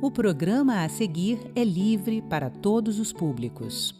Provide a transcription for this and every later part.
O programa a seguir é livre para todos os públicos.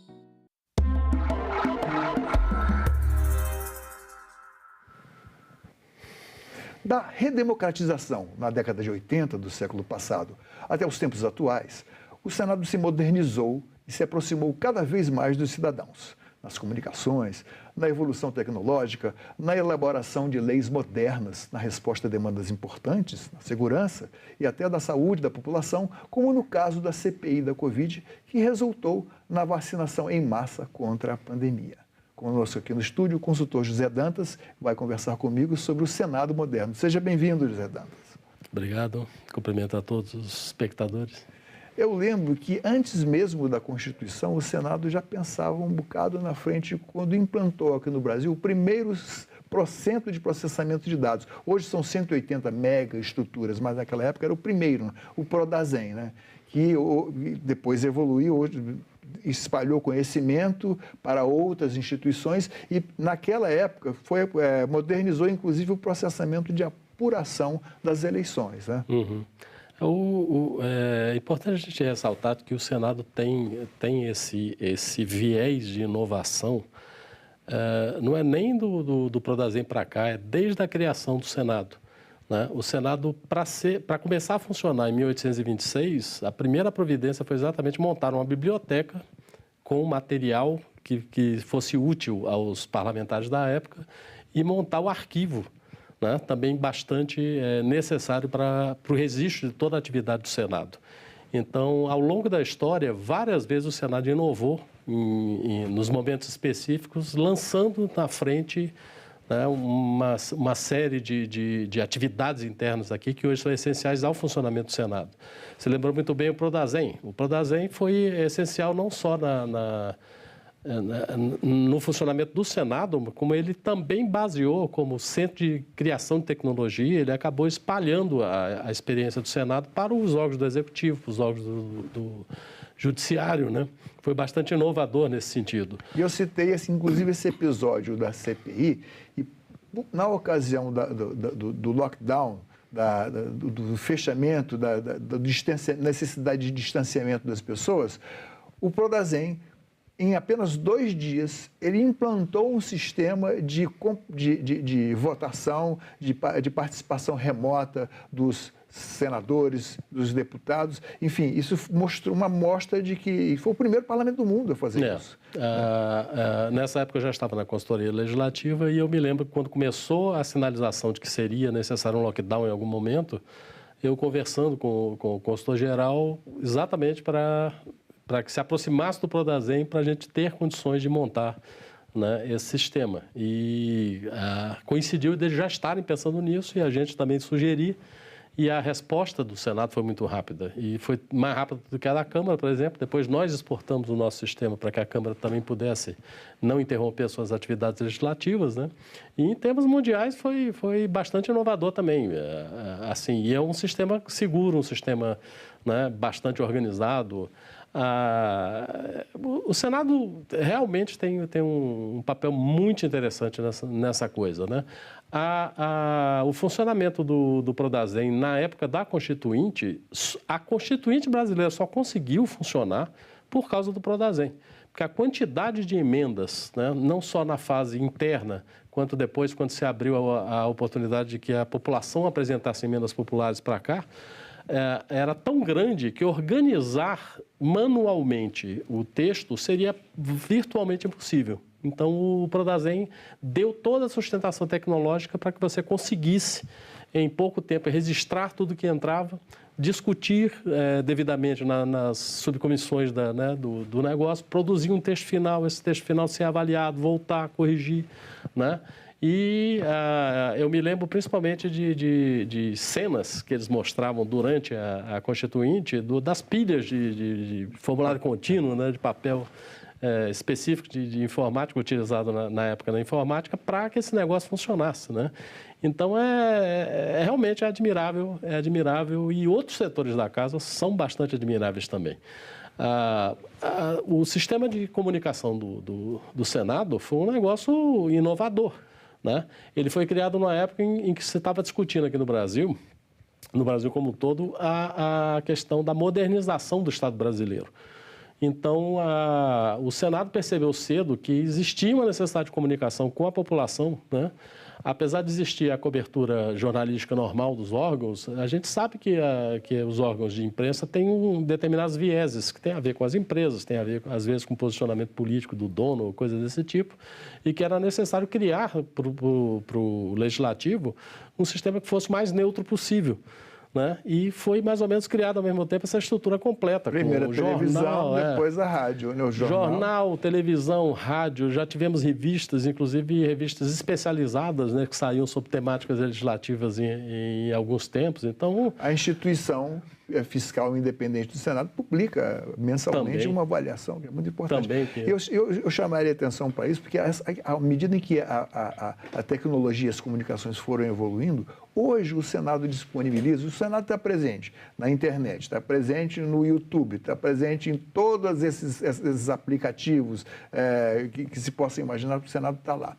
Da redemocratização na década de 80 do século passado até os tempos atuais, o Senado se modernizou e se aproximou cada vez mais dos cidadãos, nas comunicações, na evolução tecnológica, na elaboração de leis modernas, na resposta a demandas importantes, na segurança e até da saúde da população, como no caso da CPI da Covid, que resultou na vacinação em massa contra a pandemia. Conosco aqui no estúdio, o consultor José Dantas vai conversar comigo sobre o Senado moderno. Seja bem-vindo, José Dantas. Obrigado. Cumprimento a todos os espectadores. Eu lembro que antes mesmo da Constituição, o Senado já pensava um bocado na frente quando implantou aqui no Brasil o primeiro centro de processamento de dados. Hoje são 180 mega estruturas, mas naquela época era o primeiro, o Prodazem, né? Que depois evoluiu, hoje espalhou conhecimento para outras instituições e naquela época modernizou inclusive o processamento de apuração das eleições, né? Uhum. É importante a gente ressaltar que o Senado tem esse viés de inovação, não é nem do Prodazem para cá, é desde a criação do Senado. Né? O Senado, para começar a funcionar em 1826, a primeira providência foi exatamente montar uma biblioteca com material que fosse útil aos parlamentares da época e montar o arquivo, né? Também bastante necessário para o registro de toda a atividade do Senado. Então, ao longo da história, várias vezes o Senado inovou nos momentos específicos, lançando na frente, né, uma série de atividades internas aqui que hoje são essenciais ao funcionamento do Senado. Você lembrou muito bem o Prodazem. O Prodazem foi essencial não só no funcionamento do Senado, como ele também baseou como centro de criação de tecnologia, ele acabou espalhando a experiência do Senado para os órgãos do Executivo, para os órgãos do Judiciário, né? Foi bastante inovador nesse sentido. E eu citei, assim, inclusive, esse episódio da CPI, e na ocasião do lockdown, do fechamento, da necessidade de distanciamento das pessoas, o Prodazem, em apenas 2 dias, ele implantou um sistema de votação, de participação remota dos senadores, dos deputados. Enfim, isso mostrou uma amostra de que foi o primeiro parlamento do mundo a fazer isso. Nessa época eu já estava na consultoria legislativa e eu me lembro que quando começou a sinalização de que seria necessário um lockdown em algum momento, eu conversando com o consultor-geral exatamente para que se aproximasse do Prodazem para a gente ter condições de montar, né, esse sistema. E coincidiu de já estarem pensando nisso e a gente também sugerir. E a resposta do Senado foi muito rápida. E foi mais rápida do que a da Câmara, por exemplo. Depois nós exportamos o nosso sistema para que a Câmara também pudesse não interromper suas atividades legislativas, né? E em termos mundiais foi bastante inovador também. Assim, e é um sistema seguro, um sistema, né, bastante organizado. O Senado realmente tem um papel muito interessante nessa coisa, né? O funcionamento do Prodazem na época da Constituinte, a Constituinte brasileira só conseguiu funcionar por causa do Prodazem, porque a quantidade de emendas, né, não só na fase interna, quanto depois quando se abriu a oportunidade de que a população apresentasse emendas populares para cá, era tão grande que organizar manualmente o texto seria virtualmente impossível. Então, o Prodazem deu toda a sustentação tecnológica para que você conseguisse, em pouco tempo, registrar tudo que entrava, discutir devidamente nas subcomissões do negócio, produzir um texto final, esse texto final ser avaliado, voltar, corrigir, né? E eu me lembro principalmente de cenas que eles mostravam durante a Constituinte, das pilhas de formulário contínuo, né, de papel específico de informática, utilizado na época na informática, para que esse negócio funcionasse, né? Então, realmente admirável e outros setores da casa são bastante admiráveis também. O sistema de comunicação do Senado foi um negócio inovador, né? Ele foi criado numa época em que se estava discutindo aqui no Brasil no Brasil como um todo, a questão da modernização do Estado brasileiro. Então, o Senado percebeu cedo que existia uma necessidade de comunicação com a população, né? Apesar de existir a cobertura jornalística normal dos órgãos, a gente sabe que os órgãos de imprensa têm determinados vieses que têm a ver com as empresas, têm a ver, às vezes, com o posicionamento político do dono, coisas desse tipo, e que era necessário criar para o legislativo um sistema que fosse o mais neutro possível. Né? E foi mais ou menos criada ao mesmo tempo essa estrutura completa. Primeiro a televisão, jornal, depois a rádio, né? O jornal, televisão, rádio, já tivemos revistas, inclusive revistas especializadas, né, que saíam sobre temáticas legislativas em alguns tempos. Então, a instituição fiscal independente do Senado publica mensalmente também uma avaliação, que é muito importante. Também. Eu chamaria atenção para isso, porque à medida em que a tecnologia e as comunicações foram evoluindo, hoje o Senado disponibiliza, o Senado está presente na internet, está presente no YouTube, está presente em todos esses aplicativos que se possa imaginar, que o Senado está lá.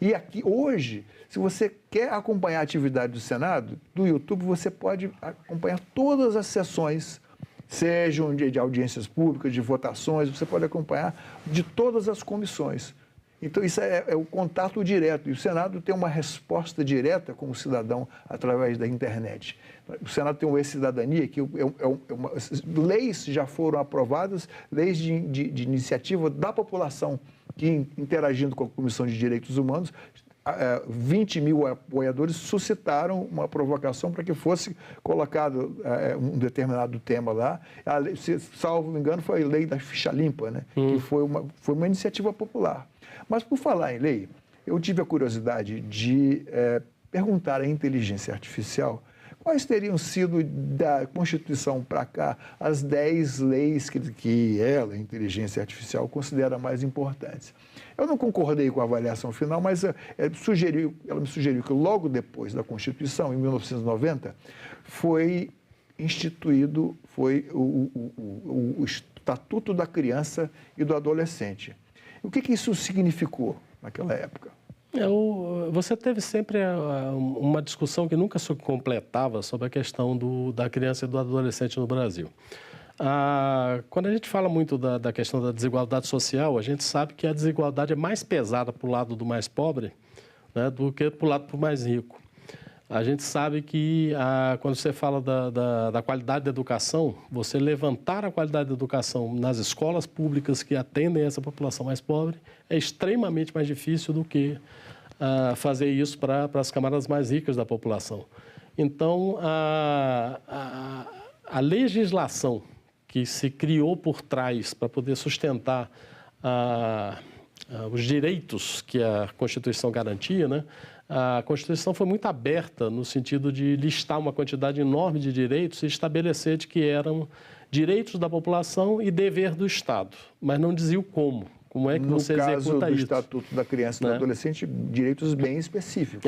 E aqui, hoje, se você quer acompanhar a atividade do Senado, do YouTube, você pode acompanhar todas as sessões, sejam de audiências públicas, de votações, você pode acompanhar de todas as comissões. Então, isso é o contato direto. E o Senado tem uma resposta direta com o cidadão através da internet. O Senado tem um E-Cidadania, que leis já foram aprovadas, leis de iniciativa da população, que, interagindo com a Comissão de Direitos Humanos, 20 mil apoiadores suscitaram uma provocação para que fosse colocado um determinado tema lá. A lei, salvo me engano, foi a lei da ficha limpa, né? Que foi uma iniciativa popular. Mas, por falar em lei, eu tive a curiosidade de perguntar à inteligência artificial quais teriam sido, da Constituição para cá, as 10 leis que ela, a inteligência artificial, considera mais importantes. Eu não concordei com a avaliação final, mas ela me sugeriu que logo depois da Constituição, em 1990, foi instituído o Estatuto da Criança e do Adolescente. O que isso significou naquela época? Você teve sempre uma discussão que nunca se completava sobre a questão da criança e do adolescente no Brasil. Quando a gente fala muito da questão da desigualdade social, a gente sabe que a desigualdade é mais pesada para o lado do mais pobre, né, do que para o lado do mais rico. A gente sabe que quando você fala da qualidade da educação, você levantar a qualidade da educação nas escolas públicas que atendem essa população mais pobre é extremamente mais difícil do que fazer isso para as camadas mais ricas da população. Então, a legislação que se criou por trás para poder sustentar os direitos que a Constituição garantia, né? A Constituição foi muito aberta no sentido de listar uma quantidade enorme de direitos e estabelecer de que eram direitos da população e dever do Estado, mas não dizia o como. Como é que você executa isso? No caso do Estatuto da Criança e do Adolescente, direitos bem específicos.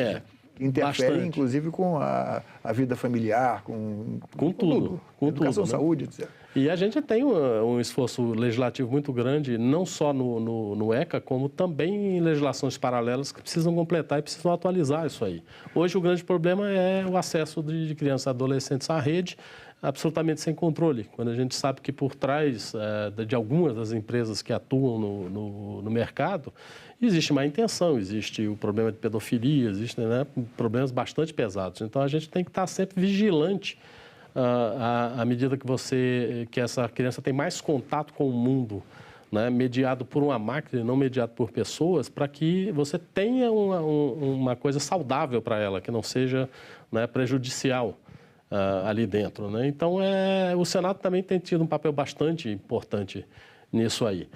Que interferem, bastante, inclusive, com a vida familiar, com tudo. Com educação, tudo, saúde, etc. E a gente tem um esforço legislativo muito grande, não só no ECA, como também em legislações paralelas que precisam completar e precisam atualizar isso aí. Hoje o grande problema é o acesso de crianças e adolescentes à rede, absolutamente sem controle. Quando a gente sabe que por trás de algumas das empresas que atuam no mercado, existe má intenção, existe o problema de pedofilia, existem, né, problemas bastante pesados. Então a gente tem que estar sempre vigilante à medida que essa criança tem mais contato com o mundo, né, mediado por uma máquina e não mediado por pessoas, para que você tenha uma coisa saudável para ela, que não seja, né, prejudicial ali dentro, né? Então, o Senado também tem tido um papel bastante importante nisso aí.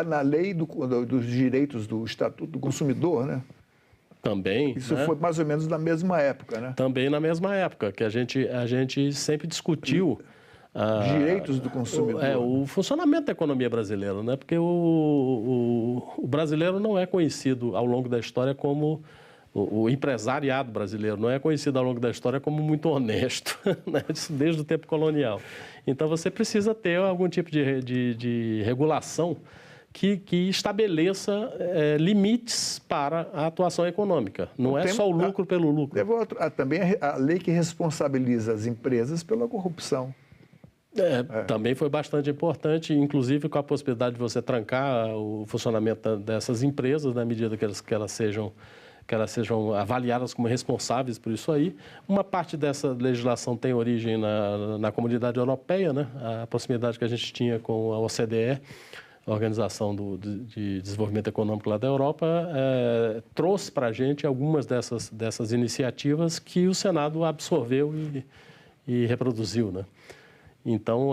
Na lei dos direitos do Estatuto do Consumidor, né? Também. Isso, né? Foi mais ou menos na mesma época, né? Também na mesma época, que a gente sempre discutiu direitos do consumidor. O funcionamento da economia brasileira, né? Porque o brasileiro não é conhecido ao longo da história como... O empresariado brasileiro não é conhecido ao longo da história como muito honesto, né? Isso desde o tempo colonial. Então, você precisa ter algum tipo de regulação que estabeleça limites para a atuação econômica. Não é só o lucro pelo lucro. Também a lei que responsabiliza as empresas pela corrupção. Também foi bastante importante, inclusive com a possibilidade de você trancar o funcionamento dessas empresas na medida que elas sejam avaliadas como responsáveis por isso aí. Uma parte dessa legislação tem origem na comunidade europeia, né? A proximidade que a gente tinha com a OCDE, a Organização de Desenvolvimento Econômico lá da Europa, trouxe para a gente algumas dessas iniciativas que o Senado absorveu e reproduziu, né? Então,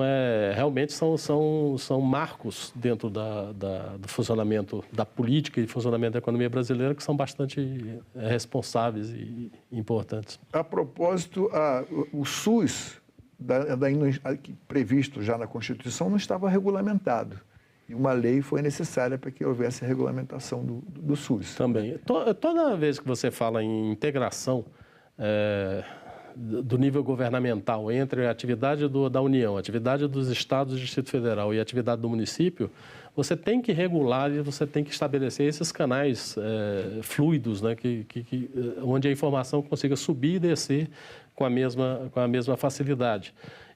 realmente são marcos dentro do funcionamento da política e funcionamento da economia brasileira que são bastante responsáveis e importantes. A propósito, o SUS, previsto já na Constituição, não estava regulamentado. E uma lei foi necessária para que houvesse a regulamentação do SUS. Também. Toda vez que você fala em integração do nível governamental entre a atividade da União, a atividade dos estados e do Distrito Federal e a atividade do município, você tem que regular e você tem que estabelecer esses canais fluidos, né, onde a informação consiga subir e descer com a mesma facilidade.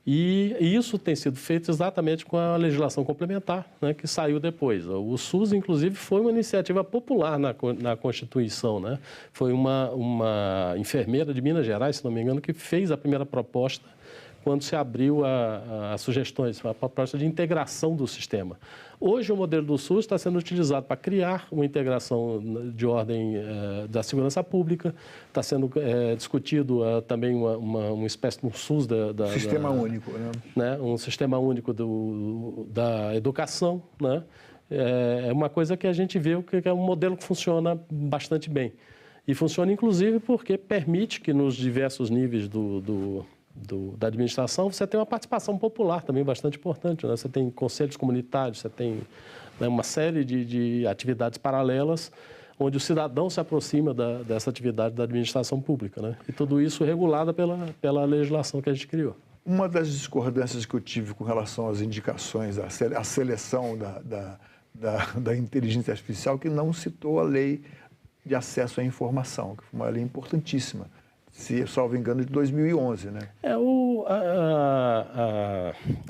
E isso tem sido feito exatamente com a legislação complementar, né, que saiu depois. O SUS, inclusive, foi uma iniciativa popular na Constituição, né? Foi uma enfermeira de Minas Gerais, se não me engano, que fez a primeira proposta quando se abriu as sugestões, a proposta de integração do sistema. Hoje, o modelo do SUS está sendo utilizado para criar uma integração de ordem da segurança pública, está sendo discutido também uma espécie de um SUS Sistema único, né? Um sistema único da educação, né? É uma coisa que a gente vê que é um modelo que funciona bastante bem. E funciona, inclusive, porque permite que nos diversos níveis da administração, você tem uma participação popular também bastante importante, né? Você tem conselhos comunitários, você tem, né, uma série de atividades paralelas onde o cidadão se aproxima dessa atividade da administração pública, né? E tudo isso regulado pela legislação que a gente criou. Uma das discordâncias que eu tive com relação às indicações, à seleção da inteligência artificial, que não citou a lei de acesso à informação, que foi uma lei importantíssima. Se salvo engano, de 2011, né?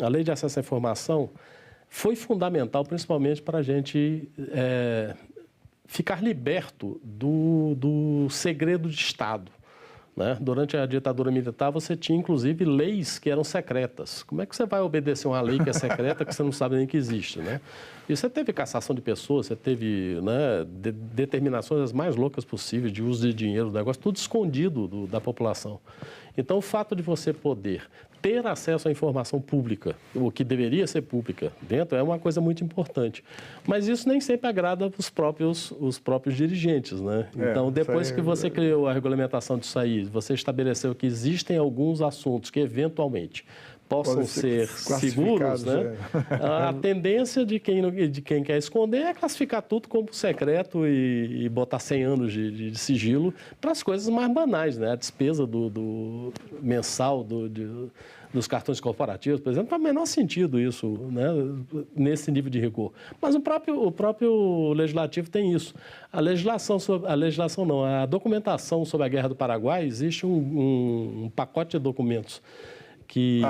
A lei de acesso à informação foi fundamental, principalmente para a gente ficar liberto do segredo de Estado, né? Durante a ditadura militar, você tinha, inclusive, leis que eram secretas. Como é que você vai obedecer uma lei que é secreta que você não sabe nem que existe, né? E você teve cassação de pessoas, você teve, né, determinações as mais loucas possíveis de uso de dinheiro, do negócio, tudo escondido da população. Então, o fato de você poder ter acesso à informação pública, o que deveria ser pública dentro, é uma coisa muito importante. Mas isso nem sempre agrada os próprios dirigentes, né? Então, depois que você criou a regulamentação disso aí, você estabeleceu que existem alguns assuntos que, eventualmente, possam ser seguros, né? A tendência de quem quer esconder é classificar tudo como secreto e botar 100 anos de sigilo para as coisas mais banais, né? A despesa do mensal dos cartões corporativos, por exemplo, não faz o menor sentido isso, né? Nesse nível de rigor. Mas o próprio legislativo tem isso. A documentação sobre a Guerra do Paraguai, existe um pacote de documentos que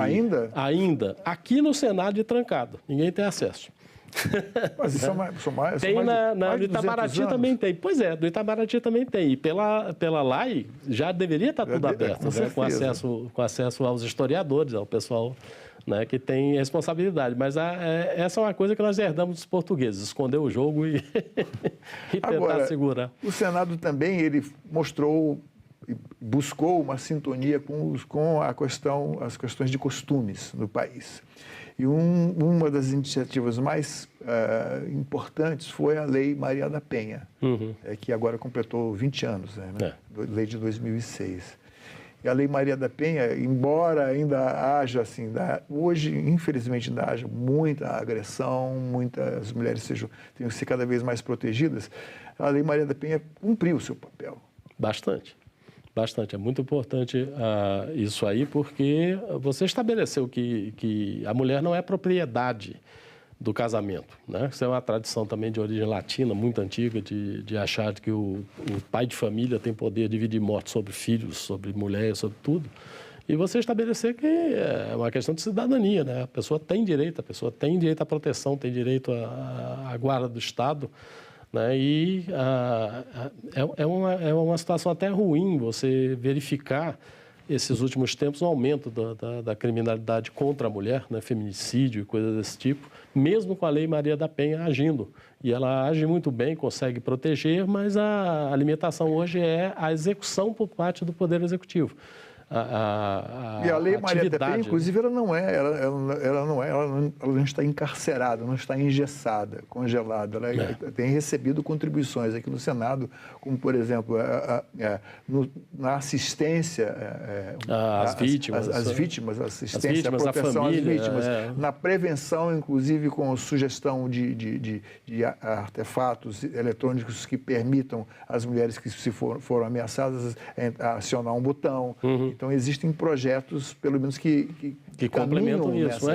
ainda aqui no Senado e trancado, ninguém tem acesso. Mas são mais tem do Itamaraty também tem. Pois é, do Itamaraty também tem. E pela lei já deveria estar tudo aberto, né? com acesso aos historiadores, ao pessoal, né, que tem responsabilidade. Mas essa é uma coisa que nós herdamos dos portugueses, esconder o jogo e tentar segurar. O Senado também ele buscou uma sintonia com as questões de costumes no país. E uma das iniciativas mais importantes foi a Lei Maria da Penha, que agora completou 20 anos, né? Lei de 2006. E a Lei Maria da Penha, embora ainda haja, assim, hoje, infelizmente, ainda haja muita agressão, muitas mulheres tenham que ser cada vez mais protegidas, a Lei Maria da Penha cumpriu o seu papel. Bastante. É muito importante isso aí, porque você estabeleceu que a mulher não é propriedade do casamento, né? Isso é uma tradição também de origem latina, muito antiga, de achar que o pai de família tem poder de dividir morte sobre filhos, sobre mulher, sobre tudo. E você estabelecer que é uma questão de cidadania, né? A pessoa tem direito à proteção, tem direito à guarda do Estado, né? E é uma situação até ruim você verificar esses últimos tempos um aumento da criminalidade contra a mulher, né? Feminicídio e coisas desse tipo, mesmo com a Lei Maria da Penha agindo. E ela age muito bem, consegue proteger, mas a limitação hoje é a execução por parte do Poder Executivo. E a Lei Maria da Penha, inclusive, ela não está encarcerada, não está engessada, congelada. Ela tem recebido contribuições aqui no Senado, como, por exemplo, na assistência às vítimas, assistência à proteção às vítimas, na prevenção, inclusive, com sugestão de artefatos eletrônicos que permitam às mulheres que se foram ameaçadas acionar um botão. Então, existem projetos, pelo menos, que complementam isso.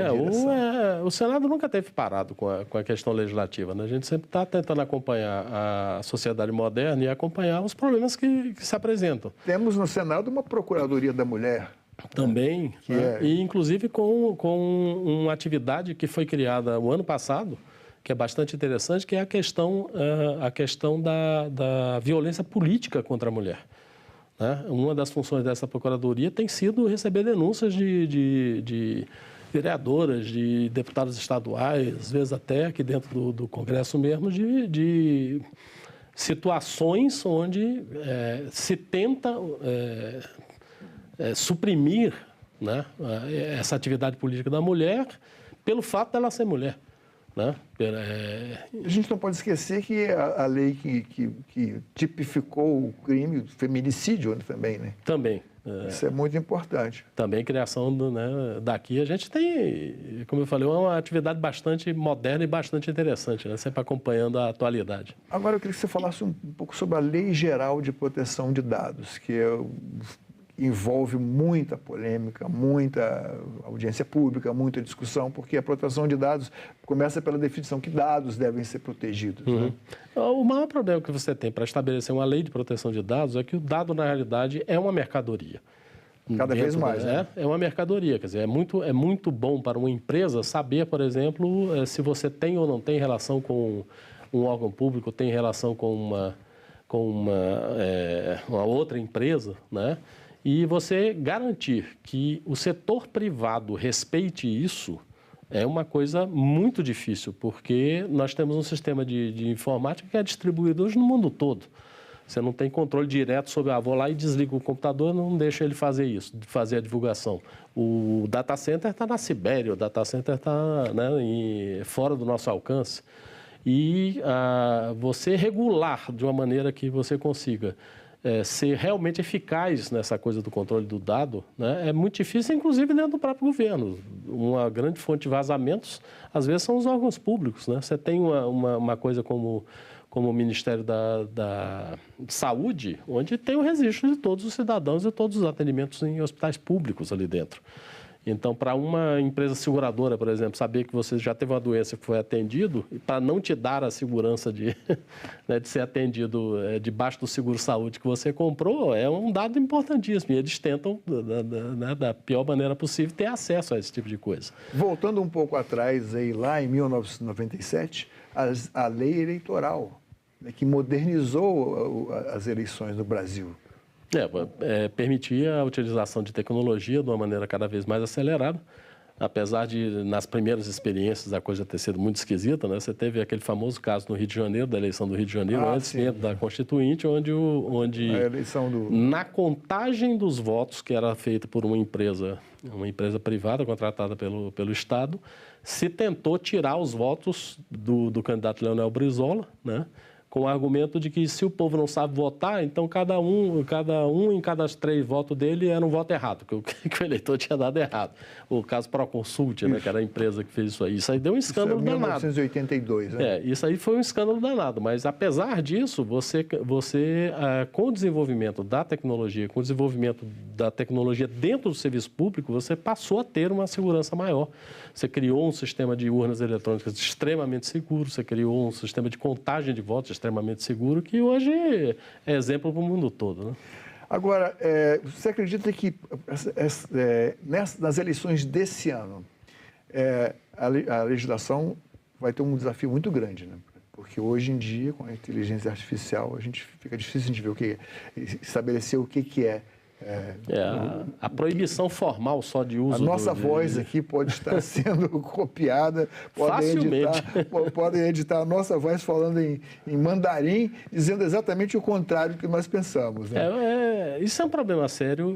O Senado nunca teve parado com a questão legislativa, né? A gente sempre está tentando acompanhar a sociedade moderna e acompanhar os problemas que se apresentam. Temos no Senado uma Procuradoria da Mulher. Também, e inclusive com uma atividade que foi criada o ano passado, que é bastante interessante, que é a questão da violência política contra a mulher. Uma das funções dessa procuradoria tem sido receber denúncias de vereadoras, de deputados estaduais, às vezes até aqui dentro do Congresso mesmo, de situações onde se tenta suprimir, né, essa atividade política da mulher pelo fato dela ser mulher. Né? A gente não pode esquecer que a lei que tipificou o crime, o feminicídio também, né? Também. Isso é muito importante. Também criação daqui. A gente tem, como eu falei, uma atividade bastante moderna e bastante interessante, né? Sempre acompanhando a atualidade. Agora eu queria que você falasse um pouco sobre a Lei Geral de Proteção de Dados, que envolve muita polêmica, muita audiência pública, muita discussão, porque a proteção de dados começa pela definição que dados devem ser protegidos. Né? O maior problema que você tem para estabelecer uma lei de proteção de dados é que o dado, na realidade, é uma mercadoria. Cada vez mais. É uma mercadoria. Quer dizer, é muito bom para uma empresa saber, por exemplo, se você tem ou não tem relação com um órgão público, tem relação com uma outra empresa, né? E você garantir que o setor privado respeite isso é uma coisa muito difícil, porque nós temos um sistema de informática que é distribuído hoje no mundo todo. Você não tem controle direto sobre, vou lá e desligo o computador, não deixa ele fazer isso, fazer a divulgação. O data center está na Sibéria, o data center está, né, fora do nosso alcance. E você regular de uma maneira que você consiga ser realmente eficaz nessa coisa do controle do dado, né, é muito difícil, inclusive dentro do próprio governo. Uma grande fonte de vazamentos, às vezes, são os órgãos públicos. Né? Você tem uma coisa como o Ministério da Saúde, onde tem o registro de todos os cidadãos e todos os atendimentos em hospitais públicos ali dentro. Então, para uma empresa seguradora, por exemplo, saber que você já teve uma doença que foi atendido, e para não te dar a segurança de ser atendido debaixo do seguro-saúde que você comprou, é um dado importantíssimo. E eles tentam, da pior maneira possível, ter acesso a esse tipo de coisa. Voltando um pouco atrás, lá em 1997, a lei eleitoral, que modernizou as eleições no Brasil. Permitia a utilização de tecnologia de uma maneira cada vez mais acelerada, apesar de, nas primeiras experiências, a coisa ter sido muito esquisita, né? Você teve aquele famoso caso no Rio de Janeiro, da eleição do Rio de Janeiro, antes da Constituinte, onde na contagem dos votos, que era feita por uma empresa privada, contratada pelo Estado, se tentou tirar os votos do candidato Leonel Brizola, né? com o argumento de que se o povo não sabe votar, então cada um em cada 3 votos dele era um voto errado, que o eleitor tinha dado errado. O caso Proconsult, né, que era a empresa que fez isso aí. Isso aí deu um escândalo danado. 1982, né? Isso aí foi um escândalo danado, mas apesar disso, você com o desenvolvimento da tecnologia, com o desenvolvimento da tecnologia dentro do serviço público, você passou a ter uma segurança maior. Você criou um sistema de urnas eletrônicas extremamente seguro, você criou um sistema de contagem de votos extremamente seguro, que hoje é exemplo para o mundo todo, né? Agora, você acredita que nas eleições desse ano, a legislação vai ter um desafio muito grande, né? Porque hoje em dia, com a inteligência artificial, fica difícil de ver estabelecer o que é. A proibição formal só de uso. A nossa voz aqui pode estar sendo copiada, podem editar a nossa voz falando em mandarim, dizendo exatamente o contrário do que nós pensamos, né? Isso é um problema sério,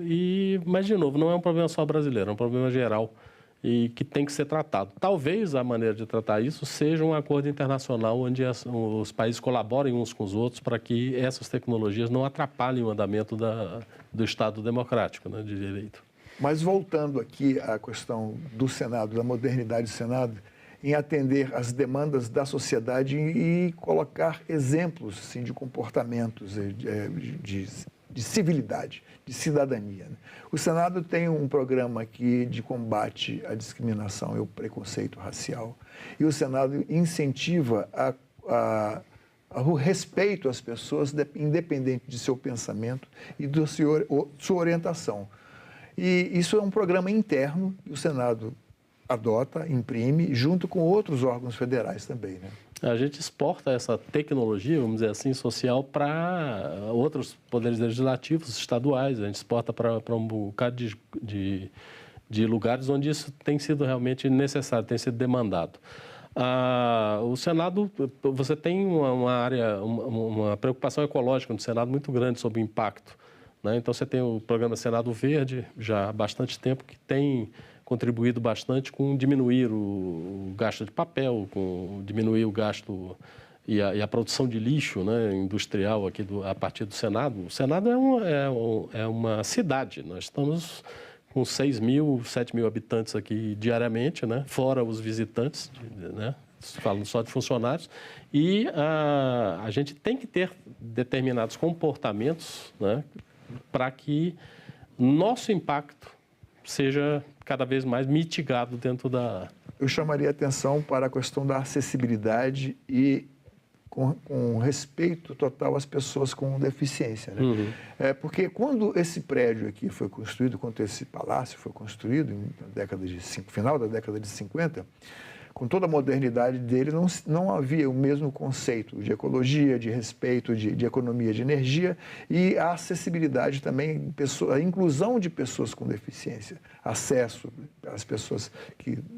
mas, de novo, não é um problema só brasileiro, é um problema geral e que tem que ser tratado. Talvez a maneira de tratar isso seja um acordo internacional onde os países colaborem uns com os outros para que essas tecnologias não atrapalhem o andamento do Estado democrático, né, de direito. Mas voltando aqui à questão do Senado, da modernidade do Senado, em atender às demandas da sociedade e colocar exemplos assim, de comportamentos de civilidade, de cidadania. O Senado tem um programa aqui de combate à discriminação e ao preconceito racial. E o Senado incentiva o respeito às pessoas, independente de seu pensamento e da sua orientação. E isso é um programa interno que o Senado adota, imprime, junto com outros órgãos federais também, né? A gente exporta essa tecnologia, vamos dizer assim, social para outros poderes legislativos estaduais. A gente exporta para um bocado de lugares onde isso tem sido realmente necessário, tem sido demandado. O Senado, você tem uma preocupação ecológica no Senado muito grande sobre o impacto, né? Então, você tem o programa Senado Verde, já há bastante tempo, que tem contribuído bastante com diminuir o gasto de papel, com diminuir o gasto e a produção de lixo, né, industrial aqui a partir do Senado. O Senado é uma cidade. Nós estamos com 6 mil, 7 mil habitantes aqui diariamente, né, fora os visitantes, né, falando só de funcionários. E a gente tem que ter determinados comportamentos, né, para que nosso impacto seja cada vez mais mitigado dentro da... Eu chamaria a atenção para a questão da acessibilidade e com respeito total às pessoas com deficiência, né? Uhum. Porque quando esse prédio aqui foi construído, quando esse palácio foi construído, final da década de 50, com toda a modernidade dele, não havia o mesmo conceito de ecologia, de respeito, de economia de energia e a acessibilidade também, a inclusão de pessoas com deficiência, acesso às pessoas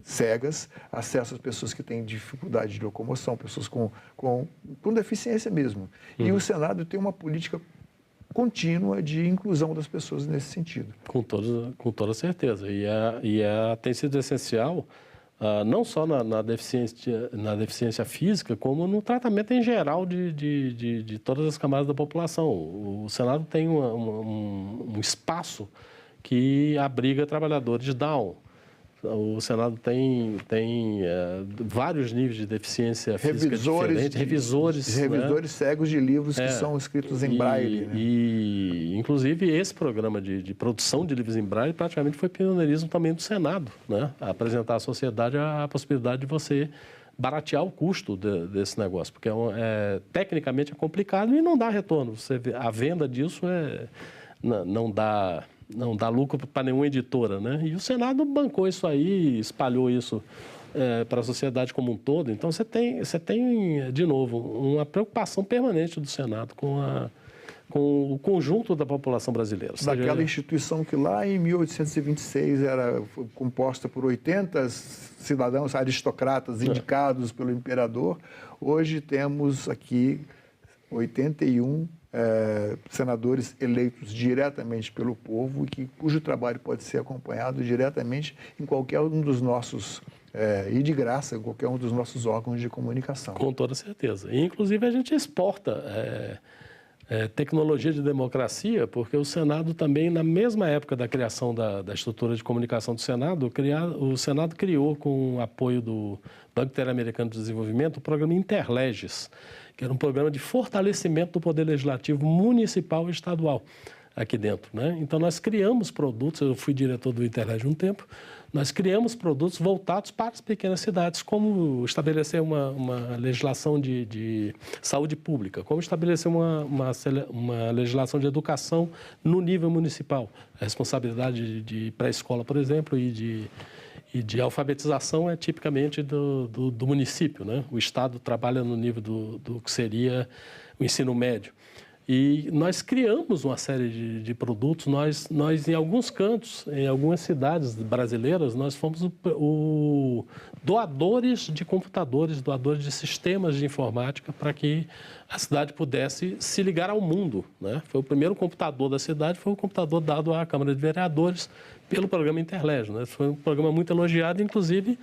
cegas, acesso às pessoas que têm dificuldade de locomoção, pessoas com deficiência mesmo. Uhum. E o Senado tem uma política contínua de inclusão das pessoas nesse sentido. Com toda certeza. Tem sido essencial... não só na deficiência física, como no tratamento em geral de todas as camadas da população. O Senado tem um espaço que abriga trabalhadores Down. O Senado tem vários níveis de deficiência física diferentes. Revisores cegos de livros que são escritos em braille. Né? E, inclusive, esse programa de produção de livros em braille praticamente foi pioneirismo também do Senado, né? Apresentar à sociedade a possibilidade de você baratear o custo desse negócio, porque tecnicamente é complicado e não dá retorno. A venda disso não dá lucro para nenhuma editora, né? E o Senado bancou isso aí, espalhou isso para a sociedade como um todo. Então, você tem, de novo, uma preocupação permanente do Senado com o conjunto da população brasileira. Daquela instituição que lá em 1826 era composta por 80 cidadãos aristocratas indicados pelo imperador, hoje temos aqui 81 senadores eleitos diretamente pelo povo e cujo trabalho pode ser acompanhado diretamente em qualquer um dos nossos, e de graça, em qualquer um dos nossos órgãos de comunicação. Com toda certeza. E, inclusive, a gente exporta tecnologia de democracia, porque o Senado também, na mesma época da criação da estrutura de comunicação do Senado, o Senado criou, com o apoio do Banco Interamericano de Desenvolvimento, o programa Interleges, que era um programa de fortalecimento do poder legislativo municipal e estadual aqui dentro, né? Então, nós criamos produtos, eu fui diretor do Interleges um tempo, nós criamos produtos voltados para as pequenas cidades, como estabelecer uma legislação de saúde pública, como estabelecer uma legislação de educação no nível municipal, a responsabilidade de pré-escola, por exemplo, e de alfabetização é tipicamente do município, né? O Estado trabalha no nível do que seria o ensino médio. E nós criamos uma série de produtos, nós em alguns cantos, em algumas cidades brasileiras, nós fomos doadores de computadores, doadores de sistemas de informática para que a cidade pudesse se ligar ao mundo, né? Foi o primeiro computador da cidade, foi um computador dado à Câmara de Vereadores pelo programa Interlegio, né? Foi um programa muito elogiado, inclusive...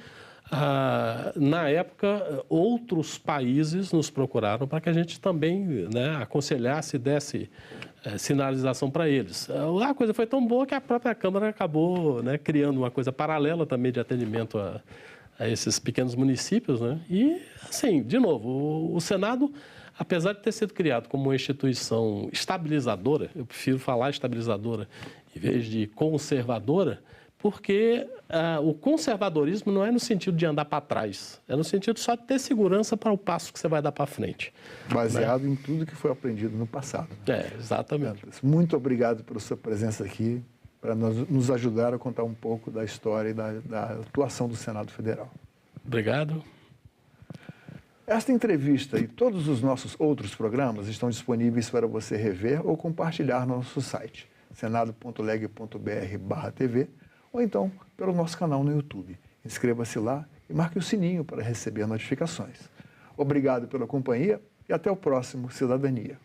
na época, outros países nos procuraram para que a gente também, né, aconselhasse e desse sinalização para eles. A coisa foi tão boa que a própria Câmara acabou, né, criando uma coisa paralela também de atendimento a esses pequenos municípios, né? E, assim, de novo, o Senado, apesar de ter sido criado como uma instituição estabilizadora, eu prefiro falar estabilizadora em vez de conservadora, porque o conservadorismo não é no sentido de andar para trás, é no sentido só de ter segurança para o passo que você vai dar para frente. Baseado em tudo que foi aprendido no passado. Exatamente. Muito obrigado pela sua presença aqui, para nos ajudar a contar um pouco da história e da atuação do Senado Federal. Obrigado. Esta entrevista e todos os nossos outros programas estão disponíveis para você rever ou compartilhar no nosso site, senado.leg.br/tv, ou então pelo nosso canal no YouTube. Inscreva-se lá e marque o sininho para receber notificações. Obrigado pela companhia e até o próximo Cidadania.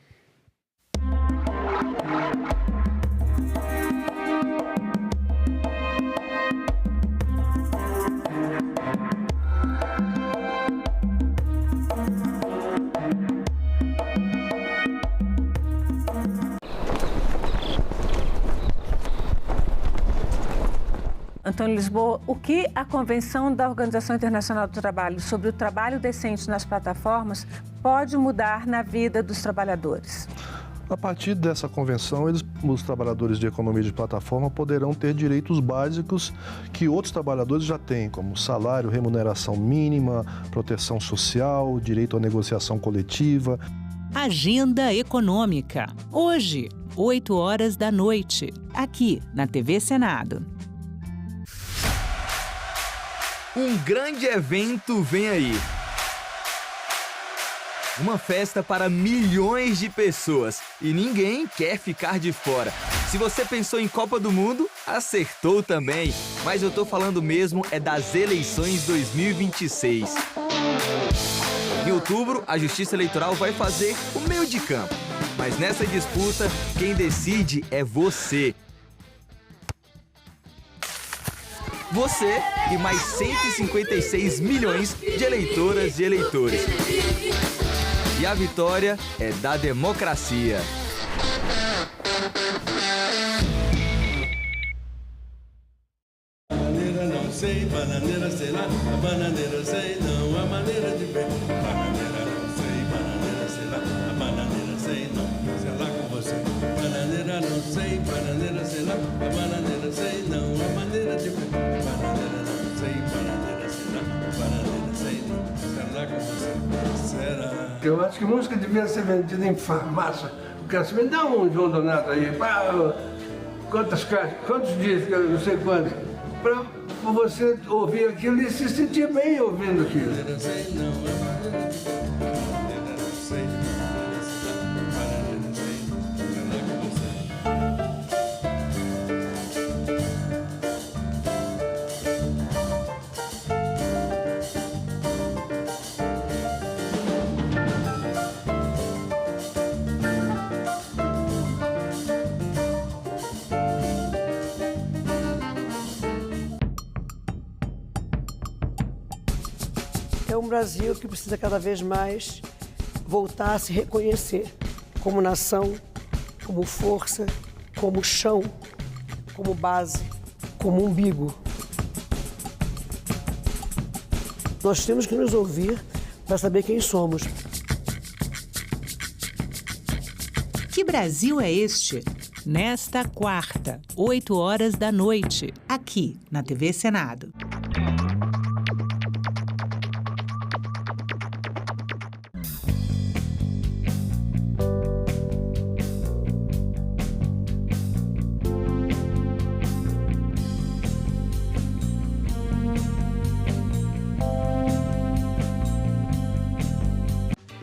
Antônio Lisboa, o que a Convenção da Organização Internacional do Trabalho sobre o trabalho decente nas plataformas pode mudar na vida dos trabalhadores? A partir dessa convenção, os trabalhadores de economia de plataforma poderão ter direitos básicos que outros trabalhadores já têm, como salário, remuneração mínima, proteção social, direito à negociação coletiva. Agenda Econômica. Hoje, 20h, aqui na TV Senado. Um grande evento vem aí. Uma festa para milhões de pessoas e ninguém quer ficar de fora. Se você pensou em Copa do Mundo, acertou também. Mas eu tô falando mesmo é das eleições 2026. Em outubro, a Justiça Eleitoral vai fazer o meio de campo. Mas nessa disputa, quem decide é você. Você e mais 156 milhões de eleitoras e eleitores. E a vitória é da democracia. Bananeira não sei, bananeira sei lá, a bananeira sei não, a maneira de ver. Bananeira não sei, bananeira sei lá, a bananeira sei não, sei lá com você. Bananeira não sei, bananeira sei lá, a bananeira sei não, a maneira de ver. Bananeira não sei, bananeira sei lá, a bananeira sei não, sei lá com você. Será? Eu acho que música devia ser vendida em farmácia. O cara me dá um João Donato aí, quantas caixas, quantos dias, não sei quantos, para você ouvir aquilo e se sentir bem ouvindo aquilo. é um Brasil que precisa cada vez mais voltar a se reconhecer como nação, como força, como chão, como base, como umbigo. Nós temos que nos ouvir para saber quem somos. Que Brasil é este? Nesta quarta, 8 horas da noite, aqui na TV Senado.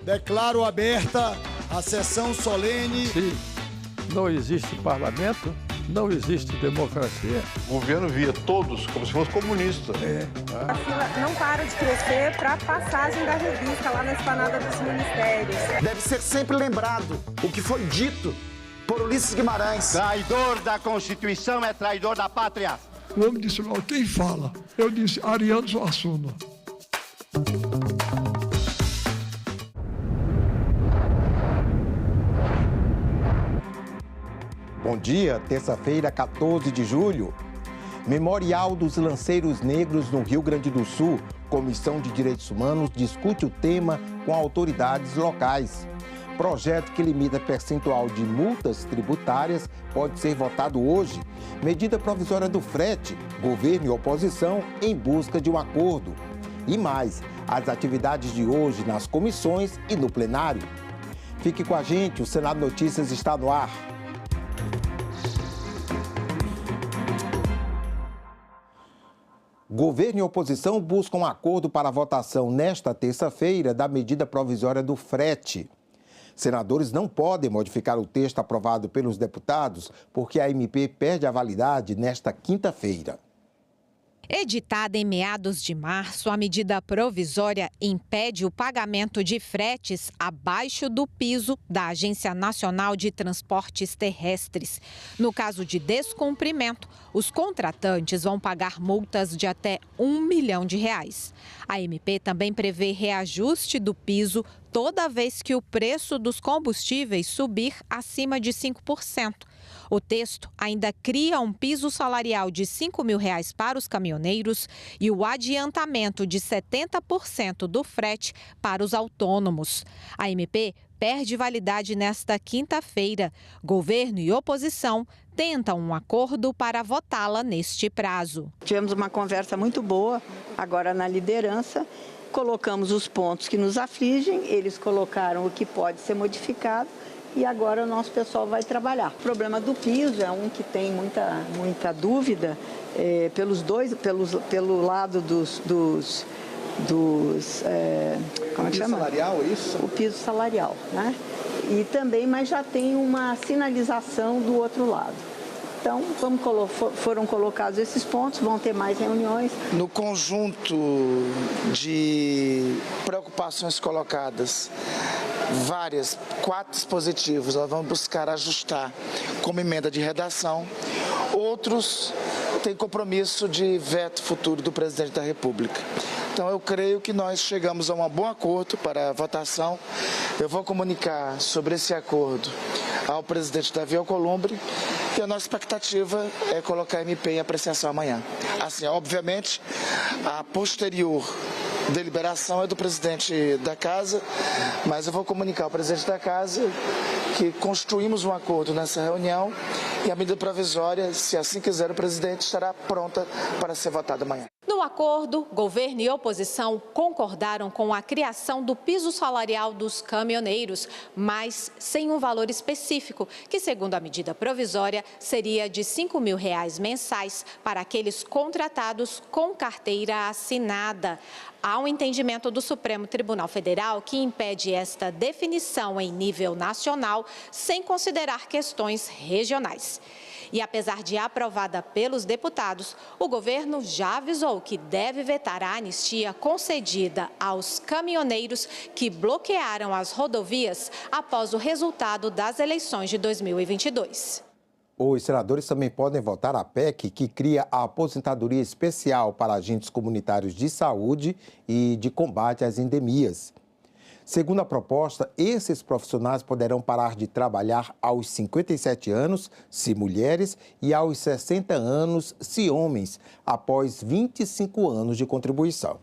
Declaro aberta a sessão solene. Se não existe parlamento, não existe democracia. O governo via todos como se fosse comunista. A fila não para de crescer para a passagem da revista lá na esplanada dos ministérios. Deve ser sempre lembrado o que foi dito por Ulisses Guimarães. Traidor da Constituição é traidor da pátria. O homem disse, quem fala? Eu disse, Ariano Suassuna. Bom dia, terça-feira, 14 de julho. Memorial dos Lanceiros Negros no Rio Grande do Sul. Comissão de Direitos Humanos discute o tema com autoridades locais. Projeto que limita percentual de multas tributárias pode ser votado hoje. Medida provisória do frete, governo e oposição em busca de um acordo. E mais, as atividades de hoje nas comissões e no plenário. Fique com a gente, o Senado Notícias está no ar. Governo e oposição buscam um acordo para a votação nesta terça-feira da medida provisória do frete. Senadores não podem modificar o texto aprovado pelos deputados porque a MP perde a validade nesta quinta-feira. Editada em meados de março, a medida provisória impede o pagamento de fretes abaixo do piso da Agência Nacional de Transportes Terrestres. No caso de descumprimento, os contratantes vão pagar multas de até R$1 milhão. A MP também prevê reajuste do piso toda vez que o preço dos combustíveis subir acima de 5%. O texto ainda cria um piso salarial de R$ 5.000 para os caminhoneiros e o adiantamento de 70% do frete para os autônomos. A MP perde validade nesta quinta-feira. Governo e oposição tentam um acordo para votá-la neste prazo. Tivemos uma conversa muito boa agora na liderança. Colocamos os pontos que nos afligem, eles colocaram o que pode ser modificado. E agora o nosso pessoal vai trabalhar. O problema do piso é um que tem muita dúvida pelo lado dos como é que chama? Piso salarial, é isso? O piso salarial, né? E também, mas já tem uma sinalização do outro lado. Então, foram colocados esses pontos, vão ter mais reuniões. No conjunto de preocupações colocadas, 4 dispositivos, nós vamos buscar ajustar como emenda de redação. Outros têm compromisso de veto futuro do presidente da República. Então, eu creio que nós chegamos a um bom acordo para a votação. Eu vou comunicar sobre esse acordo ao presidente Davi Alcolumbre e a nossa expectativa é colocar a MP em apreciação amanhã. Assim, obviamente, a posterior deliberação é do presidente da Casa, mas eu vou comunicar ao presidente da Casa que construímos um acordo nessa reunião e a medida provisória, se assim quiser o presidente, estará pronta para ser votada amanhã. No acordo, governo e oposição concordaram com a criação do piso salarial dos caminhoneiros, mas sem um valor específico, que, segundo a medida provisória, seria de R$ 5.000 mensais para aqueles contratados com carteira assinada. Há um entendimento do Supremo Tribunal Federal que impede esta definição em nível nacional, sem considerar questões regionais. E apesar de aprovada pelos deputados, o governo já avisou que deve vetar a anistia concedida aos caminhoneiros que bloquearam as rodovias após o resultado das eleições de 2022. Os senadores também podem votar a PEC que cria a aposentadoria especial para agentes comunitários de saúde e de combate às endemias. Segundo a proposta, esses profissionais poderão parar de trabalhar aos 57 anos, se mulheres, e aos 60 anos, se homens, após 25 anos de contribuição.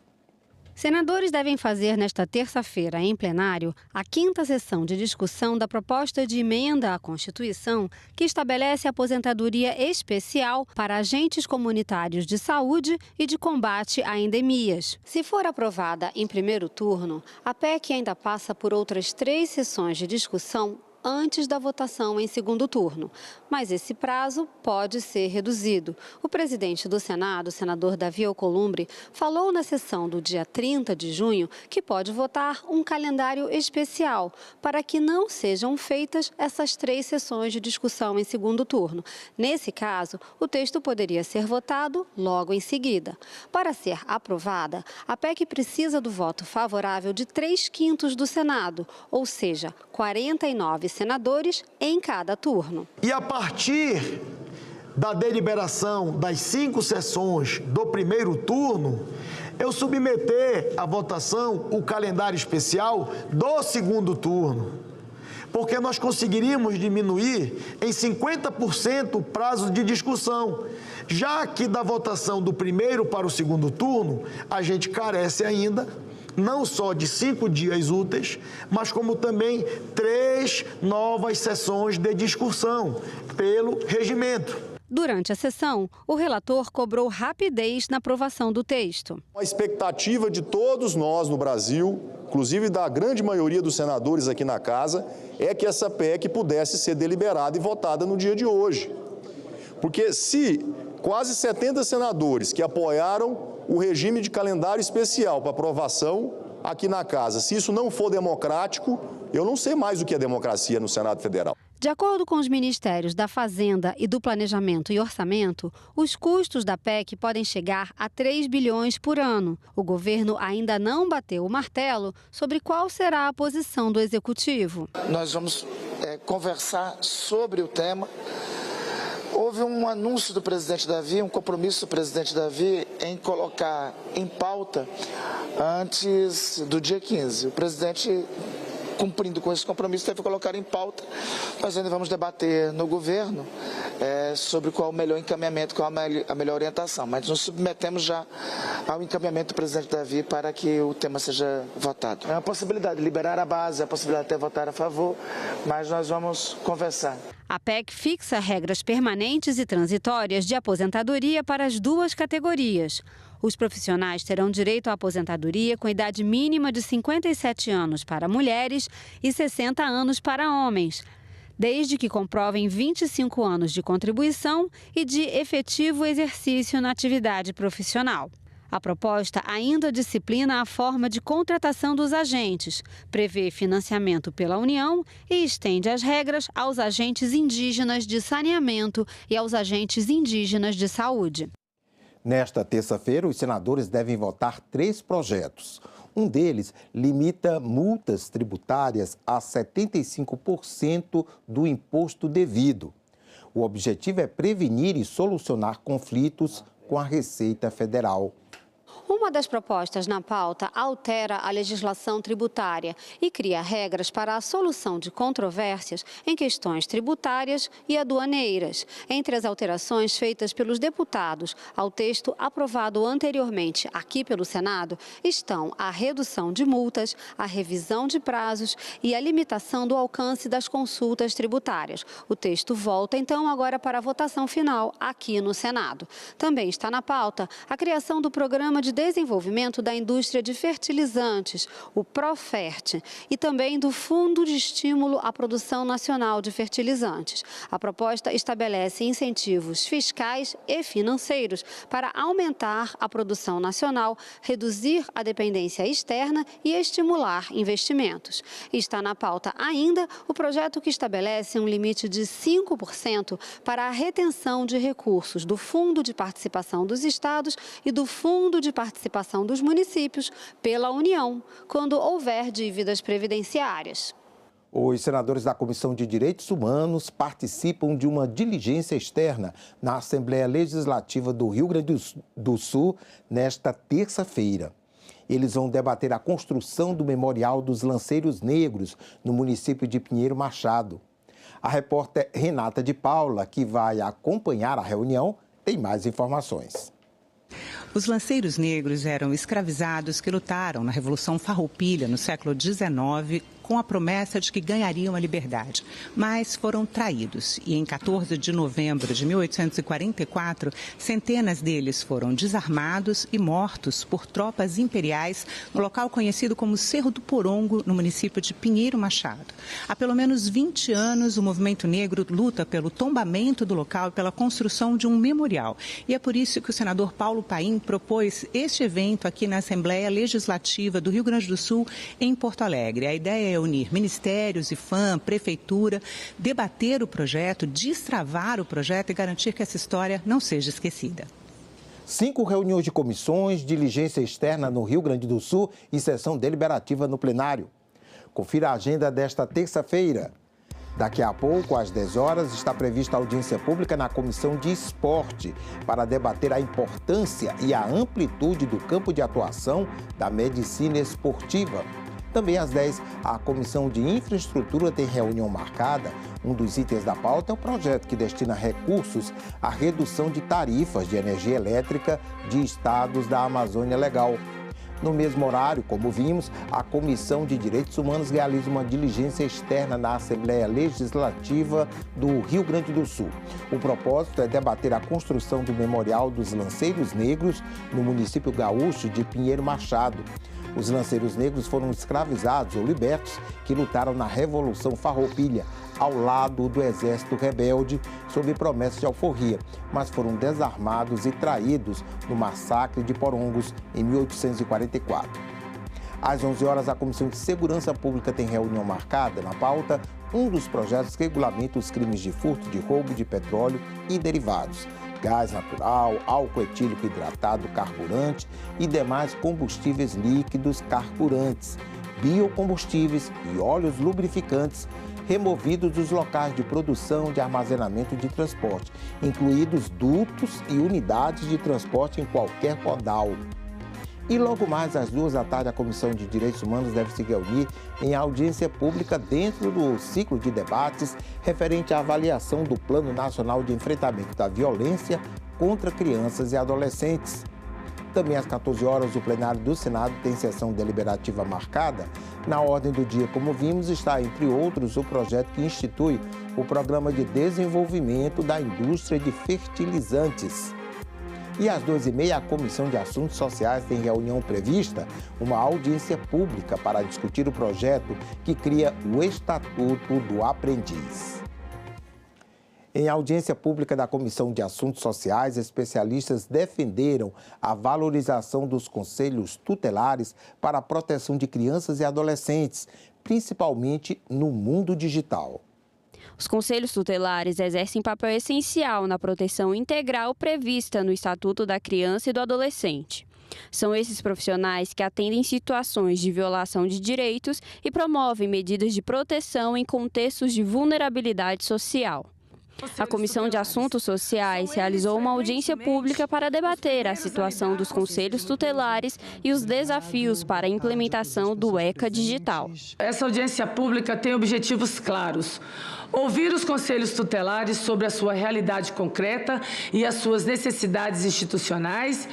Senadores devem fazer nesta terça-feira, em plenário, a 5ª sessão de discussão da proposta de emenda à Constituição que estabelece aposentadoria especial para agentes comunitários de saúde e de combate a endemias. Se for aprovada em primeiro turno, a PEC ainda passa por outras 3 sessões de discussão antes da votação em segundo turno, mas esse prazo pode ser reduzido. O presidente do Senado, o senador Davi Alcolumbre, falou na sessão do dia 30 de junho que pode votar um calendário especial para que não sejam feitas essas 3 sessões de discussão em segundo turno. Nesse caso, o texto poderia ser votado logo em seguida. Para ser aprovada, a PEC precisa do voto favorável de 3/5 do Senado, ou seja, 49 senadores em cada turno. E a partir da deliberação das 5 sessões do primeiro turno, eu submeter à votação o calendário especial do segundo turno, porque nós conseguiríamos diminuir em 50% o prazo de discussão, já que da votação do primeiro para o segundo turno, a gente carece ainda não só de 5 dias úteis, mas como também 3 novas sessões de discussão pelo regimento. Durante a sessão, o relator cobrou rapidez na aprovação do texto. A expectativa de todos nós no Brasil, inclusive da grande maioria dos senadores aqui na casa, é que essa PEC pudesse ser deliberada e votada no dia de hoje. Porque se quase 70 senadores que apoiaram o regime de calendário especial para aprovação aqui na casa, se isso não for democrático, eu não sei mais o que é democracia no Senado Federal. De acordo com os ministérios da Fazenda e do Planejamento e Orçamento, os custos da PEC podem chegar a 3 bilhões por ano. O governo ainda não bateu o martelo sobre qual será a posição do Executivo. Nós vamos conversar sobre o tema. Houve um anúncio do presidente Davi, um compromisso do presidente Davi em colocar em pauta antes do dia 15. O presidente, cumprindo com esse compromisso, deve colocar em pauta. Nós ainda vamos debater no governo sobre qual o melhor encaminhamento, qual a melhor orientação. Mas nos submetemos já ao encaminhamento do presidente Davi para que o tema seja votado. É uma possibilidade de liberar a base, é uma possibilidade de até votar a favor, mas nós vamos conversar. A PEC fixa regras permanentes e transitórias de aposentadoria para as 2 categorias. Os profissionais terão direito à aposentadoria com idade mínima de 57 anos para mulheres e 60 anos para homens, desde que comprovem 25 anos de contribuição e de efetivo exercício na atividade profissional. A proposta ainda disciplina a forma de contratação dos agentes, prevê financiamento pela União e estende as regras aos agentes indígenas de saneamento e aos agentes indígenas de saúde. Nesta terça-feira, os senadores devem votar 3 projetos. Um deles limita multas tributárias a 75% do imposto devido. O objetivo é prevenir e solucionar conflitos com a Receita Federal. Uma das propostas na pauta altera a legislação tributária e cria regras para a solução de controvérsias em questões tributárias e aduaneiras. Entre as alterações feitas pelos deputados ao texto aprovado anteriormente aqui pelo Senado estão a redução de multas, a revisão de prazos e a limitação do alcance das consultas tributárias. O texto volta, então, agora para a votação final aqui no Senado. Também está na pauta a criação do Programa de Desenvolvimento da Indústria de Fertilizantes, o PROFERT, e também do Fundo de Estímulo à Produção Nacional de Fertilizantes. A proposta estabelece incentivos fiscais e financeiros para aumentar a produção nacional, reduzir a dependência externa e estimular investimentos. Está na pauta ainda o projeto que estabelece um limite de 5% para a retenção de recursos do Fundo de Participação dos Estados e do Fundo de Participação dos Municípios pela União, quando houver dívidas previdenciárias. Os senadores da Comissão de Direitos Humanos participam de uma diligência externa na Assembleia Legislativa do Rio Grande do Sul nesta terça-feira. Eles vão debater a construção do Memorial dos Lanceiros Negros no município de Pinheiro Machado. A repórter Renata de Paula, que vai acompanhar a reunião, tem mais informações. Os lanceiros negros eram escravizados que lutaram na Revolução Farroupilha no século XIX com a promessa de que ganhariam a liberdade, mas foram traídos e em 14 de novembro de 1844, centenas deles foram desarmados e mortos por tropas imperiais no local conhecido como Cerro do Porongo, no município de Pinheiro Machado. Há pelo menos 20 anos, o movimento negro luta pelo tombamento do local e pela construção de um memorial. E é por isso que o senador Paulo Paim propôs este evento aqui na Assembleia Legislativa do Rio Grande do Sul, em Porto Alegre. A ideia é unir ministérios, IFAM, prefeitura, debater o projeto, destravar o projeto e garantir que essa história não seja esquecida. 5 reuniões de comissões, diligência externa no Rio Grande do Sul e sessão deliberativa no plenário. Confira a agenda desta terça-feira. Daqui a pouco, às 10 horas, está prevista a audiência pública na Comissão de Esporte para debater a importância e a amplitude do campo de atuação da medicina esportiva. Também às 10, a Comissão de Infraestrutura tem reunião marcada. Um dos itens da pauta é o projeto que destina recursos à redução de tarifas de energia elétrica de estados da Amazônia Legal. No mesmo horário, como vimos, a Comissão de Direitos Humanos realiza uma diligência externa na Assembleia Legislativa do Rio Grande do Sul. O propósito é debater a construção do Memorial dos Lanceiros Negros no município gaúcho de Pinheiro Machado. Os lanceiros negros foram escravizados ou libertos que lutaram na Revolução Farroupilha, ao lado do exército rebelde, sob promessa de alforria, mas foram desarmados e traídos no massacre de Porongos, em 1844. Às 11 horas, a Comissão de Segurança Pública tem reunião marcada. Na pauta, um dos projetos que regulamenta os crimes de furto, de roubo de petróleo e derivados, gás natural, álcool etílico hidratado, carburante e demais combustíveis líquidos carburantes, biocombustíveis e óleos lubrificantes removidos dos locais de produção, de armazenamento e de transporte, incluídos dutos e unidades de transporte em qualquer modal. E logo mais às 2 da tarde, a Comissão de Direitos Humanos deve se reunir em audiência pública dentro do ciclo de debates referente à avaliação do Plano Nacional de Enfrentamento da Violência contra Crianças e Adolescentes. Também às 14 horas, o plenário do Senado tem sessão deliberativa marcada. Na ordem do dia, como vimos, está, entre outros, o projeto que institui o Programa de Desenvolvimento da Indústria de Fertilizantes. E às 12h30, a Comissão de Assuntos Sociais tem reunião prevista, uma audiência pública para discutir o projeto que cria o Estatuto do Aprendiz. Em audiência pública da Comissão de Assuntos Sociais, especialistas defenderam a valorização dos conselhos tutelares para a proteção de crianças e adolescentes, principalmente no mundo digital. Os conselhos tutelares exercem papel essencial na proteção integral prevista no Estatuto da Criança e do Adolescente. São esses profissionais que atendem situações de violação de direitos e promovem medidas de proteção em contextos de vulnerabilidade social. A Comissão de Assuntos Sociais realizou uma audiência pública para debater a situação dos conselhos tutelares e os desafios para a implementação do ECA Digital. Essa audiência pública tem objetivos claros. Ouvir os conselhos tutelares sobre a sua realidade concreta e as suas necessidades institucionais,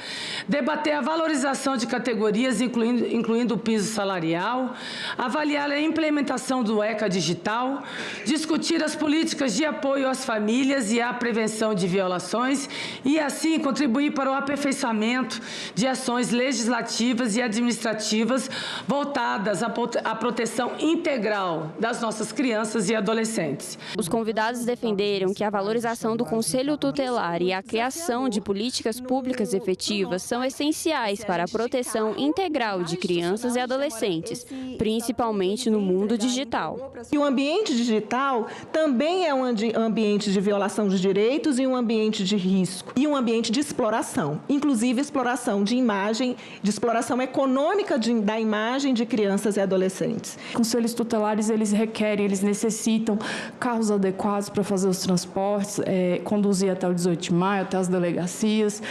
debater a valorização de categorias, incluindo o piso salarial, avaliar a implementação do ECA Digital, discutir as políticas de apoio às famílias e à prevenção de violações e, assim, contribuir para o aperfeiçoamento de ações legislativas e administrativas voltadas à proteção integral das nossas crianças e adolescentes. acontece. Os convidados defenderam que a valorização do Conselho Tutelar e a criação de políticas públicas efetivas são essenciais para a proteção integral de crianças e adolescentes, principalmente no mundo digital. E o ambiente digital também é um ambiente de violação de direitos e um ambiente de risco e um ambiente de exploração, inclusive exploração de imagem, de exploração econômica da imagem de crianças e adolescentes. Conselhos tutelares, eles necessitam carros adequados para fazer os transportes, conduzir até o 18 de maio, até as delegacias.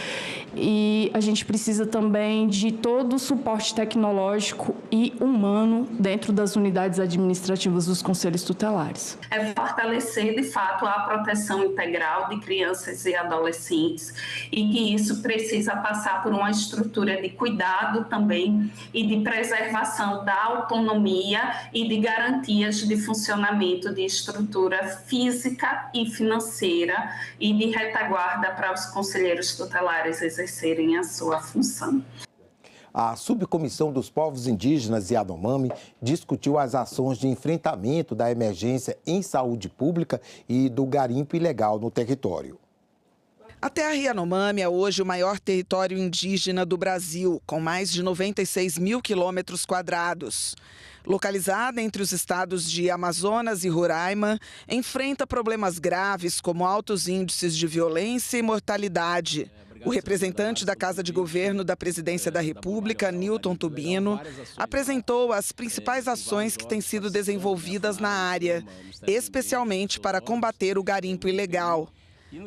E a gente precisa também de todo o suporte tecnológico e humano dentro das unidades administrativas dos conselhos tutelares. É fortalecer, de fato, a proteção integral de crianças e adolescentes e que isso precisa passar por uma estrutura de cuidado também e de preservação da autonomia e de garantias de funcionamento de estrutura física e financeira e de retaguarda para os conselheiros tutelares exercerem a sua função. A Subcomissão dos Povos Indígenas Yanomami discutiu as ações de enfrentamento da emergência em saúde pública e do garimpo ilegal no território. A terra Yanomami é hoje o maior território indígena do Brasil, com mais de 96 mil quilômetros quadrados. Localizada entre os estados de Amazonas e Roraima, enfrenta problemas graves como altos índices de violência e mortalidade. O representante da Casa de Governo da Presidência da República, Newton Tubino, apresentou as principais ações que têm sido desenvolvidas na área, especialmente para combater o garimpo ilegal.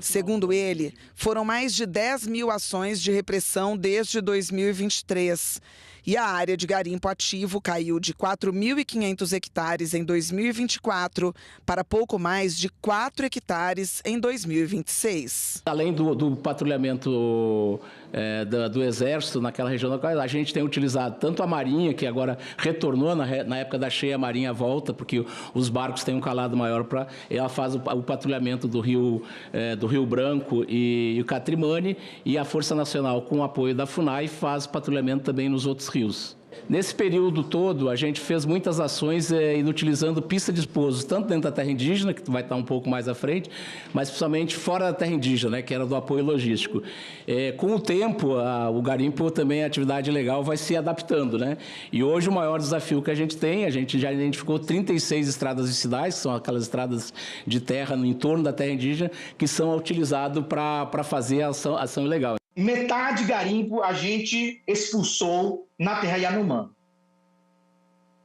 Segundo ele, foram mais de 10 mil ações de repressão desde 2023. E a área de garimpo ativo caiu de 4.500 hectares em 2024 para pouco mais de 4 hectares em 2026. Além do patrulhamento do Exército naquela região, a gente tem utilizado tanto a Marinha, que agora retornou na época da cheia, a Marinha volta, porque os barcos têm um calado maior, ela faz o patrulhamento do Rio Branco e o Catrimane, e a Força Nacional, com o apoio da FUNAI, faz patrulhamento também nos outros rios. Nesse período todo, a gente fez muitas ações inutilizando pista de pouso, tanto dentro da terra indígena, que vai estar um pouco mais à frente, mas principalmente fora da terra indígena, né, que era do apoio logístico. Com o tempo, o garimpo também, a atividade legal, vai se adaptando, né? E hoje o maior desafio que a gente já identificou 36 estradas de cidades, que são aquelas estradas de terra no entorno da terra indígena, que são utilizadas para fazer a ação ilegal. Metade garimpo a gente expulsou na terra Yanomami.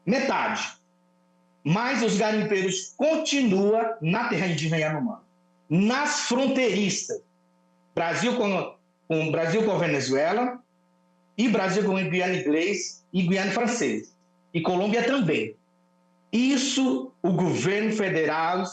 Metade. Mas os garimpeiros continuam na terra indígena Yanomami. Nas fronteiriças, Brasil com a Venezuela e Brasil com a Guiana Inglês e Guiana Francês. E Colômbia também. Isso o governo federal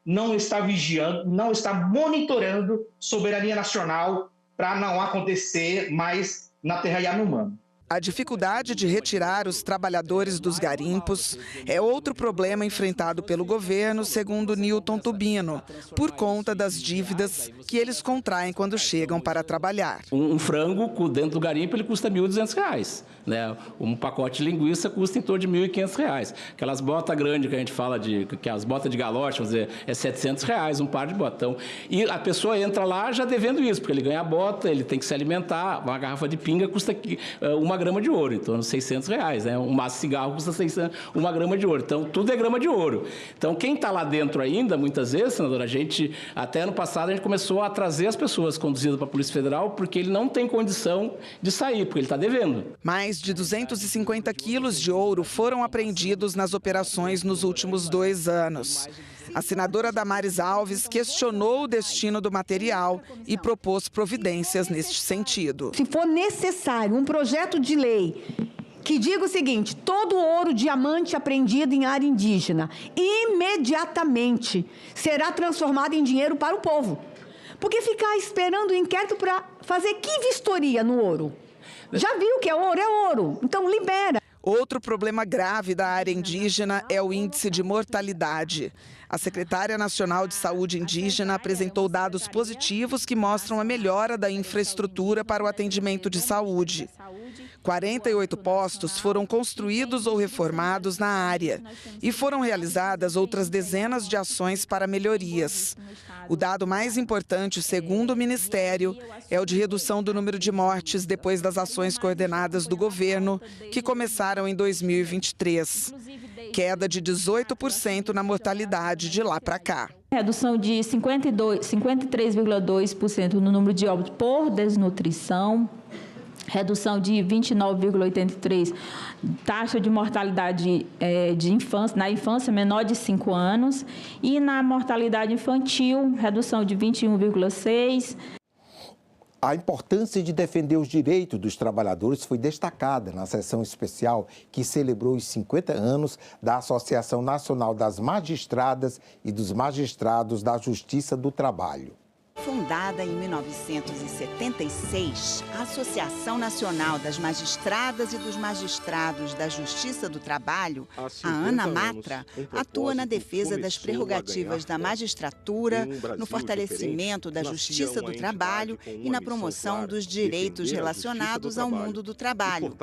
não está vigiando, não está monitorando soberania nacional para não acontecer mais na terra Yanomami. A dificuldade de retirar os trabalhadores dos garimpos é outro problema enfrentado pelo governo, segundo Newton Tubino, por conta das dívidas que eles contraem quando chegam para trabalhar. Um frango dentro do garimpo ele custa R$ 1.200, né? Um pacote de linguiça custa em torno de R$ 1.500. Aquelas botas grandes que a gente fala que as botas de galoche, vamos dizer, é R$ 700 um par de botas. Então, e a pessoa entra lá já devendo isso, porque ele ganha a bota, ele tem que se alimentar, uma garrafa de pinga custa 1 grama de ouro, em torno de R$ 600, né? Um maço de cigarro custa 1 grama de ouro. Então, tudo é grama de ouro. Então, quem está lá dentro ainda, muitas vezes, senadora, até ano passado, a gente começou a trazer as pessoas conduzidas para a Polícia Federal, porque ele não tem condição de sair, porque ele está devendo. Mais de 250 quilos de ouro foram apreendidos nas operações nos últimos 2 anos. A senadora Damares Alves questionou o destino do material e propôs providências neste sentido. Se for necessário um projeto de lei que diga o seguinte: todo ouro, diamante apreendido em área indígena imediatamente será transformado em dinheiro para o povo. Porque ficar esperando o inquérito para fazer que vistoria no ouro? Já viu que é ouro, então libera. Outro problema grave da área indígena é o índice de mortalidade. A secretária nacional de Saúde Indígena apresentou dados positivos que mostram a melhora da infraestrutura para o atendimento de saúde. 48 postos foram construídos ou reformados na área e foram realizadas outras dezenas de ações para melhorias. O dado mais importante, segundo o Ministério, é o de redução do número de mortes depois das ações coordenadas do governo, que começaram em 2023. Queda de 18% na mortalidade de lá para cá. Redução de 53,2% no número de óbitos por desnutrição. Redução de 29,83% taxa de mortalidade na infância menor de 5 anos e na mortalidade infantil, redução de 21,6%. A importância de defender os direitos dos trabalhadores foi destacada na sessão especial que celebrou os 50 anos da Associação Nacional das Magistradas e dos Magistrados da Justiça do Trabalho. Fundada em 1976, a Associação Nacional das Magistradas e dos Magistrados da Justiça do Trabalho, a ANAMATRA, atua na defesa das prerrogativas da magistratura, no fortalecimento da justiça do trabalho e na promoção dos direitos relacionados ao mundo do trabalho.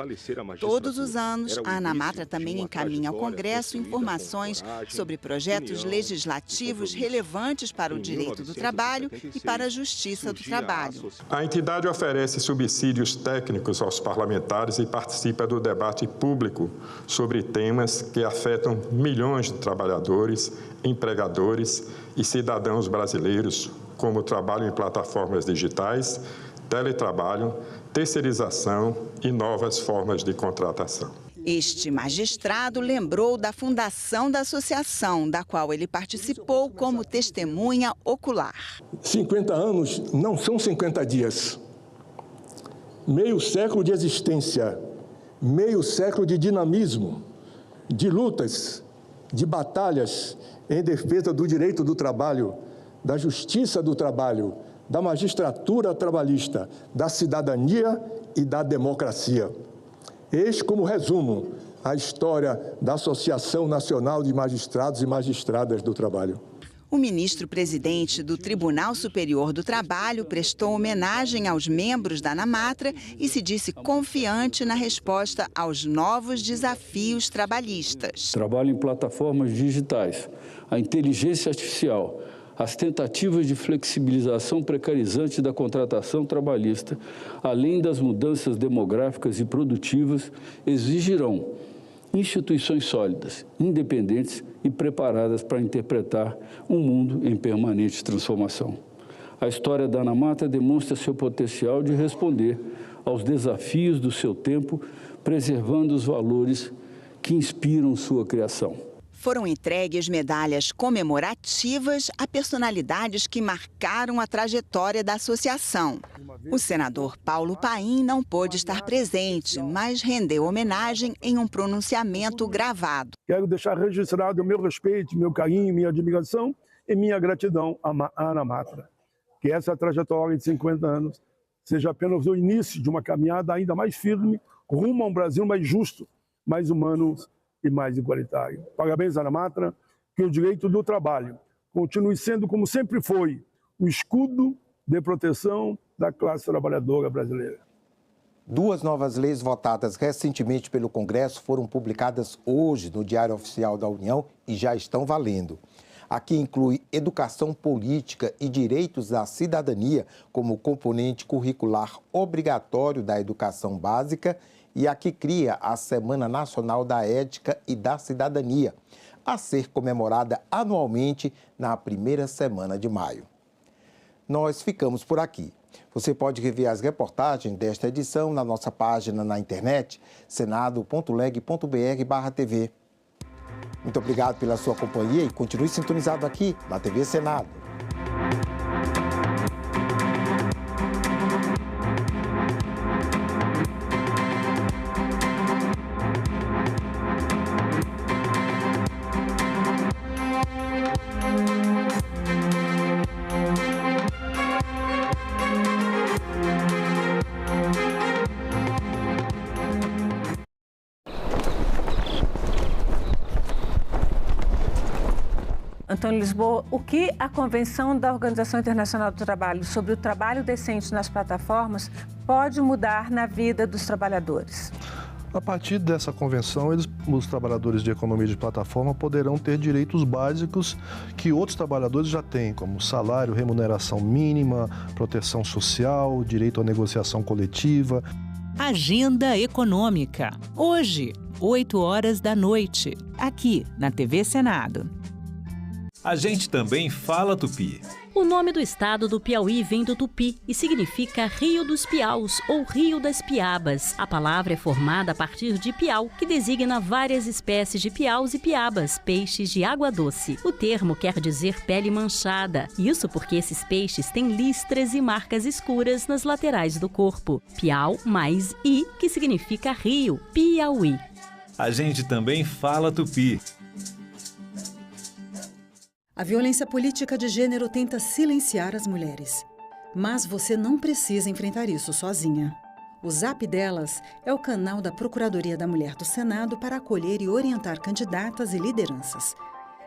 Todos os anos, a ANAMATRA também encaminha ao Congresso informações sobre projetos legislativos relevantes para o direito do trabalho e para a justiça do trabalho. A entidade oferece subsídios técnicos aos parlamentares e participa do debate público sobre temas que afetam milhões de trabalhadores, empregadores e cidadãos brasileiros, como trabalho em plataformas digitais, teletrabalho, terceirização e novas formas de contratação. Este magistrado lembrou da fundação da associação, da qual ele participou como testemunha ocular. 50 anos não são 50 dias. Meio século de existência, meio século de dinamismo, de lutas, de batalhas em defesa do direito do trabalho, da justiça do trabalho, da magistratura trabalhista, da cidadania e da democracia. Eis como resumo a história da Associação Nacional de Magistrados e Magistradas do Trabalho. O ministro-presidente do Tribunal Superior do Trabalho prestou homenagem aos membros da ANAMATRA e se disse confiante na resposta aos novos desafios trabalhistas. Trabalho em plataformas digitais, a inteligência artificial, as tentativas de flexibilização precarizante da contratação trabalhista, além das mudanças demográficas e produtivas, exigirão instituições sólidas, independentes e preparadas para interpretar um mundo em permanente transformação. A história da ANAMATRA demonstra seu potencial de responder aos desafios do seu tempo, preservando os valores que inspiram sua criação. Foram entregues medalhas comemorativas a personalidades que marcaram a trajetória da associação. O senador Paulo Paim não pôde estar presente, mas rendeu homenagem em um pronunciamento gravado. Quero deixar registrado o meu respeito, meu carinho, minha admiração e minha gratidão à ANAMATRA. Que essa trajetória de 50 anos seja apenas o início de uma caminhada ainda mais firme rumo a um Brasil mais justo, mais humano e mais igualitário. Parabéns, ANAMATRA, que o direito do trabalho continue sendo, como sempre foi, o escudo de proteção da classe trabalhadora brasileira. 2 novas leis votadas recentemente pelo Congresso foram publicadas hoje no Diário Oficial da União e já estão valendo. Aqui inclui educação política e direitos da cidadania como componente curricular obrigatório da educação básica e aqui cria a Semana Nacional da Ética e da Cidadania, a ser comemorada anualmente na primeira semana de maio. Nós ficamos por aqui. Você pode rever as reportagens desta edição na nossa página na internet, senado.leg.br/tv. Muito obrigado pela sua companhia e continue sintonizado aqui na TV Senado. Antônio Lisboa, o que a Convenção da Organização Internacional do Trabalho sobre o trabalho decente nas plataformas pode mudar na vida dos trabalhadores? A partir dessa convenção, os trabalhadores de economia de plataforma poderão ter direitos básicos que outros trabalhadores já têm, como salário, remuneração mínima, proteção social, direito à negociação coletiva. Agenda Econômica. Hoje, 20h, aqui na TV Senado. A gente também fala tupi. O nome do estado do Piauí vem do tupi e significa Rio dos Piaus ou Rio das Piabas. A palavra é formada a partir de piau, que designa várias espécies de piaus e piabas, peixes de água doce. O termo quer dizer pele manchada, isso porque esses peixes têm listras e marcas escuras nas laterais do corpo. Piau mais I, que significa rio, Piauí. A gente também fala tupi. A violência política de gênero tenta silenciar as mulheres. Mas você não precisa enfrentar isso sozinha. O Zap Delas é o canal da Procuradoria da Mulher do Senado para acolher e orientar candidatas e lideranças.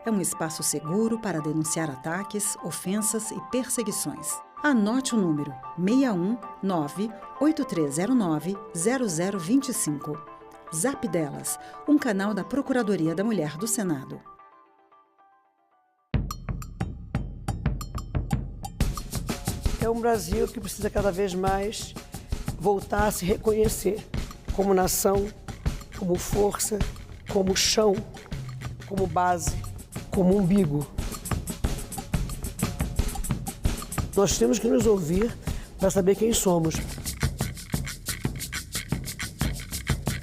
É um espaço seguro para denunciar ataques, ofensas e perseguições. Anote o número 619-8309-0025. Zap Delas, um canal da Procuradoria da Mulher do Senado. É um Brasil que precisa cada vez mais voltar a se reconhecer como nação, como força, como chão, como base, como umbigo. Nós temos que nos ouvir para saber quem somos.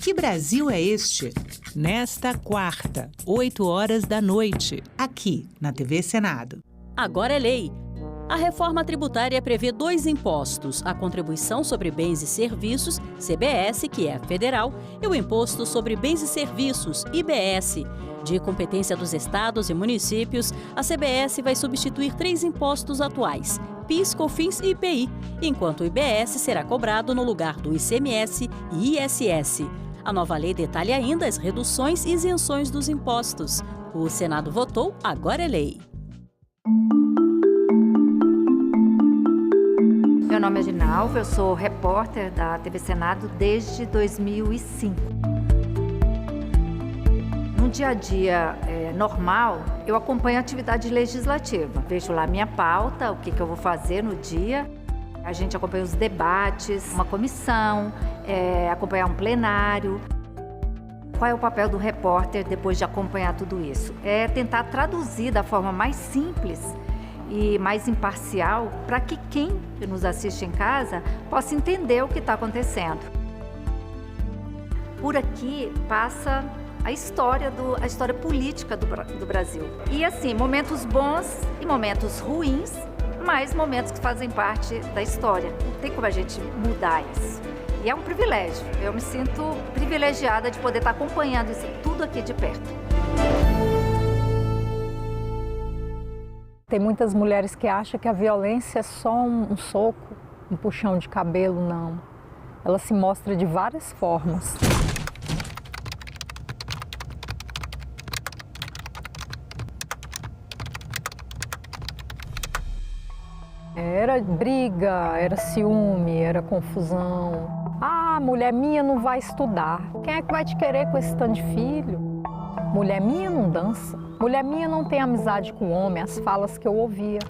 Que Brasil é este? Nesta quarta, 20h, aqui na TV Senado. Agora é lei. A reforma tributária prevê 2 impostos, a Contribuição sobre Bens e Serviços, CBS, que é federal, e o Imposto sobre Bens e Serviços, IBS. De competência dos estados e municípios, a CBS vai substituir 3 impostos atuais, PIS, COFINS e IPI, enquanto o IBS será cobrado no lugar do ICMS e ISS. A nova lei detalha ainda as reduções e isenções dos impostos. O Senado votou, agora é lei. Meu nome é Ginalva, eu sou repórter da TV Senado desde 2005. No dia a dia normal, eu acompanho a atividade legislativa. Vejo lá minha pauta, o que eu vou fazer no dia. A gente acompanha os debates, uma comissão, acompanhar um plenário. Qual é o papel do repórter depois de acompanhar tudo isso? É tentar traduzir da forma mais simples e mais imparcial para que quem nos assiste em casa possa entender o que está acontecendo. Por aqui passa a história política do Brasil. E assim, momentos bons e momentos ruins, mas momentos que fazem parte da história. Não tem como a gente mudar isso. E é um privilégio. Eu me sinto privilegiada de poder estar acompanhando isso tudo aqui de perto. Tem muitas mulheres que acham que a violência é só um soco, um puxão de cabelo, não. Ela se mostra de várias formas. Era briga, era ciúme, era confusão. Ah, mulher minha não vai estudar. Quem é que vai te querer com esse tanto de filho? Mulher minha não dança. Mulher minha não tem amizade com homem, as falas que eu ouvia.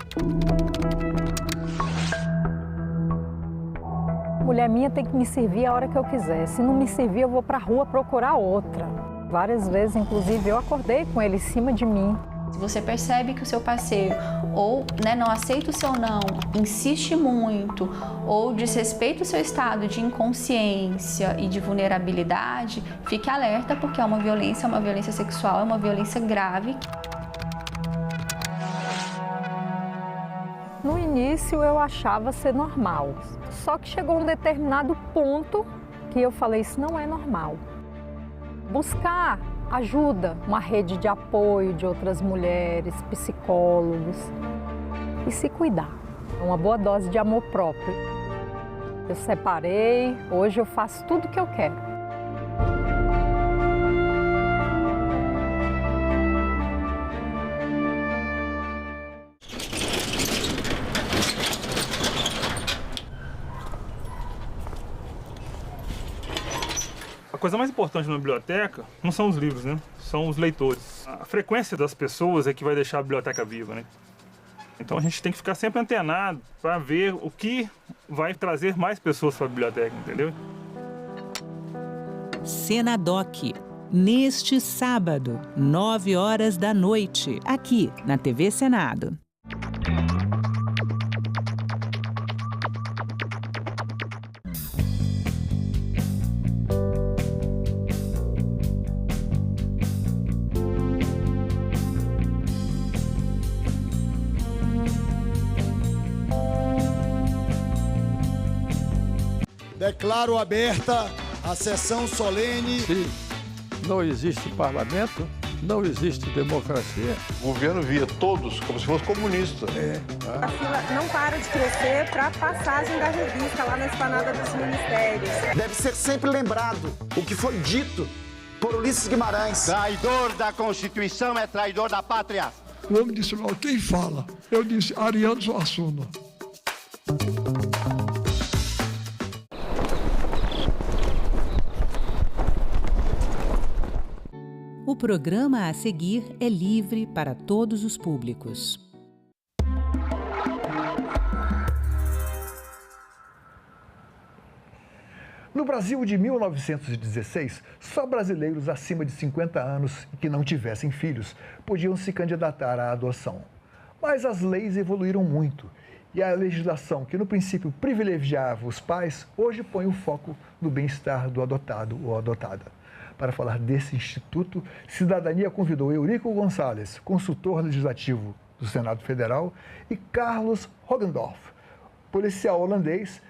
Mulher minha tem que me servir a hora que eu quiser. Se não me servir, eu vou pra rua procurar outra. Várias vezes, inclusive, eu acordei com ele em cima de mim. Se você percebe que o seu parceiro ou não aceita o seu não, insiste muito ou desrespeita o seu estado de inconsciência e de vulnerabilidade, fique alerta porque é uma violência sexual, é uma violência grave. No início eu achava ser normal, só que chegou um determinado ponto que eu falei, isso não é normal. Buscar ajuda, uma rede de apoio de outras mulheres, psicólogos e se cuidar. Uma boa dose de amor próprio. Eu separei, hoje eu faço tudo o que eu quero. coisa mais importante na biblioteca não são os livros, né? São os leitores. A frequência das pessoas é que vai deixar a biblioteca viva, né? Então a gente tem que ficar sempre antenado para ver o que vai trazer mais pessoas para a biblioteca, entendeu? Senadoc, neste sábado, 9 horas da noite, aqui na TV Senado. Declaro aberta a sessão solene. Se não existe parlamento, não existe democracia. O governo via todos como se fosse comunista. A fila não para de crescer para a passagem da revista lá na esplanada dos ministérios. Deve ser sempre lembrado o que foi dito por Ulisses Guimarães. Traidor da Constituição é traidor da pátria. O homem disse, não, quem fala? Eu disse, Ariano Suassuna. O programa a seguir é livre para todos os públicos. No Brasil de 1916, só brasileiros acima de 50 anos e que não tivessem filhos podiam se candidatar à adoção. Mas as leis evoluíram muito e a legislação, que no princípio privilegiava os pais, hoje põe o foco no bem-estar do adotado ou adotada. Para falar desse instituto, Cidadania convidou Eurico Gonçalves, consultor legislativo do Senado Federal, e Carlos Hogendorf, policial holandês,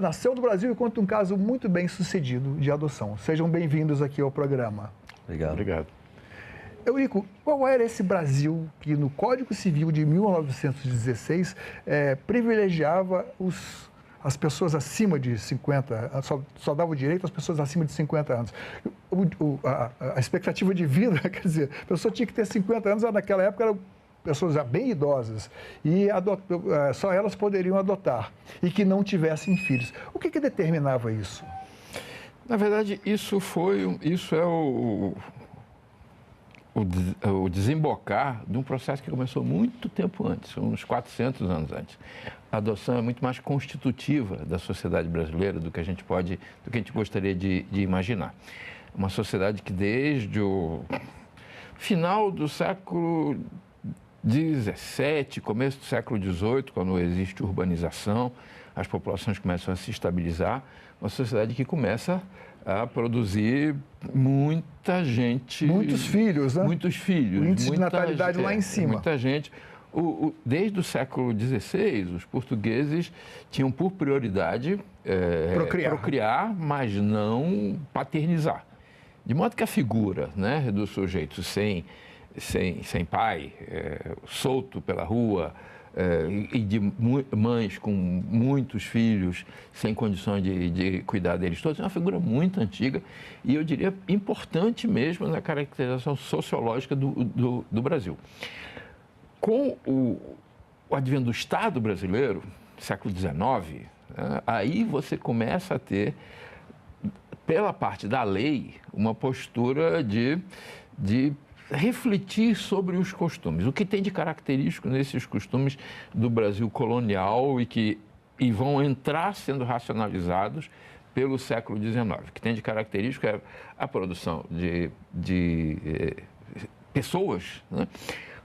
nasceu no Brasil e conta um caso muito bem sucedido de adoção. Sejam bem-vindos aqui ao programa. Obrigado. Obrigado. Eurico, qual era esse Brasil que no Código Civil de 1916 privilegiava as pessoas acima de 50, só dava o direito às pessoas acima de 50 anos. A expectativa de vida, quer dizer, a pessoa tinha que ter 50 anos, naquela época eram pessoas já bem idosas, e só elas poderiam adotar, e que não tivessem filhos. O que determinava isso? Na verdade, isso é o desembocar de um processo que começou muito tempo antes, uns 400 anos antes. A adoção é muito mais constitutiva da sociedade brasileira do que a gente gostaria de imaginar. Uma sociedade que desde o final do século XVII, começo do século XVIII, quando existe urbanização, as populações começam a se estabilizar, uma sociedade que começa a produzir muita gente... Muitos filhos, né? Muitos filhos. O índice de natalidade lá em cima. Muita gente. Desde o século XVI, os portugueses tinham por prioridade procriar, mas não paternizar. De modo que a figura, né, do sujeito sem pai, solto pela rua, e de mães com muitos filhos sem condições de cuidar deles todos, é uma figura muito antiga e, eu diria, importante mesmo na caracterização sociológica do Brasil. Com o advento do Estado brasileiro, século XIX, aí você começa a ter, pela parte da lei, uma postura de refletir sobre os costumes, o que tem de característico nesses costumes do Brasil colonial e vão entrar sendo racionalizados pelo século XIX. O que tem de característico é a produção de pessoas, né,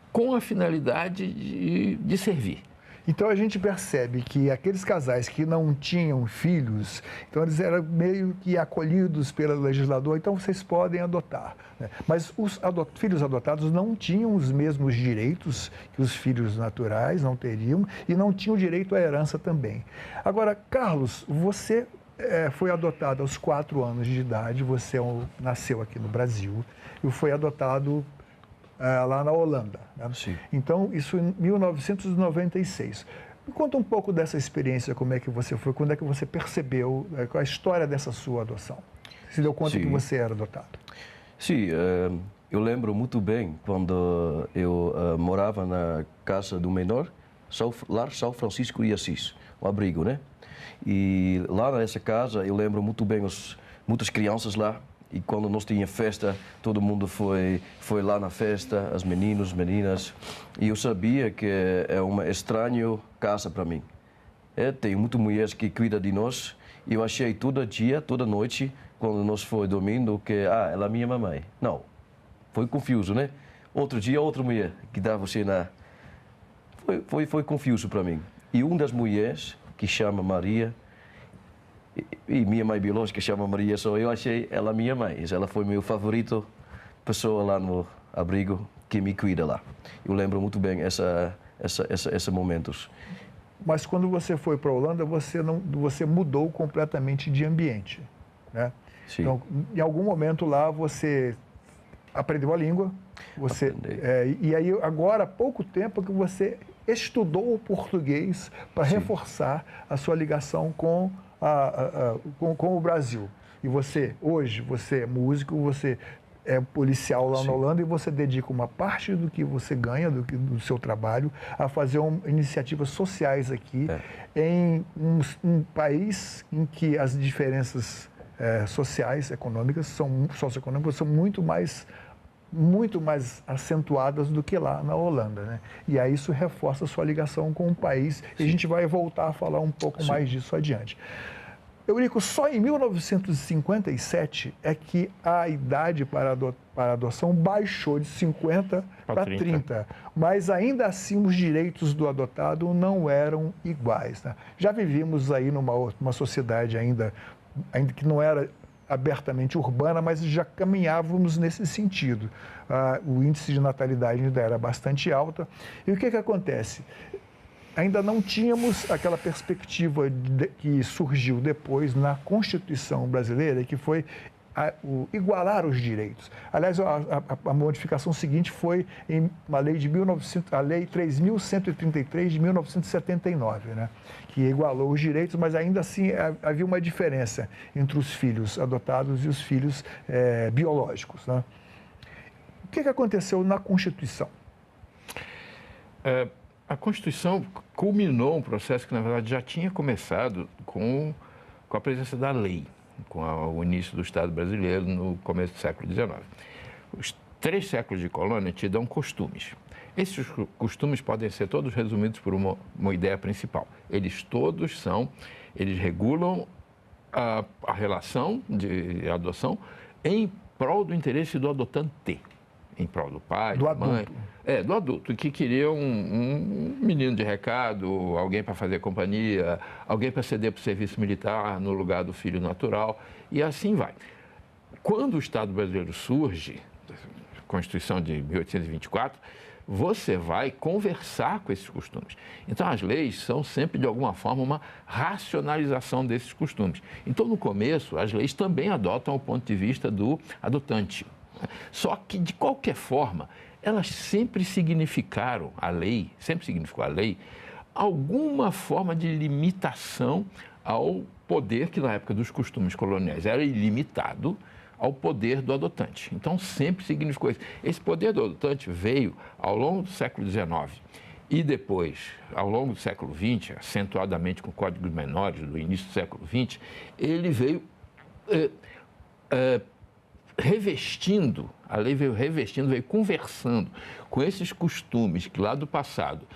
com a finalidade de servir. Então a gente percebe que aqueles casais que não tinham filhos, então eles eram meio que acolhidos pelo legislador, então vocês podem adotar, né? Mas os filhos adotados não tinham os mesmos direitos que os filhos naturais não teriam e não tinham direito à herança também. Agora, Carlos, você foi adotado aos 4 anos de idade, você nasceu aqui no Brasil e foi adotado lá na Holanda, né? Sim. Então, isso em 1996. Me conta um pouco dessa experiência, como é que você foi, quando é que você percebeu, qual a história dessa sua adoção? Se deu conta que você era adotado? Sim, eu lembro muito bem quando eu morava na casa do menor, Lar São Francisco de Assis, um abrigo, né? E lá nessa casa eu lembro muito bem os muitas crianças lá. E quando nós tínhamos festa, todo mundo foi lá na festa, os meninos, meninas. E eu sabia que é uma estranha casa para mim. Tem muitas mulheres que cuidam de nós. E eu achei todo dia, toda noite, quando nós foi dormindo, que ela é minha mamãe. Não, foi confuso, né? Outro dia, outra mulher que dá você na... Foi confuso para mim. E uma das mulheres, que chama Maria, e minha mãe biológica chama Maria, só eu achei ela minha mãe. Ela foi meu favorito pessoa lá no abrigo que me cuida lá. Eu lembro muito bem esses momentos. Mas quando você foi para a Holanda, você mudou completamente de ambiente, né? Sim. Então, em algum momento lá você aprendeu a língua, e aí agora há pouco tempo que você estudou o português para reforçar a sua ligação com o Brasil. E hoje você é músico, você é policial lá na Holanda e você dedica uma parte do que você ganha, do seu trabalho, a fazer iniciativas sociais aqui, em um país em que as diferenças sociais, socioeconômicas são muito mais acentuadas do que lá na Holanda, né? E aí isso reforça a sua ligação com o país. E a gente vai voltar a falar um pouco mais disso adiante. Eurico, só em 1957 é que a idade para adoção baixou de 50 para 30. Mas ainda assim os direitos do adotado não eram iguais, né? Já vivíamos aí numa sociedade ainda que não era abertamente urbana, mas já caminhávamos nesse sentido. O índice de natalidade ainda era bastante alta. E o que acontece? Ainda não tínhamos aquela perspectiva que surgiu depois na Constituição brasileira, que foi igualar os direitos. Aliás, a modificação seguinte foi em uma lei a Lei 3.133 de 1979, né? Que igualou os direitos, mas ainda assim havia uma diferença entre os filhos adotados e os filhos biológicos, né? O que aconteceu na Constituição? A Constituição culminou um processo que, na verdade, já tinha começado com a presença da lei, com o início do Estado brasileiro no começo do século XIX. Os 3 séculos de colônia te dão costumes. Esses costumes podem ser todos resumidos por uma ideia principal. Eles regulam a relação de adoção em prol do interesse do adotante, em prol do pai, da mãe. Do adulto, que queria um menino de recado, alguém para fazer companhia, alguém para ceder para o serviço militar no lugar do filho natural, e assim vai. Quando o Estado brasileiro surge, a Constituição de 1824, você vai conversar com esses costumes. Então, as leis são sempre, de alguma forma, uma racionalização desses costumes. Então, no começo, as leis também adotam o ponto de vista do adotante. Só que, de qualquer forma, elas sempre significaram, sempre significou a lei, alguma forma de limitação ao poder que, na época dos costumes coloniais, era ilimitado ao poder do adotante. Então, sempre significou isso. Esse poder do adotante veio ao longo do século XIX e depois, ao longo do século XX, acentuadamente com códigos menores do início do século XX, ele veio revestindo, a lei veio revestindo, veio conversando com esses costumes que lá do passado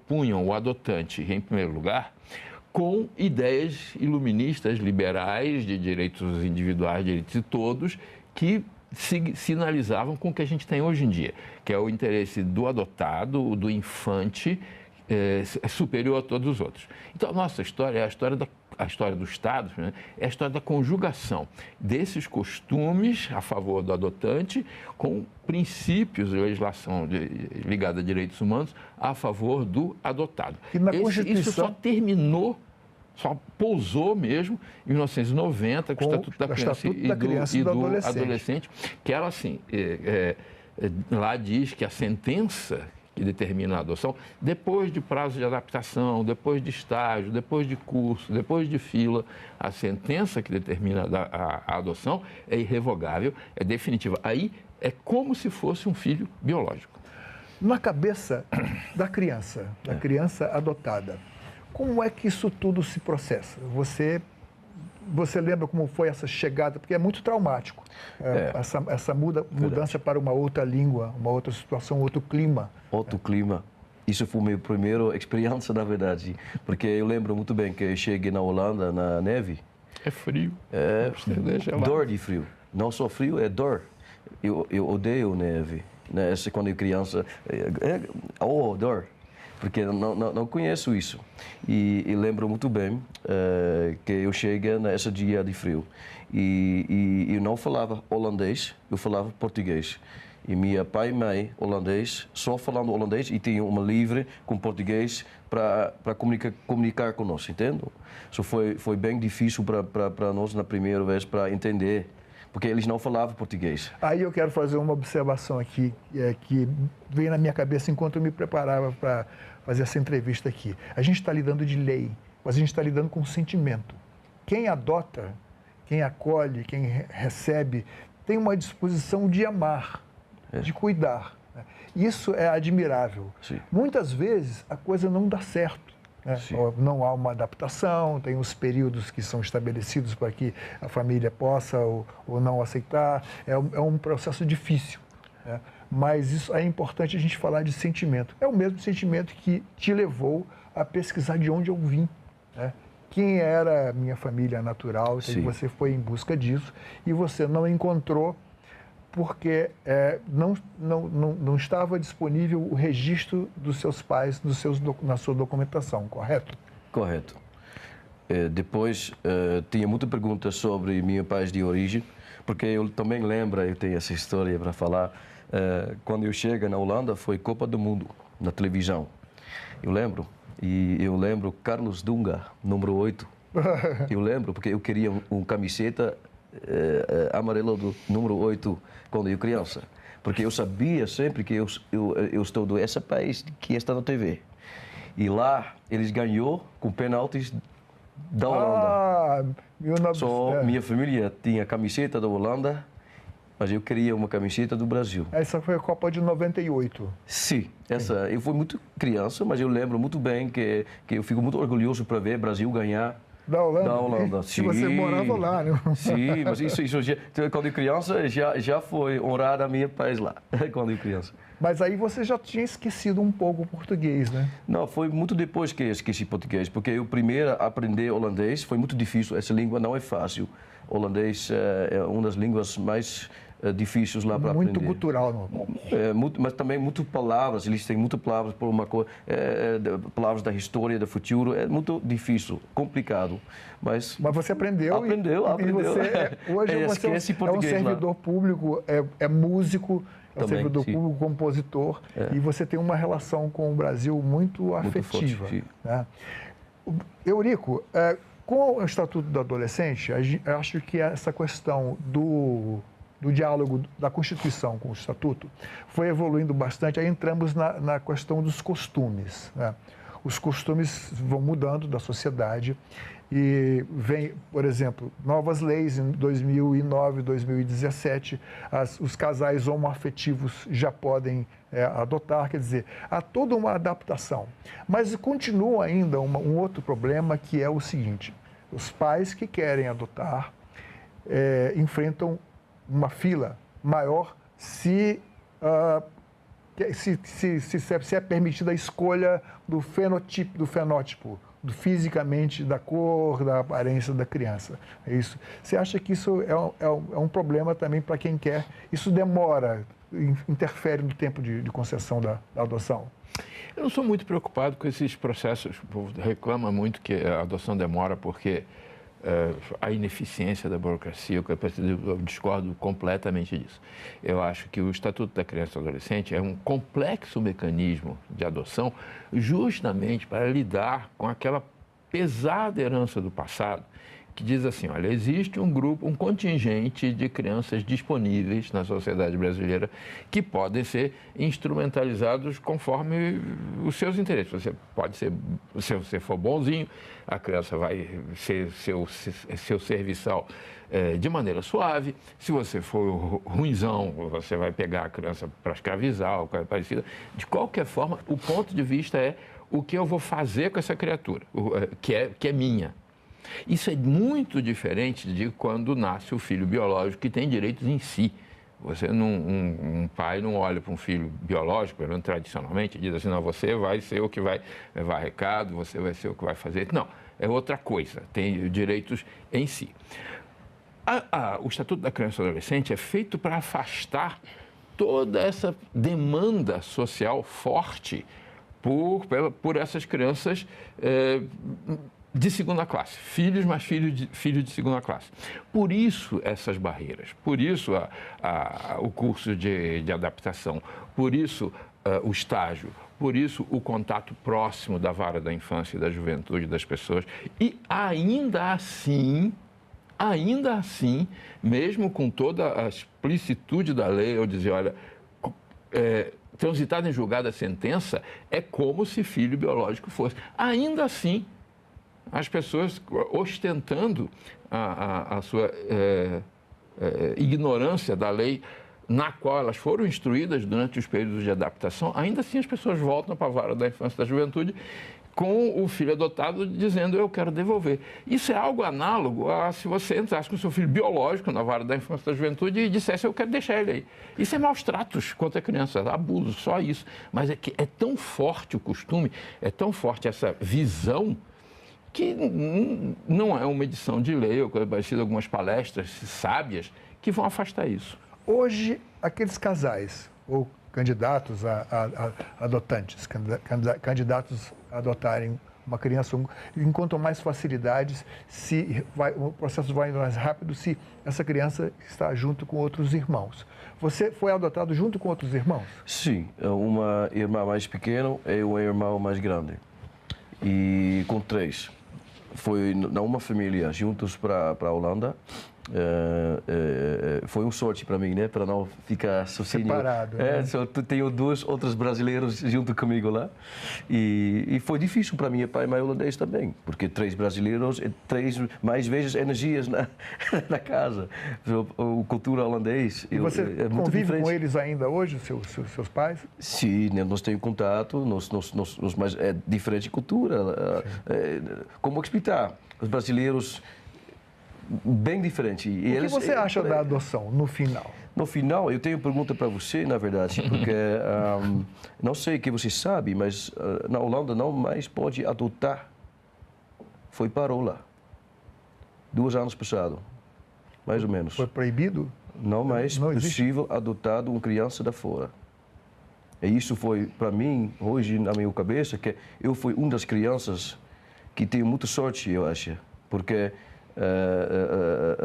punham o adotante em primeiro lugar, com ideias iluministas, liberais, de direitos individuais, direitos de todos, que sinalizavam com o que a gente tem hoje em dia, que é o interesse do adotado, do infante, superior a todos os outros. Então, a nossa história é a história do Estado, né? É a história da conjugação desses costumes a favor do adotante com princípios de legislação ligada a direitos humanos a favor do adotado. E na Constituição... Isso só pousou mesmo em 1990 com o Estatuto da Criança e do Adolescente, que era assim, lá diz que a sentença que determina a adoção, depois de prazo de adaptação, depois de estágio, depois de curso, depois de fila, a sentença que determina a adoção é irrevogável, é definitiva. Aí é como se fosse um filho biológico. Na cabeça da criança adotada, como é que isso tudo se processa? Você você lembra como foi essa chegada? Porque é muito traumático. Essa mudança para uma outra língua, uma outra situação, outro clima. Outro clima. Isso foi a minha primeira experiência, na verdade. Porque eu lembro muito bem que eu cheguei na Holanda, na neve. É frio. Dor de frio. Não só frio, é dor. Eu odeio neve. Né? Quando eu criança, dor. Porque não conheço isso. E lembro muito bem que eu cheguei nesse dia de frio. E eu não falava holandês, eu falava português. E meu pai e mãe, holandês, só falando holandês e tinham uma livre com português para comunicar conosco, entende? Isso foi bem difícil para nós na primeira vez para entender, porque eles não falavam português. Aí eu quero fazer uma observação aqui, que veio na minha cabeça enquanto eu me preparava para fazer essa entrevista aqui. A gente está lidando de lei, mas a gente está lidando com sentimento. Quem adota, quem acolhe, quem recebe, tem uma disposição de amar, de cuidar. Né? Isso é admirável. Sim. Muitas vezes a coisa não dá certo. Né? Não há uma adaptação, tem os períodos que são estabelecidos para que a família possa ou não aceitar. É um processo difícil. Né? Mas isso é importante a gente falar de sentimento. É o mesmo sentimento que te levou a pesquisar de onde eu vim. Né? Quem era a minha família natural, que você foi em busca disso e você não encontrou porque não estava disponível o registro dos seus pais na sua documentação, correto? Correto. Depois, tinha muitas perguntas sobre meus pais de origem, porque eu também lembro, eu tenho essa história para falar, quando eu cheguei na Holanda, foi Copa do Mundo, na televisão. Eu lembro, e eu lembro Carlos Dunga, número 8. Eu lembro, porque eu queria uma camiseta amarelo do número 8 quando eu criança, porque eu sabia sempre que eu estou desse país que está na TV. E lá eles ganhou com penaltis da Holanda. Só minha família tinha camiseta da Holanda, mas eu queria uma camiseta do Brasil. Essa foi a Copa de 98. Sim, eu fui muito criança, mas eu lembro muito bem que eu fico muito orgulhoso para ver o Brasil ganhar. Da Holanda? Da Holanda, sim. Você morava lá, né? Sim, mas isso quando eu criança, já foi honrado a minha país lá, quando eu criança. Mas aí você já tinha esquecido um pouco o português, né? Não, foi muito depois que eu esqueci português, porque eu primeiro aprendi holandês, foi muito difícil, essa língua não é fácil. Holandês é uma das línguas mais difíceis lá para aprender. Muito cultural. Não? Mas também muitas palavras, eles têm muitas palavras por uma coisa, palavras da história, do futuro, é muito difícil, complicado. Mas você aprendeu. Aprendeu. Hoje você é um servidor público, é músico, é um servidor público, compositor, e você tem uma relação com o Brasil muito afetiva. Forte, né? Eurico, com o Estatuto do Adolescente, eu acho que essa questão do diálogo da Constituição com o Estatuto foi evoluindo bastante. Aí entramos na questão dos costumes. Né? Os costumes vão mudando da sociedade e vem, por exemplo, novas leis em 2009, 2017, os casais homoafetivos já podem adotar, quer dizer, há toda uma adaptação. Mas continua ainda um outro problema, que é o seguinte: os pais que querem adotar enfrentam uma fila maior se é permitida a escolha do fenótipo, fisicamente, da cor, da aparência da criança. É isso. Você acha que isso é um problema também para quem quer? Isso demora, interfere no tempo de concessão da adoção? Eu não sou muito preocupado com esses processos. O povo reclama muito que a adoção demora porque a ineficiência da burocracia, eu discordo completamente disso. Eu acho que o Estatuto da Criança e do Adolescente é um complexo mecanismo de adoção justamente para lidar com aquela pesada herança do passado, que diz assim, olha, existe um contingente de crianças disponíveis na sociedade brasileira que podem ser instrumentalizados conforme os seus interesses. Você pode ser, se você for bonzinho, a criança vai ser seu serviçal de maneira suave. Se você for ruinzão, você vai pegar a criança para escravizar ou coisa parecida. De qualquer forma, o ponto de vista é o que eu vou fazer com essa criatura, que é minha. Isso é muito diferente de quando nasce o filho biológico que tem direitos em si. Você um pai não olha para um filho biológico, pelo menos tradicionalmente, e diz assim, não, você vai ser o que vai levar recado, você vai ser o que vai fazer. Não, é outra coisa, tem direitos em si. O Estatuto da Criança e Adolescente é feito para afastar toda essa demanda social forte por essas crianças de segunda classe, filhos, mas filhos de segunda classe. Por isso essas barreiras, por isso o curso de adaptação, por isso o estágio, por isso o contato próximo da vara da infância e da juventude das pessoas. E ainda assim, mesmo com toda a explicitude da lei, eu dizia, olha, transitada em julgada a sentença, é como se filho biológico fosse. Ainda assim, as pessoas ostentando a sua ignorância da lei na qual elas foram instruídas durante os períodos de adaptação, ainda assim as pessoas voltam para a vara da infância e da juventude com o filho adotado dizendo, eu quero devolver. Isso é algo análogo a se você entrasse com o seu filho biológico na vara da infância e da juventude e dissesse, eu quero deixar ele aí. Isso é maus tratos contra a criança, abuso, só isso. Mas é que é tão forte o costume, é tão forte essa visão que não é uma edição de lei ou coisa parecida, algumas palestras sábias que vão afastar isso. Hoje, aqueles casais ou candidatos a adotantes, candidatos a adotarem uma criança, encontram mais facilidades se o processo vai mais rápido se essa criança está junto com outros irmãos. Você foi adotado junto com outros irmãos? Sim, uma irmã mais pequena e um irmão mais grande. E com 3. Foi numa família juntos para a Holanda. Foi uma sorte para mim, né? Para não ficar sozinho. Separado. Né? Só tenho 2 outros brasileiros junto comigo lá. E foi difícil para mim, pai e mãe holandês também, porque 3 brasileiros e 3 mais vezes energias na casa. A cultura holandês. E você convive com eles ainda hoje, seus pais? Sim, nós temos contato, mas é diferente cultura. Como explicar? Os brasileiros bem diferente. E o que você acha da adoção, no final? No final, eu tenho uma pergunta para você, na verdade, porque não sei o que você sabe, mas na Holanda não mais pode adotar. Parou lá. 2 anos passados, mais ou menos. Foi proibido? Não mais possível adotar uma criança da fora. E isso foi, para mim, hoje, na minha cabeça, que eu fui uma das crianças que tenho muita sorte, eu acho, porque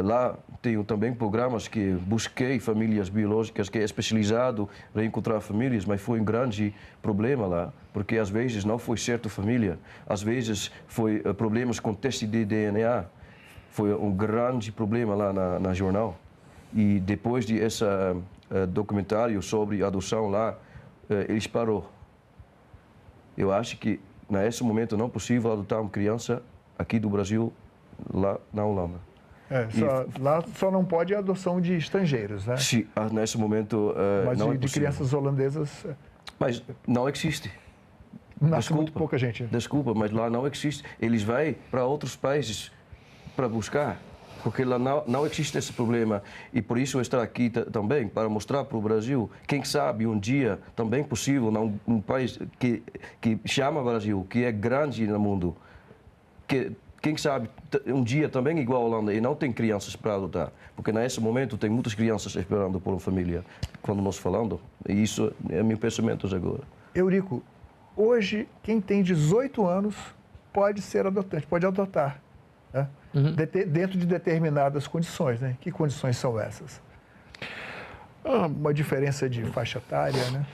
lá tenho também programas que busquei famílias biológicas, que é especializado para encontrar famílias, mas foi um grande problema lá, porque às vezes não foi certo a família, às vezes foi problemas com teste de DNA, foi um grande problema lá na jornal. E depois de esse documentário sobre adoção lá, eles parou. Eu acho que nesse momento não é possível adotar uma criança aqui do Brasil lá na Holanda. Lá só não pode a adoção de estrangeiros, né? Sim, nesse momento mas não é de crianças holandesas... Mas não existe. Nasce muito pouca gente. Desculpa, mas lá não existe. Eles vão para outros países para buscar, porque lá não existe esse problema. E por isso eu estou aqui também, para mostrar para o Brasil, quem sabe um dia também possível, num país que chama Brasil, que é grande no mundo, que quem sabe um dia também igual a Holanda e não tem crianças para adotar, porque nesse momento tem muitas crianças esperando por uma família, quando nós falando, e isso é meu pensamento agora. Eurico, hoje quem tem 18 anos pode ser adotante, pode adotar, né? Dentro de determinadas condições, né? Que condições são essas? Uma diferença de faixa etária, né?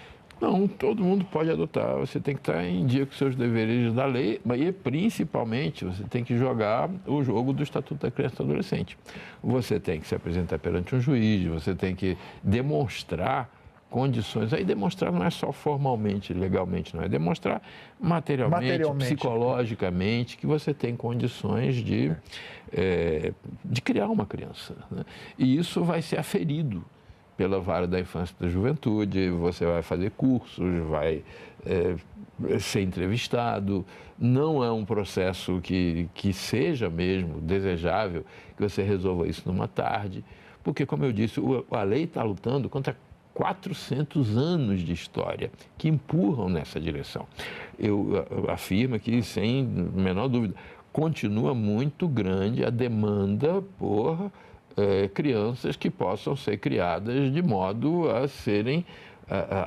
Não, todo mundo pode adotar. Você tem que estar em dia com seus deveres da lei, e principalmente você tem que jogar o jogo do Estatuto da Criança e do Adolescente. Você tem que se apresentar perante um juiz, você tem que demonstrar condições. Aí demonstrar não é só formalmente, legalmente, não é demonstrar materialmente, psicologicamente, que você tem condições de criar uma criança, né? E isso vai ser aferido pela vara da infância e da juventude, você vai fazer cursos, vai ser entrevistado. Não é um processo que seja mesmo desejável que você resolva isso numa tarde, porque, como eu disse, a lei está lutando contra 400 anos de história que empurram nessa direção. Eu afirmo que, sem menor dúvida, continua muito grande a demanda por crianças que possam ser criadas de modo a serem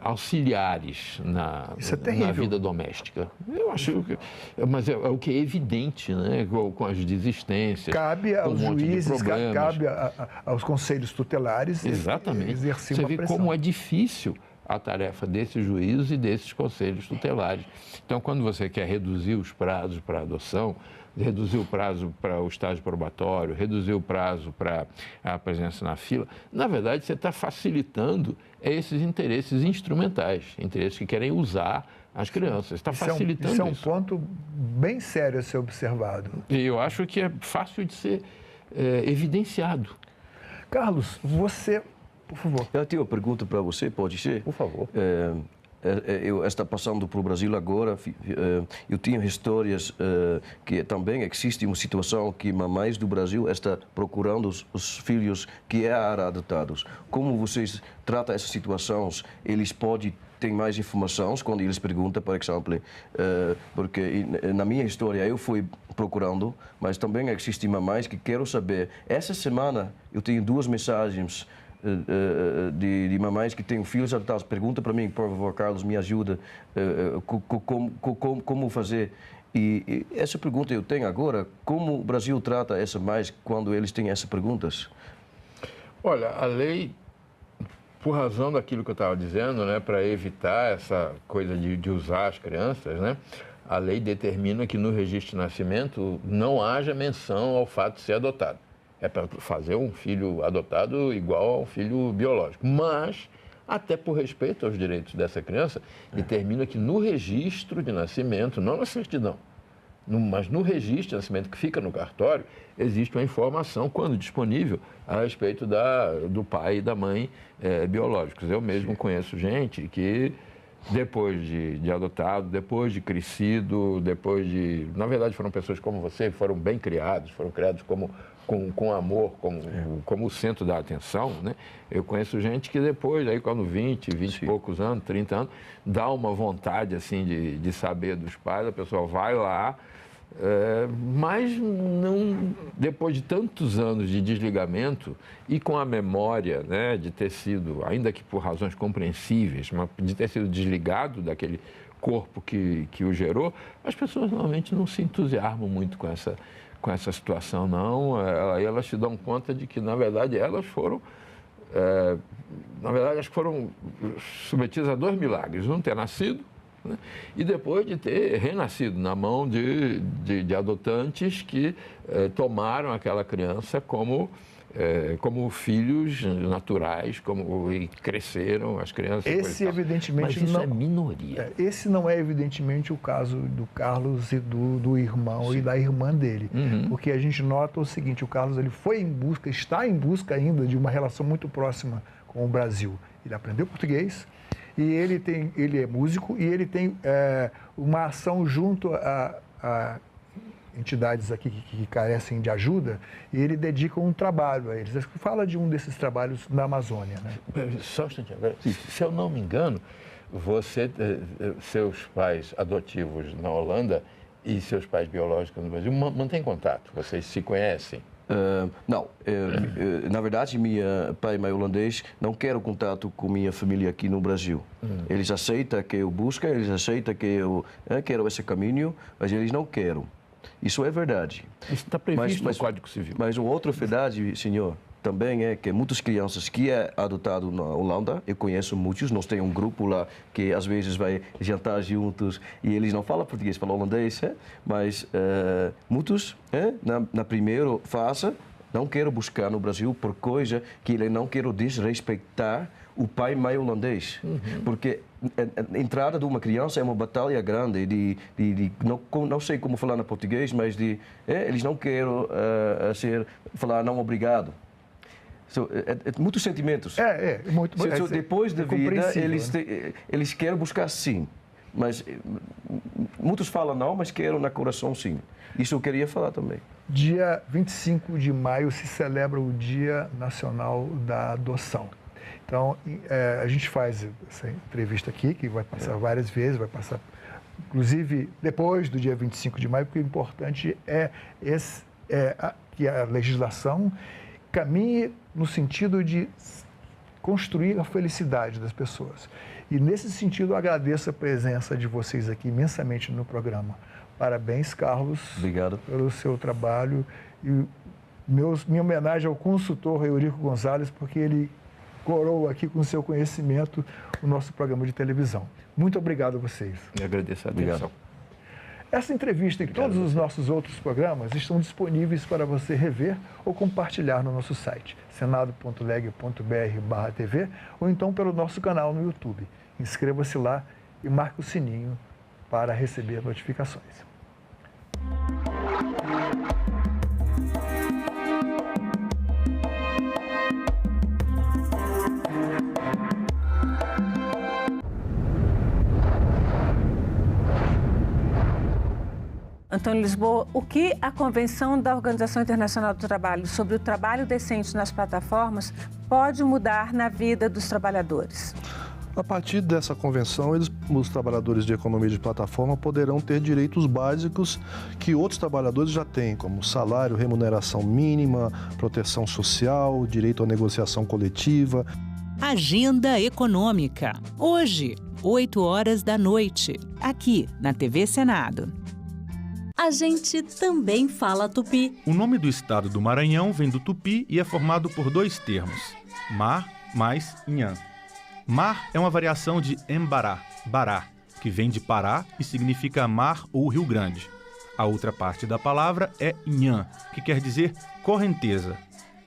auxiliares na vida doméstica. Eu acho que... Mas é o que é evidente, né? Com as desistências. Cabe aos juízes, cabe aos conselhos tutelares exercer Você uma vê pressão. como é difícil a tarefa desses juízes e desses conselhos tutelares. Então, quando você quer reduzir os prazos para adoção, reduzir o prazo para o estágio probatório, reduzir o prazo para a presença na fila, na verdade, você está facilitando esses interesses instrumentais, interesses que querem usar as crianças. Está facilitando isso. Isso é um ponto bem sério a ser observado. E eu acho que é fácil de ser evidenciado. Carlos, você, por favor. Eu tenho uma pergunta para você, pode ser? Por favor. Eu estou passando para o Brasil agora, eu tenho histórias que também existe uma situação que mamães do Brasil estão procurando os filhos que eram adotados. Como vocês tratam essas situações? Eles podem ter mais informações quando eles perguntam, por exemplo, porque na minha história eu fui procurando, mas também existem mamães que querem saber. Essa semana eu tenho 2 mensagens de mamães que têm filhos adotados. Pergunta para mim, por favor, Carlos, me ajuda, como fazer. E essa pergunta eu tenho agora, como o Brasil trata essa mães quando eles têm essas perguntas? Olha, a lei, por razão daquilo que eu estava dizendo, né, para evitar essa coisa de usar as crianças, né, a lei determina que no registro de nascimento não haja menção ao fato de ser adotado. É para fazer um filho adotado igual ao filho biológico. Mas, até por respeito aos direitos dessa criança, determina que no registro de nascimento, não na certidão, mas no registro de nascimento que fica no cartório, existe uma informação, quando disponível, a respeito do pai e da mãe biológicos. Eu mesmo conheço gente que, depois de adotado, depois de crescido, na verdade foram pessoas como você, foram bem criados, foram criados com amor, como o centro da atenção, né? Eu conheço gente que depois, aí quando 20 e poucos anos, 30 anos, dá uma vontade assim de saber dos pais, a pessoa vai lá, mas não, depois de tantos anos de desligamento e com a memória, né, de ter sido, ainda que por razões compreensíveis, mas de ter sido desligado daquele corpo que o gerou, as pessoas normalmente não se entusiasmam muito com essa situação, não. Aí elas se dão conta de que, na verdade, elas foram submetidas a 2 milagres. Um, ter nascido, né? E depois de ter renascido na mão de adotantes que tomaram aquela criança como filhos naturais, e cresceram as crianças. Esse, evidentemente, mas isso é minoria. Esse não é, evidentemente, o caso do Carlos e do irmão e da irmã dele. Porque a gente nota o seguinte, o Carlos ele está em busca ainda de uma relação muito próxima com o Brasil. Ele aprendeu português e ele é músico e ele tem uma ação junto a entidades aqui que carecem de ajuda, e ele dedica um trabalho a eles. Fala de um desses trabalhos na Amazônia, né? Só um instantinho. Se eu não me engano, seus pais adotivos na Holanda e seus pais biológicos no Brasil mantêm contato? Vocês se conhecem? Não. Na verdade, meu pai holandês não quer contato com minha família aqui no Brasil. Eles aceitam que eu busque, eles aceitam que eu quero esse caminho, mas eles não querem. Isso é verdade. Isso está previsto no Código Civil. Mas uma outra verdade, senhor, também é que muitas crianças que é adotado na Holanda, eu conheço muitos, nós temos um grupo lá que às vezes vai jantar juntos e eles não falam português, falam holandês, mas muitos na primeira fase não querem buscar no Brasil por coisa que ele não quer desrespeitar o pai e mãe holandês. Porque a entrada de uma criança é uma batalha grande não sei como falar no português, mas eles não querem falar não obrigado. Muitos sentimentos. Muito. Depois da vida, eles querem buscar sim. Mas muitos falam não, mas querem na coração sim. Isso eu queria falar também. Dia 25 de maio se celebra o Dia Nacional da Adoção. Então, a gente faz essa entrevista aqui, que vai passar várias vezes, vai passar, inclusive, depois do dia 25 de maio, porque o importante é que a legislação caminhe no sentido de construir a felicidade das pessoas. E, nesse sentido, eu agradeço a presença de vocês aqui imensamente no programa. Parabéns, Carlos. Obrigado. Pelo seu trabalho. E minha homenagem ao consultor Eurico Gonzalez, porque ele coroa aqui com seu conhecimento o nosso programa de televisão. Muito obrigado a vocês. Eu agradeço a atenção. Essa entrevista e todos os nossos outros programas estão disponíveis para você rever ou compartilhar no nosso site, senado.leg.br/TV, ou então pelo nosso canal no YouTube. Inscreva-se lá e marque o sininho para receber notificações. Antônio Lisboa, o que a Convenção da Organização Internacional do Trabalho sobre o trabalho decente nas plataformas pode mudar na vida dos trabalhadores? A partir dessa convenção, os trabalhadores de economia de plataforma poderão ter direitos básicos que outros trabalhadores já têm, como salário, remuneração mínima, proteção social, direito à negociação coletiva. Agenda Econômica. Hoje, 20h, aqui na TV Senado. A gente também fala tupi. O nome do estado do Maranhão vem do tupi e é formado por dois termos, mar mais inhã. Mar é uma variação de embará, bará, que vem de Pará e significa mar ou Rio Grande. A outra parte da palavra é inhã, que quer dizer correnteza.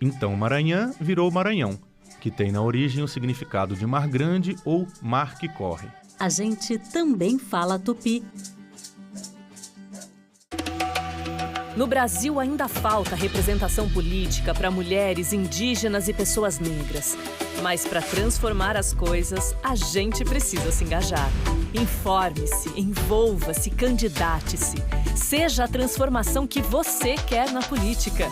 Então Maranhão virou Maranhão, que tem na origem o significado de mar grande ou mar que corre. A gente também fala tupi. No Brasil ainda falta representação política para mulheres, indígenas e pessoas negras. Mas para transformar as coisas, a gente precisa se engajar. Informe-se, envolva-se, candidate-se. Seja a transformação que você quer na política.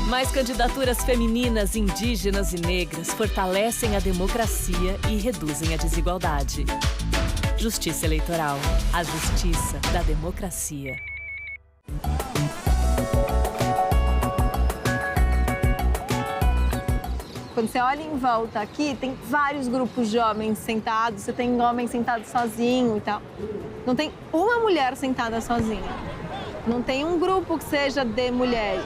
Mais candidaturas femininas, indígenas e negras fortalecem a democracia e reduzem a desigualdade. Justiça Eleitoral. A justiça da democracia. Quando você olha em volta aqui, tem vários grupos de homens sentados, você tem homem sentado sozinho e tal. Não tem uma mulher sentada sozinha. Não tem um grupo que seja de mulheres.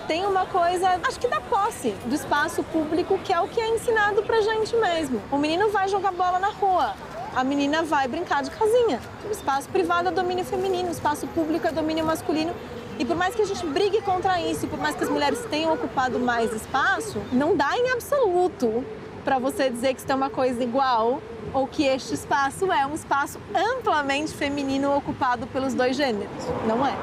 Tem uma coisa, acho que da posse do espaço público, que é o que é ensinado pra gente mesmo. O menino vai jogar bola na rua. A menina vai brincar de casinha. O espaço privado é domínio feminino, o espaço público é domínio masculino. E por mais que a gente brigue contra isso, e por mais que as mulheres tenham ocupado mais espaço, não dá em absoluto para você dizer que isso é uma coisa igual ou que este espaço é um espaço amplamente feminino ocupado pelos dois gêneros. Não é.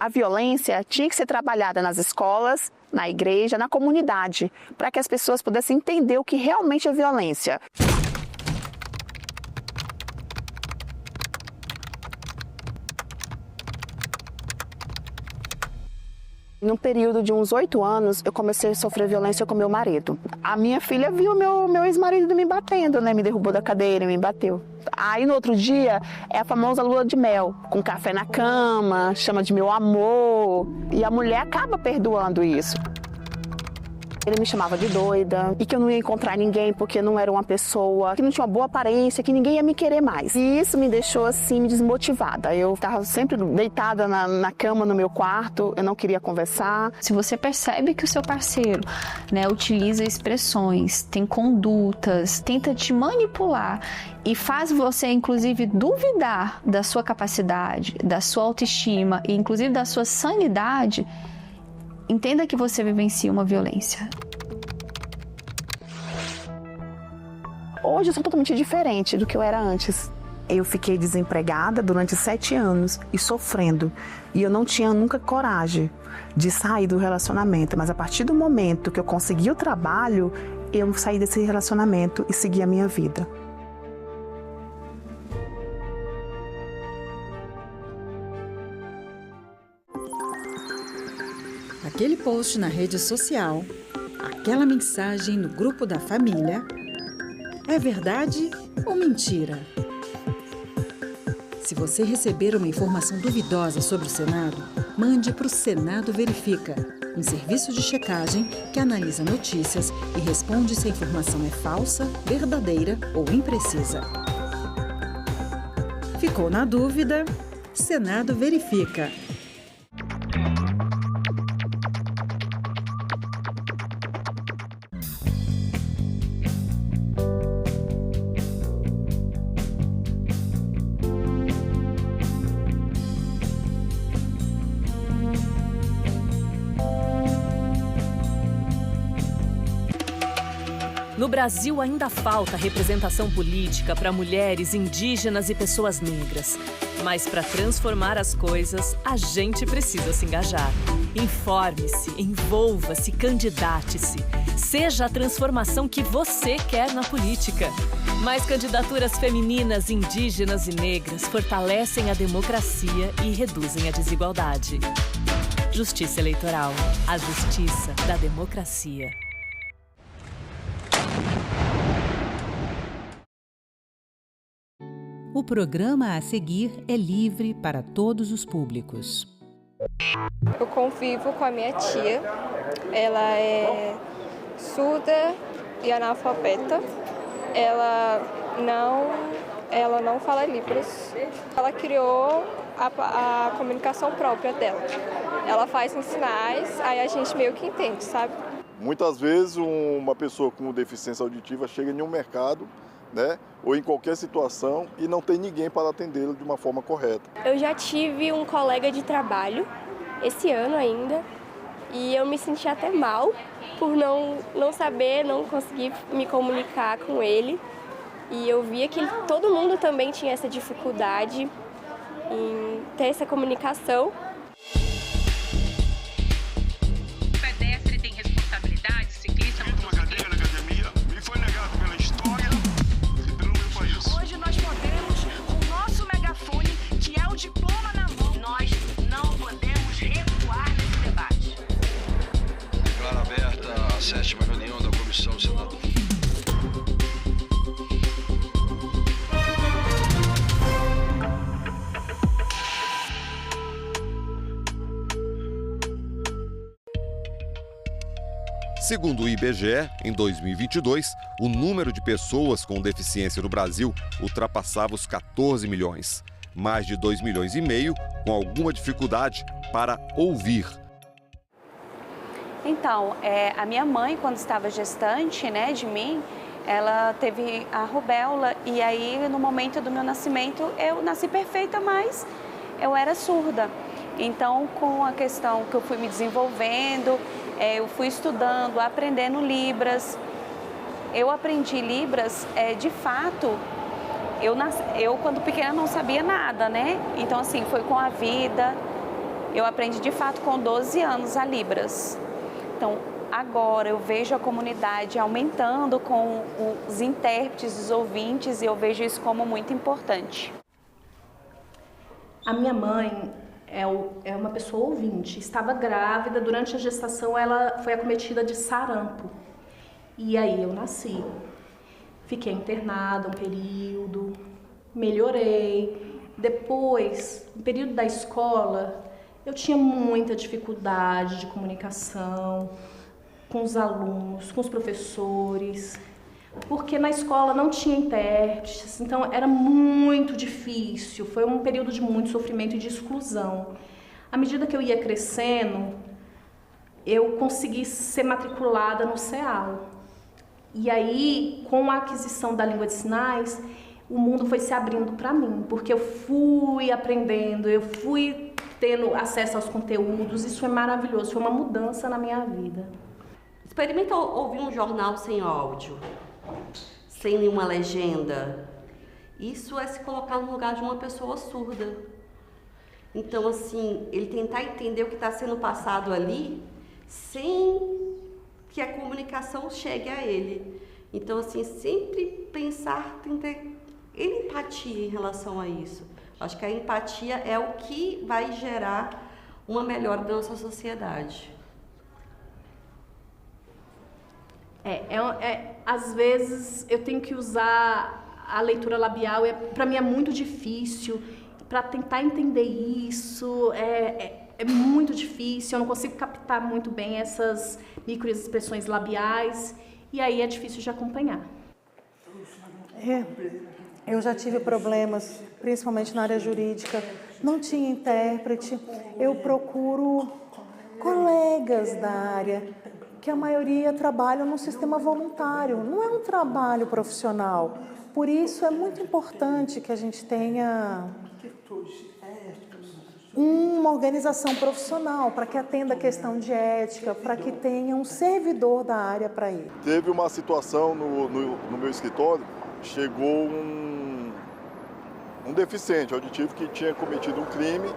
A violência tinha que ser trabalhada nas escolas, na igreja, na comunidade, para que as pessoas pudessem entender o que realmente é violência. Num período de uns 8 anos, eu comecei a sofrer violência com meu marido. A minha filha viu meu ex-marido me batendo, né? Me derrubou da cadeira, me bateu. Aí, no outro dia, é a famosa lua de mel, com café na cama, chama de meu amor. E a mulher acaba perdoando isso. Ele me chamava de doida e que eu não ia encontrar ninguém porque não era uma pessoa que não tinha uma boa aparência, que ninguém ia me querer mais. E isso me deixou assim, me desmotivada. Eu estava sempre deitada na cama no meu quarto, eu não queria conversar. Se você percebe que o seu parceiro, né, utiliza expressões, tem condutas, tenta te manipular e faz você, inclusive, duvidar da sua capacidade, da sua autoestima e, inclusive, da sua sanidade, entenda que você vivencia uma violência. Hoje eu sou totalmente diferente do que eu era antes. Eu fiquei desempregada durante 7 anos e sofrendo. E eu não tinha nunca coragem de sair do relacionamento. Mas a partir do momento que eu consegui o trabalho, eu saí desse relacionamento e segui a minha vida. Aquele post na rede social, aquela mensagem no grupo da família, é verdade ou mentira? Se você receber uma informação duvidosa sobre o Senado, mande para o Senado Verifica, um serviço de checagem que analisa notícias e responde se a informação é falsa, verdadeira ou imprecisa. Ficou na dúvida? Senado Verifica. No Brasil, ainda falta representação política para mulheres, indígenas e pessoas negras. Mas para transformar as coisas, a gente precisa se engajar. Informe-se, envolva-se, candidate-se. Seja a transformação que você quer na política. Mais candidaturas femininas, indígenas e negras fortalecem a democracia e reduzem a desigualdade. Justiça Eleitoral. A justiça da democracia. O programa a seguir é livre para todos os públicos. Eu convivo com a minha tia. Ela é surda e analfabeta. Ela não fala Libras. Ela criou a comunicação própria dela. Ela faz em sinais, aí a gente meio que entende, sabe? Muitas vezes uma pessoa com deficiência auditiva chega em um mercado, né, ou em qualquer situação e não tem ninguém para atendê-lo de uma forma correta. Eu já tive um colega de trabalho, esse ano ainda, e eu me senti até mal por não saber, não conseguir me comunicar com ele. E eu via que todo mundo também tinha essa dificuldade em ter essa comunicação. Pedestre tem responsabilidade, ciclista... Uma cadeira na academia me foi negado pela história e pelo meu país. Hoje nós podemos, com o nosso megafone, que é o diploma na mão, nós não podemos recuar nesse debate. Declaro aberta a 7ª reunião da Comissão do Senado. Segundo o IBGE, em 2022, o número de pessoas com deficiência no Brasil ultrapassava os 14 milhões. Mais de 2,5 milhões com alguma dificuldade para ouvir. Então, a minha mãe, quando estava gestante, de mim, ela teve a rubéola e aí, no momento do meu nascimento, eu nasci perfeita, mas eu era surda. Então, com a questão que eu fui me desenvolvendo, eu fui estudando, aprendendo Libras. Eu aprendi Libras, de fato, eu quando pequena não sabia nada, Então, assim, foi com a vida. Eu aprendi, de fato, com 12 anos a Libras. Então, agora eu vejo a comunidade aumentando com os intérpretes, os ouvintes, e eu vejo isso como muito importante. A minha mãe é uma pessoa ouvinte. Estava grávida, durante a gestação ela foi acometida de sarampo. E aí eu nasci. Fiquei internada um período, melhorei. Depois, no período da escola, eu tinha muita dificuldade de comunicação com os alunos, com os professores, porque na escola não tinha intérpretes, então era muito difícil, foi um período de muito sofrimento e de exclusão. À medida que eu ia crescendo, eu consegui ser matriculada no CEAL. E aí, com a aquisição da língua de sinais, o mundo foi se abrindo para mim, porque eu fui aprendendo, eu fui tendo acesso aos conteúdos, isso foi maravilhoso, foi uma mudança na minha vida. Experimenta ouvir um jornal sem áudio. sem nenhuma legenda, isso é se colocar no lugar de uma pessoa surda. Então, assim, ele tentar entender o que está sendo passado ali sem que a comunicação chegue a ele. Então, assim, sempre pensar, ter empatia em relação a isso. Acho que a empatia é o que vai gerar uma melhora da nossa sociedade. Às vezes eu tenho que usar a leitura labial, para mim é muito difícil, para tentar entender isso, é muito difícil, eu não consigo captar muito bem essas microexpressões labiais, e aí é difícil de acompanhar. Eu já tive problemas, principalmente na área jurídica, não tinha intérprete, eu procuro colegas da área, que a maioria trabalham no sistema voluntário, não é um trabalho profissional. Por isso é muito importante que a gente tenha uma organização profissional para que atenda a questão de ética, para que tenha um servidor da área para ir. Teve uma situação no meu escritório, chegou um deficiente auditivo que tinha cometido um crime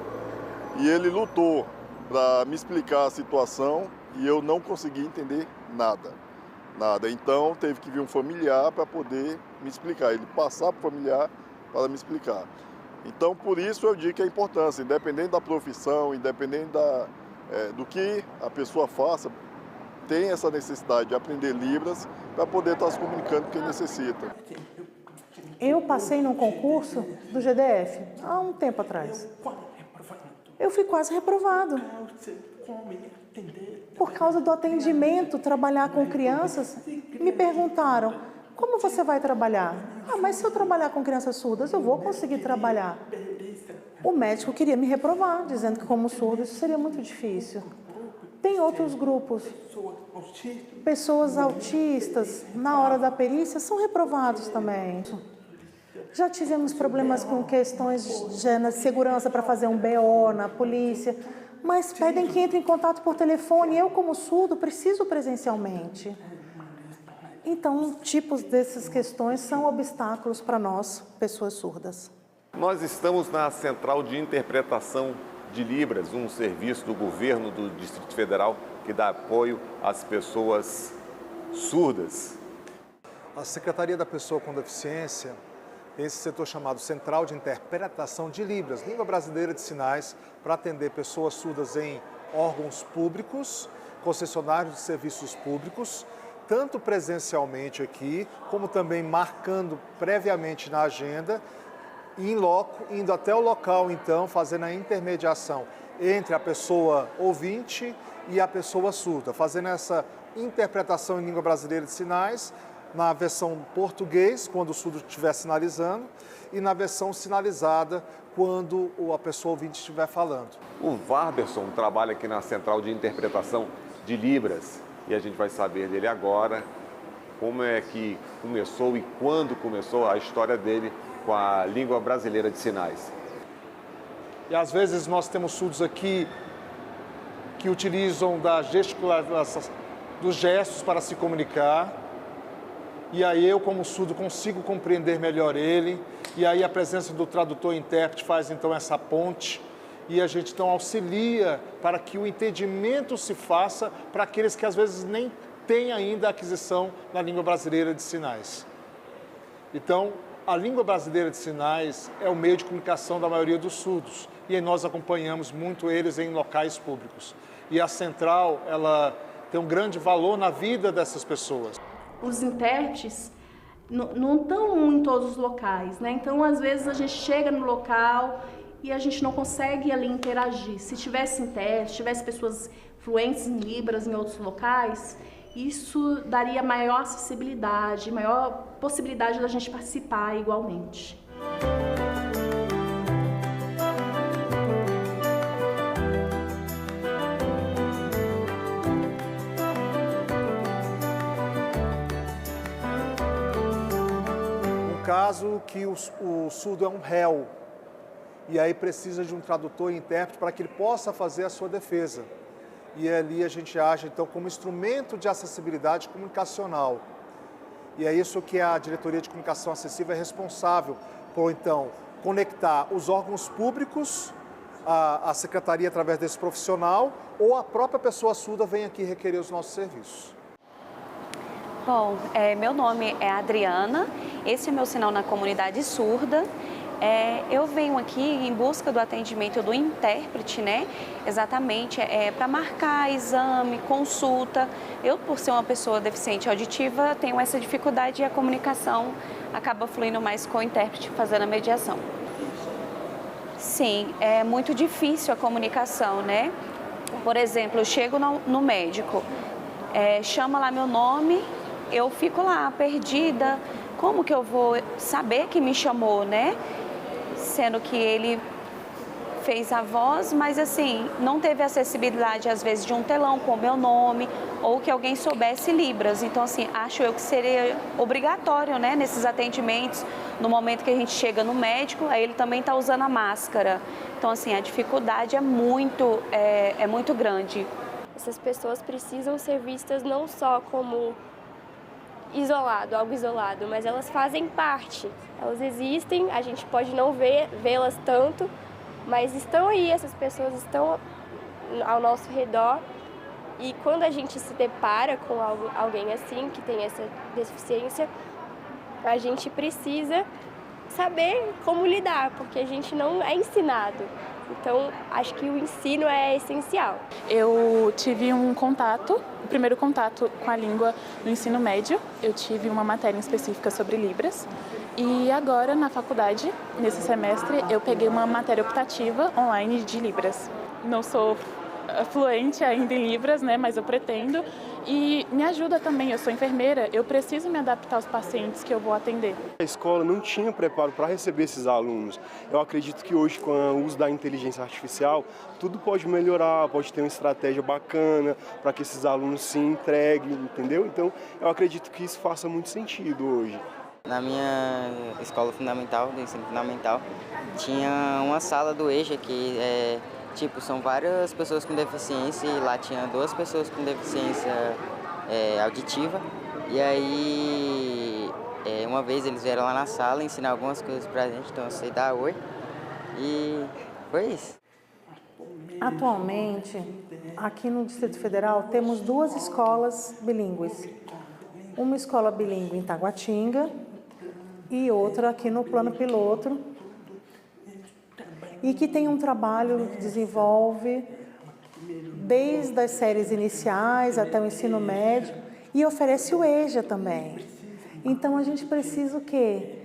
e ele lutou para me explicar a situação e eu não consegui entender nada. Então teve que vir um familiar para poder me explicar, ele passar para o familiar para me explicar. Então por isso eu digo que a importância, independente da profissão, independente do que a pessoa faça, tem essa necessidade de aprender Libras para poder estar se comunicando com quem necessita. Eu passei num concurso do GDF há um tempo atrás. Eu fui quase reprovado. Por causa do atendimento, trabalhar com crianças, me perguntaram, como você vai trabalhar? Mas se eu trabalhar com crianças surdas, eu vou conseguir trabalhar. O médico queria me reprovar, dizendo que como surdo isso seria muito difícil. Tem outros grupos. Pessoas autistas, na hora da perícia, são reprovados também. Já tivemos problemas com questões de segurança para fazer um BO na polícia, mas pedem que entre em contato por telefone. Eu, como surdo, preciso presencialmente. Então, tipos dessas questões são obstáculos para nós, pessoas surdas. Nós estamos na Central de Interpretação de Libras, um serviço do governo do Distrito Federal que dá apoio às pessoas surdas. A Secretaria da Pessoa com Deficiência tem esse setor chamado Central de Interpretação de Libras, Língua Brasileira de Sinais, para atender pessoas surdas em órgãos públicos, concessionários de serviços públicos, tanto presencialmente aqui, como também marcando previamente na agenda, em loco, indo até o local, então, fazendo a intermediação entre a pessoa ouvinte e a pessoa surda, fazendo essa interpretação em língua brasileira de sinais, na versão português, quando o surdo estiver sinalizando, e na versão sinalizada, quando a pessoa ouvinte estiver falando. O Warberson trabalha aqui na Central de Interpretação de Libras e a gente vai saber dele agora como é que começou e quando começou a história dele com a língua brasileira de sinais. E às vezes nós temos surdos aqui que utilizam da gesticulação, dos gestos para se comunicar. E aí eu, como surdo, consigo compreender melhor ele. E aí a presença do tradutor e intérprete faz então essa ponte. E a gente então auxilia para que o entendimento se faça para aqueles que às vezes nem têm ainda a aquisição da língua brasileira de sinais. Então, a língua brasileira de sinais é o meio de comunicação da maioria dos surdos. E aí nós acompanhamos muito eles em locais públicos. E a central, ela tem um grande valor na vida dessas pessoas. Os intérpretes não estão em todos os locais, né? Então, às vezes, a gente chega no local e a gente não consegue ali interagir. Se tivesse intérprete, tivesse pessoas fluentes em Libras em outros locais, isso daria maior acessibilidade, maior possibilidade da gente participar igualmente. Caso que o surdo é um réu e aí precisa de um tradutor e intérprete para que ele possa fazer a sua defesa. E ali a gente age então como instrumento de acessibilidade comunicacional. E é isso que a Diretoria de Comunicação Acessível é responsável por, então, conectar os órgãos públicos, a secretaria através desse profissional, ou a própria pessoa surda vem aqui requerer os nossos serviços. Bom, meu nome é Adriana, esse é meu sinal na comunidade surda. Eu venho aqui em busca do atendimento do intérprete, né? Exatamente, para marcar exame, consulta. Eu, por ser uma pessoa deficiente auditiva, tenho essa dificuldade e a comunicação acaba fluindo mais com o intérprete fazendo a mediação. Sim, é muito difícil a comunicação, né? Por exemplo, eu chego no médico, chama lá meu nome, eu fico lá perdida. Como que eu vou saber que me chamou, né? Sendo que ele fez a voz, mas assim, não teve acessibilidade às vezes de um telão com o meu nome ou que alguém soubesse Libras. Então assim, acho eu que seria obrigatório, né, nesses atendimentos, no momento que a gente chega no médico, aí ele também está usando a máscara. Então assim, a dificuldade é muito grande. Essas pessoas precisam ser vistas não só como algo isolado, mas elas fazem parte. Elas existem, a gente pode não vê-las tanto, mas estão aí, essas pessoas estão ao nosso redor. E quando a gente se depara com alguém assim, que tem essa deficiência, a gente precisa saber como lidar, porque a gente não é ensinado. Então, acho que o ensino é essencial. Eu tive o primeiro contato com a língua no ensino médio. Eu tive uma matéria específica sobre Libras. E agora, na faculdade, nesse semestre, eu peguei uma matéria optativa online de Libras. Não sou fluente ainda em Libras, né, mas eu pretendo. E me ajuda também, eu sou enfermeira, eu preciso me adaptar aos pacientes que eu vou atender. A escola não tinha preparo para receber esses alunos. Eu acredito que hoje, com o uso da inteligência artificial, tudo pode melhorar, pode ter uma estratégia bacana para que esses alunos se entreguem, entendeu? Então, eu acredito que isso faça muito sentido hoje. Na minha escola fundamental, do ensino fundamental, tinha uma sala do EJA que são várias pessoas com deficiência e lá tinha 2 pessoas com deficiência auditiva. E aí, uma vez eles vieram lá na sala ensinar algumas coisas pra gente, então eu sei dar oi. E foi isso. Atualmente, aqui no Distrito Federal, temos 2 escolas bilíngues. Uma escola bilíngue em Taguatinga e outra aqui no Plano Piloto, e que tem um trabalho que desenvolve desde as séries iniciais até o ensino médio e oferece o EJA também. Então a gente precisa o quê?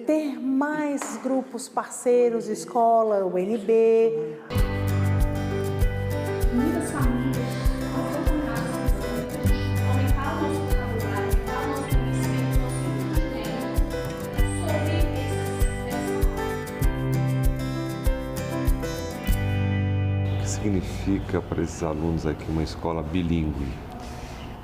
Ter mais grupos parceiros, escola, UNB. Muitas famílias aumentar o nosso vocabulário, aumentar o nosso conhecimento, nosso O que significa para esses alunos aqui uma escola bilíngue?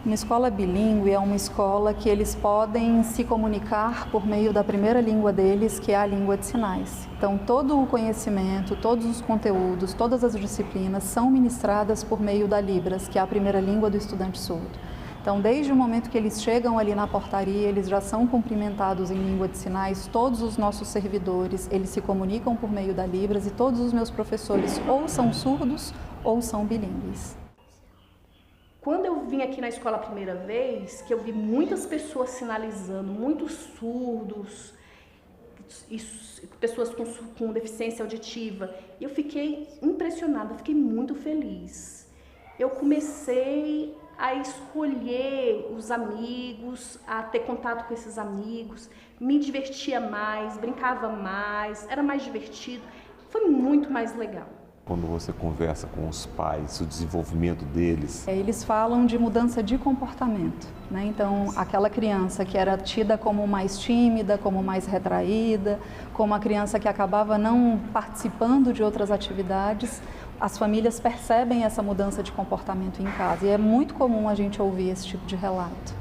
Uma escola bilíngue é uma escola que eles podem se comunicar por meio da primeira língua deles, que é a língua de sinais. Então, todo o conhecimento, todos os conteúdos, todas as disciplinas são ministradas por meio da Libras, que é a primeira língua do estudante surdo. Então, desde o momento que eles chegam ali na portaria, eles já são cumprimentados em língua de sinais. Todos os nossos servidores, eles se comunicam por meio da Libras e todos os meus professores ou são surdos ou são bilíngues. Quando eu vim aqui na escola a primeira vez, que eu vi muitas pessoas sinalizando, muitos surdos, pessoas com deficiência auditiva, eu fiquei impressionada, fiquei muito feliz. Eu comecei a escolher os amigos, a ter contato com esses amigos, me divertia mais, brincava mais, era mais divertido, foi muito mais legal. Quando você conversa com os pais, o desenvolvimento deles? Eles falam de mudança de comportamento, né? Então, aquela criança que era tida como mais tímida, como mais retraída, como a criança que acabava não participando de outras atividades, as famílias percebem essa mudança de comportamento em casa. E é muito comum a gente ouvir esse tipo de relato.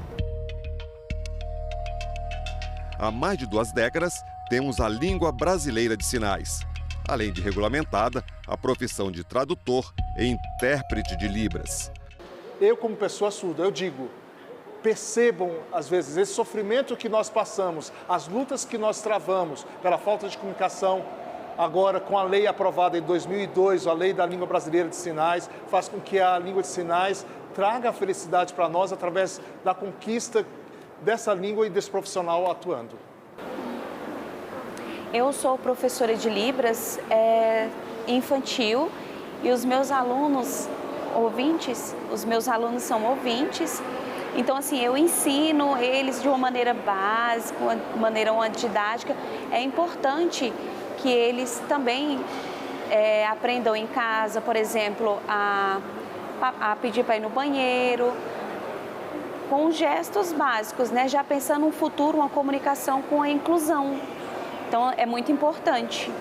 Há mais de 2 décadas, temos a língua brasileira de sinais. Além de regulamentada, a profissão de tradutor e intérprete de Libras. Eu, como pessoa surda, eu digo, percebam, às vezes, esse sofrimento que nós passamos, as lutas que nós travamos pela falta de comunicação. Agora, com a lei aprovada em 2002, a Lei da Língua Brasileira de Sinais, faz com que a língua de sinais traga a felicidade para nós através da conquista dessa língua e desse profissional atuando. Eu sou professora de Libras infantil e os meus alunos ouvintes, os meus alunos são ouvintes. Então, assim, eu ensino eles de uma maneira básica, uma maneira didática. É importante que eles também aprendam em casa, por exemplo, a pedir para ir no banheiro, com gestos básicos, né? Já pensando no futuro, uma comunicação com a inclusão. Então, é muito importante.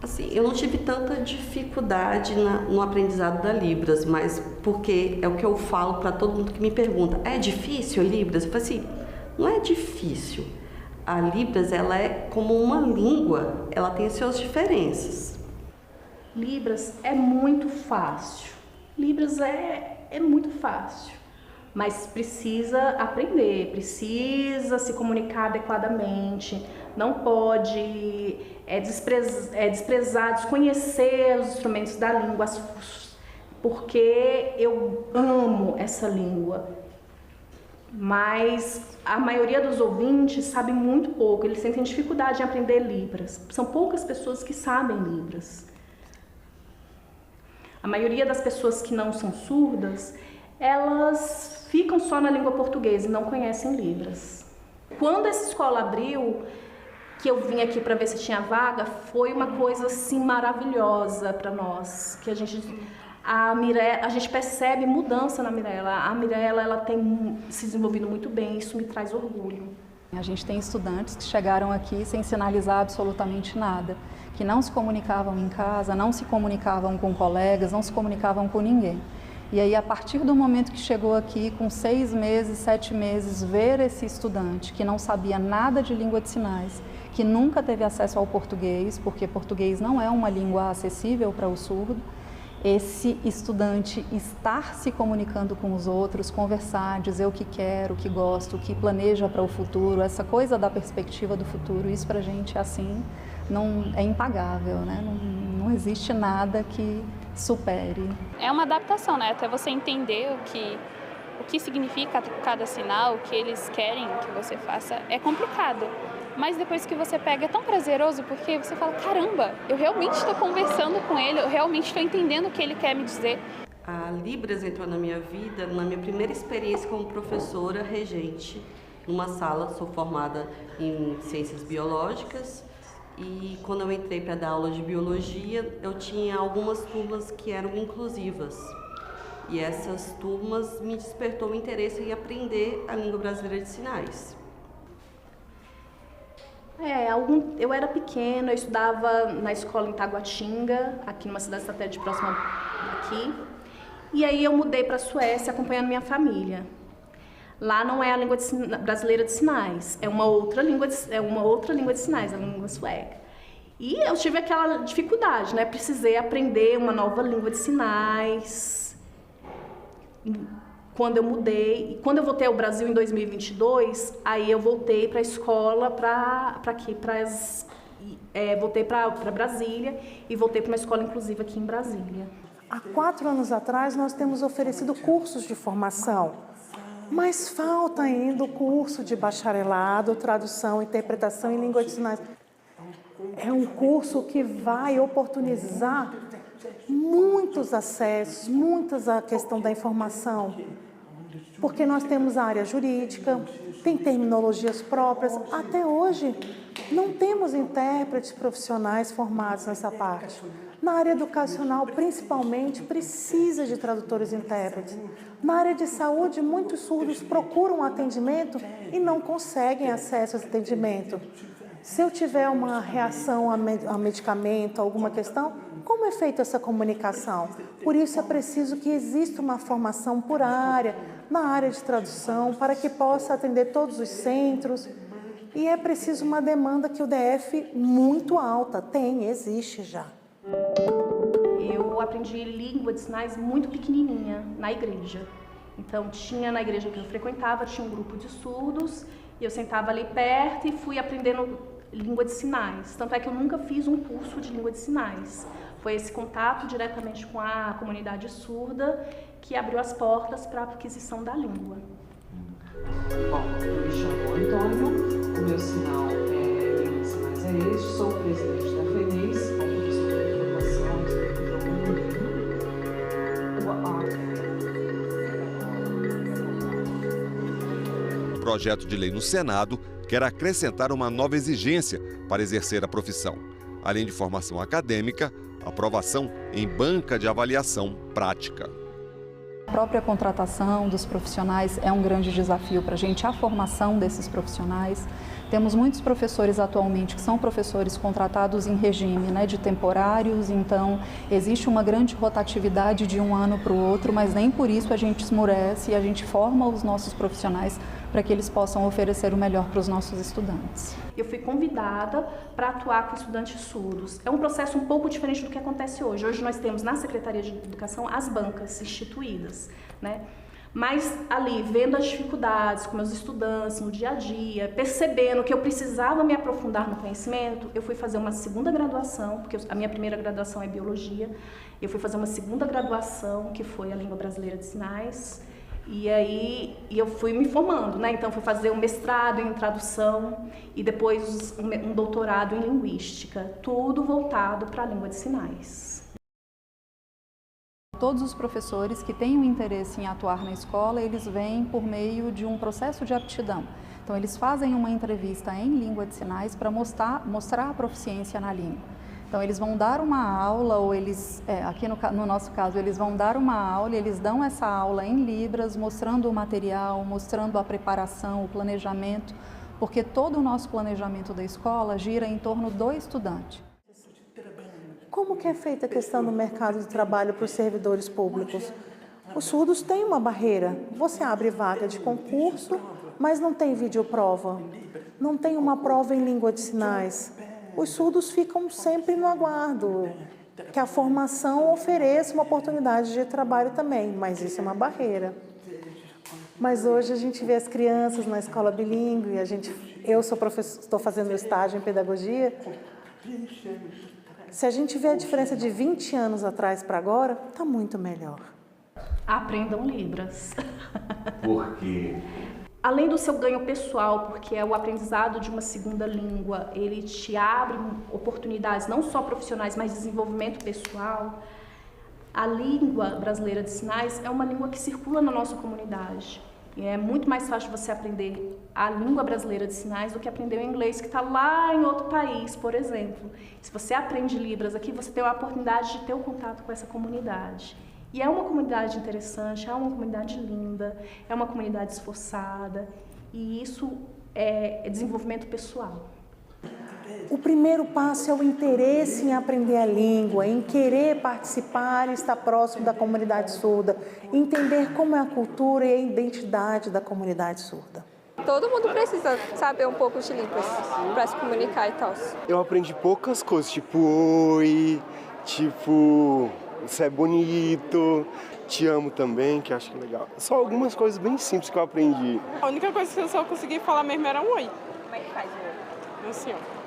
Assim, eu não tive tanta dificuldade no aprendizado da Libras, mas porque é o que eu falo para todo mundo que me pergunta, é difícil a Libras? Eu falo assim, não é difícil. A Libras, ela é como uma língua, ela tem as suas diferenças. Libras é muito fácil. Libras é muito fácil, mas precisa aprender, precisa se comunicar adequadamente, não pode desprezar, desconhecer os instrumentos da língua, porque eu amo essa língua. Mas a maioria dos ouvintes sabe muito pouco, eles sentem dificuldade em aprender Libras. São poucas pessoas que sabem Libras. A maioria das pessoas que não são surdas, elas ficam só na língua portuguesa e não conhecem Libras. Quando essa escola abriu, que eu vim aqui para ver se tinha vaga, foi uma coisa assim maravilhosa para nós, que a gente percebe mudança na Mirella. A Mirella, ela tem se desenvolvido muito bem, isso me traz orgulho. A gente tem estudantes que chegaram aqui sem sinalizar absolutamente nada, que não se comunicavam em casa, não se comunicavam com colegas, não se comunicavam com ninguém. E aí, a partir do momento que chegou aqui, com 6 meses, 7 meses, ver esse estudante que não sabia nada de língua de sinais, que nunca teve acesso ao português, porque português não é uma língua acessível para o surdo, esse estudante estar se comunicando com os outros, conversar, dizer o que quer, o que gosta, o que planeja para o futuro, essa coisa da perspectiva do futuro, isso para a gente assim não é impagável, né? Não existe nada que supere. É uma adaptação, né? Até você entender o que significa cada sinal, o que eles querem que você faça, é complicado. Mas depois que você pega, é tão prazeroso, porque você fala, caramba, eu realmente estou conversando com ele, eu realmente estou entendendo o que ele quer me dizer. A Libras entrou na minha vida na minha primeira experiência como professora regente, numa sala. Sou formada em ciências biológicas e quando eu entrei para dar aula de biologia, eu tinha algumas turmas que eram inclusivas. E essas turmas me despertou o interesse em aprender a língua brasileira de sinais. Eu era pequena, eu estudava na escola em Taguatinga, aqui numa cidade satélite próxima aqui. E aí eu mudei para a Suécia acompanhando minha família. Lá não é a língua brasileira de sinais, é uma outra língua de sinais, é a língua sueca. E eu tive aquela dificuldade, né? Precisei aprender uma nova língua de sinais. Quando eu mudei, e quando eu voltei ao Brasil em 2022, aí eu voltei para a escola, voltei para Brasília e voltei para uma escola inclusiva aqui em Brasília. Há 4 anos atrás, nós temos oferecido cursos de formação, mas falta ainda o curso de bacharelado, tradução, interpretação em língua de sinais. É um curso que vai oportunizar muitos acessos, muitas a questão da informação, porque nós temos a área jurídica, tem terminologias próprias. Até hoje, não temos intérpretes profissionais formados nessa parte. Na área educacional, principalmente, precisa de tradutores e intérpretes. Na área de saúde, muitos surdos procuram atendimento e não conseguem acesso a esse atendimento. Se eu tiver uma reação a medicamento, alguma questão, como é feita essa comunicação? Por isso é preciso que exista uma formação por área, na área de tradução, para que possa atender todos os centros. E é preciso uma demanda que o DF muito alta existe já. Eu aprendi língua de sinais muito pequenininha, na igreja. Então, tinha na igreja que eu frequentava, tinha um grupo de surdos, e eu sentava ali perto e fui aprendendo língua de sinais. Tanto é que eu nunca fiz um curso de língua de sinais. Foi esse contato diretamente com a comunidade surda que abriu as portas para a aquisição da língua. Bom, eu me chamo Antônio, o meu sinal língua de sinais é este, sou o presidente da FENEIS, como professor de formação, O projeto de lei no Senado quer acrescentar uma nova exigência para exercer a profissão. Além de formação acadêmica, aprovação em banca de avaliação prática. A própria contratação dos profissionais é um grande desafio para a gente, a formação desses profissionais. Temos muitos professores atualmente que são professores contratados em regime de temporários, então existe uma grande rotatividade de um ano para o outro, mas nem por isso a gente esmurece e a gente forma os nossos profissionais para que eles possam oferecer o melhor para os nossos estudantes. Eu fui convidada para atuar com estudantes surdos. É um processo um pouco diferente do que acontece hoje. Hoje nós temos na Secretaria de Educação as bancas instituídas, Mas ali, vendo as dificuldades com meus estudantes no dia a dia, percebendo que eu precisava me aprofundar no conhecimento, eu fui fazer uma segunda graduação, porque a minha primeira graduação é Biologia, eu fui fazer uma segunda graduação, que foi a Língua Brasileira de Sinais, e aí eu fui me formando, Então fui fazer um mestrado em tradução e depois um doutorado em linguística, tudo voltado para a língua de sinais. Todos os professores que têm um interesse em atuar na escola, eles vêm por meio de um processo de aptidão. Então eles fazem uma entrevista em língua de sinais para mostrar a proficiência na língua. Então eles vão dar uma aula, ou eles, aqui no nosso caso, eles vão dar uma aula e eles dão essa aula em Libras, mostrando o material, mostrando a preparação, o planejamento, porque todo o nosso planejamento da escola gira em torno do estudante. Como que é feita a questão do mercado de trabalho para os servidores públicos? Os surdos têm uma barreira. Você abre vaga de concurso, mas não tem videoprova. Não tem uma prova em língua de sinais. Os surdos ficam sempre no aguardo, que a formação ofereça uma oportunidade de trabalho também, mas isso é uma barreira. Mas hoje a gente vê as crianças na escola bilíngue, eu sou professor, estou fazendo estágio em pedagogia. Se a gente vê a diferença de 20 anos atrás para agora, está muito melhor. Aprendam Libras. Por quê? Além do seu ganho pessoal, porque é o aprendizado de uma segunda língua, ele te abre oportunidades não só profissionais, mas de desenvolvimento pessoal. A língua brasileira de sinais é uma língua que circula na nossa comunidade. E é muito mais fácil você aprender a língua brasileira de sinais do que aprender o inglês, que está lá em outro país, por exemplo. Se você aprende Libras aqui, você tem a oportunidade de ter um contato com essa comunidade. E é uma comunidade interessante, é uma comunidade linda, é uma comunidade esforçada, e isso é desenvolvimento pessoal. O primeiro passo é o interesse em aprender a língua, em querer participar e estar próximo da comunidade surda, entender como é a cultura e a identidade da comunidade surda. Todo mundo precisa saber um pouco de Libras para se comunicar e tal. Eu aprendi poucas coisas, tipo oi, tipo você é bonito, te amo também, que eu acho que é legal. Só algumas coisas bem simples que eu aprendi. A única coisa que eu só consegui falar mesmo era um oi. Como é que faz o oi? Assim, ó.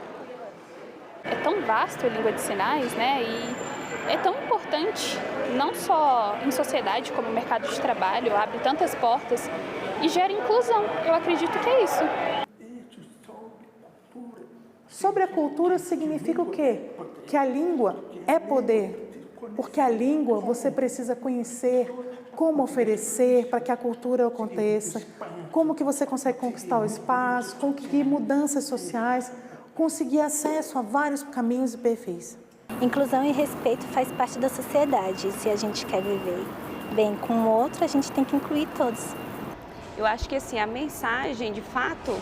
É tão vasto a língua de sinais, E é tão importante, não só em sociedade como no mercado de trabalho, abre tantas portas e gera inclusão. Eu acredito que é isso. Sobre a cultura significa o quê? Que a língua é poder. Porque a língua você precisa conhecer, como oferecer para que a cultura aconteça, como que você consegue conquistar o espaço, conseguir mudanças sociais, conseguir acesso a vários caminhos e perfis. Inclusão e respeito faz parte da sociedade. Se a gente quer viver bem com o outro, a gente tem que incluir todos. Eu acho que assim, a mensagem, de fato,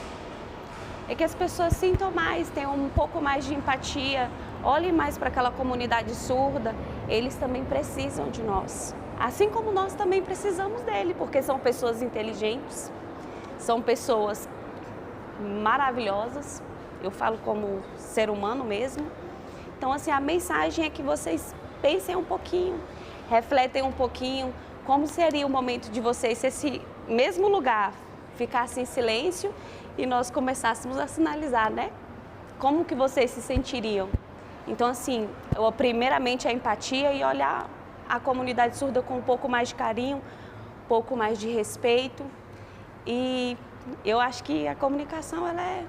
é que as pessoas sintam mais, tenham um pouco mais de empatia, olhem mais para aquela comunidade surda. Eles também precisam de nós, assim como nós também precisamos dele, porque são pessoas inteligentes, são pessoas maravilhosas, eu falo como ser humano mesmo. Então, assim, a mensagem é que vocês pensem um pouquinho, refletem um pouquinho, como seria o momento de vocês se esse mesmo lugar ficasse em silêncio e nós começássemos a sinalizar, né? Como que vocês se sentiriam? Então, assim, primeiramente a empatia e olhar a comunidade surda com um pouco mais de carinho, um pouco mais de respeito. E eu acho que a comunicação, ela é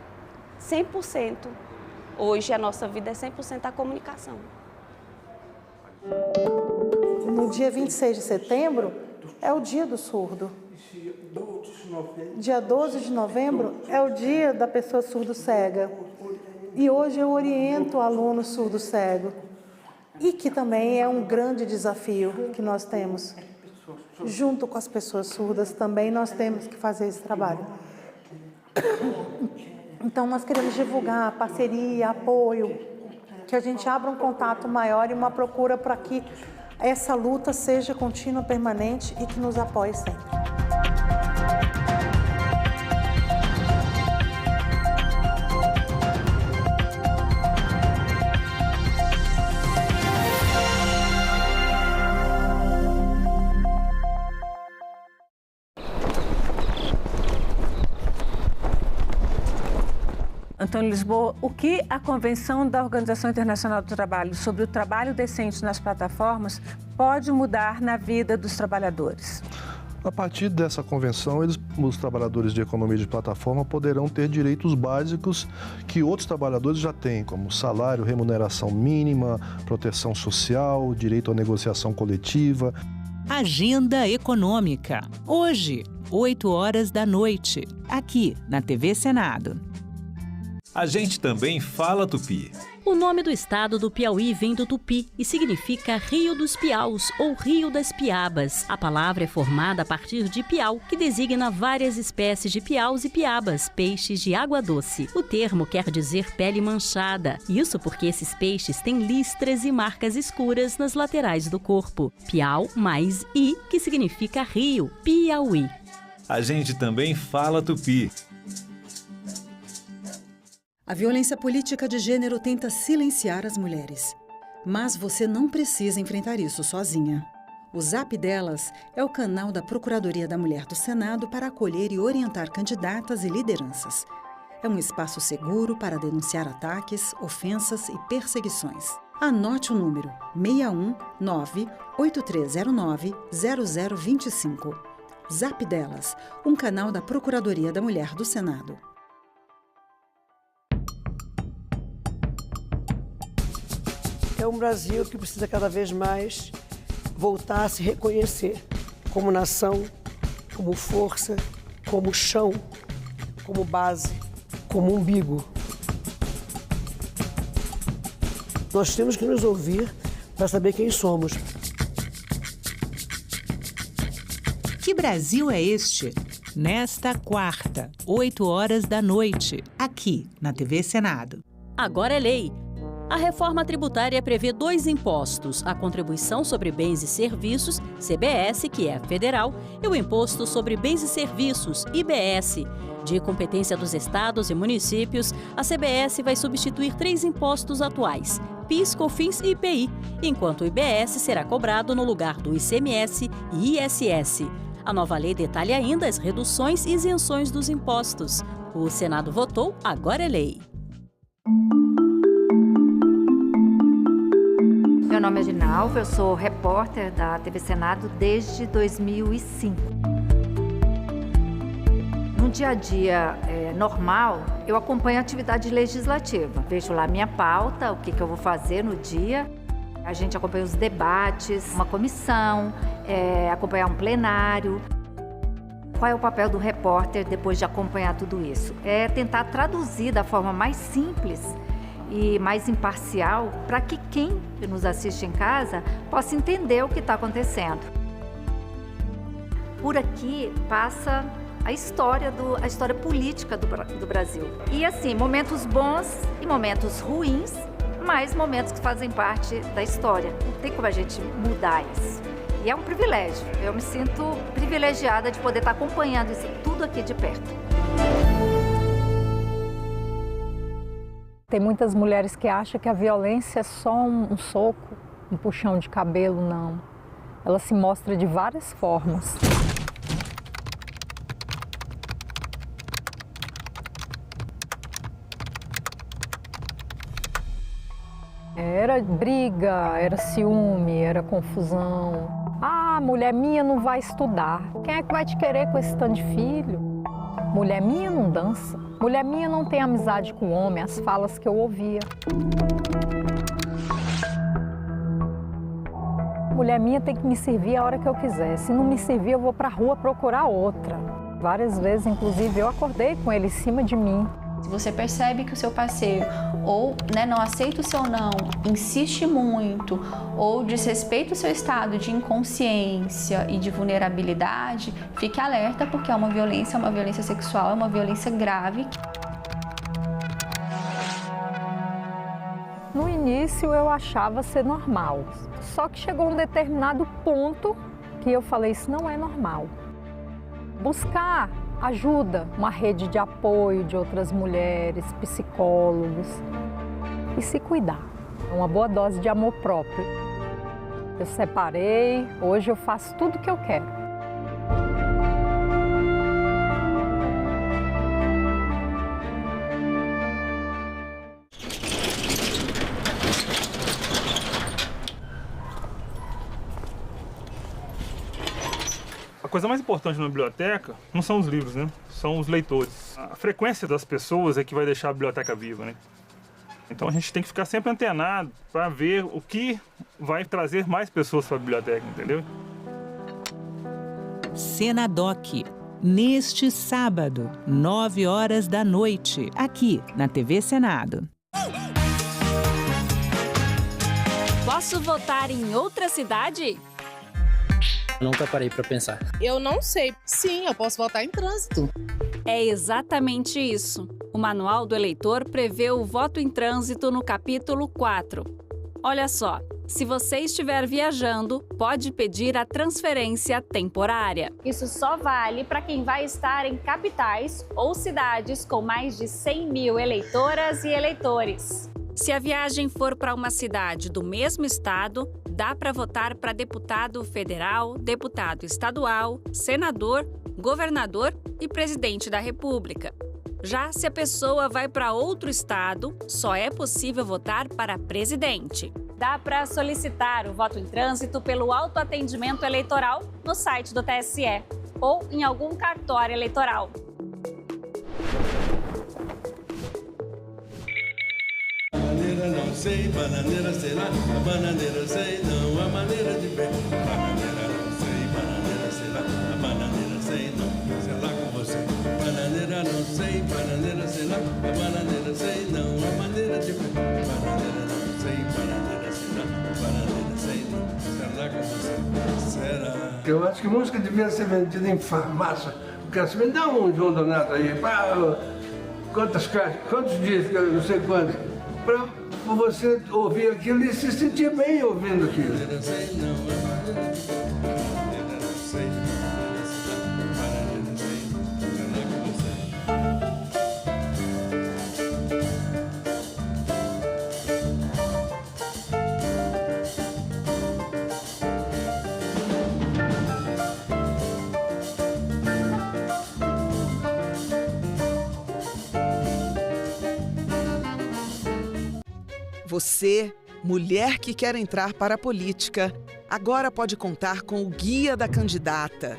100%. Hoje a nossa vida é 100% a comunicação. No dia 26 de setembro é o dia do surdo. Dia 12 de novembro é o dia da pessoa surdo-cega. E hoje eu oriento o aluno surdo-cego. E que também é um grande desafio que nós temos. Junto com as pessoas surdas também nós temos que fazer esse trabalho. Então nós queremos divulgar parceria, apoio, que a gente abra um contato maior e uma procura para que essa luta seja contínua, permanente e que nos apoie sempre. Antônio Lisboa, o que a Convenção da Organização Internacional do Trabalho sobre o trabalho decente nas plataformas pode mudar na vida dos trabalhadores? A partir dessa convenção, os trabalhadores de economia de plataforma poderão ter direitos básicos que outros trabalhadores já têm, como salário, remuneração mínima, proteção social, direito à negociação coletiva. Agenda Econômica. Hoje, 20h, aqui na TV Senado. A gente também fala tupi. O nome do estado do Piauí vem do tupi e significa Rio dos Piaus ou Rio das Piabas. A palavra é formada a partir de piau, que designa várias espécies de piaus e piabas, peixes de água doce. O termo quer dizer pele manchada. Isso porque esses peixes têm listras e marcas escuras nas laterais do corpo. Piau mais I, que significa rio, Piauí. A gente também fala tupi. A violência política de gênero tenta silenciar as mulheres. Mas você não precisa enfrentar isso sozinha. O Zap Delas é o canal da Procuradoria da Mulher do Senado para acolher e orientar candidatas e lideranças. É um espaço seguro para denunciar ataques, ofensas e perseguições. Anote o número 619-8309-0025. Zap Delas, um canal da Procuradoria da Mulher do Senado. É um Brasil que precisa cada vez mais voltar a se reconhecer como nação, como força, como chão, como base, como umbigo. Nós temos que nos ouvir para saber quem somos. Que Brasil é este? Nesta quarta, 20h, aqui na TV Senado. Agora é lei. A reforma tributária prevê 2 impostos, a Contribuição sobre Bens e Serviços, CBS, que é federal, e o Imposto sobre Bens e Serviços, IBS. De competência dos estados e municípios, a CBS vai substituir 3 impostos atuais, PIS, COFINS e IPI, enquanto o IBS será cobrado no lugar do ICMS e ISS. A nova lei detalha ainda as reduções e isenções dos impostos. O Senado votou, agora é lei. Meu nome é Ginalva, eu sou repórter da TV Senado desde 2005. No dia a dia normal, eu acompanho a atividade legislativa. Vejo lá minha pauta, o que eu vou fazer no dia. A gente acompanha os debates, uma comissão, acompanhar um plenário. Qual é o papel do repórter depois de acompanhar tudo isso? É tentar traduzir da forma mais simples e mais imparcial para que quem nos assiste em casa possa entender o que está acontecendo. Por aqui passa a história política do Brasil. E assim, momentos bons e momentos ruins, mas momentos que fazem parte da história. Não tem como a gente mudar isso. E é um privilégio. Eu me sinto privilegiada de poder estar acompanhando isso tudo aqui de perto. Tem muitas mulheres que acham que a violência é só um soco, um puxão de cabelo, não. ela se mostra de várias formas. Era briga, era ciúme, era confusão. Ah, mulher minha não vai estudar. Quem é que vai te querer com esse tanto de filho? Mulher minha não dança. Mulher minha não tem amizade com homem, as falas que eu ouvia. Mulher minha tem que me servir a hora que eu quiser. Se não me servir, eu vou pra rua procurar outra. Várias vezes, inclusive, eu acordei com ele em cima de mim. Se você percebe que o seu parceiro ou não aceita o seu não, insiste muito ou desrespeita o seu estado de inconsciência e de vulnerabilidade, fique alerta porque é uma violência sexual, é uma violência grave. No início eu achava ser normal, só que chegou um determinado ponto que eu falei, isso não é normal. Buscar ajuda, uma rede de apoio de outras mulheres, psicólogos e se cuidar. É uma boa dose de amor próprio. Eu separei, hoje eu faço tudo o que eu quero. A coisa mais importante na biblioteca não são os livros, né? São os leitores. A frequência das pessoas é que vai deixar a biblioteca viva, né? Então a gente tem que ficar sempre antenado para ver o que vai trazer mais pessoas para a biblioteca, entendeu? Senadoc, neste sábado, 9 horas da noite, aqui na TV Senado. Posso votar em outra cidade? Nunca parei para pensar. Eu não sei. Sim, eu posso votar em trânsito. É exatamente isso. O Manual do Eleitor prevê o voto em trânsito no capítulo 4. Olha só, se você estiver viajando, pode pedir a transferência temporária. Isso só vale para quem vai estar em capitais ou cidades com mais de 100 mil eleitoras e eleitores. Se a viagem for para uma cidade do mesmo estado, dá para votar para deputado federal, deputado estadual, senador, governador e presidente da República. Já se a pessoa vai para outro estado, só é possível votar para presidente. Dá para solicitar o voto em trânsito pelo autoatendimento eleitoral no site do TSE ou em algum cartório eleitoral. Bananeira não sei, bananeira será, a bananeira sei não, a maneira de ver. Bananeira não sei, bananeira será, a bananeira sei não, sei lá com você. Bananeira não sei, bananeira será, a bananeira sei não, a maneira de ver. Bananeira não sei, bananeira será, a bananeira sei não, sei lá com você. Será? Eu acho que música devia ser vendida em farmácia, porque assim, me dá um João Donato aí, quantas caixas, quantos dias, não sei quantos. Para você ouvir aquilo e se sentir bem ouvindo aquilo. Você, mulher que quer entrar para a política, agora pode contar com o Guia da Candidata.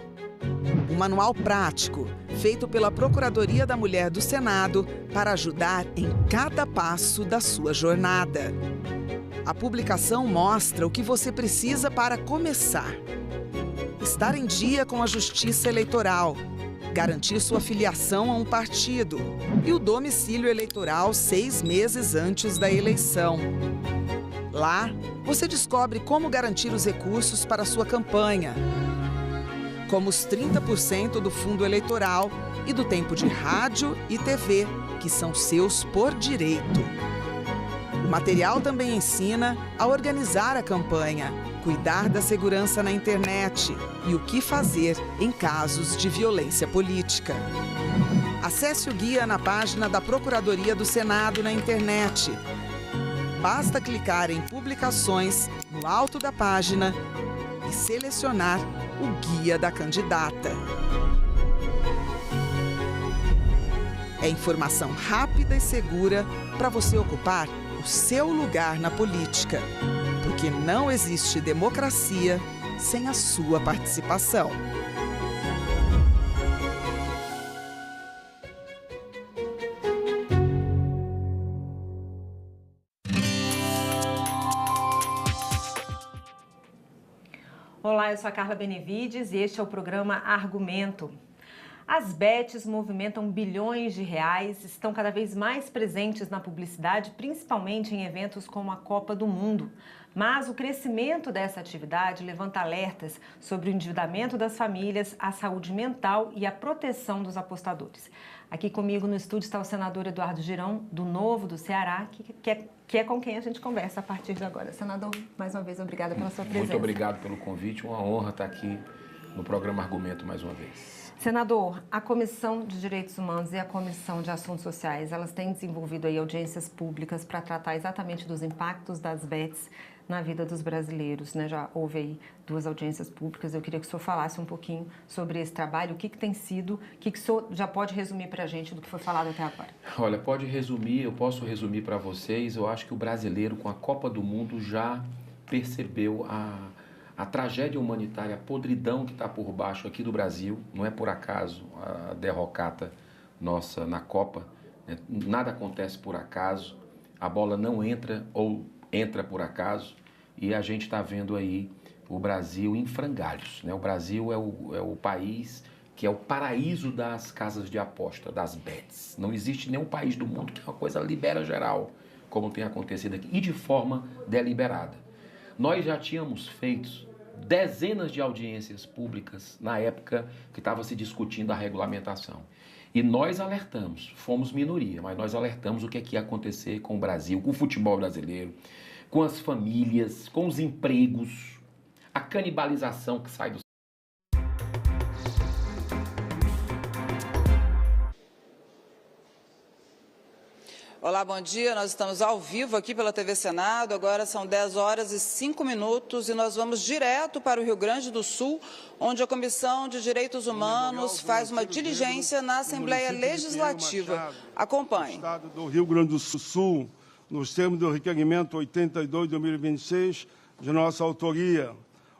Um manual prático, feito pela Procuradoria da Mulher do Senado para ajudar em cada passo da sua jornada. A publicação mostra o que você precisa para começar. Estar em dia com a Justiça Eleitoral, garantir sua filiação a um partido e o domicílio eleitoral 6 meses antes da eleição. Lá, você descobre como garantir os recursos para sua campanha, como os 30% do fundo eleitoral e do tempo de rádio e TV, que são seus por direito. O material também ensina a organizar a campanha, cuidar da segurança na internet e o que fazer em casos de violência política. Acesse o guia na página da Procuradoria do Senado na internet. Basta clicar em Publicações no alto da página e selecionar o guia da candidata. É informação rápida e segura para você ocupar o seu lugar na política. Porque não existe democracia sem a sua participação. Olá, eu sou a Carla Benevides e este é o programa Argumento. As bets movimentam bilhões de reais, estão cada vez mais presentes na publicidade, principalmente em eventos como a Copa do Mundo. Mas o crescimento dessa atividade levanta alertas sobre o endividamento das famílias, a saúde mental e a proteção dos apostadores. Aqui comigo no estúdio está o senador Eduardo Girão, do Novo, do Ceará, que é com quem a gente conversa a partir de agora. Senador, mais uma vez, obrigada pela sua presença. Muito obrigado pelo convite, uma honra estar aqui no programa Argumento mais uma vez. Senador, a Comissão de Direitos Humanos e a Comissão de Assuntos Sociais, elas têm desenvolvido aí audiências públicas para tratar exatamente dos impactos das bets na vida dos brasileiros, né? Já houve aí 2 audiências públicas. Eu queria que o senhor falasse um pouquinho sobre esse trabalho, o que tem sido, o que o senhor já pode resumir para a gente do que foi falado até agora. Olha, pode resumir, eu posso resumir para vocês. Eu acho que o brasileiro, com a Copa do Mundo, já percebeu a tragédia humanitária, a podridão que está por baixo aqui do Brasil. Não é por acaso a derrocata nossa na Copa, né? Nada acontece por acaso, a bola não entra ou entra por acaso, e a gente está vendo aí o Brasil em frangalhos, né? O Brasil é o país que é o paraíso das casas de aposta, das bets. Não existe nenhum país do mundo que uma coisa libera geral, como tem acontecido aqui, e de forma deliberada. Nós já tínhamos feito dezenas de audiências públicas na época que estava se discutindo a regulamentação. E nós alertamos, fomos minoria, mas nós alertamos o que ia acontecer com o Brasil, com o futebol brasileiro, com as famílias, com os empregos, a canibalização que sai do... Olá, bom dia. Nós estamos ao vivo aqui pela TV Senado. Agora são 10h05 e nós vamos direto para o Rio Grande do Sul, onde a Comissão de Direitos Humanos faz uma diligência na Assembleia Legislativa. Acompanhe. No estado do Rio Grande do Sul, nos termos do requerimento 82/2026, de nossa autoria.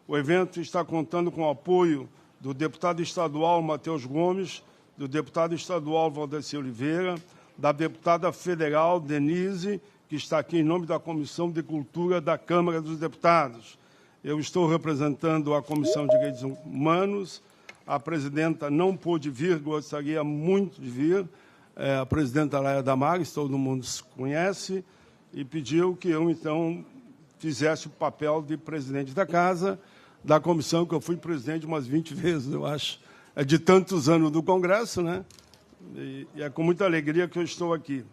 O evento está contando com o apoio do deputado estadual Matheus Gomes, do deputado estadual Valdeci Oliveira, da deputada federal Denise, que está aqui em nome da Comissão de Cultura da Câmara dos Deputados. Eu estou representando a Comissão de Direitos Humanos. A presidenta não pôde vir, gostaria muito de vir. A presidenta Laia Damares, todo mundo conhece, e pediu que eu, então, fizesse o papel de presidente da casa, da comissão, que eu fui presidente umas 20 vezes, eu acho. É de tantos anos do Congresso, né? E é com muita alegria que eu estou aqui.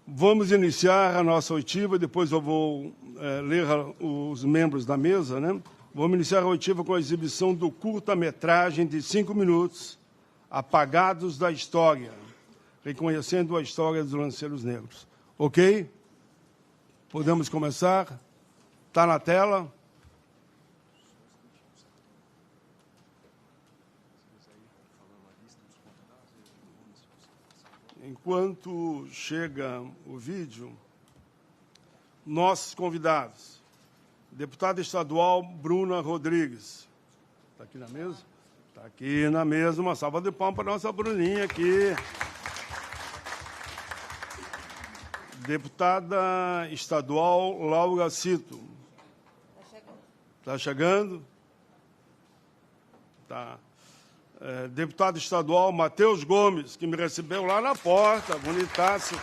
Vamos iniciar a nossa oitiva, depois eu vou ler os membros da mesa, né? Vamos iniciar a oitiva com a exibição do curta-metragem de 5 minutos, Apagados da História, reconhecendo a história dos lanceiros negros. Ok? Podemos começar? Está na tela? Enquanto chega o vídeo, nossos convidados. Deputada estadual Bruna Rodrigues. Está aqui na mesa? Está aqui na mesa. Uma salva de palmas para a nossa Bruninha aqui. Deputada estadual Laura Cito. Está chegando? Tá. Deputado estadual Matheus Gomes, que me recebeu lá na porta, bonitaço.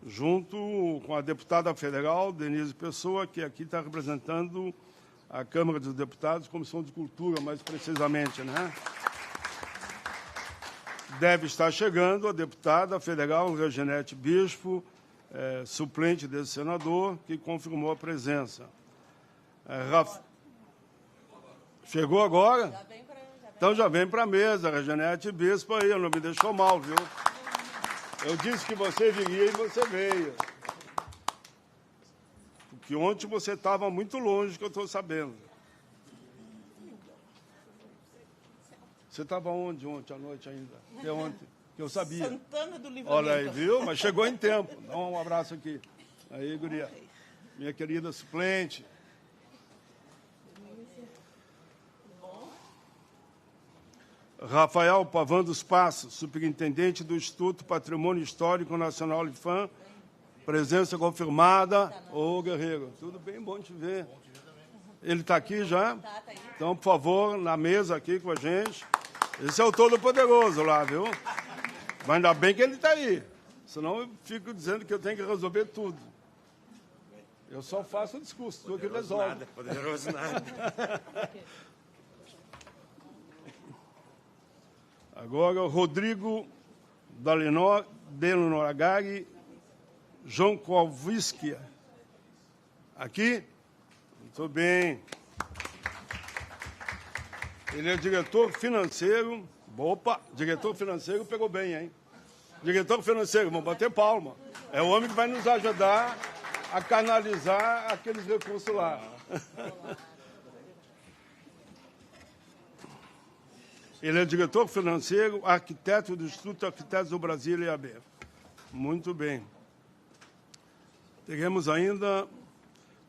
Junto com a deputada federal, Denise Pessoa, que aqui está representando a Câmara dos Deputados, Comissão de Cultura, mais precisamente, né? Deve estar chegando a deputada federal Reginete Bispo, suplente desse senador, que confirmou a presença. Chegou agora? Então já vem para a mesa, Reginete Bispo aí, não me deixou mal, viu? Eu disse que você viria e você veio. que ontem você estava muito longe, que eu estou sabendo. Você estava onde ontem à noite ainda? Que ontem? Que eu sabia. Santana do Livramento. Olha aí, viu? Mas chegou em tempo. Dá um abraço aqui. Aí, guria. Minha querida suplente. Rafael Pavan dos Passos, superintendente do Instituto Patrimônio Histórico Nacional IFAM. Presença confirmada. Ô, guerreiro, tudo bem? Bom te ver. Ele está aqui já? Então, por favor, na mesa aqui com a gente. Esse é o Todo-Poderoso lá, viu? Mas ainda bem que ele está aí. Senão eu fico dizendo que eu tenho que resolver tudo. Eu só faço o discurso, tu que resolve. Poderoso nada. Agora, o Rodrigo Delenoragari Jonkoviski. Aqui? Muito bem. Ele é diretor financeiro. Opa, diretor financeiro pegou bem, hein? Diretor financeiro, vamos bater palma. É o homem que vai nos ajudar a canalizar aqueles recursos lá. Ele é diretor financeiro, arquiteto do Instituto Arquitetos do Brasil, IAB. Muito bem. Teremos ainda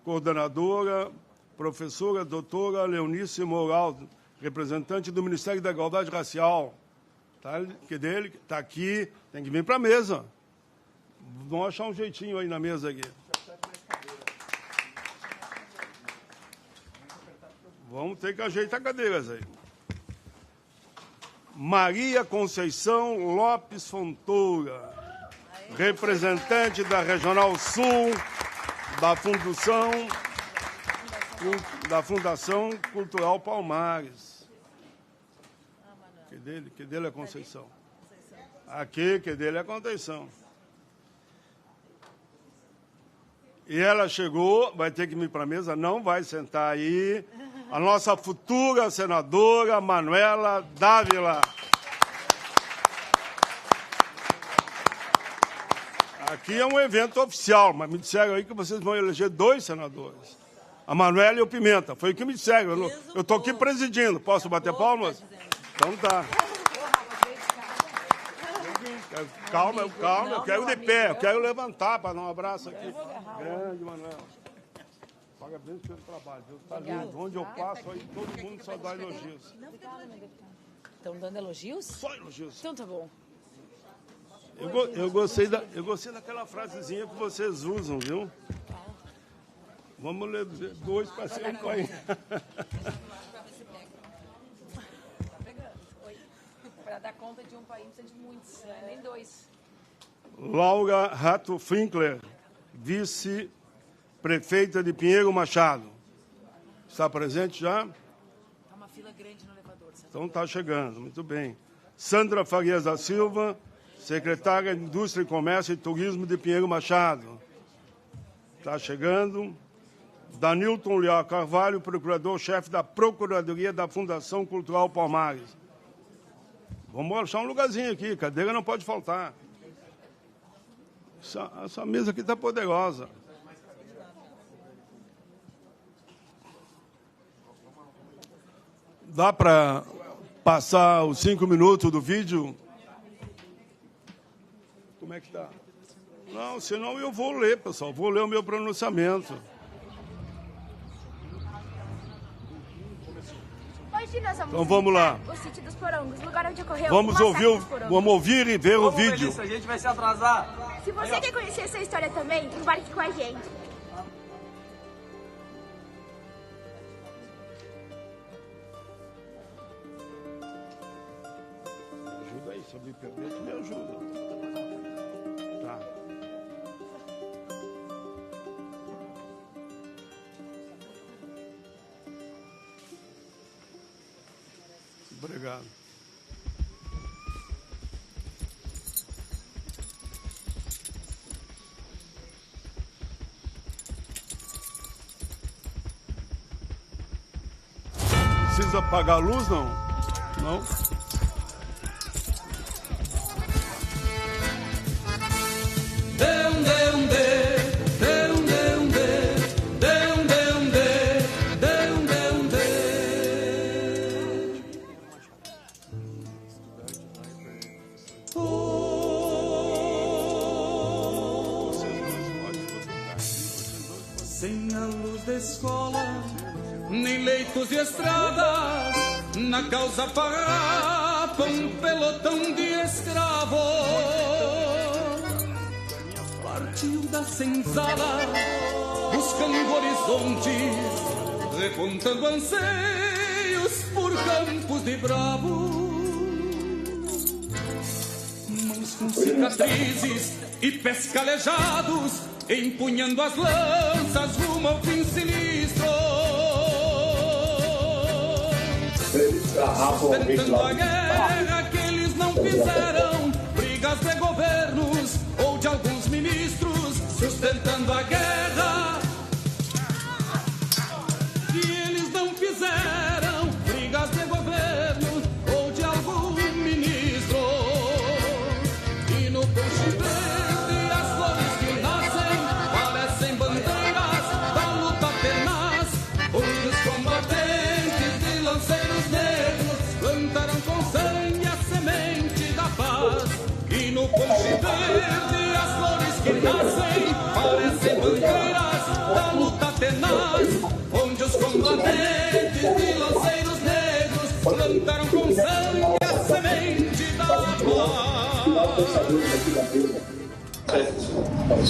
coordenadora, professora doutora Leonice Moraldo, representante do Ministério da Igualdade Racial. Tá? Que dele está aqui, tem que vir para a mesa. Vamos achar um jeitinho aí na mesa aqui. Vamos ter que ajeitar cadeiras aí. Maria Conceição Lopes Fontoura, representante da Regional Sul da Fundação Cultural Palmares. Que dele é Conceição. Aqui, que dele é Conceição. E ela chegou, vai ter que vir para a mesa, não vai sentar aí. A nossa futura senadora Manuela Dávila. Aqui é um evento oficial, mas me disseram aí que vocês vão eleger 2 senadores. A Manuela e o Pimenta. Foi o que me disseram. Eu estou aqui presidindo. Posso bater palmas? Então tá. Calma, eu quero de pé, eu quero levantar para dar um abraço aqui. Grande, Manuela. Parabéns pelo trabalho. Deus está lindo. Onde eu passo, aí todo mundo só dá elogios. Estão dando elogios? Só elogios. Então tá bom. Eu gostei daquela frasezinha que vocês usam, viu? Vamos ler 2 para ser um pai. Para dar conta de um país precisa de muitos, nem 2. Laura Rato Finkler, vice-prefeita de Pinheiro Machado. Está presente já? Está uma fila grande no elevador. Então está chegando, muito bem. Sandra Farias da Silva, secretária de Indústria, Comércio e Turismo de Pinheiro Machado. Está chegando. Danilton Leal Carvalho, procurador-chefe da Procuradoria da Fundação Cultural Palmares. Vamos achar um lugarzinho aqui, cadeira não pode faltar. Essa mesa aqui está poderosa. Dá para passar os 5 minutos do vídeo? Como é que está? Não, senão eu vou ler, pessoal. Vou ler o meu pronunciamento. Hoje nós vamos Então vamos lá. O sítio dos Porongos, lugar onde ocorreu Vamos ouvir e ver o vídeo. A gente vai se atrasar. Se você quer conhecer essa história também, embarque com a gente. Ajuda aí, se eu me perder, tu me ajuda. Tá. Obrigado. Precisa apagar a luz, não? Não? sem a luz da escola, nem leitos e estradas, na causa farrapa um pelotão de escravos. Partiu da senzala, buscando horizontes, recontando anseios por campos de bravos. Mãos com cicatrizes e pés calejados, empunhando as lanças rumo ao fim sinistro. Sustentando a guerra que eles não fizeram, brigas de governos ou de alguns ministros. Sustentando a guerra que eles não fizeram, brigas de governos ou de algum ministro. E no poncho verde as flores que nascem parecem bandeiras da luta tenaz, onde os combatentes de lanceiros negros plantaram com sangue a semente da paz. E no poncho verde as flores que nascem parecem bandeiras da luta tenaz, onde os combatentes de lanceiros negros plantaram com sangue a semente da paz.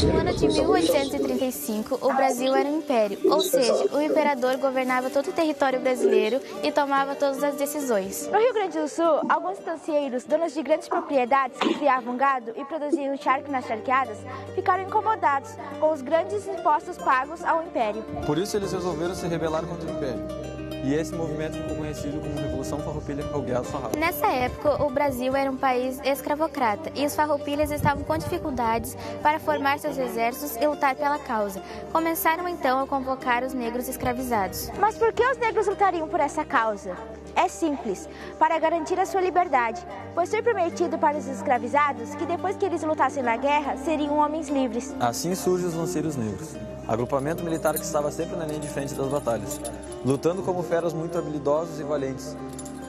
No ano de 1835, o Brasil era um império, ou seja, o imperador governava todo o território brasileiro e tomava todas as decisões. No Rio Grande do Sul, alguns estancieiros, donos de grandes propriedades que criavam gado e produziam charque nas charqueadas, ficaram incomodados com os grandes impostos pagos ao império. Por isso eles resolveram se rebelar contra o império. E esse movimento ficou conhecido como Revolução Farroupilha ou Guerra dos Farrapos. Nessa época, o Brasil era um país escravocrata e os farroupilhas estavam com dificuldades para formar seus exércitos e lutar pela causa. Começaram então a convocar os negros escravizados. Mas por que os negros lutariam por essa causa? É simples, para garantir a sua liberdade, pois foi prometido para os escravizados que depois que eles lutassem na guerra, seriam homens livres. Assim surgem os lanceiros negros, agrupamento militar que estava sempre na linha de frente das batalhas, lutando como feras muito habilidosos e valentes,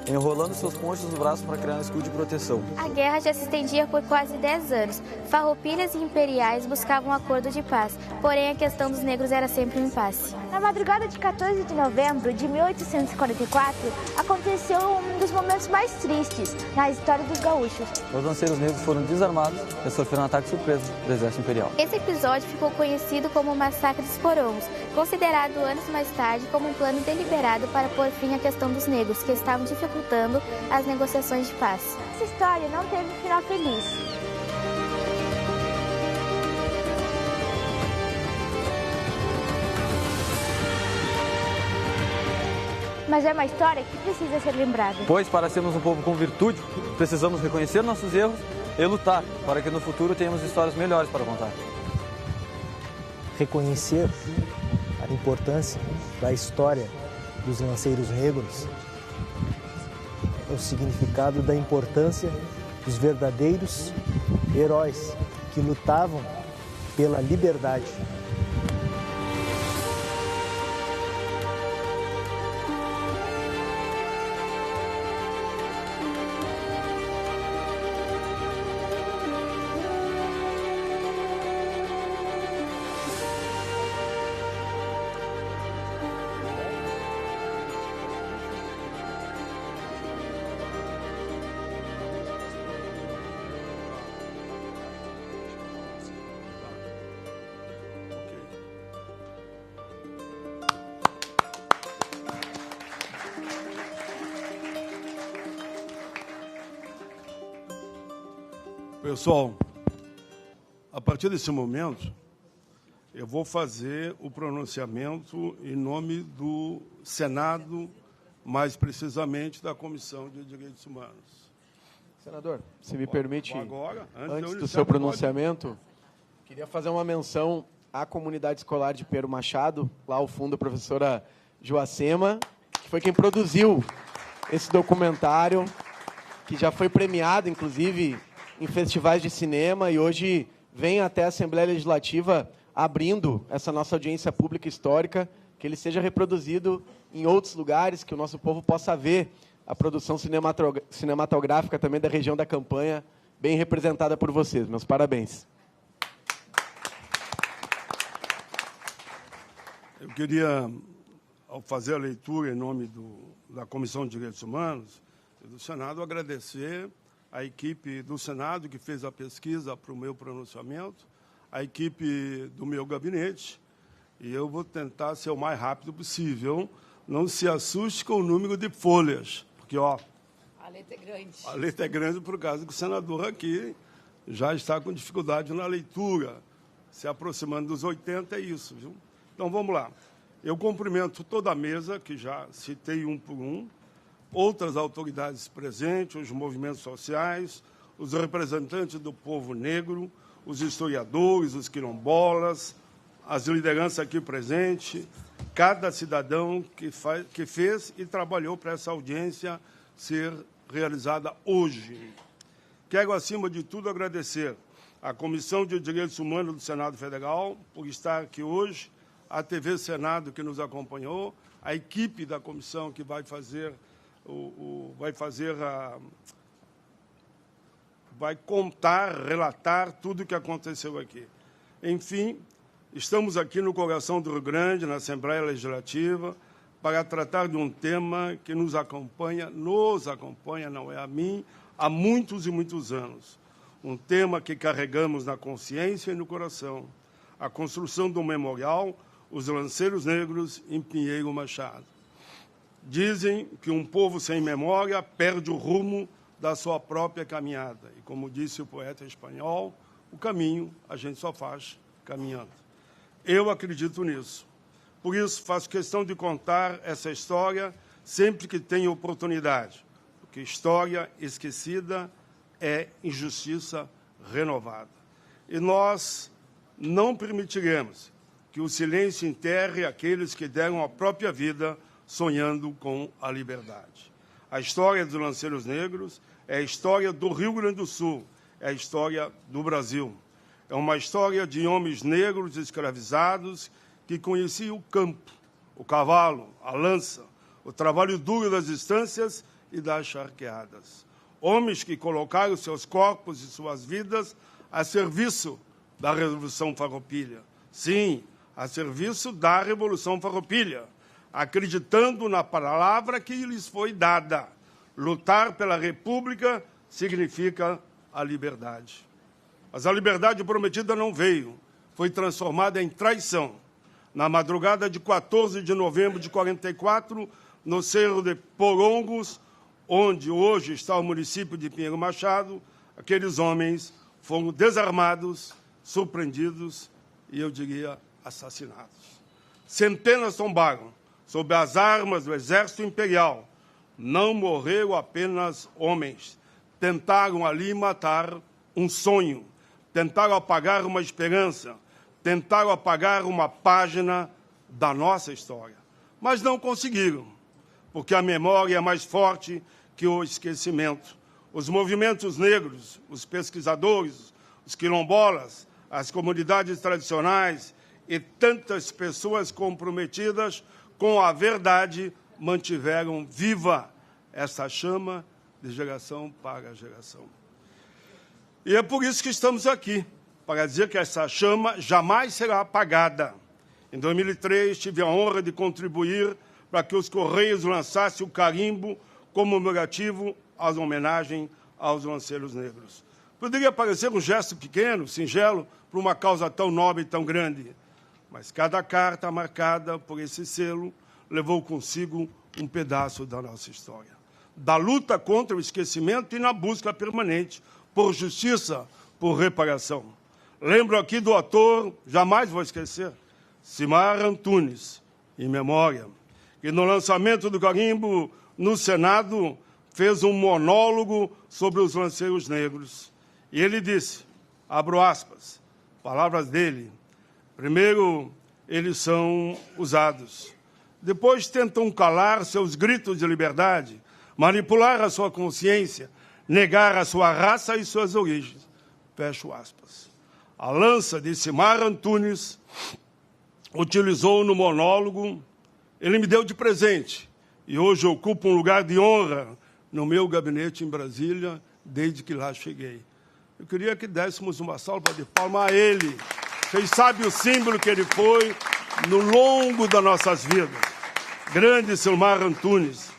enrolando seus ponchos no braço para criar um escudo de proteção. A guerra já se estendia por quase 10 anos. Farroupilhas e imperiais buscavam um acordo de paz, porém a questão dos negros era sempre um impasse. Na madrugada de 14 de novembro de 1844, aconteceu um dos momentos mais tristes na história dos gaúchos. Os lanceiros negros foram desarmados e sofreram um ataque surpresa do exército imperial. Esse episódio ficou conhecido como o Massacre dos Porongos, considerado anos mais tarde como um plano deliberado para pôr fim à questão dos negros, que estavam dificultando as negociações de paz. Essa história não teve um final feliz. Mas é uma história que precisa ser lembrada. Pois, para sermos um povo com virtude, precisamos reconhecer nossos erros e lutar para que no futuro tenhamos histórias melhores para contar. Reconhecer a importância da história dos lanceiros negros é o significado da importância dos verdadeiros heróis que lutavam pela liberdade. Pessoal, a partir desse momento, eu vou fazer o pronunciamento em nome do Senado, mais precisamente da Comissão de Direitos Humanos. Senador, se me permite, agora, antes do seu pronunciamento, queria fazer uma menção à comunidade escolar de Pero Machado, lá ao fundo a professora Joacema, que foi quem produziu esse documentário, que já foi premiado, inclusive, em festivais de cinema e hoje vem até a Assembleia Legislativa abrindo essa nossa audiência pública histórica, que ele seja reproduzido em outros lugares, que o nosso povo possa ver a produção cinematográfica também da região da Campanha, bem representada por vocês. Meus parabéns. Eu queria, ao fazer a leitura em nome da Comissão de Direitos Humanos e do Senado, agradecer a equipe do Senado que fez a pesquisa para o meu pronunciamento, a equipe do meu gabinete, e eu vou tentar ser o mais rápido possível. Não se assuste com o número de folhas, porque, ó, A letra é grande. A letra é grande por causa que o senador aqui já está com dificuldade na leitura, se aproximando dos 80, é isso, viu? Então, vamos lá. Eu cumprimento toda a mesa, que já citei um por um, outras autoridades presentes, os movimentos sociais, os representantes do povo negro, os historiadores, os quilombolas, as lideranças aqui presentes, cada cidadão que fez e trabalhou para essa audiência ser realizada hoje. Quero, acima de tudo, agradecer à Comissão de Direitos Humanos do Senado Federal por estar aqui hoje, à TV Senado que nos acompanhou, a equipe da comissão que vai vai contar, relatar tudo o que aconteceu aqui. Enfim, estamos aqui no coração do Rio Grande, na Assembleia Legislativa, para tratar de um tema que nos acompanha, não é a mim, há muitos e muitos anos. Um tema que carregamos na consciência e no coração. A construção do memorial, os Lanceiros Negros, em Pinheiro Machado. Dizem que um povo sem memória perde o rumo da sua própria caminhada. E, como disse o poeta espanhol, o caminho a gente só faz caminhando. Eu acredito nisso. Por isso, faço questão de contar essa história sempre que tenho oportunidade, porque história esquecida é injustiça renovada. E nós não permitiremos que o silêncio enterre aqueles que deram a própria vida sonhando com a liberdade. A história dos Lanceiros Negros é a história do Rio Grande do Sul, é a história do Brasil. É uma história de homens negros escravizados que conheciam o campo, o cavalo, a lança, o trabalho duro das estâncias e das charqueadas. Homens que colocaram seus corpos e suas vidas a serviço da Revolução Farroupilha. Sim, a serviço da Revolução Farroupilha, acreditando na palavra que lhes foi dada. Lutar pela República significa a liberdade. Mas a liberdade prometida não veio, foi transformada em traição. Na madrugada de 14 de novembro de 44, no Cerro de Porongos, onde hoje está o município de Pinheiro Machado, aqueles homens foram desarmados, surpreendidos e, eu diria, assassinados. Centenas tombaram sob as armas do Exército Imperial. Não morreram apenas homens. Tentaram ali matar um sonho, tentaram apagar uma esperança, tentaram apagar uma página da nossa história. Mas não conseguiram, porque a memória é mais forte que o esquecimento. Os movimentos negros, os pesquisadores, os quilombolas, as comunidades tradicionais e tantas pessoas comprometidas com a verdade mantiveram viva essa chama de geração para geração. E é por isso que estamos aqui, para dizer que essa chama jamais será apagada. Em 2003, tive a honra de contribuir para que os Correios lançassem o carimbo comemorativo às homenagens aos Lanceiros Negros. Poderia parecer um gesto pequeno, singelo, para uma causa tão nobre e tão grande, mas cada carta marcada por esse selo levou consigo um pedaço da nossa história. Da luta contra o esquecimento e na busca permanente por justiça, por reparação. Lembro aqui do ator, jamais vou esquecer, Cimar Antunes, em memória, que no lançamento do carimbo no Senado fez um monólogo sobre os Lanceiros Negros. E ele disse, abro aspas, palavras dele, primeiro eles são usados, depois tentam calar seus gritos de liberdade, manipular a sua consciência, negar a sua raça e suas origens. Fecho aspas. A lança de Cimar Antunes utilizou no monólogo, ele me deu de presente, e hoje ocupa um lugar de honra no meu gabinete em Brasília, desde que lá cheguei. Eu queria que dessemos uma salva de palmas a ele. Vocês sabem o símbolo que ele foi no longo das nossas vidas. Grande Silmar Antunes.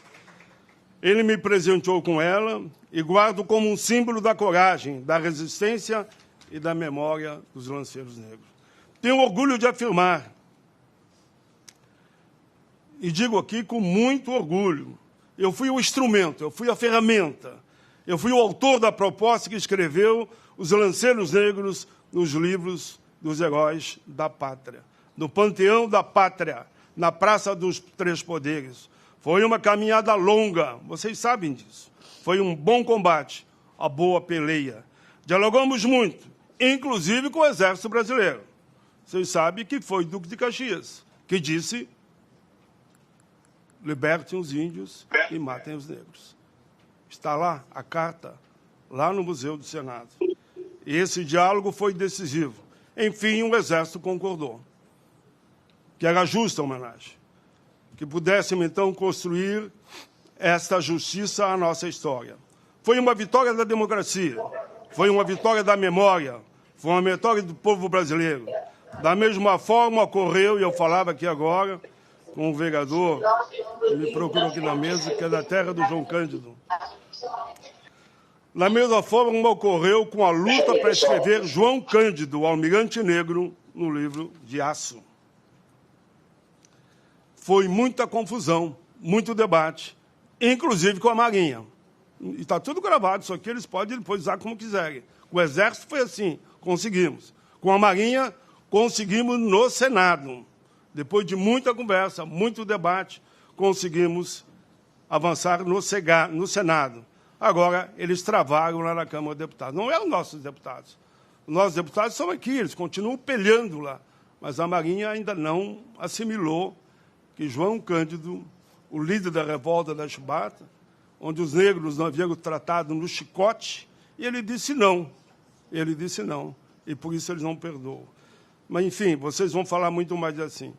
Ele me presenteou com ela e guardo como um símbolo da coragem, da resistência e da memória dos lanceiros negros. Tenho orgulho de afirmar, e digo aqui com muito orgulho, eu fui o instrumento, eu fui a ferramenta, eu fui o autor da proposta que escreveu os lanceiros negros nos livros dos heróis da pátria, no Panteão da Pátria, na Praça dos Três Poderes. Foi uma caminhada longa, vocês sabem disso. Foi um bom combate, a boa peleia. Dialogamos muito, inclusive com o Exército Brasileiro. Vocês sabem que foi Duque de Caxias que disse: libertem os índios e matem os negros. Está lá a carta, lá no Museu do Senado. E esse diálogo foi decisivo. Enfim, o Exército concordou que era justa a homenagem, que pudéssemos, então, construir esta justiça à nossa história. Foi uma vitória da democracia, foi uma vitória da memória, foi uma vitória do povo brasileiro. Da mesma forma ocorreu, e eu falava aqui agora, com o vereador que me procurou aqui na mesa, que é da terra do João Cândido. Da mesma forma ocorreu com a luta para escrever João Cândido, o Almirante Negro, no livro de Aço. Foi muita confusão, muito debate, inclusive com a Marinha. E está tudo gravado, isso aqui eles podem depois usar como quiserem. Com o Exército foi assim, conseguimos. Com a Marinha, conseguimos no Senado. Depois de muita conversa, muito debate, conseguimos avançar no Senado. Agora, eles travaram lá na Câmara dos Deputados. Não é os nossos deputados. Os nossos deputados são aqui, eles continuam peleando lá. Mas a Marinha ainda não assimilou que João Cândido, o líder da revolta da Chibata, onde os negros não haviam tratado no chicote, e ele disse não. Ele disse não. E por isso eles não perdoam. Mas, enfim, vocês vão falar muito mais assim.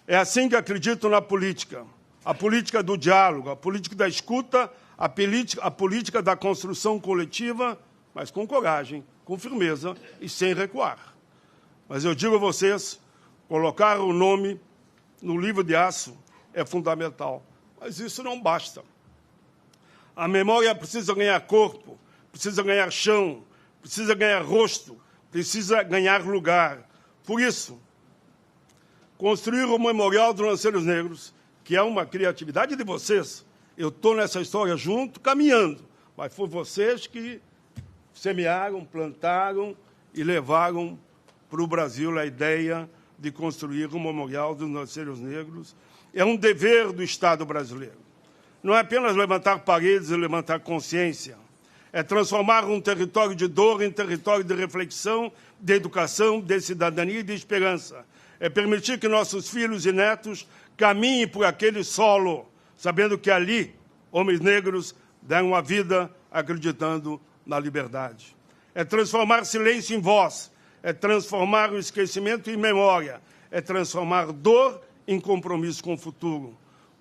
É assim que acredito na política. A política do diálogo, a política da escuta, a política da construção coletiva, mas com coragem, com firmeza e sem recuar. Mas eu digo a vocês, colocar o nome no livro de Aço é fundamental. Mas isso não basta. A memória precisa ganhar corpo, precisa ganhar chão, precisa ganhar rosto, precisa ganhar lugar. Por isso, construir o Memorial dos Lanceiros Negros, que é uma criatividade de vocês. Eu estou nessa história junto, caminhando, mas foi vocês que semearam, plantaram e levaram para o Brasil a ideia de construir o Memorial dos Lanceiros Negros. É um dever do Estado brasileiro. Não é apenas levantar paredes e levantar consciência. É transformar um território de dor em território de reflexão, de educação, de cidadania e de esperança. É permitir que nossos filhos e netos caminhem por aquele solo, sabendo que ali, homens negros deram a vida acreditando na liberdade. É transformar silêncio em voz, é transformar o esquecimento em memória, é transformar dor em compromisso com o futuro.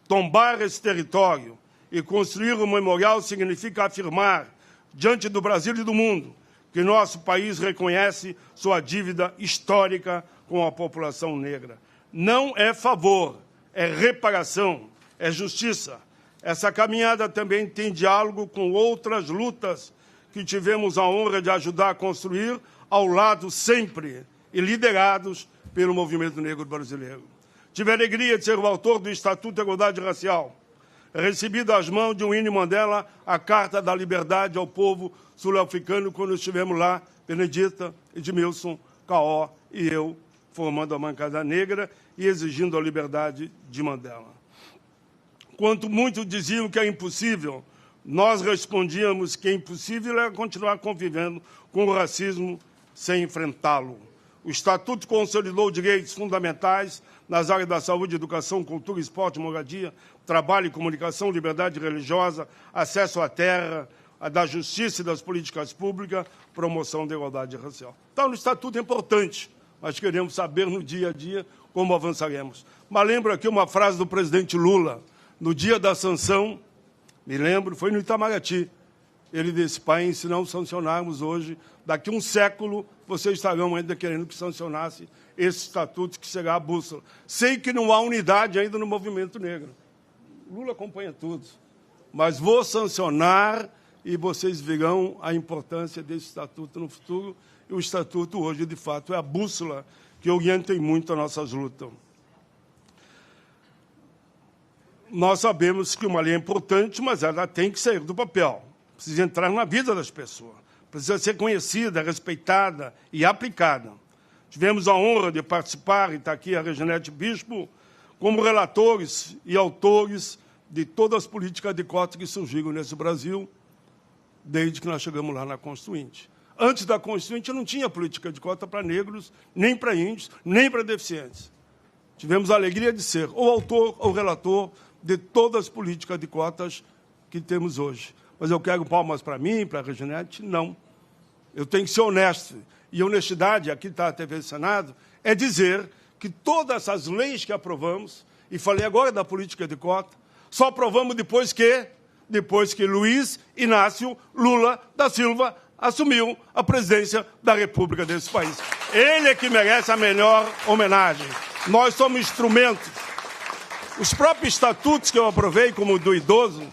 Tombar esse território e construir um memorial significa afirmar, diante do Brasil e do mundo, que nosso país reconhece sua dívida histórica com a população negra. Não é favor, é reparação, é justiça. Essa caminhada também tem diálogo com outras lutas que tivemos a honra de ajudar a construir ao lado sempre e liderados pelo movimento negro brasileiro. Tive a alegria de ser o autor do Estatuto da Igualdade Racial, recebi das mãos de Winnie Mandela a Carta da Liberdade ao povo sul-africano quando estivemos lá, Benedita, Edmilson, Caó e eu, formando a bancada negra e exigindo a liberdade de Mandela. Quando muitos diziam que é impossível, nós respondíamos que é impossível é continuar convivendo com o racismo sem enfrentá-lo. O Estatuto consolidou direitos fundamentais nas áreas da saúde, educação, cultura, esporte, moradia, trabalho e comunicação, liberdade religiosa, acesso à terra, a da justiça e das políticas públicas, promoção da igualdade racial. Então, o Estatuto é importante, mas queremos saber no dia a dia como avançaremos. Mas lembro aqui uma frase do presidente Lula, no dia da sanção, me lembro, foi no Itamaraty, ele desse país, se não sancionarmos hoje, daqui a um século, vocês estarão ainda querendo que sancionasse esse estatuto, que será a bússola. Sei que não há unidade ainda no movimento negro. Lula acompanha tudo. Mas vou sancionar e vocês verão a importância desse estatuto no futuro. E o estatuto hoje, de fato, é a bússola que orienta muito as nossas lutas. Nós sabemos que uma lei é importante, mas ela tem que sair do papel. Precisa entrar na vida das pessoas. Precisa ser conhecida, respeitada e aplicada. Tivemos a honra de participar, e está aqui a Reginete Bispo, como relatores e autores de todas as políticas de cotas que surgiram nesse Brasil, desde que nós chegamos lá na Constituinte. Antes da Constituinte, não tinha política de cota para negros, nem para índios, nem para deficientes. Tivemos a alegria de ser o autor ou relator de todas as políticas de cotas que temos hoje. Mas eu quero palmas para mim, para a Reginete? Não. Eu tenho que ser honesto. E honestidade, aqui está a TV Senado, é dizer que todas essas leis que aprovamos, e falei agora da política de cota, só aprovamos depois que Luiz Inácio Lula da Silva assumiu a presidência da República desse país. Ele é que merece a melhor homenagem. Nós somos instrumentos. Os próprios estatutos que eu aprovei, como o do idoso,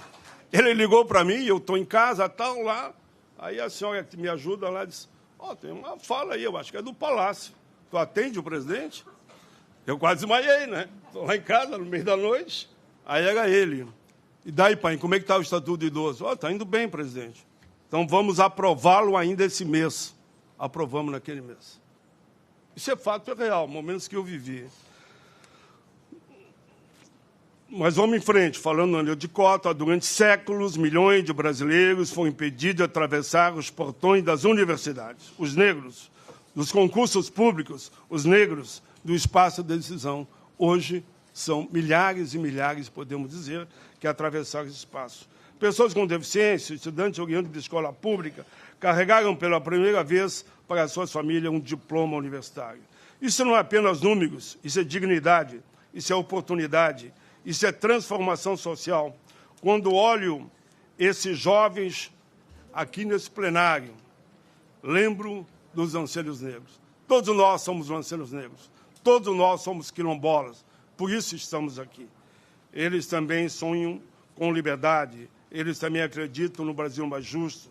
ele ligou para mim, eu estou em casa, tal, lá. Aí a senhora que me ajuda lá disse, tem uma fala aí, eu acho que é do Palácio. Tu atende o presidente? Eu quase desmaiei, né? Estou lá em casa, no meio da noite. Aí era ele. E daí, pai, como é que está o estatuto do idoso? Está indo bem, presidente. Então vamos aprová-lo ainda esse mês. Aprovamos naquele mês. Isso é fato, é real, momentos que eu vivi. Mas vamos em frente, falando de cota, durante séculos, milhões de brasileiros foram impedidos de atravessar os portões das universidades. Os negros, dos concursos públicos, os negros do espaço de decisão. Hoje são milhares e milhares, podemos dizer, que atravessaram esse espaço. Pessoas com deficiência, estudantes oriundos de escola pública, carregaram pela primeira vez para suas famílias um diploma universitário. Isso não é apenas números, isso é dignidade, isso é oportunidade, isso é transformação social. Quando olho esses jovens aqui nesse plenário, lembro dos lanceiros negros. Todos nós somos lanceiros negros. Todos nós somos quilombolas. Por isso estamos aqui. Eles também sonham com liberdade. Eles também acreditam no Brasil mais justo.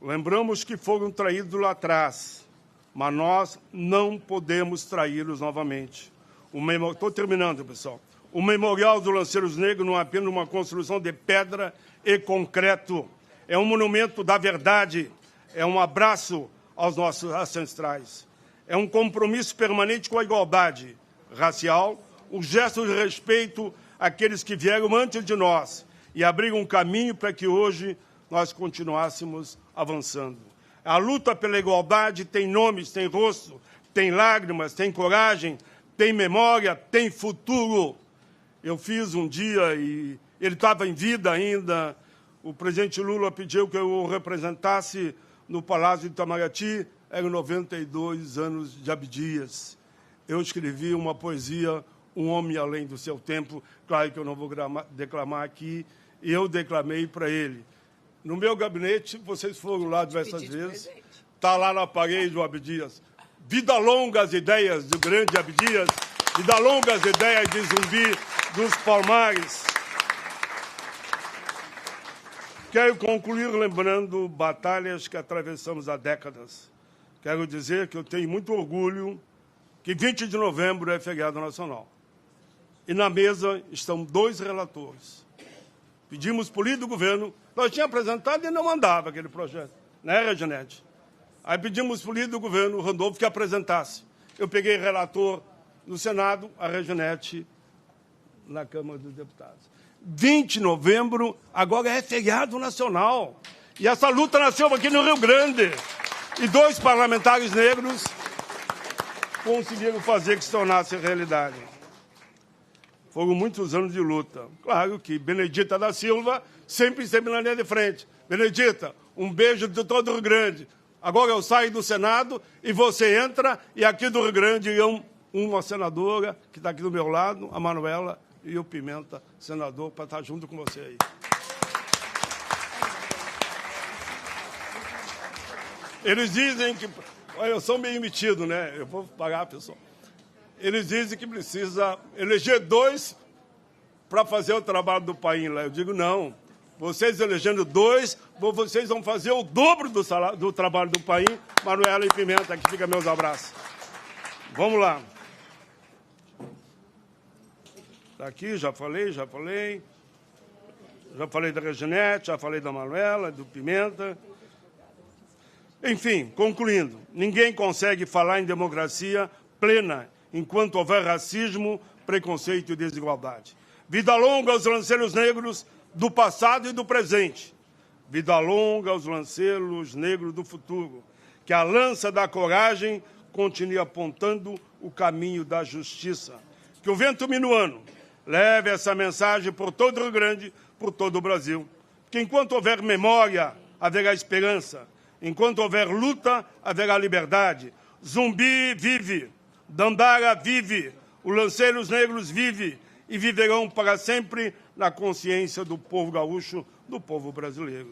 Lembramos que foram traídos lá atrás, mas nós não podemos traí-los novamente. Estou terminando, pessoal. O Memorial dos Lanceiros Negros não é apenas uma construção de pedra e concreto. É um monumento da verdade. É um abraço aos nossos ancestrais. É um compromisso permanente com a igualdade racial, um gesto de respeito àqueles que vieram antes de nós e abriram um caminho para que hoje nós continuássemos avançando. A luta pela igualdade tem nomes, tem rosto, tem lágrimas, tem coragem, tem memória, tem futuro. Eu fiz um dia, e ele estava em vida ainda, o presidente Lula pediu que eu o representasse no Palácio de Itamaraty, eram 92 anos de Abdias. Eu escrevi uma poesia, Um Homem Além do Seu Tempo, claro que eu não vou declamar aqui, e eu declamei para ele. No meu gabinete, vocês foram lá diversas vezes, está lá na parede o Abdias. Vida longa as ideias do grande Abdias, vida longa as ideias de Zumbi dos Palmares. Quero concluir lembrando batalhas que atravessamos há décadas. Quero dizer que eu tenho muito orgulho que 20 de novembro é feriado nacional. E na mesa estão 2 relatores. Pedimos por líder do governo, nós tínhamos apresentado e não mandava aquele projeto, né, Reginete? Aí pedimos por líder do governo, o Randolfo, que apresentasse. Eu peguei relator no Senado, a Reginete na Câmara dos Deputados. 20 de novembro, agora é feriado nacional. E essa luta nasceu aqui no Rio Grande. E 2 parlamentares negros conseguiram fazer que se tornasse realidade. Foram muitos anos de luta. Claro que Benedita da Silva sempre na linha de frente. Benedita, um beijo de todo o Rio Grande. Agora eu saio do Senado e você entra, e aqui do Rio Grande uma senadora que está aqui do meu lado, a Manuela, e o Pimenta, senador, para estar junto com você aí. Eles dizem que... Olha, eu sou meio metido, né? Eu vou pagar, pessoal. Eles dizem que precisa eleger 2 para fazer o trabalho do país lá. Eu digo, não. Vocês elegendo 2, vocês vão fazer o dobro do trabalho do país. Manuela e Pimenta, aqui fica meus abraços. Vamos lá. Tá aqui, já falei. Já falei da Reginete, já falei da Manuela, do Pimenta. Enfim, concluindo, ninguém consegue falar em democracia plena enquanto houver racismo, preconceito e desigualdade. Vida longa aos lanceiros negros do passado e do presente. Vida longa aos lanceiros negros do futuro. Que a lança da coragem continue apontando o caminho da justiça. Que o vento minuano leve essa mensagem por todo o Rio Grande, por todo o Brasil. Que enquanto houver memória, haverá esperança. Enquanto houver luta, haverá liberdade. Zumbi vive, Dandara vive, os lanceiros negros vivem e viverão para sempre na consciência do povo gaúcho, do povo brasileiro.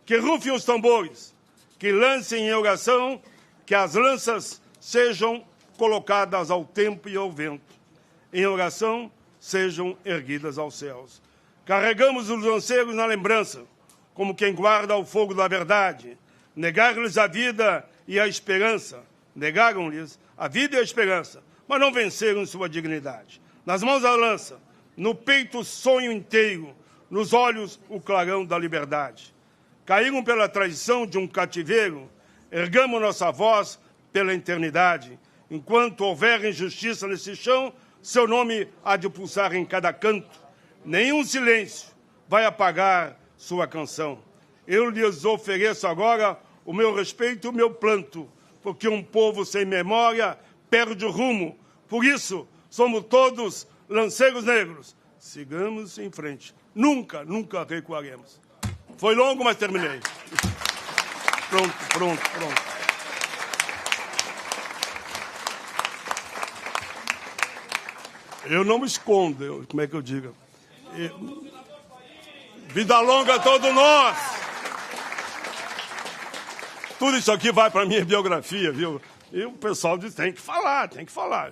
Que rufem os tambores, que lancem em oração, que as lanças sejam colocadas ao tempo e ao vento. Em oração, sejam erguidas aos céus. Carregamos os lanceiros na lembrança, como quem guarda o fogo da verdade. Negar-lhes a vida e a esperança. Negaram-lhes a vida e a esperança, mas não venceram sua dignidade. Nas mãos a lança, no peito o sonho inteiro, nos olhos o clarão da liberdade. Caíram pela traição de um cativeiro, ergamos nossa voz pela eternidade. Enquanto houver injustiça nesse chão, seu nome há de pulsar em cada canto. Nenhum silêncio vai apagar sua canção. Eu lhes ofereço agora o meu respeito e o meu planto, porque um povo sem memória perde o rumo. Por isso, somos todos lanceiros negros. Sigamos em frente. Nunca, nunca recuaremos. Foi longo, mas terminei. Pronto. Eu não me escondo, como é que eu digo? Vida longa a todos nós! Tudo isso aqui vai para a minha biografia, viu? E o pessoal diz, tem que falar.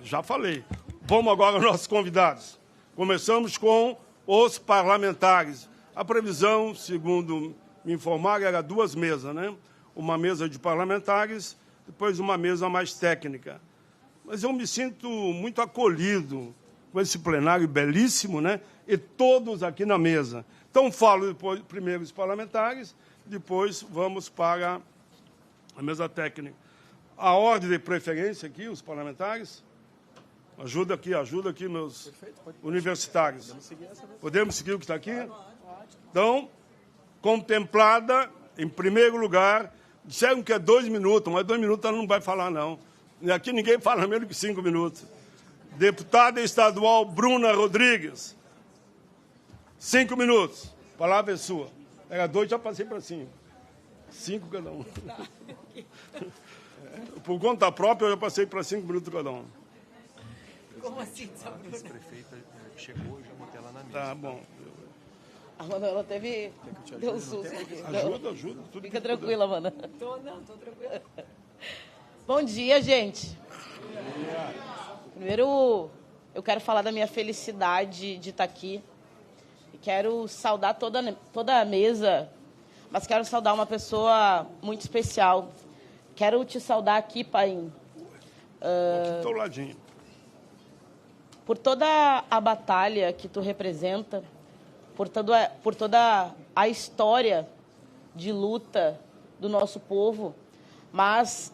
Já falei. Vamos agora aos nossos convidados. Começamos com os parlamentares. A previsão, segundo me informaram, era 2 mesas, né? Uma mesa de parlamentares, depois uma mesa mais técnica. Mas eu me sinto muito acolhido com esse plenário belíssimo, né? E todos aqui na mesa. Então, falo depois, primeiro os parlamentares, depois vamos para a mesa técnica. A ordem de preferência aqui, os parlamentares. Ajuda aqui meus universitários. Podemos seguir o que está aqui? Então, contemplada, em primeiro lugar, disseram que é 2 minutos, mas 2 minutos ela não vai falar, não. E aqui ninguém fala menos que 5 minutos. Deputada estadual Bruna Rodrigues. 5 minutos. A palavra é sua. Era 2, já passei para 5. 5 cada um. Por conta própria, eu já passei para 5 minutos cada um. Como assim, Sabrina? A vice-prefeita chegou e já botei ela na mesa. Tá bom. A Manuela teve... Deu um susto aqui. Ajuda. Fica tranquila, Mana. Tô tranquila. Bom dia, gente. Primeiro, eu quero falar da minha felicidade de estar aqui. E quero saudar toda a mesa, mas quero saudar uma pessoa muito especial. Quero te saudar aqui, Paim. Aqui do ladinho. Por toda a batalha que tu representa, por toda a história de luta do nosso povo, mas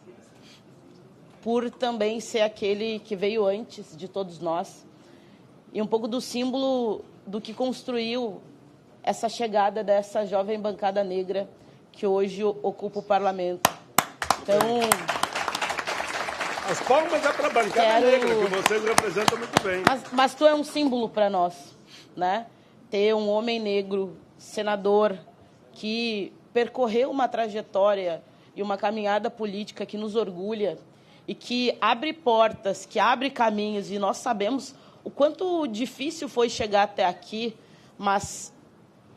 por também ser aquele que veio antes de todos nós e um pouco do símbolo do que construiu essa chegada dessa jovem bancada negra que hoje ocupa o parlamento. Então, as palmas é para a bancada negra, que vocês representam muito bem. Mas tu é um símbolo para nós, né? Ter um homem negro, senador, que percorreu uma trajetória e uma caminhada política que nos orgulha e que abre portas, que abre caminhos, e nós sabemos o quanto difícil foi chegar até aqui, mas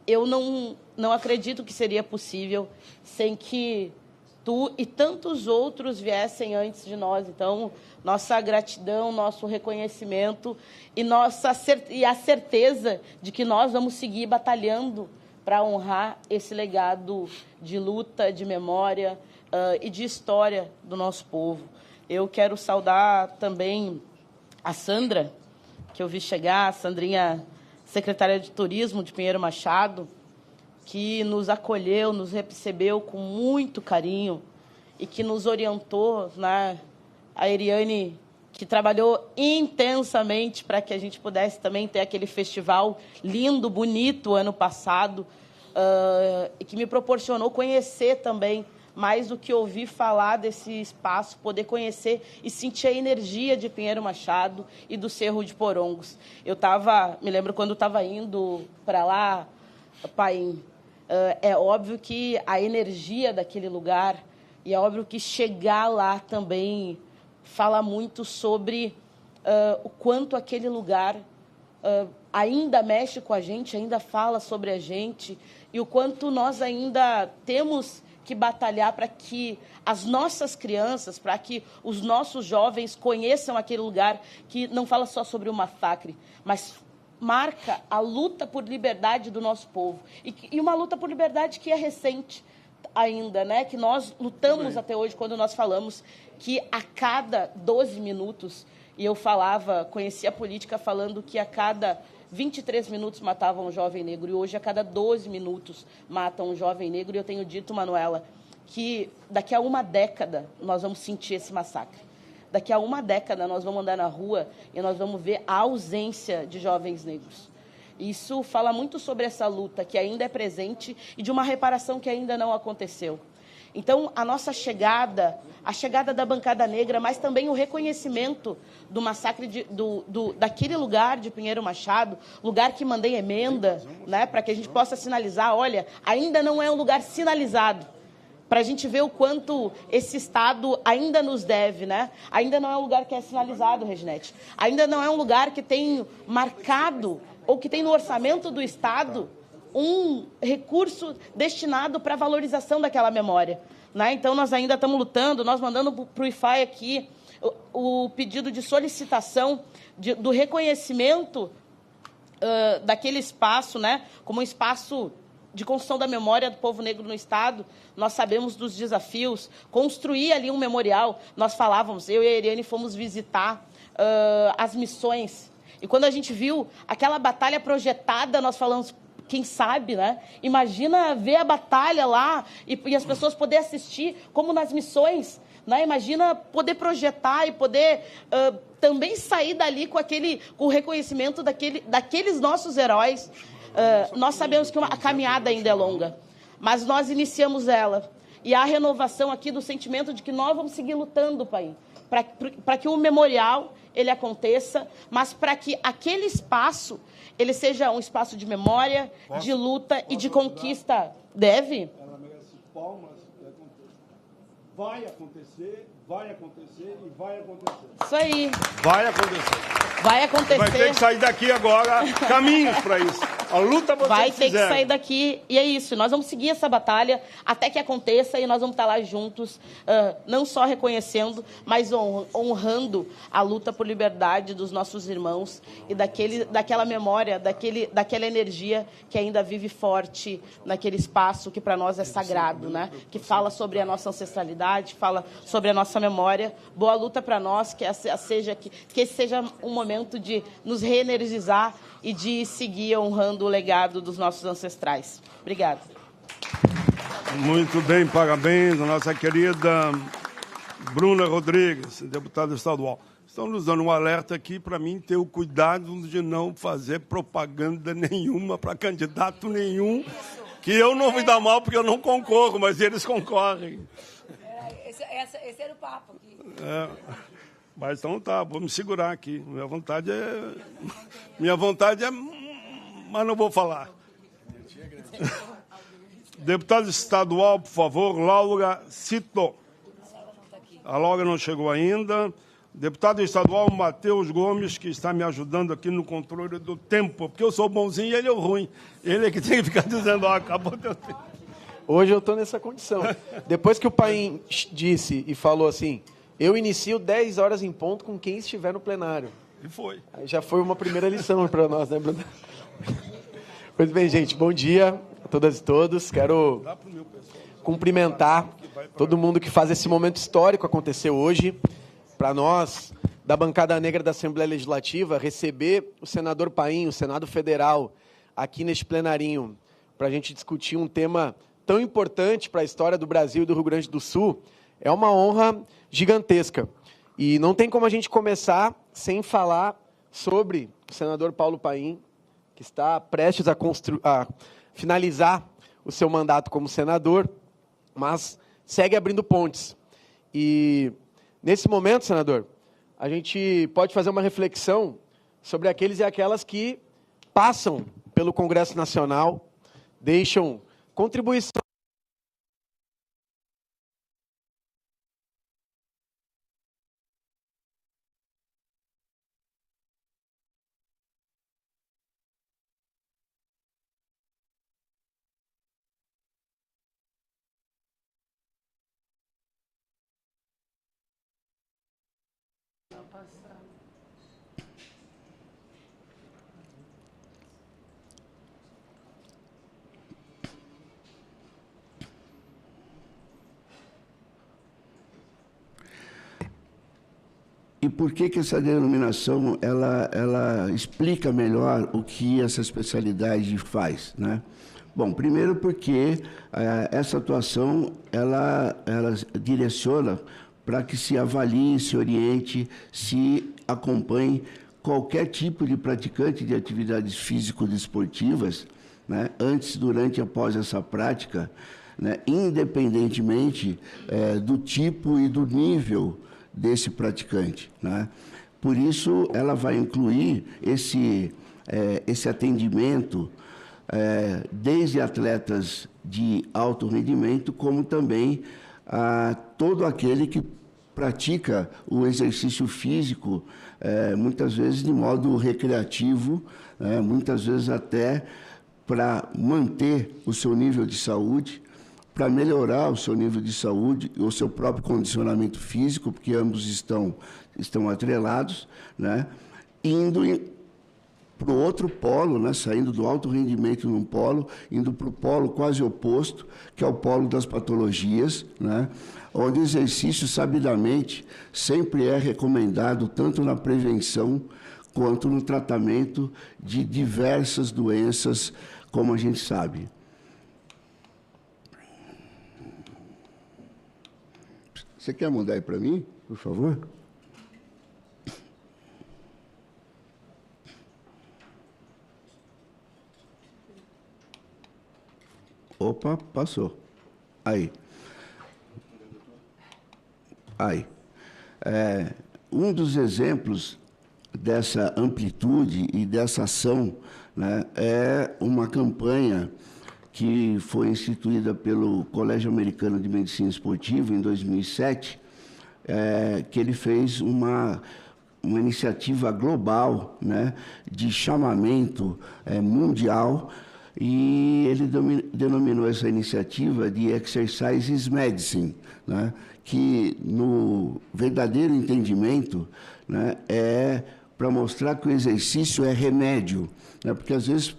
eu não acredito que seria possível sem que tu e tantos outros viessem antes de nós. Então, nossa gratidão, nosso reconhecimento e a certeza de que nós vamos seguir batalhando para honrar esse legado de luta, de memória e de história do nosso povo. Eu quero saudar também a Sandra, que eu vi chegar, a Sandrinha, secretária de Turismo de Pinheiro Machado, que nos acolheu, nos recebeu com muito carinho e que nos orientou, né? A Eriane, que trabalhou intensamente para que a gente pudesse também ter aquele festival lindo, bonito, ano passado, e que me proporcionou conhecer também, mais do que ouvir falar desse espaço, poder conhecer e sentir a energia de Pinheiro Machado e do Cerro de Porongos. Me lembro quando estava indo para lá, Paim, é óbvio que a energia daquele lugar, e é óbvio que chegar lá também fala muito sobre o quanto aquele lugar ainda mexe com a gente, ainda fala sobre a gente, e o quanto nós ainda temos que batalhar para que as nossas crianças, para que os nossos jovens conheçam aquele lugar que não fala só sobre o massacre, mas marca a luta por liberdade do nosso povo. E uma luta por liberdade que é recente ainda, né? Que nós lutamos até hoje, quando nós falamos que a cada 12 minutos, e eu conhecia a política falando que a cada 23 minutos matavam um jovem negro, e hoje a cada 12 minutos matam um jovem negro, e eu tenho dito, Manuela, que daqui a uma década nós vamos sentir esse massacre. Daqui a uma década nós vamos andar na rua e nós vamos ver a ausência de jovens negros. Isso fala muito sobre essa luta que ainda é presente e de uma reparação que ainda não aconteceu. Então, a nossa chegada, a chegada da bancada negra, mas também o reconhecimento do massacre daquele lugar de Pinheiro Machado, lugar que mandei emenda, né, para que a gente possa sinalizar, olha, ainda não é um lugar sinalizado, para a gente ver o quanto esse Estado ainda nos deve, né? Ainda não é um lugar que é sinalizado, Reginete. Ainda não é um lugar que tem marcado, ou que tem no orçamento do Estado, um recurso destinado para a valorização daquela memória, né? Então, nós ainda estamos lutando, nós mandando para o IFAI aqui o pedido de solicitação do reconhecimento daquele espaço, né, como um espaço de construção da memória do povo negro no Estado. Nós sabemos dos desafios, construir ali um memorial. Nós falávamos, eu e a Eriane fomos visitar as missões, e quando a gente viu aquela batalha projetada, nós falamos, quem sabe, né? Imagina ver a batalha lá e as pessoas poderem assistir, como nas missões, né? Imagina poder projetar e poder também sair dali com o reconhecimento daqueles nossos heróis. Nós sabemos que a caminhada ainda é longa, mas nós iniciamos ela. E há a renovação aqui do sentimento de que nós vamos seguir lutando, pai, para que o memorial ele aconteça, mas para que aquele espaço ele seja um espaço de memória, de luta e de conquista. Deve? Ela merece palmas. Vai acontecer e vai acontecer. Isso aí. Vai acontecer. Vai acontecer. Vai ter que sair daqui agora, caminhos para isso. A luta vocês vai ter fizeram. Que sair daqui, e é isso. Nós vamos seguir essa batalha até que aconteça, e nós vamos estar lá juntos, não só reconhecendo, mas honrando a luta por liberdade dos nossos irmãos e daquela memória, daquela energia que ainda vive forte naquele espaço que para nós é sagrado, né? Que fala sobre a nossa ancestralidade, fala sobre a nossa memória. Boa luta para nós, que esse seja um momento de nos reenergizar e de seguir honrando o legado dos nossos ancestrais. Obrigada. Muito bem, parabéns à nossa querida Bruna Rodrigues, deputada estadual. Estão nos dando um alerta aqui para mim ter o cuidado de não fazer propaganda nenhuma para candidato nenhum, que eu não me dá mal porque eu não concorro, mas eles concorrem. Esse era o papo aqui. Mas então tá, vou me segurar aqui. Minha vontade é, mas não vou falar. Deputado estadual, por favor, Laura Cito. A Laura não chegou ainda. Deputado estadual Matheus Gomes, que está me ajudando aqui no controle do tempo, porque eu sou bonzinho e ele é o ruim. Ele é que tem que ficar dizendo, acabou o teu tempo. Hoje eu estou nessa condição. Depois que o Paim disse e falou assim, eu inicio 10 horas em ponto com quem estiver no plenário. E foi. Aí já foi uma primeira lição para nós, né, Bruno? Pois bem, gente, bom dia a todas e todos. Quero cumprimentar todo mundo que faz esse momento histórico acontecer hoje. Para nós, da bancada negra da Assembleia Legislativa, receber o senador Paim, o Senado Federal, aqui neste plenarinho, para a gente discutir um tema tão importante para a história do Brasil e do Rio Grande do Sul, é uma honra gigantesca. E não tem como a gente começar sem falar sobre o senador Paulo Paim, que está prestes a finalizar o seu mandato como senador, mas segue abrindo pontes. E, nesse momento, senador, a gente pode fazer uma reflexão sobre aqueles e aquelas que passam pelo Congresso Nacional, deixam contribuição E por que essa denominação ela explica melhor o que essa especialidade faz, né? Bom, primeiro porque essa atuação ela direciona para que se avalie, se oriente, se acompanhe qualquer tipo de praticante de atividades físico-desportivas, né, antes, durante e após essa prática, né, independentemente do tipo e do nível desse praticante, né? Por isso, ela vai incluir esse atendimento desde atletas de alto rendimento, como também todo aquele que pratica o exercício físico, muitas vezes de modo recreativo, muitas vezes até para manter o seu nível de saúde, para melhorar o seu nível de saúde, o seu próprio condicionamento físico, porque ambos estão atrelados, né? Indo para o outro polo, né? Saindo do alto rendimento num polo, indo para o polo quase oposto, que é o polo das patologias, né? Onde o exercício, sabidamente, sempre é recomendado tanto na prevenção quanto no tratamento de diversas doenças, como a gente sabe. Você quer mudar aí para mim, por favor? Opa, passou. Aí. Aí. Um dos exemplos dessa amplitude e dessa ação, né, é uma campanha que foi instituída pelo Colégio Americano de Medicina Esportiva em 2007, que ele fez uma iniciativa global, né, de chamamento mundial, e ele denominou essa iniciativa de Exercise is Medicine, né, que, no verdadeiro entendimento, né, é para mostrar que o exercício é remédio, né, porque às vezes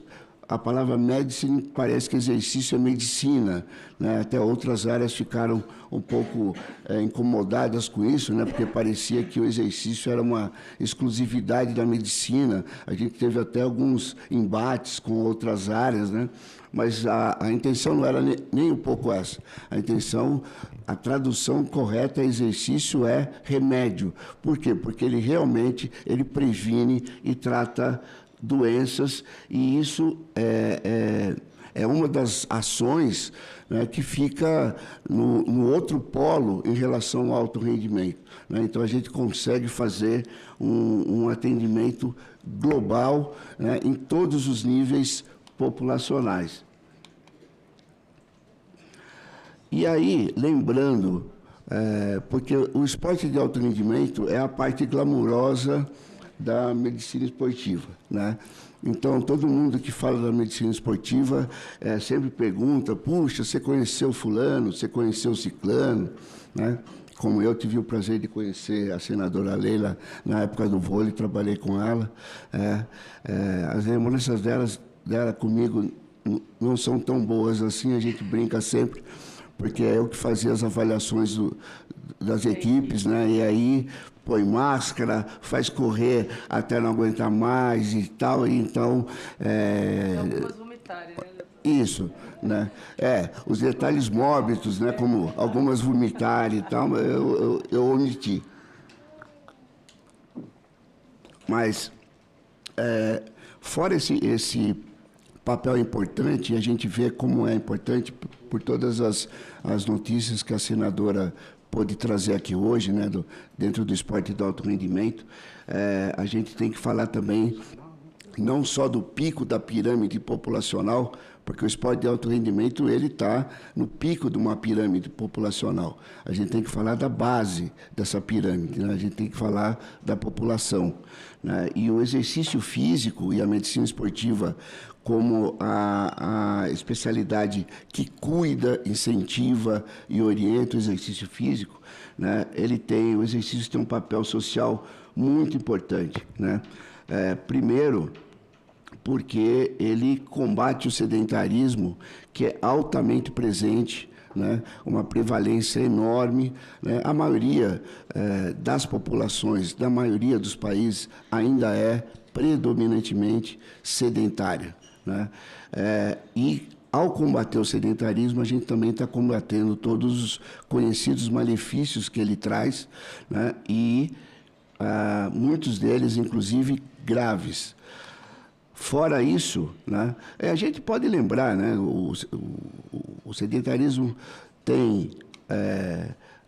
a palavra medicine parece que exercício é medicina, né? Até outras áreas ficaram um pouco incomodadas com isso, né? Porque parecia que o exercício era uma exclusividade da medicina. A gente teve até alguns embates com outras áreas, né? Mas a intenção não era nem um pouco essa. A intenção, a tradução correta é exercício é remédio. Por quê? Porque ele realmente previne e trata doenças, e isso é uma das ações, né, que fica no outro polo em relação ao alto rendimento, né? Então, a gente consegue fazer um atendimento global, né, em todos os níveis populacionais. E aí, lembrando, porque o esporte de alto rendimento é a parte glamurosa da medicina esportiva, né? Então, todo mundo que fala da medicina esportiva sempre pergunta, puxa, você conheceu fulano, você conheceu ciclano, né? Como eu tive o prazer de conhecer a senadora Leila na época do vôlei, trabalhei com ela. As lembranças dela comigo não são tão boas assim, a gente brinca sempre, porque é eu que fazia as avaliações das equipes, né? E aí põe máscara, faz correr até não aguentar mais e tal, e então... Algumas vomitarem, né? Isso, né? Os detalhes mórbidos, né? Como algumas vomitarem e tal, eu omiti. Mas, fora esse papel importante, a gente vê como é importante por todas as notícias que a senadora pôde trazer aqui hoje, né, dentro do esporte de alto rendimento. A gente tem que falar também não só do pico da pirâmide populacional, porque o esporte de alto rendimento ele está no pico de uma pirâmide populacional. A gente tem que falar da base dessa pirâmide, né? A gente tem que falar da população, né? E o exercício físico e a medicina esportiva como a especialidade que cuida, incentiva e orienta o exercício físico, né? O exercício tem um papel social muito importante, né? Primeiro, porque ele combate o sedentarismo, que é altamente presente, né? Uma prevalência enorme, né? A maioria das populações, da maioria dos países, ainda é predominantemente sedentária, né? E, ao combater o sedentarismo, a gente também está combatendo todos os conhecidos malefícios que ele traz, né? E muitos deles, inclusive, graves. Fora isso, né, a gente pode lembrar, né, o sedentarismo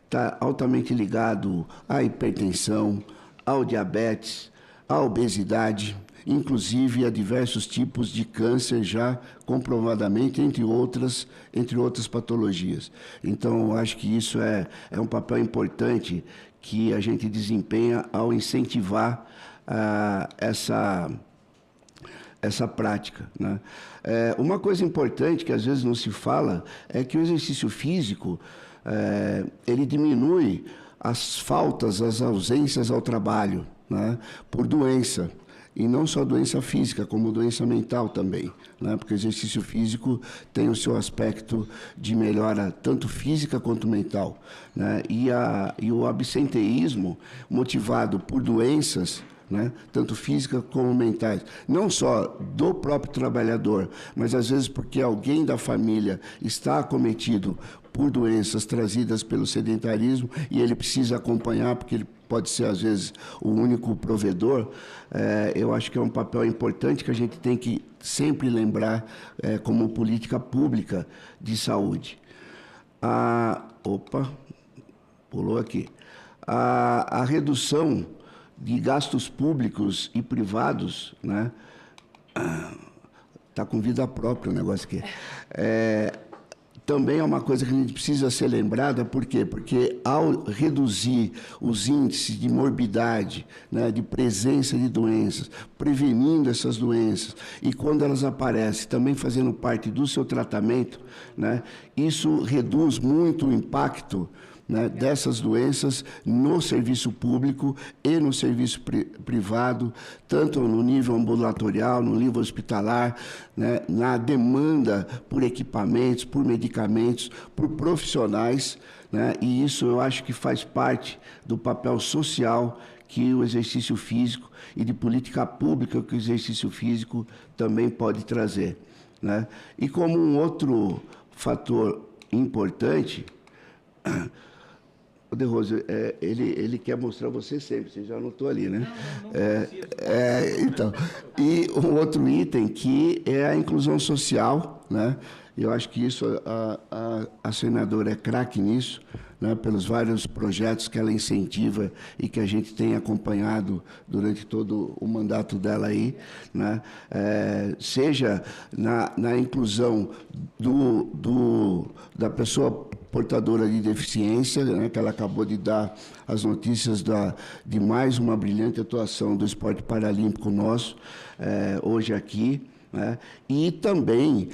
está altamente ligado à hipertensão, ao diabetes, à obesidade, inclusive a diversos tipos de câncer já comprovadamente, entre outras patologias. Então, eu acho que isso é um papel importante que a gente desempenha ao incentivar essa prática, né? Uma coisa importante que às vezes não se fala é que o exercício físico ele diminui as faltas, as ausências ao trabalho, né? Por doença. E não só doença física, como doença mental também, né? Porque o exercício físico tem o seu aspecto de melhora tanto física quanto mental, né? E o absenteísmo motivado por doenças, né, tanto físicas como mentais, não só do próprio trabalhador, mas às vezes porque alguém da família está acometido por doenças trazidas pelo sedentarismo e ele precisa acompanhar, porque ele pode ser, às vezes, o único provedor. Eu acho que é um papel importante que a gente tem que sempre lembrar como política pública de saúde. Pulou aqui. A redução de gastos públicos e privados, né? Tá com vida própria o negócio aqui. Também é uma coisa que a gente precisa ser lembrada, por quê? Porque ao reduzir os índices de morbidade, né, de presença de doenças, prevenindo essas doenças, e quando elas aparecem, também fazendo parte do seu tratamento, né, isso reduz muito o impacto, né, dessas doenças no serviço público e no serviço privado, tanto no nível ambulatorial, no nível hospitalar, né, na demanda por equipamentos, por medicamentos, por profissionais, né, e isso eu acho que faz parte do papel social que o exercício físico e de política pública que o exercício físico também pode trazer, né? E como um outro fator importante, o De Rose, ele quer mostrar você sempre, você já anotou ali, né? Então, e um outro item que é a inclusão social, né? Eu acho que isso, a senadora é craque nisso, né, pelos vários projetos que ela incentiva e que a gente tem acompanhado durante todo o mandato dela aí, né, seja na inclusão da pessoa portadora de deficiência, né, que ela acabou de dar as notícias de mais uma brilhante atuação do esporte paralímpico nosso, hoje aqui, né, e também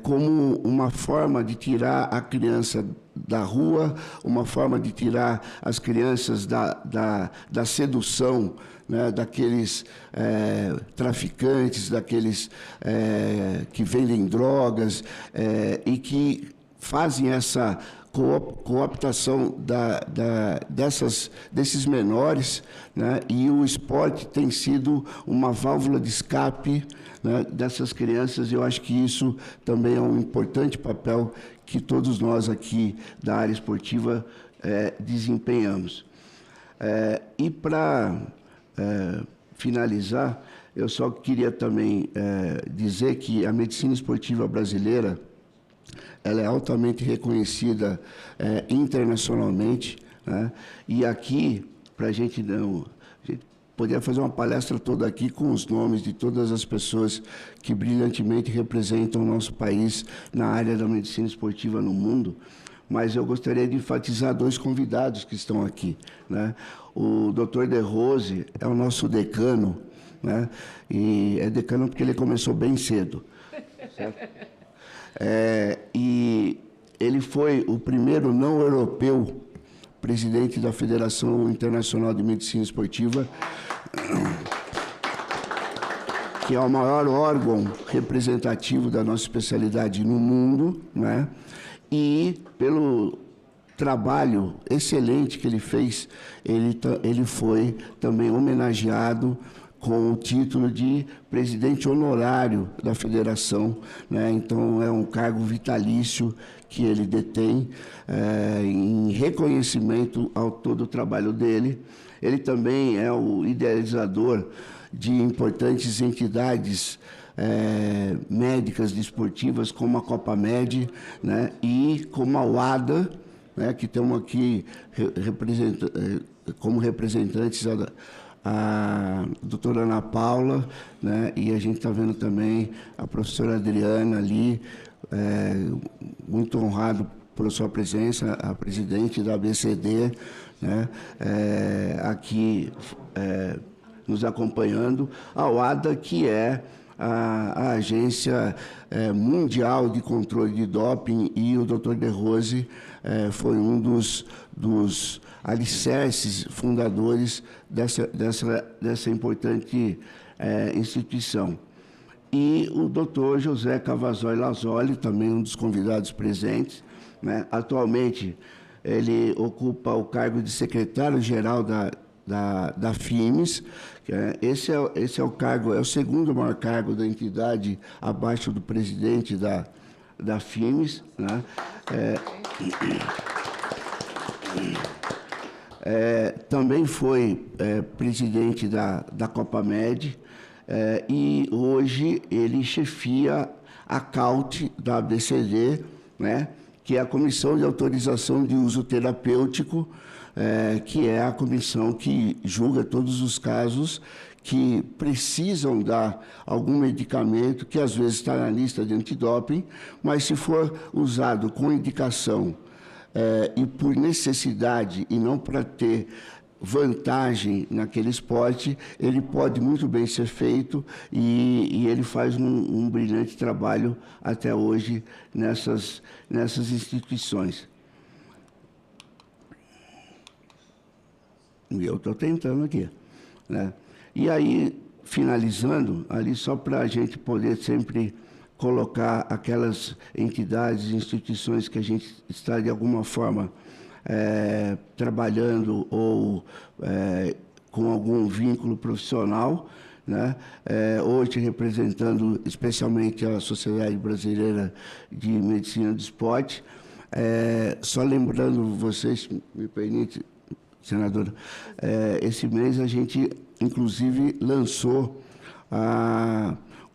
como uma forma de tirar a criança da rua, uma forma de tirar as crianças da sedução, né, daqueles traficantes, daqueles que vendem drogas e que fazem essa cooptação desses menores, né, e o esporte tem sido uma válvula de escape, né, dessas crianças, e eu acho que isso também é um importante papel que todos nós aqui da área esportiva desempenhamos. E para finalizar, eu só queria também dizer que a medicina esportiva brasileira ela é altamente reconhecida internacionalmente, né? E aqui, para a gente poderia fazer uma palestra toda aqui com os nomes de todas as pessoas que brilhantemente representam o nosso país na área da medicina esportiva no mundo, mas eu gostaria de enfatizar 2 convidados que estão aqui, né? O Dr. De Rose é o nosso decano, né? E é decano porque ele começou bem cedo, certo? E ele foi o primeiro não europeu presidente da Federação Internacional de Medicina Esportiva, que é o maior órgão representativo da nossa especialidade no mundo, né? E pelo trabalho excelente que ele fez, ele foi também homenageado com o título de presidente honorário da federação, né? Então, é um cargo vitalício que ele detém em reconhecimento ao todo o trabalho dele. Ele também é o idealizador de importantes entidades médicas desportivas, como a Copa Med, né? E como a UADA, né? Que estamos aqui como representantes a doutora Ana Paula, né, e a gente está vendo também a professora Adriana ali, muito honrado pela sua presença, a presidente da ABCD, né, aqui nos acompanhando, a UADA, que é a Agência Mundial de Controle de Doping, e o Dr. De Rose foi um dos alicerces fundadores dessa importante instituição. E o Dr. José Cavazoli Lazzoli, também um dos convidados presentes, né? Atualmente, ele ocupa o cargo de secretário-geral da FIMES. Esse é o cargo, é o segundo maior cargo da entidade, abaixo do presidente da FIMES, né? Também foi presidente da Copa Med, e hoje ele chefia a CAUT da ABCD, né, que é a Comissão de Autorização de Uso Terapêutico, que é a comissão que julga todos os casos que precisam dar algum medicamento, que às vezes está na lista de antidoping, mas se for usado com indicação e por necessidade e não para ter vantagem naquele esporte, ele pode muito bem ser feito, e ele faz um brilhante trabalho até hoje nessas instituições. E eu estou tentando aqui, né? E aí, finalizando, ali só para a gente poder sempre colocar aquelas entidades, instituições que a gente está, de alguma forma, trabalhando ou com algum vínculo profissional, né? Hoje representando especialmente a Sociedade Brasileira de Medicina do Esporte. Só lembrando vocês, me permite, senadora, esse mês a gente, inclusive, lançou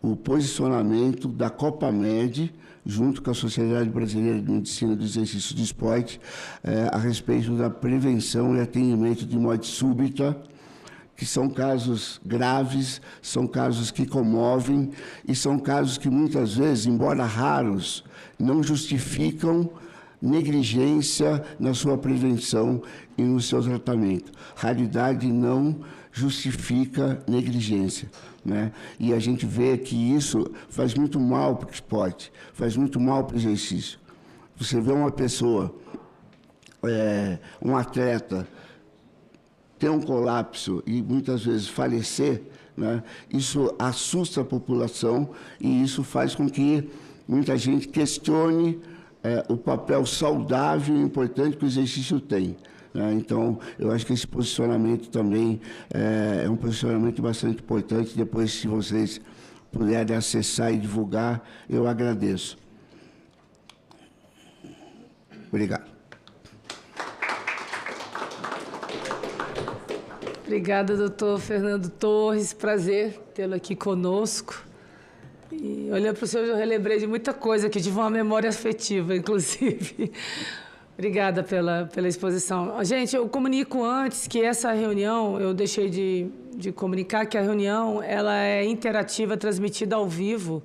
o posicionamento da Copamed, junto com a Sociedade Brasileira de Medicina do Exercício do Esporte, a respeito da prevenção e atendimento de morte súbita, que são casos graves, são casos que comovem e são casos que, muitas vezes, embora raros, não justificam negligência na sua prevenção e no seu tratamento. Raridade não justifica negligência, né? E a gente vê que isso faz muito mal para o esporte, faz muito mal para o exercício. Você vê uma pessoa, um atleta, ter um colapso e muitas vezes falecer, né? Isso assusta a população e isso faz com que muita gente questione o papel saudável e importante que o exercício tem. Então, eu acho que esse posicionamento também é um posicionamento bastante importante. Depois, se vocês puderem acessar e divulgar, eu agradeço. Obrigado. Obrigada, doutor Fernando Torres. Prazer tê-lo aqui conosco. E olhando para o senhor, eu relembrei de muita coisa, que tive uma memória afetiva, inclusive. Obrigada pela exposição. Gente, eu comunico antes que essa reunião, eu deixei de comunicar que a reunião ela é interativa, transmitida ao vivo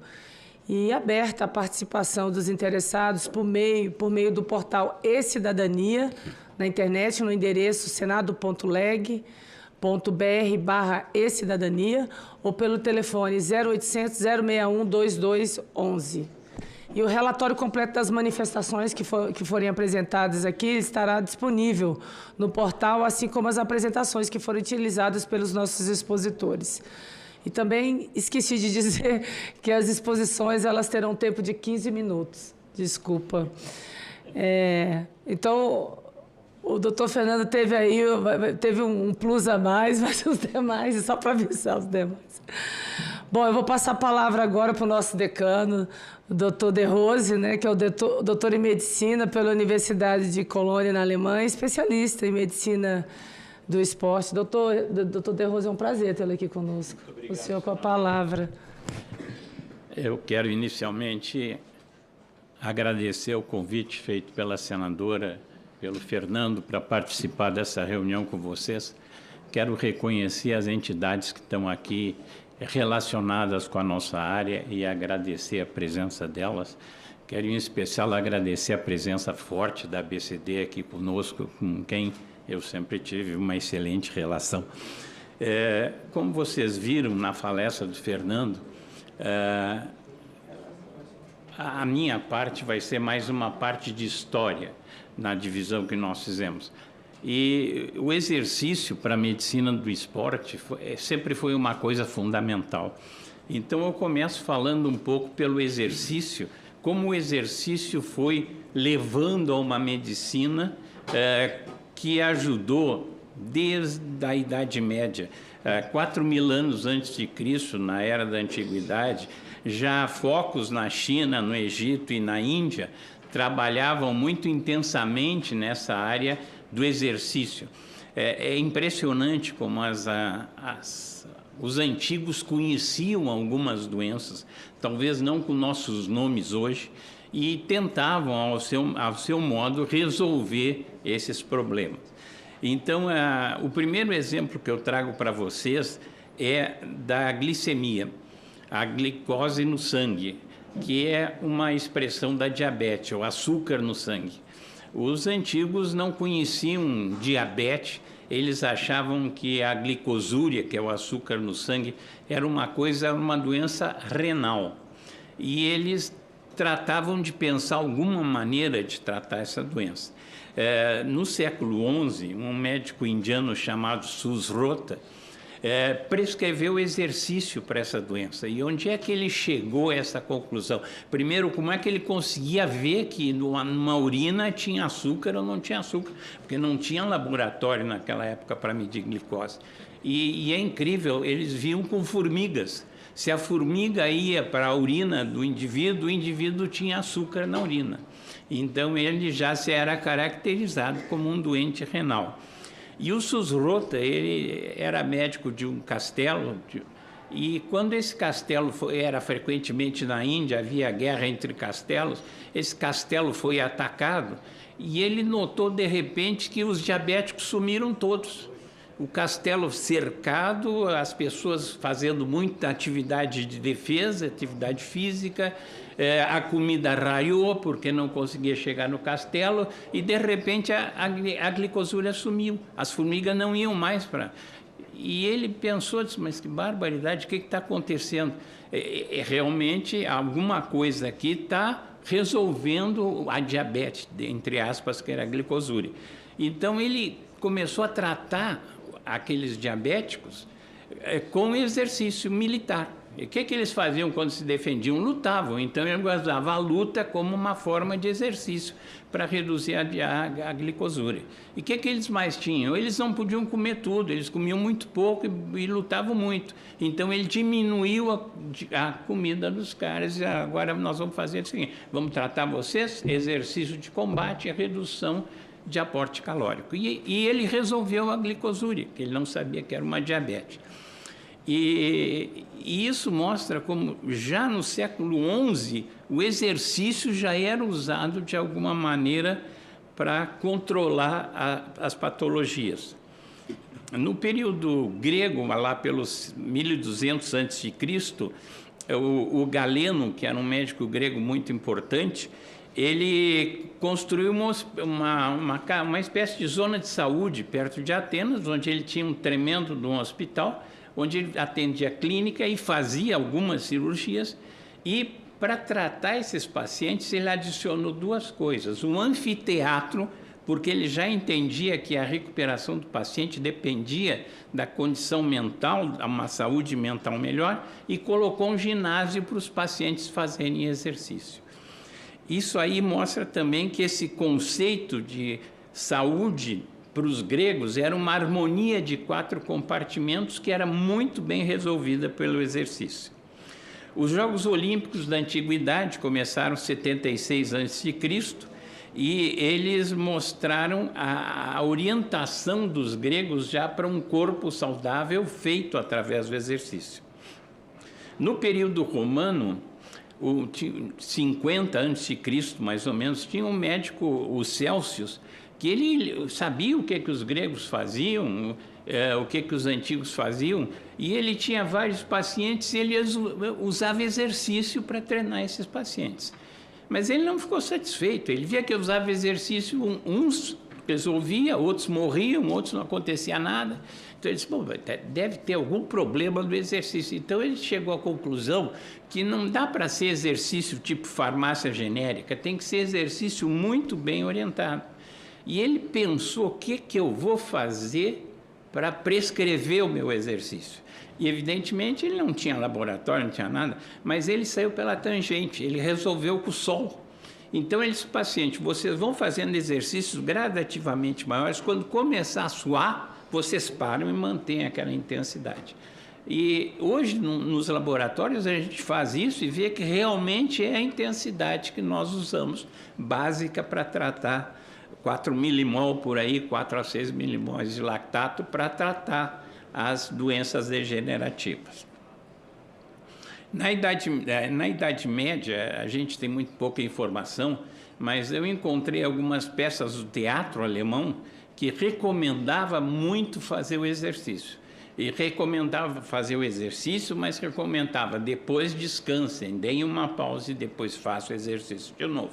e aberta à participação dos interessados por meio do portal E-Cidadania, na internet, no endereço senado.leg.br/e-cidadania ou pelo telefone 0800 061 2211. E o relatório completo das manifestações que forem apresentadas aqui estará disponível no portal, assim como as apresentações que foram utilizadas pelos nossos expositores. E também esqueci de dizer que as exposições elas terão tempo de 15 minutos. Desculpa. Então, o doutor Fernando teve um plus a mais, mas os demais, só para avisar os demais. Bom, eu vou passar a palavra agora para o nosso decano, o doutor De Rose, né, que é o doutor em medicina pela Universidade de Colônia, na Alemanha, especialista em medicina do esporte. Doutor De Rose, é um prazer tê-lo aqui conosco. Obrigado. O senhor com a palavra. Eu quero inicialmente agradecer o convite feito pela senadora, pelo Fernando, para participar dessa reunião com vocês. Quero reconhecer as entidades que estão aqui relacionadas com a nossa área e agradecer a presença delas. Quero, em especial, agradecer a presença forte da ABCD aqui conosco, com quem eu sempre tive uma excelente relação. Como vocês viram na palestra do Fernando, a minha parte vai ser mais uma parte de história na divisão que nós fizemos. E o exercício para a medicina do esporte sempre foi uma coisa fundamental. Então, eu começo falando um pouco pelo exercício, como o exercício foi levando a uma medicina que ajudou desde a Idade Média. 4.000 anos antes de Cristo, na Era da Antiguidade, já focos na China, no Egito e na Índia trabalhavam muito intensamente nessa área do exercício. É impressionante como os antigos conheciam algumas doenças, talvez não com nossos nomes hoje, e tentavam, ao seu modo, resolver esses problemas. Então, o primeiro exemplo que eu trago para vocês é da glicemia, a glicose no sangue, que é uma expressão da diabetes, o açúcar no sangue. Os antigos não conheciam diabetes, eles achavam que a glicosúria, que é o açúcar no sangue, era uma doença renal. E eles tratavam de pensar alguma maneira de tratar essa doença. No século XI, um médico indiano chamado Susrota prescreveu exercício para essa doença. E onde é que ele chegou a essa conclusão? Primeiro, como é que ele conseguia ver que numa urina tinha açúcar ou não tinha açúcar? Porque não tinha laboratório naquela época para medir glicose. E é incrível, eles viam com formigas. Se a formiga ia para a urina do indivíduo, o indivíduo tinha açúcar na urina. Então, ele já se era caracterizado como um doente renal. E o Susrota, ele era médico de um castelo E quando esse castelo era frequentemente na Índia, havia guerra entre castelos, esse castelo foi atacado e ele notou de repente que os diabéticos sumiram todos. O castelo cercado, as pessoas fazendo muita atividade de defesa, atividade física, a comida raiou porque não conseguia chegar no castelo e de repente a glicosúria sumiu, as formigas não iam mais para... E ele pensou, disse, mas que barbaridade, o que está acontecendo? Realmente alguma coisa aqui está resolvendo a diabetes, entre aspas, que era a glicosúria. Então ele começou a tratar aqueles diabéticos com exercício militar. E o que eles faziam quando se defendiam? Lutavam. Então ele usava a luta como uma forma de exercício para reduzir a glicosúria. E o que eles mais tinham? Eles não podiam comer tudo, eles comiam muito pouco e lutavam muito. Então ele diminuiu a comida dos caras. E agora nós vamos fazer o seguinte, vamos tratar vocês, exercício de combate e redução de aporte calórico. E ele resolveu a glicosúria, que ele não sabia que era uma diabetes. E isso mostra como já no século XI o exercício já era usado de alguma maneira para controlar as patologias. No período grego, lá pelos 1200 a.C., o Galeno, que era um médico grego muito importante, ele construiu uma espécie de zona de saúde perto de Atenas, onde ele tinha um tremendo de um hospital, onde ele atendia a clínica e fazia algumas cirurgias. E, para tratar esses pacientes, ele adicionou duas coisas. Um anfiteatro, porque ele já entendia que a recuperação do paciente dependia da condição mental, uma saúde mental melhor, e colocou um ginásio para os pacientes fazerem exercício. Isso aí mostra também que esse conceito de saúde para os gregos era uma harmonia de 4 compartimentos que era muito bem resolvida pelo exercício. Os Jogos Olímpicos da Antiguidade começaram em 76 a.C. e eles mostraram a orientação dos gregos já para um corpo saudável feito através do exercício. No período romano, 50 a.C., mais ou menos, tinha um médico, o Celsius, que ele sabia o que os gregos faziam, o que os antigos faziam, e ele tinha vários pacientes e ele usava exercício para treinar esses pacientes. Mas ele não ficou satisfeito, ele via que usava exercício, uns resolvia, outros morriam, outros não acontecia nada. Então ele disse, bom, deve ter algum problema no exercício. Então ele chegou à conclusão que não dá para ser exercício tipo farmácia genérica, tem que ser exercício muito bem orientado. E ele pensou, o que eu vou fazer para prescrever o meu exercício? E, evidentemente, ele não tinha laboratório, não tinha nada, mas ele saiu pela tangente, ele resolveu com o sol. Então, ele disse, paciente, vocês vão fazendo exercícios gradativamente maiores, quando começar a suar, vocês param e mantêm aquela intensidade. E hoje, nos laboratórios, a gente faz isso e vê que realmente é a intensidade que nós usamos, básica para tratar 4 milimol por aí, 4 a 6 milimóis de lactato para tratar as doenças degenerativas. Na Idade Média, a gente tem muito pouca informação, mas eu encontrei algumas peças do teatro alemão que recomendava muito fazer o exercício. E recomendava fazer o exercício, mas recomendava depois descansem, deem uma pausa e depois façam o exercício de novo,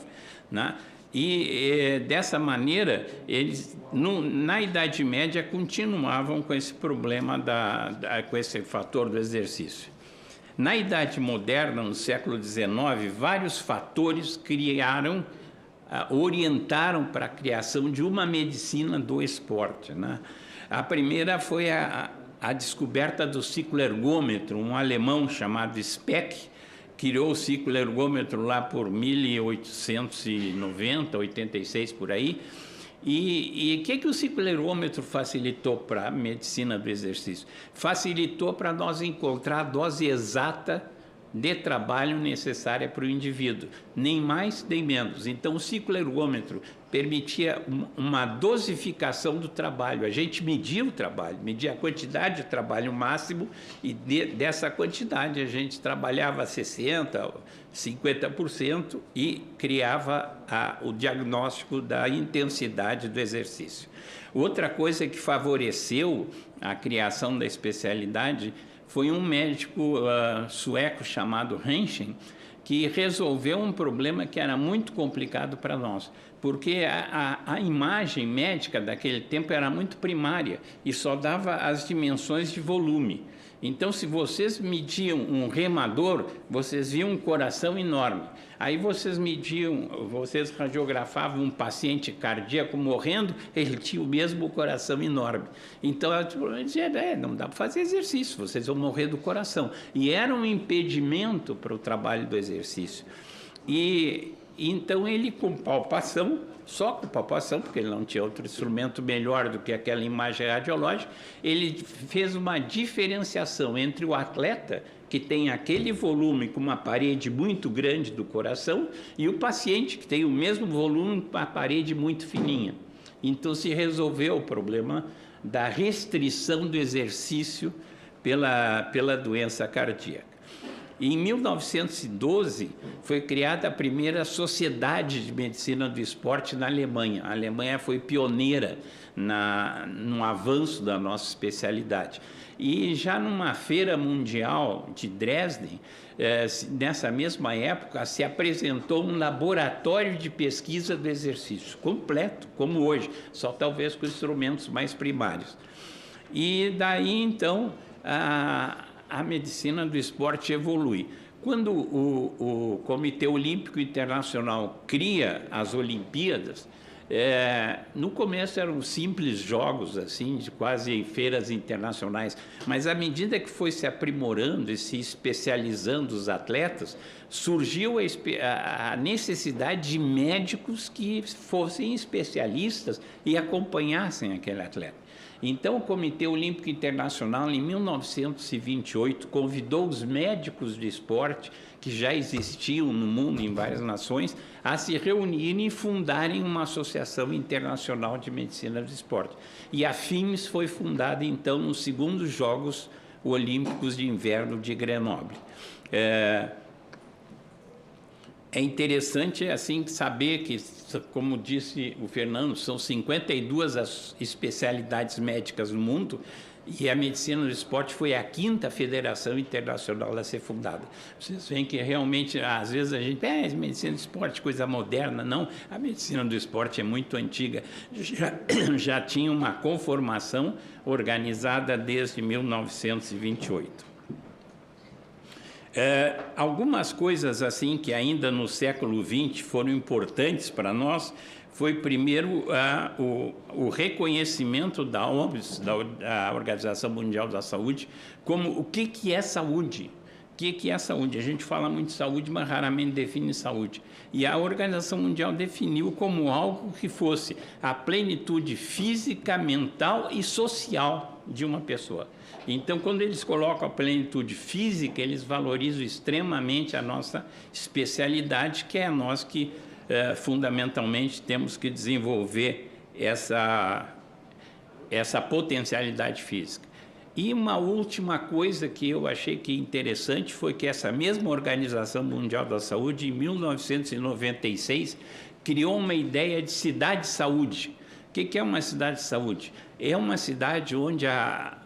né? E dessa maneira, eles, na Idade Média, continuavam com esse problema, com esse fator do exercício. Na Idade Moderna, no século XIX, vários fatores orientaram para a criação de uma medicina do esporte, né? A primeira foi a descoberta do cicloergômetro, um alemão chamado Speck, criou o cicloergômetro lá por 1890, 86 por aí. E o que o cicloergômetro facilitou para a medicina do exercício? Facilitou para nós encontrar a dose exata de trabalho necessária para o indivíduo, nem mais nem menos. Então, o ciclo ergômetro permitia uma dosificação do trabalho. A gente media o trabalho, media a quantidade de trabalho máximo e dessa quantidade a gente trabalhava 60%, 50% e criava o diagnóstico da intensidade do exercício. Outra coisa que favoreceu a criação da especialidade foi um médico sueco chamado Henschen, que resolveu um problema que era muito complicado para nós, porque a imagem médica daquele tempo era muito primária e só dava as dimensões de volume. Então, se vocês mediam um remador, vocês viam um coração enorme. Aí vocês radiografavam um paciente cardíaco morrendo, ele tinha o mesmo coração enorme. Então, ela dizia, não dá para fazer exercício, vocês vão morrer do coração. E era um impedimento para o trabalho do exercício. E então ele, com palpação, só com palpação, porque ele não tinha outro instrumento melhor do que aquela imagem radiológica, ele fez uma diferenciação entre o atleta, que tem aquele volume com uma parede muito grande do coração, e o paciente, que tem o mesmo volume com uma parede muito fininha. Então se resolveu o problema da restrição do exercício pela doença cardíaca. Em 1912, foi criada a primeira Sociedade de Medicina do Esporte na Alemanha. A Alemanha foi pioneira no avanço da nossa especialidade. E já numa feira mundial de Dresden, nessa mesma época, se apresentou um laboratório de pesquisa do exercício, completo, como hoje, só talvez com instrumentos mais primários. E daí, então, a medicina do esporte evolui. Quando o Comitê Olímpico Internacional cria as Olimpíadas, no começo eram simples jogos, assim, de quase feiras internacionais, mas à medida que foi se aprimorando e se especializando os atletas, surgiu a necessidade de médicos que fossem especialistas e acompanhassem aquele atleta. Então, o Comitê Olímpico Internacional, em 1928, convidou os médicos de esporte, que já existiam no mundo, em várias nações, a se reunirem e fundarem uma Associação Internacional de Medicina do Esporte. E a FIMES foi fundada, então, nos segundos Jogos Olímpicos de Inverno de Grenoble. É interessante, assim, saber que, como disse o Fernando, são 52 as especialidades médicas no mundo e a medicina do esporte foi a 5ª federação internacional a ser fundada. Vocês veem que realmente, às vezes a gente pensa, medicina do esporte, coisa moderna. Não, a medicina do esporte é muito antiga. Já tinha uma conformação organizada desde 1928. Algumas coisas assim que ainda no século XX foram importantes para nós foi primeiro o reconhecimento da OMS, da Organização Mundial da Saúde, como o que é saúde. O que é saúde? A gente fala muito de saúde, mas raramente define saúde. E a Organização Mundial definiu como algo que fosse a plenitude física, mental e social de uma pessoa. Então, quando eles colocam a plenitude física, eles valorizam extremamente a nossa especialidade, que é nós que, fundamentalmente, temos que desenvolver essa potencialidade física. E uma última coisa que eu achei que interessante foi que essa mesma Organização Mundial da Saúde, em 1996, criou uma ideia de cidade-saúde. O que é uma cidade-saúde? É uma cidade onde a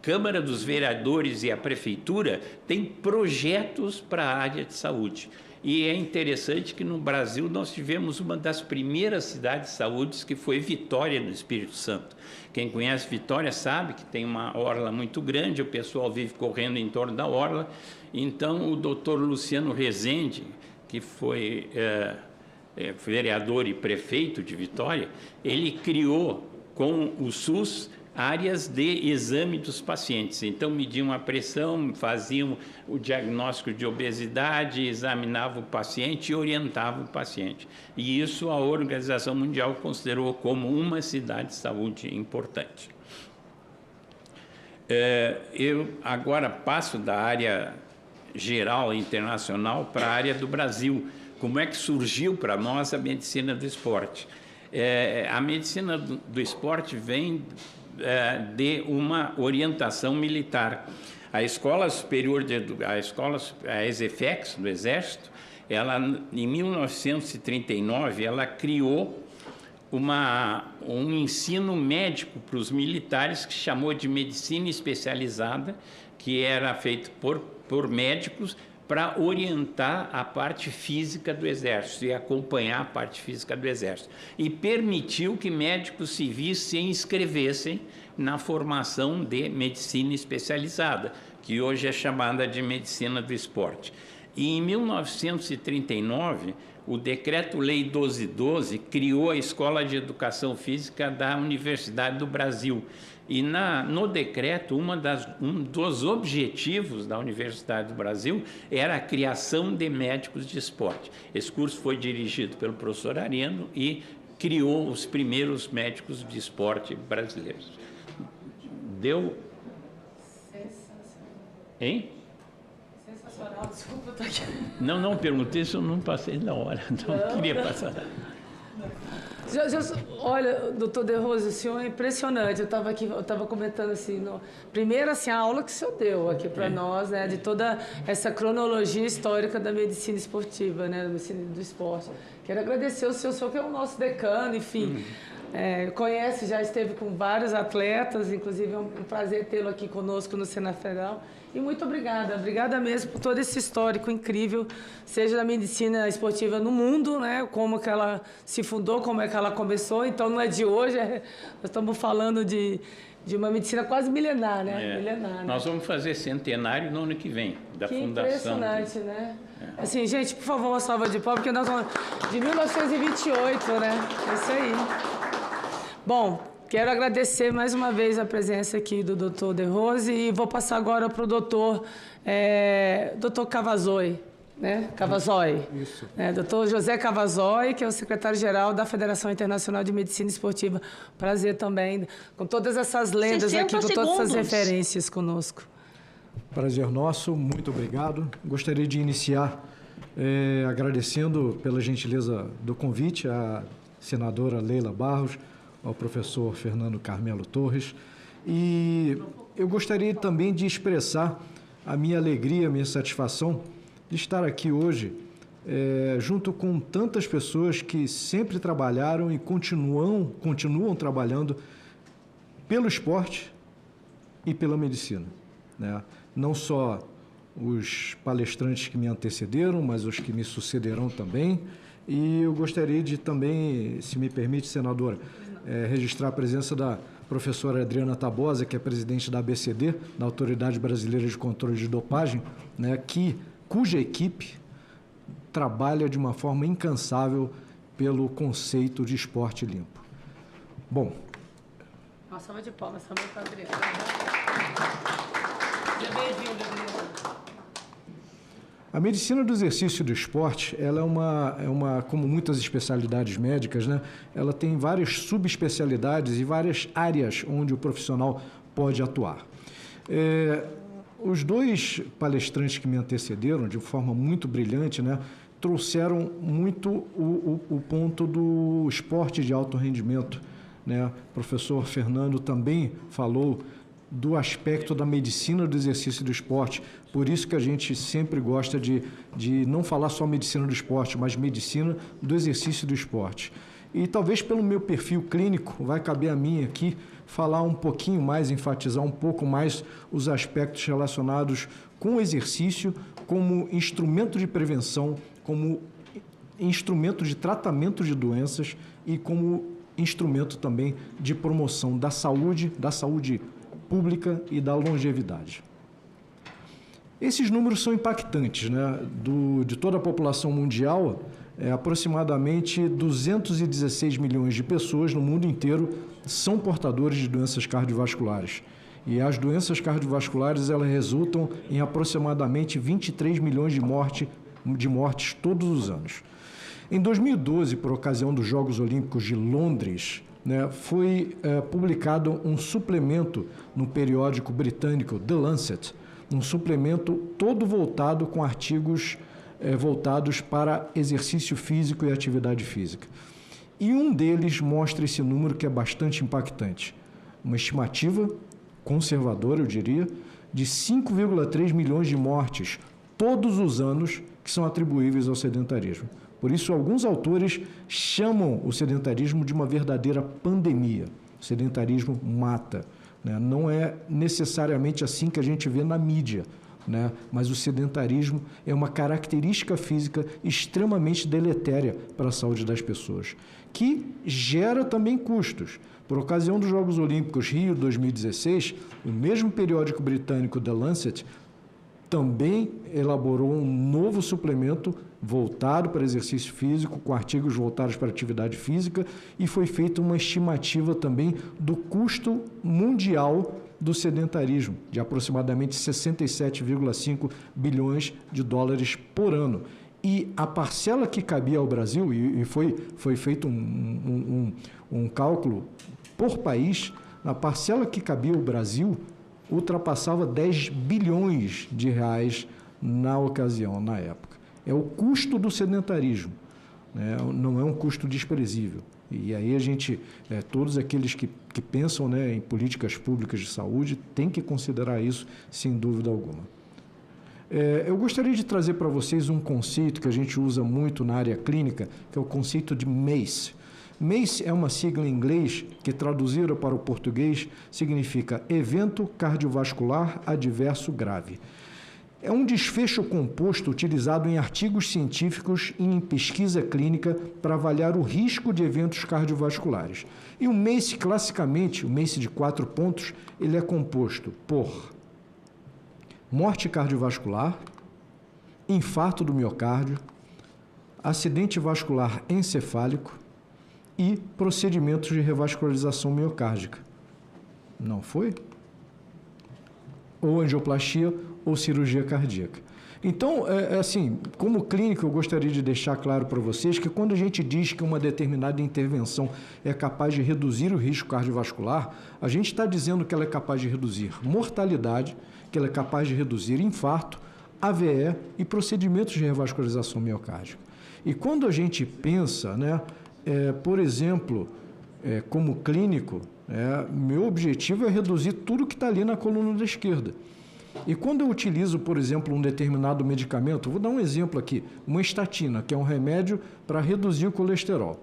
Câmara dos Vereadores e a Prefeitura têm projetos para a área de saúde. E é interessante que no Brasil nós tivemos uma das primeiras cidades de saúde, que foi Vitória, no Espírito Santo. Quem conhece Vitória sabe que tem uma orla muito grande, o pessoal vive correndo em torno da orla. Então, o doutor Luciano Rezende, que foi vereador e prefeito de Vitória, ele criou com o SUS áreas de exame dos pacientes. Então, mediam a pressão, faziam o diagnóstico de obesidade, examinavam o paciente e orientavam o paciente. E isso a Organização Mundial considerou como uma cidade de saúde importante. Eu agora passo da área geral internacional para a área do Brasil. Como é que surgiu para nós a medicina do esporte? A medicina do esporte vem de uma orientação militar. A Escola Superior a ESEFEX, do Exército, ela, em 1939, ela criou um ensino médico para os militares que chamou de medicina especializada, que era feito por médicos para orientar a parte física do Exército e acompanhar a parte física do Exército. E permitiu que médicos civis se inscrevessem na formação de medicina especializada, que hoje é chamada de medicina do esporte. E em 1939, o Decreto-Lei 1212 criou a Escola de Educação Física da Universidade do Brasil. E no decreto, um dos objetivos da Universidade do Brasil era a criação de médicos de esporte. Esse curso foi dirigido pelo professor Areno e criou os primeiros médicos de esporte brasileiros. Deu... Hein? Sensacional, desculpa, tô aqui. Não, perguntei se eu não passei da hora, não queria passar. Olha, doutor De Rose, o senhor é impressionante. Eu estava comentando assim, primeiro assim, a aula que o senhor deu aqui para nós, né, de toda essa cronologia histórica da medicina esportiva, né, da medicina do esporte. Quero agradecer o senhor que é o nosso decano, enfim. Conhece, já esteve com vários atletas, inclusive é um prazer tê-lo aqui conosco no Senado Federal. E muito obrigada mesmo por todo esse histórico incrível, seja da medicina esportiva no mundo, né, como que ela se fundou, como é que ela começou. Então não é de hoje, nós estamos falando de uma medicina quase milenar, né? Milenar, né? Nós vamos fazer centenário no ano que vem, da fundação. Impressionante, né? Assim, gente, por favor, uma salva de palmas, porque nós estamos de 1928, né? É isso aí. Bom, quero agradecer mais uma vez a presença aqui do Dr. De Rose e vou passar agora para o Dr. Cavazoi, né? Cavazoi. Isso. Dr. José Cavazoi, que é o secretário-geral da Federação Internacional de Medicina Esportiva. Prazer também, com todas essas lendas aqui, com todas essas referências conosco. Prazer nosso, muito obrigado. Gostaria de iniciar agradecendo pela gentileza do convite à senadora Leila Barros, ao professor Fernando Carmelo Torres. E eu gostaria também de expressar a minha alegria, a minha satisfação de estar aqui hoje, junto com tantas pessoas que sempre trabalharam e continuam trabalhando pelo esporte e pela medicina, né? Não só os palestrantes que me antecederam, mas os que me sucederão também. E eu gostaria de também, se me permite, senadora, registrar a presença da professora Adriana Tabosa, que é presidente da ABCD, da Autoridade Brasileira de Controle de Dopagem, né, cuja equipe trabalha de uma forma incansável pelo conceito de esporte limpo. Bom. Uma salva de palmas também para a Adriana. Seja bem-vindo, Adriana. A medicina do exercício e do esporte, ela como muitas especialidades médicas, né, ela tem várias subespecialidades e várias áreas onde o profissional pode atuar. Os dois palestrantes que me antecederam, de forma muito brilhante, né, trouxeram muito o ponto do esporte de alto rendimento, né? O professor Fernando também falou do aspecto da medicina do exercício e do esporte. Por isso que a gente sempre gosta de não falar só medicina do esporte, mas medicina do exercício e do esporte. E talvez pelo meu perfil clínico, vai caber a mim aqui falar um pouquinho mais, enfatizar um pouco mais os aspectos relacionados com o exercício como instrumento de prevenção, como instrumento de tratamento de doenças e como instrumento também de promoção da saúde pública e da longevidade. Esses números são impactantes, né? De toda a população mundial, aproximadamente 216 milhões de pessoas no mundo inteiro são portadores de doenças cardiovasculares. E as doenças cardiovasculares, elas resultam em aproximadamente 23 milhões de mortes todos os anos. Em 2012, por ocasião dos Jogos Olímpicos de Londres, né, foi publicado um suplemento no periódico britânico The Lancet, um suplemento todo voltado com artigos voltados para exercício físico e atividade física. E um deles mostra esse número que é bastante impactante. Uma estimativa conservadora, eu diria, de 5,3 milhões de mortes todos os anos que são atribuíveis ao sedentarismo. Por isso, alguns autores chamam o sedentarismo de uma verdadeira pandemia. O sedentarismo mata, né? Não é necessariamente assim que a gente vê na mídia, né? Mas o sedentarismo é uma característica física extremamente deletéria para a saúde das pessoas, que gera também custos. Por ocasião dos Jogos Olímpicos Rio 2016, o mesmo periódico britânico The Lancet também elaborou um novo suplemento voltado para exercício físico, com artigos voltados para atividade física, e foi feita uma estimativa também do custo mundial do sedentarismo, de aproximadamente 67,5 bilhões de dólares por ano. E a parcela que cabia ao Brasil, e foi feito um cálculo por país, a parcela que cabia ao Brasil ultrapassava 10 bilhões de reais na ocasião, na época. É o custo do sedentarismo, né? Não é um custo desprezível. E aí a gente, todos aqueles que pensam, né, em políticas públicas de saúde, têm que considerar isso, sem dúvida alguma. Eu gostaria de trazer para vocês um conceito que a gente usa muito na área clínica, que é o conceito de MACE. MACE é uma sigla em inglês que, traduzida para o português, significa Evento Cardiovascular Adverso Grave. É um desfecho composto utilizado em artigos científicos e em pesquisa clínica para avaliar o risco de eventos cardiovasculares. E o MACE, classicamente, o MACE de 4 pontos, ele é composto por morte cardiovascular, infarto do miocárdio, acidente vascular encefálico e procedimentos de revascularização miocárdica. Não foi? Ou angioplastia ou cirurgia cardíaca. Então, assim, como clínico, eu gostaria de deixar claro para vocês que quando a gente diz que uma determinada intervenção é capaz de reduzir o risco cardiovascular, a gente está dizendo que ela é capaz de reduzir mortalidade, que ela é capaz de reduzir infarto, AVE e procedimentos de revascularização miocárdica. E quando a gente pensa, né, por exemplo, como clínico, meu objetivo é reduzir tudo que está ali na coluna da esquerda. E quando eu utilizo, por exemplo, um determinado medicamento, vou dar um exemplo aqui, uma estatina, que é um remédio para reduzir o colesterol.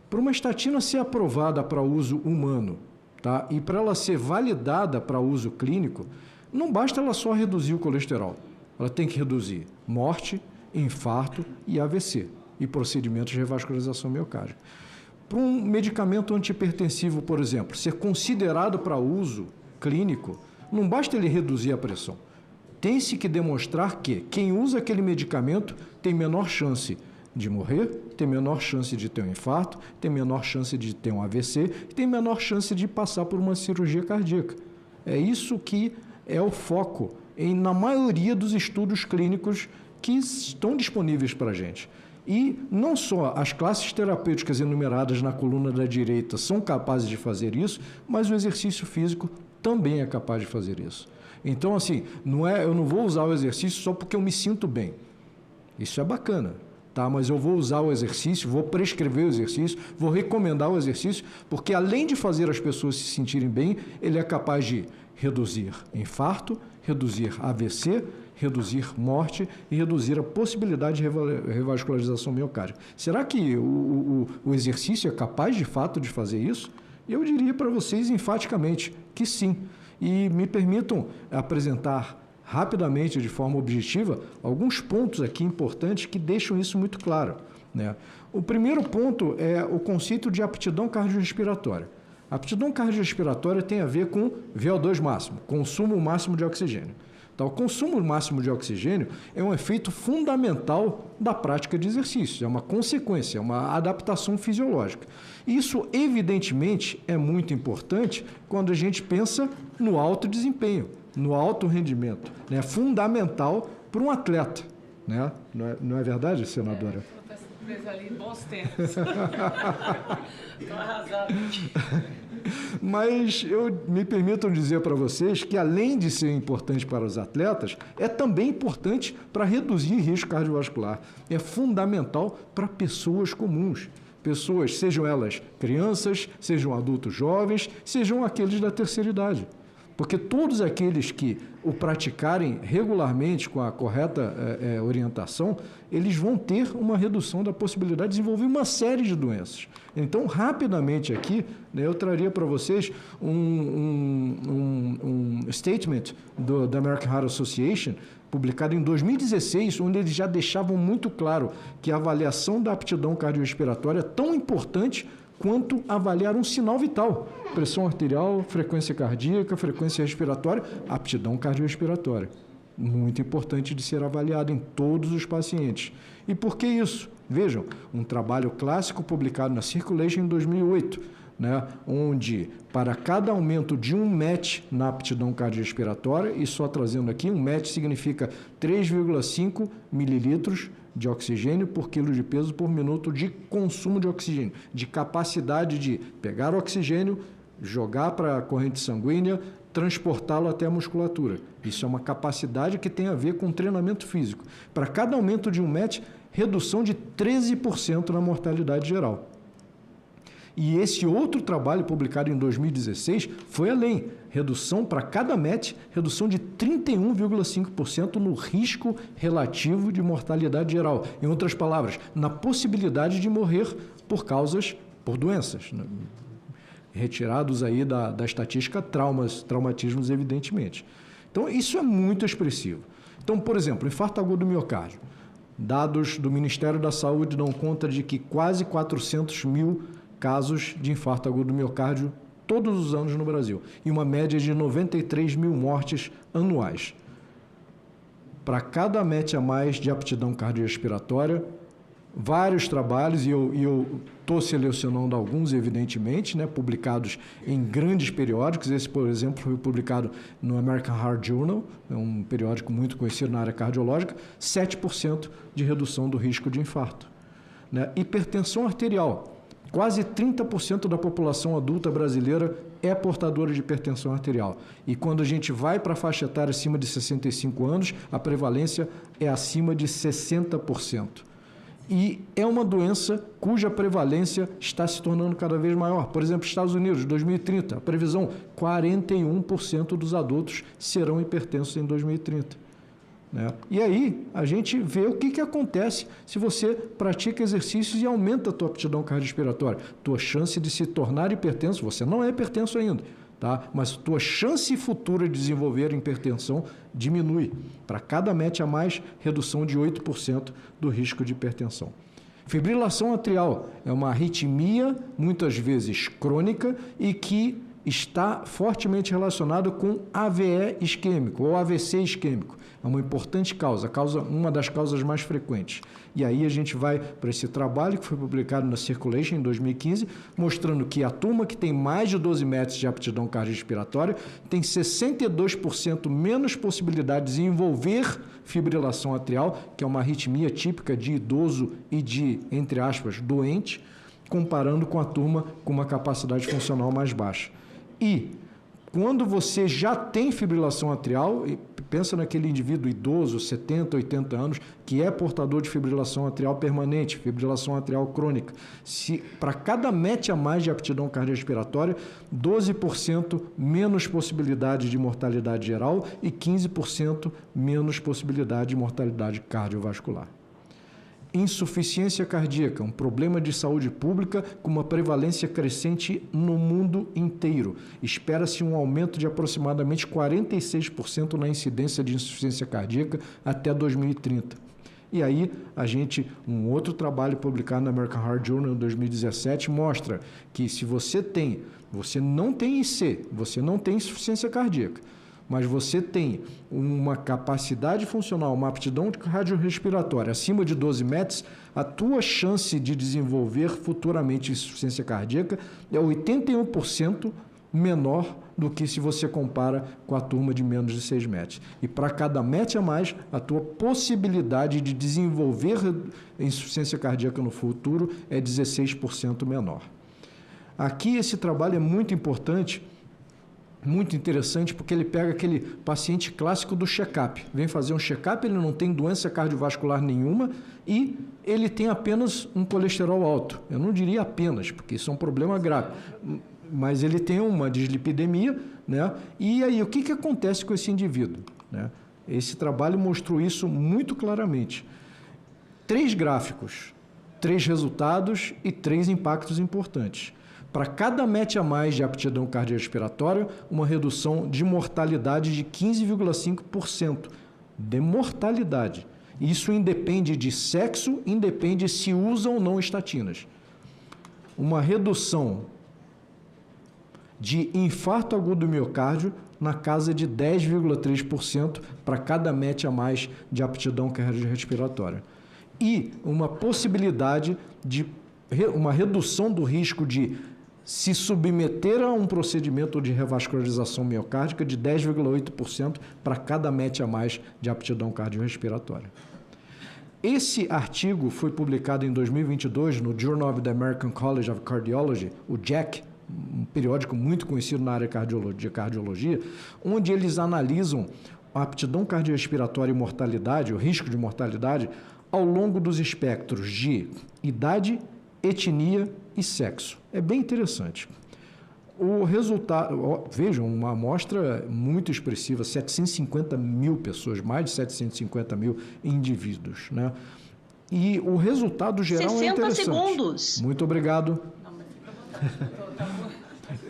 Para uma estatina ser aprovada para uso humano, tá? E para ela ser validada para uso clínico, não basta ela só reduzir o colesterol. Ela tem que reduzir morte, infarto e AVC, e procedimentos de revascularização miocárdica. Para um medicamento antihipertensivo, por exemplo, ser considerado para uso clínico, não basta ele reduzir a pressão. Tem-se que demonstrar que quem usa aquele medicamento tem menor chance de morrer, tem menor chance de ter um infarto, tem menor chance de ter um AVC, tem menor chance de passar por uma cirurgia cardíaca. É isso que é o foco na maioria dos estudos clínicos que estão disponíveis para a gente. E não só as classes terapêuticas enumeradas na coluna da direita são capazes de fazer isso, mas o exercício físico também é capaz de fazer isso. Então, assim, eu não vou usar o exercício só porque eu me sinto bem. Isso é bacana, tá? Mas eu vou usar o exercício, vou prescrever o exercício, vou recomendar o exercício, porque além de fazer as pessoas se sentirem bem, ele é capaz de reduzir infarto, reduzir AVC, reduzir morte e reduzir a possibilidade de revascularização miocárdica. Será que o exercício é capaz, de fato, de fazer isso? Eu diria para vocês enfaticamente que sim. E me permitam apresentar rapidamente, de forma objetiva, alguns pontos aqui importantes que deixam isso muito claro, né? O primeiro ponto é o conceito de aptidão cardiorrespiratória. A aptidão cardiorrespiratória tem a ver com VO2 máximo, consumo máximo de oxigênio. Então, o consumo máximo de oxigênio é um efeito fundamental da prática de exercício, é uma consequência, é uma adaptação fisiológica. Isso, evidentemente, é muito importante quando a gente pensa no alto desempenho, no alto rendimento. É fundamental para um atleta, né? Não é verdade, senadora? Preso ali em bons tempos. Estou arrasado aqui. Mas me permitam dizer para vocês que, além de ser importante para os atletas, é também importante para reduzir risco cardiovascular. É fundamental para pessoas comuns. Pessoas, sejam elas crianças, sejam adultos jovens, sejam aqueles da terceira idade. Porque todos aqueles que o praticarem regularmente com a correta orientação, eles vão ter uma redução da possibilidade de desenvolver uma série de doenças. Então, rapidamente aqui, né, eu traria para vocês um statement da American Heart Association, publicado em 2016, onde eles já deixavam muito claro que a avaliação da aptidão cardiorrespiratória é tão importante quanto avaliar um sinal vital: pressão arterial, frequência cardíaca, frequência respiratória, aptidão cardiorrespiratória. Muito importante de ser avaliado em todos os pacientes. E por que isso? Vejam, um trabalho clássico publicado na Circulation em 2008, né, onde para cada aumento de 1 MET na aptidão cardiorrespiratória, e só trazendo aqui, 1 MET significa 3,5 mililitros de oxigênio por quilo de peso por minuto de consumo de oxigênio, de capacidade de pegar o oxigênio, jogar para a corrente sanguínea, transportá-lo até a musculatura. Isso é uma capacidade que tem a ver com treinamento físico. Para cada aumento de 1 MET, redução de 13% na mortalidade geral. E esse outro trabalho, publicado em 2016, foi além. Redução para cada MET, redução de 31,5% no risco relativo de mortalidade geral. Em outras palavras, na possibilidade de morrer por doenças. Retirados aí da estatística traumatismos, evidentemente. Então, isso é muito expressivo. Então, por exemplo, infarto agudo do miocárdio. Dados do Ministério da Saúde dão conta de que quase 400 mil casos de infarto agudo do miocárdio todos os anos no Brasil, e uma média de 93 mil mortes anuais. Para cada MET a mais de aptidão cardiorrespiratória, vários trabalhos, e eu estou selecionando alguns, evidentemente, né, publicados em grandes periódicos. Esse, por exemplo, foi publicado no American Heart Journal, é um periódico muito conhecido na área cardiológica, 7% de redução do risco de infarto. Né? Hipertensão arterial. Quase 30% da população adulta brasileira é portadora de hipertensão arterial. E quando a gente vai para a faixa etária acima de 65 anos, a prevalência é acima de 60%. E é uma doença cuja prevalência está se tornando cada vez maior. Por exemplo, Estados Unidos, 2030, a previsão, 41% dos adultos serão hipertensos em 2030. Né? E aí, a gente vê o que acontece se você pratica exercícios e aumenta a tua aptidão cardiorrespiratória. Tua chance de se tornar hipertenso, você não é hipertenso ainda, tá? Mas tua chance futura de desenvolver hipertensão diminui. Para cada MET a mais, redução de 8% do risco de hipertensão. Fibrilação atrial é uma arritmia, muitas vezes crônica, e que está fortemente relacionado com AVE isquêmico ou AVC isquêmico. É uma importante causa, uma das causas mais frequentes. E aí a gente vai para esse trabalho que foi publicado na Circulation em 2015, mostrando que a turma que tem mais de 12 METs de aptidão cardiorrespiratória tem 62% menos possibilidade de desenvolver fibrilação atrial, que é uma arritmia típica de idoso e de, entre aspas, doente, comparando com a turma com uma capacidade funcional mais baixa. E quando você já tem fibrilação atrial, pensa naquele indivíduo idoso, 70, 80 anos, que é portador de fibrilação atrial permanente, fibrilação atrial crônica. Se para cada MET a mais de aptidão cardiorrespiratória, 12% menos possibilidade de mortalidade geral e 15% menos possibilidade de mortalidade cardiovascular. Insuficiência cardíaca, um problema de saúde pública com uma prevalência crescente no mundo inteiro. Espera-se um aumento de aproximadamente 46% na incidência de insuficiência cardíaca até 2030. E aí, um outro trabalho publicado na American Heart Journal em 2017 mostra que se você não tem IC, você não tem insuficiência cardíaca, mas você tem uma capacidade funcional, uma aptidão cardiorrespiratória acima de 12 METs, a tua chance de desenvolver futuramente insuficiência cardíaca é 81% menor do que se você compara com a turma de menos de 6 METs. E para cada MET a mais, a tua possibilidade de desenvolver insuficiência cardíaca no futuro é 16% menor. Aqui esse trabalho é muito importante, muito interessante, porque ele pega aquele paciente clássico do check-up. Vem fazer um check-up, ele não tem doença cardiovascular nenhuma e ele tem apenas um colesterol alto. Eu não diria apenas, porque isso é um problema grave, mas ele tem uma dislipidemia, né? E aí, o que acontece com esse indivíduo, né? Esse trabalho mostrou isso muito claramente. 3 gráficos, 3 resultados e 3 impactos importantes. Para cada MET a mais de aptidão cardiorrespiratória, uma redução de mortalidade de 15,5%. De mortalidade. Isso independe de sexo, independe se usam ou não estatinas. Uma redução de infarto agudo do miocárdio na casa de 10,3% para cada MET a mais de aptidão cardiorrespiratória. E uma possibilidade de uma redução do risco de se submeter a um procedimento de revascularização miocárdica de 10,8% para cada MET a mais de aptidão cardiorrespiratória. Esse artigo foi publicado em 2022 no Journal of the American College of Cardiology, o JACC, um periódico muito conhecido na área de cardiologia, onde eles analisam a aptidão cardiorrespiratória e mortalidade, o risco de mortalidade, ao longo dos espectros de idade, etnia e sexo. É bem interessante. O resultado, vejam, uma amostra muito expressiva, 750 mil pessoas, mais de 750 mil indivíduos, né? E o resultado geral é interessante. 60 segundos. Muito obrigado.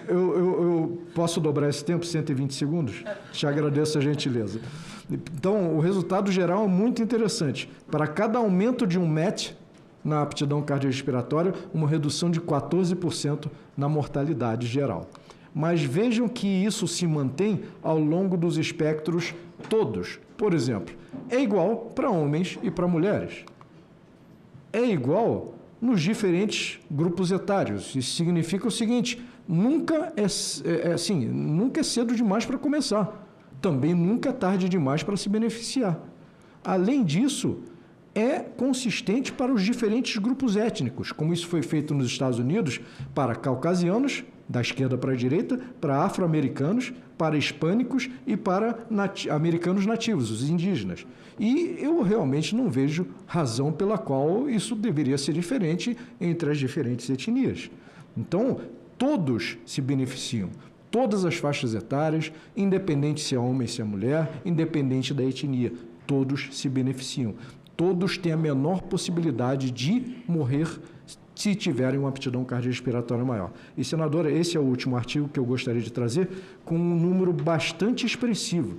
Eu posso dobrar esse tempo, 120 segundos? Te agradeço a gentileza. Então, o resultado geral é muito interessante. Para cada aumento de um MET na aptidão cardiorrespiratória, uma redução de 14% na mortalidade geral. Mas vejam que isso se mantém ao longo dos espectros todos. Por exemplo, é igual para homens e para mulheres. É igual nos diferentes grupos etários. Isso significa o seguinte: nunca é cedo demais para começar. Também nunca é tarde demais para se beneficiar. Além disso, é consistente para os diferentes grupos étnicos, como isso foi feito nos Estados Unidos para caucasianos, da esquerda para a direita, para afro-americanos, para hispânicos e para americanos nativos, os indígenas. E eu realmente não vejo razão pela qual isso deveria ser diferente entre as diferentes etnias. Então, todos se beneficiam, todas as faixas etárias, independente se é homem, se é mulher, independente da etnia, todos se beneficiam. Todos têm a menor possibilidade de morrer se tiverem uma aptidão cardiorrespiratória maior. E, senadora, esse é o último artigo que eu gostaria de trazer, com um número bastante expressivo.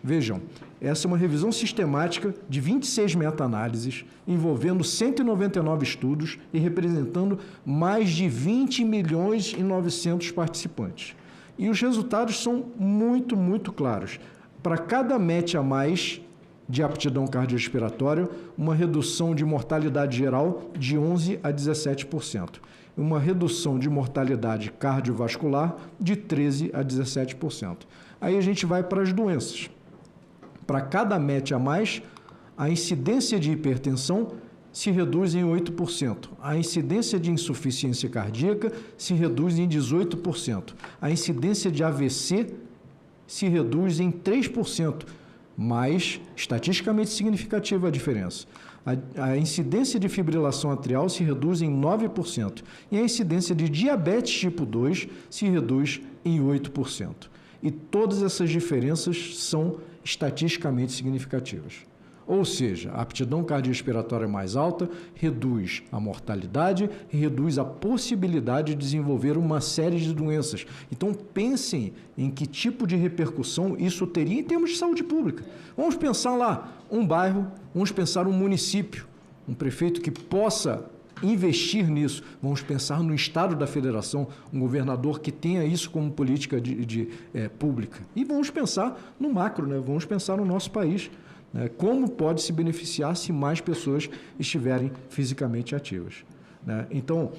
Vejam, essa é uma revisão sistemática de 26 meta-análises, envolvendo 199 estudos e representando mais de 20 milhões e 900 participantes. E os resultados são muito, muito claros. Para cada MET a mais de aptidão cardiorrespiratória, uma redução de mortalidade geral de 11% a 17%. Uma redução de mortalidade cardiovascular de 13% a 17%. Aí a gente vai para as doenças. Para cada MET a mais, a incidência de hipertensão se reduz em 8%. A incidência de insuficiência cardíaca se reduz em 18%. A incidência de AVC se reduz em 3%. Mas, estatisticamente significativa a diferença. A incidência de fibrilação atrial se reduz em 9% e a incidência de diabetes tipo 2 se reduz em 8%. E todas essas diferenças são estatisticamente significativas. Ou seja, a aptidão cardiorrespiratória mais alta reduz a mortalidade e reduz a possibilidade de desenvolver uma série de doenças. Então, pensem em que tipo de repercussão isso teria em termos de saúde pública. Vamos pensar lá um bairro, vamos pensar um município, um prefeito que possa investir nisso. Vamos pensar no estado da federação, um governador que tenha isso como política pública. E vamos pensar no macro, né? Vamos pensar no nosso país. Como pode se beneficiar se mais pessoas estiverem fisicamente ativas. Então,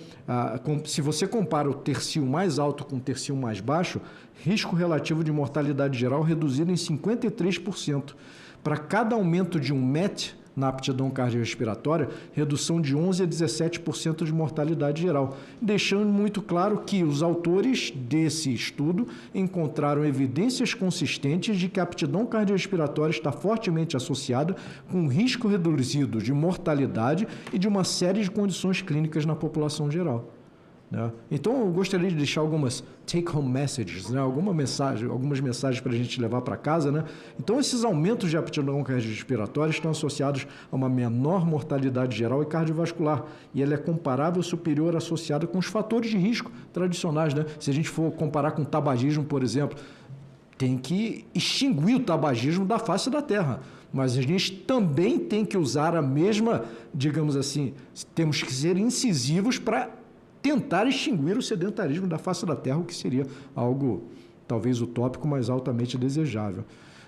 se você compara o tercio mais alto com o tercio mais baixo, risco relativo de mortalidade geral reduzido em 53%. Para cada aumento de um MET, na aptidão cardiorrespiratória, redução de 11% a 17% de mortalidade geral, deixando muito claro que os autores desse estudo encontraram evidências consistentes de que a aptidão cardiorrespiratória está fortemente associada com risco reduzido de mortalidade e de uma série de condições clínicas na população geral. Então, eu gostaria de deixar algumas take-home messages, algumas mensagens para a gente levar para casa. Então, esses aumentos de aptidão cardiorrespiratória estão associados a uma menor mortalidade geral e cardiovascular, e ela é comparável ou superior associada com os fatores de risco tradicionais. Se a gente for comparar com o tabagismo, por exemplo, tem que extinguir o tabagismo da face da terra. Mas a gente também tem que usar a mesma, digamos assim, temos que ser incisivos para tentar extinguir o sedentarismo da face da terra, o que seria algo talvez utópico, mas altamente desejável.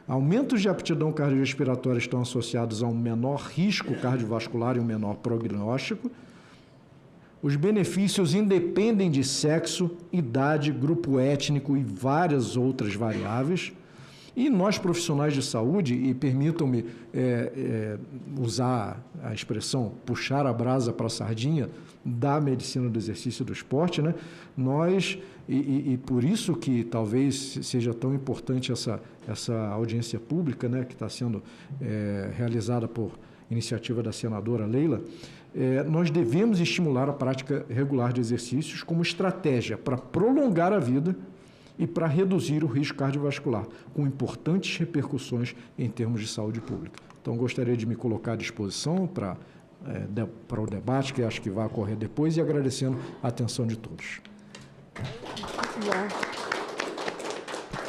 Aumentos de aptidão cardiorrespiratória estão associados a um menor risco cardiovascular e um menor prognóstico. Os benefícios independem de sexo, idade, grupo étnico e várias outras variáveis. E nós, profissionais de saúde, e permitam-me usar a expressão puxar a brasa para a sardinha da medicina do exercício e do esporte, nós, e por isso que talvez seja tão importante essa audiência pública, que está sendo realizada por iniciativa da senadora Leila, nós devemos estimular a prática regular de exercícios como estratégia para prolongar a vida e para reduzir o risco cardiovascular, com importantes repercussões em termos de saúde pública. Então, gostaria de me colocar à disposição para o debate, que acho que vai ocorrer depois, e agradecendo a atenção de todos. Muito bom.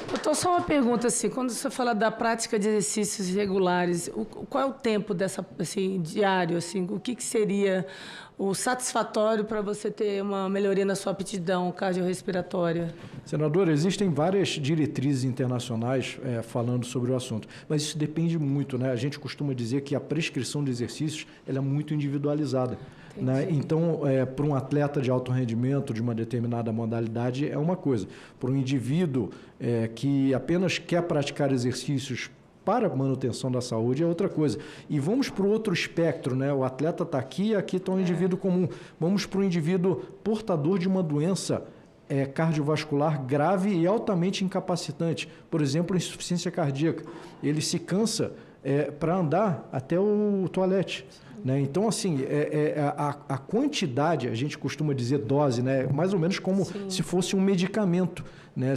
Doutor, só uma pergunta, assim, quando você fala da prática de exercícios regulares, qual é o tempo dessa, assim, diário, assim, o que seria o satisfatório para você ter uma melhoria na sua aptidão cardiorrespiratória? Senadora, existem várias diretrizes internacionais falando sobre o assunto, mas isso depende muito, A gente costuma dizer que a prescrição de exercícios ela é muito individualizada. Então, para um atleta de alto rendimento de uma determinada modalidade é uma coisa. Para um indivíduo que apenas quer praticar exercícios para a manutenção da saúde é outra coisa. E vamos para o outro espectro, O atleta está aqui e aqui está um indivíduo comum. Vamos para o indivíduo portador de uma doença cardiovascular grave e altamente incapacitante. Por exemplo, insuficiência cardíaca. Ele se cansa para andar até o toalete. Então, assim, a quantidade, a gente costuma dizer dose, mais ou menos como se fosse um medicamento.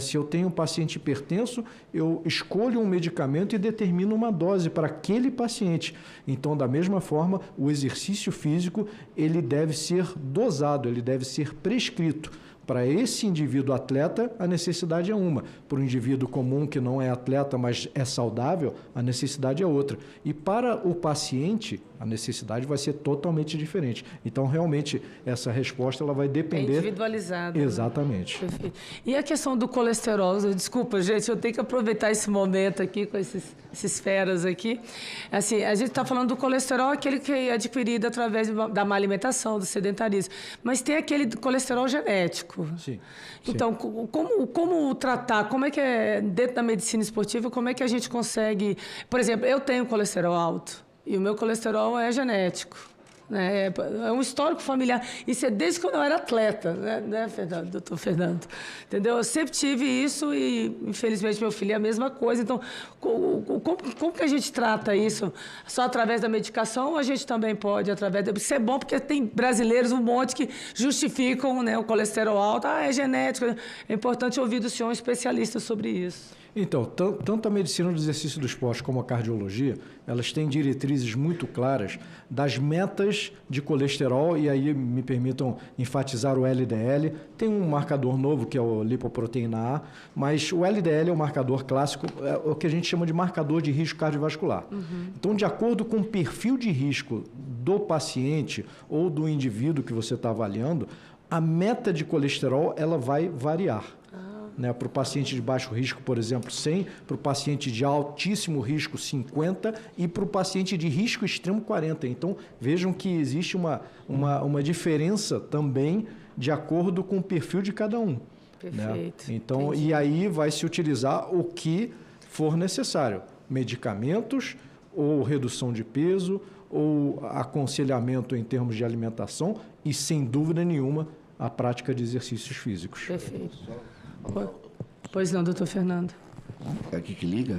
Se eu tenho um paciente hipertenso, eu escolho um medicamento e determino uma dose para aquele paciente. Então, da mesma forma, o exercício físico ele deve ser dosado, ele deve ser prescrito. Para esse indivíduo atleta, a necessidade é uma. Para o indivíduo comum que não é atleta, mas é saudável, a necessidade é outra. E para o paciente, a necessidade vai ser totalmente diferente. Então, realmente, essa resposta ela vai depender... É individualizada. Exatamente. Perfeito. E a questão do colesterol? Desculpa, gente, eu tenho que aproveitar esse momento aqui com esses feras aqui. Assim, a gente está falando do colesterol, aquele que é adquirido através da má alimentação, do sedentarismo. Mas tem aquele colesterol genético. Sim. Então, como tratar? Como é que dentro da medicina esportiva, como é que a gente consegue... Por exemplo, eu tenho colesterol alto e o meu colesterol é genético. É um histórico familiar. Isso é desde quando eu era atleta, Fernando, doutor Fernando? Entendeu? Eu sempre tive isso e, infelizmente, meu filho é a mesma coisa. Então, como que a gente trata isso? Só através da medicação ou a gente também pode, através... Isso é bom porque tem brasileiros um monte que justificam o colesterol alto. É genético. É importante ouvir do senhor um especialista sobre isso. Então, tanto a medicina do exercício do esporte como a cardiologia, elas têm diretrizes muito claras das metas de colesterol, e aí me permitam enfatizar o LDL. Tem um marcador novo, que é o lipoproteína A, mas o LDL é o marcador clássico, é o que a gente chama de marcador de risco cardiovascular. Então, de acordo com o perfil de risco do paciente ou do indivíduo que você está avaliando, a meta de colesterol ela vai variar. Para o paciente de baixo risco, por exemplo, 100, para o paciente de altíssimo risco, 50, e para o paciente de risco extremo, 40. Então, vejam que existe uma diferença também de acordo com o perfil de cada um. Perfeito. Então, e aí vai se utilizar o que for necessário, medicamentos ou redução de peso, ou aconselhamento em termos de alimentação e, sem dúvida nenhuma, a prática de exercícios físicos. Perfeito. Pois não, doutor Fernando. É aqui que liga?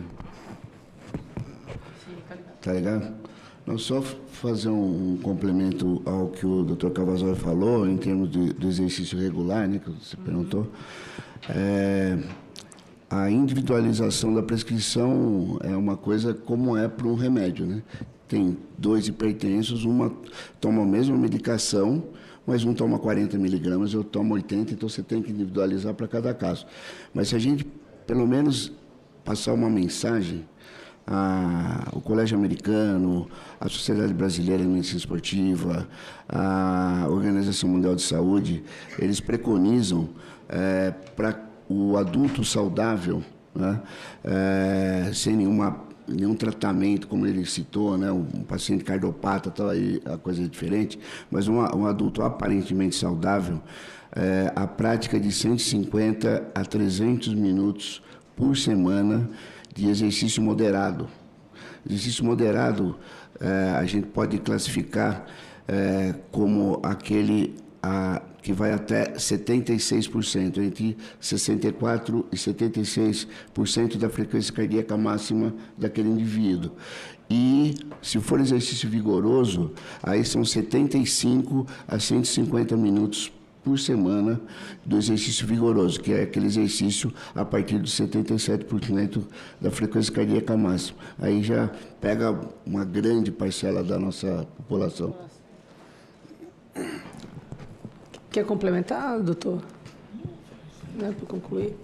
Tá ligado? Não, só fazer um complemento ao que o Dr. Cavazoli falou, em termos do exercício regular, né, que você perguntou. A individualização da prescrição é uma coisa como é para um remédio, né? Tem 2 hipertensos, uma toma a mesma medicação, mas um toma 40 miligramas, eu tomo 80, então você tem que individualizar para cada caso. Mas se a gente, pelo menos, passar uma mensagem, o Colégio Americano, a Sociedade Brasileira de Medicina Esportiva, a Organização Mundial de Saúde, eles preconizam para o adulto saudável, né, sem nenhum tratamento, como ele citou, né, um paciente cardiopata, tal, aí a coisa é diferente, mas um adulto aparentemente saudável, a prática de 150 a 300 minutos por semana de exercício moderado. Exercício moderado a gente pode classificar como aquele que vai até 76%, entre 64% e 76% da frequência cardíaca máxima daquele indivíduo. E, se for exercício vigoroso, aí são 75 a 150 minutos por semana do exercício vigoroso, que é aquele exercício a partir dos 77% da frequência cardíaca máxima. Aí já pega uma grande parcela da nossa população. Quer complementar, doutor? Né, para concluir?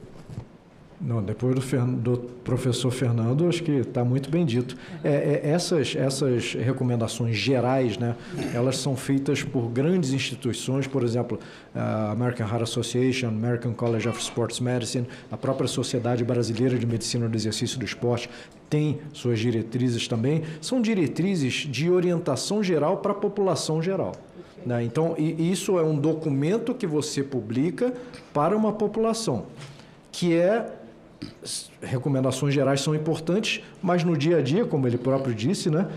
Não, depois do professor Fernando, acho que está muito bem dito. Essas recomendações gerais, né, elas são feitas por grandes instituições, por exemplo, a American Heart Association, American College of Sports Medicine, a própria Sociedade Brasileira de Medicina do Exercício e do Esporte tem suas diretrizes também. São diretrizes de orientação geral para a população geral. Né? Então, isso é um documento que você publica para uma população, que recomendações gerais são importantes, mas no dia a dia, como ele próprio disse, né,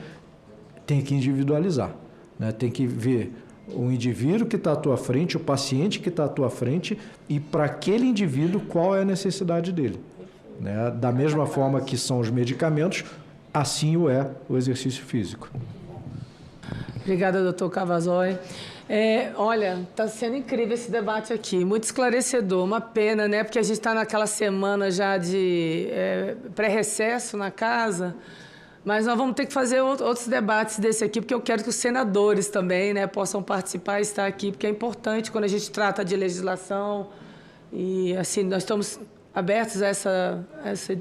tem que individualizar, né? Tem que ver o indivíduo que está à tua frente, o paciente que está à tua frente e para aquele indivíduo qual é a necessidade dele. Né? Da mesma forma que são os medicamentos, assim o exercício físico. Obrigada, doutor Cavazoli. Olha, está sendo incrível esse debate aqui, muito esclarecedor, uma pena, né? Porque a gente está naquela semana já de pré-recesso na casa, mas nós vamos ter que fazer outros debates desse aqui, porque eu quero que os senadores também, né, possam participar e estar aqui, porque é importante quando a gente trata de legislação e, assim, nós estamos abertos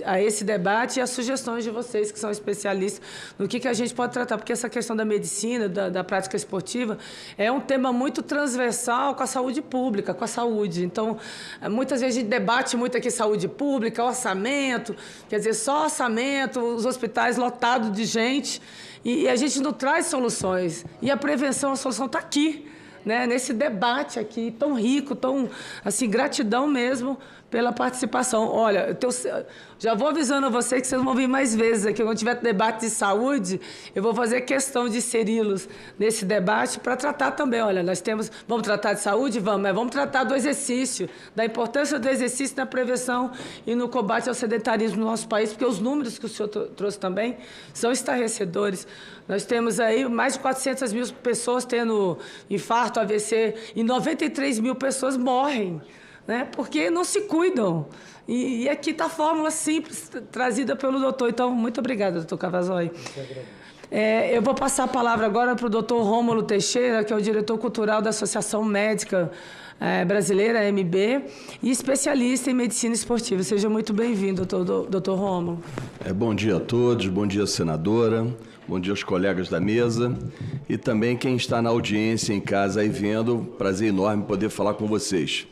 a esse debate e as sugestões de vocês, que são especialistas, no que a gente pode tratar, porque essa questão da medicina, da prática esportiva, é um tema muito transversal com a saúde pública, com a saúde. Então, muitas vezes a gente debate muito aqui saúde pública, orçamento, quer dizer, só orçamento, os hospitais lotados de gente, e a gente não traz soluções. E a prevenção, a solução está aqui, né? Nesse debate aqui, tão rico, tão, assim, gratidão mesmo pela participação. Olha, já vou avisando a vocês que vocês vão vir mais vezes aqui. Quando tiver debate de saúde, eu vou fazer questão de inseri-los nesse debate para tratar também. Olha, vamos tratar de saúde? Vamos, mas vamos tratar do exercício, da importância do exercício na prevenção e no combate ao sedentarismo no nosso país, porque os números que o senhor trouxe também são estarrecedores. Nós temos aí mais de 400 mil pessoas tendo infarto, AVC, e 93 mil pessoas morrem, né? Porque não se cuidam. E aqui está a fórmula simples, trazida pelo doutor. Então, muito obrigada, doutor Cavazoli. Eu vou passar a palavra agora para o doutor Rômulo Teixeira, que é o diretor cultural da Associação Médica Brasileira, AMB, e especialista em medicina esportiva. Seja muito bem-vindo, doutor Rômulo. Bom dia a todos, bom dia, senadora, bom dia aos colegas da mesa e também quem está na audiência em casa aí vendo. Prazer enorme poder falar com vocês.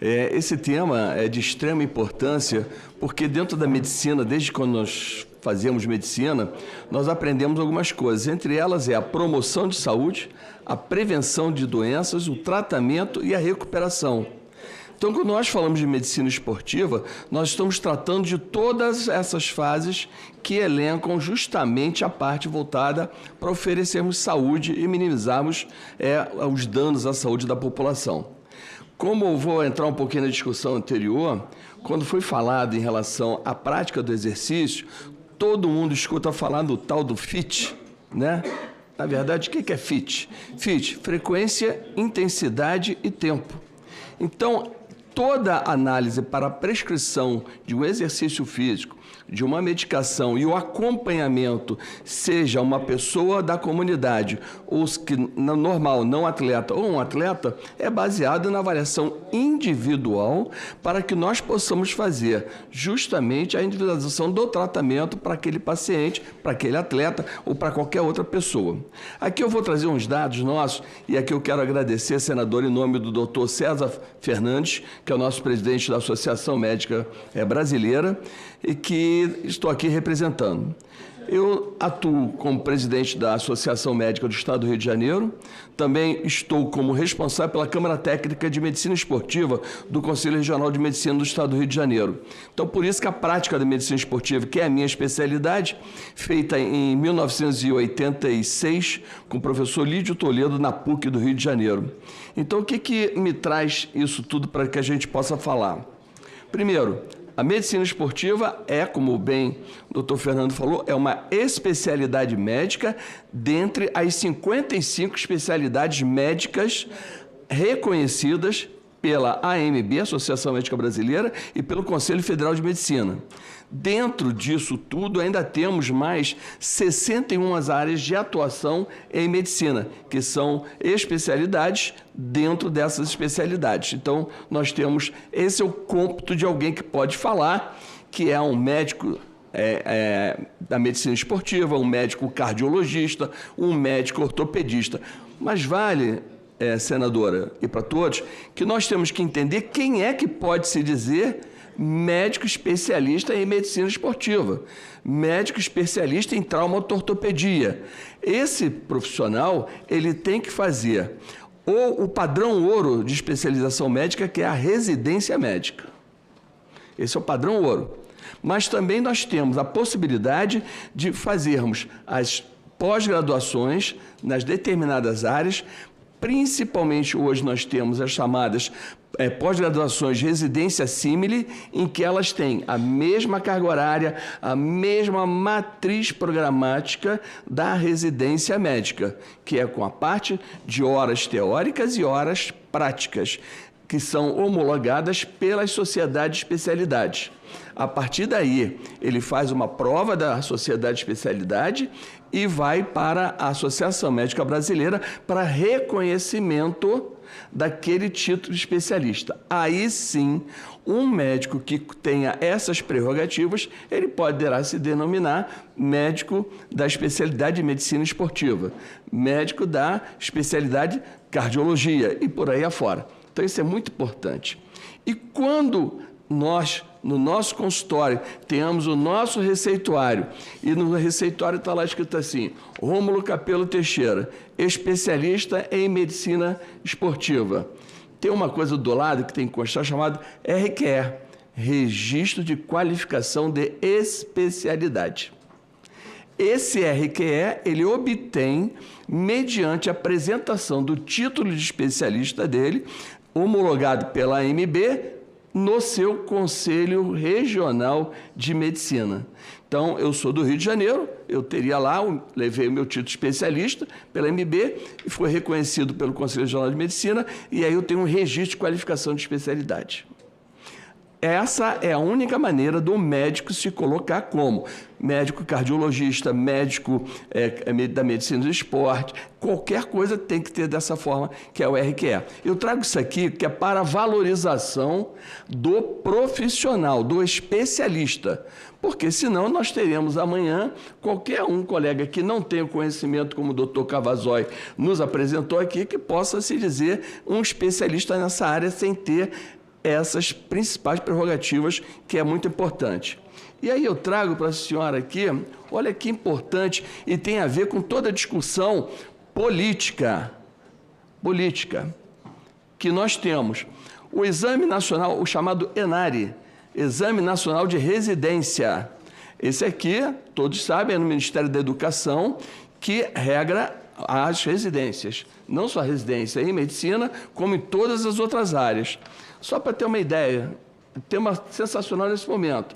Esse tema é de extrema importância porque dentro da medicina, desde quando nós fazemos medicina, nós aprendemos algumas coisas. Entre elas é a promoção de saúde, a prevenção de doenças, o tratamento e a recuperação. Então, quando nós falamos de medicina esportiva, nós estamos tratando de todas essas fases que elencam justamente a parte voltada para oferecermos saúde e minimizarmos os danos à saúde da população. Como eu vou entrar um pouquinho na discussão anterior, quando foi falado em relação à prática do exercício, todo mundo escuta falar do tal do FIT, né? Na verdade, o que é FIT? FIT, frequência, intensidade e tempo. Então, toda análise para a prescrição de um exercício físico, de uma medicação e o acompanhamento, seja uma pessoa da comunidade ou que normal, não atleta ou um atleta, é baseado na avaliação individual para que nós possamos fazer justamente a individualização do tratamento para aquele paciente, para aquele atleta ou para qualquer outra pessoa. Aqui eu vou trazer uns dados nossos e aqui eu quero agradecer, senador, em nome do Dr. César Fernandes, que é o nosso presidente da Associação Médica Brasileira, e que estou aqui representando. Eu atuo como presidente da Associação Médica do Estado do Rio de Janeiro, também estou como responsável pela Câmara Técnica de Medicina Esportiva do Conselho Regional de Medicina do Estado do Rio de Janeiro. Então, por isso que a prática da medicina esportiva, que é a minha especialidade, feita em 1986 com o professor Lídio Toledo na PUC do Rio de Janeiro. Então, o que me traz isso tudo para que a gente possa falar? Primeiro, a medicina esportiva é, como bem o Dr. Fernando falou, é uma especialidade médica dentre as 55 especialidades médicas reconhecidas pela AMB, Associação Médica Brasileira, e pelo Conselho Federal de Medicina. Dentro disso tudo, ainda temos mais 61 áreas de atuação em medicina, que são especialidades dentro dessas especialidades. Então, nós temos, esse é o cômputo de alguém que pode falar, que é um médico da medicina esportiva, um médico cardiologista, um médico ortopedista. Mas vale, senadora, e para todos, que nós temos que entender quem é que pode se dizer médico especialista em medicina esportiva, médico especialista em traumatortopedia. Esse profissional, ele tem que fazer o padrão ouro de especialização médica, que é a residência médica. Esse é o padrão ouro. Mas também nós temos a possibilidade de fazermos as pós-graduações nas determinadas áreas. Principalmente hoje nós temos as chamadas pós-graduações de residência símile, em que elas têm a mesma carga horária, a mesma matriz programática da residência médica, que é com a parte de horas teóricas e horas práticas, que são homologadas pelas sociedades de especialidade. A partir daí, ele faz uma prova da sociedade de especialidade e vai para a Associação Médica Brasileira para reconhecimento daquele título de especialista. Aí sim, um médico que tenha essas prerrogativas, ele poderá se denominar médico da especialidade de medicina esportiva, médico da especialidade cardiologia e por aí afora. Então, isso é muito importante. E quando nós, no nosso consultório, tenhamos o nosso receituário, e no receituário está lá escrito assim: Rômulo Capelo Teixeira, especialista em medicina esportiva. Tem uma coisa do lado que tem que constar chamado RQE, Registro de Qualificação de Especialidade. Esse RQE, ele obtém mediante a apresentação do título de especialista dele, homologado pela AMB, no seu Conselho Regional de Medicina. Então, eu sou do Rio de Janeiro, eu teria lá, levei o meu título de especialista pela AMB e foi reconhecido pelo Conselho Regional de Medicina, e aí eu tenho um registro de qualificação de especialidade. Essa é a única maneira do médico se colocar como médico cardiologista, médico da medicina do esporte, qualquer coisa tem que ter dessa forma, que é o RQE. Eu trago isso aqui que é para a valorização do profissional, do especialista, porque senão nós teremos amanhã qualquer colega que não tenha o conhecimento, como o doutor Cavazói nos apresentou aqui, que possa se dizer um especialista nessa área sem ter essas principais prerrogativas, que é muito importante. E aí eu trago para a senhora aqui, olha que importante, e tem a ver com toda a discussão política, que nós temos. O Exame Nacional, o chamado ENARE, Exame Nacional de Residência. Esse aqui, todos sabem, é no Ministério da Educação, que regra as residências. Não só a residência em medicina, como em todas as outras áreas. Só para ter uma ideia, tema sensacional nesse momento.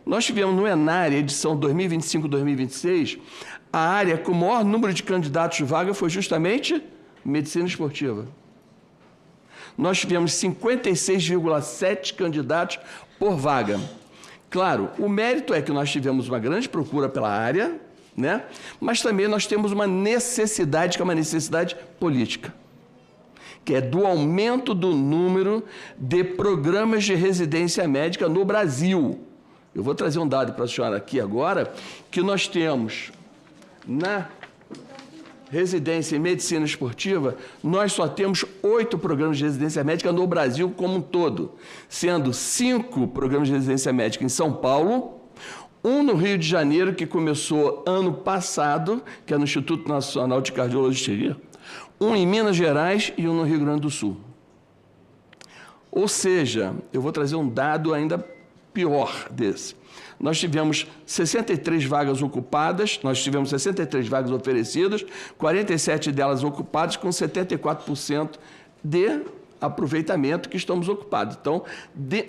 Nós tivemos no ENARE, edição 2025-2026, a área com o maior número de candidatos de vaga foi justamente medicina esportiva. Nós tivemos 56,7 candidatos por vaga. Claro, o mérito é que nós tivemos uma grande procura pela área, né? Mas também nós temos uma necessidade, que é uma necessidade política, que é do aumento do número de programas de residência médica no Brasil. Eu vou trazer um dado para a senhora aqui agora, que nós temos na residência em medicina esportiva, nós só temos 8 programas de residência médica no Brasil como um todo, sendo 5 programas de residência médica em São Paulo, um no Rio de Janeiro, que começou ano passado, que é no Instituto Nacional de Cardiologia, um em Minas Gerais e um no Rio Grande do Sul. Ou seja, eu vou trazer um dado ainda pior desse. Nós tivemos 63 vagas ocupadas, nós tivemos 63 vagas oferecidas, 47 delas ocupadas, com 74% de aproveitamento que estamos ocupados. Então,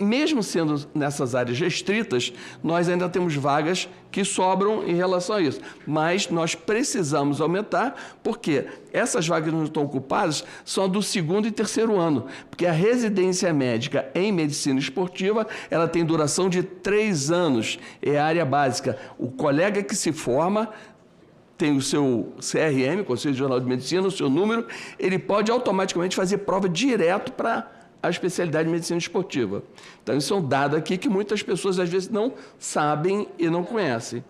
mesmo sendo nessas áreas restritas, nós ainda temos vagas que sobram em relação a isso. Mas nós precisamos aumentar, porque essas vagas que não estão ocupadas são do 2º e 3º ano, porque a residência médica em medicina esportiva, ela tem duração de 3 anos, é a área básica. O colega que se forma tem o seu CRM, Conselho Regional de Medicina, o seu número, ele pode automaticamente fazer prova direto para a especialidade de medicina esportiva. Então, isso é um dado aqui que muitas pessoas, às vezes, não sabem e não conhecem.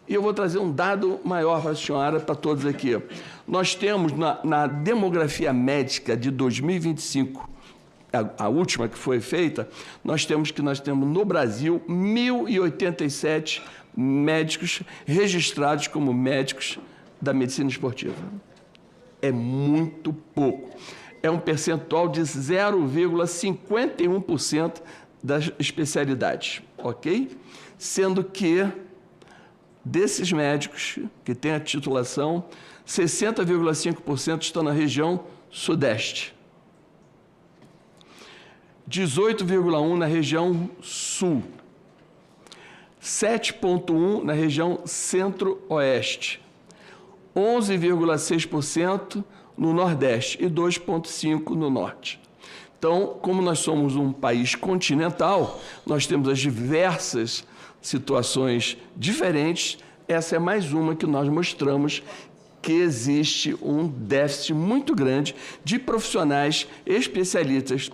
E eu vou trazer um dado maior para a senhora, para todos aqui. Nós temos, na demografia médica de 2025, a última que foi feita, nós temos no Brasil 1.087 médicos registrados como médicos da medicina esportiva. É muito pouco. É um percentual de 0,51% das especialidades, ok? Sendo que, desses médicos que têm a titulação, 60,5% estão na região sudeste, 18,1% na região sul, 7,1% na região centro-oeste, 11,6% no nordeste e 2,5% no norte. Então, como nós somos um país continental, nós temos as diversas situações diferentes. Essa é mais uma que nós mostramos que existe um déficit muito grande de profissionais especialistas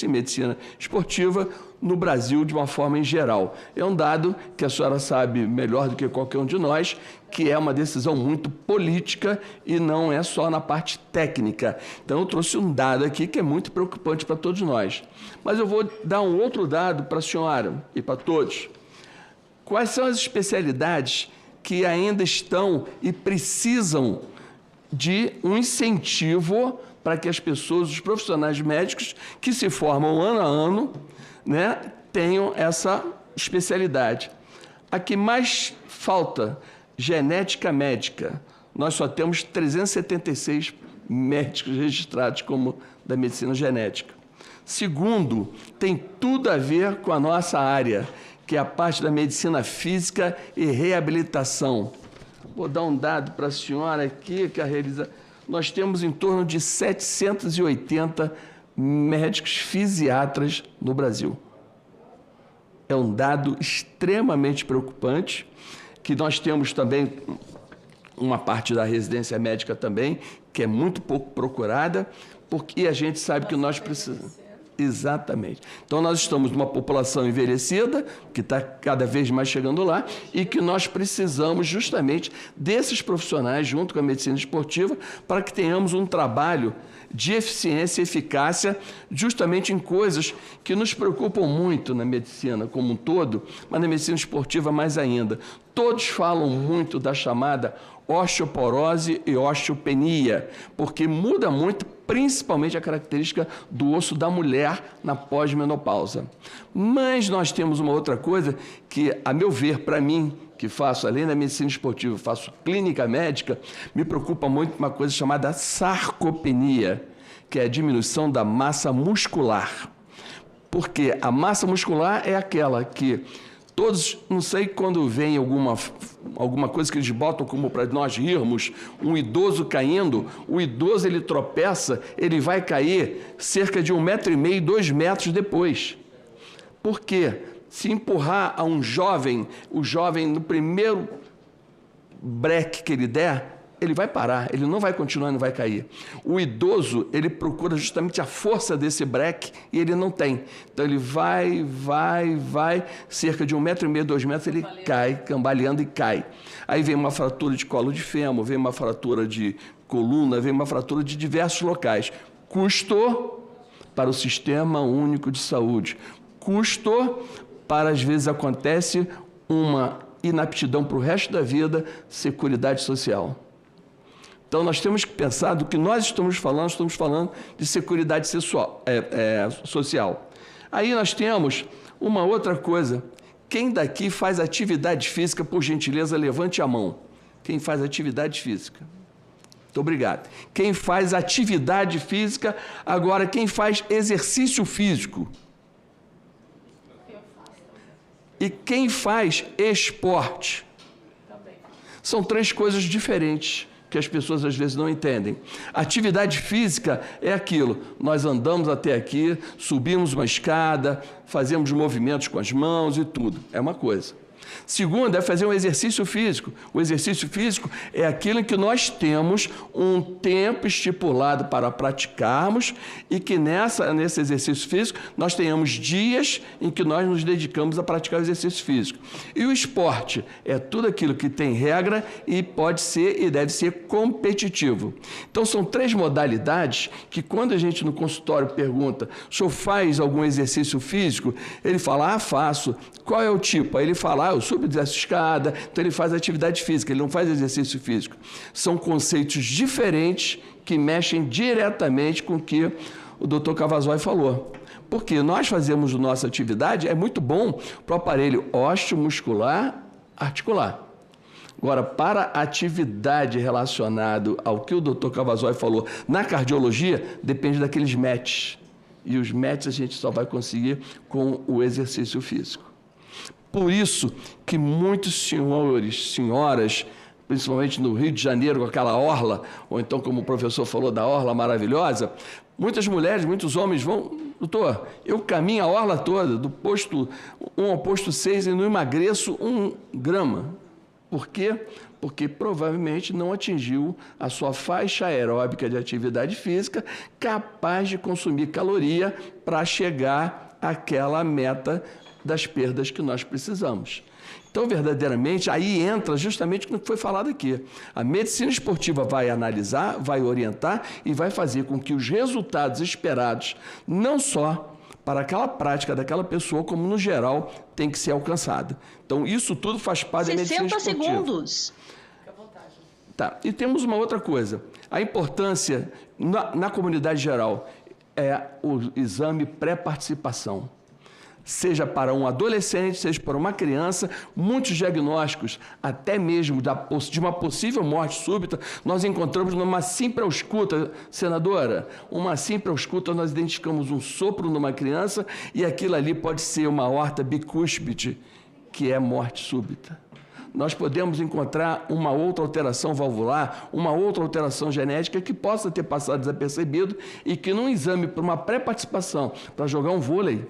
em medicina esportiva no Brasil de uma forma em geral. É um dado que a senhora sabe melhor do que qualquer um de nós, que é uma decisão muito política e não é só na parte técnica. Então, eu trouxe um dado aqui que é muito preocupante para todos nós. Mas eu vou dar um outro dado para a senhora e para todos. Quais são as especialidades que ainda estão e precisam de um incentivo para que as pessoas, os profissionais médicos que se formam ano a ano, né, tenham essa especialidade? A que mais falta, genética médica. Nós só temos 376 médicos registrados como da medicina genética. Segundo, tem tudo a ver com a nossa área, que é a parte da medicina física e reabilitação. Vou dar um dado para a senhora aqui, que nós temos em torno de 780 médicos fisiatras no Brasil. É um dado extremamente preocupante, que nós temos também uma parte da residência médica também, que é muito pouco procurada, porque a gente sabe que nós precisamos. Exatamente. Então, nós estamos numa população envelhecida, que está cada vez mais chegando lá, e que nós precisamos justamente desses profissionais, junto com a medicina esportiva, para que tenhamos um trabalho de eficiência e eficácia, justamente em coisas que nos preocupam muito na medicina como um todo, mas na medicina esportiva mais ainda. Todos falam muito da chamada osteoporose e osteopenia, porque muda muito principalmente a característica do osso da mulher na pós-menopausa. Mas nós temos uma outra coisa que, a meu ver, para mim, que faço, além da medicina esportiva, faço clínica médica, me preocupa muito uma coisa chamada sarcopenia, que é a diminuição da massa muscular. Porque a massa muscular é aquela que todos, não sei quando vem alguma coisa que eles botam como para nós rirmos, um idoso caindo, o idoso ele tropeça, ele vai cair cerca de 1,5 m, 2 metros depois. Por quê? Se empurrar a um jovem, o jovem no primeiro breque que ele der, ele vai parar, ele não vai continuar, não vai cair. O idoso, ele procura justamente a força desse breque e ele não tem. Então ele vai, cerca de 1,5 m, 2 metros, ele cai, cambaleando e cai. Aí vem uma fratura de colo de fêmur, vem uma fratura de coluna, vem uma fratura de diversos locais. Custo para o Sistema Único de Saúde. Custo para, às vezes, acontece uma inaptidão para o resto da vida, Seguridade Social. Então, nós temos que pensar do que nós estamos falando de Seguridade Social. Aí nós temos uma outra coisa. Quem daqui faz atividade física, por gentileza, levante a mão. Quem faz atividade física? Muito obrigado. Quem faz atividade física, agora quem faz exercício físico? E quem faz esporte? São 3 coisas diferentes que as pessoas às vezes não entendem. Atividade física é aquilo, nós andamos até aqui, subimos uma escada, fazemos movimentos com as mãos e tudo, é uma coisa. Segundo, é fazer um exercício físico. O exercício físico é aquilo em que nós temos um tempo estipulado para praticarmos e que nesse exercício físico nós tenhamos dias em que nós nos dedicamos a praticar o exercício físico. E o esporte é tudo aquilo que tem regra e pode ser e deve ser competitivo. Então são 3 modalidades que quando a gente no consultório pergunta, o senhor faz algum exercício físico? Ele fala, faço. Qual é o tipo? Aí ele fala, eu subo dessa escada, então ele faz atividade física, ele não faz exercício físico. São conceitos diferentes que mexem diretamente com o que o Dr. Cavazoli falou. Porque nós fazemos nossa atividade, é muito bom para o aparelho osteomuscular articular. Agora, para a atividade relacionada ao que o Dr. Cavazoli falou na cardiologia, depende daqueles matches. E os matches a gente só vai conseguir com o exercício físico. Por isso que muitos senhores, senhoras, principalmente no Rio de Janeiro, com aquela orla, ou então como o professor falou da orla maravilhosa, muitas mulheres, muitos homens vão, doutor, eu caminho a orla toda, do posto 1 ao posto 6 e não emagreço 1 grama. Por quê? Porque provavelmente não atingiu a sua faixa aeróbica de atividade física capaz de consumir caloria para chegar àquela meta das perdas que nós precisamos. Então, verdadeiramente, aí entra justamente o que foi falado aqui. A medicina esportiva vai analisar, vai orientar e vai fazer com que os resultados esperados, não só para aquela prática daquela pessoa, como no geral, tem que ser alcançado. Então, isso tudo faz parte da medicina esportiva. 60 segundos. Tá. E temos uma outra coisa. A importância, na comunidade geral, é o exame pré-participação. Seja para um adolescente, seja para uma criança, muitos diagnósticos, até mesmo de uma possível morte súbita, nós encontramos numa simples ausculta, senadora, uma simples ausculta, nós identificamos um sopro numa criança e aquilo ali pode ser uma aorta bicúspide, que é morte súbita. Nós podemos encontrar uma outra alteração valvular, uma outra alteração genética que possa ter passado desapercebido e que num exame para uma pré-participação, para jogar um vôlei,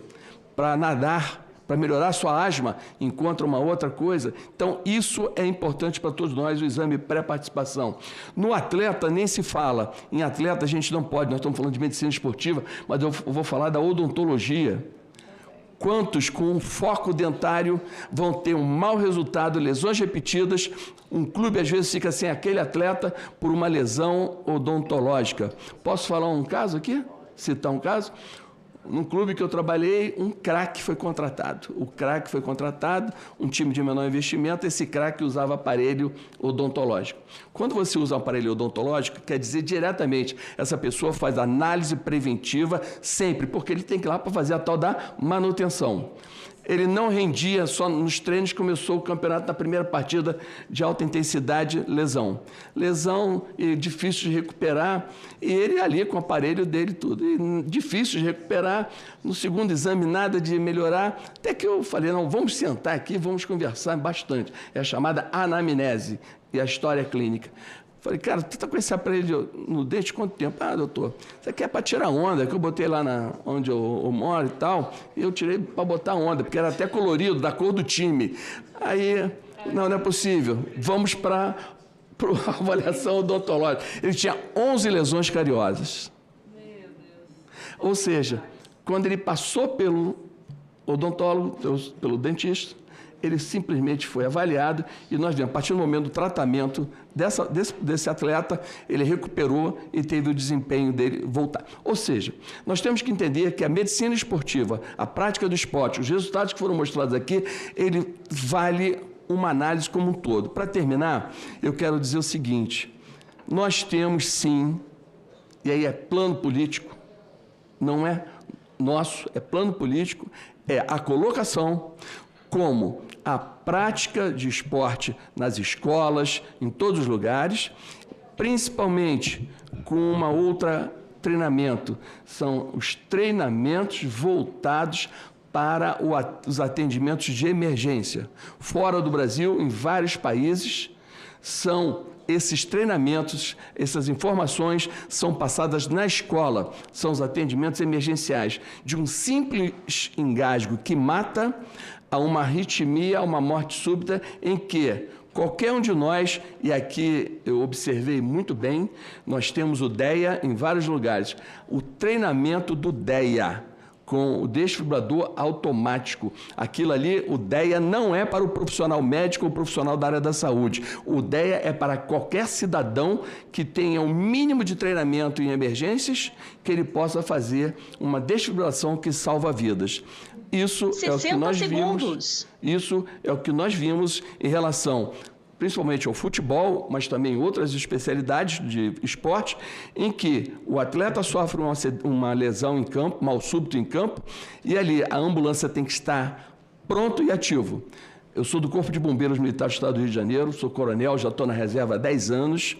para nadar, para melhorar sua asma, encontra uma outra coisa. Então, isso é importante para todos nós, o exame pré-participação. No atleta, nem se fala. Em atleta, a gente não pode, nós estamos falando de medicina esportiva, mas eu vou falar da odontologia. Quantos com foco dentário vão ter um mau resultado, lesões repetidas? Um clube, às vezes, fica sem aquele atleta por uma lesão odontológica. Posso falar um caso aqui? Citar um caso? Num clube que eu trabalhei, um craque foi contratado. O craque foi contratado, um time de menor investimento, esse craque usava aparelho odontológico. Quando você usa um aparelho odontológico, quer dizer diretamente, essa pessoa faz análise preventiva sempre, porque ele tem que ir lá para fazer a tal da manutenção. Ele não rendia só nos treinos, começou o campeonato na primeira partida de alta intensidade, lesão. Lesão e difícil de recuperar, e ele ali com o aparelho dele tudo. E difícil de recuperar, no segundo exame nada de melhorar, até que eu falei, não, vamos sentar aqui, vamos conversar bastante. É a chamada anamnese e a história clínica. Falei, cara, tu tá com esse aparelho no dente quanto tempo? Ah, doutor, isso aqui é para tirar onda, que eu botei lá onde eu moro e tal, e eu tirei para botar onda, porque era até colorido, da cor do time. Aí, não é possível, vamos para a avaliação odontológica. Ele tinha 11 lesões cariosas. Meu Deus. Ou seja, quando ele passou pelo odontólogo, pelo dentista, ele simplesmente foi avaliado e nós vimos, a partir do momento do tratamento desse atleta, ele recuperou e teve o desempenho dele voltar. Ou seja, nós temos que entender que a medicina esportiva, a prática do esporte, os resultados que foram mostrados aqui, ele vale uma análise como um todo. Para terminar, eu quero dizer o seguinte, nós temos sim, e aí é plano político, não é nosso, é plano político, é a colocação como a prática de esporte nas escolas, em todos os lugares, principalmente com uma outra treinamento, são os treinamentos voltados para os atendimentos de emergência. Fora do Brasil, em vários países, são esses treinamentos, essas informações são passadas na escola, são os atendimentos emergenciais, de um simples engasgo que mata a uma arritmia, a uma morte súbita, em que qualquer um de nós, e aqui eu observei muito bem, nós temos o DEA em vários lugares, o treinamento do DEA, com o desfibrilador automático. Aquilo ali, o DEA não é para o profissional médico ou profissional da área da saúde. O DEA é para qualquer cidadão que tenha um mínimo de treinamento em emergências, que ele possa fazer uma desfibrilação que salva vidas. Isso é o que nós vimos. Isso é o que nós vimos em relação principalmente ao futebol, mas também outras especialidades de esporte, em que o atleta sofre uma lesão em campo, mal súbito em campo, e ali a ambulância tem que estar pronto e ativo. Eu sou do Corpo de Bombeiros Militar do Estado do Rio de Janeiro, sou coronel, já estou na reserva há 10 anos,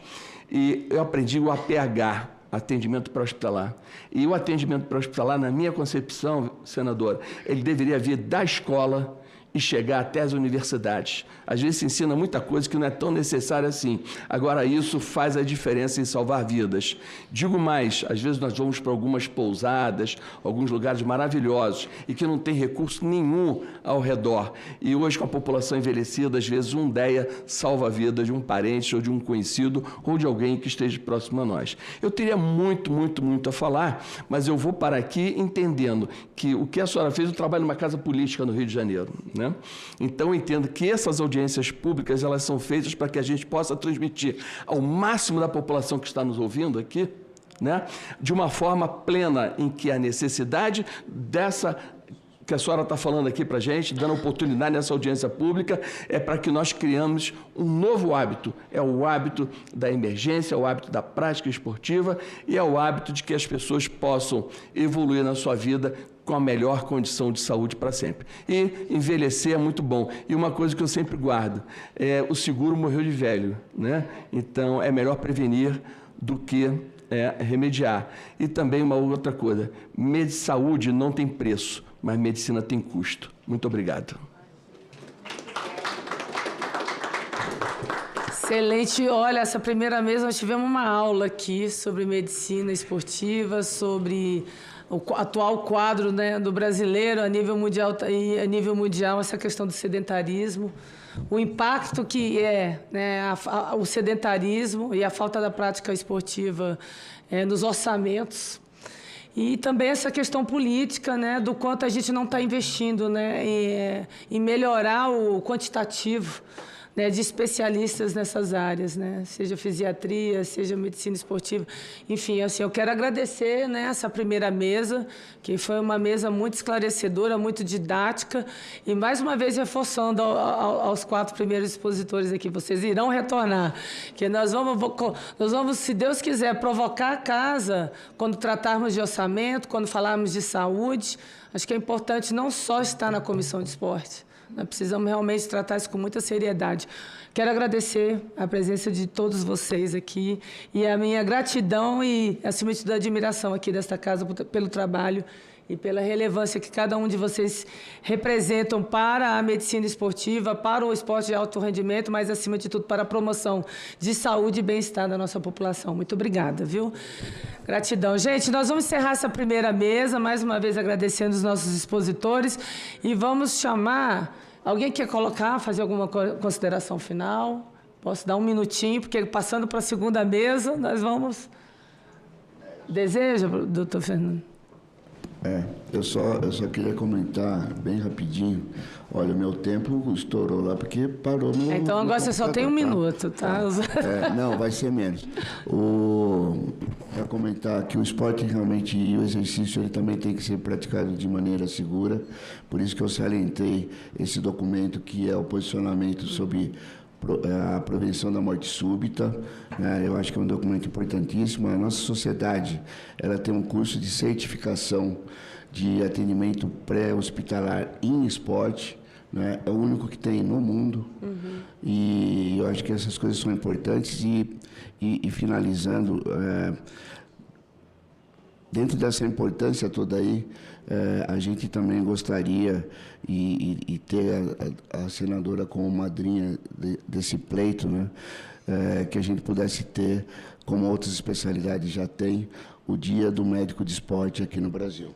e eu aprendi o APH, atendimento pré-hospitalar. E o atendimento pré-hospitalar, na minha concepção, senadora, ele deveria vir da escola e chegar até as universidades. Às vezes se ensina muita coisa que não é tão necessária assim. Agora, isso faz a diferença em salvar vidas. Digo mais, às vezes nós vamos para algumas pousadas, alguns lugares maravilhosos, e que não tem recurso nenhum ao redor. E hoje, com a população envelhecida, às vezes um DEA salva a vida de um parente, ou de um conhecido, ou de alguém que esteja próximo a nós. Eu teria muito a falar, mas eu vou parar aqui entendendo que o que a senhora fez, eu trabalho numa casa política no Rio de Janeiro, né? Então, eu entendo que essas audiências públicas, elas são feitas para que a gente possa transmitir ao máximo da população que está nos ouvindo aqui, né, de uma forma plena, em que a necessidade dessa que a senhora está falando aqui para a gente, dando oportunidade nessa audiência pública, é para que nós criamos um novo hábito. É o hábito da emergência, é o hábito da prática esportiva e é o hábito de que as pessoas possam evoluir na sua vida com a melhor condição de saúde para sempre. E envelhecer é muito bom. E uma coisa que eu sempre guardo, o seguro morreu de velho, né? Então, é melhor prevenir do que remediar. E também uma outra coisa, saúde não tem preço, mas medicina tem custo. Muito obrigado. Excelente. Olha, essa primeira mesa nós tivemos uma aula aqui sobre medicina esportiva, sobre o atual quadro, né, do brasileiro a nível mundial e a nível mundial essa questão do sedentarismo, o impacto que é, né, o sedentarismo e a falta da prática esportiva nos orçamentos. E também essa questão política, né, do quanto a gente não está investindo, né, em melhorar o quantitativo né, de especialistas nessas áreas, né, seja fisiatria, seja medicina esportiva. Enfim, assim, eu quero agradecer, né, essa primeira mesa, que foi uma mesa muito esclarecedora, muito didática, e mais uma vez reforçando aos 4 primeiros expositores aqui, vocês irão retornar, que nós vamos, se Deus quiser, provocar a casa quando tratarmos de orçamento, quando falarmos de saúde. Acho que é importante não só estar na comissão de esporte. Nós precisamos realmente tratar isso com muita seriedade. Quero agradecer a presença de todos vocês aqui e a minha gratidão e, acima de tudo, a admiração aqui desta casa pelo trabalho e pela relevância que cada um de vocês representam para a medicina esportiva, para o esporte de alto rendimento, mas, acima de tudo, para a promoção de saúde e bem-estar da nossa população. Muito obrigada, viu? Gratidão. Gente, nós vamos encerrar essa primeira mesa, mais uma vez agradecendo os nossos expositores, e vamos chamar... Alguém quer fazer alguma consideração final? Posso dar um minutinho, porque passando para a segunda mesa, nós vamos... Deseja, doutor Fernando? Eu só queria comentar bem rapidinho. Olha, o meu tempo estourou lá porque parou no... Então agora você só tem um minuto, tá? Não, vai ser menos. Para comentar que o esporte realmente e o exercício ele também tem que ser praticado de maneira segura. Por isso que eu salientei esse documento que é o posicionamento sobre a prevenção da morte súbita, né? Eu acho que é um documento importantíssimo. A nossa sociedade ela tem um curso de certificação de atendimento pré-hospitalar em esporte, né? É o único que tem no mundo. E eu acho que essas coisas são importantes. E finalizando, dentro dessa importância toda aí, a gente também gostaria e ter a senadora como madrinha desse pleito, né? Que a gente pudesse ter, como outras especialidades já têm, o Dia do Médico de Esporte aqui no Brasil.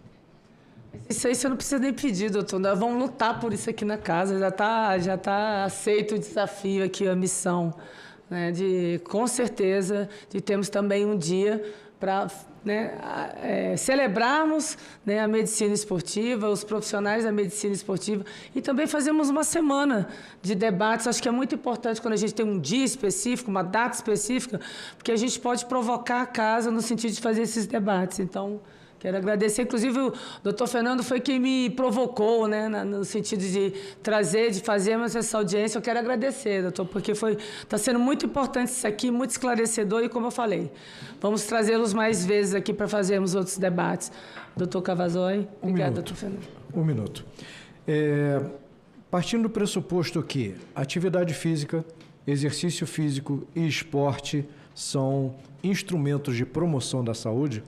Isso aí você não precisa nem pedir, doutor. Nós vamos lutar por isso aqui na casa. Já tá aceito o desafio aqui, a missão, né? Com certeza, de termos também um dia para... celebrarmos, né, a medicina esportiva, os profissionais da medicina esportiva, e também fazemos uma semana de debates. Acho que é muito importante quando a gente tem um dia específico, uma data específica, porque a gente pode provocar a casa no sentido de fazer esses debates. Então, quero agradecer. Inclusive, o doutor Fernando foi quem me provocou, né, no sentido de trazer, de fazermos essa audiência. Eu quero agradecer, doutor, porque está sendo muito importante isso aqui, muito esclarecedor, e como eu falei, vamos trazê-los mais vezes aqui para fazermos outros debates. Doutor Cavazoli. Obrigada, doutor Fernando. Um minuto. Partindo do pressuposto que atividade física, exercício físico e esporte são instrumentos de promoção da saúde,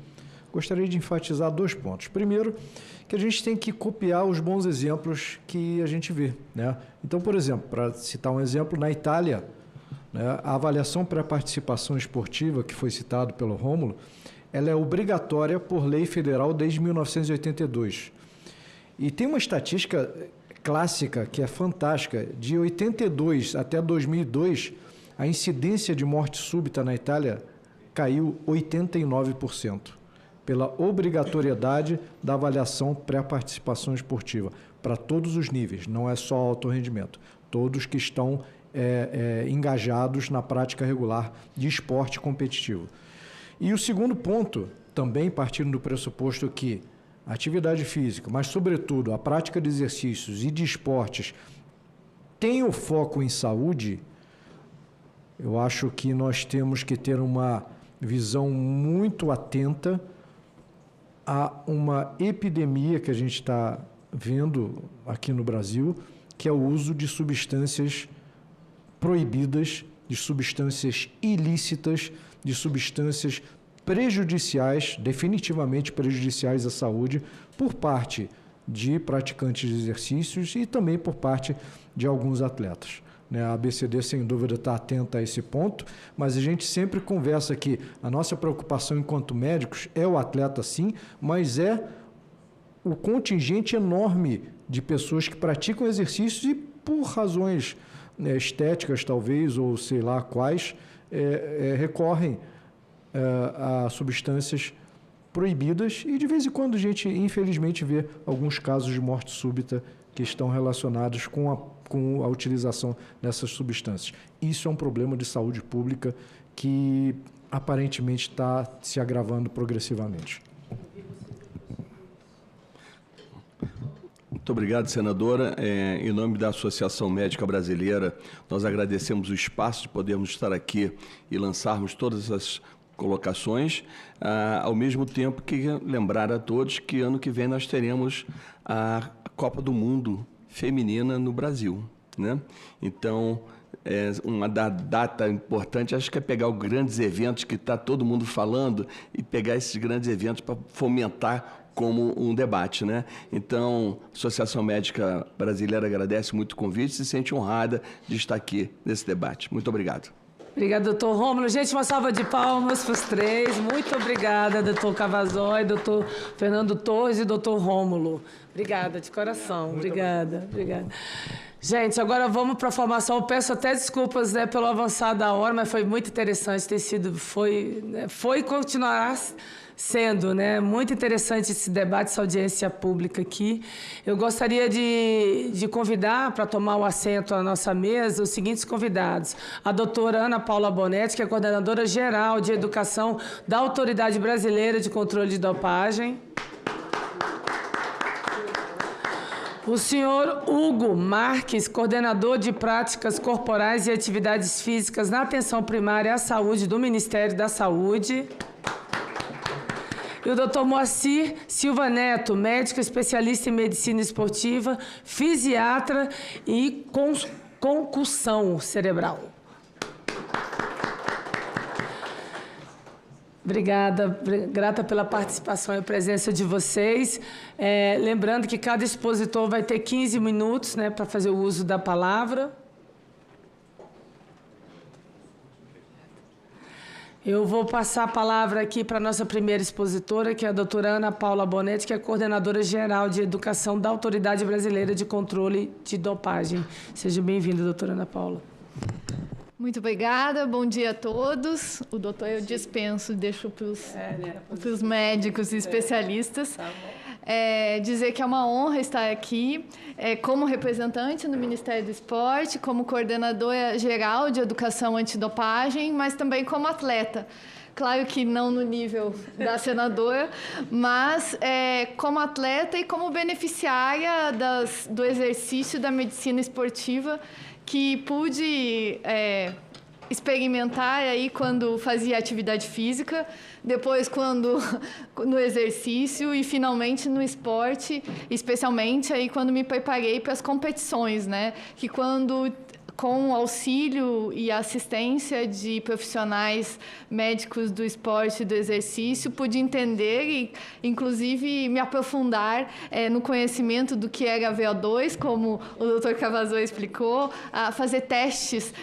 gostaria de enfatizar 2 pontos. Primeiro, que a gente tem que copiar os bons exemplos que a gente vê, né? Então, por exemplo, para citar um exemplo, na Itália, né, a avaliação pré-participação esportiva, que foi citado pelo Rômulo, ela é obrigatória por lei federal desde 1982. E tem uma estatística clássica que é fantástica. De 82 até 2002, a incidência de morte súbita na Itália caiu 89%. Pela obrigatoriedade da avaliação pré-participação esportiva, para todos os níveis, não é só alto rendimento, todos que estão engajados na prática regular de esporte competitivo. E o segundo ponto, também partindo do pressuposto que a atividade física, mas sobretudo a prática de exercícios e de esportes tem o foco em saúde, eu acho que nós temos que ter uma visão muito atenta a uma epidemia que a gente está vendo aqui no Brasil, que é o uso de substâncias proibidas, de substâncias ilícitas, de substâncias prejudiciais, definitivamente prejudiciais à saúde, por parte de praticantes de exercícios e também por parte de alguns atletas. A ABCD, sem dúvida, está atenta a esse ponto, mas a gente sempre conversa que a nossa preocupação enquanto médicos é o atleta, sim, mas é o contingente enorme de pessoas que praticam exercícios e, por razões estéticas, talvez, ou sei lá quais, recorrem a substâncias proibidas, e de vez em quando a gente, infelizmente, vê alguns casos de morte súbita que estão relacionados com com a utilização dessas substâncias. Isso é um problema de saúde pública que aparentemente está se agravando progressivamente. Muito obrigado, senadora. Em nome da Associação Médica Brasileira, nós agradecemos o espaço de podermos estar aqui e lançarmos todas as colocações, ao mesmo tempo que lembrar a todos que ano que vem nós teremos a Copa do Mundo Feminina no Brasil, né? Então, uma data importante, acho que é pegar os grandes eventos que está todo mundo falando e pegar esses grandes eventos para fomentar como um debate, né? Então, a Associação Médica Brasileira agradece muito o convite e se sente honrada de estar aqui nesse debate. Muito obrigado. Obrigada, doutor Rômulo. Gente, uma salva de palmas para os três. Muito obrigada, doutor Cavazói, doutor Fernando Torres e doutor Rômulo. Obrigada, de coração. Obrigada. Gente, agora vamos para a formação. Eu peço até desculpas, né, pelo avançar da hora, mas foi muito interessante ter sido, foi e continuará sendo, né, muito interessante esse debate, essa audiência pública aqui. Eu gostaria de convidar para tomar o assento à nossa mesa os seguintes convidados. A doutora Ana Paula Bonetti, que é coordenadora geral de educação da Autoridade Brasileira de Controle de Dopagem. O senhor Hugo Marques, coordenador de práticas corporais e atividades físicas na atenção primária à saúde do Ministério da Saúde. E o doutor Moacir Silva Neto, médico especialista em medicina esportiva, fisiatra e concussão cerebral. Obrigada, grata pela participação e presença de vocês. Lembrando que cada expositor vai ter 15 minutos, né, para fazer o uso da palavra. Eu vou passar a palavra aqui para a nossa primeira expositora, que é a doutora Ana Paula Bonetti, que é coordenadora geral de educação da Autoridade Brasileira de Controle de Dopagem. Seja bem-vinda, doutora Ana Paula. Muito obrigada, bom dia a todos. O doutor eu dispenso, deixo para os médicos e especialistas. Tá bom. Dizer que é uma honra estar aqui como representante no Ministério do Esporte, como coordenadora geral de educação antidopagem, mas também como atleta. Claro que não no nível da senadora, mas como atleta e como beneficiária do exercício da medicina esportiva, que pude experimentar aí quando fazia atividade física, depois quando no exercício e finalmente no esporte, especialmente aí quando me preparei para as competições, né? Que quando com o auxílio e assistência de profissionais médicos do esporte e do exercício, pude entender e, inclusive, me aprofundar no conhecimento do que era VO2, como o doutor Cavazou explicou, a fazer testes,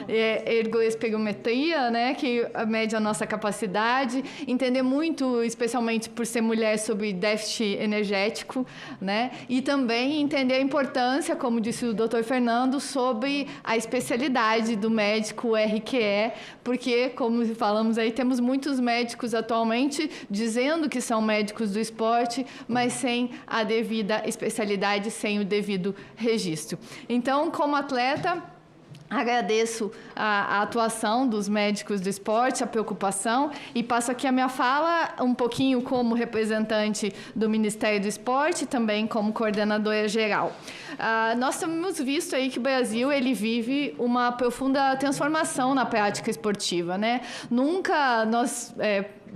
ergospirometria, né, que mede a nossa capacidade, entender muito, especialmente por ser mulher, sobre déficit energético, né, e também entender a importância, como disse o doutor Fernando, sobre a especialidade do médico RQE, porque, como falamos aí, temos muitos médicos atualmente dizendo que são médicos do esporte, mas sem a devida especialidade, sem o devido registro. Então, como atleta, agradeço a atuação dos médicos do esporte, a preocupação, e passo aqui a minha fala um pouquinho como representante do Ministério do Esporte, também como coordenadora geral. Nós temos visto aí que o Brasil ele vive uma profunda transformação na prática esportiva, né? Nunca nós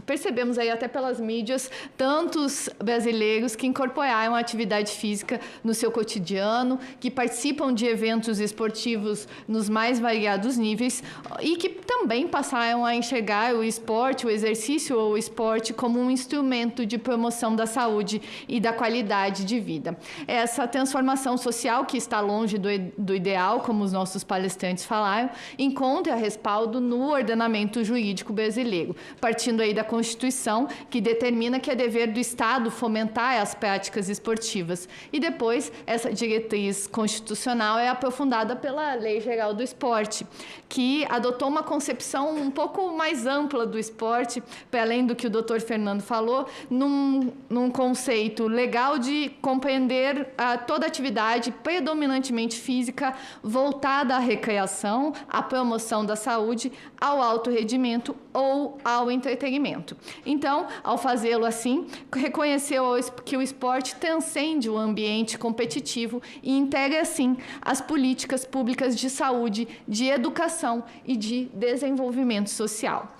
percebemos aí até pelas mídias tantos brasileiros que incorporaram a atividade física no seu cotidiano, que participam de eventos esportivos nos mais variados níveis e que também passaram a enxergar o esporte, o exercício ou o esporte como um instrumento de promoção da saúde e da qualidade de vida. Essa transformação social, que está longe do ideal, como os nossos palestrantes falaram, encontra respaldo no ordenamento jurídico brasileiro, partindo aí da Constituição, que determina que é dever do Estado fomentar as práticas esportivas. E depois, essa diretriz constitucional é aprofundada pela Lei Geral do Esporte, que adotou uma concepção um pouco mais ampla do esporte, para além do que o doutor Fernando falou, num conceito legal de compreender toda atividade predominantemente física voltada à recreação, à promoção da saúde, ao alto rendimento ou ao entretenimento. Então, ao fazê-lo assim, reconheceu que o esporte transcende o ambiente competitivo e integra, assim, as políticas públicas de saúde, de educação e de desenvolvimento social.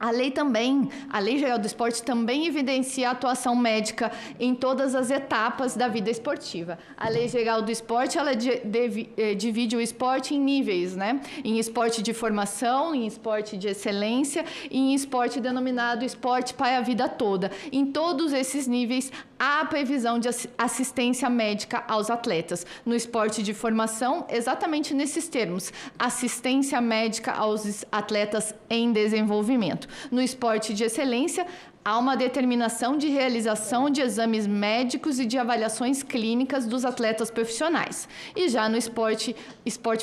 A Lei Geral do Esporte também evidencia a atuação médica em todas as etapas da vida esportiva. A Lei Geral do Esporte, ela divide o esporte em níveis, né? Em esporte de formação, em esporte de excelência e em esporte denominado esporte para a vida toda. Em todos esses níveis, há a previsão de assistência médica aos atletas. No esporte de formação, exatamente nesses termos, assistência médica aos atletas em desenvolvimento. No esporte de excelência, há uma determinação de realização de exames médicos e de avaliações clínicas dos atletas profissionais. E já no esporte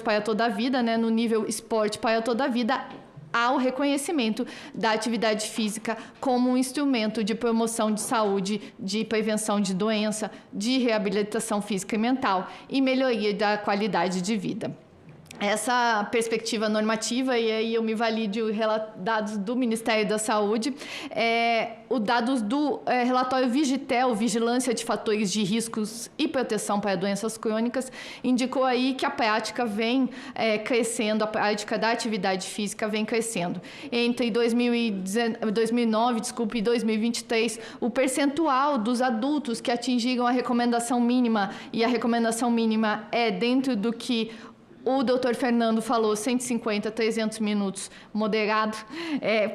para toda a vida, né, no nível esporte para toda a vida, há o reconhecimento da atividade física como um instrumento de promoção de saúde, de prevenção de doença, de reabilitação física e mental e melhoria da qualidade de vida. Essa perspectiva normativa, e aí eu me valido dados do Ministério da Saúde, os dados do relatório Vigitel, Vigilância de Fatores de Riscos e Proteção para Doenças Crônicas, indicou aí que a prática vem crescendo, a prática da atividade física vem crescendo. Entre 2009 e 2023, o percentual dos adultos que atingiram a recomendação mínima, e a recomendação mínima é dentro do que o doutor Fernando falou, 150 a 300 minutos moderado,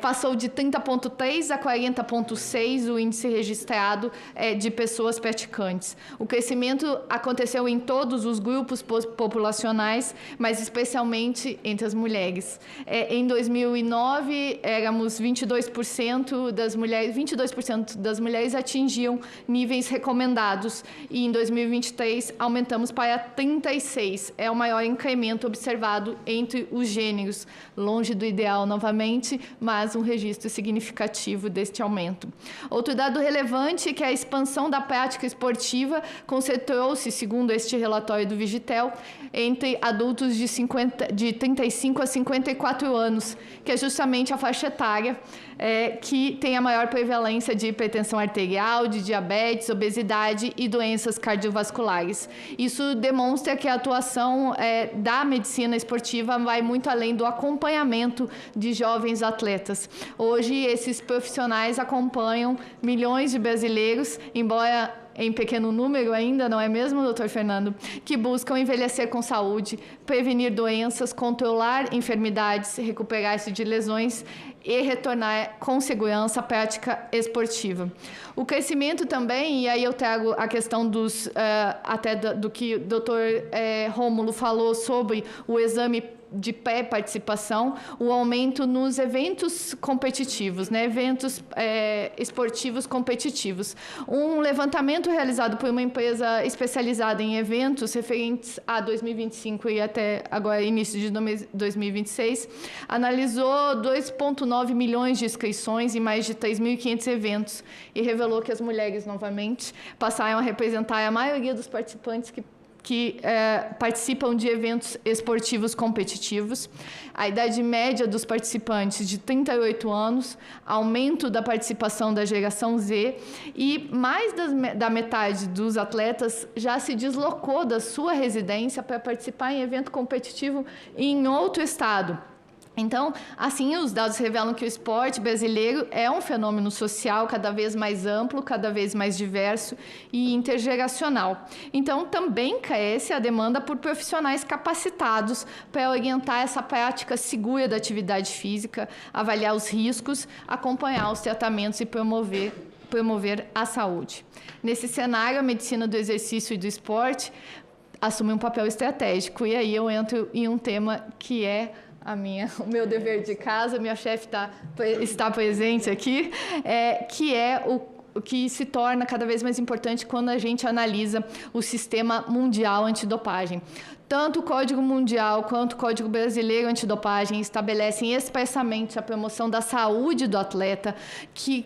passou de 30,3 a 40,6 o índice registrado de pessoas praticantes. O crescimento aconteceu em todos os grupos populacionais, mas especialmente entre as mulheres. Em 2009, éramos 22% das mulheres atingiam níveis recomendados, e em 2023 aumentamos para 36%. É o maior incremento observado entre os gêneros, longe do ideal novamente, mas um registro significativo deste aumento. Outro dado relevante é que a expansão da prática esportiva concentrou-se, segundo este relatório do Vigitel, entre adultos de 35 a 54 anos, que é justamente a faixa etária que tem a maior prevalência de hipertensão arterial, de diabetes, obesidade e doenças cardiovasculares. Isso demonstra que a atuação da medicina esportiva vai muito além do acompanhamento de jovens atletas. Hoje, esses profissionais acompanham milhões de brasileiros, embora em pequeno número ainda, não é mesmo, doutor Fernando? Que buscam envelhecer com saúde, prevenir doenças, controlar enfermidades, recuperar-se de lesões e retornar com segurança à prática esportiva. O crescimento também, e aí eu trago a questão do que o doutor Rômulo falou sobre o exame de pré-participação, o aumento nos eventos competitivos, né? Eventos esportivos competitivos. Um levantamento realizado por uma empresa especializada em eventos referentes a 2025 e até agora início de 2026, analisou 2,9 milhões de inscrições em mais de 3.500 eventos e revelou que as mulheres, novamente, passaram a representar a maioria dos participantes que participam de eventos esportivos competitivos. A idade média dos participantes de 38 anos, aumento da participação da geração Z, e mais da metade dos atletas já se deslocou da sua residência para participar em evento competitivo em outro estado. Então, assim, os dados revelam que o esporte brasileiro é um fenômeno social cada vez mais amplo, cada vez mais diverso e intergeracional. Então, também cresce a demanda por profissionais capacitados para orientar essa prática segura da atividade física, avaliar os riscos, acompanhar os tratamentos e promover a saúde. Nesse cenário, a medicina do exercício e do esporte assume um papel estratégico. E aí eu entro em um tema que é o meu dever de casa, minha chefe está presente aqui, que é o que se torna cada vez mais importante quando a gente analisa o sistema mundial antidopagem. Tanto o Código Mundial quanto o Código Brasileiro Antidopagem estabelecem expressamente a promoção da saúde do atleta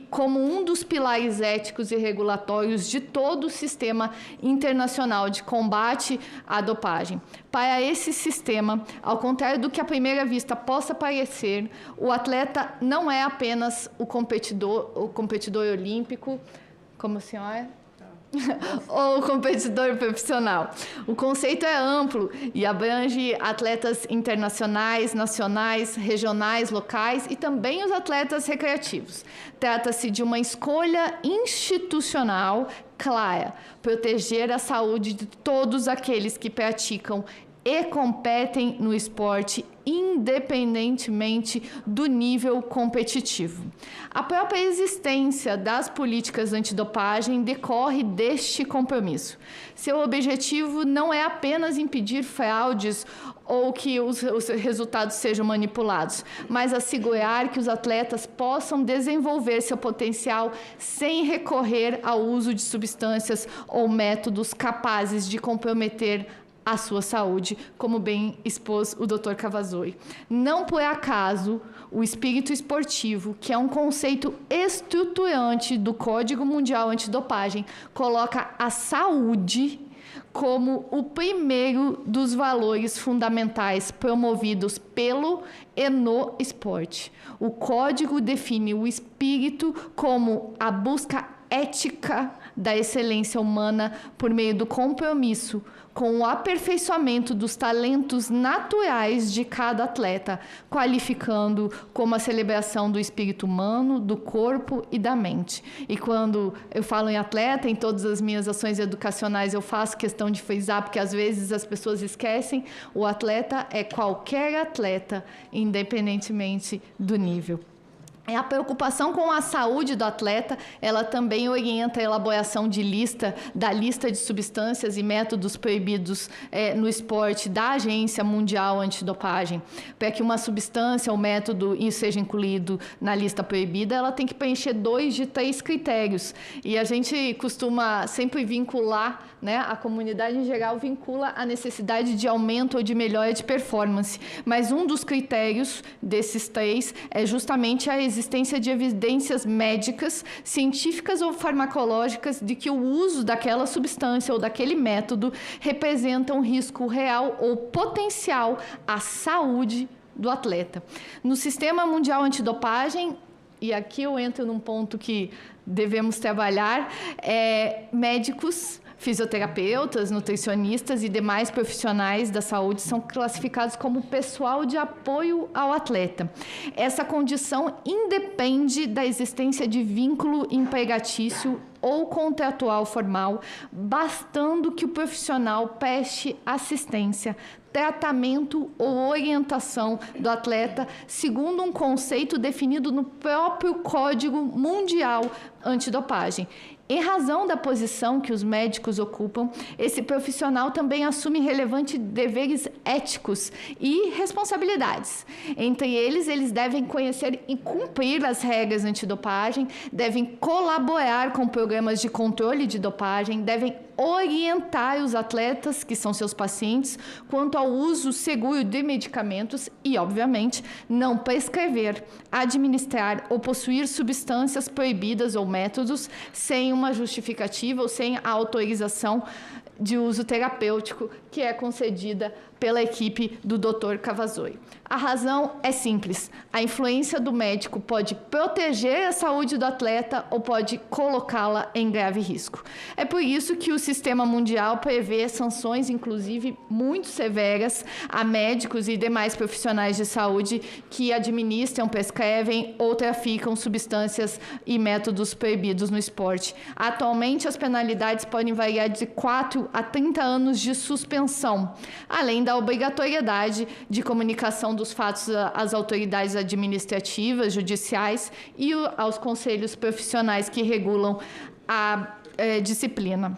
como um dos pilares éticos e regulatórios de todo o sistema internacional de combate à dopagem. Para esse sistema, ao contrário do que à primeira vista possa parecer, o atleta não é apenas o competidor olímpico, como a senhora... ou competidor profissional. O conceito é amplo e abrange atletas internacionais, nacionais, regionais, locais e também os atletas recreativos. Trata-se de uma escolha institucional clara, proteger a saúde de todos aqueles que praticam e competem no esporte, independentemente do nível competitivo. A própria existência das políticas antidopagem decorre deste compromisso. Seu objetivo não é apenas impedir fraudes ou que os resultados sejam manipulados, mas assegurar que os atletas possam desenvolver seu potencial sem recorrer ao uso de substâncias ou métodos capazes de comprometer a sua saúde, como bem expôs o Dr. Cavazzoi. Não por acaso, o espírito esportivo, que é um conceito estruturante do Código Mundial Antidopagem, coloca a saúde como o primeiro dos valores fundamentais promovidos pelo e no esporte. O código define o espírito como a busca ética da excelência humana por meio do compromisso com o aperfeiçoamento dos talentos naturais de cada atleta, qualificando como a celebração do espírito humano, do corpo e da mente. E quando eu falo em atleta, em todas as minhas ações educacionais eu faço questão de frisar, porque às vezes as pessoas esquecem, o atleta é qualquer atleta, independentemente do nível. A preocupação com a saúde do atleta, ela também orienta a elaboração da lista de substâncias e métodos proibidos no esporte da Agência Mundial Antidopagem. Para que uma substância ou método seja incluído na lista proibida, ela tem que preencher 2 de 3 critérios. E a gente costuma sempre vincular, né, a comunidade em geral vincula a necessidade de aumento ou de melhora de performance. Mas um dos critérios desses 3 é justamente a existência de evidências médicas, científicas ou farmacológicas de que o uso daquela substância ou daquele método representa um risco real ou potencial à saúde do atleta. No Sistema Mundial Antidopagem, e aqui eu entro num ponto que devemos trabalhar, médicos, fisioterapeutas, nutricionistas e demais profissionais da saúde são classificados como pessoal de apoio ao atleta. Essa condição independe da existência de vínculo empregatício ou contratual formal, bastando que o profissional preste assistência, tratamento ou orientação do atleta segundo um conceito definido no próprio Código Mundial Antidopagem. Em razão da posição que os médicos ocupam, esse profissional também assume relevantes deveres éticos e responsabilidades. Entre eles, eles devem conhecer e cumprir as regras antidopagem, devem colaborar com programas de controle de dopagem, devem orientar os atletas, que são seus pacientes, quanto ao uso seguro de medicamentos e, obviamente, não prescrever, administrar ou possuir substâncias proibidas ou métodos sem uma justificativa ou sem a autorização de uso terapêutico que é concedida pela equipe do Dr. Cavazzoi. A razão é simples. A influência do médico pode proteger a saúde do atleta ou pode colocá-la em grave risco. É por isso que o Sistema Mundial prevê sanções, inclusive, muito severas a médicos e demais profissionais de saúde que administram, prescrevem ou traficam substâncias e métodos proibidos no esporte. Atualmente, as penalidades podem variar de 4 a 30 anos de suspensão, além da obrigatoriedade de comunicação dos fatos às autoridades administrativas, judiciais e aos conselhos profissionais que regulam a disciplina.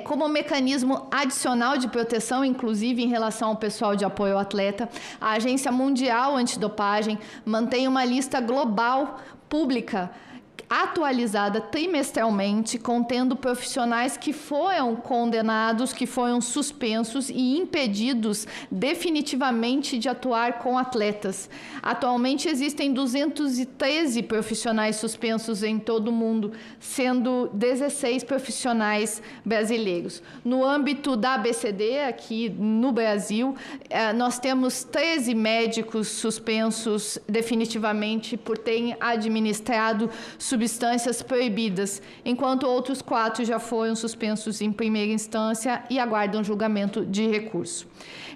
Como mecanismo adicional de proteção, inclusive em relação ao pessoal de apoio ao atleta, a Agência Mundial Antidopagem mantém uma lista global pública atualizada trimestralmente, contendo profissionais que foram condenados, que foram suspensos e impedidos definitivamente de atuar com atletas. Atualmente existem 213 profissionais suspensos em todo o mundo, sendo 16 profissionais brasileiros. No âmbito da ABCD, aqui no Brasil, nós temos 13 médicos suspensos definitivamente por terem administrado substâncias proibidas, enquanto outros 4 já foram suspensos em primeira instância e aguardam julgamento de recurso.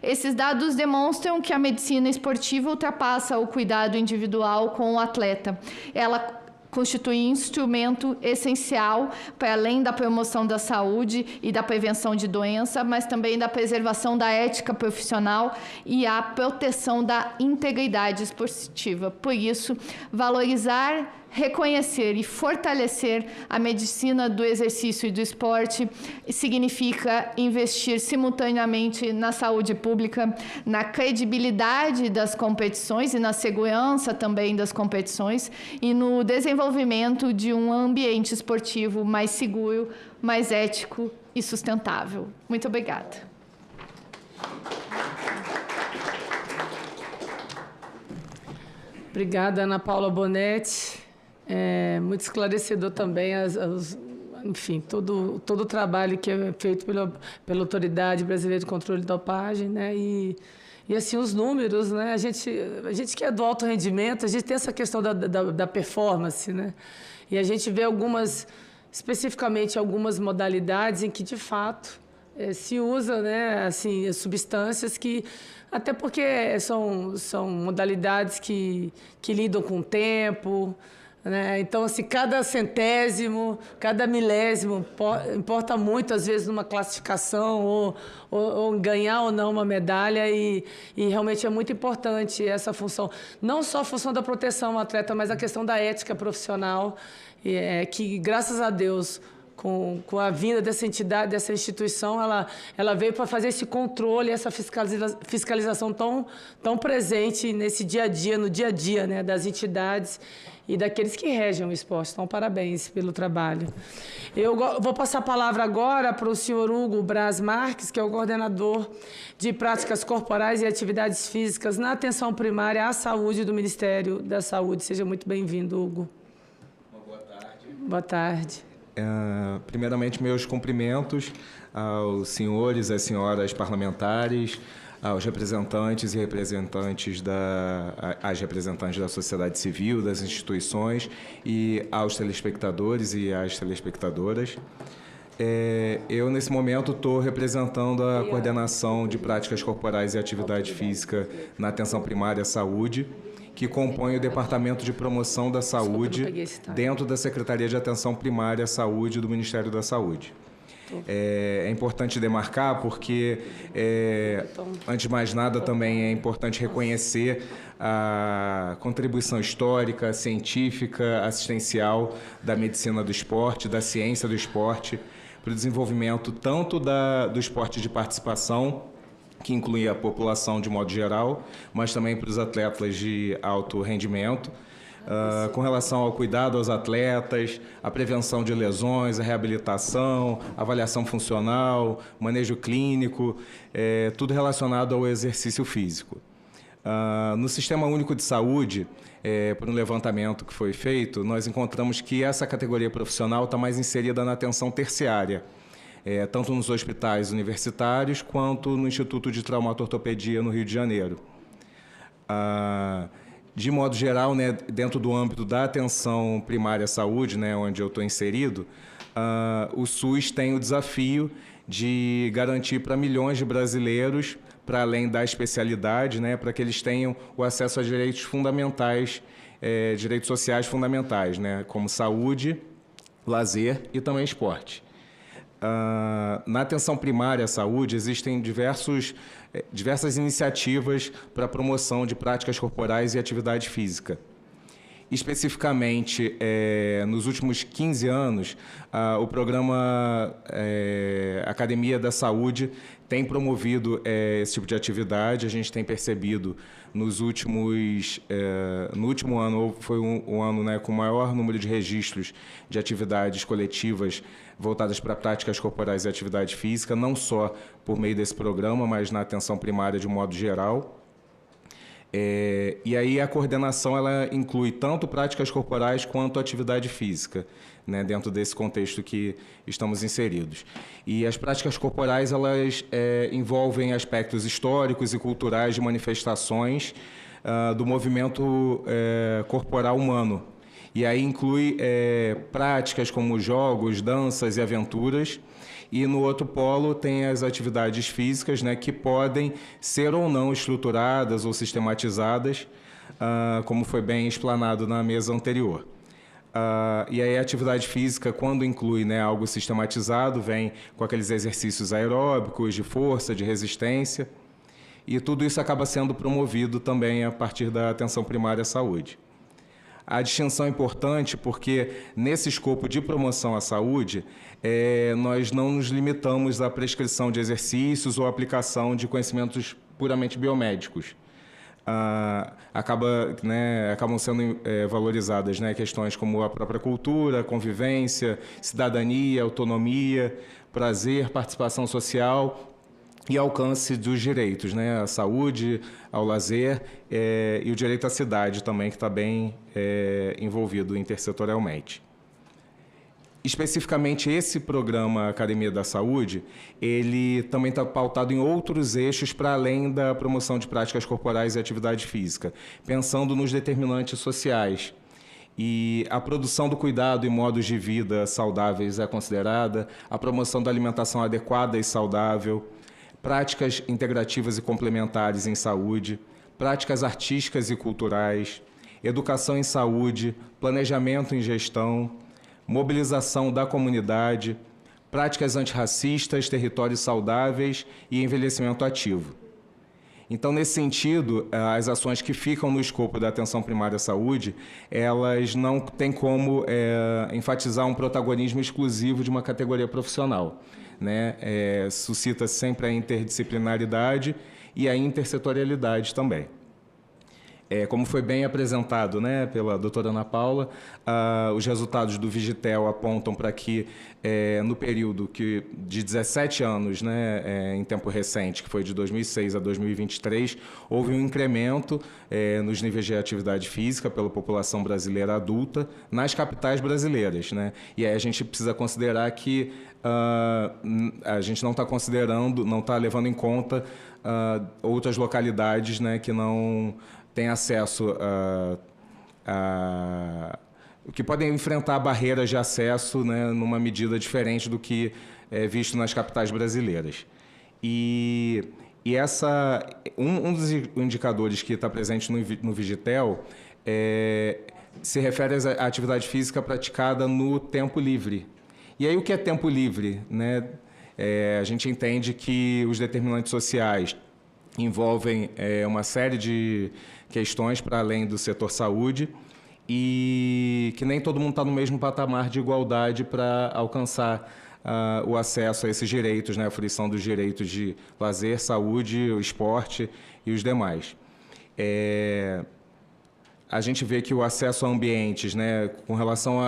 Esses dados demonstram que a medicina esportiva ultrapassa o cuidado individual com o atleta. Ela constitui instrumento essencial para além da promoção da saúde e da prevenção de doença, mas também da preservação da ética profissional e a proteção da integridade esportiva. Por isso, valorizar, reconhecer e fortalecer a medicina do exercício e do esporte significa investir simultaneamente na saúde pública, na credibilidade das competições e na segurança também das competições e no desenvolvimento de um ambiente esportivo mais seguro, mais ético e sustentável. Muito obrigada. Obrigada, Ana Paula Bonetti. Muito esclarecedor também, enfim, todo o trabalho que é feito pela Autoridade Brasileira de Controle de Dopagem, né? E assim, os números, né? A gente que é do alto rendimento, a gente tem essa questão da performance, né? E a gente vê especificamente algumas modalidades em que, de fato, se usa, né, assim, substâncias que, até porque são modalidades que lidam com o tempo, né? Então, assim, cada centésimo, cada milésimo importa muito, às vezes, numa classificação ou ganhar ou não uma medalha e realmente é muito importante essa função. Não só a função da proteção ao atleta, mas a questão da ética profissional, que, graças a Deus, com a vinda dessa entidade, dessa instituição, ela veio para fazer esse controle, essa fiscalização tão presente nesse dia a dia, no dia a dia, né, das entidades e daqueles que regem o esporte. Então, parabéns pelo trabalho. Eu vou passar a palavra agora para o senhor Hugo Braz Marques, que é o coordenador de práticas corporais e atividades físicas na atenção primária à saúde do Ministério da Saúde. Seja muito bem-vindo, Hugo. Boa tarde. Boa tarde. Primeiramente, meus cumprimentos aos senhores e às senhoras parlamentares, aos representantes e representantes às representantes da sociedade civil, das instituições e aos telespectadores e às telespectadoras. Eu, nesse momento, estou representando a coordenação de práticas corporais e atividade física na atenção primária à saúde, que compõe o Departamento de Promoção da Saúde dentro da Secretaria de Atenção Primária à Saúde do Ministério da Saúde. É importante demarcar porque, antes de mais nada, também é importante reconhecer a contribuição histórica, científica, assistencial da medicina do esporte, da ciência do esporte, para o desenvolvimento tanto do esporte de participação, que inclui a população de modo geral, mas também para os atletas de alto rendimento, com relação ao cuidado aos atletas, a prevenção de lesões, a reabilitação, avaliação funcional, manejo clínico, tudo relacionado ao exercício físico. No Sistema Único de Saúde, por um levantamento que foi feito, nós encontramos que essa categoria profissional está mais inserida na atenção terciária, tanto nos hospitais universitários quanto no Instituto de Traumatortopedia no Rio de Janeiro. De modo geral, né, dentro do âmbito da atenção primária à saúde, né, onde eu estou inserido, o SUS tem o desafio de garantir para milhões de brasileiros, para além da especialidade, né, para que eles tenham o acesso a direitos fundamentais, direitos sociais fundamentais, né, como saúde, lazer e também esporte. Na atenção primária à saúde existem diversas iniciativas para a promoção de práticas corporais e atividade física. Especificamente, nos últimos 15 anos, o programa Academia da Saúde tem promovido esse tipo de atividade. A gente tem percebido no último ano, foi um ano, né, com o maior número de registros de atividades coletivas voltadas para práticas corporais e atividade física, não só por meio desse programa, mas na atenção primária de um modo geral. E aí a coordenação ela inclui tanto práticas corporais quanto atividade física, né, dentro desse contexto que estamos inseridos. E as práticas corporais elas envolvem aspectos históricos e culturais de manifestações do movimento corporal humano. E aí inclui práticas como jogos, danças e aventuras. E no outro polo tem as atividades físicas, né, que podem ser ou não estruturadas ou sistematizadas, como foi bem explanado na mesa anterior. E aí a atividade física, quando inclui, né, algo sistematizado, vem com aqueles exercícios aeróbicos, de força, de resistência, e tudo isso acaba sendo promovido também a partir da atenção primária à saúde. A distinção é importante porque, nesse escopo de promoção à saúde, nós não nos limitamos à prescrição de exercícios ou aplicação de conhecimentos puramente biomédicos. Acabam sendo valorizadas, né, questões como a própria cultura, convivência, cidadania, autonomia, prazer, participação social e alcance dos direitos, né, à saúde, ao lazer e o direito à cidade também, que está bem envolvido intersetorialmente. Especificamente esse programa Academia da Saúde, ele também está pautado em outros eixos para além da promoção de práticas corporais e atividade física, pensando nos determinantes sociais. E a produção do cuidado e modos de vida saudáveis é considerada, a promoção da alimentação adequada e saudável, práticas integrativas e complementares em saúde, práticas artísticas e culturais, educação em saúde, planejamento em gestão, mobilização da comunidade, práticas antirracistas, territórios saudáveis e envelhecimento ativo. Então, nesse sentido, as ações que ficam no escopo da atenção primária à saúde, elas não têm como enfatizar um protagonismo exclusivo de uma categoria profissional, né? Suscita sempre a interdisciplinaridade e a intersetorialidade também. Como foi bem apresentado, né, pela doutora Ana Paula, os resultados do Vigitel apontam para que, no período de 17 anos, né, em tempo recente, que foi de 2006 a 2023, houve um incremento nos níveis de atividade física pela população brasileira adulta nas capitais brasileiras, né? E aí a gente precisa considerar que a gente não está considerando, não está levando em conta outras localidades, né, que não têm acesso que podem enfrentar barreiras de acesso, né, numa medida diferente do que é visto nas capitais brasileiras. E um dos indicadores que está presente no Vigitel se refere à atividade física praticada no tempo livre. E aí o que é tempo livre, né? A gente entende que os determinantes sociais envolvem uma série de questões para além do setor saúde e que nem todo mundo está no mesmo patamar de igualdade para alcançar o acesso a esses direitos, né? A fruição dos direitos de lazer, saúde, o esporte e os demais. A gente vê que o acesso a ambientes, né, com relação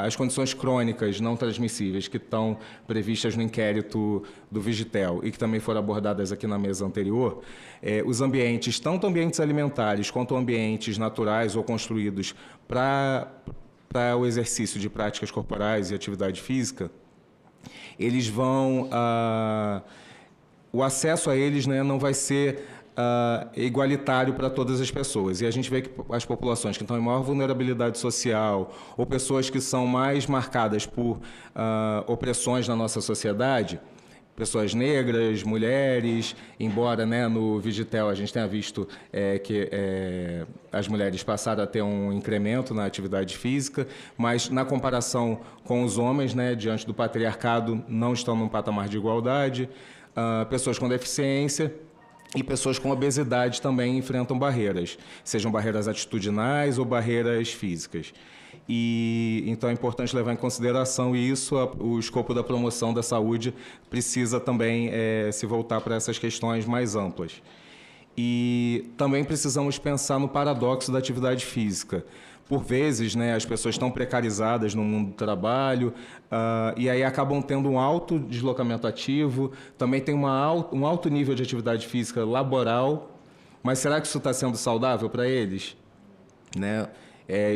às condições crônicas não transmissíveis que estão previstas no inquérito do Vigitel e que também foram abordadas aqui na mesa anterior, os ambientes, tanto ambientes alimentares quanto ambientes naturais ou construídos para o exercício de práticas corporais e atividade física, eles vão... o acesso a eles, né, não vai ser igualitário para todas as pessoas. E a gente vê que as populações que estão em maior vulnerabilidade social ou pessoas que são mais marcadas por opressões na nossa sociedade, pessoas negras, mulheres, embora, né, no Vigitel a gente tenha visto que as mulheres passaram a ter um incremento na atividade física, mas na comparação com os homens, né, diante do patriarcado, não estão num patamar de igualdade, pessoas com deficiência E pessoas com obesidade também enfrentam barreiras, sejam barreiras atitudinais ou barreiras físicas. E então é importante levar em consideração isso, o escopo da promoção da saúde precisa também se voltar para essas questões mais amplas. E também precisamos pensar no paradoxo da atividade física. Por vezes, né, as pessoas estão precarizadas no mundo do trabalho e aí acabam tendo um alto deslocamento ativo, também tem um alto nível de atividade física laboral, mas será que isso está sendo saudável para eles? Né?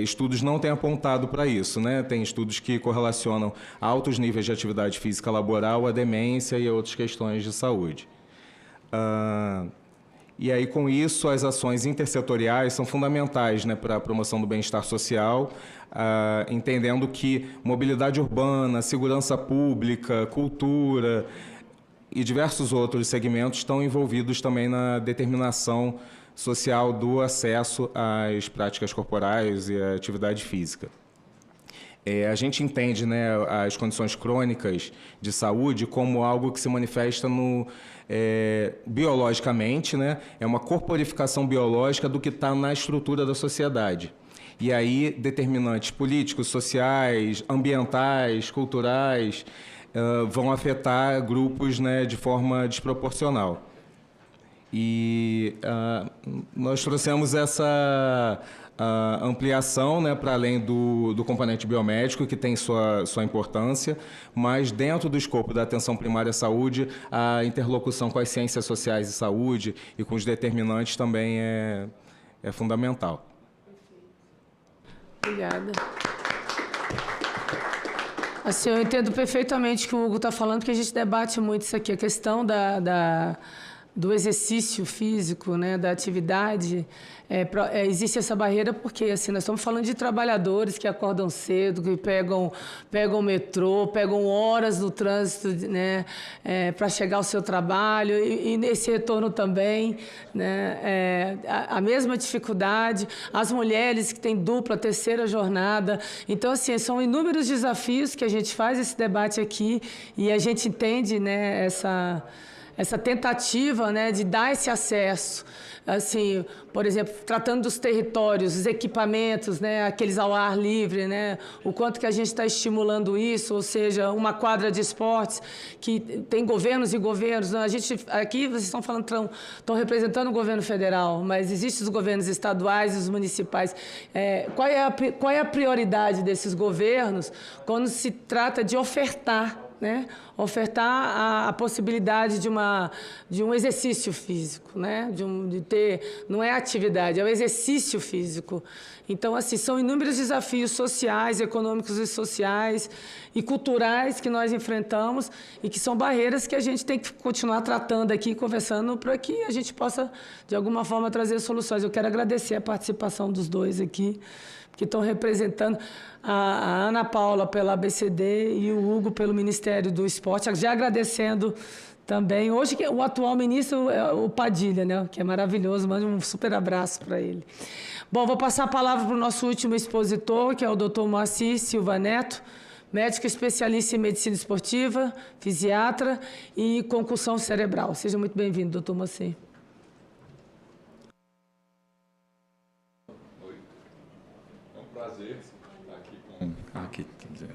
Estudos não têm apontado para isso, né? Tem estudos que correlacionam altos níveis de atividade física laboral à demência e a outras questões de saúde. E aí, com isso, as ações intersetoriais são fundamentais, né, para a promoção do bem-estar social, entendendo que mobilidade urbana, segurança pública, cultura e diversos outros segmentos estão envolvidos também na determinação social do acesso às práticas corporais e à atividade física. A gente entende, né, as condições crônicas de saúde como algo que se manifesta biologicamente, né, é uma corporificação biológica do que está na estrutura da sociedade. E aí determinantes políticos, sociais, ambientais, culturais vão afetar grupos, né, de forma desproporcional. E nós trouxemos essa ampliação, né, para além do componente biomédico, que tem sua importância, mas dentro do escopo da atenção primária à saúde, a interlocução com as ciências sociais e saúde e com os determinantes também é fundamental. Obrigada. Assim, eu entendo perfeitamente o que o Hugo está falando, porque a gente debate muito isso aqui, a questão do exercício físico, né, da atividade, existe essa barreira porque assim, nós estamos falando de trabalhadores que acordam cedo, que pegam o metrô, pegam horas no trânsito, né, para chegar ao seu trabalho e nesse retorno também, né, a mesma dificuldade, as mulheres que têm dupla, terceira jornada. Então, assim, são inúmeros desafios que a gente faz esse debate aqui e a gente entende, né, essa tentativa, né, de dar esse acesso, assim, por exemplo, tratando dos territórios, os equipamentos, né, aqueles ao ar livre, né, o quanto que a gente está estimulando isso, ou seja, uma quadra de esportes que tem governos e governos. A gente aqui vocês estão falando, estão representando o governo federal, mas existem os governos estaduais e os municipais. Qual é a prioridade desses governos quando se trata de ofertar, né? Ofertar a possibilidade de um exercício físico, né? De ter, não é atividade, é o exercício físico. Então, assim, são inúmeros desafios sociais, econômicos e sociais e culturais que nós enfrentamos e que são barreiras que a gente tem que continuar tratando aqui, conversando, para que a gente possa, de alguma forma, trazer soluções. Eu quero agradecer a participação dos dois aqui, que estão representando a Ana Paula pela ABCD e o Hugo pelo Ministério do Esporte, já agradecendo também. Hoje, o atual ministro é o Padilha, né, que é maravilhoso, mande um super abraço para ele. Bom, vou passar a palavra para o nosso último expositor, que é o Dr. Moacir Silva Neto, médico especialista em medicina esportiva, fisiatra e concussão cerebral. Seja muito bem-vindo, Dr. Moacir. Prazer estar aqui com... Aqui, quer dizer.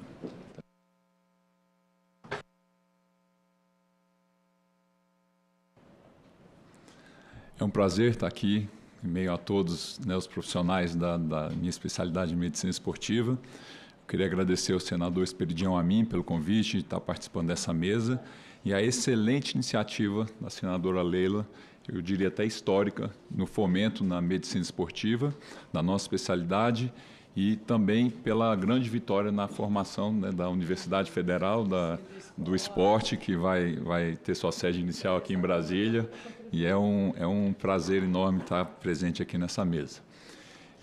É um prazer estar aqui em meio a todos, né, os profissionais da minha especialidade em medicina esportiva. Eu queria agradecer ao senador Esperidião Amin pelo convite de estar participando dessa mesa e a excelente iniciativa da senadora Leila, eu diria até histórica, no fomento na medicina esportiva, da nossa especialidade, e também pela grande vitória na formação, né, da Universidade Federal do Esporte, que vai ter sua sede inicial aqui em Brasília, e é um prazer enorme estar presente aqui nessa mesa.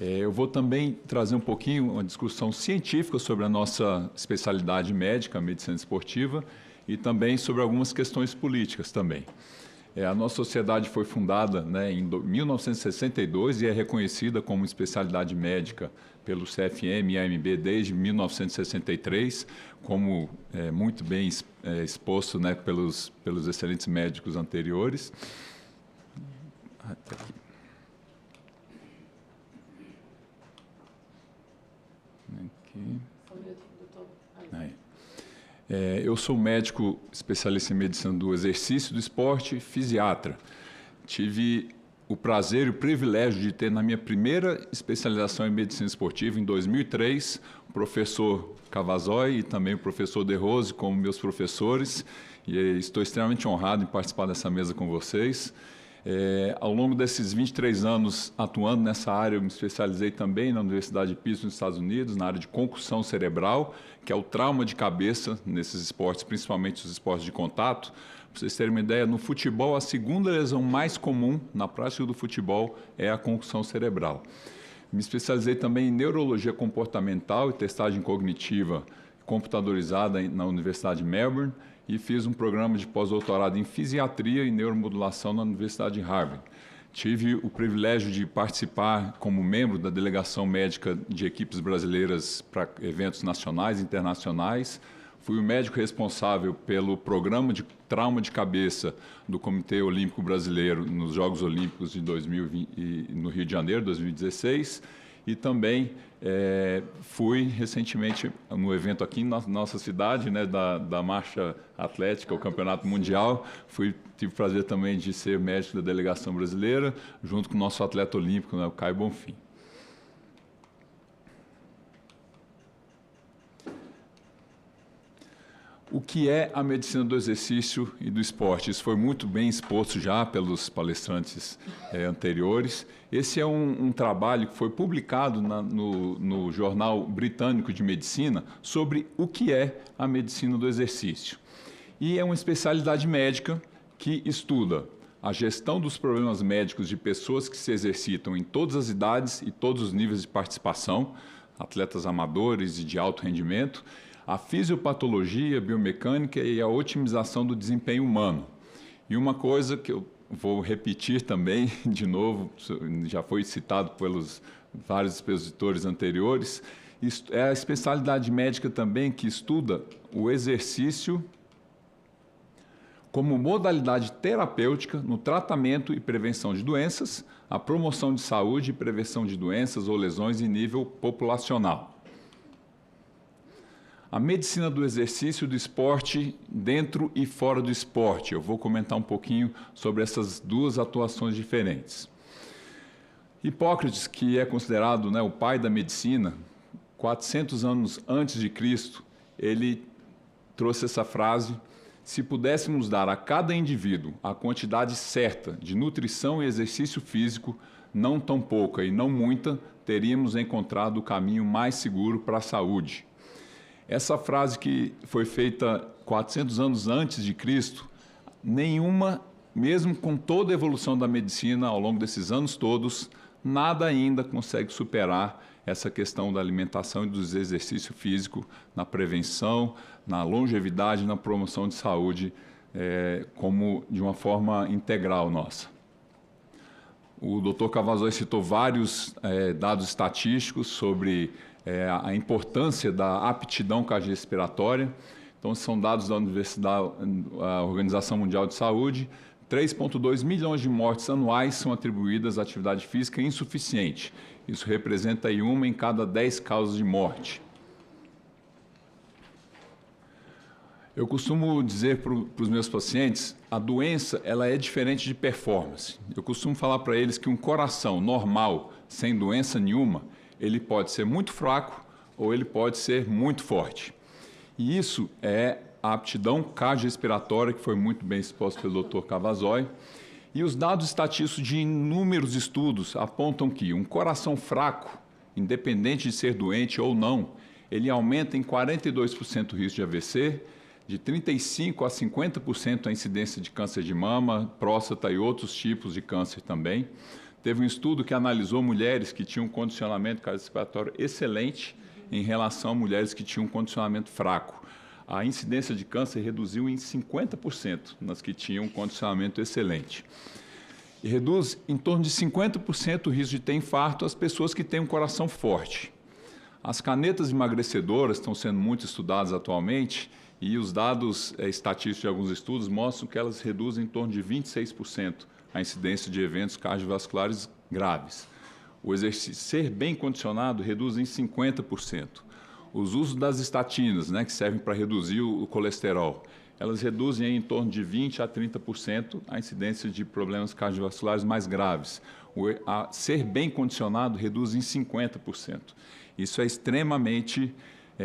Eu vou também trazer um pouquinho uma discussão científica sobre a nossa especialidade médica, a medicina esportiva, e também sobre algumas questões políticas também. A nossa sociedade foi fundada, né, em 1962 e é reconhecida como especialidade médica pelo CFM e AMB desde 1963, como muito bem exposto, né, pelos excelentes médicos anteriores. Até aqui. Aí. Eu sou médico especialista em medicina do exercício, do esporte e fisiatra. Tive o prazer e o privilégio de ter na minha primeira especialização em medicina esportiva, em 2003, o professor Cavazoi e também o professor De Rose como meus professores, e estou extremamente honrado em participar dessa mesa com vocês. Ao longo desses 23 anos atuando nessa área, eu me especializei também na Universidade de Pittsburgh, nos Estados Unidos, na área de concussão cerebral, que é o trauma de cabeça nesses esportes, principalmente os esportes de contato. Para vocês terem uma ideia, no futebol, a segunda lesão mais comum na prática do futebol é a concussão cerebral. Me especializei também em neurologia comportamental e testagem cognitiva computadorizada na Universidade de Melbourne e fiz um programa de pós-doutorado em fisiatria e neuromodulação na Universidade de Harvard. Tive o privilégio de participar como membro da delegação médica de equipes brasileiras para eventos nacionais e internacionais. Fui o médico responsável pelo programa de trauma de cabeça do Comitê Olímpico Brasileiro nos Jogos Olímpicos de 2020, no Rio de Janeiro, 2016. E também fui recentemente no evento aqui na nossa cidade, né, da Marcha Atlética, o Campeonato Mundial. Tive o prazer também de ser médico da delegação brasileira, junto com o nosso atleta olímpico, né, o Caio Bonfim. O que é a medicina do exercício e do esporte? Isso foi muito bem exposto já pelos palestrantes anteriores. Esse é um trabalho que foi publicado no Jornal Britânico de Medicina sobre o que é a medicina do exercício. E é uma especialidade médica que estuda a gestão dos problemas médicos de pessoas que se exercitam em todas as idades e todos os níveis de participação, atletas amadores e de alto rendimento, a fisiopatologia, a biomecânica e a otimização do desempenho humano. E uma coisa que eu vou repetir também, de novo, já foi citado pelos vários expositores anteriores, é a especialidade médica também que estuda o exercício como modalidade terapêutica no tratamento e prevenção de doenças, a promoção de saúde e prevenção de doenças ou lesões em nível populacional. A medicina do exercício e do esporte dentro e fora do esporte. Eu vou comentar um pouquinho sobre essas duas atuações diferentes. Hipócrates, que é considerado, né, o pai da medicina, 400 anos antes de Cristo, ele trouxe essa frase: se pudéssemos dar a cada indivíduo a quantidade certa de nutrição e exercício físico, não tão pouca e não muita, teríamos encontrado o caminho mais seguro para a saúde. Essa frase que foi feita 400 anos antes de Cristo, nenhuma, mesmo com toda a evolução da medicina ao longo desses anos todos, nada ainda consegue superar essa questão da alimentação e do exercício físico na prevenção, na longevidade, na promoção de saúde, como de uma forma integral nossa. O Dr. Cavazoi citou vários dados estatísticos sobre a importância da aptidão cardiorrespiratória. Então, são dados da a Organização Mundial de Saúde. 3,2 milhões de mortes anuais são atribuídas à atividade física insuficiente. Isso representa aí 1 em cada 10 causas de morte. Eu costumo dizer para os meus pacientes, a doença ela é diferente de performance. Eu costumo falar para eles que um coração normal, sem doença nenhuma, ele pode ser muito fraco ou ele pode ser muito forte. E isso é a aptidão cardiorrespiratória, que foi muito bem exposta pelo Dr. Cavazoi. E os dados estatísticos de inúmeros estudos apontam que um coração fraco, independente de ser doente ou não, ele aumenta em 42% o risco de AVC, de 35% a 50% a incidência de câncer de mama, próstata e outros tipos de câncer também. Teve um estudo que analisou mulheres que tinham um condicionamento cardiorrespiratório excelente em relação a mulheres que tinham um condicionamento fraco. A incidência de câncer reduziu em 50% nas que tinham um condicionamento excelente. E reduz em torno de 50% o risco de ter infarto às pessoas que têm um coração forte. As canetas emagrecedoras estão sendo muito estudadas atualmente e os dados estatísticos de alguns estudos mostram que elas reduzem em torno de 26% a incidência de eventos cardiovasculares graves. O exercício ser bem condicionado reduz em 50%. Os usos das estatinas, né, que servem para reduzir o colesterol, elas reduzem em torno de 20% a 30% a incidência de problemas cardiovasculares mais graves. Ser bem condicionado reduz em 50%. Isso é extremamente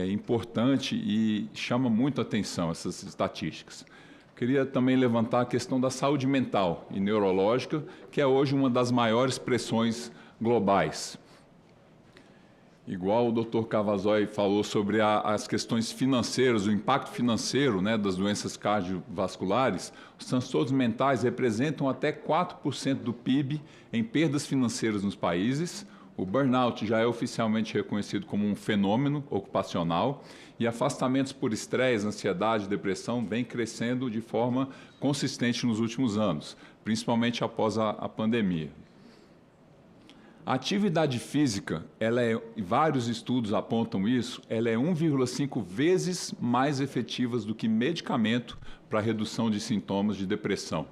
importante e chama muito a atenção, essas estatísticas. Queria também levantar a questão da saúde mental e neurológica, que é hoje uma das maiores pressões globais. Igual o Dr. Cavazzoli falou sobre as questões financeiras, o impacto financeiro, né, das doenças cardiovasculares, os transtornos mentais representam até 4% do PIB em perdas financeiras nos países. O burnout já é oficialmente reconhecido como um fenômeno ocupacional e afastamentos por estresse, ansiedade e depressão vêm crescendo de forma consistente nos últimos anos, principalmente após a pandemia. A atividade física, vários estudos apontam isso, ela é 1,5 vezes mais efetiva do que medicamento para redução de sintomas de depressão.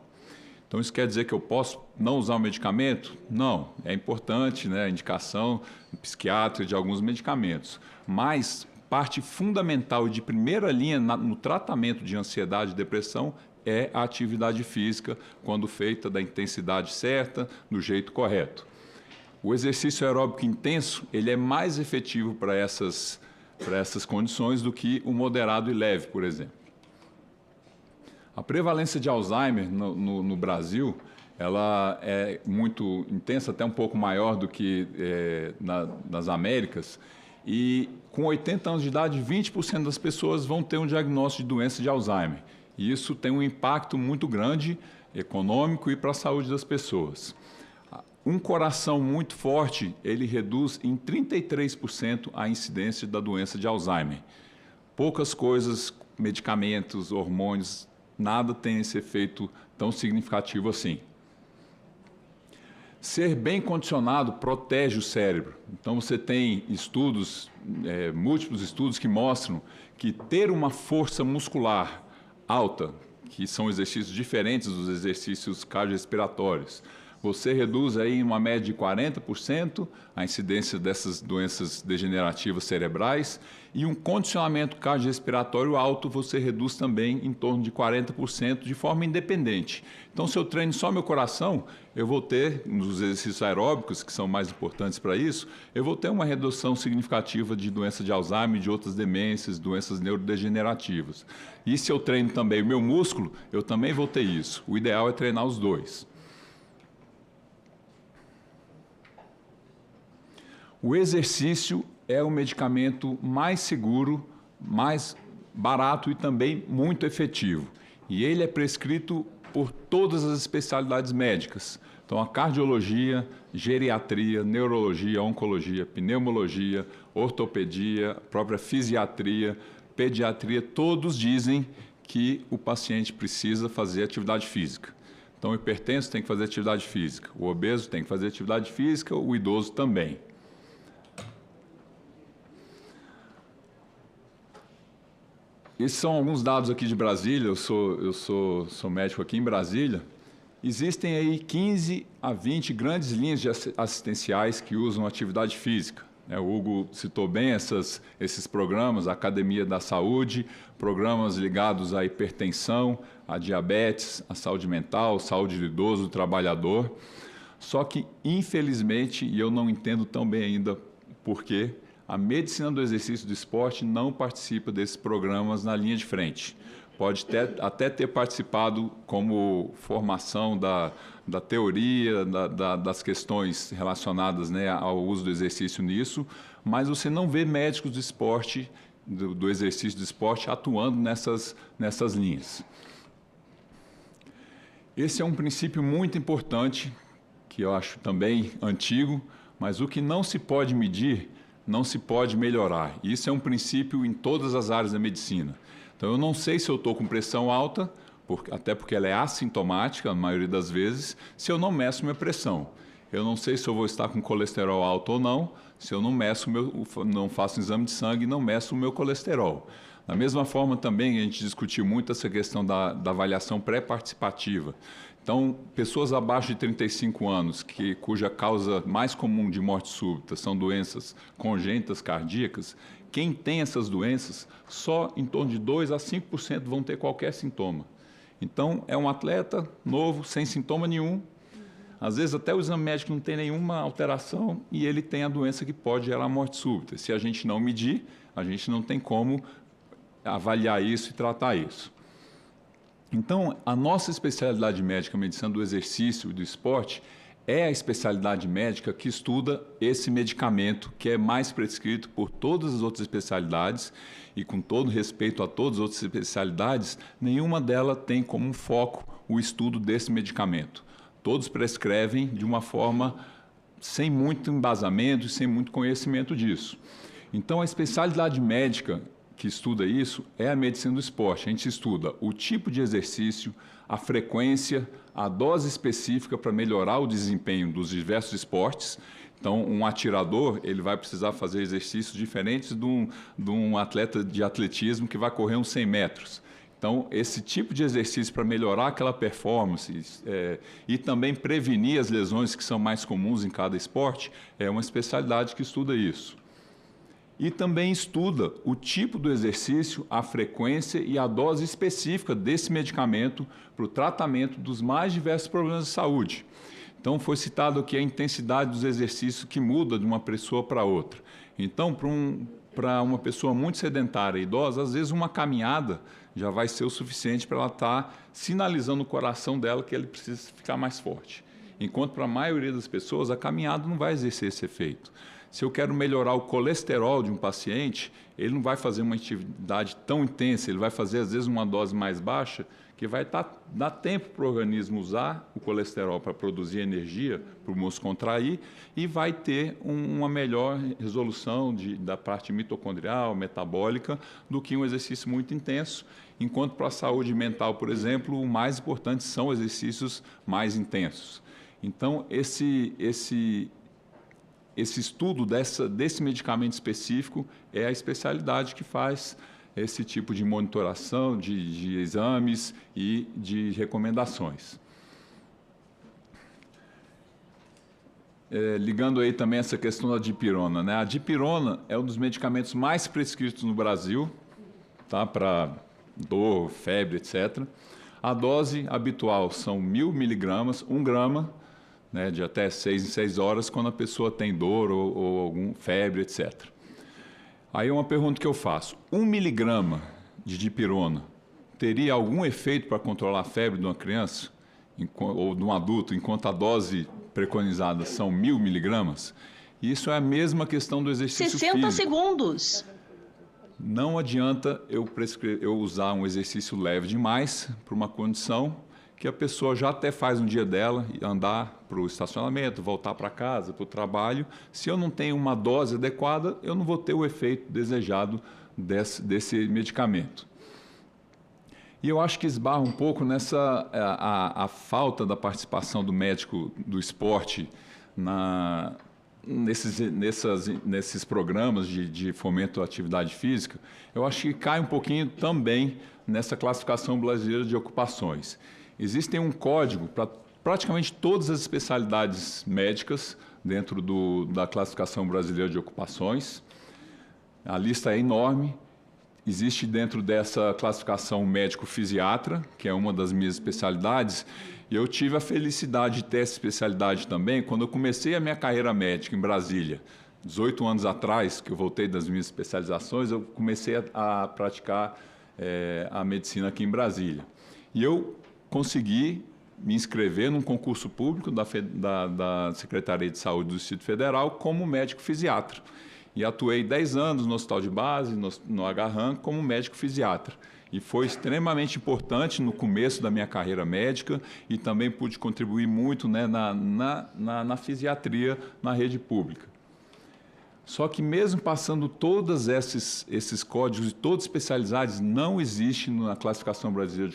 Então, isso quer dizer que eu posso não usar o medicamento? Não, é importante, né, a indicação psiquiátrica de alguns medicamentos, mas parte fundamental e de primeira linha no tratamento de ansiedade e depressão é a atividade física, quando feita da intensidade certa, do jeito correto. O exercício aeróbico intenso, ele é mais efetivo para essas condições do que o moderado e leve, por exemplo. A prevalência de Alzheimer no Brasil, ela é muito intensa, até um pouco maior do que nas Américas, e com 80 anos de idade, 20% das pessoas vão ter um diagnóstico de doença de Alzheimer. E isso tem um impacto muito grande, econômico e para a saúde das pessoas. Um coração muito forte, ele reduz em 33% a incidência da doença de Alzheimer. Poucas coisas, medicamentos, hormônios, nada tem esse efeito tão significativo assim. Ser bem condicionado protege o cérebro. Então, você tem estudos, múltiplos estudos que mostram que ter uma força muscular alta, que são exercícios diferentes dos exercícios cardiorrespiratórios, você reduz aí em uma média de 40% a incidência dessas doenças degenerativas cerebrais e um condicionamento cardiorrespiratório alto você reduz também em torno de 40% de forma independente. Então, se eu treino só meu coração, eu vou ter, nos exercícios aeróbicos, que são mais importantes para isso, eu vou ter uma redução significativa de doença de Alzheimer, de outras demências, doenças neurodegenerativas. E se eu treino também o meu músculo, eu também vou ter isso. O ideal é treinar os dois. O exercício é o medicamento mais seguro, mais barato e também muito efetivo. E ele é prescrito por todas as especialidades médicas. Então, a cardiologia, geriatria, neurologia, oncologia, pneumologia, ortopedia, a própria fisiatria, pediatria, todos dizem que o paciente precisa fazer atividade física. Então, o hipertenso tem que fazer atividade física, o obeso tem que fazer atividade física, o idoso também. Esses são alguns dados aqui de Brasília, eu sou médico aqui em Brasília. Existem aí 15 a 20 grandes linhas assistenciais que usam atividade física. O Hugo citou bem esses programas, a Academia da Saúde, programas ligados à hipertensão, à diabetes, à saúde mental, saúde do idoso, do trabalhador. Só que, infelizmente, e eu não entendo tão bem ainda por quê, a medicina do exercício do esporte não participa desses programas na linha de frente. Pode até ter participado como formação da teoria, das questões relacionadas, né, ao uso do exercício nisso, mas você não vê médicos do esporte, do exercício do esporte, atuando nessas linhas. Esse é um princípio muito importante, que eu acho também antigo, mas o que não se pode medir não se pode melhorar. Isso é um princípio em todas as áreas da medicina. Então, eu não sei se eu estou com pressão alta, até porque ela é assintomática, a maioria das vezes, se eu não meço minha pressão. eu não sei se eu vou estar com colesterol alto ou não, se eu não faço exame de sangue e não meço o meu colesterol. Da mesma forma também, a gente discutiu muito essa questão da avaliação pré-participativa. Então, pessoas abaixo de 35 anos, cuja causa mais comum de morte súbita são doenças congênitas cardíacas, quem tem essas doenças, só em torno de 2 a 5% vão ter qualquer sintoma. Então, é um atleta novo, sem sintoma nenhum, às vezes até o exame médico não tem nenhuma alteração e ele tem a doença que pode gerar morte súbita. Se a gente não medir, a gente não tem como avaliar isso e tratar isso. Então, a nossa especialidade médica, a medicina do exercício e do esporte, é a especialidade médica que estuda esse medicamento que é mais prescrito por todas as outras especialidades e, com todo respeito a todas as outras especialidades, nenhuma delas tem como foco o estudo desse medicamento. Todos prescrevem de uma forma sem muito embasamento e sem muito conhecimento disso. Então, a especialidade médica que estuda isso é a medicina do esporte. A gente estuda o tipo de exercício, a frequência, a dose específica para melhorar o desempenho dos diversos esportes. Então, um atirador ele vai precisar fazer exercícios diferentes de um atleta de atletismo que vai correr uns 100 metros. Então, esse tipo de exercício para melhorar aquela performance e também prevenir as lesões que são mais comuns em cada esporte, é uma especialidade que estuda isso. E também estuda o tipo do exercício, a frequência e a dose específica desse medicamento para o tratamento dos mais diversos problemas de saúde. Então, foi citado aqui a intensidade dos exercícios que muda de uma pessoa para outra. Então, para uma pessoa muito sedentária e idosa, às vezes uma caminhada já vai ser o suficiente para ela estar sinalizando no coração dela que ele precisa ficar mais forte. Enquanto para a maioria das pessoas, a caminhada não vai exercer esse efeito. Se eu quero melhorar o colesterol de um paciente, ele não vai fazer uma atividade tão intensa, ele vai fazer, às vezes, uma dose mais baixa, que vai dar tempo para o organismo usar o colesterol para produzir energia, para o músculo contrair, e vai ter uma melhor resolução da parte mitocondrial, metabólica, do que um exercício muito intenso, enquanto para a saúde mental, por exemplo, o mais importante são exercícios mais intensos. Então, esse estudo desse medicamento específico é a especialidade que faz esse tipo de monitoração, de exames e de recomendações. Ligando aí também essa questão da dipirona, né? A dipirona é um dos medicamentos mais prescritos no Brasil, tá? Para dor, febre, etc. A dose habitual são 1.000 miligramas, 1 grama, né, de até 6 em 6 horas, quando a pessoa tem dor ou algum febre, etc. Aí uma pergunta que eu faço: 1 miligrama de dipirona teria algum efeito para controlar a febre de uma criança ou de um adulto, enquanto a dose preconizada são 1.000 miligramas? Isso é a mesma questão do exercício 60 físico. segundos. Não adianta eu usar um exercício leve demais para uma condição que a pessoa já até faz um dia dela, andar para o estacionamento, voltar para casa, para o trabalho. Se eu não tenho uma dose adequada, eu não vou ter o efeito desejado desse medicamento. E eu acho que esbarra um pouco nessa a falta da participação do médico do esporte nesses programas de fomento à atividade física. Eu acho que cai um pouquinho também nessa classificação brasileira de ocupações. Existe um código para praticamente todas as especialidades médicas dentro da classificação brasileira de ocupações. A lista é enorme. Existe dentro dessa classificação um médico fisiatra, que é uma das minhas especialidades, e eu tive a felicidade de ter essa especialidade também quando eu comecei a minha carreira médica em Brasília. 18 anos atrás, que eu voltei das minhas especializações, eu comecei a praticar a medicina aqui em Brasília. E eu consegui me inscrever num concurso público da Secretaria de Saúde do Distrito Federal como médico fisiatra. E atuei 10 anos no hospital de base, no Agarram, como médico fisiatra. E foi extremamente importante no começo da minha carreira médica e também pude contribuir muito, né, na fisiatria na rede pública. Só que mesmo passando todos esses códigos e todos especializados, não existe na classificação brasileira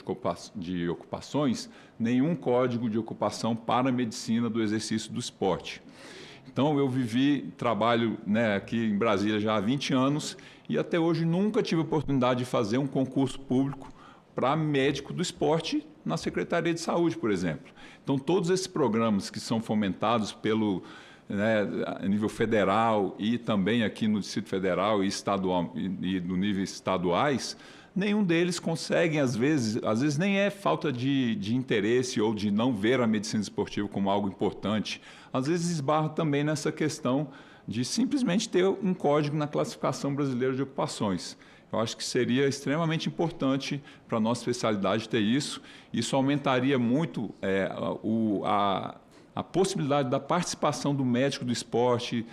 de ocupações nenhum código de ocupação para a medicina do exercício do esporte. Então, eu trabalho, né, aqui em Brasília já há 20 anos e até hoje nunca tive a oportunidade de fazer um concurso público para médico do esporte na Secretaria de Saúde, por exemplo. Então, todos esses programas que são fomentados pelo a nível federal e também aqui no Distrito Federal e estadual e no nível estaduais, nenhum deles consegue, às vezes nem é falta de interesse ou de não ver a medicina esportiva como algo importante, às vezes esbarra também nessa questão de simplesmente ter um código na classificação brasileira de ocupações. Eu acho que seria extremamente importante para a nossa especialidade ter isso. Isso aumentaria muito a possibilidade da participação do médico do esporte,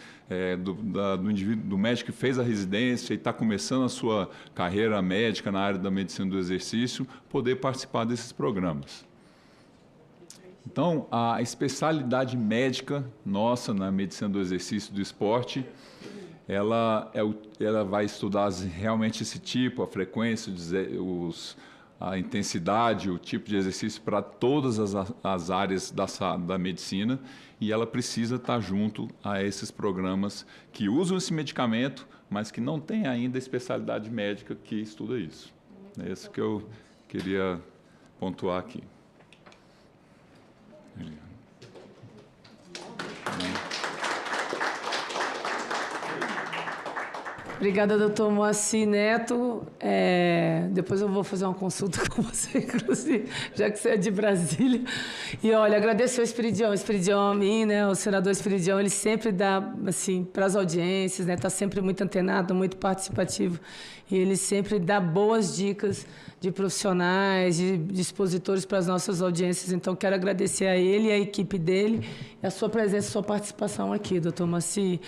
do indivíduo, do médico que fez a residência e está começando a sua carreira médica na área da medicina do exercício, poder participar desses programas. Então, a especialidade médica nossa na medicina do exercício e do esporte, ela vai estudar realmente esse tipo, a frequência, a intensidade, o tipo de exercício para todas as áreas da medicina, e ela precisa estar junto a esses programas que usam esse medicamento, mas que não tem ainda a especialidade médica que estuda isso. É isso que eu queria pontuar aqui. Obrigada, doutor Moacir Neto. Depois eu vou fazer uma consulta com você, inclusive, já que você é de Brasília. E, olha, agradecer ao Esperidião. O Esperidião, a mim, né, o senador Esperidião, ele sempre dá, assim, para as audiências, né, está sempre muito antenado, muito participativo. E ele sempre dá boas dicas de profissionais, de expositores para as nossas audiências. Então, quero agradecer a ele e a equipe dele, e a sua presença, a sua participação aqui, doutor Moacir.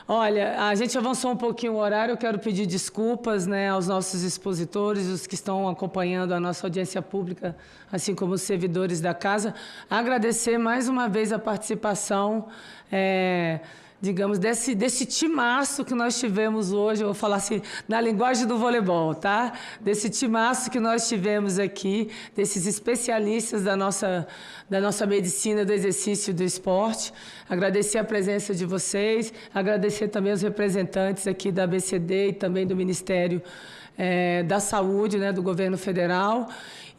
Olha, a gente avançou um pouquinho o horário, eu quero pedir desculpas, né, aos nossos expositores, os que estão acompanhando a nossa audiência pública, assim como os servidores da casa. Agradecer mais uma vez a participação, digamos, desse timaço que nós tivemos hoje, eu vou falar assim, na linguagem do voleibol, tá? Desse timaço que nós tivemos aqui, desses especialistas da nossa medicina, do exercício e do esporte. Agradecer a presença de vocês, agradecer também os representantes aqui da ABCD e também do Ministério da Saúde, né, do Governo Federal.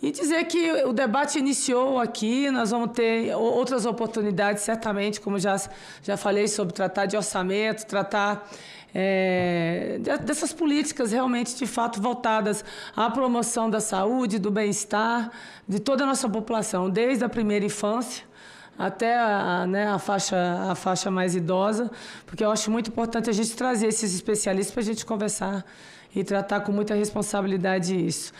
E dizer que o debate iniciou aqui, nós vamos ter outras oportunidades, certamente, como já falei, sobre tratar de orçamento, tratar dessas políticas realmente, de fato, voltadas à promoção da saúde, do bem-estar de toda a nossa população, desde a primeira infância até a faixa mais idosa, porque eu acho muito importante a gente trazer esses especialistas para a gente conversar e tratar com muita responsabilidade isso.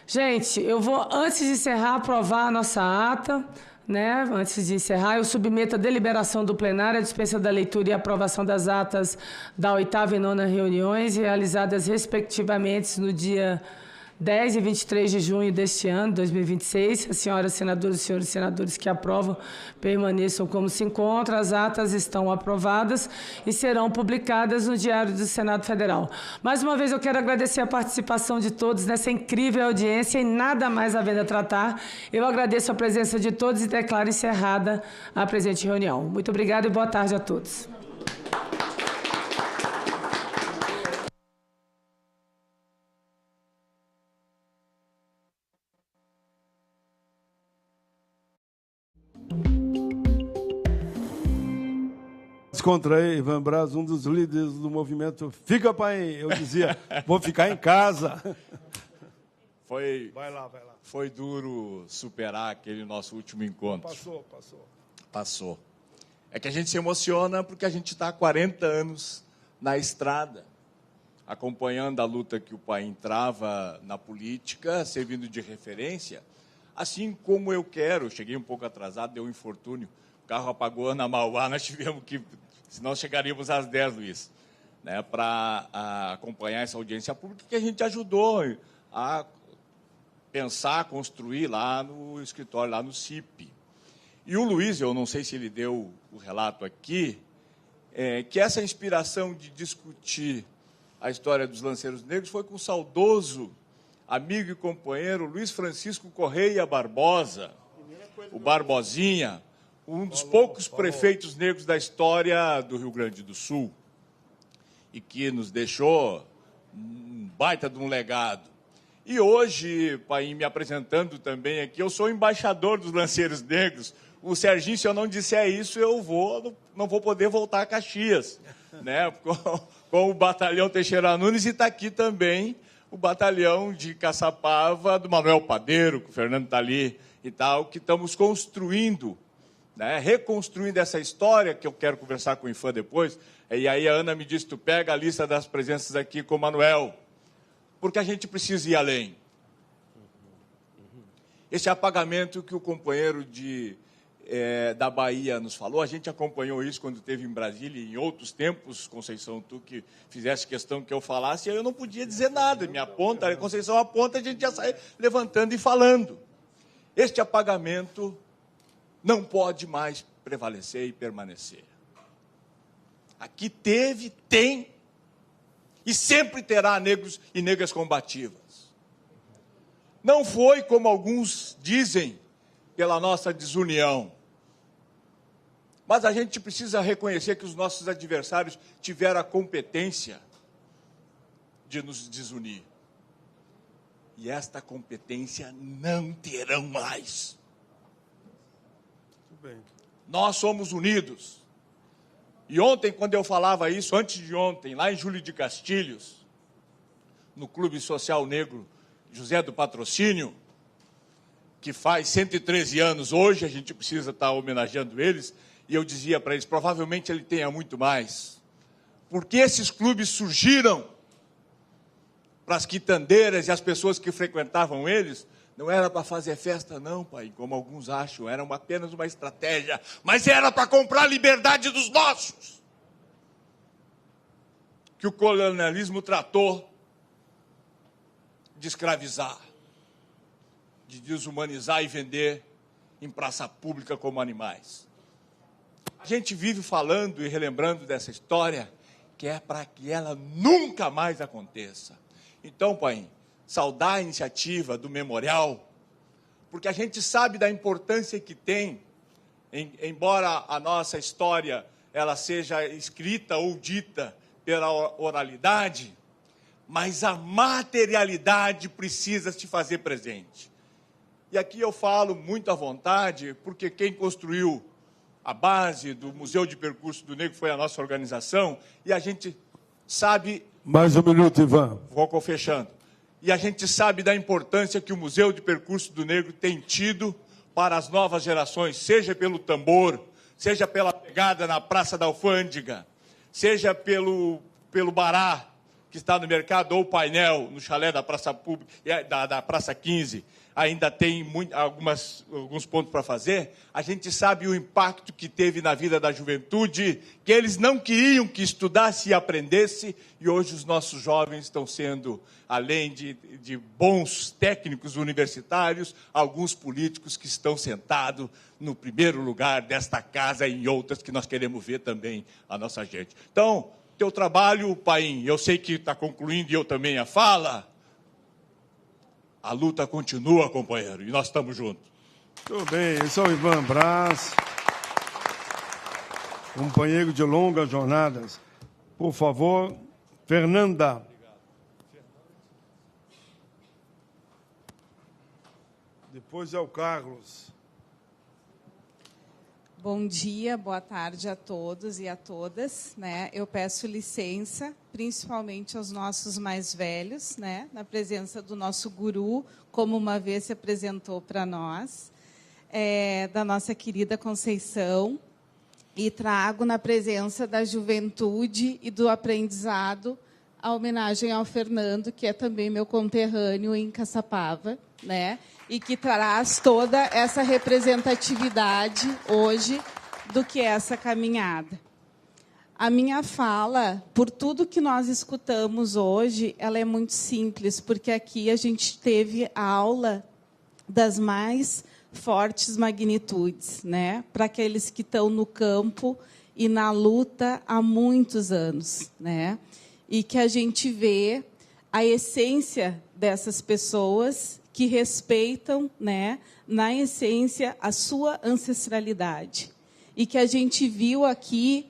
Gente, eu vou, antes de encerrar, aprovar a nossa ata, né? Antes de encerrar, eu submeto a deliberação do plenário, a dispensa da leitura e aprovação das atas da 8ª e 9ª reuniões, realizadas respectivamente no dia 10 e 23 de junho deste ano, 2026. As senhoras senadoras e senhores senadores que aprovam permaneçam como se encontram. As atas estão aprovadas e serão publicadas no Diário do Senado Federal. Mais uma vez, eu quero agradecer a participação de todos nessa incrível audiência e nada mais havendo a tratar. Eu agradeço a presença de todos e declaro encerrada a presente reunião. Muito obrigada e boa tarde a todos. Descontraí, Ivan Braz, um dos líderes do movimento Fica Pai, eu dizia, vou ficar em casa. Vai lá. Foi duro superar aquele nosso último encontro. Passou. É que a gente se emociona porque a gente está há 40 anos na estrada, acompanhando a luta que o pai entrava na política, servindo de referência, assim como eu quero. Cheguei um pouco atrasado, deu um infortúnio, o carro apagou na Mauá, nós tivemos que, senão chegaríamos às 10, Luiz, né, para acompanhar essa audiência pública que a gente ajudou a pensar, construir lá no escritório, lá no CIP. E o Luiz, eu não sei se ele deu o relato aqui, que essa inspiração de discutir a história dos lanceiros negros foi com o saudoso amigo e companheiro Luiz Francisco Correia Barbosa, o Barbosinha, um dos poucos prefeitos negros da história do Rio Grande do Sul, e que nos deixou um baita de um legado. E hoje, Paim, me apresentando também aqui, eu sou embaixador dos lanceiros negros. O Serginho, se eu não disser isso, eu não vou poder voltar a Caxias, né? Com o batalhão Teixeira Nunes, e está aqui também o batalhão de Caçapava do Manuel Padeiro, que o Fernando está ali e tal, que estamos construindo, né? Reconstruindo essa história, que eu quero conversar com o Ifan depois. E aí a Ana me disse, tu pega a lista das presenças aqui com o Manuel, porque a gente precisa ir além. Esse apagamento que o companheiro da Bahia nos falou, a gente acompanhou isso quando esteve em Brasília e em outros tempos, Conceição, tu que fizesse questão que eu falasse, eu não podia dizer nada, me aponta, Conceição aponta, a gente já sai levantando e falando. Este apagamento não pode mais prevalecer e permanecer. Aqui teve, tem e sempre terá negros e negras combativas. Não foi, como alguns dizem, pela nossa desunião. Mas a gente precisa reconhecer que os nossos adversários tiveram a competência de nos desunir. E esta competência não terão mais. Muito bem. Nós somos unidos. E ontem, quando eu falava isso, antes de ontem, lá em Júlio de Castilhos, no Clube Social Negro José do Patrocínio, que faz 113 anos hoje, a gente precisa estar homenageando eles, e eu dizia para eles, provavelmente ele tenha muito mais. Porque esses clubes surgiram para as quitandeiras e as pessoas que frequentavam eles, não era para fazer festa não, pai, como alguns acham, era apenas uma estratégia, mas era para comprar a liberdade dos nossos, que o colonialismo tratou de escravizar, de desumanizar e vender em praça pública como animais. A gente vive falando e relembrando dessa história, que é para que ela nunca mais aconteça. Então, pai, saudar a iniciativa do memorial, porque a gente sabe da importância que tem, embora a nossa história ela seja escrita ou dita pela oralidade, mas a materialidade precisa se fazer presente. E aqui eu falo muito à vontade, porque quem construiu a base do Museu de Percurso do Negro foi a nossa organização, e a gente sabe... Mais um minuto, Ivan. Vou fechando. E a gente sabe da importância que o Museu de Percurso do Negro tem tido para as novas gerações, seja pelo tambor, seja pela pegada na Praça da Alfândega, seja pelo bará que está no mercado, ou painel no chalé da Praça Pública, da Praça 15, ainda tem alguns pontos para fazer. A gente sabe o impacto que teve na vida da juventude, que eles não queriam que estudasse e aprendesse, e hoje os nossos jovens estão sendo, além de bons técnicos universitários, alguns políticos que estão sentados no primeiro lugar desta casa e em outras que nós queremos ver também a nossa gente. Então, teu trabalho, Paim, eu sei que está concluindo e eu também a fala. A luta continua, companheiro, e nós estamos juntos. Tudo bem, esse é o Ivan Braz, companheiro de longas jornadas. Por favor, Fernanda. Depois é o Carlos. Bom dia, boa tarde a todos e a todas, né? Eu peço licença, principalmente aos nossos mais velhos, né? Na presença do nosso guru, como uma vez se apresentou para nós, da nossa querida Conceição, e trago na presença da juventude e do aprendizado a homenagem ao Fernando, que é também meu conterrâneo em Caçapava, né? E que traz toda essa representatividade hoje do que é essa caminhada. A minha fala, por tudo que nós escutamos hoje, ela é muito simples, porque aqui a gente teve a aula das mais fortes magnitudes, né? Para aqueles que estão no campo e na luta há muitos anos, né? E que a gente vê a essência dessas pessoas que respeitam, né, na essência, a sua ancestralidade. E que a gente viu aqui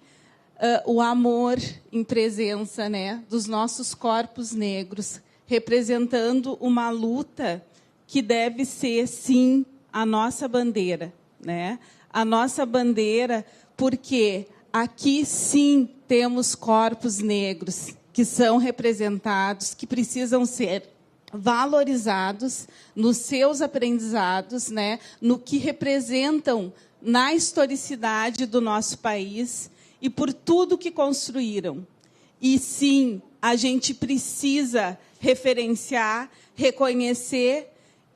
o amor em presença, né, dos nossos corpos negros, representando uma luta que deve ser, sim, a nossa bandeira, né? A nossa bandeira, porque aqui, sim, temos corpos negros que são representados, que precisam ser valorizados nos seus aprendizados, né, no que representam na historicidade do nosso país e por tudo que construíram. E, sim, a gente precisa referenciar, reconhecer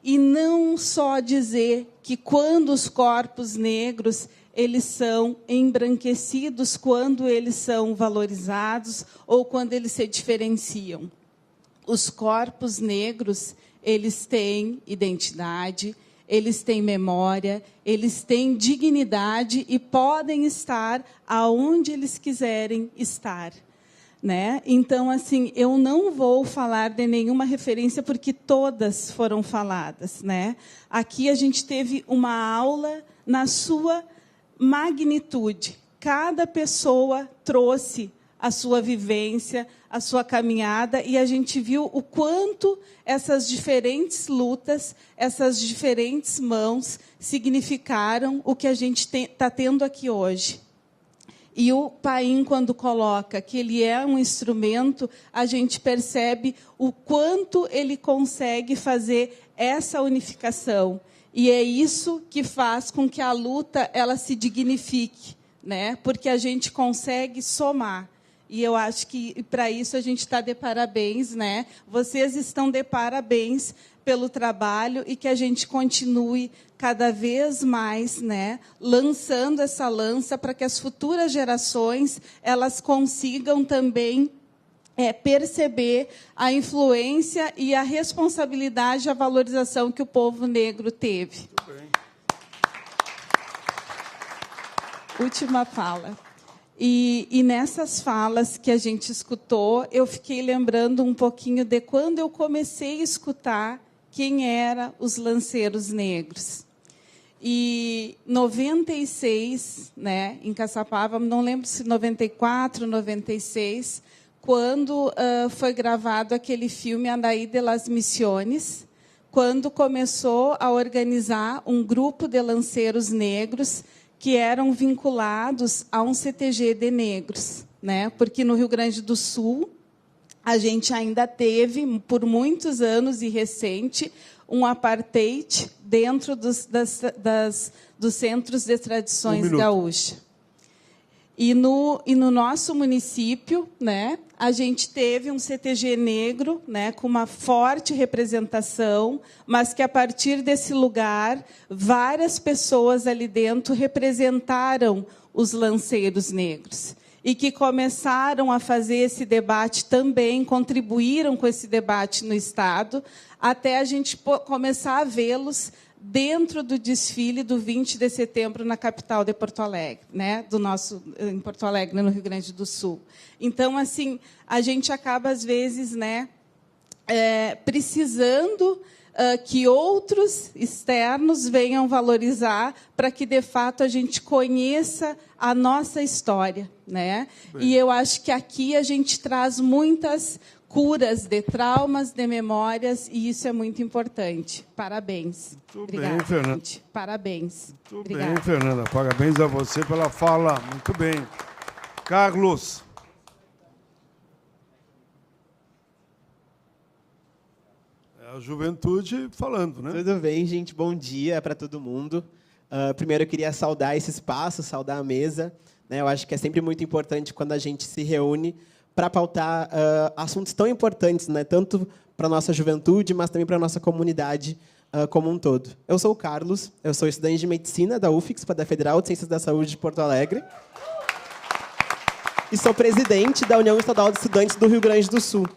e não só dizer que quando os corpos negros eles são embranquecidos, quando eles são valorizados ou quando eles se diferenciam. Os corpos negros, eles têm identidade, eles têm memória, eles têm dignidade e podem estar aonde eles quiserem estar, né? Então, assim, eu não vou falar de nenhuma referência porque todas foram faladas, né? Aqui a gente teve uma aula na sua magnitude. Cada pessoa trouxe a sua vivência, a sua caminhada, e a gente viu o quanto essas diferentes lutas, essas diferentes mãos significaram o que a gente está tendo aqui hoje. E o Paim, quando coloca que ele é um instrumento, a gente percebe o quanto ele consegue fazer essa unificação. E é isso que faz com que a luta ela se dignifique, né? Porque a gente consegue somar. E eu acho que, para isso, a gente está de parabéns, né? Vocês estão de parabéns pelo trabalho e que a gente continue cada vez mais, né, lançando essa lança para que as futuras gerações elas consigam também perceber a influência e a responsabilidade, a valorização que o povo negro teve. Muito bem. Última fala. E nessas falas que a gente escutou, eu fiquei lembrando um pouquinho de quando eu comecei a escutar quem eram os lanceiros negros. E 96, né, em Caçapava, não lembro se 94, 96, quando foi gravado aquele filme Andaí de las Misiones, quando começou a organizar um grupo de lanceiros negros que eram vinculados a um CTG de negros, né? Porque no Rio Grande do Sul a gente ainda teve, por muitos anos e recente, um apartheid dentro dos centros de tradições gaúchas. E no nosso município, né, a gente teve um CTG negro, né, com uma forte representação, mas que, a partir desse lugar, várias pessoas ali dentro representaram os lanceiros negros. E que começaram a fazer esse debate também, contribuíram com esse debate no Estado, até a gente começar a vê-los dentro do desfile do 20 de setembro na capital de Porto Alegre, né, em Porto Alegre, no Rio Grande do Sul. Então, assim, a gente acaba, às vezes, né, precisando que outros externos venham valorizar para que, de fato, a gente conheça a nossa história, né? E eu acho que aqui a gente traz muitas curas de traumas, de memórias, e isso é muito importante. Parabéns. Muito Obrigada, bem, Fernanda. gente. Parabéns. Muito Obrigada. bem, Fernanda. Parabéns a você pela fala. Muito bem. Carlos. É a juventude falando, né? Tudo bem, gente? Bom dia para todo mundo. Primeiro, eu queria saudar esse espaço, saudar a mesa, né? Eu acho que é sempre muito importante quando a gente se reúne para pautar assuntos tão importantes, né? Tanto para a nossa juventude, mas também para a nossa comunidade como um todo. Eu sou o Carlos, eu sou estudante de Medicina da UFIX, da Federal de Ciências da Saúde de Porto Alegre, e sou presidente da União Estadual de Estudantes do Rio Grande do Sul.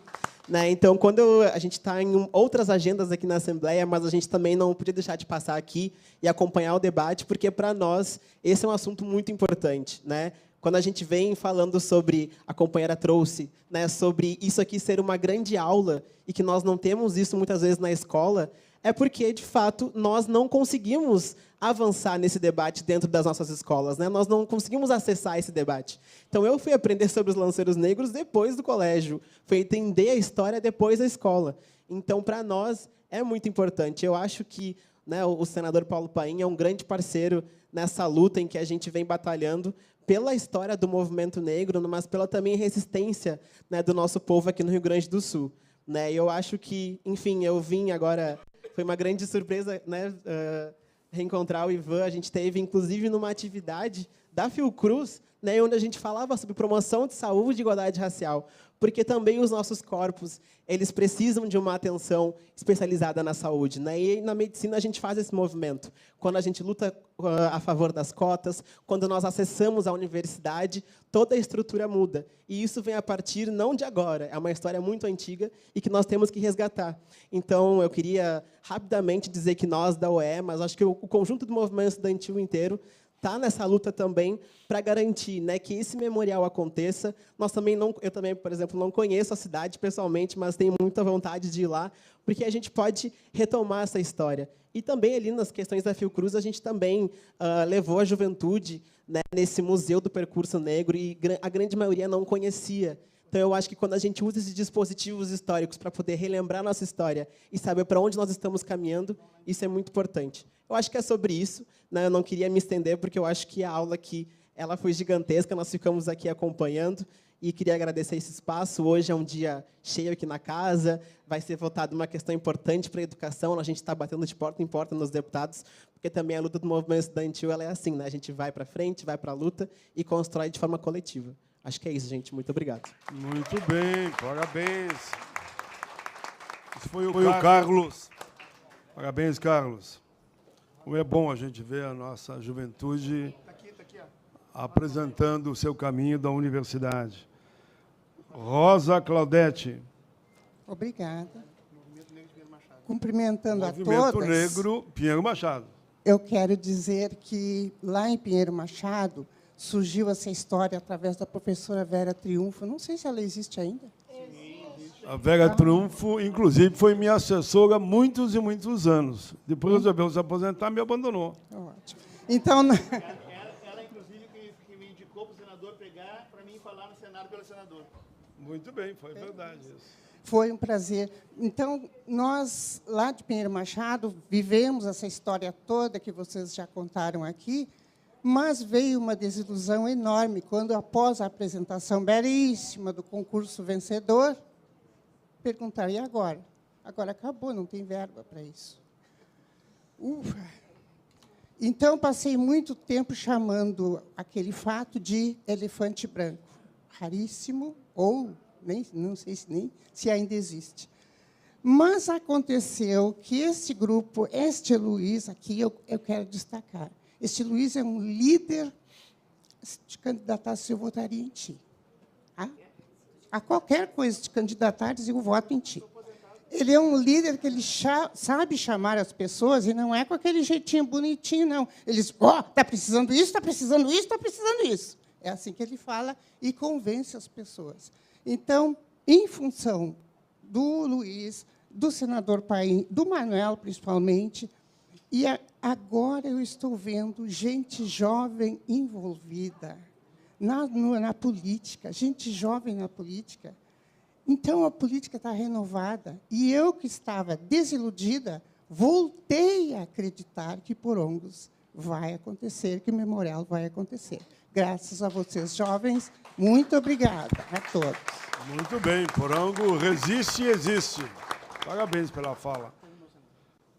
Né? Então, quando a gente está em outras agendas aqui na Assembleia, mas a gente também não podia deixar de passar aqui e acompanhar o debate, porque, para nós, esse é um assunto muito importante. Né? Quando a gente vem falando sobre, a companheira trouxe, né, sobre isso aqui ser uma grande aula e que nós não temos isso muitas vezes na escola, é porque, de fato, nós não conseguimos avançar nesse debate dentro das nossas escolas, né? Nós não conseguimos acessar esse debate. Então, eu fui aprender sobre os lanceiros negros depois do colégio, fui entender a história depois da escola. Então, para nós, é muito importante. Eu acho que, né, o senador Paulo Paim é um grande parceiro nessa luta em que a gente vem batalhando pela história do movimento negro, mas pela também resistência, né, do nosso povo aqui no Rio Grande do Sul. Né? E eu acho que, enfim, eu vim agora... Foi uma grande surpresa, né, reencontrar o Ivan. A gente teve, inclusive, numa atividade da Fiocruz, né, onde a gente falava sobre promoção de saúde e igualdade racial, porque também os nossos corpos eles precisam de uma atenção especializada na saúde, né? E na medicina a gente faz esse movimento. Quando a gente luta a favor das cotas, quando nós acessamos a universidade, toda a estrutura muda. E isso vem a partir não de agora, é uma história muito antiga e que nós temos que resgatar. Então, eu queria rapidamente dizer que nós da OE, mas acho que o conjunto do movimento estudantil inteiro está nessa luta também para garantir, né, que esse memorial aconteça. Eu também, por exemplo, não conheço a cidade pessoalmente, mas tenho muita vontade de ir lá, porque a gente pode retomar essa história. E também ali nas questões da Fiocruz, a gente também levou a juventude, né, nesse Museu do Percurso Negro, e a grande maioria não conhecia. Então, eu acho que quando a gente usa esses dispositivos históricos para poder relembrar nossa história e saber para onde nós estamos caminhando, isso é muito importante. Eu acho que é sobre isso, né? Eu não queria me estender, porque eu acho que a aula aqui ela foi gigantesca, nós ficamos aqui acompanhando, e queria agradecer esse espaço. Hoje é um dia cheio aqui na casa, vai ser votada uma questão importante para a educação, a gente está batendo de porta em porta nos deputados, porque também a luta do movimento estudantil ela é assim, né? A gente vai para frente, vai para a luta e constrói de forma coletiva. Acho que é isso, gente. Muito obrigado. Muito bem, parabéns. Esse foi o Carlos. Parabéns, Carlos. Como é bom a gente ver a nossa juventude apresentando o seu caminho da universidade. Rosa Claudete. Obrigada. Cumprimentando a todas. Movimento Negro Pinheiro Machado. Eu quero dizer que, lá em Pinheiro Machado, surgiu essa história através da professora Vera Triunfo. Não sei se ela existe ainda. A Vera Triunfo, inclusive, foi minha assessora há muitos e muitos anos. Depois resolveu se aposentar e me abandonou. Ótimo. Então... Ela inclusive, que me indicou para o senador pegar para mim falar no Senado pelo senador. Muito bem, foi verdade isso. Foi um prazer. Então, nós, lá de Pinheiro Machado, vivemos essa história toda que vocês já contaram aqui, mas veio uma desilusão enorme quando, após a apresentação belíssima do concurso vencedor, perguntaram, e agora? Agora acabou, não tem verba para isso. Ufa! Então, passei muito tempo chamando aquele fato de elefante branco, raríssimo, ou não sei se ainda existe. Mas aconteceu que esse grupo, este Luiz, aqui eu quero destacar, este Luiz é um líder, se te candidatasse, eu votaria em ti. A qualquer coisa de candidatares, eu voto em ti. Ele é um líder que ele sabe chamar as pessoas, e não é com aquele jeitinho bonitinho, não. Ele diz, está precisando isso, está precisando isso, está precisando isso. É assim que ele fala e convence as pessoas. Então, em função do Luiz, do senador Paim, do Manuel, principalmente, e agora eu estou vendo gente jovem envolvida na política, gente jovem na política. Então, a política está renovada. E eu, que estava desiludida, voltei a acreditar que Porongos vai acontecer, que o memorial vai acontecer. Graças a vocês, jovens, muito obrigada a todos. Muito bem, Porango resiste e existe. Parabéns pela fala.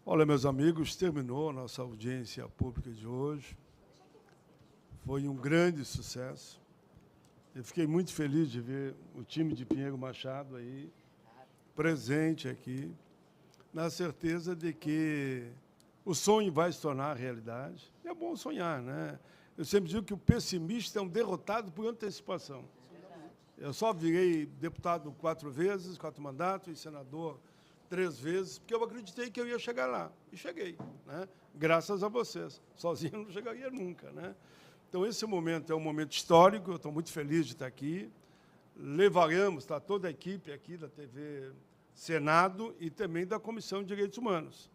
Olha, meus amigos, terminou a nossa audiência pública de hoje. Foi um grande sucesso. Eu fiquei muito feliz de ver o time de Pinheiro Machado aí, presente aqui, na certeza de que o sonho vai se tornar realidade. É bom sonhar, né? Eu sempre digo que o pessimista é um derrotado por antecipação. Eu só virei deputado 4 vezes, 4 mandatos, e senador 3 vezes, porque eu acreditei que eu ia chegar lá. E cheguei, né? Graças a vocês. Sozinho eu não chegaria nunca, né? Então, esse momento é um momento histórico, eu estou muito feliz de estar aqui. Levaremos, está toda a equipe aqui da TV Senado e também da Comissão de Direitos Humanos.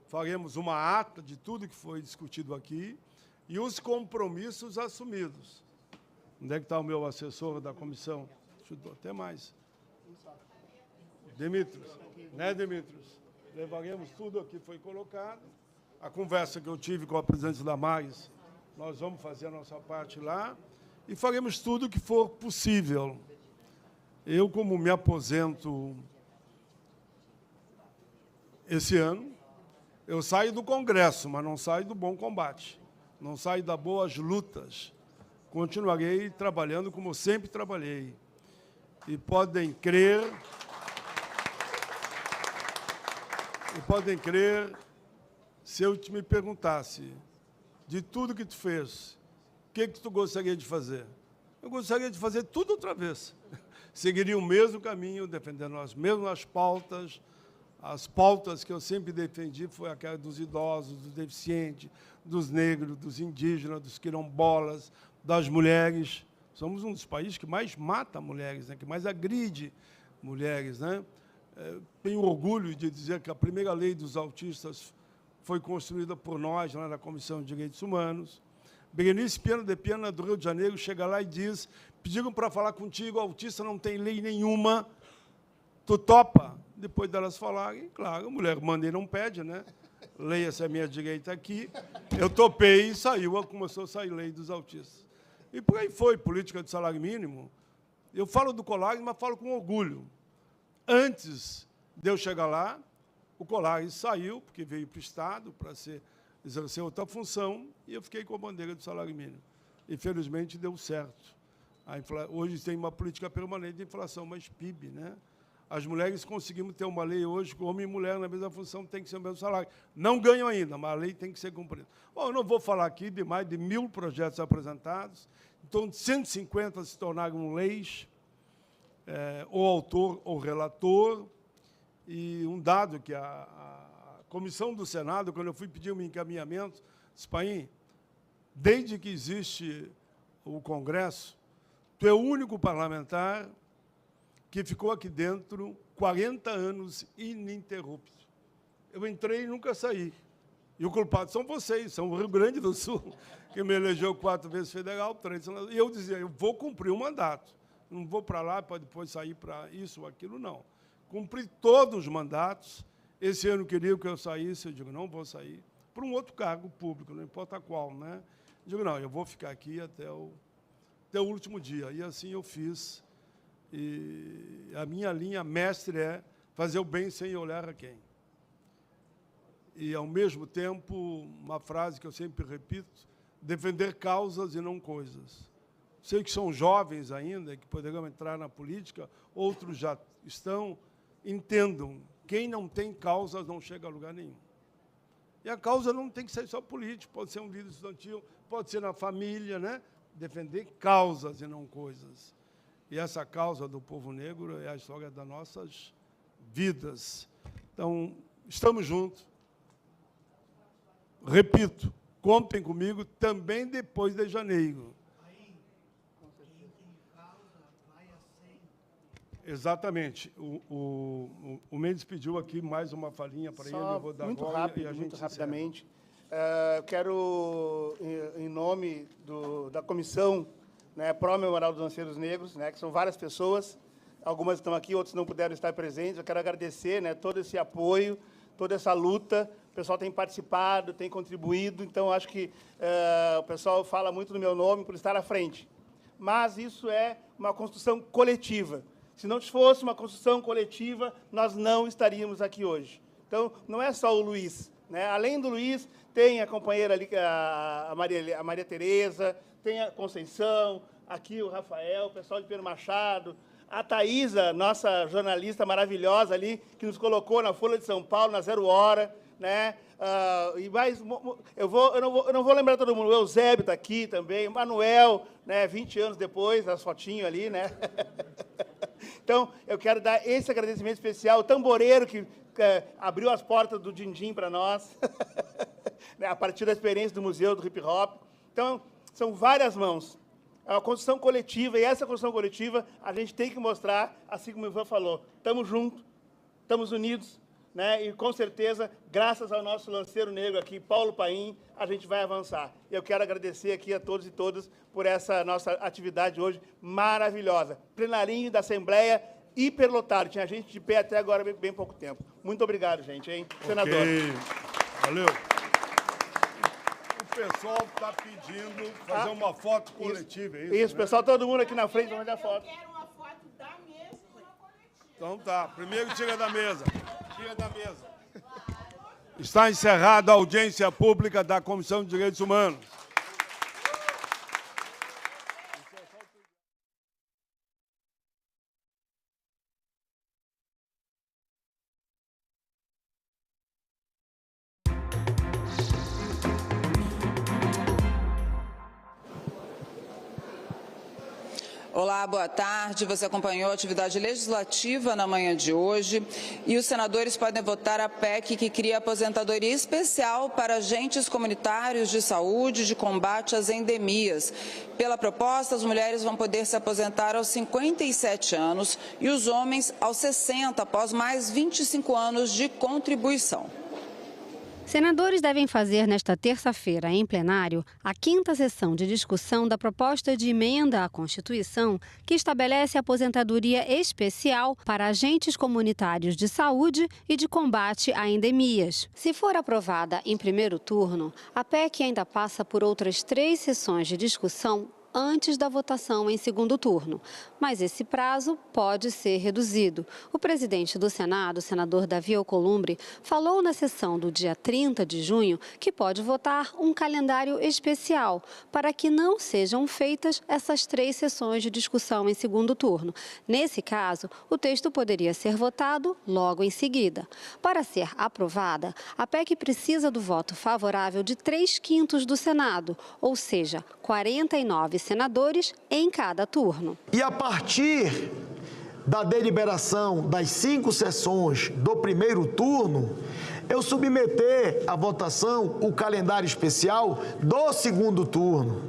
Faremos uma ata de tudo que foi discutido aqui e os compromissos assumidos. Onde é que está o meu assessor da comissão? Até mais. Demetrios, né, Demetrios? Levaremos tudo o que foi colocado. A conversa que eu tive com a presidente Damares, nós vamos fazer a nossa parte lá e faremos tudo o que for possível. Eu, como me aposento esse ano, eu saio do Congresso, mas não saio do bom combate, não saio das boas lutas. Continuarei trabalhando como eu sempre trabalhei. E podem crer, se eu me perguntasse, de tudo que tu fez, o que tu gostaria de fazer? Eu gostaria de fazer tudo outra vez. Seguiria o mesmo caminho, defendendo as mesmas pautas. As pautas que eu sempre defendi foi aquela dos idosos, dos deficientes, dos negros, dos indígenas, dos quilombolas, das mulheres. Somos um dos países que mais mata mulheres, né? Que mais agride mulheres, né? Tenho orgulho de dizer que a primeira lei dos autistas foi construída por nós, lá na Comissão de Direitos Humanos. Berenice Piana de Piana, do Rio de Janeiro, chega lá e diz, pediram para falar contigo, autista não tem lei nenhuma, tu topa? Depois delas falarem, claro, a mulher manda e não pede, né? Leia-se à minha direita aqui. Eu topei e saiu, começou a sair lei dos autistas. E por aí foi, política de salário mínimo. Eu falo do Colares, mas falo com orgulho. Antes de eu chegar lá, o Colares saiu, porque veio para o Estado para exercer outra função, e eu fiquei com a bandeira do salário mínimo. Infelizmente, deu certo. Hoje tem uma política permanente de inflação, mas PIB, né? As mulheres conseguimos ter uma lei hoje que homem e mulher na mesma função tem que ser o mesmo salário. Não ganham ainda, mas a lei tem que ser cumprida. Bom, eu não vou falar aqui de mais de 1.000 projetos apresentados, então 150 se tornaram leis, ou autor ou relator, e um dado que a comissão do Senado, quando eu fui pedir um encaminhamento, disse, Paim, desde que existe o Congresso, tu é o único parlamentar que ficou aqui dentro 40 anos ininterrupto. Eu entrei e nunca saí. E o culpado são vocês, são o Rio Grande do Sul, que me elegeu 4 vezes federal, 3 senadores. E eu dizia, eu vou cumprir o mandato. Não vou para lá para depois sair para isso ou aquilo, não. Cumpri todos os mandatos. Esse ano queria que eu saísse, eu digo, não vou sair, para um outro cargo público, não importa qual, né? Eu digo, não, eu vou ficar aqui até o último dia. E assim eu fiz. E a minha linha mestre é fazer o bem sem olhar a quem. E, ao mesmo tempo, uma frase que eu sempre repito, defender causas e não coisas. Sei que são jovens ainda, que poderão entrar na política, outros já estão, entendam, quem não tem causas não chega a lugar nenhum. E a causa não tem que ser só política, pode ser um líder estudantil, pode ser na família, né? Defender causas e não coisas. E essa causa do povo negro é a história das nossas vidas. Então, estamos juntos. Repito, contem comigo também depois de janeiro. Exatamente. O Mendes pediu aqui mais uma falinha para ele, eu vou dar muito agora rápido, e a gente muito encerra. rapidamente. Quero, em nome da comissão, né, pró-memorial dos Lanceiros Negros, né, que são várias pessoas, algumas estão aqui, outras não puderam estar presentes. Eu quero agradecer, né, todo esse apoio, toda essa luta. O pessoal tem participado, tem contribuído, então acho que o pessoal fala muito no meu nome por estar à frente. Mas isso é uma construção coletiva. Se não fosse uma construção coletiva, nós não estaríamos aqui hoje. Então, não é só o Luiz, né? Além do Luiz, tem a companheira ali, a Maria Tereza, tem a Conceição, aqui o Rafael, o pessoal de Pedro Machado, a Thaísa, nossa jornalista maravilhosa ali, que nos colocou na Folha de São Paulo, na 0 Hora, né? E mais, eu não vou lembrar todo mundo, o Eusébio está aqui também, o Manuel, né? 20 anos depois, as fotinhas ali, né? Então, eu quero dar esse agradecimento especial ao tamboreiro que abriu as portas do Dindim para nós, né? A partir da experiência do Museu do Hip Hop. Então, são várias mãos. É uma construção coletiva, e essa construção coletiva a gente tem que mostrar, assim como o Ivan falou, estamos juntos, estamos unidos, né? E com certeza, graças ao nosso lanceiro negro aqui, Paulo Paim, a gente vai avançar. Eu quero agradecer aqui a todos e todas por essa nossa atividade hoje maravilhosa. Plenarinho da Assembleia, hiperlotado, tinha gente de pé até agora, bem pouco tempo. Muito obrigado, gente, hein? Senador. Okay. Valeu. O pessoal está pedindo fazer uma foto coletiva, é isso? Isso, né? pessoal, todo mundo aqui na frente, vamos fazer a foto. Eu quero uma foto da mesa e uma coletiva. Então tá, primeiro tira da mesa. Tira da mesa. Está encerrada a audiência pública da Comissão de Direitos Humanos. Olá, boa tarde. Você acompanhou a atividade legislativa na manhã de hoje e os senadores podem votar a PEC que cria aposentadoria especial para agentes comunitários de saúde de combate às endemias. Pela proposta, as mulheres vão poder se aposentar aos 57 anos e os homens aos 60, após mais 25 anos de contribuição. Senadores devem fazer nesta terça-feira, em plenário, a 5ª sessão de discussão da proposta de emenda à Constituição que estabelece aposentadoria especial para agentes comunitários de saúde e de combate a endemias. Se for aprovada em primeiro turno, a PEC ainda passa por outras 3 sessões de discussão antes da votação em segundo turno. Mas esse prazo pode ser reduzido. O presidente do Senado, o senador Davi Alcolumbre, falou na sessão do dia 30 de junho que pode votar um calendário especial para que não sejam feitas essas 3 sessões de discussão em segundo turno. Nesse caso, o texto poderia ser votado logo em seguida. Para ser aprovada, a PEC precisa do voto favorável de 3/5 do Senado, ou seja, 49 senadores em cada turno. E a partir da deliberação das 5 sessões do primeiro turno, eu submeter à votação o calendário especial do segundo turno,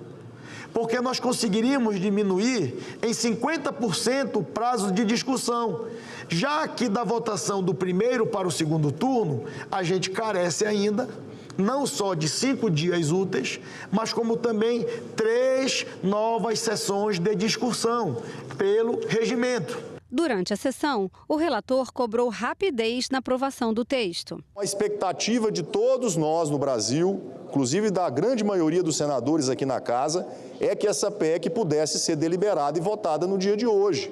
porque nós conseguiríamos diminuir em 50% o prazo de discussão, já que da votação do primeiro para o segundo turno, a gente carece ainda não só de 5 dias úteis, mas como também 3 novas sessões de discussão pelo regimento. Durante a sessão, o relator cobrou rapidez na aprovação do texto. A expectativa de todos nós no Brasil, inclusive da grande maioria dos senadores aqui na casa, é que essa PEC pudesse ser deliberada e votada no dia de hoje.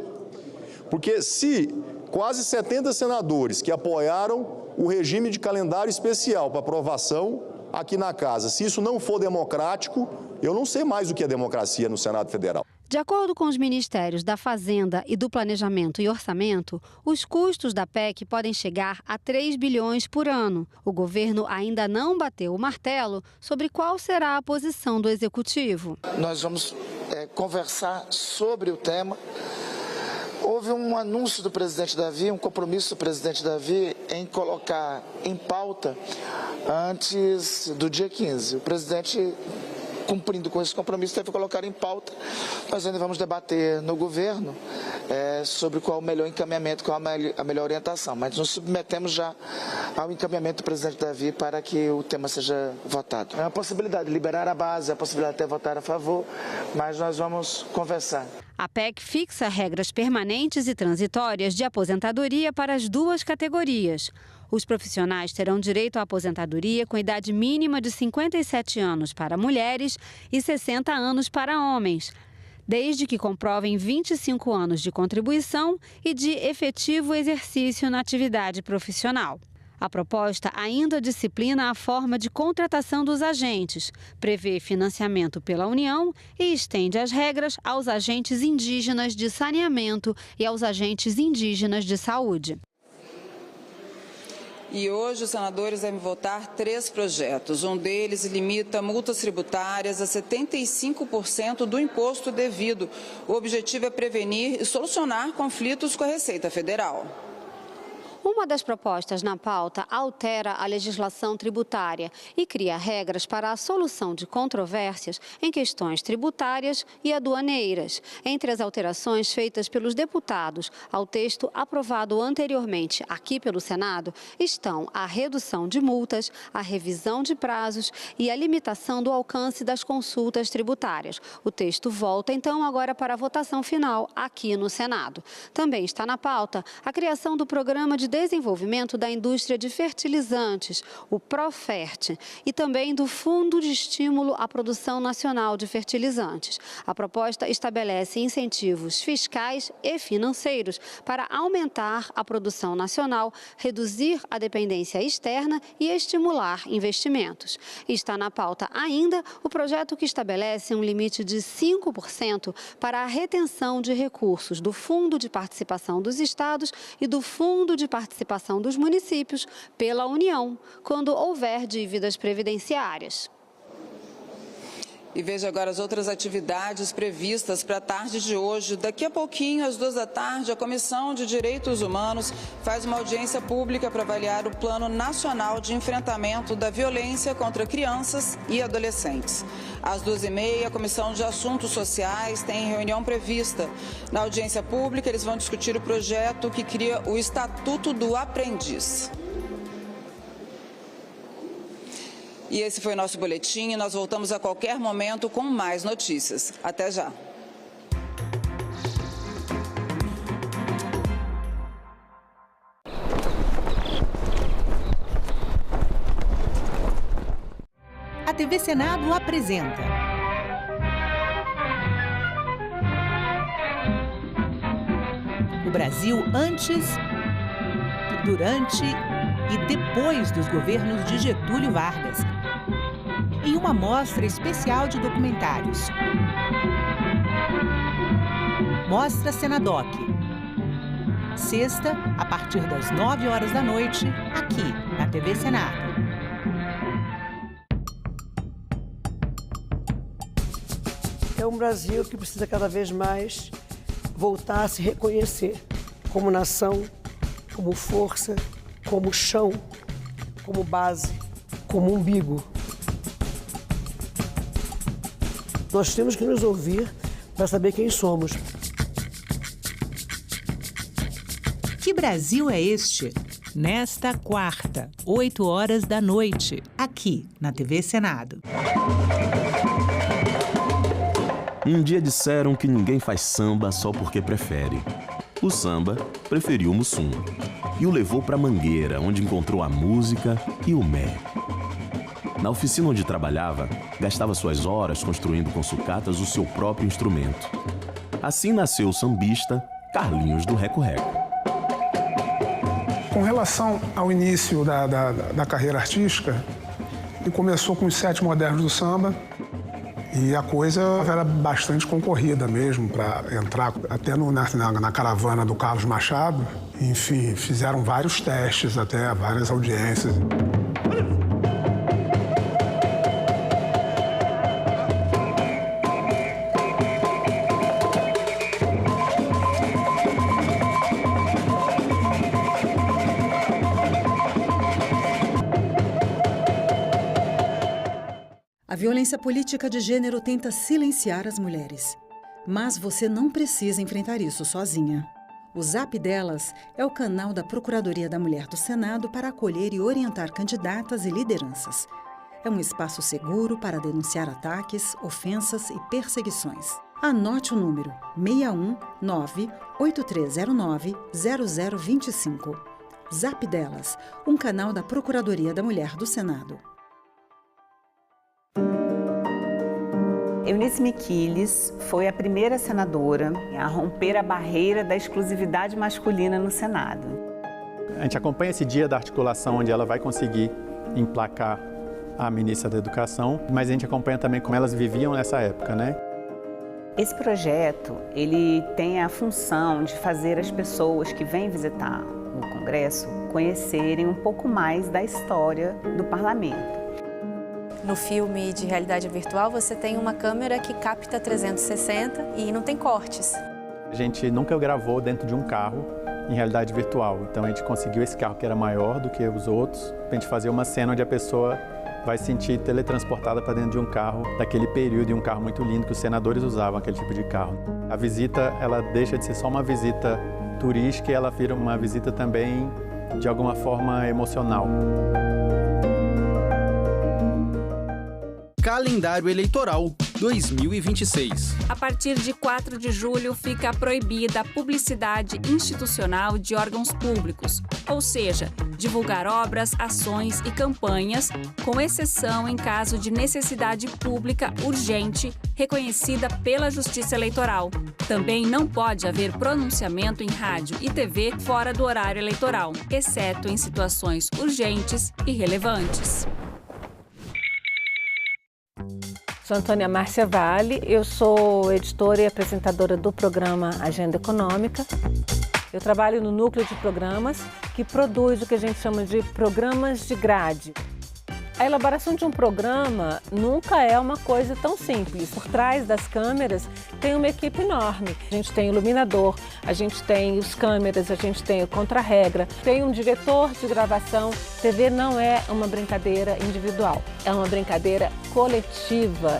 Porque se quase 70 senadores que apoiaram o regime de calendário especial para aprovação aqui na casa, se isso não for democrático, eu não sei mais o que é democracia no Senado Federal. De acordo com os ministérios da Fazenda e do Planejamento e Orçamento, os custos da PEC podem chegar a 3 bilhões por ano. O governo ainda não bateu o martelo sobre qual será a posição do Executivo. Nós vamos conversar sobre o tema. Houve um anúncio do presidente Davi, um compromisso do presidente Davi em colocar em pauta antes do dia 15. O presidente, cumprindo com esse compromisso, teve que colocar em pauta. Nós ainda vamos debater no governo sobre qual o melhor encaminhamento, qual a melhor orientação. Mas nos submetemos já ao encaminhamento do presidente Davi para que o tema seja votado. É uma possibilidade de liberar a base, é a possibilidade de até votar a favor, mas nós vamos conversar. A PEC fixa regras permanentes e transitórias de aposentadoria para as 2 categorias. Os profissionais terão direito à aposentadoria com idade mínima de 57 anos para mulheres e 60 anos para homens, desde que comprovem 25 anos de contribuição e de efetivo exercício na atividade profissional. A proposta ainda disciplina a forma de contratação dos agentes, prevê financiamento pela União e estende as regras aos agentes indígenas de saneamento e aos agentes indígenas de saúde. E hoje os senadores devem votar 3 projetos. Um deles limita multas tributárias a 75% do imposto devido. O objetivo é prevenir e solucionar conflitos com a Receita Federal. Uma das propostas na pauta altera a legislação tributária e cria regras para a solução de controvérsias em questões tributárias e aduaneiras. Entre as alterações feitas pelos deputados ao texto aprovado anteriormente aqui pelo Senado estão a redução de multas, a revisão de prazos e a limitação do alcance das consultas tributárias. O texto volta, então, agora para a votação final aqui no Senado. Também está na pauta a criação do Programa de Desenvolvimento da Indústria de Fertilizantes, o PROFERT, e também do Fundo de Estímulo à Produção Nacional de Fertilizantes. A proposta estabelece incentivos fiscais e financeiros para aumentar a produção nacional, reduzir a dependência externa e estimular investimentos. Está na pauta ainda o projeto que estabelece um limite de 5% para a retenção de recursos do Fundo de Participação dos Estados e do Fundo de Participação dos Municípios pela União, quando houver dívidas previdenciárias. E veja agora as outras atividades previstas para a tarde de hoje. Daqui a pouquinho, às 2 da tarde, a Comissão de Direitos Humanos faz uma audiência pública para avaliar o Plano Nacional de Enfrentamento da Violência contra Crianças e Adolescentes. Às 2h30, a Comissão de Assuntos Sociais tem reunião prevista. Na audiência pública, eles vão discutir o projeto que cria o Estatuto do Aprendiz. E esse foi o nosso boletim. Nós voltamos a qualquer momento com mais notícias. Até já. A TV Senado apresenta o Brasil antes, durante e depois dos governos de Getúlio Vargas, em uma mostra especial de documentários. Mostra Senadoc. Sexta, a partir das 9 horas da noite, aqui na TV Senado. É um Brasil que precisa cada vez mais voltar a se reconhecer como nação, como força, como chão, como base, como umbigo. Nós temos que nos ouvir para saber quem somos. Que Brasil é este? Nesta quarta, 8 horas da noite, aqui na TV Senado. Um dia disseram que ninguém faz samba só porque prefere. O samba preferiu o Mussum e o levou para Mangueira, onde encontrou a música e o mé. Na oficina onde trabalhava, gastava suas horas construindo com sucatas o seu próprio instrumento. Assim nasceu o sambista Carlinhos do Reco-Reco. Com relação ao início da carreira artística, ele começou com os 7 modernos do samba e a coisa era bastante concorrida mesmo para entrar até na caravana do Carlos Machado. Enfim, fizeram vários testes até, várias audiências. A violência política de gênero tenta silenciar as mulheres. Mas você não precisa enfrentar isso sozinha. O Zap Delas é o canal da Procuradoria da Mulher do Senado para acolher e orientar candidatas e lideranças. É um espaço seguro para denunciar ataques, ofensas e perseguições. Anote o número 619-8309-0025. Zap Delas, um canal da Procuradoria da Mulher do Senado. Eunice Miquiles foi a primeira senadora a romper a barreira da exclusividade masculina no Senado. A gente acompanha esse dia da articulação, onde ela vai conseguir emplacar a ministra da Educação, mas a gente acompanha também como elas viviam nessa época, né? Esse projeto, ele tem a função de fazer as pessoas que vêm visitar o Congresso conhecerem um pouco mais da história do Parlamento. No filme de realidade virtual, você tem uma câmera que capta 360 e não tem cortes. A gente nunca gravou dentro de um carro em realidade virtual. Então a gente conseguiu esse carro que era maior do que os outros, para a gente fazer uma cena onde a pessoa vai se sentir teletransportada para dentro de um carro daquele período, e um carro muito lindo que os senadores usavam, aquele tipo de carro. A visita, ela deixa de ser só uma visita turística e ela vira uma visita também, de alguma forma, emocional. Calendário Eleitoral 2026. A partir de 4 de julho fica proibida a publicidade institucional de órgãos públicos, ou seja, divulgar obras, ações e campanhas, com exceção em caso de necessidade pública urgente reconhecida pela Justiça Eleitoral. Também não pode haver pronunciamento em rádio e TV fora do horário eleitoral, exceto em situações urgentes e relevantes. Sou Antônia Márcia Vale, eu sou editora e apresentadora do programa Agenda Econômica. Eu trabalho no núcleo de programas que produz o que a gente chama de programas de grade. A elaboração de um programa nunca é uma coisa tão simples. Por trás das câmeras tem uma equipe enorme. A gente tem iluminador, a gente tem os câmeras, a gente tem o contra-regra, tem um diretor de gravação. TV não é uma brincadeira individual, é uma brincadeira coletiva.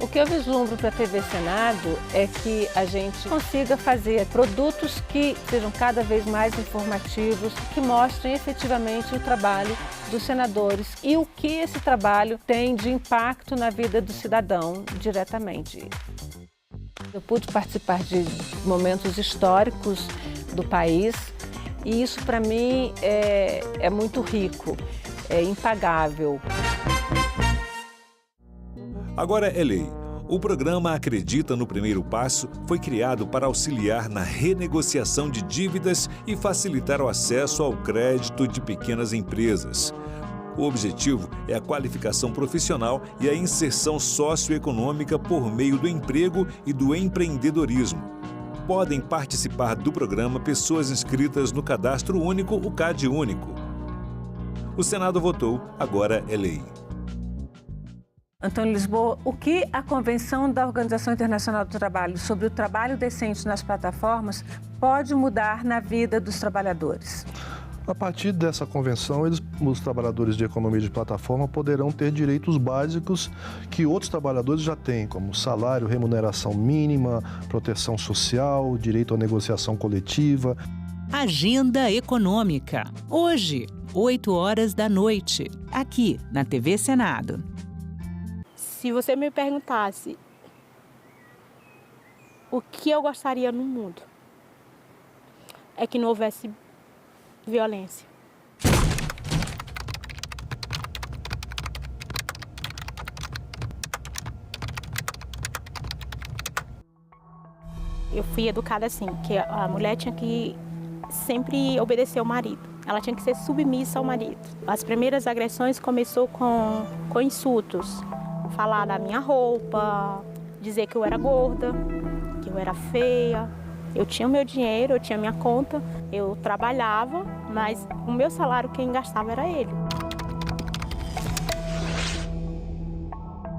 O que eu vislumbro para a TV Senado é que a gente consiga fazer produtos que sejam cada vez mais informativos, que mostrem efetivamente o trabalho dos senadores e o que esse trabalho tem de impacto na vida do cidadão diretamente. Eu pude participar de momentos históricos do país e isso para mim é muito rico, é impagável. Agora é lei. O programa Acredita no Primeiro Passo foi criado para auxiliar na renegociação de dívidas e facilitar o acesso ao crédito de pequenas empresas. O objetivo é a qualificação profissional e a inserção socioeconômica por meio do emprego e do empreendedorismo. Podem participar do programa pessoas inscritas no Cadastro Único, o CAD Único. O Senado votou, agora é lei. Antônio Lisboa, o que a Convenção da Organização Internacional do Trabalho sobre o trabalho decente nas plataformas pode mudar na vida dos trabalhadores? A partir dessa convenção, os trabalhadores de economia de plataforma poderão ter direitos básicos que outros trabalhadores já têm, como salário, remuneração mínima, proteção social, direito à negociação coletiva. Agenda Econômica. Hoje, 8 horas da noite, aqui na TV Senado. Se você me perguntasse o que eu gostaria no mundo, é que não houvesse violência. Eu fui educada assim, que a mulher tinha que sempre obedecer ao marido. Ela tinha que ser submissa ao marido. As primeiras agressões começou com insultos. Falar da minha roupa, dizer que eu era gorda, que eu era feia. Eu tinha o meu dinheiro, eu tinha a minha conta, eu trabalhava, mas o meu salário quem gastava era ele.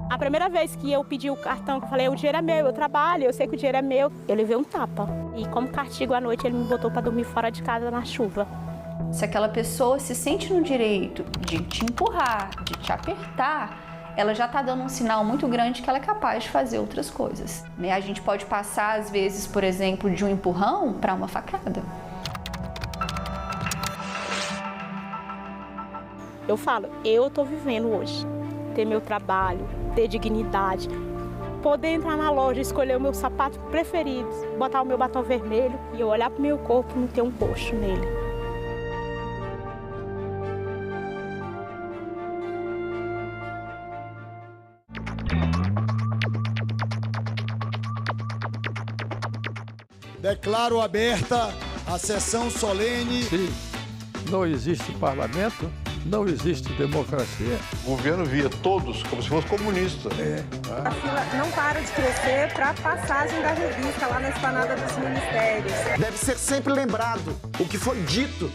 A primeira vez que eu pedi o cartão, que eu falei, o dinheiro é meu, eu trabalho, eu sei que o dinheiro é meu, eu levei um tapa. E como castigo à noite, ele me botou para dormir fora de casa na chuva. Se aquela pessoa se sente no direito de te empurrar, de te apertar, ela já está dando um sinal muito grande que ela é capaz de fazer outras coisas. A gente pode passar, às vezes, por exemplo, de um empurrão para uma facada. Eu falo, eu estou vivendo hoje. Ter meu trabalho, ter dignidade, poder entrar na loja, escolher o meu sapato preferido, botar o meu batom vermelho e eu olhar para o meu corpo e não ter um roxo nele. Declaro aberta a sessão solene. Se não existe parlamento, não existe democracia. O governo via todos como se fosse comunista. A fila não para de crescer para a passagem da revista lá na esplanada dos ministérios. Deve ser sempre lembrado o que foi dito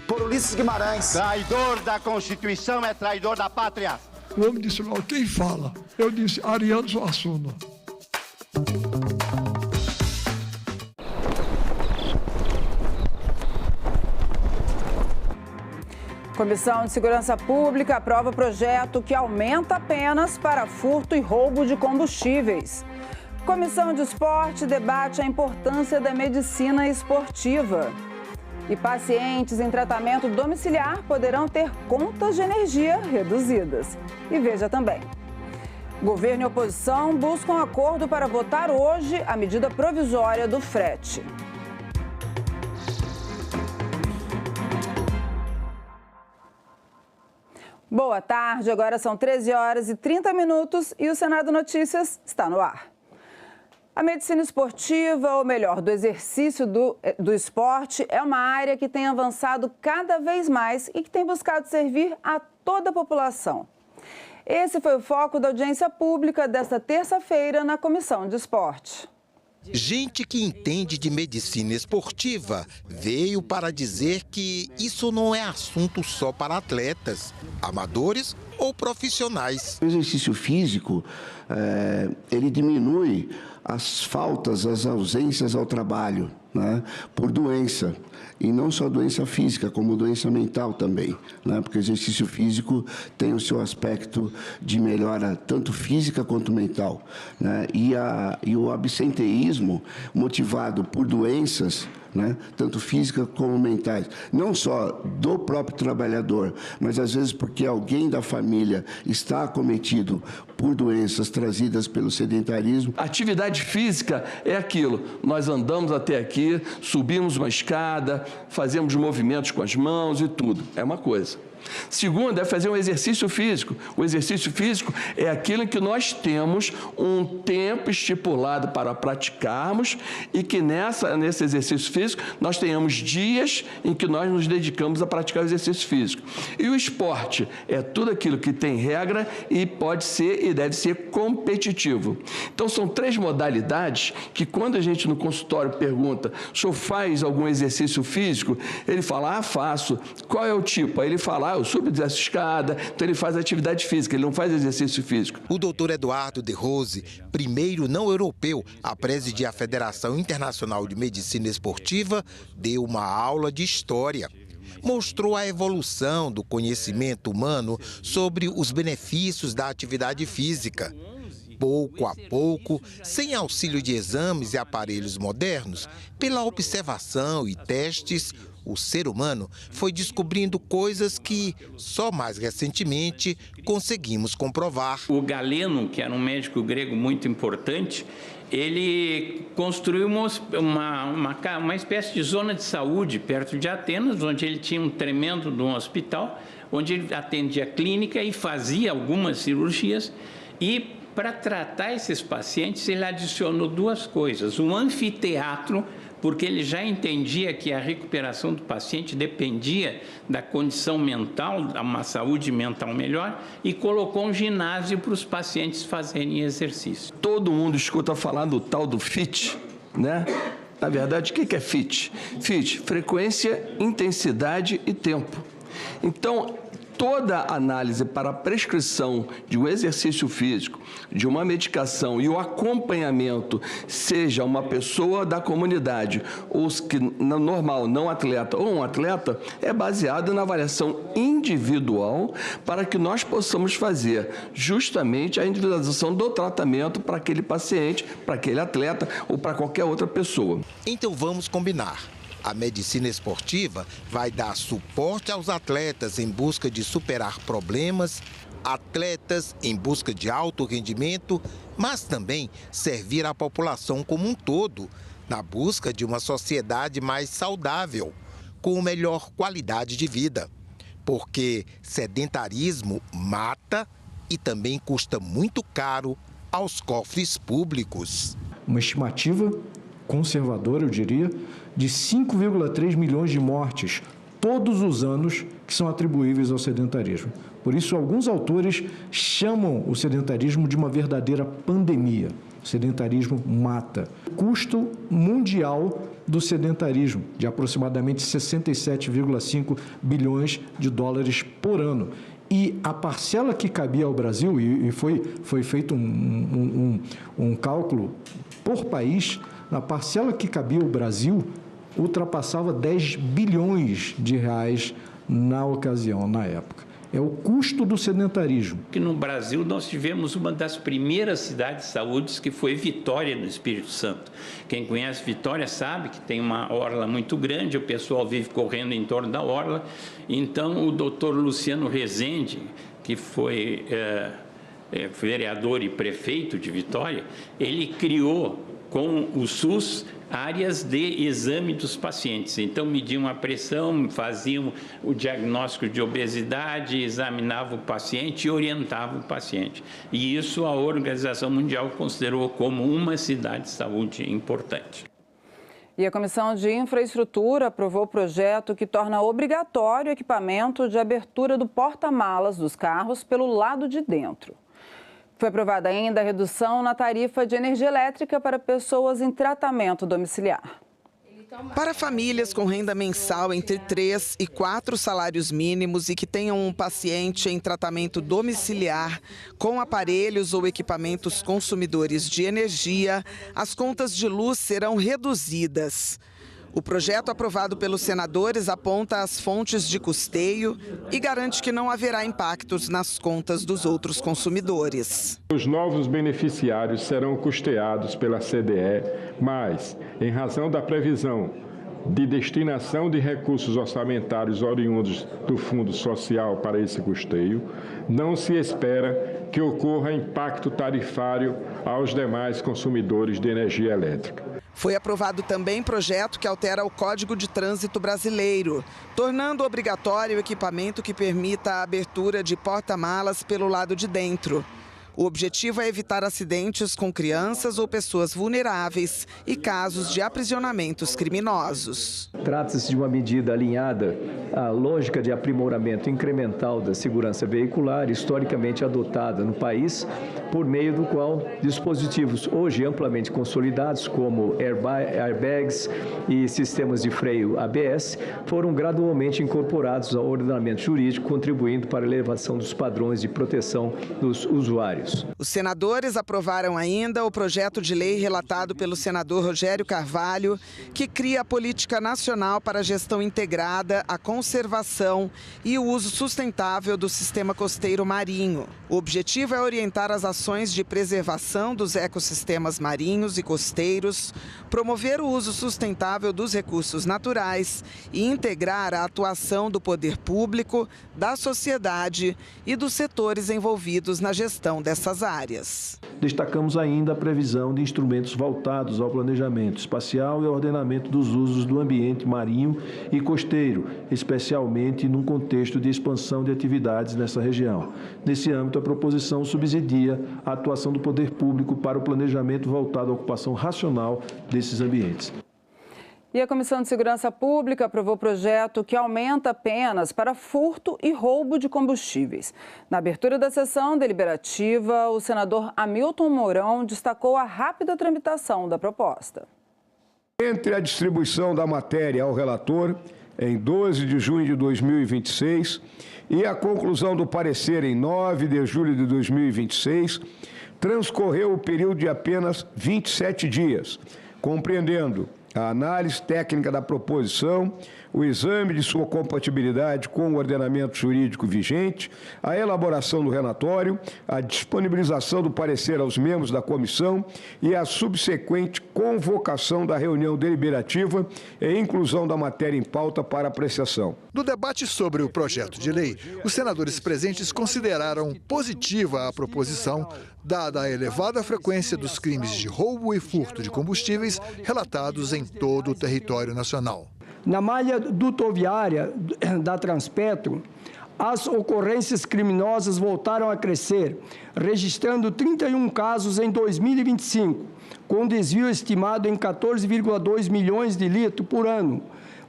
por Ulisses Guimarães. Traidor da Constituição é traidor da pátria. O homem disse, não, quem fala? Eu disse, Ariano Suassuna. Comissão de Segurança Pública aprova projeto que aumenta penas para furto e roubo de combustíveis. Comissão de Esporte debate a importância da medicina esportiva. E pacientes em tratamento domiciliar poderão ter contas de energia reduzidas. E veja também. Governo e oposição buscam acordo para votar hoje a medida provisória do frete. Boa tarde, agora são 13h30 e o Senado Notícias está no ar. A medicina esportiva, ou melhor, do exercício do esporte, é uma área que tem avançado cada vez mais e que tem buscado servir a toda a população. Esse foi o foco da audiência pública desta terça-feira na Comissão de Esporte. Gente que entende de medicina esportiva veio para dizer que isso não é assunto só para atletas, amadores ou profissionais. O exercício físico, ele diminui as faltas, as ausências ao trabalho, né, por doença. E não só doença física, como doença mental também, né? Porque o exercício físico tem o seu aspecto de melhora tanto física quanto mental, né? E o absenteísmo motivado por doenças, né, tanto físicas como mentais, não só do próprio trabalhador, mas às vezes porque alguém da família está acometido por doenças trazidas pelo sedentarismo. Atividade física é aquilo, nós andamos até aqui, subimos uma escada, fazemos movimentos com as mãos e tudo, é uma coisa. Segundo, é fazer um exercício físico. O exercício físico é aquilo em que nós temos um tempo estipulado para praticarmos e que nesse exercício físico nós tenhamos dias em que nós nos dedicamos a praticar o exercício físico. E o esporte é tudo aquilo que tem regra e pode ser e deve ser competitivo. Então são 3 modalidades que quando a gente no consultório pergunta, o senhor faz algum exercício físico? Ele fala, faço. Qual é o tipo? Aí ele fala, eu subo dessa escada, então ele faz atividade física, ele não faz exercício físico. O doutor Eduardo De Rose, primeiro não europeu a presidir a Federação Internacional de Medicina Esportiva, deu uma aula de história. Mostrou a evolução do conhecimento humano sobre os benefícios da atividade física. Pouco a pouco, sem auxílio de exames e aparelhos modernos, pela observação e testes, o ser humano foi descobrindo coisas que, só mais recentemente, conseguimos comprovar. O Galeno, que era um médico grego muito importante, ele construiu uma espécie de zona de saúde perto de Atenas, onde ele tinha um tremendo de um hospital, onde ele atendia a clínica e fazia algumas cirurgias. E, para tratar esses pacientes, ele adicionou 2 coisas. Um anfiteatro, porque ele já entendia que a recuperação do paciente dependia da condição mental, uma saúde mental melhor, e colocou um ginásio para os pacientes fazerem exercício. Todo mundo escuta falar do tal do FIT, né? Na verdade, o que é FIT? FIT, frequência, intensidade e tempo. Então, toda análise para a prescrição de um exercício físico, de uma medicação e o acompanhamento, seja uma pessoa da comunidade, ou que normal, não atleta, ou um atleta, é baseado na avaliação individual para que nós possamos fazer justamente a individualização do tratamento para aquele paciente, para aquele atleta ou para qualquer outra pessoa. Então vamos combinar. A medicina esportiva vai dar suporte aos atletas em busca de superar problemas, atletas em busca de alto rendimento, mas também servir à população como um todo, na busca de uma sociedade mais saudável, com melhor qualidade de vida. Porque sedentarismo mata e também custa muito caro aos cofres públicos. Uma estimativa conservadora, eu diria, de 5,3 milhões de mortes todos os anos que são atribuíveis ao sedentarismo. Por isso, alguns autores chamam o sedentarismo de uma verdadeira pandemia. O sedentarismo mata. O custo mundial do sedentarismo, de aproximadamente 67,5 bilhões de dólares por ano. E a parcela que cabia ao Brasil, e foi feito um cálculo por país, na parcela que cabia ao Brasil, ultrapassava 10 bilhões de reais na ocasião, na época. É o custo do sedentarismo. Que no Brasil nós tivemos uma das primeiras cidades de saúde, que foi Vitória, no Espírito Santo. Quem conhece Vitória sabe que tem uma orla muito grande, o pessoal vive correndo em torno da orla. Então, o doutor Luciano Rezende, que foi vereador e prefeito de Vitória, ele criou com o SUS áreas de exame dos pacientes. Então, mediam a pressão, faziam o diagnóstico de obesidade, examinavam o paciente e orientavam o paciente. E isso a Organização Mundial considerou como uma cidade de saúde importante. E a Comissão de Infraestrutura aprovou o projeto que torna obrigatório o equipamento de abertura do porta-malas dos carros pelo lado de dentro. Foi aprovada ainda a redução na tarifa de energia elétrica para pessoas em tratamento domiciliar. Para famílias com renda mensal entre 3 e 4 salários mínimos e que tenham um paciente em tratamento domiciliar com aparelhos ou equipamentos consumidores de energia, as contas de luz serão reduzidas. O projeto aprovado pelos senadores aponta as fontes de custeio e garante que não haverá impactos nas contas dos outros consumidores. Os novos beneficiários serão custeados pela CDE, mas, em razão da previsão de destinação de recursos orçamentários oriundos do Fundo Social para esse custeio, não se espera que ocorra impacto tarifário aos demais consumidores de energia elétrica. Foi aprovado também projeto que altera o Código de Trânsito Brasileiro, tornando obrigatório o equipamento que permita a abertura de porta-malas pelo lado de dentro. O objetivo é evitar acidentes com crianças ou pessoas vulneráveis e casos de aprisionamentos criminosos. Trata-se de uma medida alinhada à lógica de aprimoramento incremental da segurança veicular, historicamente adotada no país, por meio do qual dispositivos hoje amplamente consolidados, como airbags e sistemas de freio ABS, foram gradualmente incorporados ao ordenamento jurídico, contribuindo para a elevação dos padrões de proteção dos usuários. Os senadores aprovaram ainda o projeto de lei relatado pelo senador Rogério Carvalho, que cria a Política Nacional para a Gestão Integrada, a Conservação e o Uso Sustentável do Sistema Costeiro Marinho. O objetivo é orientar as ações de preservação dos ecossistemas marinhos e costeiros, promover o uso sustentável dos recursos naturais e integrar a atuação do poder público, da sociedade e dos setores envolvidos na gestão dessas áreas. Destacamos ainda a previsão de instrumentos voltados ao planejamento espacial e ao ordenamento dos usos do ambiente marinho e costeiro, especialmente num contexto de expansão de atividades nessa região. Nesse âmbito, a proposição subsidia a atuação do poder público para o planejamento voltado à ocupação racional desses ambientes. E a Comissão de Segurança Pública aprovou o projeto que aumenta penas para furto e roubo de combustíveis. Na abertura da sessão deliberativa, o senador Hamilton Mourão destacou a rápida tramitação da proposta. Entre a distribuição da matéria ao relator, em 12 de junho de 2026, e a conclusão do parecer em 9 de julho de 2026, transcorreu o período de apenas 27 dias, compreendendo a análise técnica da proposição, o exame de sua compatibilidade com o ordenamento jurídico vigente, a elaboração do relatório, a disponibilização do parecer aos membros da comissão e a subsequente convocação da reunião deliberativa e inclusão da matéria em pauta para apreciação. No debate sobre o projeto de lei, os senadores presentes consideraram positiva a proposição, dada a elevada frequência dos crimes de roubo e furto de combustíveis relatados em todo o território nacional. Na malha dutoviária da Transpetro, as ocorrências criminosas voltaram a crescer, registrando 31 casos em 2025, com desvio estimado em 14,2 milhões de litros por ano,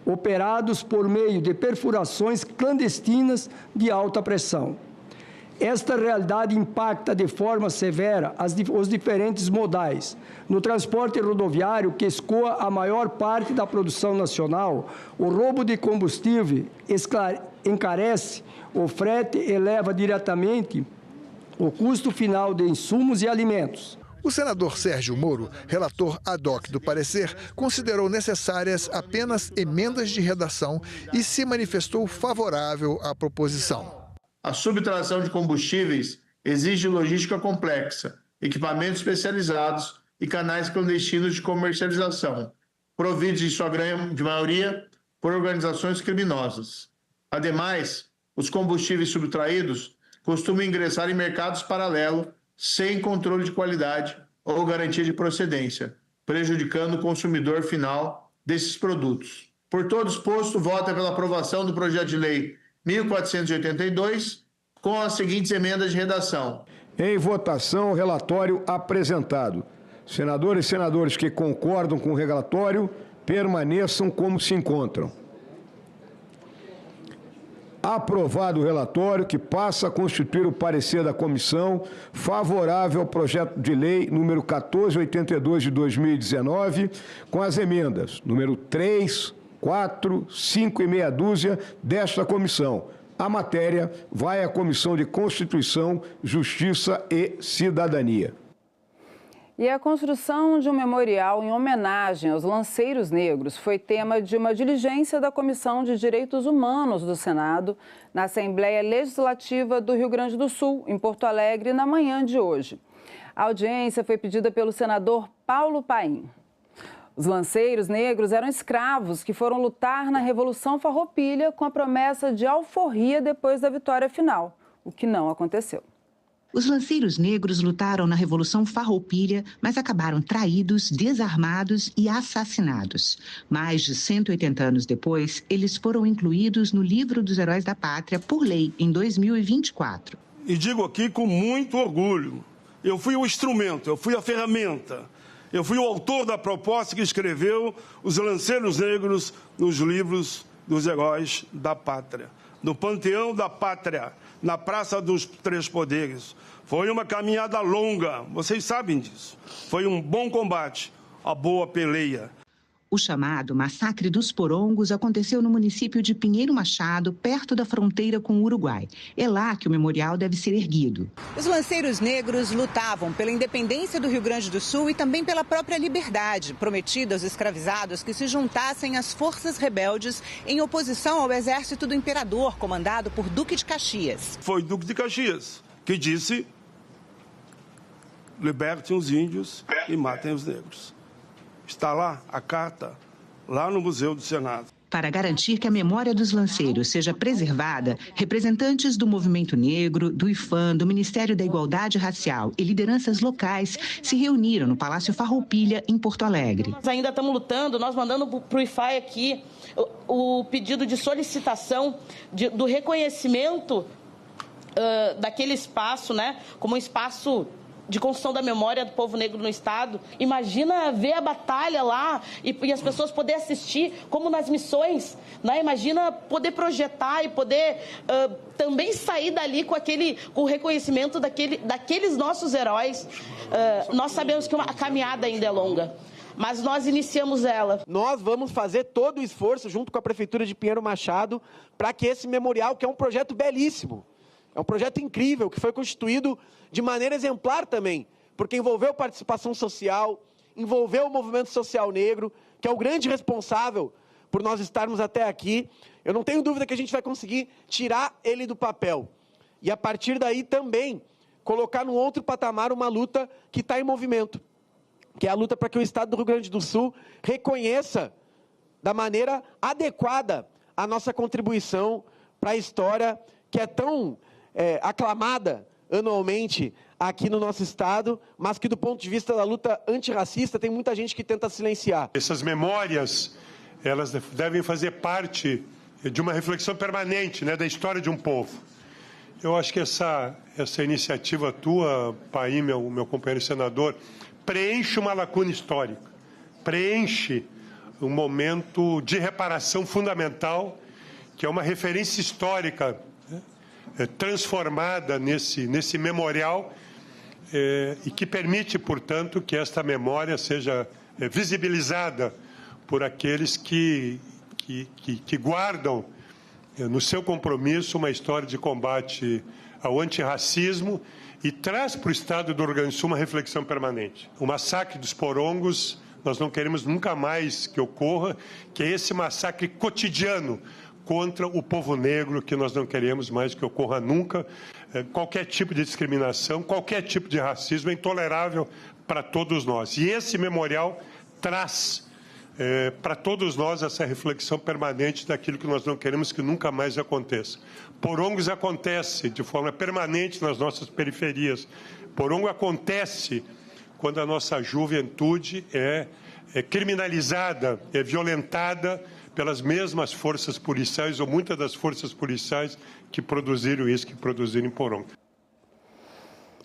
operados por meio de perfurações clandestinas de alta pressão. Esta realidade impacta de forma severa os diferentes modais. No transporte rodoviário, que escoa a maior parte da produção nacional, o roubo de combustível encarece o frete, eleva diretamente o custo final de insumos e alimentos. O senador Sérgio Moro, relator ad hoc do parecer, considerou necessárias apenas emendas de redação e se manifestou favorável à proposição. A subtração de combustíveis exige logística complexa, equipamentos especializados e canais clandestinos de comercialização, providos em sua grande maioria por organizações criminosas. Ademais, os combustíveis subtraídos costumam ingressar em mercados paralelos sem controle de qualidade ou garantia de procedência, prejudicando o consumidor final desses produtos. Por todo exposto, vota pela aprovação do projeto de lei 1482, com as seguintes emendas de redação. Em votação, o relatório apresentado. Senadoras e senadores que concordam com o relatório, permaneçam como se encontram. Aprovado o relatório, que passa a constituir o parecer da comissão favorável ao projeto de lei número 1482 de 2019, com as emendas número 3, 4, 5 e meia dúzia desta comissão. A matéria vai à Comissão de Constituição, Justiça e Cidadania. E a construção de um memorial em homenagem aos lanceiros negros foi tema de uma diligência da Comissão de Direitos Humanos do Senado na Assembleia Legislativa do Rio Grande do Sul, em Porto Alegre, na manhã de hoje. A audiência foi pedida pelo senador Paulo Paim. Os lanceiros negros eram escravos que foram lutar na Revolução Farroupilha com a promessa de alforria depois da vitória final, o que não aconteceu. Os lanceiros negros lutaram na Revolução Farroupilha, mas acabaram traídos, desarmados e assassinados. Mais de 180 anos depois, eles foram incluídos no Livro dos Heróis da Pátria por lei, em 2024. E digo aqui com muito orgulho, eu fui o instrumento, eu fui a ferramenta. Eu fui o autor da proposta que escreveu os lanceiros negros nos livros dos heróis da pátria. No Panteão da Pátria, na Praça dos Três Poderes. Foi uma caminhada longa, vocês sabem disso. Foi um bom combate, a boa peleia. O chamado Massacre dos Porongos aconteceu no município de Pinheiro Machado, perto da fronteira com o Uruguai. É lá que o memorial deve ser erguido. Os lanceiros negros lutavam pela independência do Rio Grande do Sul e também pela própria liberdade, prometida aos escravizados que se juntassem às forças rebeldes em oposição ao exército do imperador, comandado por Duque de Caxias. Foi Duque de Caxias que disse: libertem os índios e matem os negros. Está lá a carta, lá no Museu do Senado. Para garantir que a memória dos lanceiros seja preservada, representantes do movimento negro, do IFAM, do Ministério da Igualdade Racial e lideranças locais se reuniram no Palácio Farroupilha, em Porto Alegre. Nós ainda estamos lutando, nós mandando para o IFAI aqui o pedido de solicitação do reconhecimento daquele espaço, né, como um espaço de construção da memória do povo negro no Estado. Imagina ver a batalha lá e as pessoas poderem assistir, como nas missões, né? Imagina poder projetar e poder também sair dali com o reconhecimento daqueles nossos heróis. Nós sabemos que a caminhada ainda é longa, mas nós iniciamos ela. Nós vamos fazer todo o esforço, junto com a Prefeitura de Pinheiro Machado, para que esse memorial, que é um projeto belíssimo, é um projeto incrível, que foi constituído de maneira exemplar também, porque envolveu participação social, envolveu o movimento social negro, que é o grande responsável por nós estarmos até aqui. Eu não tenho dúvida que a gente vai conseguir tirar ele do papel. E a partir daí também colocar num outro patamar uma luta que está em movimento, que é a luta para que o Estado do Rio Grande do Sul reconheça da maneira adequada a nossa contribuição para a história que é tão aclamada anualmente aqui no nosso estado, mas que do ponto de vista da luta antirracista tem muita gente que tenta silenciar. Essas memórias, elas devem fazer parte de uma reflexão permanente, né, da história de um povo. Eu acho que essa iniciativa tua, Paim, meu companheiro senador, preenche uma lacuna histórica, preenche um momento de reparação fundamental, que é uma referência histórica transformada nesse memorial e que permite, portanto, que esta memória seja visibilizada por aqueles que guardam no seu compromisso uma história de combate ao antirracismo e traz para o Estado do Rio Grande do Sul uma reflexão permanente. O massacre dos porongos, nós não queremos nunca mais que ocorra, que é esse massacre cotidiano contra o povo negro, que nós não queremos mais que ocorra nunca. Qualquer tipo de discriminação, qualquer tipo de racismo é intolerável para todos nós. E esse memorial traz para todos nós essa reflexão permanente daquilo que nós não queremos que nunca mais aconteça. Porongos acontece de forma permanente nas nossas periferias. Porongo acontece quando a nossa juventude é criminalizada, é violentada pelas mesmas forças policiais ou muitas das forças policiais que produziram isso, que produziram em Porongo.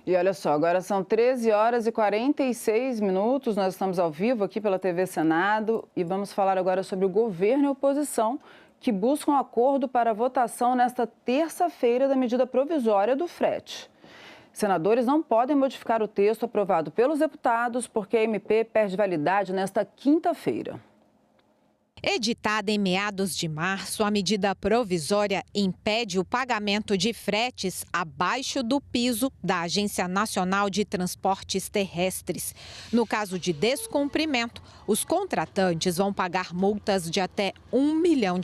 E olha só, agora são 13 horas e 46 minutos, nós estamos ao vivo aqui pela TV Senado e vamos falar agora sobre o governo e a oposição que buscam acordo para a votação nesta terça-feira da medida provisória do frete. Senadores não podem modificar o texto aprovado pelos deputados porque a MP perde validade nesta quinta-feira. Editada em meados de março, a medida provisória impede o pagamento de fretes abaixo do piso da Agência Nacional de Transportes Terrestres. No caso de descumprimento, os contratantes vão pagar multas de até R$1 milhão.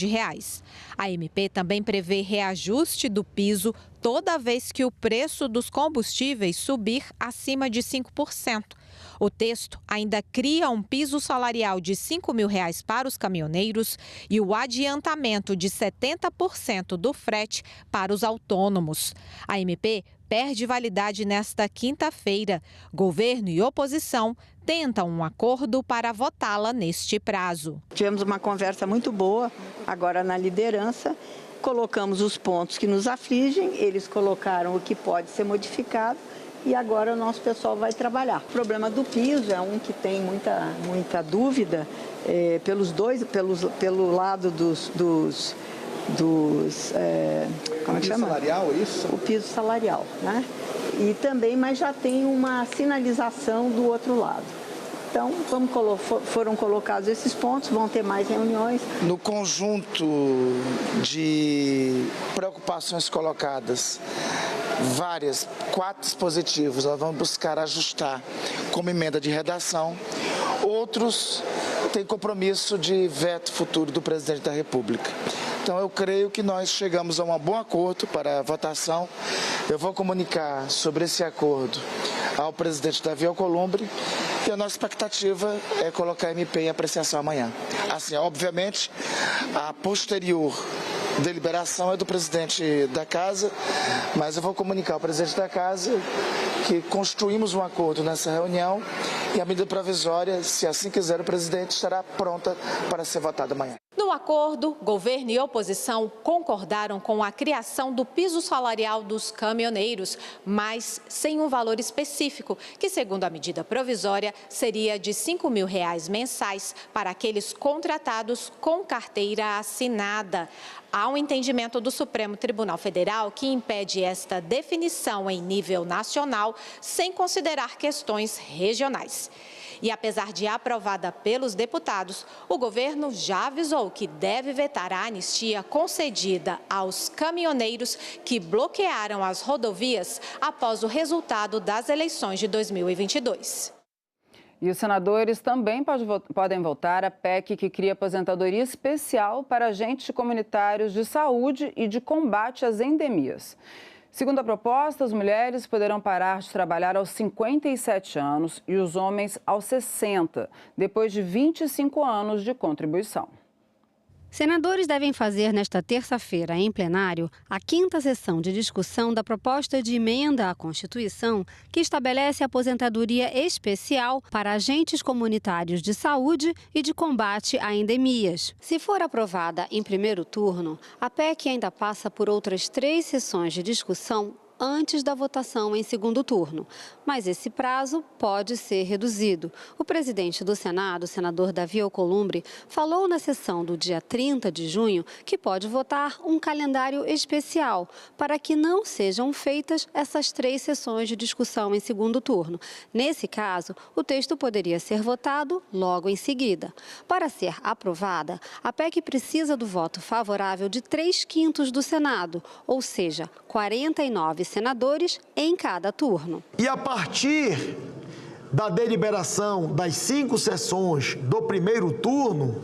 A MP também prevê reajuste do piso toda vez que o preço dos combustíveis subir acima de 5%. O texto ainda cria um piso salarial de R$5 mil para os caminhoneiros e o adiantamento de 70% do frete para os autônomos. A MP perde validade nesta quinta-feira. Governo e oposição tentam um acordo para votá-la neste prazo. Tivemos uma conversa muito boa agora na liderança. Colocamos os pontos que nos afligem, eles colocaram o que pode ser modificado. E agora o nosso pessoal vai trabalhar. O problema do piso é um que tem muita dúvida pelo lado dos como é que chama? O piso salarial, isso? O piso salarial, né? E também, mas já tem uma sinalização do outro lado. Então, foram colocados esses pontos, vão ter mais reuniões. No conjunto de preocupações colocadas, 4 dispositivos, nós vamos buscar ajustar como emenda de redação. Outros têm compromisso de veto futuro do presidente da República. Então, eu creio que nós chegamos a um bom acordo para a votação. Eu vou comunicar sobre esse acordo ao presidente Davi Alcolumbre e a nossa expectativa é colocar a MP em apreciação amanhã. Assim, obviamente, a posterior deliberação é do presidente da Casa, mas eu vou comunicar ao presidente da Casa que construímos um acordo nessa reunião e a medida provisória, se assim quiser o presidente, estará pronta para ser votada amanhã. No acordo, governo e oposição concordaram com a criação do piso salarial dos caminhoneiros, mas sem um valor específico, que, segundo a medida provisória, seria de R$5 mil mensais para aqueles contratados com carteira assinada. Há um entendimento do Supremo Tribunal Federal que impede esta definição em nível nacional, sem considerar questões regionais. E apesar de aprovada pelos deputados, o governo já avisou que deve vetar a anistia concedida aos caminhoneiros que bloquearam as rodovias após o resultado das eleições de 2022. E os senadores também podem votar a PEC que cria aposentadoria especial para agentes comunitários de saúde e de combate às endemias. Segundo a proposta, as mulheres poderão parar de trabalhar aos 57 anos e os homens aos 60, depois de 25 anos de contribuição. Senadores devem fazer nesta terça-feira, em plenário, a 5ª sessão de discussão da proposta de emenda à Constituição que estabelece aposentadoria especial para agentes comunitários de saúde e de combate a endemias. Se for aprovada em primeiro turno, a PEC ainda passa por outras 3 sessões de discussão antes da votação em segundo turno. Mas esse prazo pode ser reduzido. O presidente do Senado, o senador Davi Alcolumbre, falou na sessão do dia 30 de junho que pode votar um calendário especial para que não sejam feitas essas 3 sessões de discussão em segundo turno. Nesse caso, o texto poderia ser votado logo em seguida. Para ser aprovada, a PEC precisa do voto favorável de 3/5 do Senado, ou seja, 49 senadores em cada turno. E a partir da deliberação das 5 sessões do primeiro turno,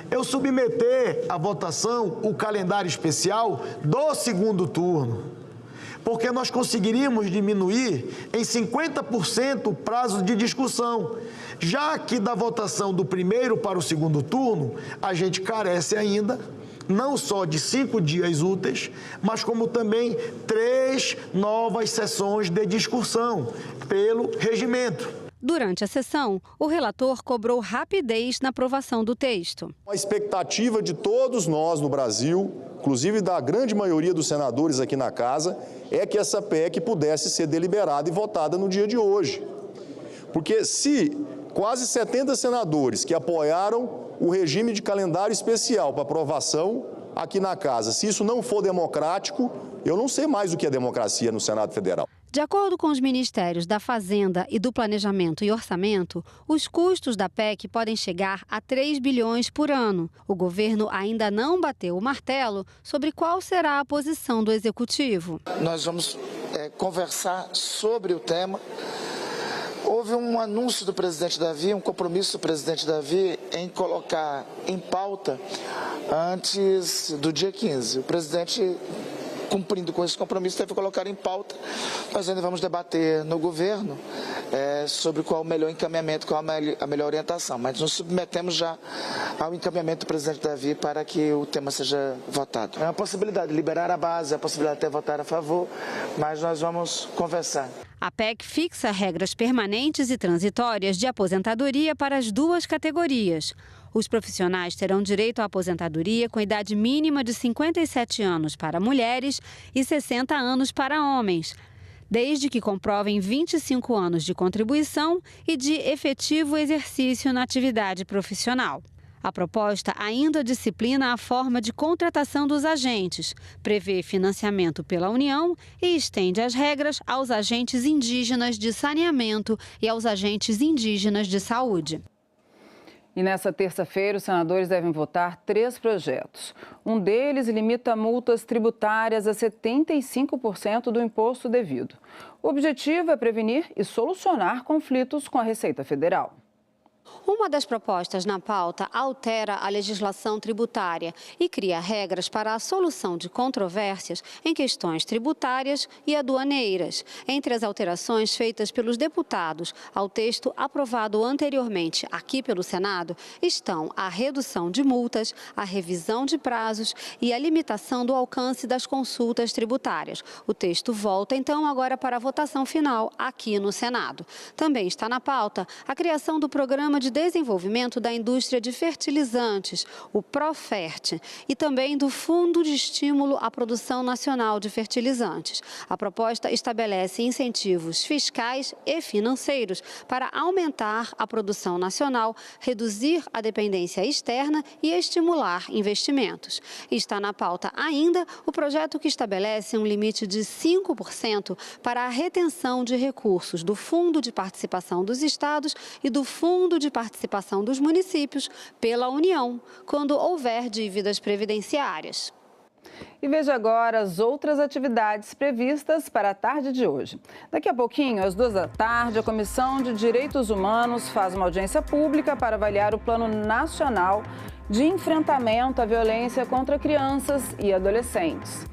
eu submeter à votação o calendário especial do segundo turno, porque nós conseguiríamos diminuir em 50% o prazo de discussão, já que da votação do primeiro para o segundo turno, a gente carece ainda não só de 5 dias úteis, mas como também 3 novas sessões de discussão pelo regimento. Durante a sessão, o relator cobrou rapidez na aprovação do texto. A expectativa de todos nós no Brasil, inclusive da grande maioria dos senadores aqui na casa, é que essa PEC pudesse ser deliberada e votada no dia de hoje. Porque se quase 70 senadores que apoiaram o regime de calendário especial para aprovação aqui na casa, se isso não for democrático, eu não sei mais o que é democracia no Senado Federal. De acordo com os ministérios da Fazenda e do Planejamento e Orçamento, os custos da PEC podem chegar a 3 bilhões por ano. O governo ainda não bateu o martelo sobre qual será a posição do Executivo. Nós vamos conversar sobre o tema. Houve um anúncio do presidente Davi, um compromisso do presidente Davi em colocar em pauta antes do dia 15. O presidente, cumprindo com esse compromisso, deve colocar em pauta. Nós ainda vamos debater no governo sobre qual o melhor encaminhamento, qual a melhor orientação. Mas nos submetemos já ao encaminhamento do presidente Davi para que o tema seja votado. É uma possibilidade de liberar a base, é a possibilidade de até votar a favor, mas nós vamos conversar. A PEC fixa regras permanentes e transitórias de aposentadoria para as 2 categorias. Os profissionais terão direito à aposentadoria com idade mínima de 57 anos para mulheres e 60 anos para homens, desde que comprovem 25 anos de contribuição e de efetivo exercício na atividade profissional. A proposta ainda disciplina a forma de contratação dos agentes, prevê financiamento pela União e estende as regras aos agentes indígenas de saneamento e aos agentes indígenas de saúde. E nessa terça-feira, os senadores devem votar 3 projetos. Um deles limita multas tributárias a 75% do imposto devido. O objetivo é prevenir e solucionar conflitos com a Receita Federal. Uma das propostas na pauta altera a legislação tributária e cria regras para a solução de controvérsias em questões tributárias e aduaneiras. Entre as alterações feitas pelos deputados ao texto aprovado anteriormente aqui pelo Senado estão a redução de multas, a revisão de prazos e a limitação do alcance das consultas tributárias. O texto volta então agora para a votação final aqui no Senado. Também está na pauta a criação do Programa de Desenvolvimento da Indústria de Fertilizantes, o PROFERT, e também do Fundo de Estímulo à Produção Nacional de Fertilizantes. A proposta estabelece incentivos fiscais e financeiros para aumentar a produção nacional, reduzir a dependência externa e estimular investimentos. Está na pauta ainda o projeto que estabelece um limite de 5% para a retenção de recursos do Fundo de Participação dos Estados e do Fundo de Participação dos Municípios pela União, quando houver dívidas previdenciárias. E veja agora as outras atividades previstas para a tarde de hoje. Daqui a pouquinho, às 14h, a Comissão de Direitos Humanos faz uma audiência pública para avaliar o Plano Nacional de Enfrentamento à Violência contra Crianças e Adolescentes.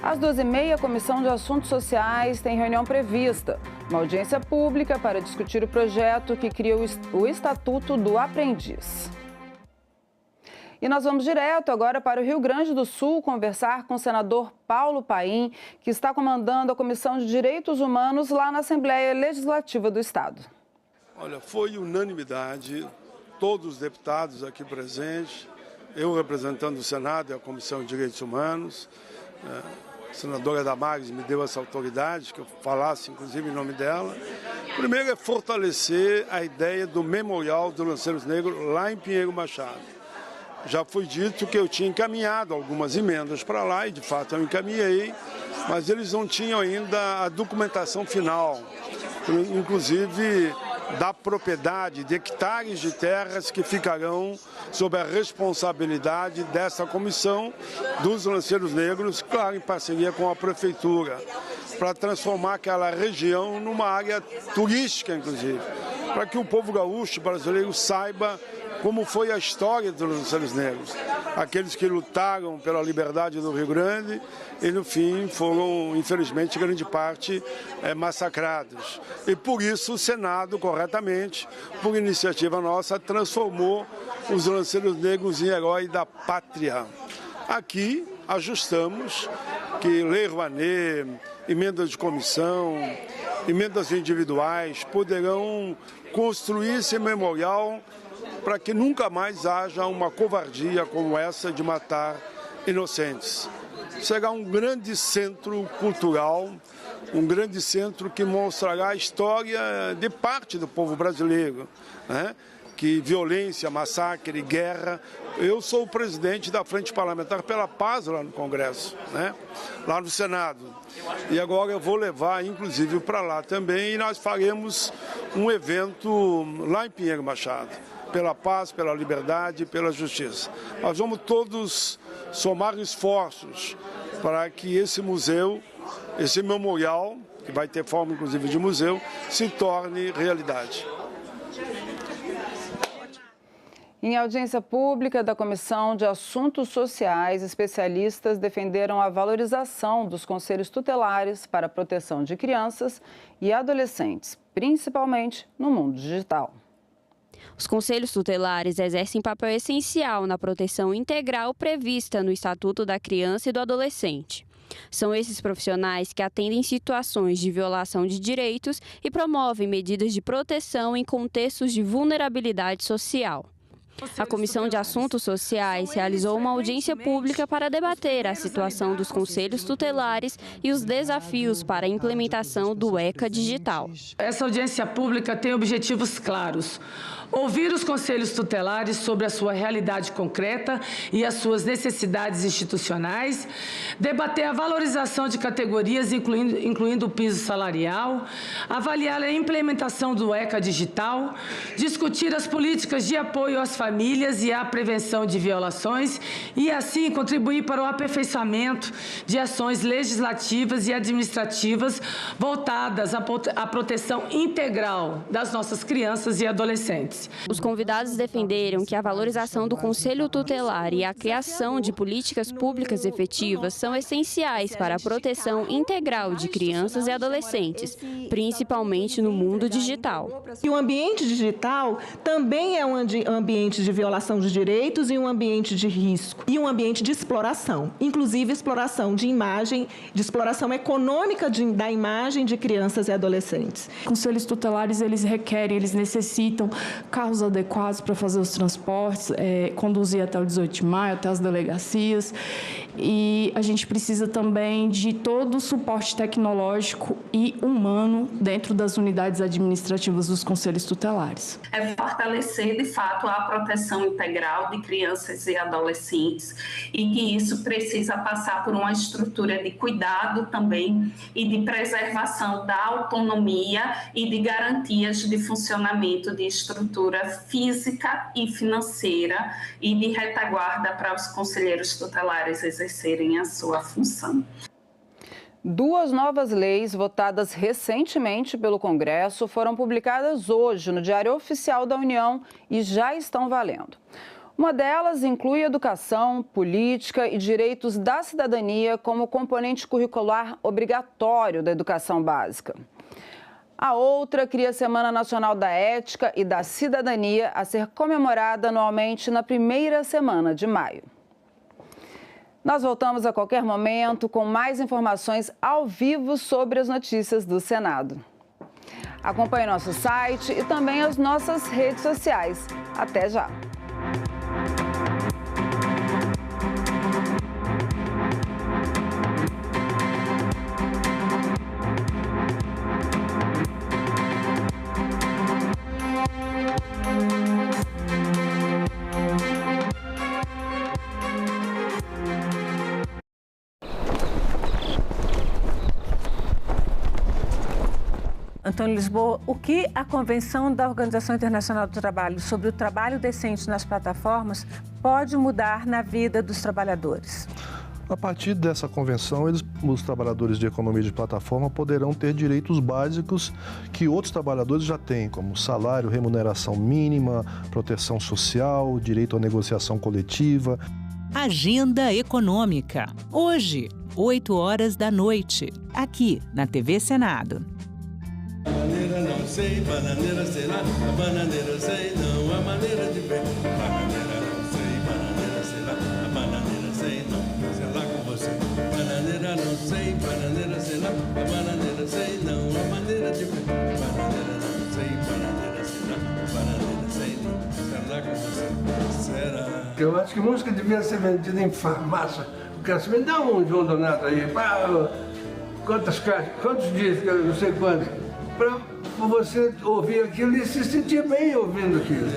Às 12h30, a Comissão de Assuntos Sociais tem reunião prevista. Uma audiência pública para discutir o projeto que cria o Estatuto do Aprendiz. E nós vamos direto agora para o Rio Grande do Sul conversar com o senador Paulo Paim, que está comandando a Comissão de Direitos Humanos lá na Assembleia Legislativa do Estado. Olha, foi unanimidade, todos os deputados aqui presentes, eu representando o Senado e a Comissão de Direitos Humanos, a senadora Damares me deu essa autoridade, que eu falasse inclusive em nome dela. Primeiro é fortalecer a ideia do Memorial dos Lanceiros Negros lá em Pinheiro Machado. Já foi dito que eu tinha encaminhado algumas emendas para lá, e de fato eu encaminhei, mas eles não tinham ainda a documentação final, inclusive da propriedade de hectares de terras que ficarão sob a responsabilidade dessa comissão dos Lanceiros Negros, claro, em parceria com a Prefeitura. para transformar aquela região numa área turística, inclusive, para que o povo gaúcho brasileiro saiba como foi a história dos lanceiros negros. Aqueles que lutaram pela liberdade do Rio Grande e, no fim, foram, infelizmente, grande parte massacrados. E, por isso, o Senado, corretamente, por iniciativa nossa, transformou os lanceiros negros em herói da pátria. Aqui, ajustamos que Lei Rouanet, emendas de comissão, emendas individuais poderão construir esse memorial para que nunca mais haja uma covardia como essa de matar inocentes. Será um grande centro cultural, um grande centro que mostrará a história de parte do povo brasileiro, né? Que violência, massacre, guerra. Eu sou o presidente da Frente Parlamentar pela Paz lá no Congresso, né? Lá no Senado. E agora eu vou levar, inclusive, para lá também, e nós faremos um evento lá em Pinheiro Machado, pela paz, pela liberdade e pela justiça. Nós vamos todos somar esforços para que esse museu, esse memorial, que vai ter forma, inclusive, de museu, se torne realidade. Em audiência pública da Comissão de Assuntos Sociais, especialistas defenderam a valorização dos conselhos tutelares para a proteção de crianças e adolescentes, principalmente no mundo digital. Os conselhos tutelares exercem papel essencial na proteção integral prevista no Estatuto da Criança e do Adolescente. São esses profissionais que atendem situações de violação de direitos e promovem medidas de proteção em contextos de vulnerabilidade social. A Comissão de Assuntos Sociais realizou uma audiência pública para debater a situação dos conselhos tutelares e os desafios para a implementação do ECA digital. Essa audiência pública tem objetivos claros. Ouvir os conselhos tutelares sobre a sua realidade concreta e as suas necessidades institucionais, debater a valorização de categorias, incluindo o piso salarial, avaliar a implementação do ECA digital, discutir as políticas de apoio às famílias e à prevenção de violações e, assim, contribuir para o aperfeiçoamento de ações legislativas e administrativas voltadas à proteção integral das nossas crianças e adolescentes. Os convidados defenderam que a valorização do Conselho Tutelar e a criação de políticas públicas efetivas são essenciais para a proteção integral de crianças e adolescentes, principalmente no mundo digital. E o ambiente digital também é um ambiente de violação de direitos e um ambiente de risco e um ambiente de exploração, inclusive exploração de imagem, de exploração econômica da imagem de crianças e adolescentes. Conselhos tutelares, eles necessitam carros adequados para fazer os transportes, conduzir até o 18 de maio, até as delegacias. E a gente precisa também de todo o suporte tecnológico e humano dentro das unidades administrativas dos conselhos tutelares. É fortalecer, de fato, a proteção integral de crianças e adolescentes e que isso precisa passar por uma estrutura de cuidado também e de preservação da autonomia e de garantias de funcionamento de estrutura física e financeira e de retaguarda para os conselheiros tutelares exercerem a sua função. Duas novas leis votadas recentemente pelo Congresso foram publicadas hoje no Diário Oficial da União e já estão valendo. Uma delas inclui educação, política e direitos da cidadania como componente curricular obrigatório da educação básica. A outra cria a Semana Nacional da Ética e da Cidadania a ser comemorada anualmente na primeira semana de maio. Nós voltamos a qualquer momento com mais informações ao vivo sobre as notícias do Senado. Acompanhe nosso site e também as nossas redes sociais. Até já! Antônio Lisboa, o que a Convenção da Organização Internacional do Trabalho sobre o trabalho decente nas plataformas pode mudar na vida dos trabalhadores? A partir dessa convenção, eles os trabalhadores de economia de plataforma poderão ter direitos básicos que outros trabalhadores já têm, como salário, remuneração mínima, proteção social, direito à negociação coletiva. Agenda Econômica. Hoje, 8h, aqui na TV Senado. Bananeira não sei, bananeira será, a bananeira sei não, a maneira de ver. Bananeira não sei, bananeira será, a bananeira sei não, sei lá com você. Bananeira não sei, bananeira será, a bananeira sei não, a maneira de ver. Bananeira não sei, bananeira será, a bananeira sei não, sei lá com você. Será? Eu acho que música devia ser vendida em farmácia. Porque assim, me dá um João Donato aí, quantas caixas, quantos dias, não sei quantos. Para você ouvir aquilo e se sentir bem ouvindo aquilo.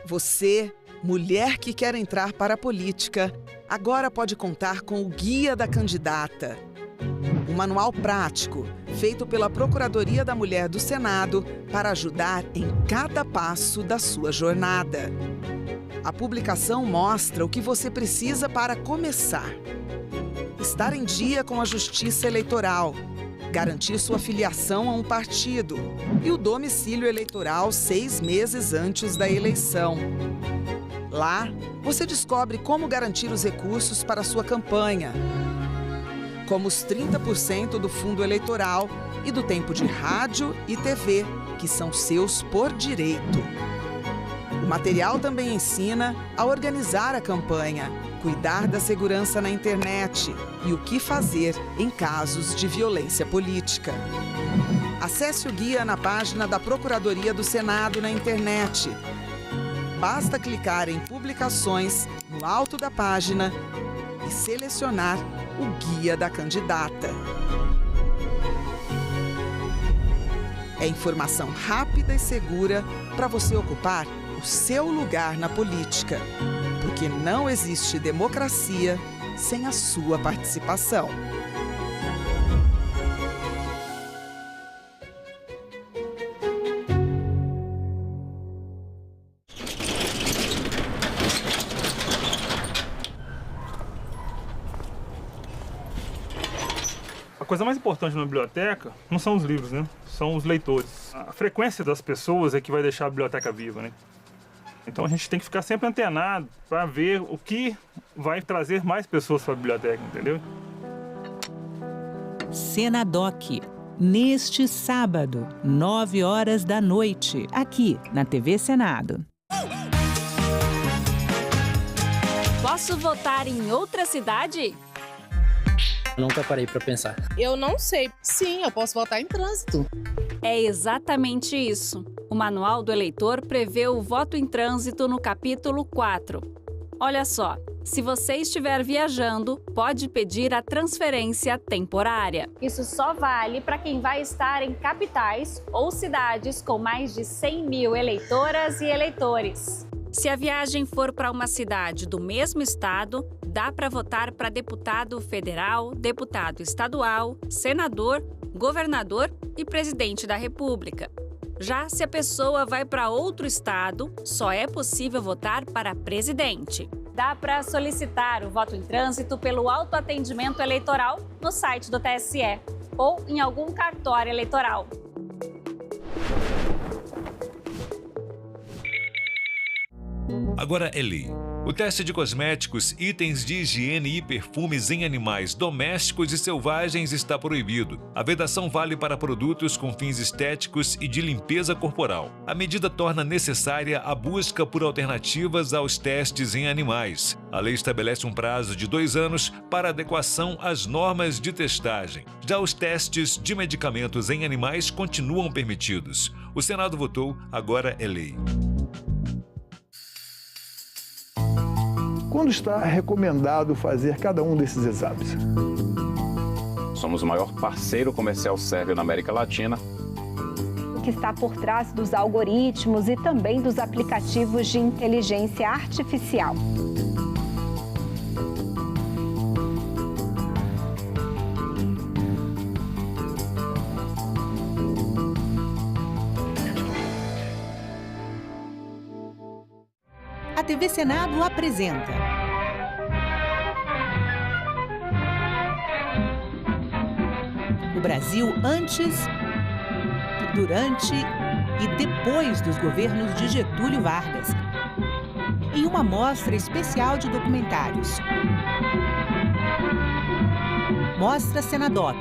Você, mulher que quer entrar para a política, agora pode contar com o Guia da Candidata. Um manual prático, feito pela Procuradoria da Mulher do Senado para ajudar em cada passo da sua jornada. A publicação mostra o que você precisa para começar. Estar em dia com a Justiça Eleitoral, garantir sua filiação a um partido e o domicílio eleitoral 6 meses antes da eleição. Lá, você descobre como garantir os recursos para sua campanha, como os 30% do fundo eleitoral e do tempo de rádio e TV, que são seus por direito. O material também ensina a organizar a campanha, cuidar da segurança na internet e o que fazer em casos de violência política. Acesse o guia na página da Procuradoria do Senado na internet. Basta clicar em Publicações no alto da página e selecionar o Guia da Candidata. É informação rápida e segura para você ocupar o seu lugar na política. Porque não existe democracia sem a sua participação. A coisa mais importante na biblioteca não são os livros, né? São os leitores. A frequência das pessoas é que vai deixar a biblioteca viva, né? Então a gente tem que ficar sempre antenado para ver o que vai trazer mais pessoas para a biblioteca, entendeu? Senadoc, neste sábado, 9h, aqui na TV Senado. Posso votar em outra cidade? Nunca parei para pensar. Eu não sei. Sim, eu posso votar em trânsito. É exatamente isso. O Manual do Eleitor prevê o voto em trânsito no capítulo 4. Olha só, se você estiver viajando, pode pedir a transferência temporária. Isso só vale para quem vai estar em capitais ou cidades com mais de 100 mil eleitoras e eleitores. Se a viagem for para uma cidade do mesmo estado, dá para votar para deputado federal, deputado estadual, senador, governador e presidente da República. Já se a pessoa vai para outro estado, só é possível votar para presidente. Dá para solicitar o voto em trânsito pelo autoatendimento eleitoral no site do TSE ou em algum cartório eleitoral. Agora é lei. O teste de cosméticos, itens de higiene e perfumes em animais domésticos e selvagens está proibido. A vedação vale para produtos com fins estéticos e de limpeza corporal. A medida torna necessária a busca por alternativas aos testes em animais. A lei estabelece um prazo de 2 anos para adequação às normas de testagem. Já os testes de medicamentos em animais continuam permitidos. O Senado votou, agora é lei. Quando está recomendado fazer cada um desses exames? Somos o maior parceiro comercial sérvio na América Latina. que está por trás dos algoritmos e também dos aplicativos de inteligência artificial. A TV Senado apresenta o Brasil antes, durante e depois dos governos de Getúlio Vargas, em uma mostra especial de documentários. Mostra Senadoc.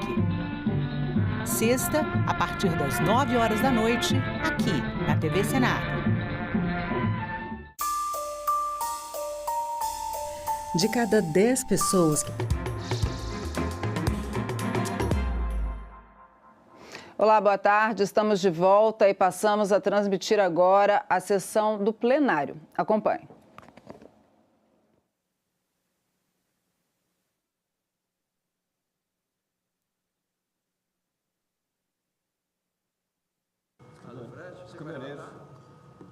Sexta, a partir das 9 horas da noite, aqui na TV Senado. De cada 10 pessoas. Olá, boa tarde. Estamos de volta e passamos a transmitir agora a sessão do plenário. Acompanhe.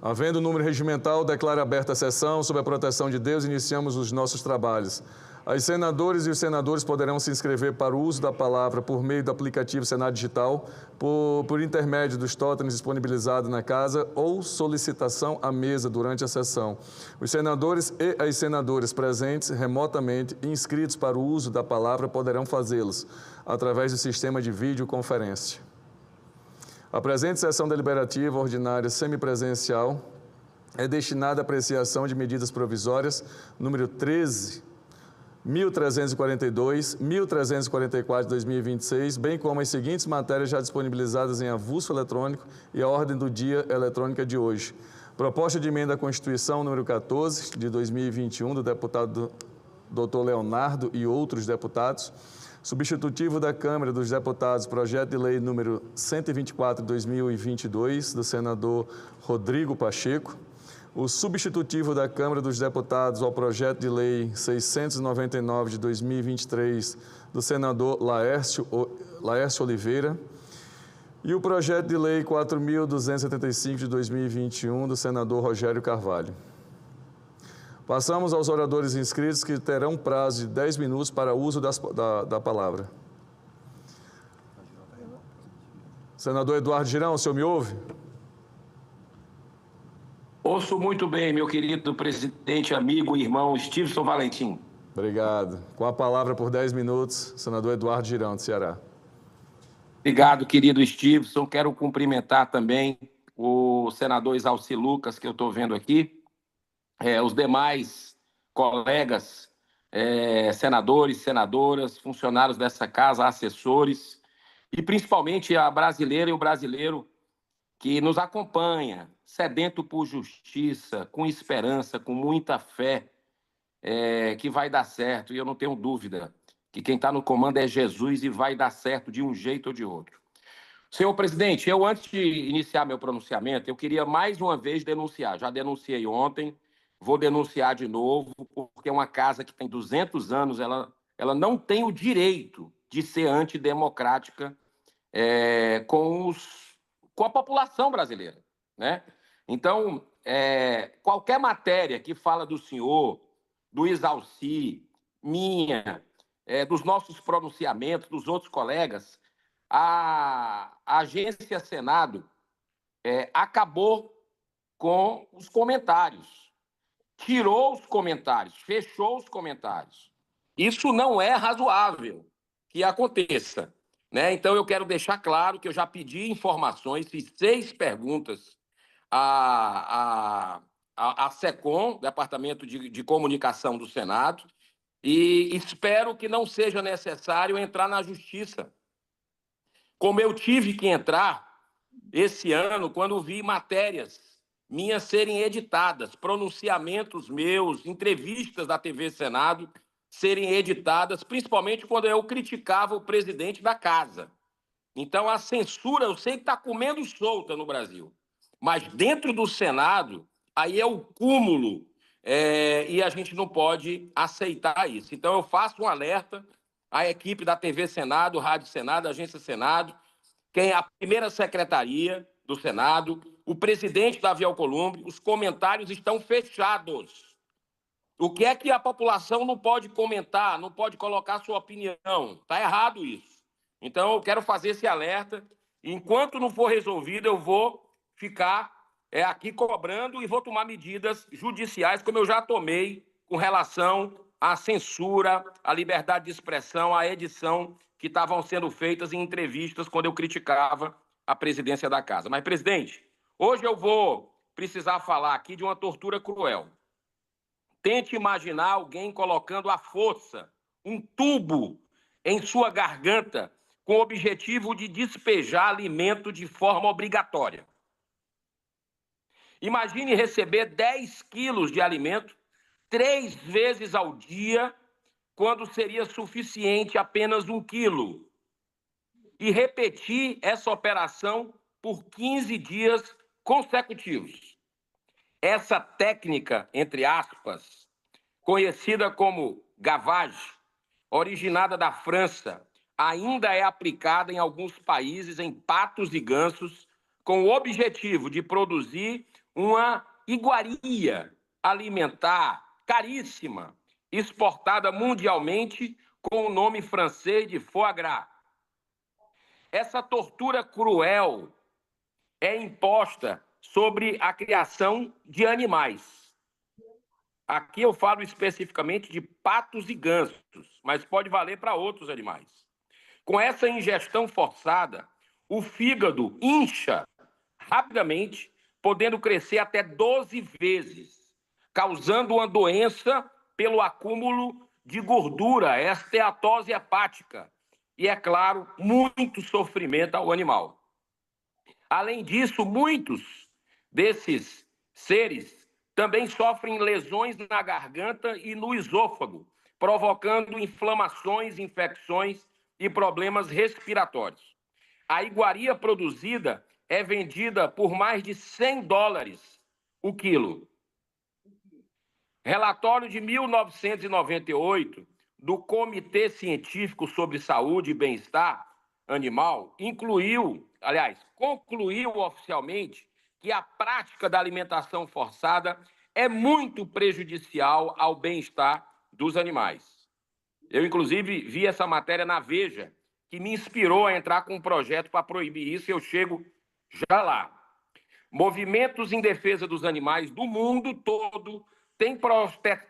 Havendo o número regimental, declaro aberta a sessão. Sob a proteção de Deus, iniciamos os nossos trabalhos. As senadoras e os senadores poderão se inscrever para o uso da palavra por meio do aplicativo Senado Digital, por intermédio dos totens disponibilizados na casa ou solicitação à mesa durante a sessão. Os senadores e as senadoras presentes remotamente e inscritos para o uso da palavra poderão fazê-los através do sistema de videoconferência. A presente sessão deliberativa ordinária semipresencial é destinada à apreciação de medidas provisórias número 13.342, 1.344 de 2026, bem como as seguintes matérias já disponibilizadas em avulso eletrônico e a ordem do dia eletrônica de hoje. Proposta de emenda à Constituição número 14 de 2021 do deputado Dr. Leonardo e outros deputados. Substitutivo da Câmara dos Deputados, projeto de lei número 124 de 2022, do senador Rodrigo Pacheco. O substitutivo da Câmara dos Deputados ao projeto de lei 699 de 2023, do senador Laércio Oliveira. E o projeto de lei 4.275 de 2021, do senador Rogério Carvalho. Passamos aos oradores inscritos, que terão prazo de 10 minutos para uso da palavra. Senador Eduardo Girão, o senhor me ouve? Ouço muito bem, meu querido presidente, amigo e irmão Stevenson Valentim. Obrigado. Com a palavra por 10 minutos, senador Eduardo Girão, do Ceará. Obrigado, querido Stevenson. Quero cumprimentar também o senador Exalci Lucas, que eu estou vendo aqui. Os demais colegas, senadores, senadoras, funcionários dessa casa, assessores, e principalmente a brasileira e o brasileiro que nos acompanha, sedento por justiça, com esperança, com muita fé, que vai dar certo. E eu não tenho dúvida que quem está no comando é Jesus e vai dar certo de um jeito ou de outro. Senhor presidente, antes de iniciar meu pronunciamento, eu queria mais uma vez denunciar. Já denunciei ontem. Vou denunciar de novo, porque é uma casa que tem 200 anos, ela não tem o direito de ser antidemocrática com a população brasileira, né? Então, qualquer matéria que fala do senhor, do Exalci, minha, dos nossos pronunciamentos, dos outros colegas, a agência Senado acabou com os comentários. Tirou os comentários, fechou os comentários. Isso não é razoável que aconteça, né? Então, eu quero deixar claro que eu já pedi informações, fiz 6 perguntas à SECOM, Departamento de Comunicação do Senado, e espero que não seja necessário entrar na Justiça. Como eu tive que entrar esse ano, quando vi matérias minhas serem editadas, pronunciamentos meus, entrevistas da TV Senado serem editadas, principalmente quando eu criticava o presidente da casa. Então, a censura, eu sei que está comendo solta no Brasil, mas dentro do Senado, aí é o cúmulo, e a gente não pode aceitar isso. Então, eu faço um alerta à equipe da TV Senado, Rádio Senado, Agência Senado, quem é a primeira secretaria, do Senado, o presidente Davi Alcolumbre, os comentários estão fechados. O que é que a população não pode comentar, não pode colocar sua opinião? Está errado isso. Então, eu quero fazer esse alerta. Enquanto não for resolvido, eu vou ficar aqui cobrando e vou tomar medidas judiciais, como eu já tomei com relação à censura, à liberdade de expressão, à edição que estavam sendo feitas em entrevistas quando eu criticava a presidência da casa. Mas, presidente, hoje eu vou precisar falar aqui de uma tortura cruel. Tente imaginar alguém colocando à força um tubo em sua garganta com o objetivo de despejar alimento de forma obrigatória. Imagine receber 10 quilos de alimento 3 vezes ao dia, quando seria suficiente apenas 1 quilo. E repetir essa operação por 15 dias consecutivos. Essa técnica, entre aspas, conhecida como gavage, originada da França, ainda é aplicada em alguns países em patos e gansos, com o objetivo de produzir uma iguaria alimentar caríssima, exportada mundialmente com o nome francês de foie gras. Essa tortura cruel é imposta sobre a criação de animais. Aqui eu falo especificamente de patos e gansos, mas pode valer para outros animais. Com essa ingestão forçada, o fígado incha rapidamente, podendo crescer até 12 vezes, causando uma doença pelo acúmulo de gordura, esteatose hepática, e, é claro, muito sofrimento ao animal. Além disso, muitos desses seres também sofrem lesões na garganta e no esôfago, provocando inflamações, infecções e problemas respiratórios. A iguaria produzida é vendida por mais de $100 o quilo. Relatório de 1998 do Comitê Científico sobre Saúde e Bem-Estar Animal concluiu oficialmente que a prática da alimentação forçada é muito prejudicial ao bem-estar dos animais. Eu, inclusive, vi essa matéria na Veja, que me inspirou a entrar com um projeto para proibir isso, e eu chego já lá. Movimentos em defesa dos animais do mundo todo têm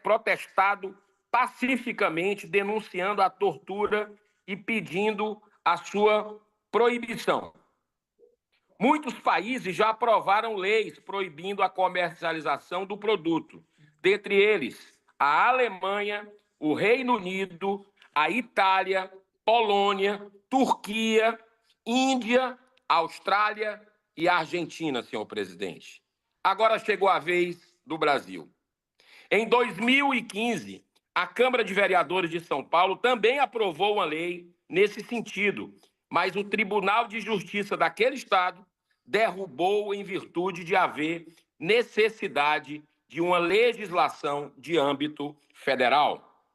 protestado pacificamente, denunciando a tortura e pedindo a sua proibição. Muitos países já aprovaram leis proibindo a comercialização do produto, dentre eles a Alemanha, o Reino Unido, a Itália, Polônia, Turquia, Índia, Austrália e Argentina, senhor presidente. Agora chegou a vez do Brasil. Em 2015, a Câmara de Vereadores de São Paulo também aprovou uma lei nesse sentido, mas o Tribunal de Justiça daquele estado derrubou em virtude de haver necessidade de uma legislação de âmbito federal.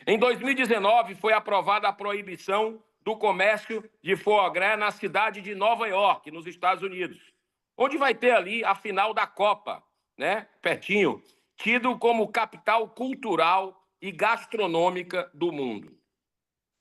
Em 2019, foi aprovada a proibição do comércio de foie gras na cidade de Nova York, nos Estados Unidos, onde vai ter ali a final da Copa, né, pertinho, tido como capital cultural e gastronômica do mundo.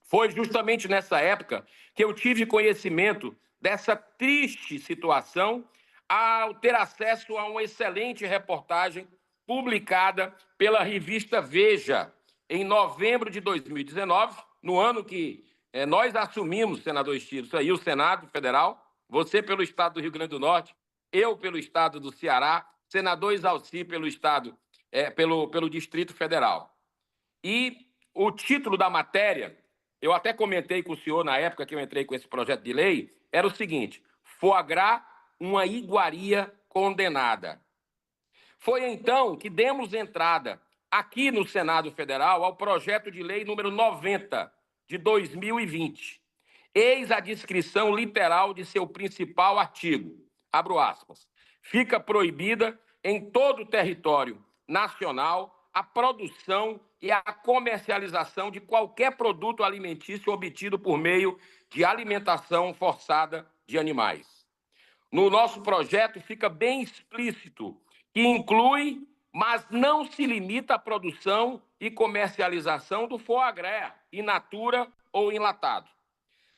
Foi justamente nessa época que eu tive conhecimento dessa triste situação ao ter acesso a uma excelente reportagem publicada pela revista Veja em novembro de 2019, no ano que nós assumimos, senador Stiles, aí o Senado Federal, você pelo estado do Rio Grande do Norte, eu pelo estado do Ceará, senador Isalci pelo estado, pelo Distrito Federal. E o título da matéria, eu até comentei com o senhor na época que eu entrei com esse projeto de lei, era o seguinte: foie gras, uma iguaria condenada. Foi então que demos entrada aqui no Senado Federal ao projeto de lei número 90 de 2020. Eis a descrição literal de seu principal artigo. Abro aspas. Fica proibida em todo o território nacional a produção e a comercialização de qualquer produto alimentício obtido por meio de alimentação forçada de animais. No nosso projeto fica bem explícito que inclui, mas não se limita à produção e comercialização do foie gras, in natura ou enlatado.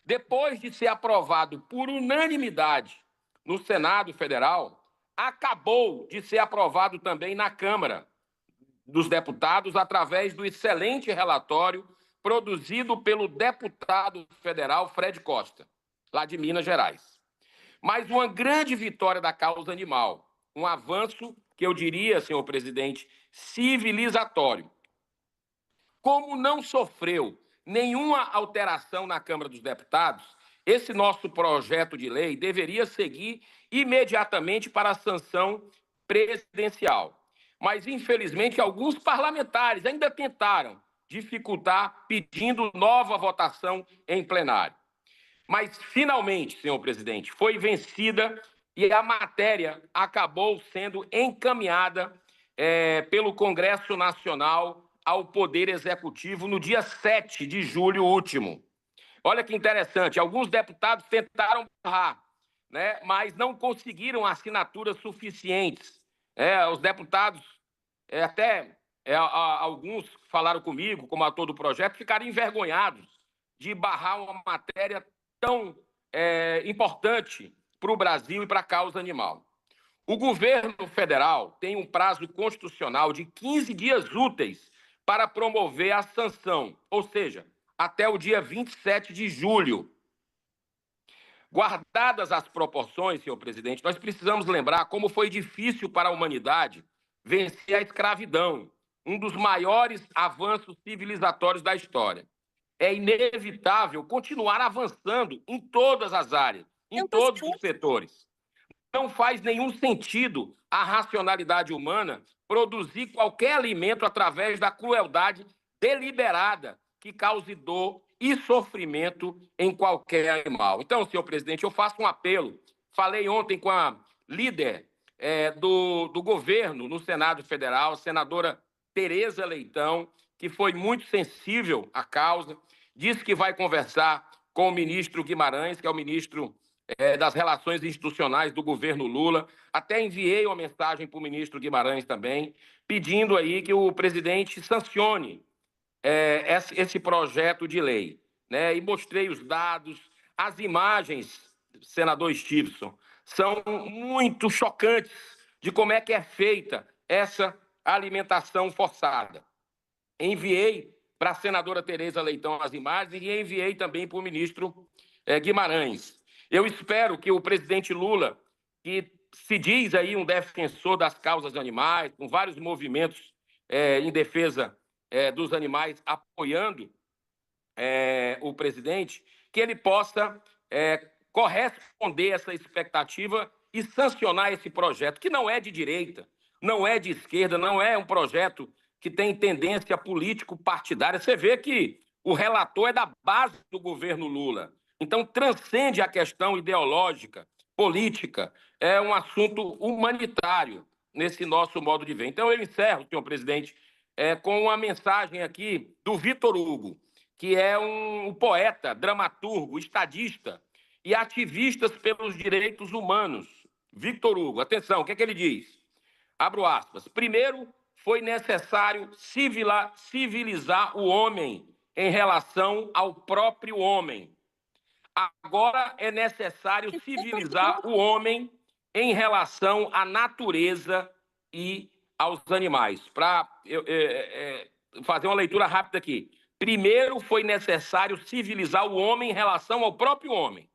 Depois de ser aprovado por unanimidade no Senado Federal, acabou de ser aprovado também na Câmara dos Deputados através do excelente relatório produzido pelo deputado federal Fred Costa, lá de Minas Gerais. Mas uma grande vitória da causa animal, um avanço que eu diria, senhor presidente, civilizatório. Como não sofreu nenhuma alteração na Câmara dos Deputados, esse nosso projeto de lei deveria seguir imediatamente para a sanção presidencial. Mas, infelizmente, alguns parlamentares ainda tentaram dificultar, pedindo nova votação em plenário. Mas, finalmente, senhor presidente, foi vencida e a matéria acabou sendo encaminhada pelo Congresso Nacional ao Poder Executivo no dia 7 de julho último. Olha que interessante, alguns deputados tentaram barrar, né, mas não conseguiram assinaturas suficientes. Os deputados, alguns falaram comigo, como autor do projeto, ficaram envergonhados de barrar uma matéria tão importante para o Brasil e para a causa animal. O governo federal tem um prazo constitucional de 15 dias úteis para promover a sanção, ou seja, até o dia 27 de julho. Guardadas as proporções, senhor presidente, nós precisamos lembrar como foi difícil para a humanidade vencer a escravidão, um dos maiores avanços civilizatórios da história. É inevitável continuar avançando em todas as áreas, em todos os setores. Não faz nenhum sentido a racionalidade humana produzir qualquer alimento através da crueldade deliberada que cause dor e sofrimento em qualquer animal. Então, senhor presidente, eu faço um apelo. Falei ontem com a líder do governo no Senado Federal, a senadora Tereza Leitão, que foi muito sensível à causa, disse que vai conversar com o ministro Guimarães, que é o ministro das Relações Institucionais do governo Lula. Até enviei uma mensagem para o ministro Guimarães também, pedindo aí que o presidente sancione esse projeto de lei, né? E mostrei os dados, as imagens, senador Stevenson, são muito chocantes de como é que é feita essa alimentação forçada. Enviei para a senadora Tereza Leitão as imagens e enviei também para o ministro Guimarães. Eu espero que o presidente Lula, que se diz aí um defensor das causas animais, com vários movimentos em defesa dos animais, apoiando o presidente, que ele possa corresponder a essa expectativa e sancionar esse projeto, que não é de direita, não é de esquerda, não é um projeto que tem tendência político-partidária. Você vê que o relator é da base do governo Lula. Então, transcende a questão ideológica, política, é um assunto humanitário nesse nosso modo de ver. Então, eu encerro, senhor presidente, com uma mensagem aqui do Victor Hugo, que é um poeta, dramaturgo, estadista e ativista pelos direitos humanos. Victor Hugo, atenção, o que é que ele diz? Abro aspas. Primeiro, foi necessário civilizar o homem em relação ao próprio homem. Agora é necessário civilizar o homem em relação à natureza e aos animais. Para fazer uma leitura rápida aqui. Primeiro foi necessário civilizar o homem em relação ao próprio homem.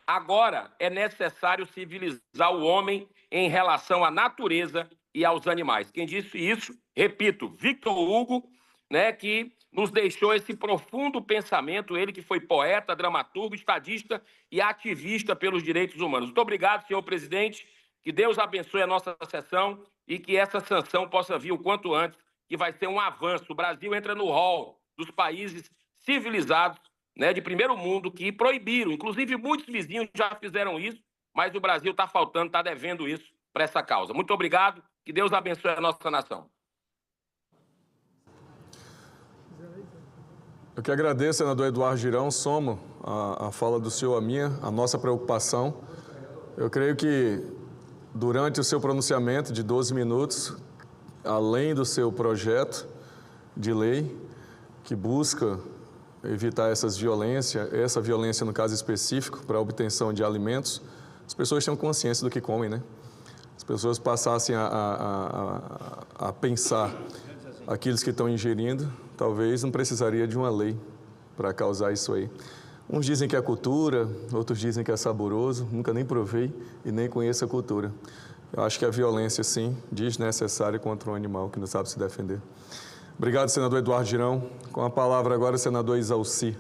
Agora é necessário civilizar o homem em relação à natureza e aos animais. Quem disse isso, repito, Victor Hugo, né, que nos deixou esse profundo pensamento, ele que foi poeta, dramaturgo, estadista e ativista pelos direitos humanos. Muito obrigado, senhor presidente, que Deus abençoe a nossa sessão e que essa sanção possa vir o quanto antes, que vai ser um avanço. O Brasil entra no rol dos países civilizados, né, de primeiro mundo, que proibiram, inclusive muitos vizinhos já fizeram isso, mas o Brasil está faltando, está devendo isso para essa causa. Muito obrigado, que Deus abençoe a nossa nação. Eu que agradeço, senador Eduardo Girão, somo a fala do senhor a minha, a nossa preocupação. Eu creio que durante o seu pronunciamento de 12 minutos, além do seu projeto de lei que busca evitar essa violência no caso específico para a obtenção de alimentos, as pessoas tenham consciência do que comem, né? As pessoas passassem a pensar aqueles que estão ingerindo, talvez não precisaria de uma lei para causar isso aí. Uns dizem que é cultura, outros dizem que é saboroso, nunca nem provei e nem conheço a cultura. Eu acho que a violência, sim, desnecessária contra um animal que não sabe se defender. Obrigado, senador Eduardo Girão. Com a palavra agora, senador Isalci.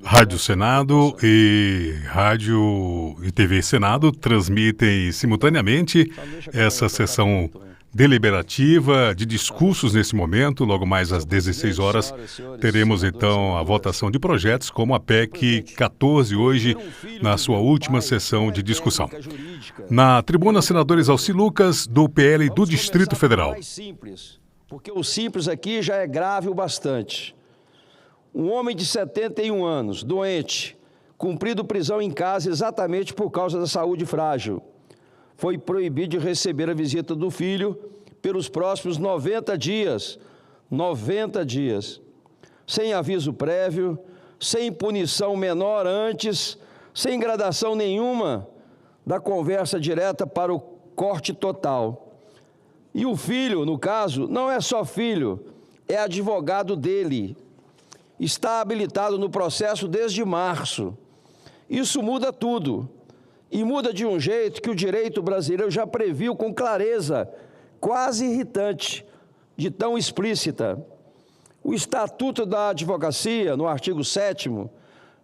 Rádio Senado e Rádio e TV Senado transmitem simultaneamente essa sessão deliberativa de discursos nesse momento. Logo mais às 16 horas teremos então a votação de projetos como a PEC 14 hoje na sua última sessão de discussão. Na tribuna, senador Isalci Lucas, do PL do Distrito Federal. Porque o simples aqui já é grave o bastante. Um homem de 71 anos, doente, cumprido prisão em casa exatamente por causa da saúde frágil, foi proibido de receber a visita do filho pelos próximos 90 dias. 90 dias. Sem aviso prévio, sem punição menor antes, sem gradação nenhuma, da conversa direta para o corte total. E o filho, no caso, não é só filho, é advogado dele. Está habilitado no processo desde março. Isso muda tudo. E muda de um jeito que o direito brasileiro já previu com clareza, quase irritante, de tão explícita. O Estatuto da Advocacia, no artigo 7º,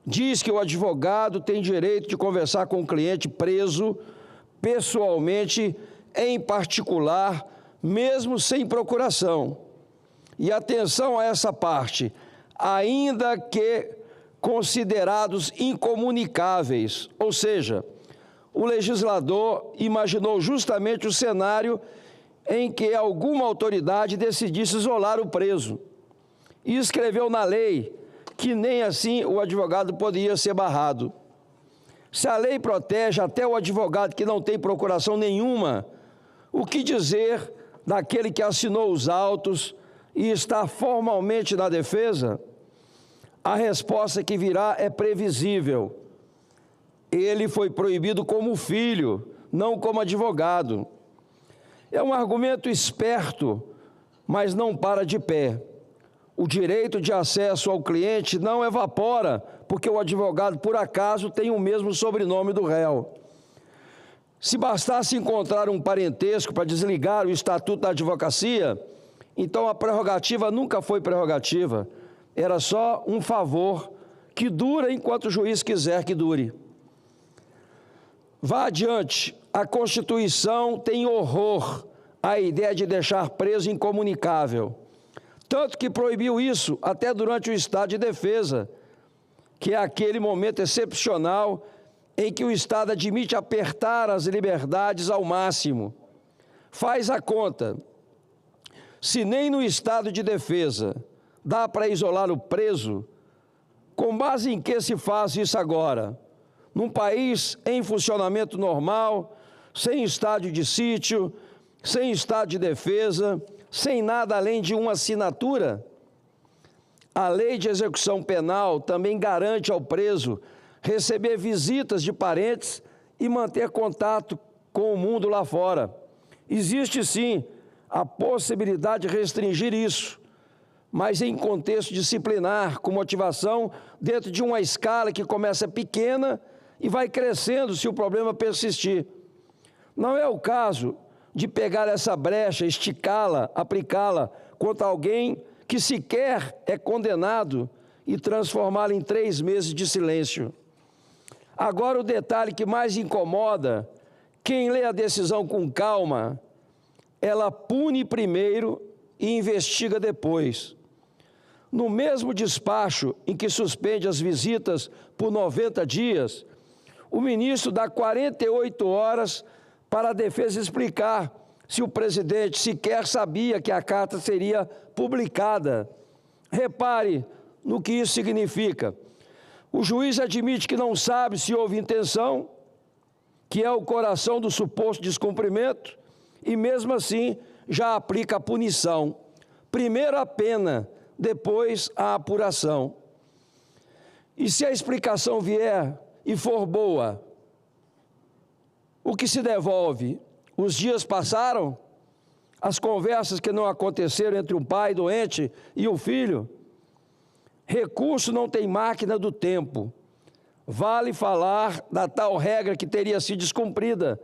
diz que o advogado tem direito de conversar com o cliente preso pessoalmente, em particular, mesmo sem procuração. E atenção a essa parte, ainda que considerados incomunicáveis, ou seja, o legislador imaginou justamente o cenário em que alguma autoridade decidisse isolar o preso e escreveu na lei que nem assim o advogado poderia ser barrado. Se a lei protege até o advogado que não tem procuração nenhuma, o que dizer daquele que assinou os autos e está formalmente na defesa? A resposta que virá é previsível. Ele foi proibido como filho, não como advogado. É um argumento esperto, mas não para de pé. O direito de acesso ao cliente não evapora, porque o advogado, por acaso, tem o mesmo sobrenome do réu. Se bastasse encontrar um parentesco para desligar o Estatuto da Advocacia, então a prerrogativa nunca foi prerrogativa. Era só um favor que dura enquanto o juiz quiser que dure. Vá adiante. A Constituição tem horror à ideia de deixar preso incomunicável. Tanto que proibiu isso até durante o estado de defesa, que é aquele momento excepcional em que o Estado admite apertar as liberdades ao máximo. Faz a conta. Se nem no estado de defesa dá para isolar o preso, com base em que se faz isso agora? Num país em funcionamento normal, sem estádio de sítio, sem estado de defesa, sem nada além de uma assinatura? A lei de execução penal também garante ao preso receber visitas de parentes e manter contato com o mundo lá fora. Existe, sim, a possibilidade de restringir isso, mas em contexto disciplinar, com motivação, dentro de uma escala que começa pequena e vai crescendo se o problema persistir. Não é o caso de pegar essa brecha, esticá-la, aplicá-la contra alguém que sequer é condenado e transformá-la em 3 meses de silêncio. Agora, o detalhe que mais incomoda, quem lê a decisão com calma, ela pune primeiro e investiga depois. No mesmo despacho em que suspende as visitas por 90 dias, o ministro dá 48 horas para a defesa explicar se o presidente sequer sabia que a carta seria publicada. Repare no que isso significa. O juiz admite que não sabe se houve intenção, que é o coração do suposto descumprimento, e mesmo assim já aplica a punição. Primeiro a pena, depois a apuração. E se a explicação vier e for boa, o que se devolve? Os dias passaram? As conversas que não aconteceram entre o pai doente e o filho? Recurso não tem máquina do tempo. Vale falar da tal regra que teria sido descumprida.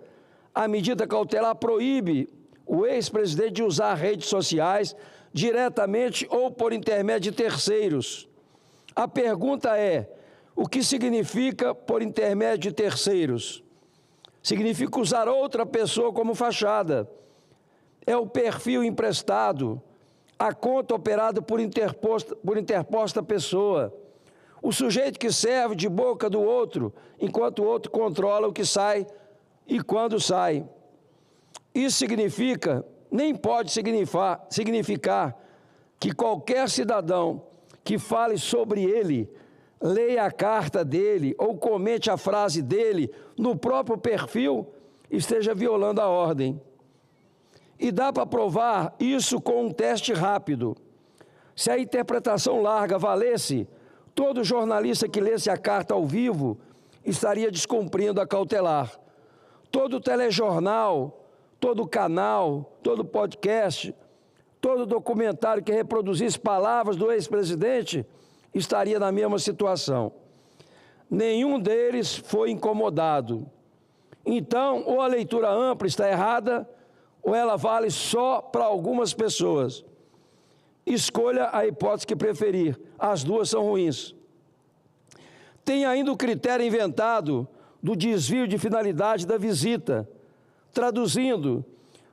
A medida cautelar proíbe o ex-presidente de usar redes sociais diretamente ou por intermédio de terceiros. A pergunta é, o que significa por intermédio de terceiros? Significa usar outra pessoa como fachada. É o perfil emprestado, a conta operada por interposta pessoa. O sujeito que serve de boca do outro, enquanto o outro controla o que sai e quando sai. Isso significa, nem pode significar que qualquer cidadão que fale sobre ele, leia a carta dele ou comente a frase dele no próprio perfil, esteja violando a ordem. E dá para provar isso com um teste rápido. Se a interpretação larga valesse, todo jornalista que lesse a carta ao vivo estaria descumprindo a cautelar. Todo telejornal, todo canal, todo podcast, todo documentário que reproduzisse palavras do ex-presidente estaria na mesma situação. Nenhum deles foi incomodado. Então, ou a leitura ampla está errada, ou ela vale só para algumas pessoas. Escolha a hipótese que preferir. As duas são ruins. Tem ainda o critério inventado do desvio de finalidade da visita. Traduzindo,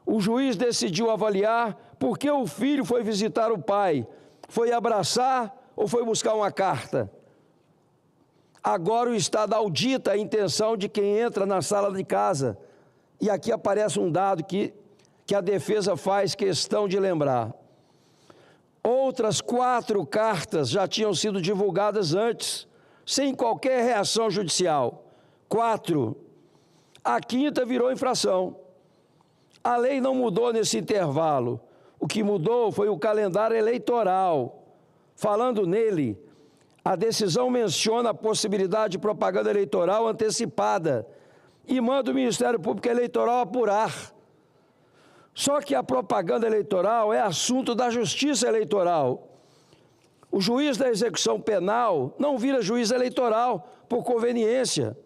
o juiz decidiu avaliar por que o filho foi visitar o pai. Foi abraçar ou foi buscar uma carta? Agora o Estado audita a intenção de quem entra na sala de casa. E aqui aparece um dado que a defesa faz questão de lembrar. Outras 4 cartas já tinham sido divulgadas antes, sem qualquer reação judicial. 4. A 5ª virou infração. A lei não mudou nesse intervalo. O que mudou foi o calendário eleitoral. Falando nele, a decisão menciona a possibilidade de propaganda eleitoral antecipada e manda o Ministério Público Eleitoral apurar. Só que a propaganda eleitoral é assunto da Justiça Eleitoral. O juiz da execução penal não vira juiz eleitoral por conveniência.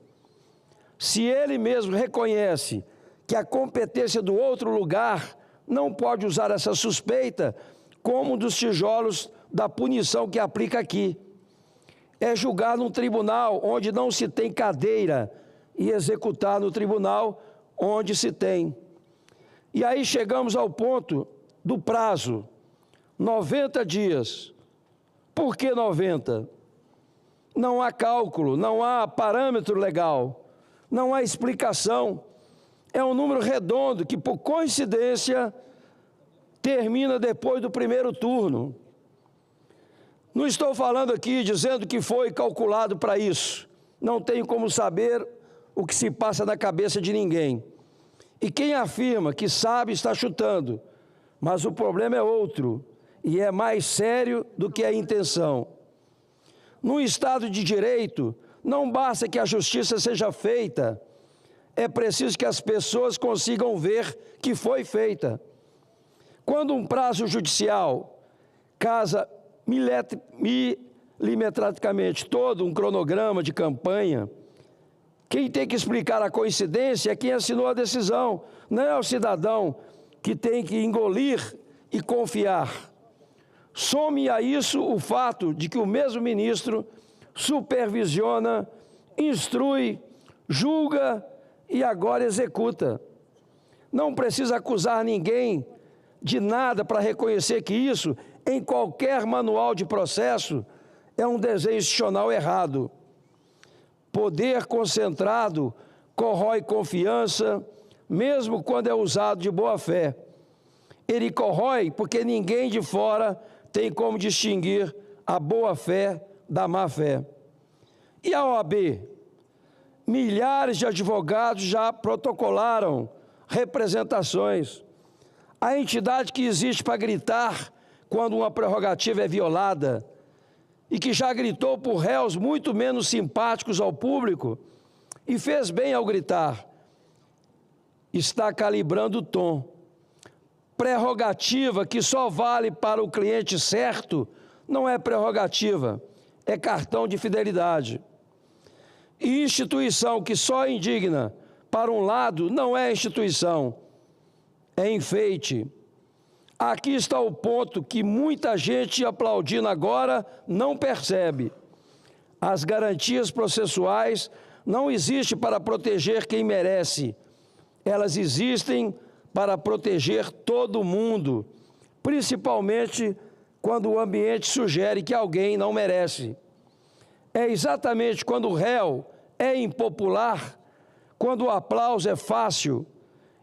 Se ele mesmo reconhece que a competência do outro lugar não pode usar essa suspeita como um dos tijolos da punição que aplica aqui. É julgar num tribunal onde não se tem cadeira e executar no tribunal onde se tem. E aí chegamos ao ponto do prazo, 90 dias. Por que 90? Não há cálculo, não há parâmetro legal, não há explicação. É um número redondo que, por coincidência, termina depois do primeiro turno. Não estou falando aqui dizendo que foi calculado para isso. Não tenho como saber o que se passa na cabeça de ninguém. E quem afirma que sabe está chutando, mas o problema é outro, e é mais sério do que a intenção. Num Estado de Direito, não basta que a justiça seja feita, é preciso que as pessoas consigam ver que foi feita. Quando um prazo judicial casa milimetricamente todo um cronograma de campanha, quem tem que explicar a coincidência é quem assinou a decisão, não é o cidadão que tem que engolir e confiar. Some a isso o fato de que o mesmo ministro supervisiona, instrui, julga e agora executa. Não precisa acusar ninguém de nada para reconhecer que isso, em qualquer manual de processo, é um desenho institucional errado. Poder concentrado corrói confiança, mesmo quando é usado de boa fé. Ele corrói porque ninguém de fora tem como distinguir a boa fé da má fé. E a OAB? Milhares de advogados já protocolaram representações. A entidade que existe para gritar quando uma prerrogativa é violada e que já gritou por réus muito menos simpáticos ao público e fez bem ao gritar, está calibrando o tom. Prerrogativa que só vale para o cliente certo não é prerrogativa, é cartão de fidelidade. E instituição que só indigna para um lado não é instituição, é enfeite. Aqui está o ponto que muita gente aplaudindo agora não percebe. As garantias processuais não existem para proteger quem merece. Elas existem para proteger todo mundo, principalmente quando o ambiente sugere que alguém não merece. É exatamente quando o réu é impopular, quando o aplauso é fácil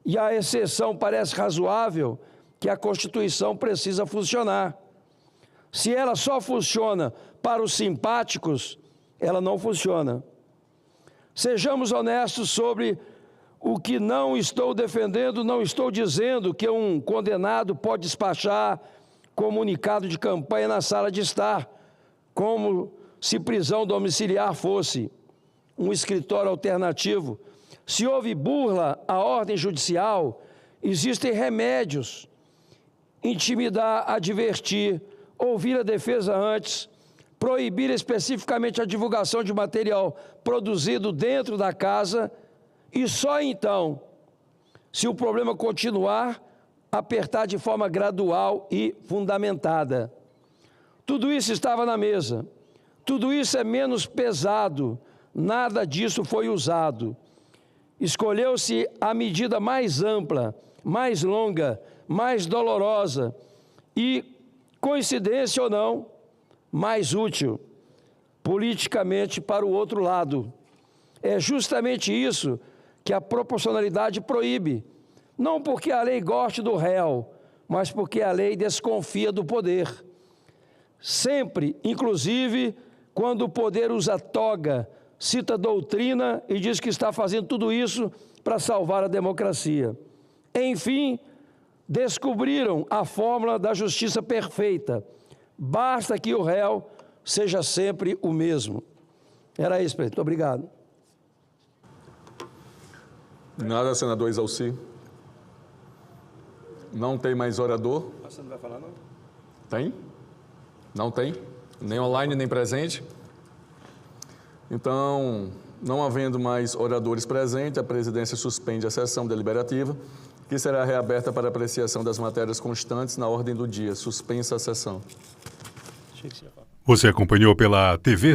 e a exceção parece razoável, que a Constituição precisa funcionar. Se ela só funciona para os simpáticos, ela não funciona. Sejamos honestos sobre o que não estou defendendo, não estou dizendo que um condenado pode despachar comunicado de campanha na sala de estar, como se prisão domiciliar fosse um escritório alternativo. Se houve burla à ordem judicial, existem remédios. Intimidar, advertir, ouvir a defesa antes, proibir especificamente a divulgação de material produzido dentro da casa e só então, se o problema continuar, apertar de forma gradual e fundamentada. Tudo isso estava na mesa. Tudo isso é menos pesado. Nada disso foi usado. Escolheu-se a medida mais ampla, mais longa, mais dolorosa e, coincidência ou não, mais útil, politicamente para o outro lado. É justamente isso que a proporcionalidade proíbe, não porque a lei goste do réu, mas porque a lei desconfia do poder. Sempre, inclusive, quando o poder usa toga, cita doutrina e diz que está fazendo tudo isso para salvar a democracia. Enfim, descobriram a fórmula da justiça perfeita. Basta que o réu seja sempre o mesmo. Era isso, presidente. Muito obrigado. Nada, senador Exauci. Não tem mais orador? Você não vai falar, não? Tem? Não tem? Nem online, nem presente? Então, não havendo mais oradores presentes, a presidência suspende a sessão deliberativa, que será reaberta para apreciação das matérias constantes na ordem do dia. Suspensa a sessão. Você acompanhou pela TV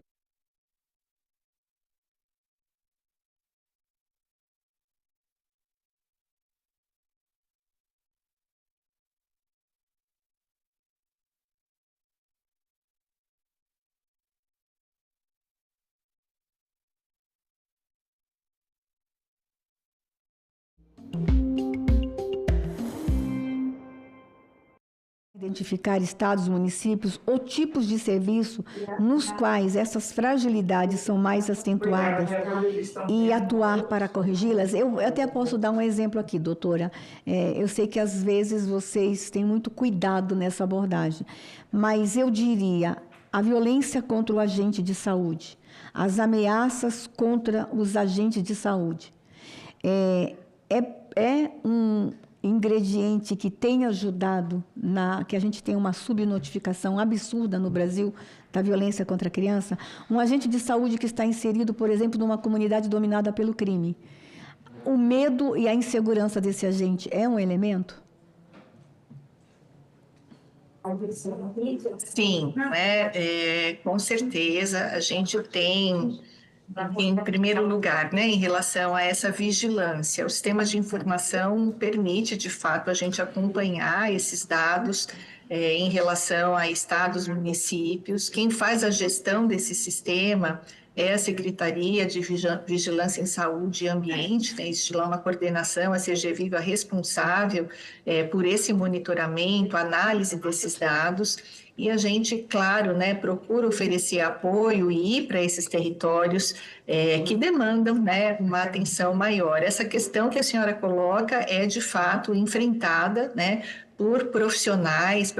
identificar estados, municípios ou tipos de serviço nos quais essas fragilidades são mais acentuadas e atuar para corrigi-las. Eu até posso dar um exemplo aqui, doutora. Eu sei que às vezes vocês têm muito cuidado nessa abordagem, mas eu diria a violência contra o agente de saúde, as ameaças contra os agentes de saúde. É um ingrediente que tem ajudado que a gente tem uma subnotificação absurda no Brasil da violência contra a criança. Um agente de saúde que está inserido, por exemplo, numa comunidade dominada pelo crime. O medo e a insegurança desse agente é um elemento? Sim, com certeza a gente tem, em primeiro lugar, em relação a essa vigilância. Os sistemas de informação permite, de fato, a gente acompanhar esses dados em relação a estados, municípios. Quem faz a gestão desse sistema é a Secretaria de Vigilância em Saúde e Ambiente, existe lá uma coordenação, a CG Viva responsável por esse monitoramento, análise desses dados. e a gente, claro, né, procura oferecer apoio e ir para esses territórios que demandam, né, uma atenção maior. Essa questão que a senhora coloca é, de fato, enfrentada, né, por profissionais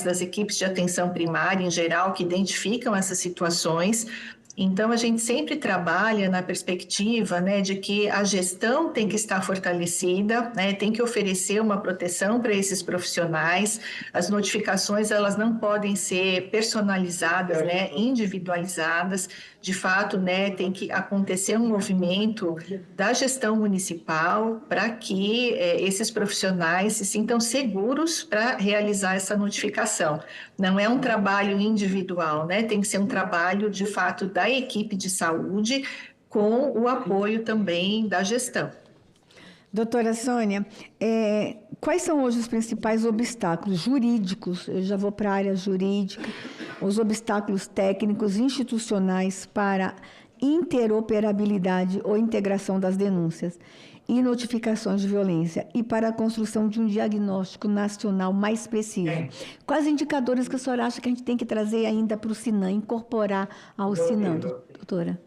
das equipes de atenção primária em geral, que identificam essas situações. Então, a gente sempre trabalha na perspectiva, né, de que a gestão tem que estar fortalecida, né, tem que oferecer uma proteção para esses profissionais. As notificações, elas não podem ser personalizadas, né, individualizadas. De fato, né, tem que acontecer um movimento da gestão municipal para que esses profissionais se sintam seguros para realizar essa notificação. Não é um trabalho individual, né? Tem que ser um trabalho, de fato, da equipe de saúde, com o apoio também da gestão. Doutora Sônia, quais são hoje os principais obstáculos jurídicos? Eu já vou para a área jurídica, os obstáculos técnicos, institucionais para interoperabilidade ou integração das denúncias e notificações de violência e para a construção de um diagnóstico nacional mais preciso. Quais indicadores que a senhora acha que a gente tem que trazer ainda para o SINAM, incorporar ao SINAM, doutora?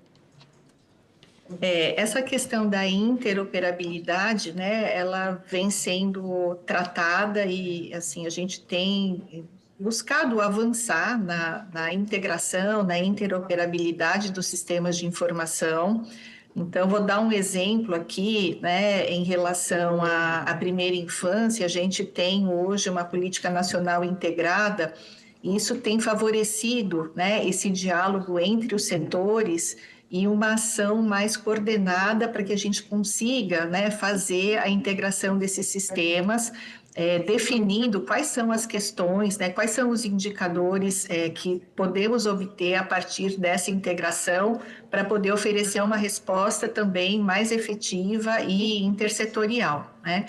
Essa questão da interoperabilidade, né, ela vem sendo tratada e, assim, a gente tem buscado avançar na integração, na interoperabilidade dos sistemas de informação. Então, vou dar um exemplo aqui, né, em relação à primeira infância. A gente tem hoje uma política nacional integrada e isso tem favorecido, né, esse diálogo entre os setores e uma ação mais coordenada para que a gente consiga, né, fazer a integração desses sistemas, definindo quais são as questões, né, quais são os indicadores que podemos obter a partir dessa integração para poder oferecer uma resposta também mais efetiva e intersetorial, né?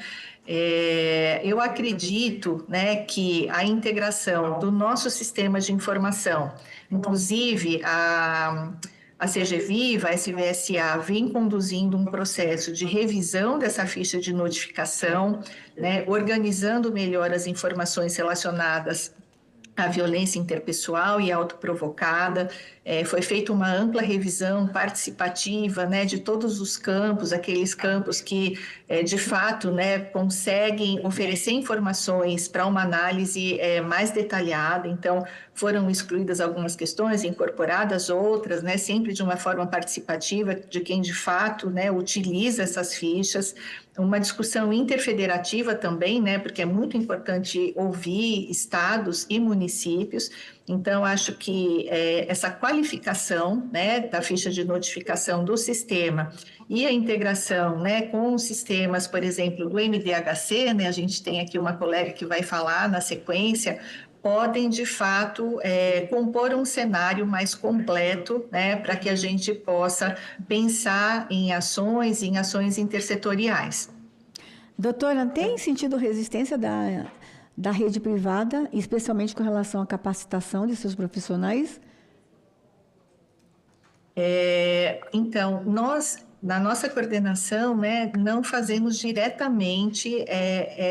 Eu acredito, né, que a integração do nosso sistema de informação, inclusive a CG Viva, a SVSA, vem conduzindo um processo de revisão dessa ficha de notificação, né, organizando melhor as informações relacionadas à violência interpessoal e autoprovocada. Foi feita uma ampla revisão participativa, né, de todos os campos, aqueles campos que, de fato, né, conseguem oferecer informações para uma análise mais detalhada. Então, foram excluídas algumas questões, incorporadas outras, né, sempre de uma forma participativa de quem, de fato, né, utiliza essas fichas. Uma discussão interfederativa também, né, porque é muito importante ouvir estados e municípios. Então, acho que essa qualificação, né, da ficha de notificação do sistema e a integração, né, com os sistemas, por exemplo, do MDHC, né, a gente tem aqui uma colega que vai falar na sequência, podem, de fato, compor um cenário mais completo, né, para que a gente possa pensar em ações intersetoriais. Doutora, tem sentido resistência da rede privada, especialmente com relação à capacitação de seus profissionais? Então, nós, na nossa coordenação, né, não fazemos diretamente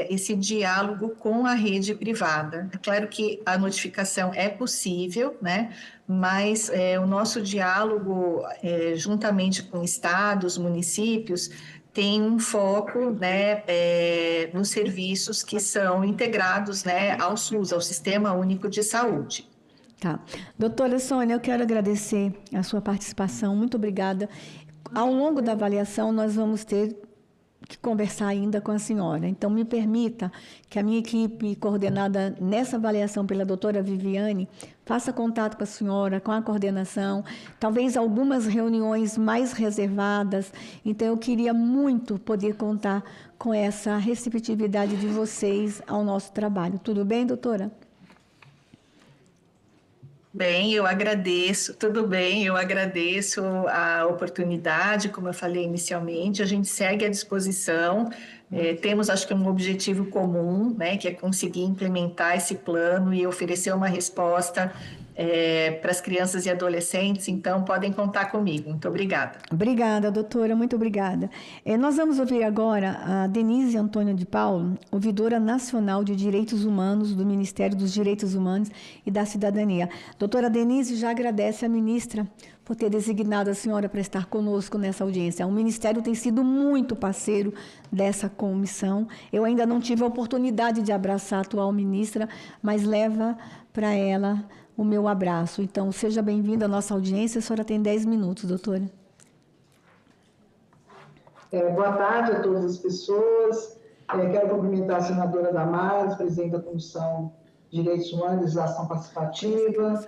esse diálogo com a rede privada. É claro que a notificação é possível, né, mas o nosso diálogo, juntamente com estados, municípios, tem um foco, né, nos serviços que são integrados, né, ao SUS, ao Sistema Único de Saúde. Tá. Doutora Sônia, eu quero agradecer a sua participação, muito obrigada. Ao longo da avaliação, nós vamos ter que conversar ainda com a senhora. Então, me permita que a minha equipe, coordenada nessa avaliação pela doutora Viviane, faça contato com a senhora, com a coordenação, talvez algumas reuniões mais reservadas. Então, eu queria muito poder contar com essa receptividade de vocês ao nosso trabalho. Tudo bem, doutora? Bem, eu agradeço, tudo bem, eu agradeço a oportunidade, como eu falei inicialmente, a gente segue à disposição, Temos, acho que, um objetivo comum, né, que é conseguir implementar esse plano e oferecer uma resposta para as crianças e adolescentes, então podem contar comigo. Muito obrigada. Obrigada, doutora, muito obrigada. Nós vamos ouvir agora a Denise Antônia de Paulo, ouvidora nacional de Direitos Humanos do Ministério dos Direitos Humanos e da Cidadania. Doutora Denise já agradece à ministra por ter designado a senhora para estar conosco nessa audiência. O Ministério tem sido muito parceiro dessa comissão. Eu ainda não tive a oportunidade de abraçar a atual ministra, mas leva para ela o meu abraço. Então, seja bem-vinda à nossa audiência. A senhora tem 10 minutos, doutora. Boa tarde a todas as pessoas. Quero cumprimentar a senadora Damares, presidente da Comissão de Direitos Humanos e Legislação Participativa.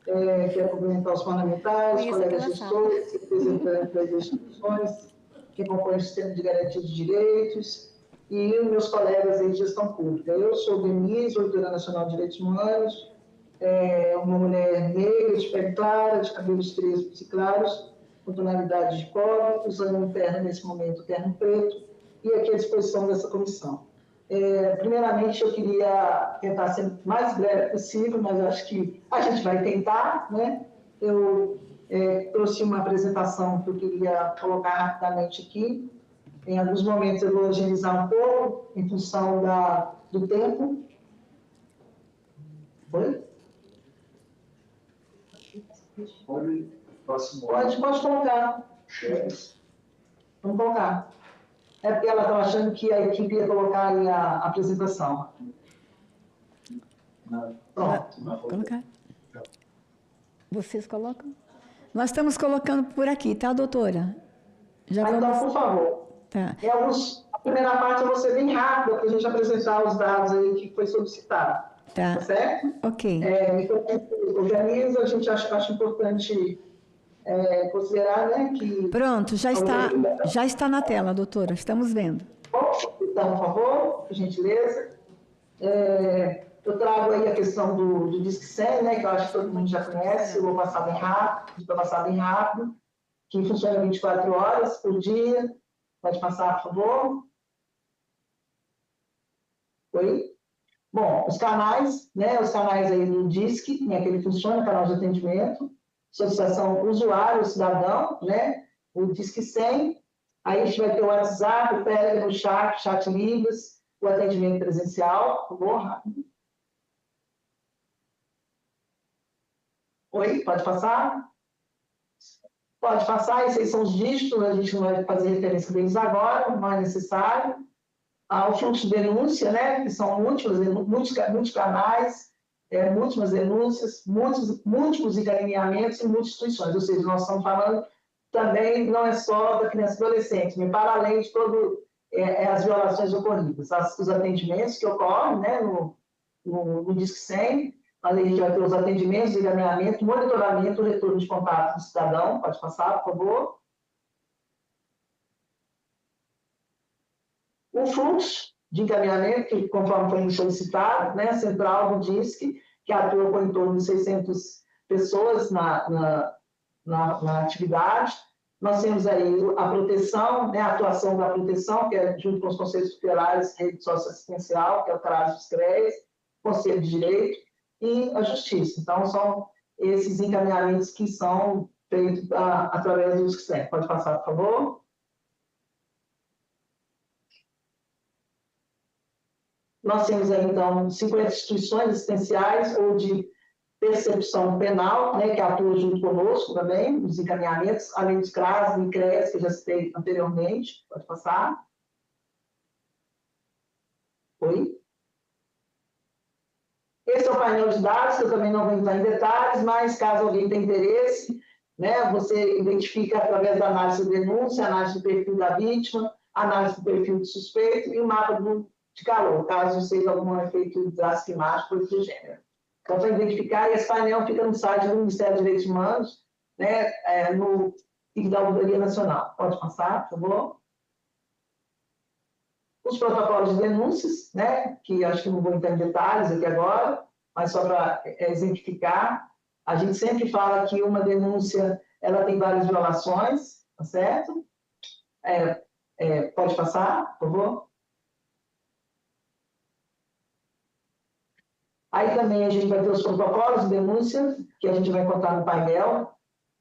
Quero cumprimentar os parlamentares, colegas gestores, representantes das instituições que compõem o sistema de garantia de direitos e os meus colegas aí de gestão pública. Eu sou Denise, ouvidora nacional de Direitos Humanos, uma mulher negra, de pele clara, de cabelos crespos e claros, com tonalidade de cobre, usando um terno, nesse momento, terno preto, e aqui à disposição dessa comissão. Primeiramente, eu queria tentar ser o mais breve possível, mas acho que a gente vai tentar, né? Eu trouxe uma apresentação que eu queria colocar rapidamente aqui. Em alguns momentos eu vou agilizar um pouco, em função do tempo. Oi? Pode colocar. Vamos colocar. É porque ela estava achando que a equipe ia colocar aí a apresentação. Pronto. Colocar. Vocês colocam? Nós estamos colocando por aqui, tá, doutora? Então, por favor. Tá. A primeira parte eu vou ser bem rápida, para a gente apresentar os dados aí que foi solicitado. Tá. Certo? Ok. Enquanto a gente organiza, a gente acha importante considerar, né, que... Pronto, já está na tela, doutora, estamos vendo. Então, por favor, por gentileza. Eu trago aí a questão do Disque 100, né, que eu acho que todo mundo já conhece, eu vou passar bem rápido, que funciona 24 horas por dia. Pode passar, por favor. Oi? Bom, os canais, né, os canais aí do Disque, né, que ele funciona, canal de atendimento, associação usuário-cidadão, né, o Disque 100, aí a gente vai ter o WhatsApp, o Telegram, o chat Libras, o atendimento presencial, por favor, rápido. Oi, pode passar? Pode passar, esses são os dígitos, a gente não vai fazer referência deles agora, não é necessário. O fluxo de denúncia, né, que são muitos canais, múltiplas denúncias, múltiplos encaminhamentos e muitas instituições, ou seja, nós estamos falando também, não é só da criança e adolescente, mas para além de todas as violações ocorridas, os atendimentos que ocorrem, né, no Disque 100, além de ter os atendimentos, encaminhamento, monitoramento, retorno de contato do cidadão, pode passar, por favor. O fluxo de encaminhamento, que conforme foi solicitado, né, central do Disque, que atua com em torno de 600 pessoas na atividade. Nós temos aí a proteção, né, a atuação da proteção, que é junto com os conselhos tutelares, rede socioassistencial, que é o CRAS dos CREAs, Conselho de Direito, e a Justiça. Então, são esses encaminhamentos que são feitos através do Disque 100. Pode passar, por favor. Nós temos aí, então, 50 instituições assistenciais ou de percepção penal, né, que atuam junto conosco também, nos encaminhamentos, além dos CRAS e CREAs, que eu já citei anteriormente. Pode passar. Oi? Esse é o painel de dados, que eu também não vou entrar em detalhes, mas caso alguém tenha interesse, né, você identifica através da análise da denúncia, análise do perfil da vítima, análise do perfil do suspeito e o mapa de calor, caso seja algum efeito de desastre climático ou de gênero. Então, para identificar, esse painel fica no site do Ministério dos Direitos Humanos, né, no link da Ouvidoria Nacional. Pode passar, por favor. Os protocolos de denúncias, né, que acho que não vou entrar em detalhes aqui agora, mas só para exemplificar, a gente sempre fala que uma denúncia ela tem várias violações, tá certo? Pode passar, por favor. Aí também a gente vai ter os protocolos de denúncia, que a gente vai contar no painel,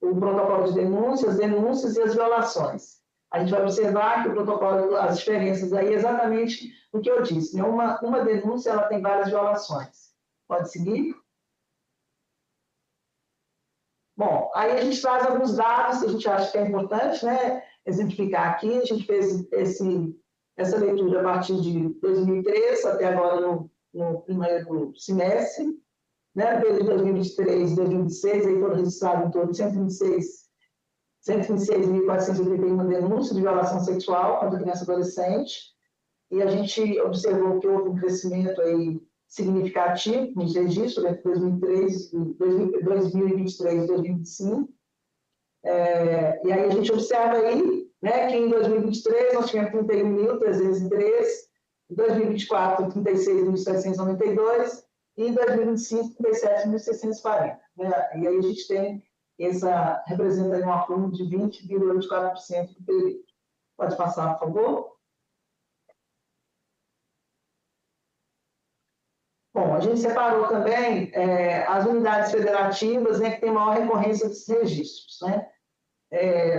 o protocolo de denúncia, as denúncias e as violações. A gente vai observar que o protocolo, as diferenças aí, exatamente o que eu disse, né? Uma denúncia, ela tem várias violações. Pode seguir? Bom, aí a gente traz alguns dados que a gente acha que é importante, né, exemplificar aqui. A gente fez essa leitura a partir de 2003 até agora no primeiro semestre, né, período 2023 e 2026, aí foram registrados em torno de 126.481 denúncias de violação sexual contra criança e adolescente, e a gente observou que houve um crescimento aí significativo nos registros entre 2023 e 2025. E aí a gente observa aí, né, que em 2023 nós tivemos 31.303, em 2024 36.792 e em 2025 37.640. Né? E aí a gente tem representa um acúmulo de 20,24% do período. Pode passar, por favor? Bom, a gente separou também as unidades federativas, né, que têm maior recorrência desses registros. Né?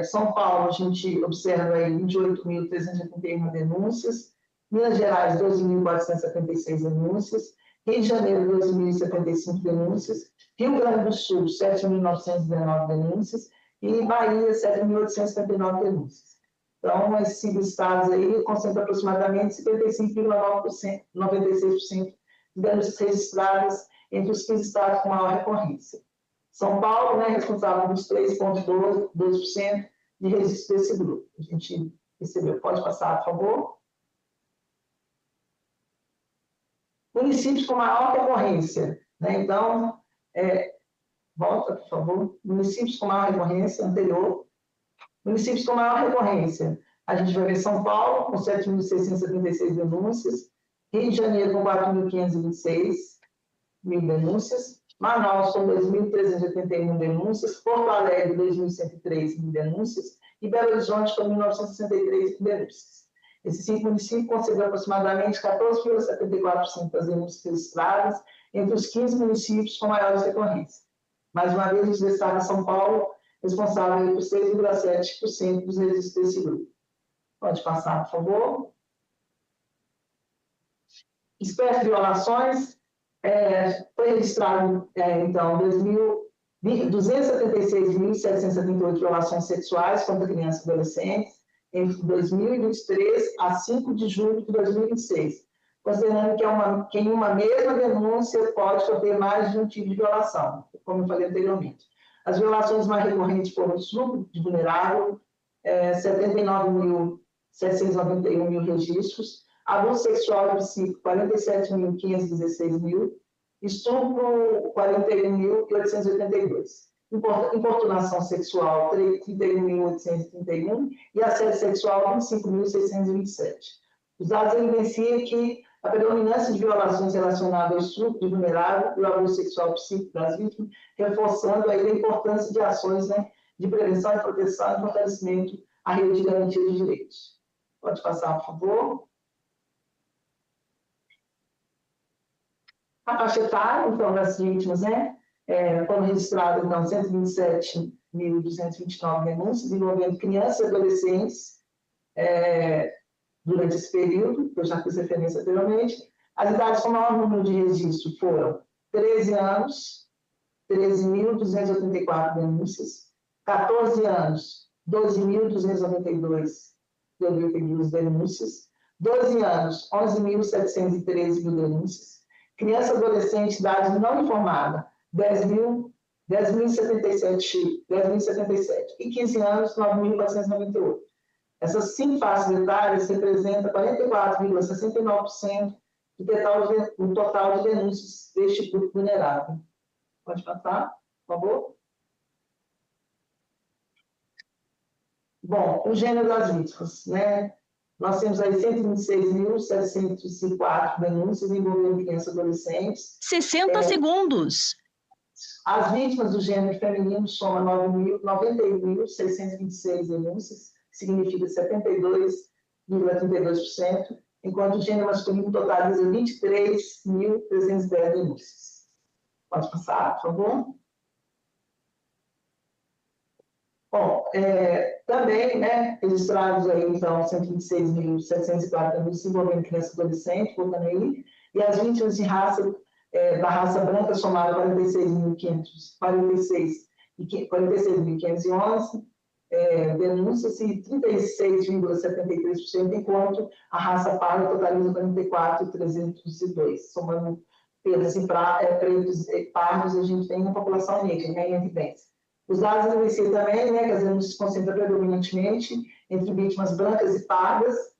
São Paulo, a gente observa aí 28.381 denúncias, Minas Gerais, 12.476 denúncias, Rio de Janeiro, 2.075 denúncias, Rio Grande do Sul, 7.919 denúncias e Bahia, 7.859 denúncias. Então, esses 5 estados aí concentram aproximadamente 55,96% de denúncias registradas entre os 15 estados com maior recorrência. São Paulo, né, responsável por 3,12% de registro desse grupo. A gente recebeu. Pode passar, por favor. Municípios com maior recorrência. Né? Então, volta, por favor. Municípios com maior recorrência, anterior. Municípios com maior recorrência. A gente vai ver São Paulo, com 7.676 denúncias. Rio de Janeiro, com 4.526 denúncias. Manaus, com 2.381 denúncias. Porto Alegre, 2.103 denúncias. E Belo Horizonte, com 1.963 denúncias. Esses 5 municípios concederam aproximadamente 14,74% das denúncias registradas entre os 15 municípios com maiores recorrências. Mais uma vez, a gente destaca São Paulo, responsável por 6,7% dos registros desse grupo. Pode passar, por favor. Espécie de violações, foi registrado, então, 276.778 violações sexuais contra crianças e adolescentes entre 2023 a 5 de julho de 2026, considerando que em uma mesma denúncia pode conter mais de um tipo de violação, como eu falei anteriormente. As violações mais recorrentes foram estupro de vulnerável, 79.791 registros, abuso sexual e psíquico, 47.516, estupro, 41.882. Importunação sexual, 31.831 e assédio sexual, 25.627. Os dados evidenciam que a predominância de violações relacionadas ao estupro de vulnerável e ao abuso sexual psíquico das vítimas, reforçando aí a importância de ações, né, de prevenção e proteção e fortalecimento à rede de garantia de direitos. Pode passar, por favor. A faixa etária, então, das vítimas, né? Foram registradas, então, 127.229 denúncias envolvendo crianças e adolescentes durante esse período, que eu já fiz referência anteriormente. As idades com maior número de registro foram 13 anos, 13.284 denúncias, 14 anos, 12.292 denúncias, 12 anos, 11.713 denúncias, criança e adolescente, idade não informada, 10.077 e 15 anos, 9.498. Essas 5 faixas etárias representam 44,69% do total de denúncias deste grupo vulnerável. Pode passar, por favor. Bom, o gênero das vítimas, né? Nós temos aí 126.704 denúncias envolvendo crianças e adolescentes. 60 segundos. As vítimas do gênero feminino somam 91.626 denúncias, significa 72,32%, enquanto o gênero masculino totaliza 23.310 denúncias. Pode passar, por favor. Bom, também, né, registrados aí, então, 126.740 denúncias envolvendo criança e adolescente, voltando aí, e as vítimas de raça, da raça branca somaram 46.511 denúncias e 36,73%, enquanto a raça parda totaliza 44.302, somando pretos e pretos e pardos, a gente tem uma população negra, né, em evidência. Os dados evidenciam também, né, que as denúncias se concentram predominantemente entre vítimas brancas e pardas,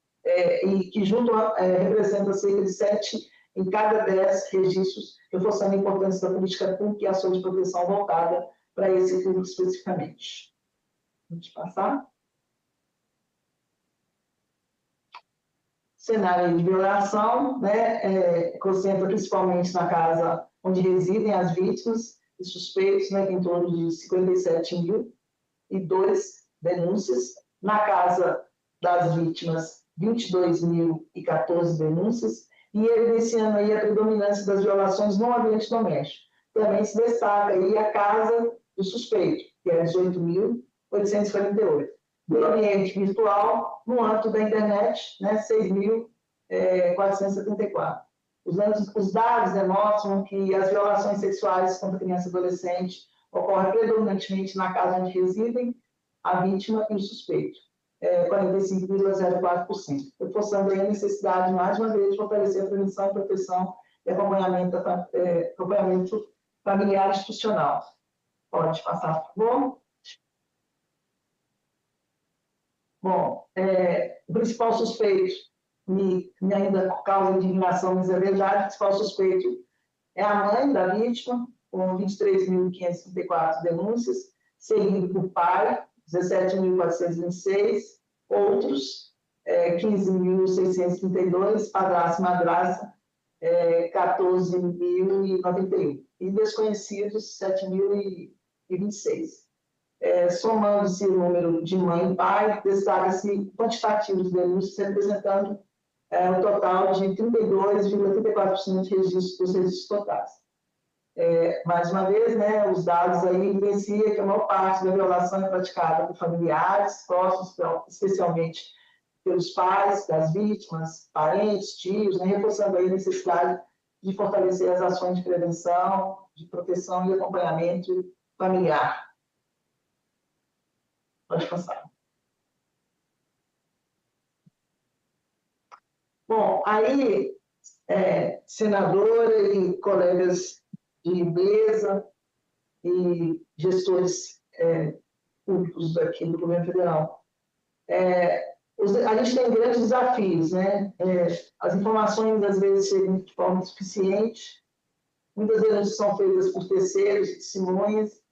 e que representam cerca de 7 em cada 10 registros, reforçando a importância da política pública e ação de proteção voltada para esse público especificamente. Vamos passar. Cenário de violação, né, concentra principalmente na casa onde residem as vítimas e suspeitos, né, em torno de 57.002 denúncias. Na casa das vítimas, 22.014 denúncias, e evidenciando aí a predominância das violações no ambiente doméstico. Também se destaca aí a casa do suspeito, que é 18.848. No ambiente virtual, no âmbito da internet, né, 6.474. Os dados demonstram que as violações sexuais contra criança e adolescente ocorrem predominantemente na casa onde residem a vítima e o suspeito, 45,04%, reforçando aí a necessidade, mais uma vez, de fortalecer a prevenção, proteção e acompanhamento familiar e institucional. Pode passar, por favor. Bom, o principal suspeito, me ainda causa indignação, mas é verdade, o principal suspeito é a mãe da vítima, com 23.554 denúncias, seguido por pai, 17.426, outros, 15.632, padrasto e madrasta, 14.091, e desconhecidos, 7.026. Somando-se o número de mãe e pai, destaca-se quantitativos de denúncias, representando o total de 32,34% de registros dos registros totais. Mais uma vez, né, os dados aí evidenciam que a maior parte da violação é praticada por familiares próximos, especialmente pelos pais das vítimas, parentes, tios, né, reforçando aí a necessidade de fortalecer as ações de prevenção, de proteção e acompanhamento familiar. Pode passar. Bom, aí, senadora e colegas de mesa e gestores públicos aqui do governo federal, a gente tem grandes desafios, né? As informações, às vezes, chegam de forma insuficiente, muitas vezes são feitas por terceiros, testemunhas,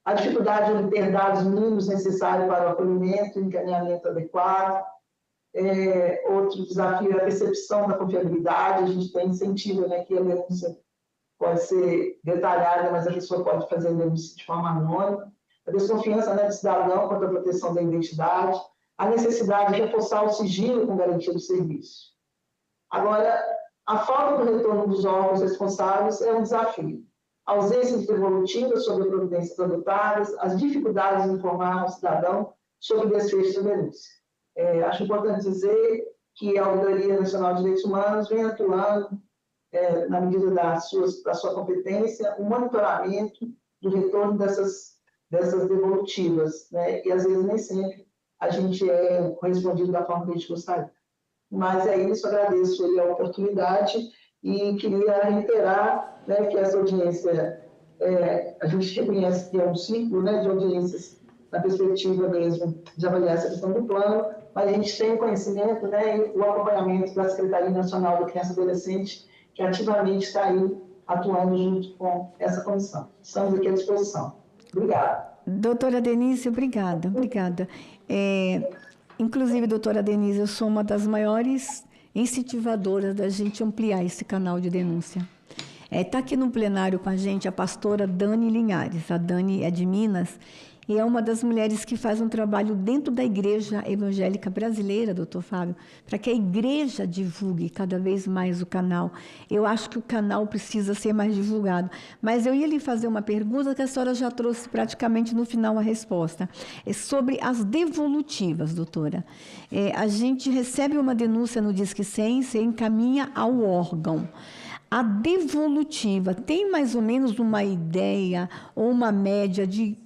a dificuldade de obter dados mínimos necessários para o acolhimento e encaminhamento adequado. Outro desafio é a percepção da confiabilidade. A gente tem incentivo, né, que a denúncia pode ser detalhada, mas a pessoa pode fazer a denúncia de forma anônima. A desconfiança, né, do cidadão quanto à proteção da identidade. A necessidade de reforçar o sigilo com garantia do serviço. Agora, a falta do retorno dos órgãos responsáveis é um desafio. A ausência de devolutiva sobre providências adotadas, as dificuldades de informar o cidadão sobre o desfecho da denúncia. Acho importante dizer que a Ouvidoria Nacional de Direitos Humanos vem atuando, na medida da sua competência, o monitoramento do retorno dessas devolutivas, né? E, às vezes, nem sempre a gente é correspondido da forma que a gente gostaria. Mas é isso, agradeço aí a oportunidade e queria reiterar, né, que essa audiência, a gente reconhece que é um ciclo, né, de audiências na perspectiva mesmo de avaliar essa questão do plano, mas a gente tem conhecimento, né, e o acompanhamento da Secretaria Nacional da Criança e Adolescente, que ativamente está aí atuando junto com essa comissão. Estamos aqui à disposição. Obrigada. Doutora Denise, obrigada. Inclusive, doutora Denise, eu sou uma das maiores incentivadoras da gente ampliar esse canal de denúncia. Está aqui no plenário com a gente a pastora Dani Linhares. A Dani é de Minas e é uma das mulheres que faz um trabalho dentro da Igreja Evangélica Brasileira, doutor Fábio, para que a igreja divulgue cada vez mais o canal. Eu acho que o canal precisa ser mais divulgado. Mas eu ia lhe fazer uma pergunta que a senhora já trouxe praticamente no final a resposta. É sobre as devolutivas, doutora. A gente recebe uma denúncia no Disque 100, você encaminha ao órgão. A devolutiva, tem mais ou menos uma ideia ou uma média de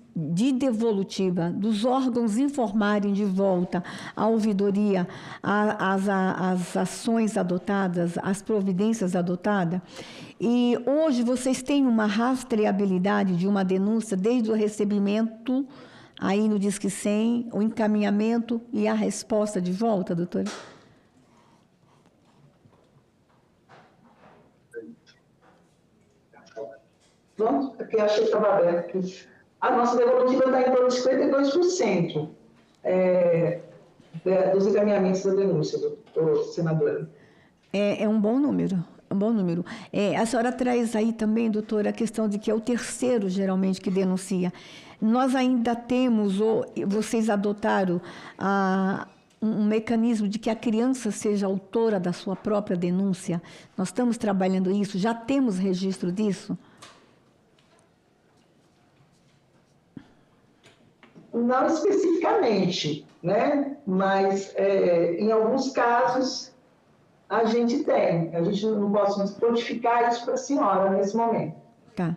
devolutiva, dos órgãos informarem de volta à ouvidoria as ações adotadas, as providências adotadas? E hoje vocês têm uma rastreabilidade de uma denúncia desde o recebimento, aí no Disque 100, o encaminhamento e a resposta de volta, doutora? Pronto, porque eu achei que estava aberto aqui. A nossa devolutiva está em torno de 52% dos encaminhamentos da denúncia, senadora. É um bom número. Um bom número. A senhora traz aí também, doutora, a questão de que é o terceiro, geralmente, que denuncia. Nós ainda temos, ou vocês adotaram um mecanismo de que a criança seja autora da sua própria denúncia? Nós estamos trabalhando isso? Já temos registro disso? Não especificamente, né? Mas em alguns casos a gente tem. A gente não pode notificar isso para a senhora nesse momento. Tá.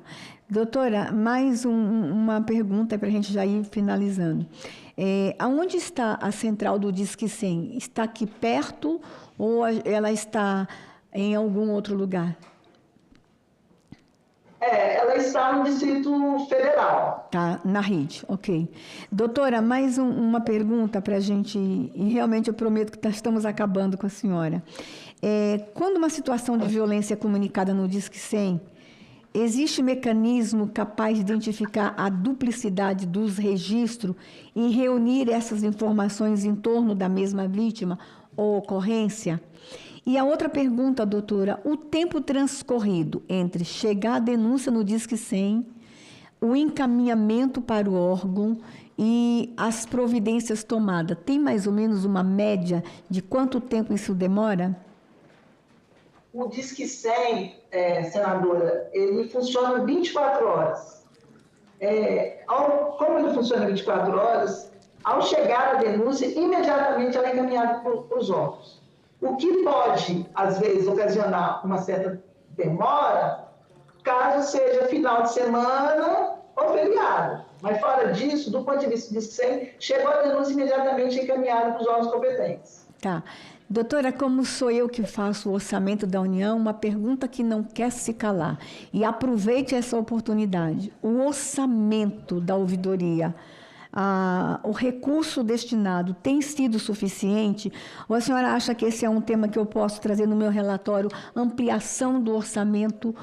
Doutora, mais uma pergunta para a gente já ir finalizando. Aonde está a central do Disque 100? Está aqui perto ou ela está em algum outro lugar? Ela está no Distrito Federal. Tá, na rede, ok. Doutora, mais uma pergunta para a gente, e realmente eu prometo que estamos acabando com a senhora. Quando uma situação de violência é comunicada no Disque 100, existe mecanismo capaz de identificar a duplicidade dos registros e reunir essas informações em torno da mesma vítima ou ocorrência? E a outra pergunta, doutora, o tempo transcorrido entre chegar a denúncia no Disque 100, o encaminhamento para o órgão e as providências tomadas, tem mais ou menos uma média de quanto tempo isso demora? O Disque 100, senadora, ele funciona 24 horas. Como ele funciona 24 horas, ao chegar a denúncia, imediatamente ela é encaminhada para os órgãos. O que pode, às vezes, ocasionar uma certa demora, caso seja final de semana ou feriado. Mas, fora disso, do ponto de vista do Disque 100, chegou a denúncia imediatamente encaminhada para os órgãos competentes. Tá. Doutora, como sou eu que faço o orçamento da União, uma pergunta que não quer se calar. E aproveite essa oportunidade. O orçamento da ouvidoria, o recurso destinado tem sido suficiente? Ou a senhora acha que esse é um tema que eu posso trazer no meu relatório, ampliação do orçamento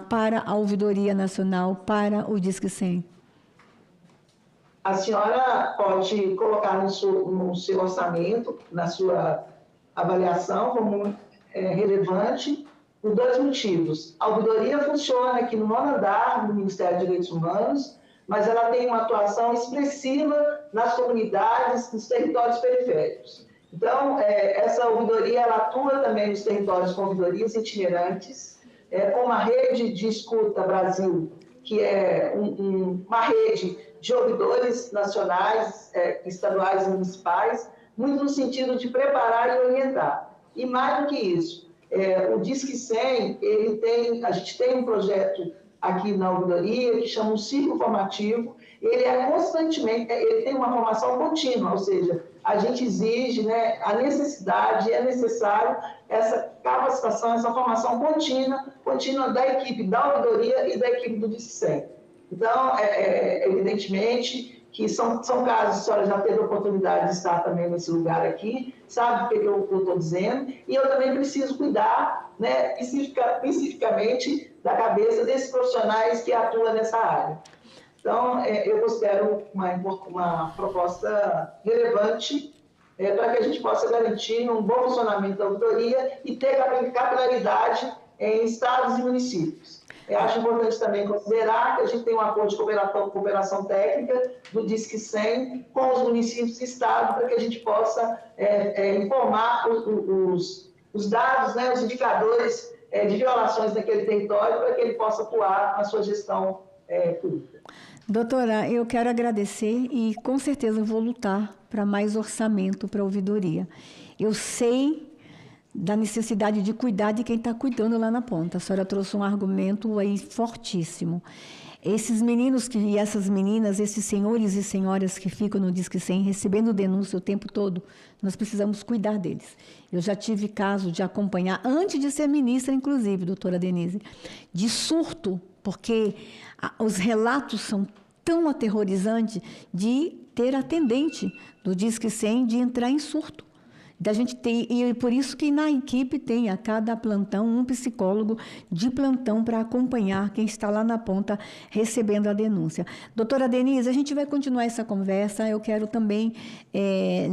para a Ouvidoria Nacional, para o Disque 100? A senhora pode colocar no seu orçamento, na sua avaliação, como relevante, por dois motivos. A ouvidoria funciona aqui no 9º andar do Ministério dos Direitos Humanos, mas ela tem uma atuação expressiva nas comunidades, nos territórios periféricos. Então, essa ouvidoria ela atua também nos territórios com ouvidorias itinerantes, com a Rede de Escuta Brasil, que é uma rede de ouvidores nacionais, estaduais e municipais, muito no sentido de preparar e orientar. E mais do que isso, o Disque 100, a gente tem um projeto aqui na ouvidoria que chama o Ciclo Formativo. Ele ele tem uma formação contínua, ou seja, a gente exige, né, a necessidade, é necessário essa capacitação, essa formação contínua da equipe da ouvidoria e da equipe do Disque 100. Então, evidentemente que são casos, a senhora já teve a oportunidade de estar também nesse lugar aqui, sabe o que eu estou dizendo, e eu também preciso cuidar, né, especificamente da cabeça desses profissionais que atuam nessa área. Então, eu considero uma proposta relevante para que a gente possa garantir um bom funcionamento da ouvidoria e ter capilaridade em estados e municípios. Acho importante também considerar que a gente tem um acordo de cooperação técnica do Disque 100 com os municípios e estados para que a gente possa informar os dados, né, os indicadores de violações naquele território para que ele possa atuar na sua gestão pública. Doutora, eu quero agradecer e com certeza vou lutar para mais orçamento para a ouvidoria. Eu sei da necessidade de cuidar de quem está cuidando lá na ponta. A senhora trouxe um argumento aí fortíssimo. Esses meninos e essas meninas, esses senhores e senhoras que ficam no Disque 100 recebendo denúncia o tempo todo, nós precisamos cuidar deles. Eu já tive caso de acompanhar, antes de ser ministra, inclusive, doutora Denise, de surto, porque os relatos são tão aterrorizantes de ter atendente do Disque 100 de entrar em surto. Da gente tem, e por isso que na equipe tem a cada plantão um psicólogo de plantão para acompanhar quem está lá na ponta recebendo a denúncia. Doutora Denise, a gente vai continuar essa conversa. Eu quero também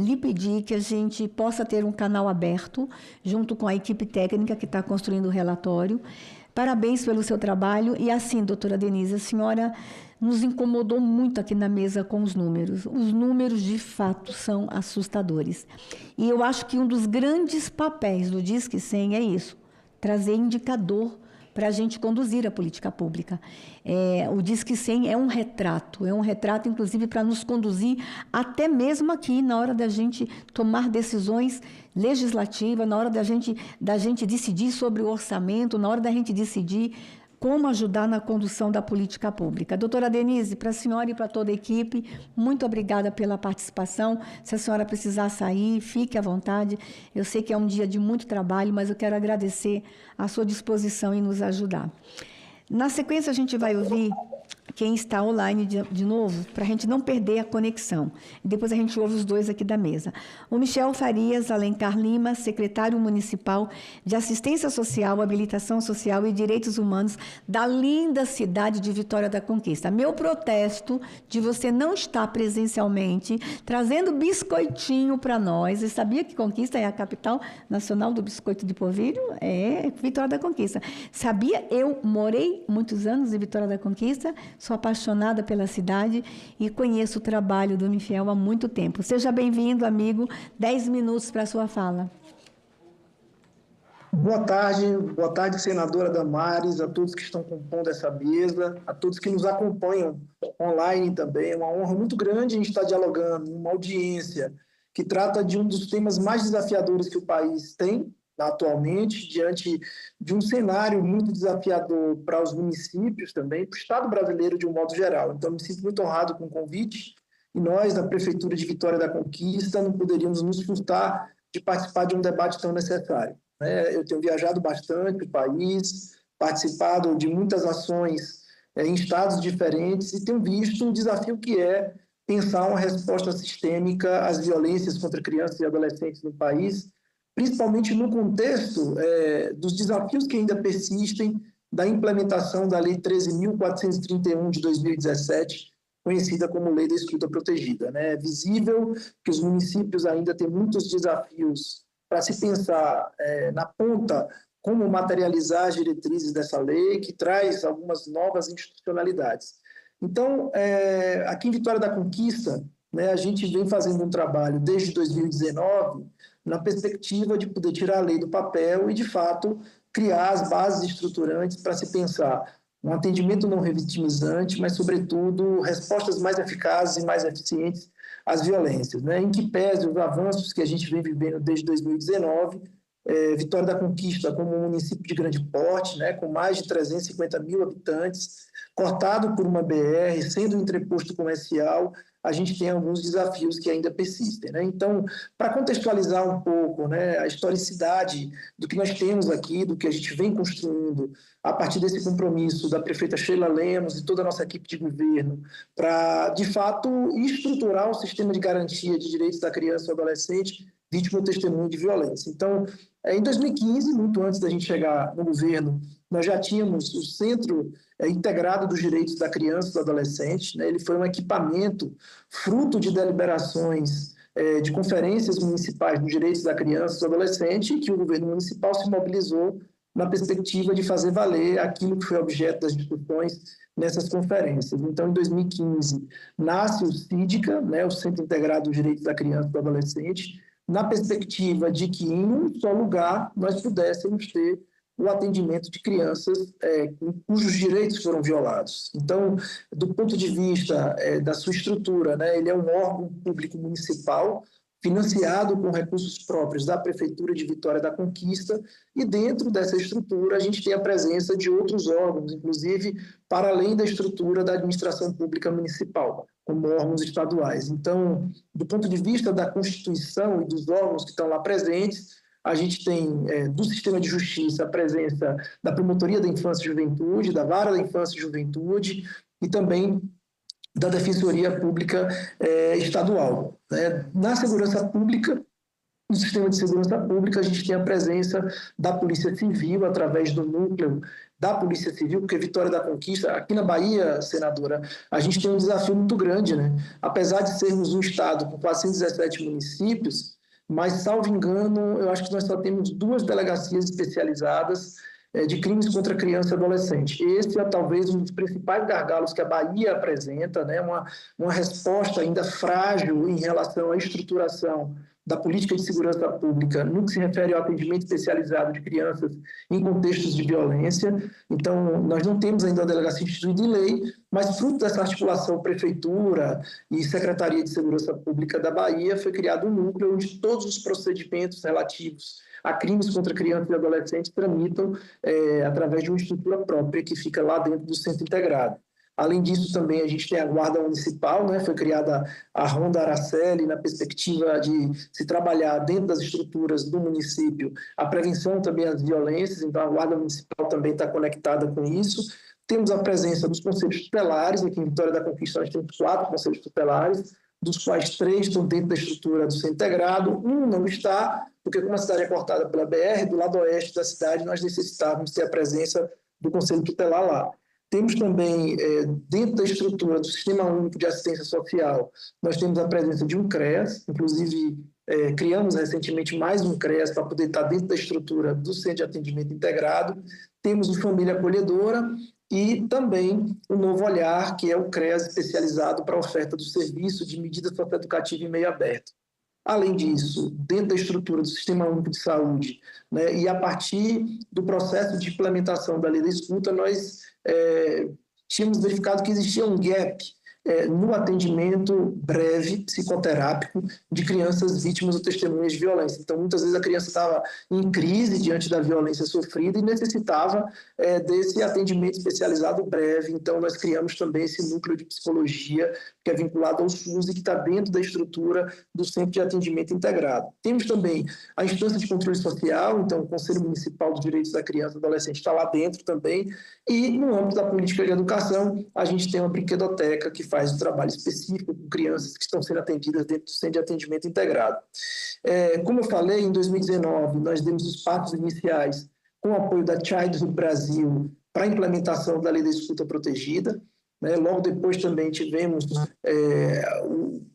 lhe pedir que a gente possa ter um canal aberto junto com a equipe técnica que está construindo o relatório. Parabéns pelo seu trabalho. E assim, doutora Denise, a senhora nos incomodou muito aqui na mesa com os números. Os números, de fato, são assustadores. E eu acho que um dos grandes papéis do Disque 100 é isso, trazer indicador para a gente conduzir a política pública. O Disque 100 é um retrato, inclusive, para nos conduzir até mesmo aqui, na hora da gente tomar decisões legislativas, na hora da gente decidir sobre o orçamento, na hora da gente decidir como ajudar na condução da política pública. Doutora Denise, para a senhora e para toda a equipe, muito obrigada pela participação. Se a senhora precisar sair, fique à vontade. Eu sei que é um dia de muito trabalho, mas eu quero agradecer a sua disposição em nos ajudar. Na sequência, a gente vai ouvir quem está online de novo, para a gente não perder a conexão. Depois a gente ouve os dois aqui da mesa. O Michel Farias Alencar Lima, secretário municipal de Assistência Social, Habilitação Social e Direitos Humanos da linda cidade de Vitória da Conquista. Meu protesto de você não estar presencialmente trazendo biscoitinho para nós. Você sabia que Conquista é a capital nacional do biscoito de polvilho? É Vitória da Conquista. Sabia? Eu morei muitos anos em Vitória da Conquista, sou apaixonada pela cidade e conheço o trabalho do Michel há muito tempo. Seja bem-vindo, amigo. 10 minutos para a sua fala. Boa tarde, senadora Damares, a todos que estão compondo essa mesa, a todos que nos acompanham online também. É uma honra muito grande a gente estar dialogando em uma audiência que trata de um dos temas mais desafiadores que o país tem atualmente, diante de um cenário muito desafiador para os municípios também, para o Estado brasileiro de um modo geral. Então, me sinto muito honrado com o convite e nós, da Prefeitura de Vitória da Conquista, não poderíamos nos furtar de participar de um debate tão necessário. Eu tenho viajado bastante o país, participado de muitas ações em estados diferentes e tenho visto o desafio que é pensar uma resposta sistêmica às violências contra crianças e adolescentes no país, principalmente no contexto dos desafios que ainda persistem da implementação da Lei 13.431 de 2017, conhecida como Lei da Escuta Protegida. É visível que os municípios ainda têm muitos desafios para se pensar na ponta como materializar as diretrizes dessa lei, que traz algumas novas institucionalidades. Então, aqui em Vitória da Conquista, a gente vem fazendo um trabalho desde 2019 na perspectiva de poder tirar a lei do papel e, de fato, criar as bases estruturantes para se pensar um atendimento não revitimizante, mas, sobretudo, respostas mais eficazes e mais eficientes às violências. Em que pese os avanços que a gente vem vivendo desde 2019, Vitória da Conquista, como um município de grande porte, com mais de 350 mil habitantes, cortado por uma BR, sendo um entreposto comercial, a gente tem alguns desafios que ainda persistem. Então, para contextualizar um pouco a historicidade do que nós temos aqui, do que a gente vem construindo a partir desse compromisso da prefeita Sheila Lemos e toda a nossa equipe de governo, para, de fato, estruturar um sistema de garantia de direitos da criança e do adolescente vítima ou testemunho de violência. Então, em 2015, muito antes da gente chegar no governo, nós já tínhamos o Centro Integrado dos Direitos da Criança e do Adolescente. Ele foi um equipamento fruto de deliberações de conferências municipais dos direitos da criança e do adolescente, que o governo municipal se mobilizou na perspectiva de fazer valer aquilo que foi objeto das discussões nessas conferências. Então, em 2015, nasce o CIDICA, né, o Centro Integrado dos Direitos da Criança e do Adolescente, na perspectiva de que, em um só lugar, nós pudéssemos ter o atendimento de crianças cujos direitos foram violados. Então, do ponto de vista da sua estrutura, né, ele é um órgão público municipal, financiado com recursos próprios da Prefeitura de Vitória da Conquista, e dentro dessa estrutura a gente tem a presença de outros órgãos, inclusive para além da estrutura da administração pública municipal, como órgãos estaduais. Então, do ponto de vista da Constituição e dos órgãos que estão lá presentes, a gente tem do sistema de justiça a presença da Promotoria da Infância e Juventude, da Vara da Infância e Juventude e também da Defensoria Pública Estadual. Né? Na segurança pública, no sistema de segurança pública, a gente tem a presença da Polícia Civil, através do núcleo da Polícia Civil, porque Vitória da Conquista, aqui na Bahia, senadora, a gente tem um desafio muito grande, né? Apesar de sermos um estado com 417 municípios, mas, salvo engano, eu acho que nós só temos 2 delegacias especializadas de crimes contra criança e adolescente. Esse é talvez um dos principais gargalos que a Bahia apresenta, né? Uma resposta ainda frágil em relação à estruturação da política de segurança pública no que se refere ao atendimento especializado de crianças em contextos de violência. Então, nós não temos ainda a delegacia instituída em lei, mas fruto dessa articulação Prefeitura e Secretaria de Segurança Pública da Bahia, foi criado um núcleo onde todos os procedimentos relativos a crimes contra crianças e adolescentes tramitam através de uma estrutura própria que fica lá dentro do Centro Integrado. Além disso, também a gente tem a Guarda Municipal, né? Foi criada a Ronda Araceli na perspectiva de se trabalhar dentro das estruturas do município a prevenção também às violências, então a Guarda Municipal também está conectada com isso. Temos a presença dos conselhos tutelares, aqui em Vitória da Conquista nós temos 4 conselhos tutelares, dos quais 3 estão dentro da estrutura do Centro Integrado, um não está, porque como a cidade é cortada pela BR, do lado oeste da cidade nós necessitávamos ter a presença do Conselho Tutelar lá. Temos também, dentro da estrutura do Sistema Único de Assistência Social, nós temos a presença de um CREAS, inclusive criamos recentemente mais um CREAS para poder estar dentro da estrutura do Centro de Atendimento Integrado. Temos o Família Acolhedora e também o Novo Olhar, que é o CREAS especializado para a oferta do serviço de medida socioeducativa em meio aberto. Além disso, dentro da estrutura do Sistema Único de Saúde, né, e a partir do processo de implementação da Lei da Escuta, nós tínhamos verificado que existia um gap no atendimento breve psicoterápico de crianças vítimas ou testemunhas de violência. Então, muitas vezes a criança estava em crise diante da violência sofrida e necessitava desse atendimento especializado breve. Então, nós criamos também esse núcleo de psicologia que é vinculado ao SUS e que está dentro da estrutura do Centro de Atendimento Integrado. Temos também a instância de controle social, então o Conselho Municipal dos Direitos da Criança e do Adolescente está lá dentro também, e no âmbito da política de educação, a gente tem uma brinquedoteca que faz um trabalho específico com crianças que estão sendo atendidas dentro do Centro de Atendimento Integrado. Como eu falei, em 2019, nós demos os passos iniciais com o apoio da Childhood Brasil para a implementação da Lei da Escuta Protegida. Logo depois também tivemos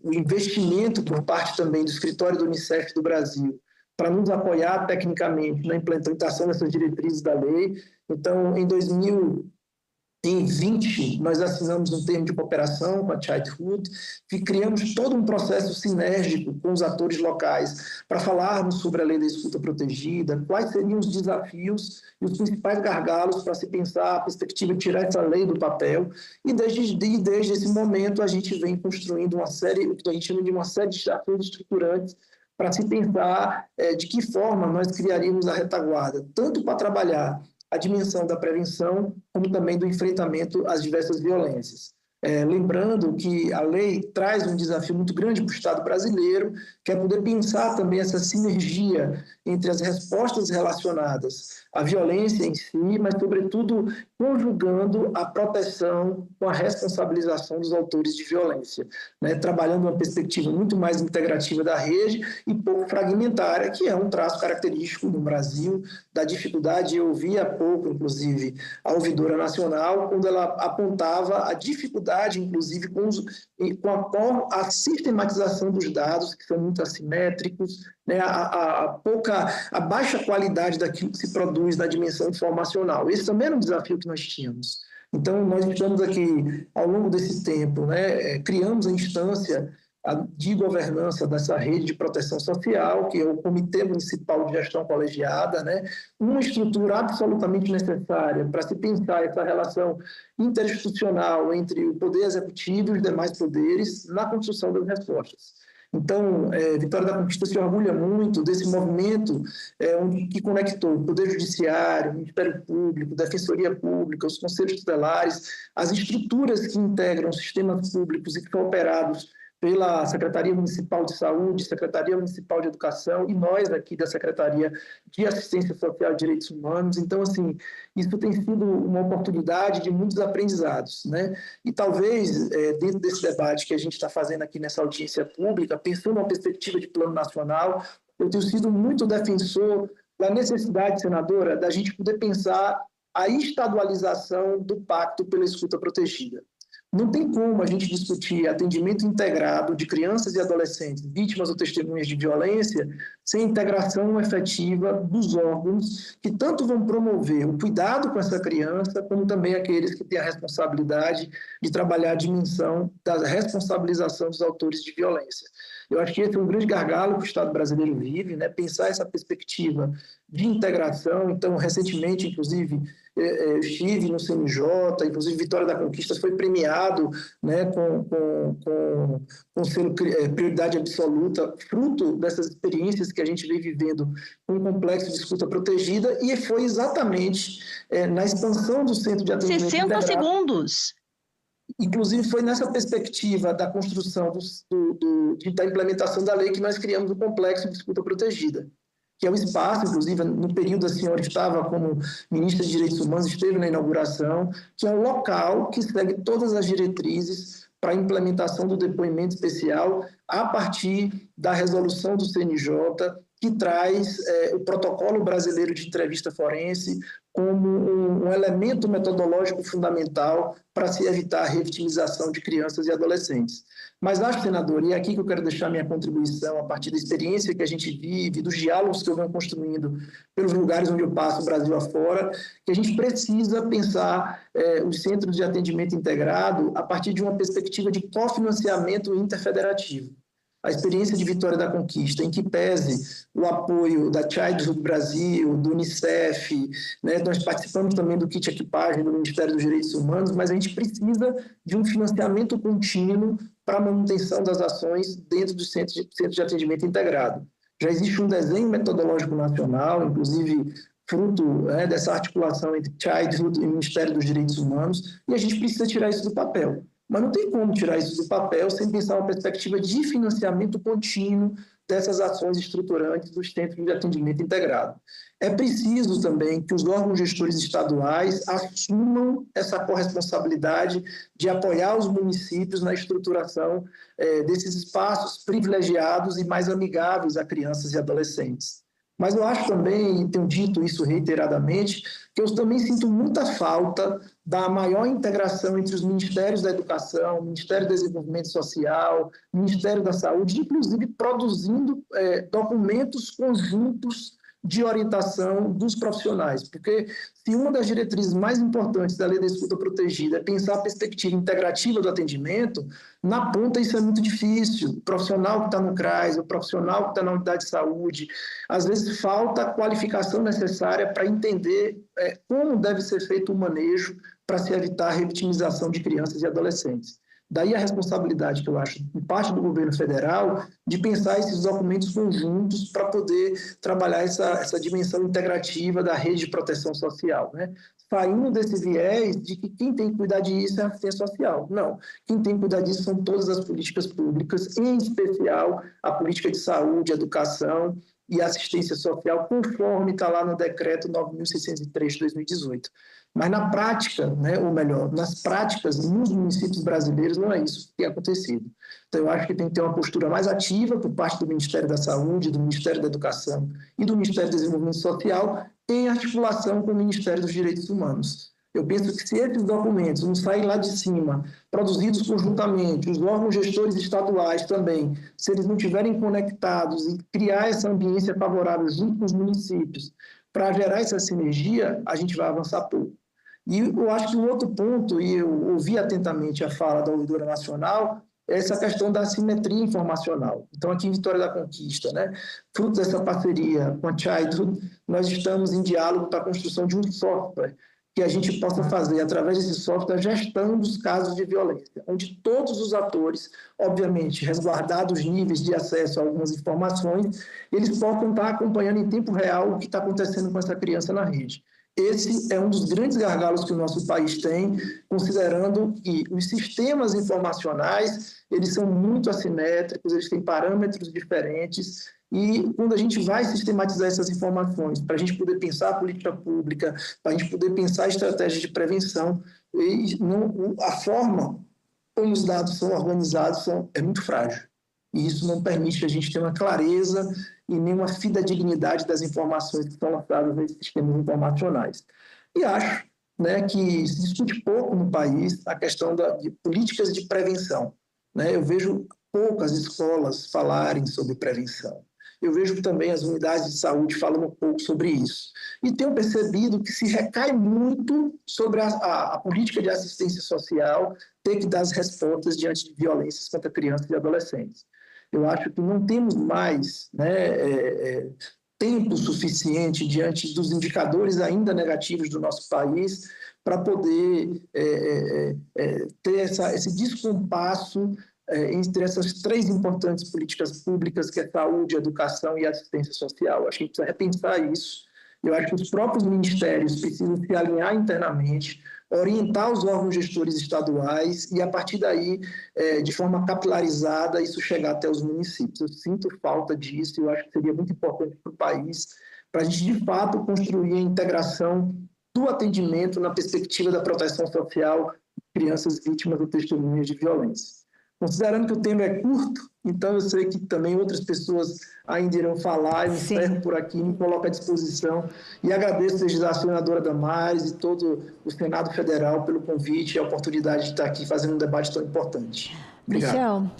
o investimento por parte também do Escritório do Unicef do Brasil para nos apoiar tecnicamente na implementação dessas diretrizes da lei. Então, em 2020, nós assinamos um termo de cooperação com a Childhood e criamos todo um processo sinérgico com os atores locais para falarmos sobre a Lei da Escuta Protegida, quais seriam os desafios e os principais gargalos para se pensar a perspectiva de tirar essa lei do papel. E desde esse momento a gente vem construindo uma série, o que a gente chama de uma série de desafios estruturantes para se pensar de que forma nós criaríamos a retaguarda, tanto para trabalhar a dimensão da prevenção, como também do enfrentamento às diversas violências. Lembrando que a lei traz um desafio muito grande para o Estado brasileiro, que é poder pensar também essa sinergia entre as respostas relacionadas à violência em si, mas, sobretudo, conjugando a proteção com a responsabilização dos autores de violência, trabalhando uma perspectiva muito mais integrativa da rede e pouco fragmentária, que é um traço característico no Brasil, da dificuldade. Eu ouvi há pouco, inclusive, a ouvidora nacional, quando ela apontava a dificuldade dificuldade, inclusive, com a sistematização dos dados, que são muito assimétricos, né, a baixa qualidade daquilo que se produz na dimensão informacional. Esse também era um desafio que nós tínhamos. Então, nós estamos aqui, ao longo desse tempo, né, criamos a instância de governança dessa rede de proteção social, que é o Comitê Municipal de Gestão Colegiada, né? Uma estrutura absolutamente necessária para se pensar essa relação interinstitucional entre o Poder Executivo e os demais poderes na construção das respostas. Então, Vitória da Conquista se orgulha muito desse movimento que conectou o Poder Judiciário, o Ministério Público, a Defensoria Pública, os Conselhos Tutelares, as estruturas que integram sistemas públicos e que são operados pela Secretaria Municipal de Saúde, Secretaria Municipal de Educação e nós aqui da Secretaria de Assistência Social e Direitos Humanos. Então, assim, isso tem sido uma oportunidade de muitos aprendizados, né? E talvez, dentro desse debate que a gente está fazendo aqui nessa audiência pública, pensando numa perspectiva de plano nacional, eu tenho sido muito defensor da necessidade, senadora, da gente poder pensar a estadualização do Pacto pela Escuta Protegida. Não tem como a gente discutir atendimento integrado de crianças e adolescentes vítimas ou testemunhas de violência sem integração efetiva dos órgãos que tanto vão promover o cuidado com essa criança, como também aqueles que têm a responsabilidade de trabalhar a dimensão da responsabilização dos autores de violência. Eu acho que esse é um grande gargalo que o Estado brasileiro vive, né? Pensar essa perspectiva de integração. Então, recentemente, inclusive, eu estive no CNJ, inclusive Vitória da Conquista foi premiado, né, com selo prioridade absoluta, fruto dessas experiências que a gente vem vivendo com o Complexo de Escuta Protegida, e foi exatamente na expansão do Centro de Atendimento 60 integrado, segundos. Inclusive, foi nessa perspectiva da construção da implementação da lei que nós criamos o Complexo de Escuta Protegida, que é um espaço, inclusive, no período a senhora estava como ministra de Direitos Humanos, esteve na inauguração, que é um local que segue todas as diretrizes para a implementação do depoimento especial a partir da resolução do CNJ, que traz o protocolo brasileiro de entrevista forense como um elemento metodológico fundamental para se evitar a revitimização de crianças e adolescentes. Mas acho, senador, e é aqui que eu quero deixar minha contribuição a partir da experiência que a gente vive, dos diálogos que eu venho construindo pelos lugares onde eu passo, Brasil afora, que a gente precisa pensar os centros de atendimento integrado a partir de uma perspectiva de cofinanciamento interfederativo. A experiência de Vitória da Conquista, em que pese o apoio da Childhood Brasil, do Unicef, né, nós participamos também do kit equipagem do Ministério dos Direitos Humanos, mas a gente precisa de um financiamento contínuo para a manutenção das ações dentro dos centros de atendimento integrado. Já existe um desenho metodológico nacional, inclusive fruto dessa articulação entre Childhood e Ministério dos Direitos Humanos, e a gente precisa tirar isso do papel. Mas não tem como tirar isso do papel sem pensar uma perspectiva de financiamento contínuo dessas ações estruturantes dos centros de atendimento integrado. É preciso também que os órgãos gestores estaduais assumam essa corresponsabilidade de apoiar os municípios na estruturação desses espaços privilegiados e mais amigáveis a crianças e adolescentes. Mas eu acho também, e tenho dito isso reiteradamente, que eu também sinto muita falta da maior integração entre os Ministérios da Educação, Ministério do Desenvolvimento Social, Ministério da Saúde, inclusive produzindo documentos conjuntos de orientação dos profissionais, porque se uma das diretrizes mais importantes da Lei da Escuta Protegida é pensar a perspectiva integrativa do atendimento, na ponta isso é muito difícil. O profissional que está no CRAS, o profissional que está na unidade de saúde, às vezes falta a qualificação necessária para entender como deve ser feito o manejo para se evitar a revitimização de crianças e adolescentes. Daí a responsabilidade que eu acho, em parte do governo federal, de pensar esses documentos conjuntos para poder trabalhar essa dimensão integrativa da rede de proteção social, né? Saindo desse viés de que quem tem que cuidar disso é a assistência social. Não, quem tem que cuidar disso são todas as políticas públicas, em especial a política de saúde, educação e assistência social, conforme está lá no decreto 9.603 de 2018. Mas na prática, né, ou melhor, nas práticas, nos municípios brasileiros, não é isso que tem acontecido. Então, eu acho que tem que ter uma postura mais ativa por parte do Ministério da Saúde, do Ministério da Educação e do Ministério do Desenvolvimento Social, em articulação com o Ministério dos Direitos Humanos. Eu penso que se esses documentos não saírem lá de cima, produzidos conjuntamente, os órgãos gestores estaduais também, se eles não estiverem conectados e criar essa ambiência favorável junto com os municípios para gerar essa sinergia, a gente vai avançar pouco. E eu acho que um outro ponto, e eu ouvi atentamente a fala da ouvidora nacional, é essa questão da assimetria informacional. Então, aqui em Vitória da Conquista, né, fruto dessa parceria com a Childhood, nós estamos em diálogo para a construção de um software que a gente possa fazer, através desse software, a gestão dos casos de violência, onde todos os atores, obviamente, resguardados os níveis de acesso a algumas informações, eles possam estar acompanhando em tempo real o que está acontecendo com essa criança na rede. Esse é um dos grandes gargalos que o nosso país tem, considerando que os sistemas informacionais, eles são muito assimétricos, eles têm parâmetros diferentes, e quando a gente vai sistematizar essas informações, para a gente poder pensar a política pública, para a gente poder pensar a estratégia de prevenção, a forma como os dados são organizados é muito frágil. E isso não permite que a gente tenha uma clareza e nenhuma fidedignidade das informações que estão lançadas nesses sistemas informacionais. E acho, né, que se discute pouco no país a questão de políticas de prevenção, né? Eu vejo poucas escolas falarem sobre prevenção. Eu vejo também as unidades de saúde falando um pouco sobre isso. E tenho percebido que se recai muito sobre a política de assistência social ter que dar as respostas diante de violências contra crianças e adolescentes. Eu acho que não temos mais, né, tempo suficiente diante dos indicadores ainda negativos do nosso país para poder ter esse descompasso entre essas três importantes políticas públicas, que é saúde, educação e assistência social. Acho que a gente precisa repensar isso. Eu acho que os próprios ministérios precisam se alinhar internamente, orientar os órgãos gestores estaduais e, a partir daí, de forma capilarizada, isso chegar até os municípios. Eu sinto falta disso e eu acho que seria muito importante para o país, para a gente, de fato, construir a integração do atendimento na perspectiva da proteção social de crianças vítimas ou testemunhas de violência. Considerando que o tema é curto, então eu sei que também outras pessoas ainda irão falar, eu encerro por aqui, me coloco à disposição e agradeço a senadora Damares e todo o Senado Federal pelo convite e a oportunidade de estar aqui fazendo um debate tão importante. Obrigado. Michel,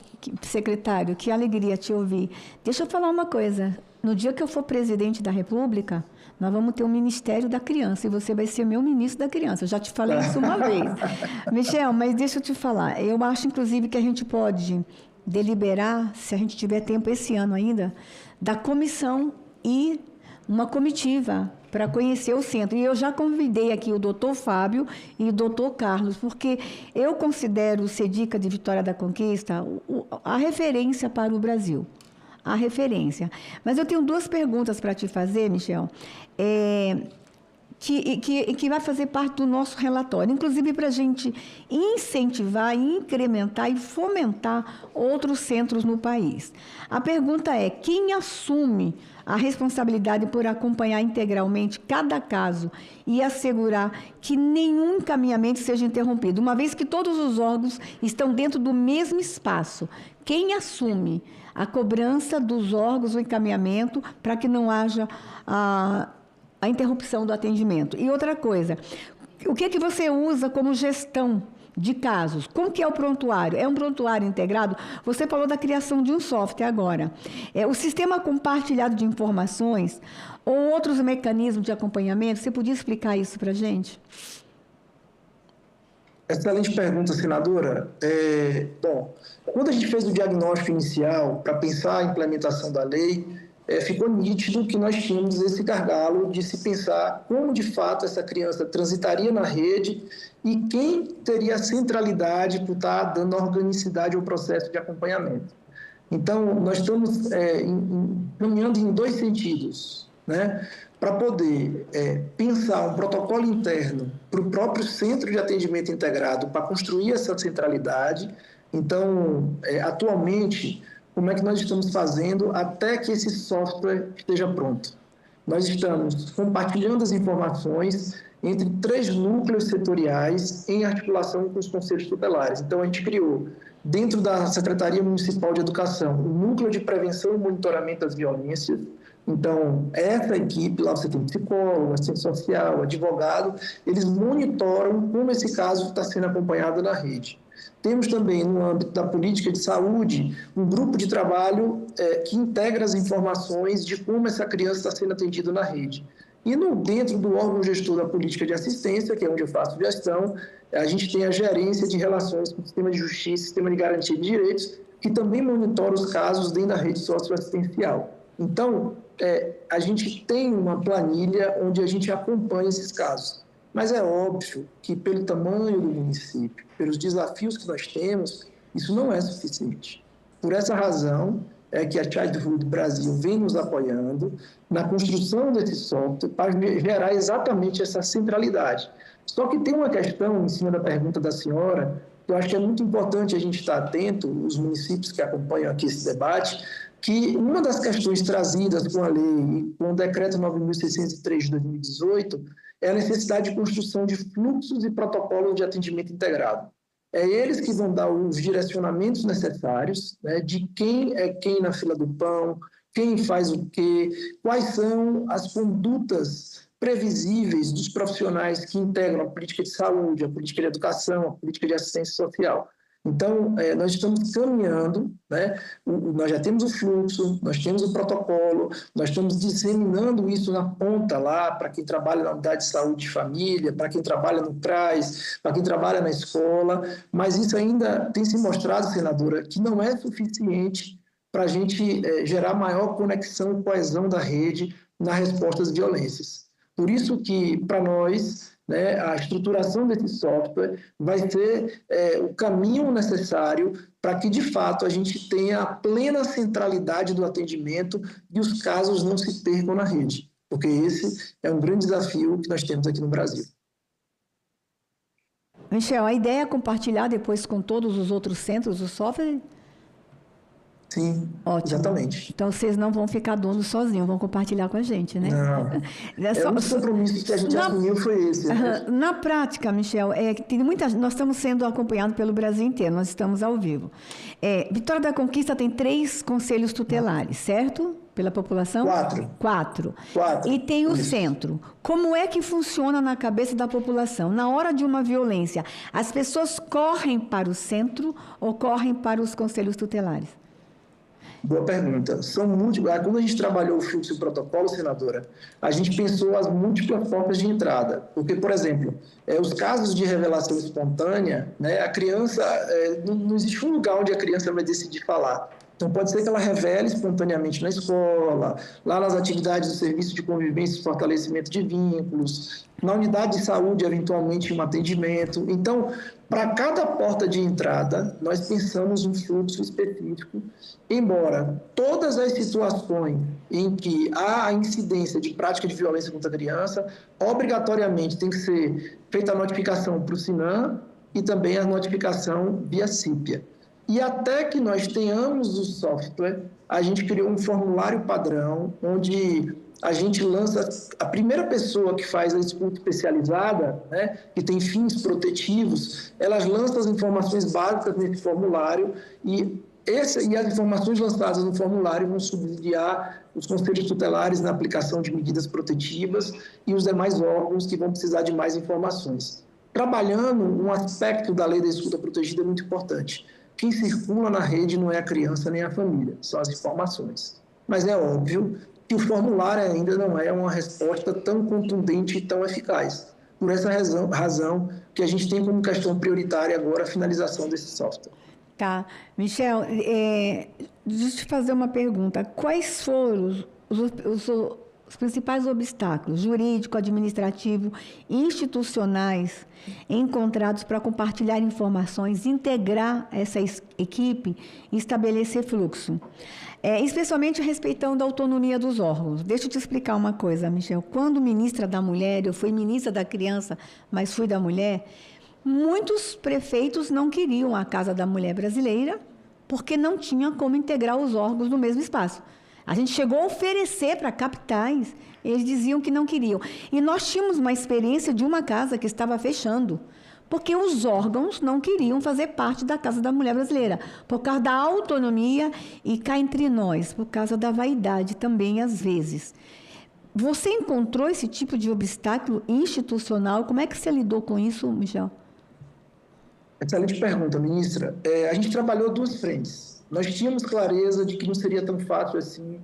secretário, que alegria te ouvir. Deixa eu falar uma coisa. No dia que eu for presidente da República, nós vamos ter um Ministério da Criança e você vai ser meu ministro da Criança. Eu já te falei isso uma vez. Michel, mas deixa eu te falar. Eu acho, inclusive, que a gente pode deliberar, se a gente tiver tempo esse ano ainda, da comissão e uma comitiva para conhecer o centro. E eu já convidei aqui o doutor Fábio e o doutor Carlos, porque eu considero o CEDICA de Vitória da Conquista a referência para o Brasil. A referência. Mas eu tenho duas perguntas para te fazer, Michel, que vai fazer parte do nosso relatório, inclusive para a gente incentivar, incrementar e fomentar outros centros no país. A pergunta é: quem assume a responsabilidade por acompanhar integralmente cada caso e assegurar que nenhum encaminhamento seja interrompido, uma vez que todos os órgãos estão dentro do mesmo espaço? Quem assume a cobrança dos órgãos, o encaminhamento, para que não haja a interrupção do atendimento? E outra coisa, o que é que você usa como gestão de casos? Como que é o prontuário? É um prontuário integrado? Você falou da criação de um software agora. O sistema compartilhado de informações ou outros mecanismos de acompanhamento, você podia explicar isso para a gente? Excelente pergunta, senadora. Bom, quando a gente fez o diagnóstico inicial para pensar a implementação da lei, ficou nítido que nós tínhamos esse gargalo de se pensar como, de fato, essa criança transitaria na rede e quem teria a centralidade por estar dando organicidade ao processo de acompanhamento. Então, nós estamos caminhando em dois sentidos, né? Para poder pensar um protocolo interno para o próprio centro de atendimento integrado, para construir essa centralidade. Então, atualmente, como é que nós estamos fazendo até que esse software esteja pronto? Nós estamos compartilhando as informações entre 3 núcleos setoriais em articulação com os conselhos tutelares. Então, a gente criou, dentro da Secretaria Municipal de Educação, o Núcleo de Prevenção e Monitoramento das Violências, Então, essa equipe, lá você tem psicólogo, assistente social, advogado, eles monitoram como esse caso está sendo acompanhado na rede. Temos também, no âmbito da política de saúde, um grupo de trabalho que integra as informações de como essa criança está sendo atendida na rede. E dentro do órgão gestor da política de assistência, que é onde eu faço gestão, a gente tem a gerência de relações com o sistema de justiça, sistema de garantia de direitos, que também monitora os casos dentro da rede socioassistencial. Então, a gente tem uma planilha onde a gente acompanha esses casos. Mas é óbvio que, pelo tamanho do município, pelos desafios que nós temos, isso não é suficiente. Por essa razão, é que a Childhood Brasil vem nos apoiando na construção desse software para gerar exatamente essa centralidade. Só que tem uma questão, em cima da pergunta da senhora, que eu acho que é muito importante a gente estar atento, os municípios que acompanham aqui esse debate, que uma das questões trazidas com a lei e com o decreto 9.603 de 2018 é a necessidade de construção de fluxos e protocolos de atendimento integrado. É eles que vão dar os direcionamentos necessários, né, de quem é quem na fila do pão, quem faz o quê, quais são as condutas previsíveis dos profissionais que integram a política de saúde, a política de educação, a política de assistência social. Então, nós estamos caminhando, né? Nós já temos o fluxo, nós temos o protocolo, nós estamos disseminando isso na ponta lá, para quem trabalha na unidade de saúde de família, para quem trabalha no CRAS, para quem trabalha na escola, mas isso ainda tem se mostrado, senadora, que não é suficiente para a gente gerar maior conexão e coesão da rede na resposta às violências. Por isso que, para nós, né, a estruturação desse software vai ser o caminho necessário para que, de fato, a gente tenha a plena centralidade do atendimento e os casos não se percam na rede, porque esse é um grande desafio que nós temos aqui no Brasil. Michel, a ideia é compartilhar depois com todos os outros centros o software? Sim, ótimo. Exatamente. Então, vocês não vão ficar donos sozinhos, vão compartilhar com a gente, né? Não. Um dos compromissos que a gente assumiu foi esse. Né? Na prática, Michel, nós estamos sendo acompanhados pelo Brasil inteiro, nós estamos ao vivo. Vitória da Conquista tem 3 conselhos tutelares, certo? Pela população? 4. E tem o centro. Como é que funciona na cabeça da população? Na hora de uma violência, as pessoas correm para o centro ou correm para os conselhos tutelares? Boa pergunta. São múltiplas. Quando a gente trabalhou o fluxo e o protocolo, senadora, a gente pensou as múltiplas formas de entrada. Porque, por exemplo, os casos de revelação espontânea, né, a criança, não existe um lugar onde a criança vai decidir falar. Então, pode ser que ela revele espontaneamente na escola, lá nas atividades do serviço de convivência e fortalecimento de vínculos, na unidade de saúde, eventualmente, um atendimento. Então, para cada porta de entrada, nós pensamos um fluxo específico, embora todas as situações em que há a incidência de prática de violência contra a criança, obrigatoriamente tem que ser feita a notificação para o SINAM e também a notificação via CIPIA. E até que nós tenhamos o software, a gente criou um formulário padrão, onde a gente lança a primeira pessoa que faz a escuta especializada, né, que tem fins protetivos, elas lançam as informações básicas nesse formulário e as informações lançadas no formulário vão subsidiar os conselhos tutelares na aplicação de medidas protetivas e os demais órgãos que vão precisar de mais informações. Trabalhando um aspecto da lei da escuta protegida muito importante. Quem circula na rede não é a criança nem a família, são as informações. Mas é óbvio que o formulário ainda não é uma resposta tão contundente e tão eficaz. Por essa razão que a gente tem como questão prioritária agora a finalização desse software. Tá. Michel, deixa eu te fazer uma pergunta. Quais foram os principais obstáculos jurídico, administrativo e institucionais encontrados para compartilhar informações, integrar essa equipe e estabelecer fluxo? Especialmente respeitando a autonomia dos órgãos. Deixa eu te explicar uma coisa, Michel. Quando ministra da mulher, eu fui ministra da criança, mas fui da mulher, muitos prefeitos não queriam a Casa da Mulher Brasileira porque não tinha como integrar os órgãos no mesmo espaço. A gente chegou a oferecer para capitais, eles diziam que não queriam. E nós tínhamos uma experiência de uma casa que estava fechando, porque os órgãos não queriam fazer parte da Casa da Mulher Brasileira, por causa da autonomia e, cá entre nós, por causa da vaidade também, às vezes. Você encontrou esse tipo de obstáculo institucional? Como é que você lidou com isso, Michel? Excelente pergunta, ministra. A gente trabalhou duas frentes. Nós tínhamos clareza de que não seria tão fácil assim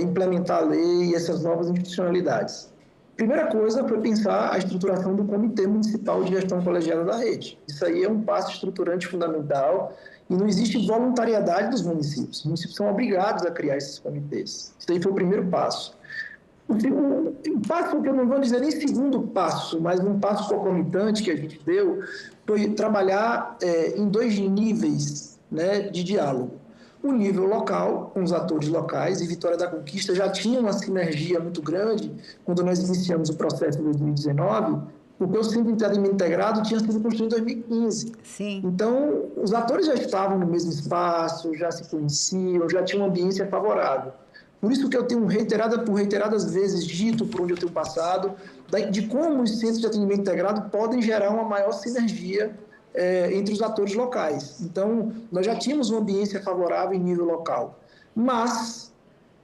implementar a lei e essas novas institucionalidades. Primeira coisa foi pensar a estruturação do Comitê Municipal de Gestão Colegiada da Rede. Isso aí é um passo estruturante fundamental e não existe voluntariedade dos municípios. Os municípios são obrigados a criar esses comitês. Isso aí foi o primeiro passo. Um passo que eu não vou dizer nem segundo passo, mas um passo concomitante que a gente deu foi trabalhar em dois níveis, né, de diálogo. O nível local, com os atores locais, e Vitória da Conquista já tinha uma sinergia muito grande quando nós iniciamos o processo em 2019, porque o Centro de Atendimento Integrado tinha sido construído em 2015. Sim. Então, os atores já estavam no mesmo espaço, já se conheciam, já tinham uma ambiência favorável. Por isso que eu tenho reiteradas vezes dito, por onde eu tenho passado, de como os centros de atendimento integrado podem gerar uma maior sinergia entre os atores locais. Então, nós já tínhamos uma ambiência favorável em nível local. Mas,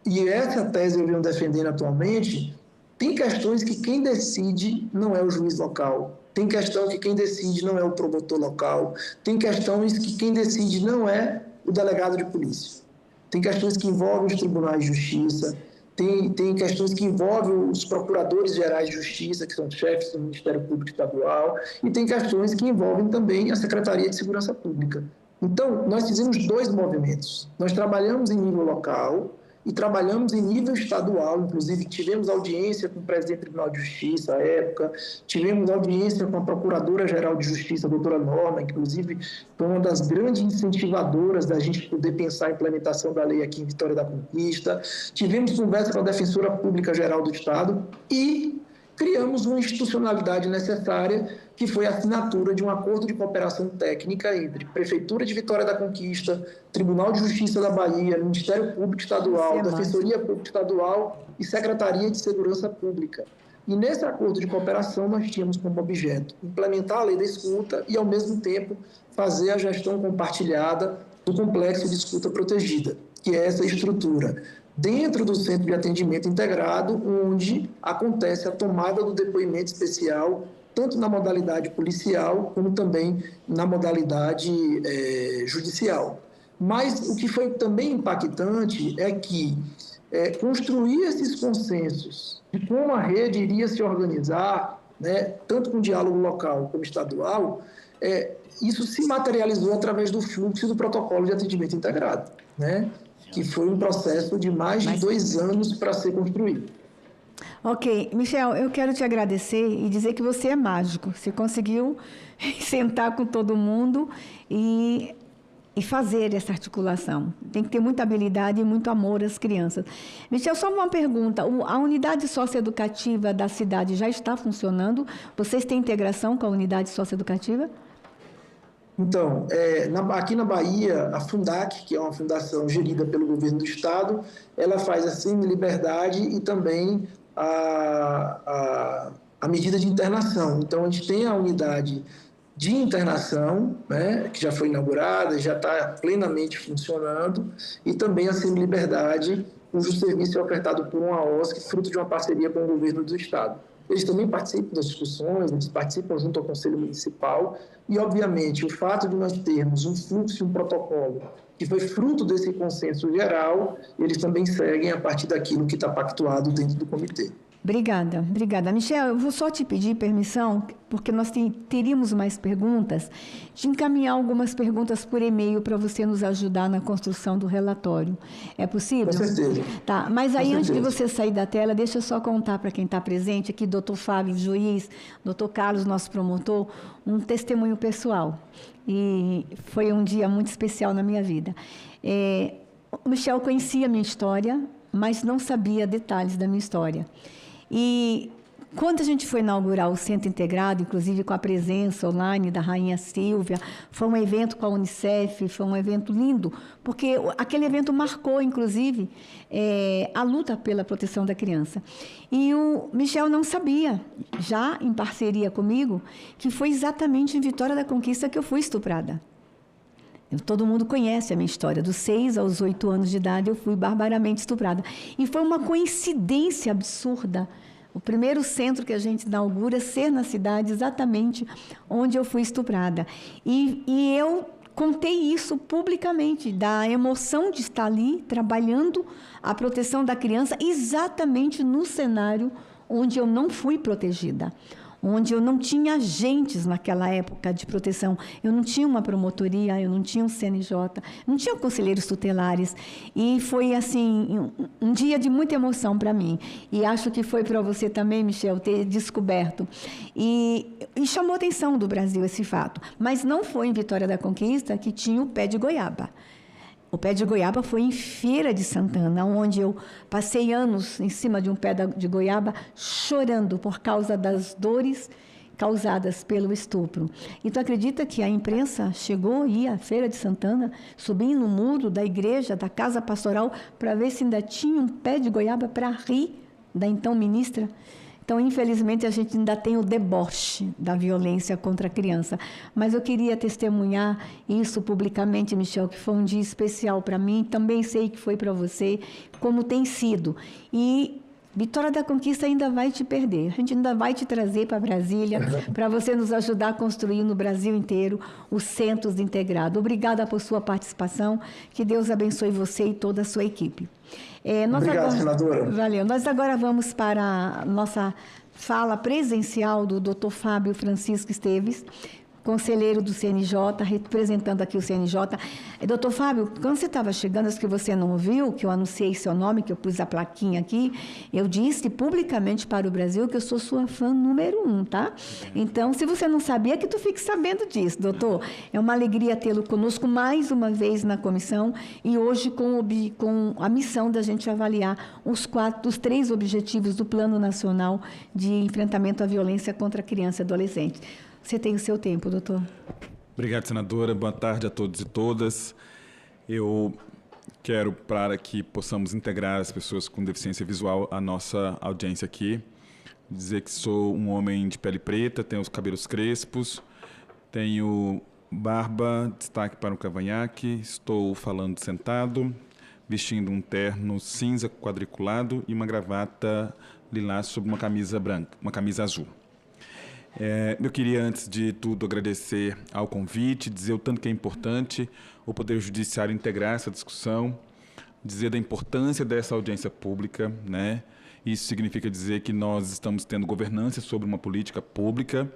e essa tese eu venho defendendo atualmente, tem questões que quem decide não é o juiz local, tem questão que quem decide não é o promotor local, tem questões que quem decide não é o delegado de polícia. Tem questões que envolvem os tribunais de justiça, tem questões que envolvem os procuradores gerais de justiça, que são chefes do Ministério Público Estadual, e tem questões que envolvem também a Secretaria de Segurança Pública. Então, nós fizemos dois movimentos. Nós trabalhamos em nível local e trabalhamos em nível estadual, inclusive tivemos audiência com o presidente do Tribunal de Justiça à época, tivemos audiência com a Procuradora-Geral de Justiça, a doutora Norma, inclusive foi uma das grandes incentivadoras da gente poder pensar a implementação da lei aqui em Vitória da Conquista, tivemos conversa com a Defensora Pública Geral do Estado e criamos uma institucionalidade necessária, que foi a assinatura de um acordo de cooperação técnica entre Prefeitura de Vitória da Conquista, Tribunal de Justiça da Bahia, Ministério Público Estadual, Defensoria Pública Estadual e Secretaria de Segurança Pública. E nesse acordo de cooperação nós tínhamos como objeto implementar a lei da escuta e, ao mesmo tempo, fazer a gestão compartilhada do complexo de escuta protegida, que é essa estrutura dentro do Centro de Atendimento Integrado, onde acontece a tomada do depoimento especial, tanto na modalidade policial, como também na modalidade judicial. Mas o que foi também impactante é que construir esses consensos de como a rede iria se organizar, né, tanto com diálogo local como estadual, isso se materializou através do fluxo do protocolo de atendimento integrado, né? Que foi um processo de mais de 2 anos para ser construído. Ok. Michel, eu quero te agradecer e dizer que você é mágico. Você conseguiu sentar com todo mundo e fazer essa articulação. Tem que ter muita habilidade e muito amor às crianças. Michel, só uma pergunta. A unidade socioeducativa da cidade já está funcionando? Vocês têm integração com a unidade socioeducativa? Então, aqui na Bahia, a Fundac, que é uma fundação gerida pelo governo do Estado, ela faz a semi-liberdade e também a medida de internação. Então, a gente tem a unidade de internação, né, que já foi inaugurada, já está plenamente funcionando, e também a semi-liberdade, cujo serviço é ofertado por uma OSC, fruto de uma parceria com o governo do Estado. Eles também participam das discussões, eles participam junto ao Conselho Municipal e, obviamente, o fato de nós termos um fluxo e um protocolo que foi fruto desse consenso geral, eles também seguem a partir daquilo que está pactuado dentro do comitê. Obrigada, obrigada. Michel, eu vou só te pedir permissão, porque nós teríamos mais perguntas, de encaminhar algumas perguntas por e-mail para você nos ajudar na construção do relatório. É possível? Com certeza. Tá, mas aí antes de você sair da tela, deixa eu só contar para quem está presente aqui, doutor Fábio, juiz, doutor Carlos, nosso promotor, um testemunho pessoal. E foi um dia muito especial na minha vida. O Michel conhecia a minha história, mas não sabia detalhes da minha história. E Quando a gente foi inaugurar o Centro Integrado, inclusive com a presença online da Rainha Silvia, foi um evento com a Unicef, foi um evento lindo, porque aquele evento marcou, inclusive, a luta pela proteção da criança. E o Michel não sabia, já em parceria comigo, que foi exatamente em Vitória da Conquista que eu fui estuprada. Todo mundo conhece a minha história. Dos 6 aos 8 anos de idade, eu fui barbaramente estuprada. E foi uma coincidência absurda. O primeiro centro que a gente inaugura ser na cidade exatamente onde eu fui estuprada. E eu contei isso publicamente, da emoção de estar ali, trabalhando a proteção da criança, exatamente no cenário onde eu não fui protegida. Onde eu não tinha agentes naquela época de proteção. Eu não tinha uma promotoria, eu não tinha um CNJ, não tinha conselheiros tutelares. E foi, assim, um dia de muita emoção para mim. E acho que foi para você também, Michel, ter descoberto. E chamou a atenção do Brasil esse fato. Mas não foi em Vitória da Conquista que tinha o pé de goiaba. O pé de goiaba foi em Feira de Santana, onde eu passei anos em cima de um pé de goiaba chorando por causa das dores causadas pelo estupro. E tu acredita que a imprensa chegou e ia à Feira de Santana, subindo no muro da igreja, da casa pastoral, para ver se ainda tinha um pé de goiaba para rir da então ministra? Então, infelizmente, a gente ainda tem o deboche da violência contra a criança. Mas eu queria testemunhar isso publicamente, Michel, que foi um dia especial para mim. Também sei que foi para você, como tem sido. E Vitória da Conquista ainda vai te perder. A gente ainda vai te trazer para Brasília, para você nos ajudar a construir no Brasil inteiro os centros integrados. Obrigada por sua participação. Que Deus abençoe você e toda a sua equipe. Obrigado, senadora. Valeu. Nós agora vamos para a nossa fala presencial do Dr. Fábio Francisco Esteves, conselheiro do CNJ, representando aqui o CNJ. Doutor Fábio, quando você estava chegando, acho que você não ouviu, que eu anunciei seu nome, que eu pus a plaquinha aqui, eu disse publicamente para o Brasil que eu sou sua fã número 1, tá? Então, se você não sabia, que tu fique sabendo disso, doutor. É uma alegria tê-lo conosco mais uma vez na comissão e hoje com a missão da gente avaliar os 3 objetivos do Plano Nacional de Enfrentamento à Violência contra a Criança e Adolescente. Você tem o seu tempo, doutor. Obrigado, senadora. Boa tarde a todos e todas. Eu quero, para que possamos integrar as pessoas com deficiência visual à nossa audiência aqui, dizer que sou um homem de pele preta, tenho os cabelos crespos, tenho barba, destaque para um cavanhaque, estou falando sentado, vestindo um terno cinza quadriculado e uma gravata lilás sobre uma camisa branca, uma camisa azul. Eu queria, antes de tudo, agradecer ao convite, dizer o tanto que é importante o Poder Judiciário integrar essa discussão, dizer da importância dessa audiência pública, né? Isso significa dizer que nós estamos tendo governança sobre uma política pública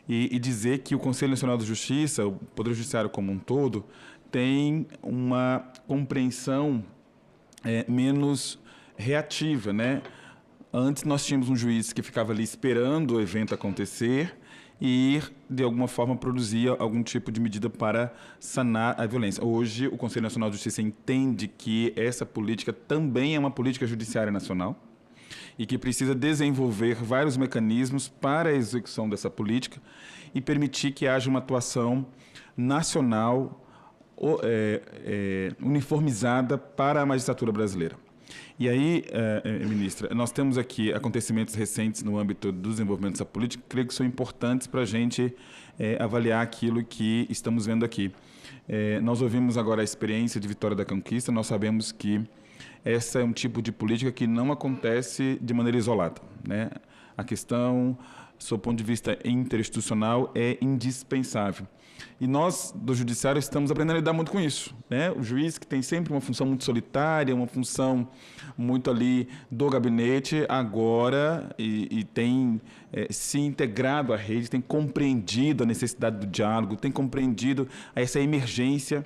e dizer que o Conselho Nacional de Justiça, o Poder Judiciário como um todo, tem uma compreensão menos reativa, né? Antes, nós tínhamos um juiz que ficava ali esperando o evento acontecer e, de alguma forma, produzia algum tipo de medida para sanar a violência. Hoje, o Conselho Nacional de Justiça entende que essa política também é uma política judiciária nacional e que precisa desenvolver vários mecanismos para a execução dessa política e permitir que haja uma atuação nacional uniformizada para a magistratura brasileira. E aí, ministra, nós temos aqui acontecimentos recentes no âmbito do desenvolvimento dessa política que creio que são importantes para a gente avaliar aquilo que estamos vendo aqui. Nós ouvimos agora a experiência de Vitória da Conquista, nós sabemos que essa é um tipo de política que não acontece de maneira isolada, né? A questão, sob o ponto de vista interinstitucional, é indispensável. E nós, do Judiciário, estamos aprendendo a lidar muito com isso, né? O juiz, que tem sempre uma função muito solitária, uma função muito ali do gabinete, agora e tem se integrado à rede, tem compreendido a necessidade do diálogo, tem compreendido essa emergência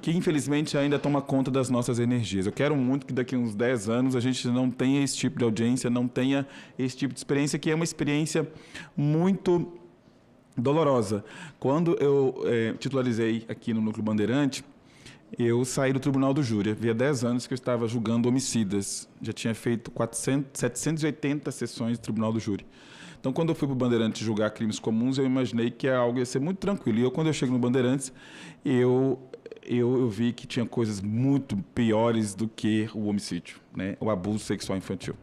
que, infelizmente, ainda toma conta das nossas energias. Eu quero muito que daqui a uns 10 anos a gente não tenha esse tipo de audiência, não tenha esse tipo de experiência, que é uma experiência muito dolorosa. Quando eu titularizei aqui no Núcleo Bandeirante, eu saí do Tribunal do Júri. Havia 10 anos que eu estava julgando homicidas. Já tinha feito 780 sessões do Tribunal do Júri. Então, quando eu fui para o Bandeirantes julgar crimes comuns, eu imaginei que algo ia ser muito tranquilo. E quando eu chego no Bandeirantes, eu vi que tinha coisas muito piores do que o homicídio, né? O abuso sexual infantil.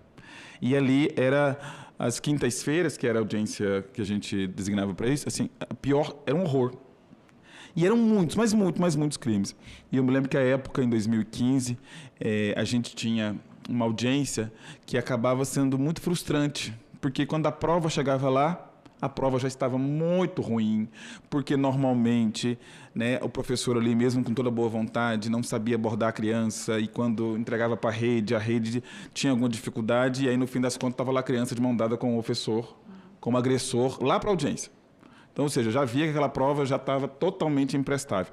E ali era as quintas-feiras, que era a audiência que a gente designava para isso, assim, pior, era um horror. E eram muitos, mas muitos crimes. E eu me lembro que, à época, em 2015, a gente tinha uma audiência que acabava sendo muito frustrante, porque quando a prova chegava lá, a prova já estava muito ruim, porque normalmente, né, o professor ali, mesmo com toda boa vontade, não sabia abordar a criança, e quando entregava para a rede tinha alguma dificuldade, e aí no fim das contas estava lá a criança de mão dada com o professor, como agressor, lá para a audiência. Então, ou seja, já via que aquela prova já estava totalmente imprestável.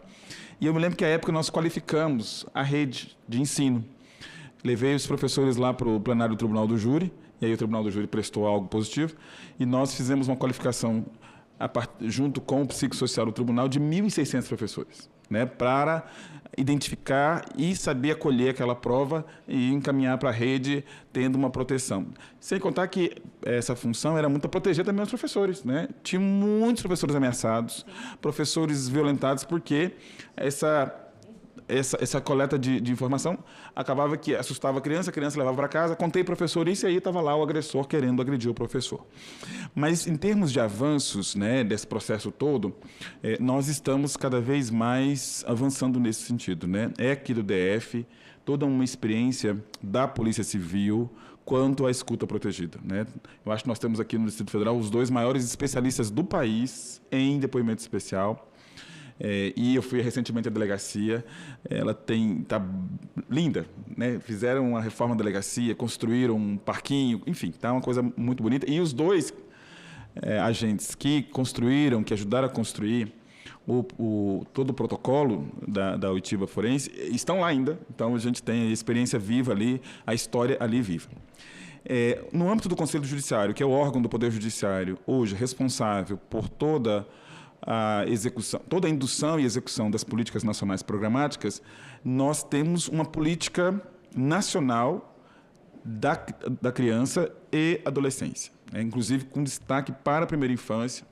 E eu me lembro que, à época, nós qualificamos a rede de ensino. Levei os professores lá para o plenário do Tribunal do Júri, e aí o Tribunal do Júri prestou algo positivo, e nós fizemos uma qualificação junto com o psicossocial do tribunal de 1.600 professores, né, para identificar e saber acolher aquela prova e encaminhar para a rede tendo uma proteção. Sem contar que essa função era muito a proteger também os professores, né? Tinha muitos professores ameaçados, professores violentados, porque essa coleta de informação acabava que assustava a criança levava para casa, contei professor isso, e aí estava lá o agressor querendo agredir o professor. Mas, em termos de avanços, né, desse processo todo, nós estamos cada vez mais avançando nesse sentido, né? É aqui do DF toda uma experiência da Polícia Civil quanto à escuta protegida, né? Eu acho que nós temos aqui no Distrito Federal os 2 maiores especialistas do país em depoimento especial. E eu fui recentemente à delegacia, ela está linda, né? Fizeram uma reforma da delegacia, construíram um parquinho, enfim, está uma coisa muito bonita. E os 2 agentes que construíram, que ajudaram a construir todo o protocolo da oitiva forense, estão lá ainda. Então, a gente tem a experiência viva ali, a história ali viva. No âmbito do Conselho Judiciário, que é o órgão do Poder Judiciário, hoje responsável por toda a execução, toda a indução e execução das políticas nacionais programáticas, nós temos uma política nacional da criança e adolescência, né? Inclusive com destaque para a primeira infância.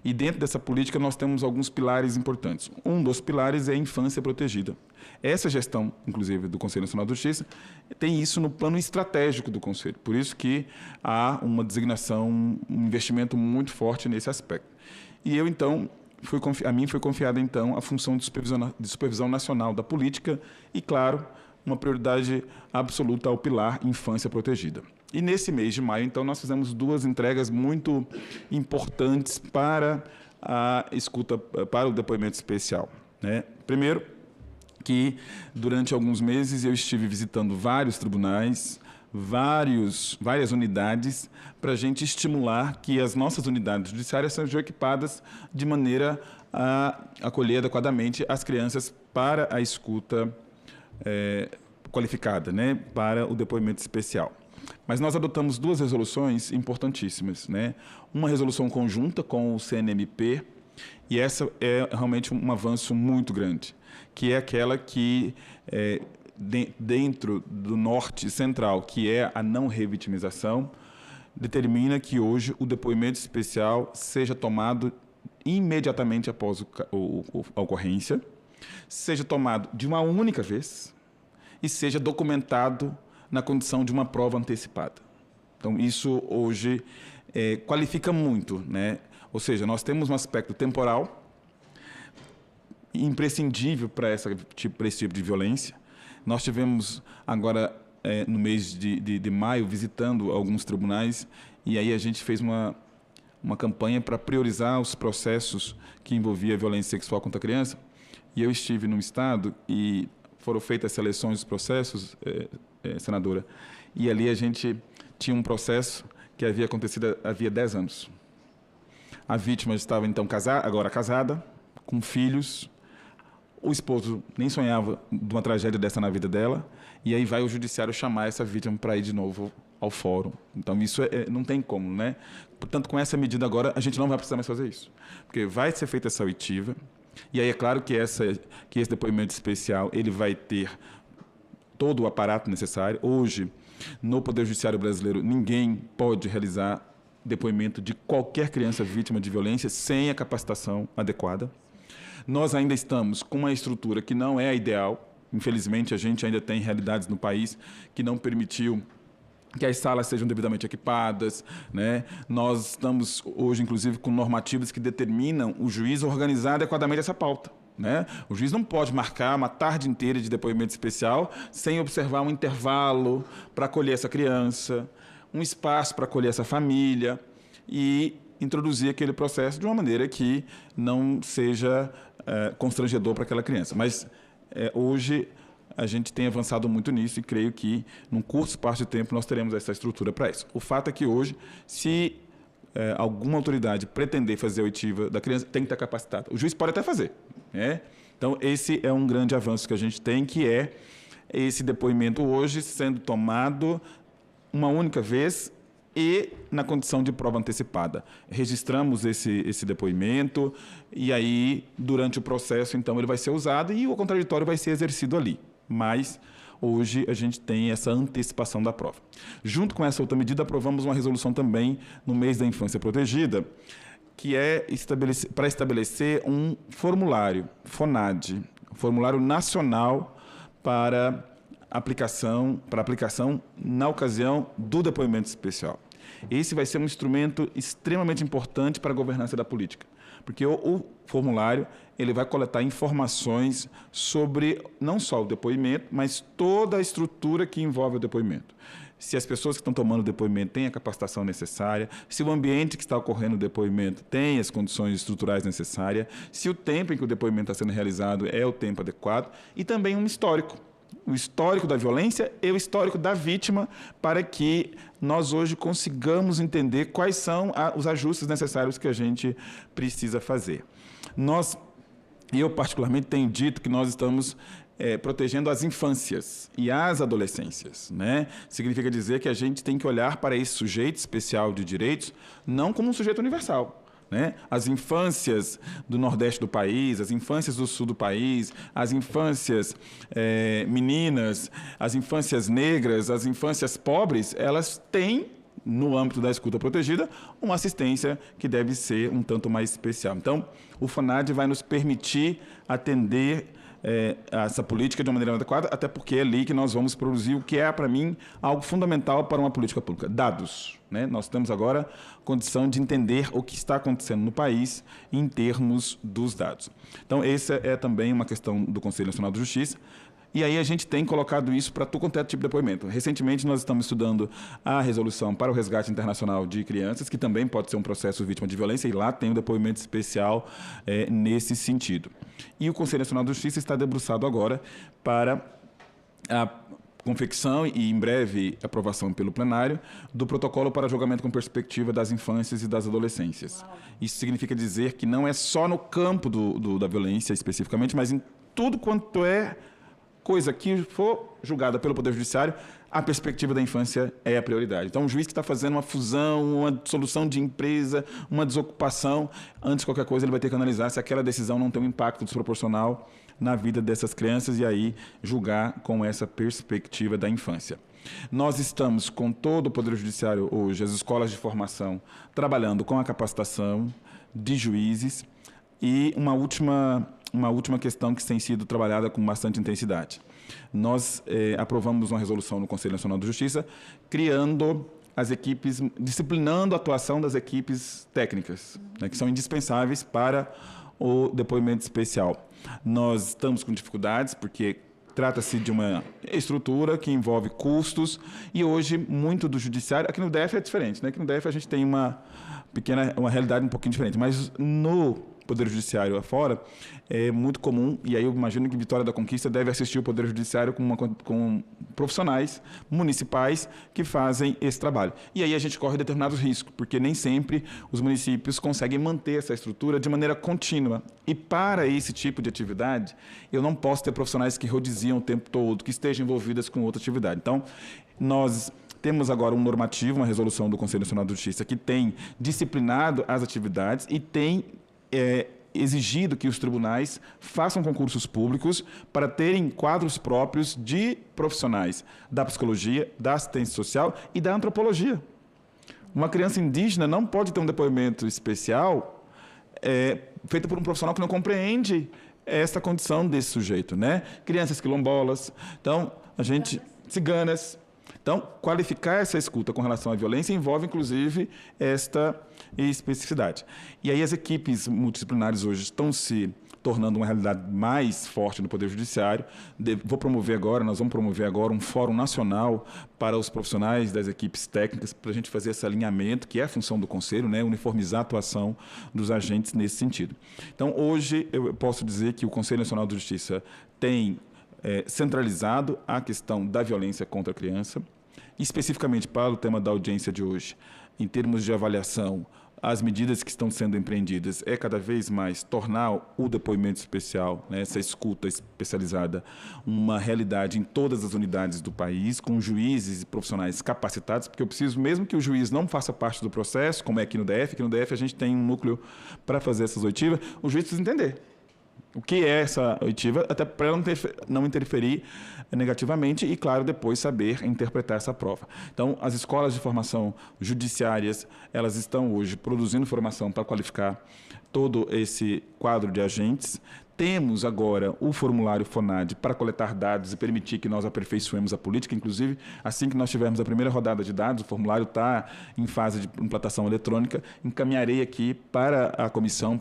E dentro dessa política nós temos alguns pilares importantes. Um dos pilares é a infância protegida. Essa gestão, inclusive, do Conselho Nacional de Justiça, tem isso no plano estratégico do Conselho. Por isso que há uma designação, um investimento muito forte nesse aspecto. E eu, então, a mim foi confiada, então, a função de supervisão nacional da política e, claro, uma prioridade absoluta ao pilar infância protegida. E nesse mês de maio, então, nós fizemos 2 entregas muito importantes para a escuta, para o depoimento especial, né? Primeiro, que durante alguns meses eu estive visitando vários tribunais, várias unidades, para a gente estimular que as nossas unidades judiciárias sejam equipadas de maneira a acolher adequadamente as crianças para a escuta qualificada, né, para o depoimento especial. Mas nós adotamos 2 resoluções importantíssimas, né? Uma resolução conjunta com o CNMP, e essa é realmente um avanço muito grande, que é aquela que dentro do norte central, que é a não revitimização, determina que hoje o depoimento especial seja tomado imediatamente após a ocorrência, seja tomado de uma única vez e seja documentado na condição de uma prova antecipada. Então, isso hoje qualifica muito, né? Ou seja, nós temos um aspecto temporal imprescindível para esse tipo de violência. Nós tivemos agora, no mês de maio, visitando alguns tribunais, e aí a gente fez uma campanha para priorizar os processos que envolviam violência sexual contra a criança. E eu estive no estado e foram feitas as seleções dos processos, senadora, e ali a gente tinha um processo que havia acontecido havia 10 anos. A vítima estava, então, agora casada, com filhos. O esposo nem sonhava de uma tragédia dessa na vida dela, e aí vai o judiciário chamar essa vítima para ir de novo ao fórum. Então, isso não tem como, né? Portanto, com essa medida agora, a gente não vai precisar mais fazer isso, porque vai ser feita essa oitiva, E aí é claro que esse depoimento especial ele vai ter todo o aparato necessário. Hoje, no Poder Judiciário brasileiro, ninguém pode realizar depoimento de qualquer criança vítima de violência sem a capacitação adequada. Nós ainda estamos com uma estrutura que não é a ideal. Infelizmente, a gente ainda tem realidades no país que não permitiu que as salas sejam devidamente equipadas, né? Nós estamos hoje, inclusive, com normativas que determinam o juiz organizar adequadamente essa pauta, né? O juiz não pode marcar uma tarde inteira de depoimento especial sem observar um intervalo para acolher essa criança, um espaço para acolher essa família e introduzir aquele processo de uma maneira que não seja constrangedor para aquela criança. Mas hoje a gente tem avançado muito nisso e creio que, num curto espaço de tempo, nós teremos essa estrutura para isso. O fato é que hoje, se alguma autoridade pretender fazer a oitiva da criança, tem que estar capacitada. O juiz pode até fazer, né? Então, esse é um grande avanço que a gente tem, que é esse depoimento hoje sendo tomado uma única vez e na condição de prova antecipada. Registramos esse depoimento e aí, durante o processo, então, ele vai ser usado e o contraditório vai ser exercido ali. Mas, hoje, a gente tem essa antecipação da prova. Junto com essa outra medida, aprovamos uma resolução também no mês da infância protegida, que é para estabelecer um formulário, FONAD, formulário nacional para aplicação na ocasião do depoimento especial. Esse vai ser um instrumento extremamente importante para a governança da política, porque o formulário ele vai coletar informações sobre não só o depoimento, mas toda a estrutura que envolve o depoimento. Se as pessoas que estão tomando o depoimento têm a capacitação necessária, se o ambiente que está ocorrendo o depoimento tem as condições estruturais necessárias, se o tempo em que o depoimento está sendo realizado é o tempo adequado, e também um histórico. O histórico da violência e o histórico da vítima, para que nós hoje consigamos entender quais são os ajustes necessários que a gente precisa fazer. Eu particularmente tenho dito que nós estamos protegendo as infâncias e as adolescências, né? Significa dizer que a gente tem que olhar para esse sujeito especial de direitos não como um sujeito universal, né? As infâncias do Nordeste do país, as infâncias do Sul do país, as infâncias meninas, as infâncias negras, as infâncias pobres, elas têm, no âmbito da escuta protegida, uma assistência que deve ser um tanto mais especial. Então, o FONAD vai nos permitir atender essa política de uma maneira adequada, até porque é ali que nós vamos produzir o que é, para mim, algo fundamental para uma política pública: dados, né? Nós temos agora condição de entender o que está acontecendo no país em termos dos dados. Então, essa é também uma questão do Conselho Nacional de Justiça. E aí a gente tem colocado isso para todo quanto é tipo de depoimento. Recentemente, nós estamos estudando a resolução para o resgate internacional de crianças, que também pode ser um processo vítima de violência, e lá tem um depoimento especial nesse sentido. E o Conselho Nacional de Justiça está debruçado agora para a confecção e, em breve, aprovação pelo plenário do protocolo para julgamento com perspectiva das infâncias e das adolescências. Isso significa dizer que não é só no campo da violência especificamente, mas em tudo quanto é coisa que for julgada pelo Poder Judiciário, a perspectiva da infância é a prioridade. Então, um juiz que está fazendo uma fusão, uma dissolução de empresa, uma desocupação, antes de qualquer coisa, ele vai ter que analisar se aquela decisão não tem um impacto desproporcional na vida dessas crianças e aí julgar com essa perspectiva da infância. Nós estamos com todo o Poder Judiciário hoje, as escolas de formação, trabalhando com a capacitação de juízes e uma última questão que tem sido trabalhada com bastante intensidade. Nós aprovamos uma resolução no Conselho Nacional de Justiça, criando as equipes, disciplinando a atuação das equipes técnicas, né, que são indispensáveis para o depoimento especial. Nós estamos com dificuldades, porque trata-se de uma estrutura que envolve custos, e hoje muito do judiciário, aqui no DF é diferente, né? Aqui no DF a gente tem uma realidade um pouquinho diferente, mas no Poder Judiciário afora, é muito comum, e aí eu imagino que Vitória da Conquista deve assistir o Poder Judiciário com profissionais municipais que fazem esse trabalho. E aí a gente corre determinados riscos, porque nem sempre os municípios conseguem manter essa estrutura de maneira contínua. E para esse tipo de atividade, eu não posso ter profissionais que rodiziam o tempo todo, que estejam envolvidas com outra atividade. Então, nós temos agora um normativo, uma resolução do Conselho Nacional de Justiça, que tem disciplinado as atividades e tem exigido que os tribunais façam concursos públicos para terem quadros próprios de profissionais da psicologia, da assistência social e da antropologia. Uma criança indígena não pode ter um depoimento especial feito por um profissional que não compreende essa condição desse sujeito, né? Crianças quilombolas, então, ciganas. Então, qualificar essa escuta com relação à violência envolve, inclusive, esta especificidade. E aí as equipes multidisciplinares hoje estão se tornando uma realidade mais forte no Poder Judiciário. Nós vamos promover agora um fórum nacional para os profissionais das equipes técnicas, para a gente fazer esse alinhamento, que é a função do Conselho, né? Uniformizar a atuação dos agentes nesse sentido. Então, hoje, eu posso dizer que o Conselho Nacional de Justiça tem centralizado a questão da violência contra a criança, especificamente para o tema da audiência de hoje, em termos de avaliação, as medidas que estão sendo empreendidas é cada vez mais tornar o depoimento especial, né, essa escuta especializada, uma realidade em todas as unidades do país, com juízes e profissionais capacitados, porque eu preciso, mesmo que o juiz não faça parte do processo, como é aqui no DF a gente tem um núcleo para fazer essas oitivas, o juiz precisa entender o que é essa oitiva, até para ela não interferir negativamente e, claro, depois saber interpretar essa prova. Então, as escolas de formação judiciárias, elas estão hoje produzindo formação para qualificar todo esse quadro de agentes. Temos agora o formulário FONAD para coletar dados e permitir que nós aperfeiçoemos a política. Inclusive, assim que nós tivermos a primeira rodada de dados, o formulário está em fase de implantação eletrônica, encaminharei aqui para a comissão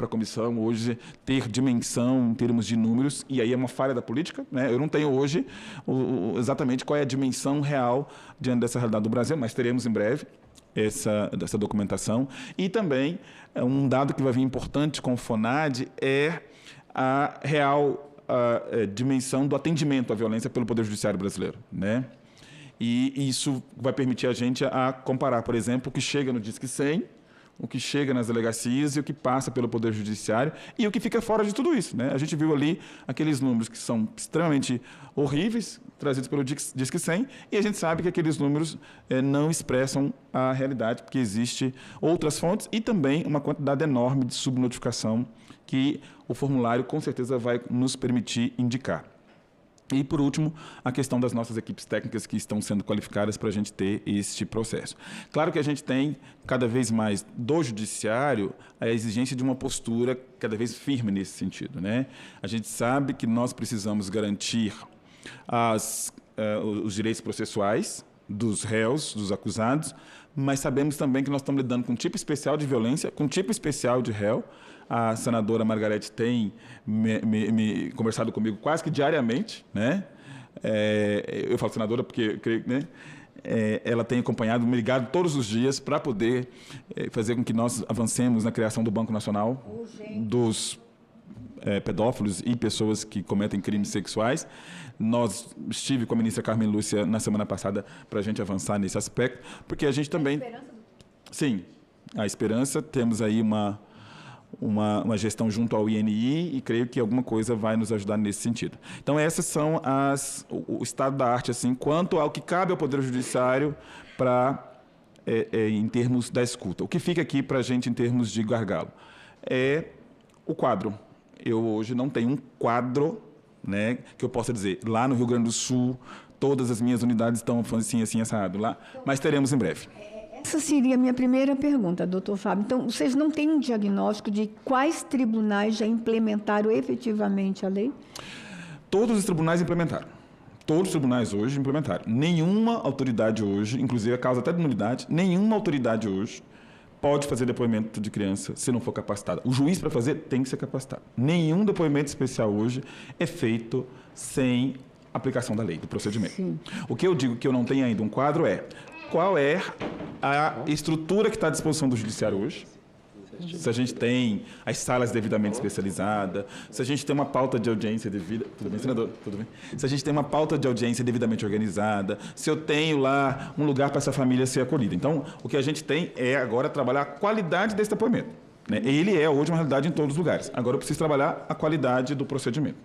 hoje ter dimensão em termos de números, e aí é uma falha da política, né? Eu não tenho hoje exatamente qual é a dimensão real diante dessa realidade do Brasil, mas teremos em breve dessa documentação. E também, um dado que vai vir importante com o FONAD é a real dimensão do atendimento à violência pelo Poder Judiciário brasileiro, né? E isso vai permitir a gente a comparar, por exemplo, o que chega no Disque 100, o que chega nas delegacias e o que passa pelo Poder Judiciário e o que fica fora de tudo isso, né? A gente viu ali aqueles números que são extremamente horríveis, trazidos pelo Disque 100, e a gente sabe que aqueles números não expressam a realidade, porque existem outras fontes e também uma quantidade enorme de subnotificação que o formulário, com certeza, vai nos permitir indicar. E, por último, a questão das nossas equipes técnicas que estão sendo qualificadas para a gente ter este processo. Claro que a gente tem, cada vez mais, do Judiciário, a exigência de uma postura cada vez firme nesse sentido, né? A gente sabe que nós precisamos garantir os direitos processuais dos réus, dos acusados, mas sabemos também que nós estamos lidando com um tipo especial de violência, com um tipo especial de réu. A senadora Margarete tem me conversado comigo quase que diariamente, né? Eu falo senadora porque creio, né? Ela tem acompanhado, me ligado todos os dias para poder fazer com que nós avancemos na criação do Banco Nacional dos pedófilos e pessoas que cometem crimes sexuais. Estive com a ministra Carmen Lúcia na semana passada para a gente avançar nesse aspecto, porque a gente também... Sim, a esperança, temos aí uma gestão junto ao INI e creio que alguma coisa vai nos ajudar nesse sentido. Então, essas são o estado da arte, assim, quanto ao que cabe ao Poder Judiciário em termos da escuta. O que fica aqui para a gente em termos de gargalo é o quadro. Eu hoje não tenho um quadro, né, que eu possa dizer, lá no Rio Grande do Sul, todas as minhas unidades estão assim, assado lá, mas teremos em breve. Essa seria a minha primeira pergunta, doutor Fábio. Então, vocês não têm um diagnóstico de quais tribunais já implementaram efetivamente a lei? Todos os tribunais implementaram. Todos os tribunais hoje implementaram. Nenhuma autoridade hoje, inclusive a causa até de nulidade, nenhuma autoridade hoje pode fazer depoimento de criança se não for capacitada. O juiz, para fazer, tem que ser capacitado. Nenhum depoimento especial hoje é feito sem aplicação da lei, do procedimento. Sim. O que eu digo que eu não tenho ainda um quadro é qual é a estrutura que está à disposição do judiciário hoje, se a gente tem as salas devidamente especializadas, se a gente tem uma pauta de audiência devida... Tudo bem, senador? Tudo bem? Se a gente tem uma pauta de audiência devidamente organizada, se eu tenho lá um lugar para essa família ser acolhida. Então, o que a gente tem é agora trabalhar a qualidade desse depoimento, né? Ele é hoje uma realidade em todos os lugares. Agora eu preciso trabalhar a qualidade do procedimento.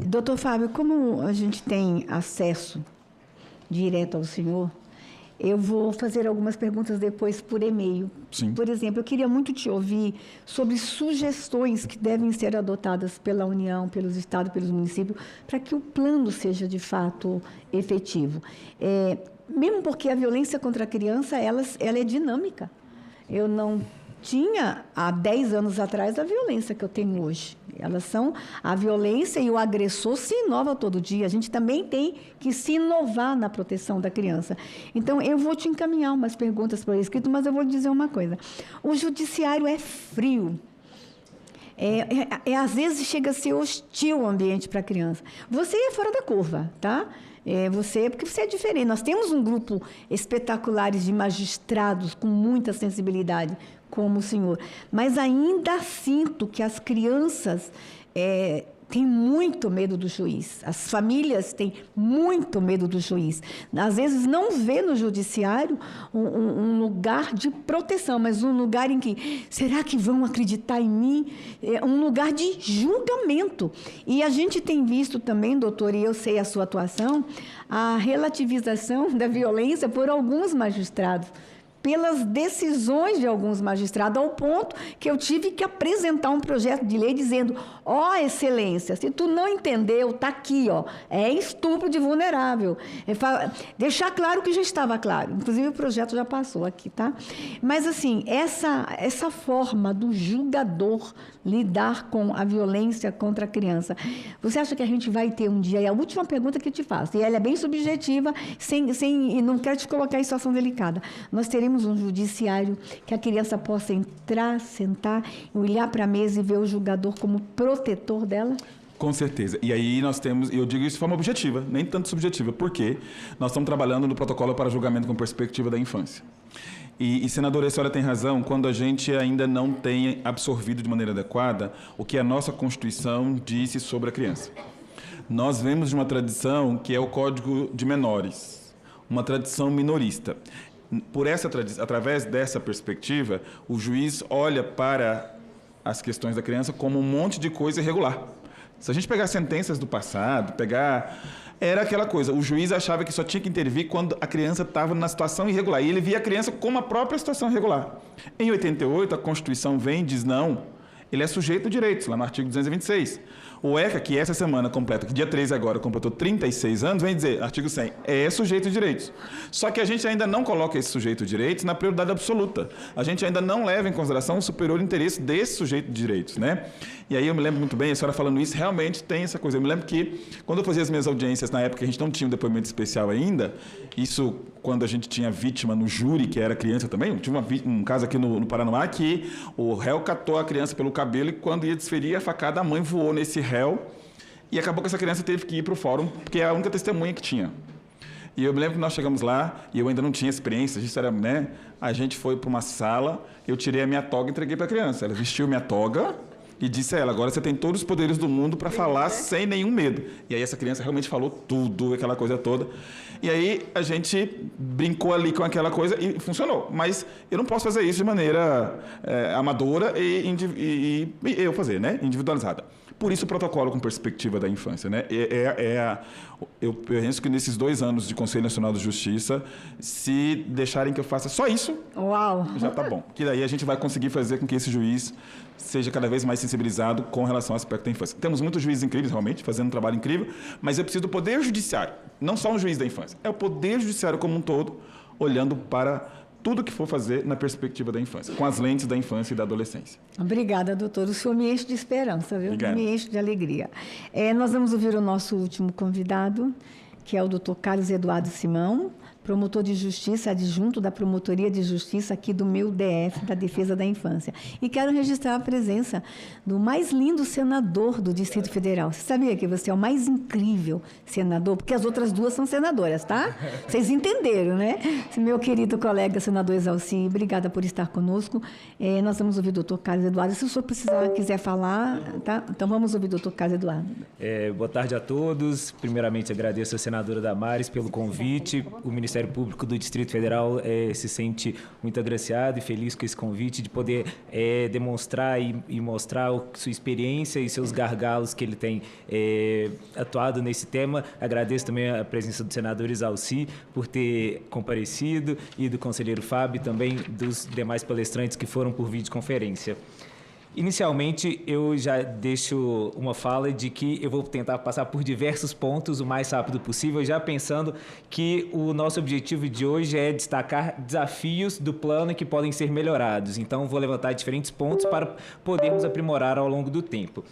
Doutor Fábio, como a gente tem acesso direto ao senhor, Eu vou fazer algumas perguntas depois por e-mail. Sim. Por exemplo, eu queria muito te ouvir sobre sugestões que devem ser adotadas pela União, pelos estados, pelos municípios, para que o plano seja, de fato, efetivo. Mesmo porque a violência contra a criança, ela é dinâmica. Eu não tinha, há 10 anos atrás, a violência que eu tenho hoje. A violência e o agressor se inovam todo dia. A gente também tem que se inovar na proteção da criança. Então, eu vou te encaminhar umas perguntas por escrito, mas eu vou dizer uma coisa. O judiciário é frio. Às vezes chega a ser hostil o ambiente para a criança. Você é fora da curva, tá? Porque você é diferente. Nós temos um grupo espetaculares de magistrados com muita sensibilidade, como o senhor. Mas ainda sinto que as crianças têm muito medo do juiz. As famílias têm muito medo do juiz. Às vezes não vê no judiciário um lugar de proteção, mas um lugar em que, será que vão acreditar em mim? Um lugar de julgamento. E a gente tem visto também, doutor, e eu sei a sua atuação, a relativização da violência por alguns magistrados, pelas decisões de alguns magistrados, ao ponto que eu tive que apresentar um projeto de lei dizendo, excelência, se tu não entendeu, está aqui, é estupro de vulnerável. Deixar claro que já estava claro, inclusive o projeto já passou aqui, tá? Mas, assim, essa forma do julgador lidar com a violência contra a criança, você acha que a gente vai ter um dia, e a última pergunta que eu te faço, e ela é bem subjetiva, e não quero te colocar em situação delicada, nós teremos um judiciário que a criança possa entrar, sentar, olhar para a mesa e ver o julgador como protetor dela? Com certeza. E aí nós temos, eu digo isso de forma objetiva, nem tanto subjetiva, porque nós estamos trabalhando no protocolo para julgamento com perspectiva da infância. E senadora, a senhora tem razão, quando a gente ainda não tem absorvido de maneira adequada o que a nossa Constituição disse sobre a criança. Nós vemos de uma tradição que é o Código de Menores, uma tradição minorista. Através dessa perspectiva, o juiz olha para as questões da criança como um monte de coisa irregular. Se a gente pegar sentenças do passado, era aquela coisa, o juiz achava que só tinha que intervir quando a criança estava na situação irregular, e ele via a criança como a própria situação irregular. Em 88, a Constituição vem e diz, não, ele é sujeito de direitos, lá no artigo 226. O ECA, que essa semana completa, que dia 3 agora completou 36 anos, vem dizer, artigo 100, é sujeito de direitos. Só que a gente ainda não coloca esse sujeito de direitos na prioridade absoluta. A gente ainda não leva em consideração o superior interesse desse sujeito de direitos, né? E aí eu me lembro muito bem, a senhora falando isso, realmente tem essa coisa. Eu me lembro que, quando eu fazia as minhas audiências, na época a gente não tinha um depoimento especial ainda, isso quando a gente tinha vítima no júri, que era criança também, eu tive um caso aqui no Paraná, que o réu catou a criança pelo cabelo e quando ia desferir a facada, a mãe voou nesse réu e acabou que essa criança teve que ir para o fórum, porque é a única testemunha que tinha. E eu me lembro que nós chegamos lá, e eu ainda não tinha experiência, a gente foi para uma sala, eu tirei a minha toga e entreguei para a criança. Ela vestiu minha toga e disse a ela, agora você tem todos os poderes do mundo para falar sem nenhum medo. E aí essa criança realmente falou tudo, aquela coisa toda. E aí a gente brincou ali com aquela coisa e funcionou. Mas eu não posso fazer isso de maneira amadora e eu fazer, né? Individualizada. Por isso o protocolo com perspectiva da infância, né? Eu penso que nesses 2 anos de Conselho Nacional de Justiça, se deixarem que eu faça só isso, já tá bom. Que daí a gente vai conseguir fazer com que esse juiz seja cada vez mais sensibilizado com relação ao aspecto da infância. Temos muitos juízes incríveis, realmente, fazendo um trabalho incrível, mas eu preciso do Poder Judiciário, não só um juiz da infância, é o Poder Judiciário como um todo, olhando para tudo que for fazer na perspectiva da infância, com as lentes da infância e da adolescência. Obrigada, doutor. O senhor me enche de esperança, viu? Obrigado. Me enche de alegria. Nós vamos ouvir o nosso último convidado, que é o doutor Carlos Eduardo Simão, promotor de justiça, adjunto da Promotoria de Justiça aqui do meu DF, da Defesa da Infância. E quero registrar a presença do mais lindo senador do Distrito Federal. Você sabia que você é o mais incrível senador? Porque as outras 2 são senadoras, tá? Vocês entenderam, né? Meu querido colega, senador Exalci, obrigada por estar conosco. Nós vamos ouvir o doutor Carlos Eduardo. Se o senhor quiser falar, tá? Então vamos ouvir o doutor Carlos Eduardo. Boa tarde a todos. Primeiramente, agradeço a senadora Damares pelo convite, o Ministério Ministério Público do Distrito Federal se sente muito agraciado e feliz com esse convite de poder demonstrar e mostrar sua experiência e seus gargalos que ele tem atuado nesse tema. Agradeço também a presença do senador Isalci por ter comparecido e do conselheiro Fábio e também dos demais palestrantes que foram por videoconferência. Inicialmente, eu já deixo uma fala de que eu vou tentar passar por diversos pontos o mais rápido possível, já pensando que o nosso objetivo de hoje é destacar desafios do plano que podem ser melhorados. Então, vou levantar diferentes pontos para podermos aprimorar ao longo do tempo.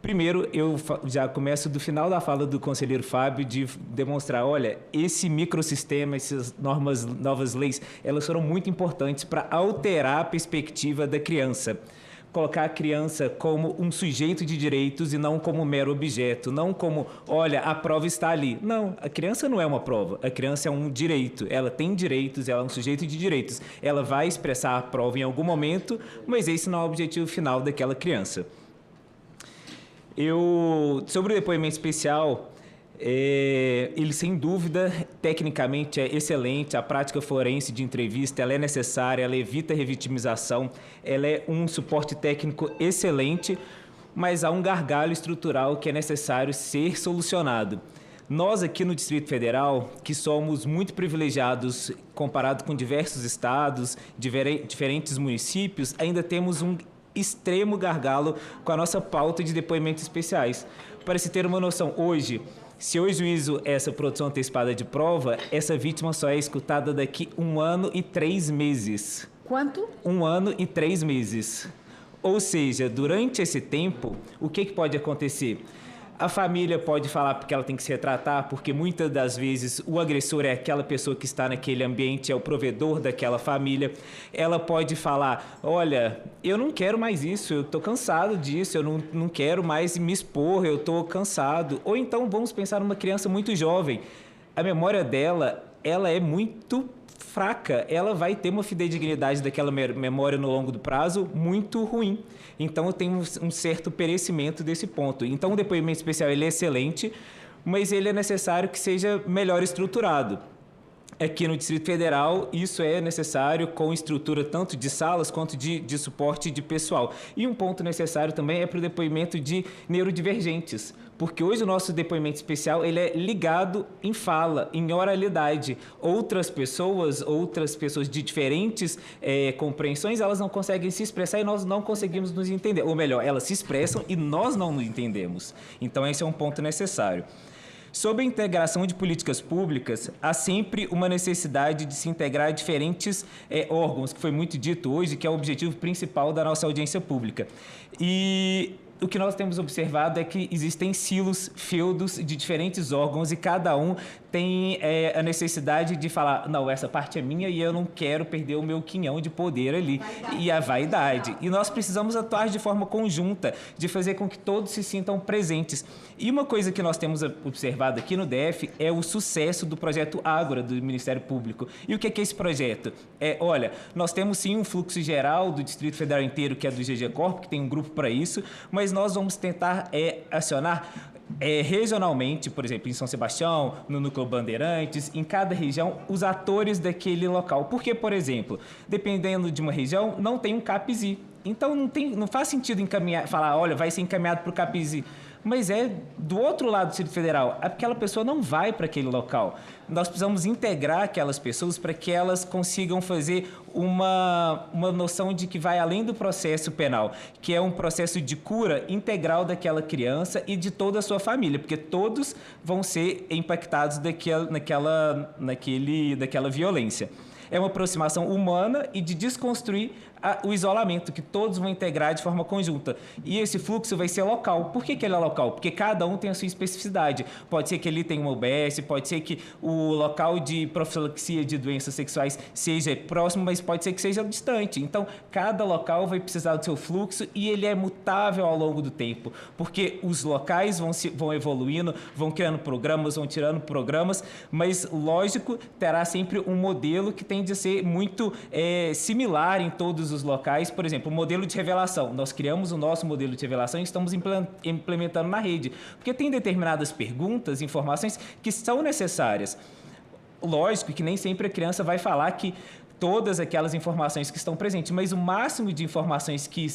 Primeiro, eu já começo do final da fala do conselheiro Fábio de demonstrar, olha, esse microsistema, essas novas leis, elas foram muito importantes para alterar a perspectiva da criança. Colocar a criança como um sujeito de direitos e não como um mero objeto, não como, olha, a prova está ali. Não, a criança não é uma prova, a criança é um direito, ela tem direitos, ela é um sujeito de direitos. Ela vai expressar a prova em algum momento, mas esse não é o objetivo final daquela criança. Sobre o depoimento especial, ele sem dúvida, tecnicamente é excelente, a prática forense de entrevista ela é necessária, ela evita revitimização, ela é um suporte técnico excelente, mas há um gargalo estrutural que é necessário ser solucionado. Nós aqui no Distrito Federal, que somos muito privilegiados comparado com diversos estados, diferentes municípios, ainda temos um extremo gargalo com a nossa pauta de depoimentos especiais. Para se ter uma noção, hoje, se o juízo essa produção antecipada de prova, essa vítima só é escutada daqui 1 ano e 3 meses. Quanto? 1 ano e 3 meses. Ou seja, durante esse tempo, o que pode acontecer? A família pode falar porque ela tem que se retratar, porque muitas das vezes o agressor é aquela pessoa que está naquele ambiente, é o provedor daquela família. Ela pode falar, olha, eu não quero mais isso, eu estou cansado disso, eu não quero mais me expor, eu estou cansado. Ou então vamos pensar numa criança muito jovem. A memória dela, ela é muito fraca, ela vai ter uma fidedignidade daquela memória no longo do prazo muito ruim. Então, tem um certo perecimento desse ponto. Então, o depoimento especial ele é excelente, mas ele é necessário que seja melhor estruturado. Aqui no Distrito Federal, isso é necessário com estrutura tanto de salas quanto de suporte de pessoal. E um ponto necessário também é para o depoimento de neurodivergentes, porque hoje o nosso depoimento especial ele é ligado em fala, em oralidade. Outras pessoas de diferentes compreensões, elas não conseguem se expressar e nós não conseguimos nos entender. Ou melhor, elas se expressam e nós não nos entendemos. Então, esse é um ponto necessário. Sobre a integração de políticas públicas, há sempre uma necessidade de se integrar diferentes órgãos, que foi muito dito hoje, que é o objetivo principal da nossa audiência pública. E o que nós temos observado é que existem silos, feudos de diferentes órgãos e cada um tem a necessidade de falar, não, essa parte é minha e eu não quero perder o meu quinhão de poder ali. E a vaidade. E nós precisamos atuar de forma conjunta, de fazer com que todos se sintam presentes. E uma coisa que nós temos observado aqui no DF é o sucesso do projeto Ágora, do Ministério Público. E o que é esse projeto? Olha, nós temos sim um fluxo geral do Distrito Federal inteiro, que é do GG Corp, que tem um grupo para isso, mas nós vamos tentar acionar regionalmente, por exemplo, em São Sebastião, no Núcleo Bandeirantes, em cada região, os atores daquele local. Porque, por exemplo, dependendo de uma região, não tem um CAPSI. Então, não faz sentido falar, olha, vai ser encaminhado para o CAPSI. Mas do outro lado do Distrito Federal, aquela pessoa não vai para aquele local. Nós precisamos integrar aquelas pessoas para que elas consigam fazer uma noção de que vai além do processo penal, que é um processo de cura integral daquela criança e de toda a sua família, porque todos vão ser impactados daquela violência. É uma aproximação humana e de desconstruir o isolamento, que todos vão integrar de forma conjunta. E esse fluxo vai ser local. Por que ele é local? Porque cada um tem a sua especificidade. Pode ser que ele tenha uma UBS, pode ser que o local de profilaxia de doenças sexuais seja próximo, mas pode ser que seja distante. Então, cada local vai precisar do seu fluxo e ele é mutável ao longo do tempo, porque os locais vão evoluindo, vão criando programas, vão tirando programas, mas, lógico, terá sempre um modelo que tem de ser muito similar em todos os locais. Por exemplo, o modelo de revelação. Nós criamos o nosso modelo de revelação e estamos implementando na rede, porque tem determinadas perguntas, informações que são necessárias. lógico que nem sempre a criança vai falar que todas aquelas informações que estão presentes, mas o máximo de informações que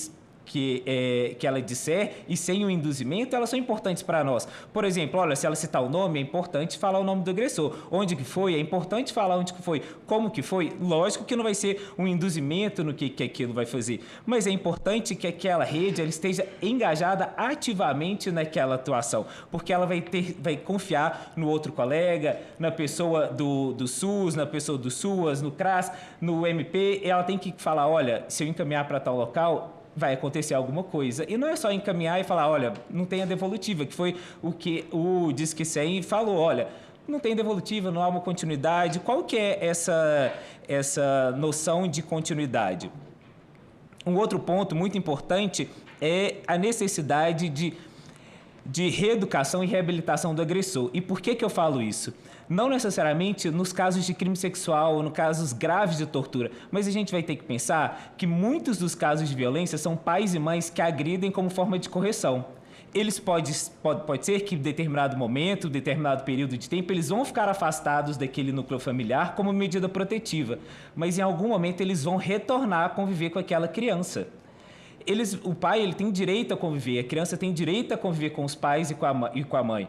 ela disser e sem o induzimento, elas são importantes para nós. Por exemplo, olha, se ela citar o nome, é importante falar o nome do agressor. Onde que foi? É importante falar onde que foi. Como que foi? Lógico que não vai ser um induzimento no que aquilo vai fazer, mas é importante que aquela rede ela esteja engajada ativamente naquela atuação, porque ela vai confiar no outro colega, na pessoa do SUS, na pessoa do SUAS, no CRAS, no MP. Ela tem que falar, olha, se eu encaminhar para tal local, vai acontecer alguma coisa. E não é só encaminhar e falar, olha, não tem a devolutiva, que foi o que o Disque 100 falou, olha, não tem devolutiva, não há uma continuidade. Qual que é essa noção de continuidade? Um outro ponto muito importante é a necessidade de reeducação e reabilitação do agressor. E por que eu falo isso? Não necessariamente nos casos de crime sexual ou nos casos graves de tortura, mas a gente vai ter que pensar que muitos dos casos de violência são pais e mães que agridem como forma de correção. Eles pode ser que em determinado momento, determinado período de tempo, eles vão ficar afastados daquele núcleo familiar como medida protetiva, mas em algum momento eles vão retornar a conviver com aquela criança. O pai ele tem direito a conviver, a criança tem direito a conviver com os pais e com a mãe.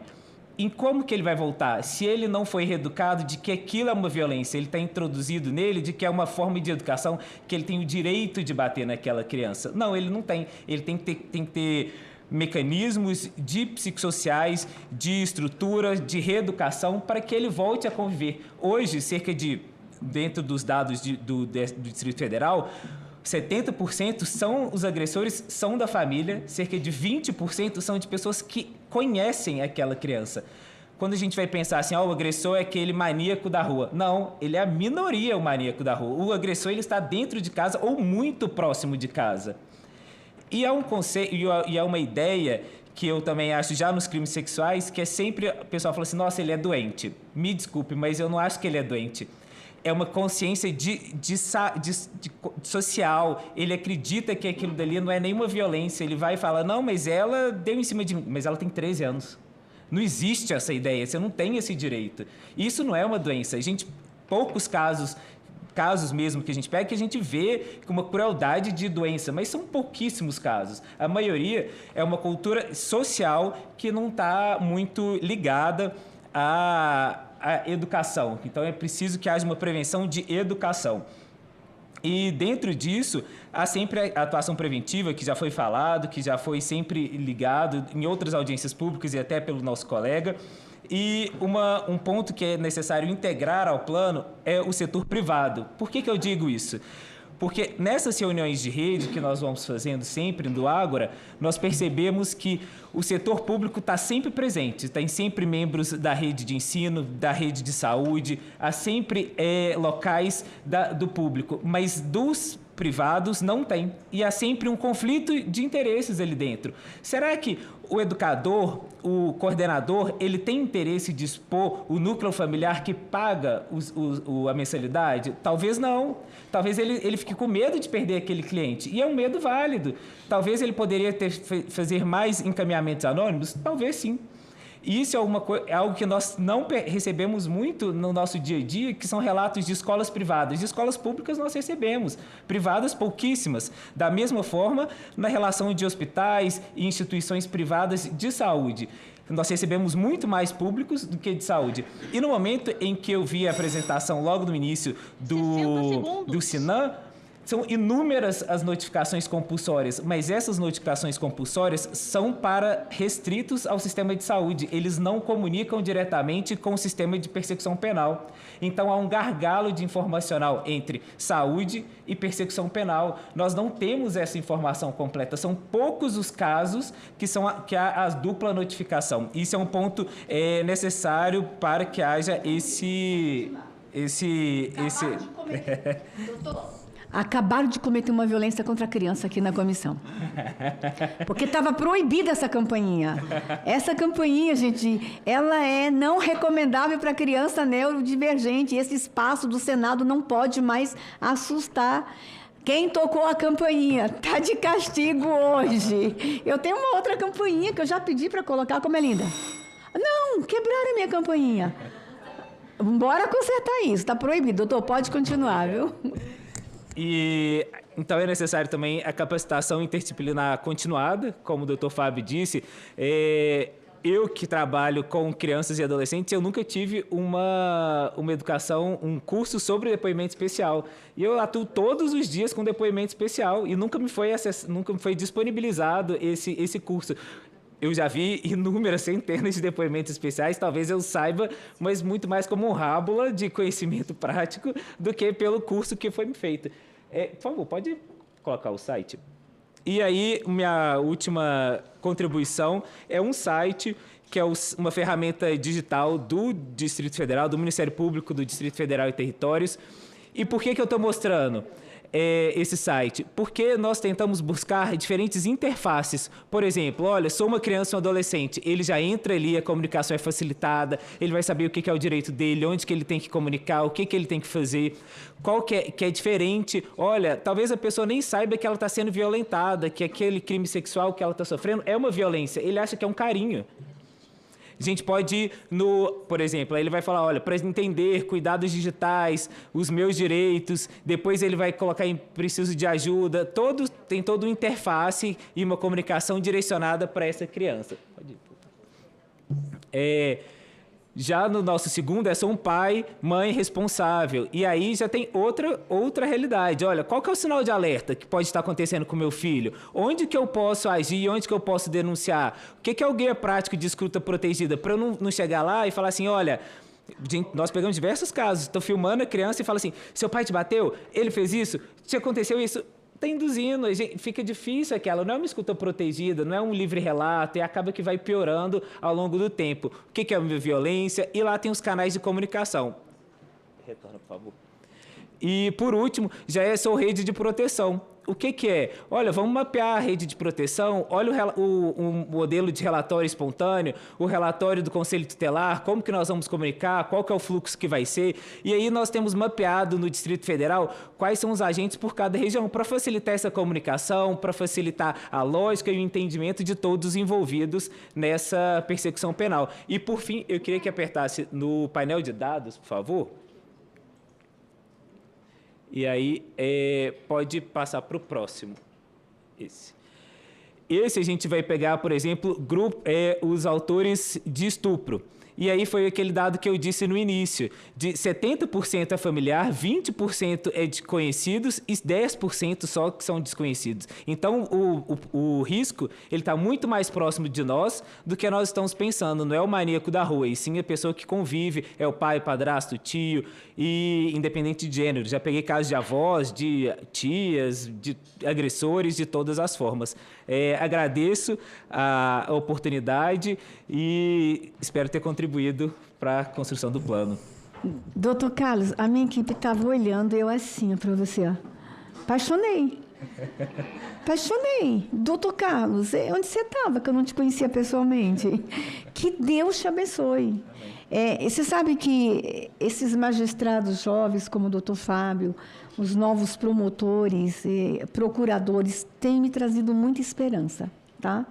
E como que ele vai voltar? Se ele não foi reeducado de que aquilo é uma violência, ele está introduzido nele de que é uma forma de educação, que ele tem o direito de bater naquela criança. Não, ele não tem. Ele tem que ter mecanismos psicossociais, de estrutura, de reeducação para que ele volte a conviver. Hoje, dentro dos dados do Distrito Federal, 70% são os agressores são da família, cerca de 20% são de pessoas que conhecem aquela criança. Quando a gente vai pensar assim, o agressor é aquele maníaco da rua. Não, ele é a minoria, o maníaco da rua. O agressor ele está dentro de casa ou muito próximo de casa. E é um conceito, e é uma ideia que eu também acho já nos crimes sexuais, que é sempre, o pessoal fala assim, nossa, ele é doente. Me desculpe, mas eu não acho que ele é doente. É uma consciência social. Ele acredita que aquilo dali não é nenhuma violência. Ele vai e fala, não, mas ela deu em cima de mim. Mas ela tem 13 anos. Não existe essa ideia, você não tem esse direito. Isso não é uma doença. Poucos casos mesmo que a gente pega, que a gente vê com uma crueldade de doença, mas são pouquíssimos casos. A maioria é uma cultura social que não está muito ligada a educação. Então, é preciso que haja uma prevenção de educação. E, dentro disso, há sempre a atuação preventiva, que já foi falado, que já foi sempre ligado em outras audiências públicas e até pelo nosso colega. E um ponto que é necessário integrar ao plano é o setor privado. Por que eu digo isso? Porque nessas reuniões de rede que nós vamos fazendo sempre do Ágora, nós percebemos que o setor público está sempre presente, tem sempre membros da rede de ensino, da rede de saúde, há sempre locais do público, mas dos privados não tem. E há sempre um conflito de interesses ali dentro. Será que o educador, o coordenador, ele tem interesse de expor o núcleo familiar que paga a mensalidade? Talvez não. Talvez ele fique com medo de perder aquele cliente. E é um medo válido. Talvez ele poderia fazer mais encaminhamentos anônimos? Talvez sim. Isso é algo que nós não recebemos muito no nosso dia a dia, que são relatos de escolas privadas. De escolas públicas nós recebemos, privadas pouquíssimas. Da mesma forma, na relação de hospitais e instituições privadas de saúde. Nós recebemos muito mais públicos do que de saúde. E no momento em que eu vi a apresentação logo no início do Sinan, são inúmeras as notificações compulsórias, mas essas notificações compulsórias são para restritos ao sistema de saúde. Eles não comunicam diretamente com o sistema de persecução penal. Então, há um gargalo de informacional entre saúde e persecução penal. Nós não temos essa informação completa. São poucos os casos que há a dupla notificação. Isso é um ponto necessário para que haja esse... Doutor, acabaram de cometer uma violência contra a criança aqui na comissão. Porque estava proibida essa campainha. Essa campainha, gente, ela é não recomendável para criança neurodivergente. Esse espaço do Senado não pode mais assustar. Quem tocou a campainha está de castigo hoje. Eu tenho uma outra campainha que eu já pedi para colocar. Como é linda. Não, quebraram a minha campainha. Bora consertar isso, está proibido. Doutor, pode continuar, viu? E então é necessário também a capacitação interdisciplinar continuada, como o doutor Fábio disse. Eu que trabalho com crianças e adolescentes, eu nunca tive uma educação, um curso sobre depoimento especial. E eu atuo todos os dias com depoimento especial e nunca me foi disponibilizado esse curso. Eu já vi inúmeras centenas de depoimentos especiais, talvez eu saiba, mas muito mais como um rábula de conhecimento prático do que pelo curso que foi me feito. Por favor, pode colocar o site? E aí, minha última contribuição é um site que é uma ferramenta digital do Distrito Federal, do Ministério Público do Distrito Federal e Territórios. E por que eu estou mostrando esse site? Porque nós tentamos buscar diferentes interfaces. Por exemplo, olha, sou uma criança ou um adolescente, ele já entra ali, a comunicação é facilitada, ele vai saber o que é o direito dele, onde que ele tem que comunicar, o que ele tem que fazer, qual que é diferente. Olha, talvez a pessoa nem saiba que ela está sendo violentada, que aquele crime sexual que ela está sofrendo é uma violência, ele acha que é um carinho. A gente pode ir por exemplo, aí ele vai falar, olha, para entender cuidados digitais, os meus direitos, depois ele vai colocar em preciso de ajuda, tem toda uma interface e uma comunicação direcionada para essa criança. Pode ir. Já no nosso segundo, sou um pai, mãe responsável. E aí já tem outra realidade. Olha, qual que é o sinal de alerta que pode estar acontecendo com o meu filho? Onde que eu posso agir? Onde que eu posso denunciar? O que é o guia prático de escuta protegida? Para eu não chegar lá e falar assim, olha, nós pegamos diversos casos. Estou filmando a criança e falo assim, seu pai te bateu? Ele fez isso? Te aconteceu isso? Está induzindo, fica difícil aquela, não é uma escuta protegida, não é um livre relato, e acaba que vai piorando ao longo do tempo. O que é uma violência? E lá tem os canais de comunicação. Retorna, por favor. E, por último, já é sua rede de proteção. O que é? Olha, vamos mapear a rede de proteção, olha o modelo de relatório espontâneo, o relatório do Conselho Tutelar, como que nós vamos comunicar, qual que é o fluxo que vai ser. E aí nós temos mapeado no Distrito Federal quais são os agentes por cada região, para facilitar essa comunicação, para facilitar a lógica e o entendimento de todos os envolvidos nessa persecução penal. E, por fim, eu queria que apertasse no painel de dados, por favor. E aí, pode passar para o próximo. Esse a gente vai pegar, por exemplo, os autores de estupro. E aí foi aquele dado que eu disse no início, de 70% é familiar, 20% é de conhecidos e 10% só que são desconhecidos. Então, o risco ele está muito mais próximo de nós do que nós estamos pensando. Não é o maníaco da rua, e sim a pessoa que convive, é o pai, padrasto, tio, e independente de gênero. Já peguei casos de avós, de tias, de agressores, de todas as formas. Agradeço a oportunidade e espero ter contribuído para a construção do plano. Doutor Carlos, a minha equipe estava olhando eu assim para você. Apaixonei. Doutor Carlos, onde você estava que eu não te conhecia pessoalmente? Que Deus te abençoe. Você sabe que esses magistrados jovens, como o doutor Fábio, os novos promotores, procuradores, têm me trazido muita esperança, tá?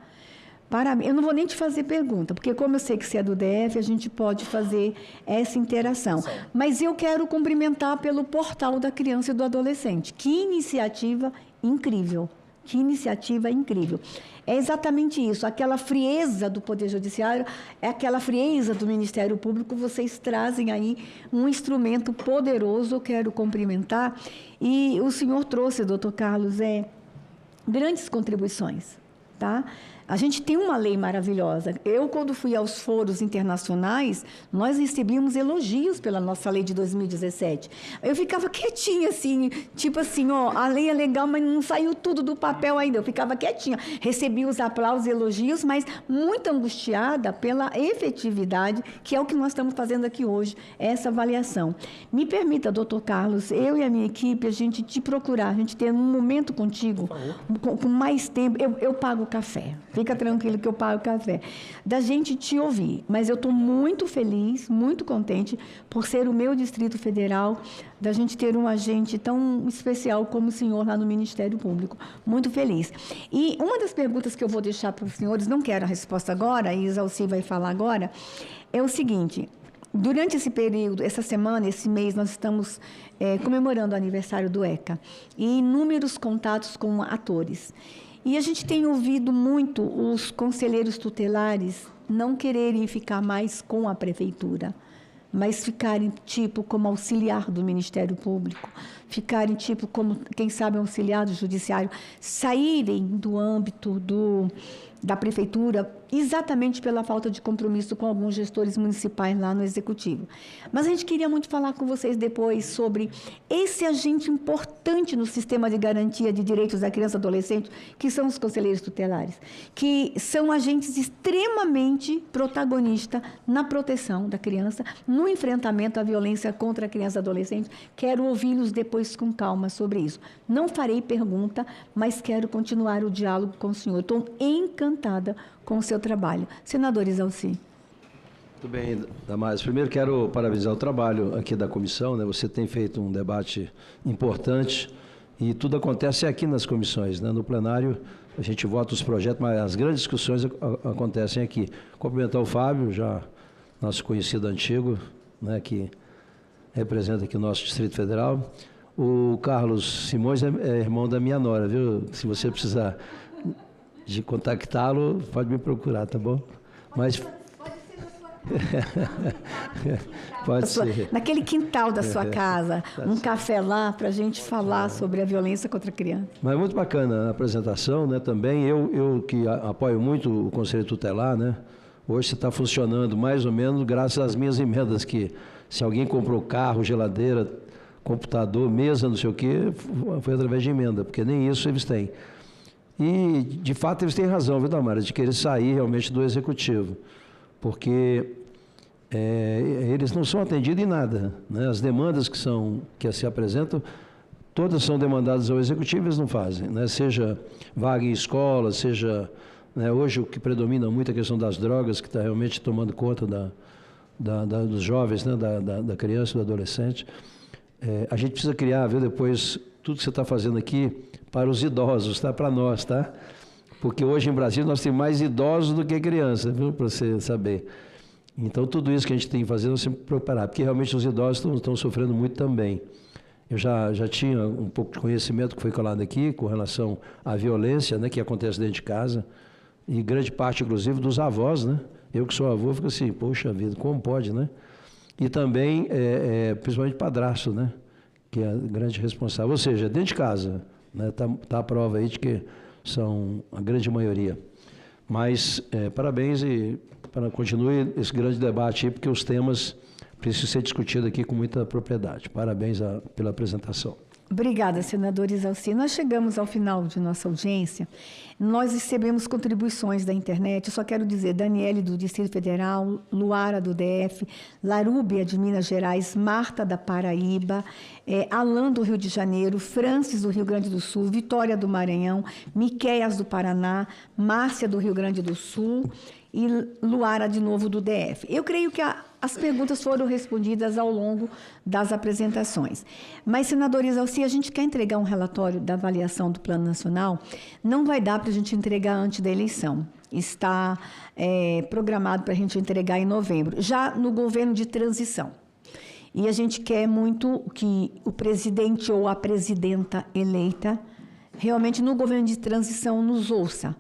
Eu não vou nem te fazer pergunta, porque como eu sei que você é do DF, a gente pode fazer essa interação. Sim. Mas eu quero cumprimentar pelo portal da criança e do adolescente. Que iniciativa incrível! Que iniciativa incrível! É exatamente isso, aquela frieza do Poder Judiciário, é aquela frieza do Ministério Público, vocês trazem aí um instrumento poderoso, eu quero cumprimentar. E o senhor trouxe, doutor Carlos, grandes contribuições, tá? A gente tem uma lei maravilhosa. Eu, quando fui aos foros internacionais, nós recebíamos elogios pela nossa lei de 2017. Eu ficava quietinha, assim, tipo assim, a lei é legal, mas não saiu tudo do papel ainda. Eu ficava quietinha. Recebia os aplausos e elogios, mas muito angustiada pela efetividade, que é o que nós estamos fazendo aqui hoje, essa avaliação. Me permita, doutor Carlos, eu e a minha equipe, a gente te procurar, a gente ter um momento contigo, com mais tempo. Eu pago o café. Fica tranquilo que eu pago o café. Da gente te ouvir. Mas eu estou muito feliz, muito contente por ser o meu Distrito Federal, da gente ter um agente tão especial como o senhor lá no Ministério Público. Muito feliz. E uma das perguntas que eu vou deixar para os senhores, não quero a resposta agora, a Isalci vai falar agora, é o seguinte: Durante esse período, essa semana, esse mês, nós estamos comemorando o aniversário do ECA e inúmeros contatos com atores. E a gente tem ouvido muito os conselheiros tutelares não quererem ficar mais com a prefeitura, mas ficarem, tipo, como auxiliar do Ministério Público, ficarem, tipo, como, quem sabe, auxiliar do Judiciário, saírem do âmbito da prefeitura exatamente pela falta de compromisso com alguns gestores municipais lá no Executivo. Mas a gente queria muito falar com vocês depois sobre esse agente importante no sistema de garantia de direitos da criança e adolescente, que são os conselheiros tutelares, que são agentes extremamente protagonistas na proteção da criança, no enfrentamento à violência contra a criança e adolescente. Quero ouvi-los depois com calma sobre isso. Não farei pergunta, mas quero continuar o diálogo com o senhor. Estou encantada com o seu trabalho. Senador Isalci. Muito bem, Damares. Primeiro quero parabenizar o trabalho aqui da comissão, né? Você tem feito um debate importante e tudo acontece aqui nas comissões, né? No plenário a gente vota os projetos, mas as grandes discussões acontecem aqui. Cumprimentar o Fábio, já nosso conhecido antigo, né? Que representa aqui o nosso Distrito Federal. O Carlos Simões é irmão da minha nora, viu? Se você precisar de contactá-lo, pode me procurar, tá bom? Mas pode ser. Naquele quintal da sua casa, um café lá para a gente falar sobre a violência contra a criança. Mas muito bacana a apresentação, né? Também eu que apoio muito o Conselho Tutelar, né? Hoje está funcionando mais ou menos graças às minhas emendas, que se alguém comprou carro, geladeira, computador, mesa, não sei o quê, foi através de emenda, porque nem isso eles têm. E, de fato, eles têm razão, viu, Damares, de querer sair realmente do Executivo, porque eles não são atendidos em nada, né? As demandas que se apresentam, todas são demandadas ao Executivo, eles não fazem, né? Seja vaga em escola, seja, né, hoje o que predomina muito é a questão das drogas, que está realmente tomando conta dos jovens, né, da criança e do adolescente. A gente precisa criar, viu, depois, tudo que você está fazendo aqui, para os idosos, tá? Para nós, tá? Porque hoje em Brasília nós temos mais idosos do que crianças, viu? Para você saber. Então, tudo isso que a gente tem que fazer, nós temos que preparar, porque realmente os idosos estão sofrendo muito também. Eu já tinha um pouco de conhecimento que foi colado aqui com relação à violência, né, que acontece dentro de casa, e grande parte, inclusive, dos avós, né? Eu que sou avô, fico assim, poxa vida, como pode, né? E também, principalmente padrasto, né? Que é a grande responsável. Ou seja, dentro de casa, né? Tá a prova aí de que são a grande maioria. Mas parabéns e continue esse grande debate aí, porque os temas precisam ser discutidos aqui com muita propriedade. Parabéns pela apresentação. Obrigada, senador Isalci. Nós chegamos ao final de nossa audiência. Nós recebemos contribuições da internet. Eu só quero dizer, Daniele, do Distrito Federal, Luara, do DF, Larúbia, de Minas Gerais, Marta, da Paraíba, Alain, do Rio de Janeiro, Francis, do Rio Grande do Sul, Vitória, do Maranhão, Miqueias, do Paraná, Márcia, do Rio Grande do Sul e Luara, de novo, do DF. Eu creio que as perguntas foram respondidas ao longo das apresentações. Mas, senador Isalci, a gente quer entregar um relatório da avaliação do Plano Nacional, não vai dar para a gente entregar antes da eleição. Está programado para a gente entregar em novembro, já no governo de transição. E a gente quer muito que o presidente ou a presidenta eleita realmente no governo de transição nos ouça.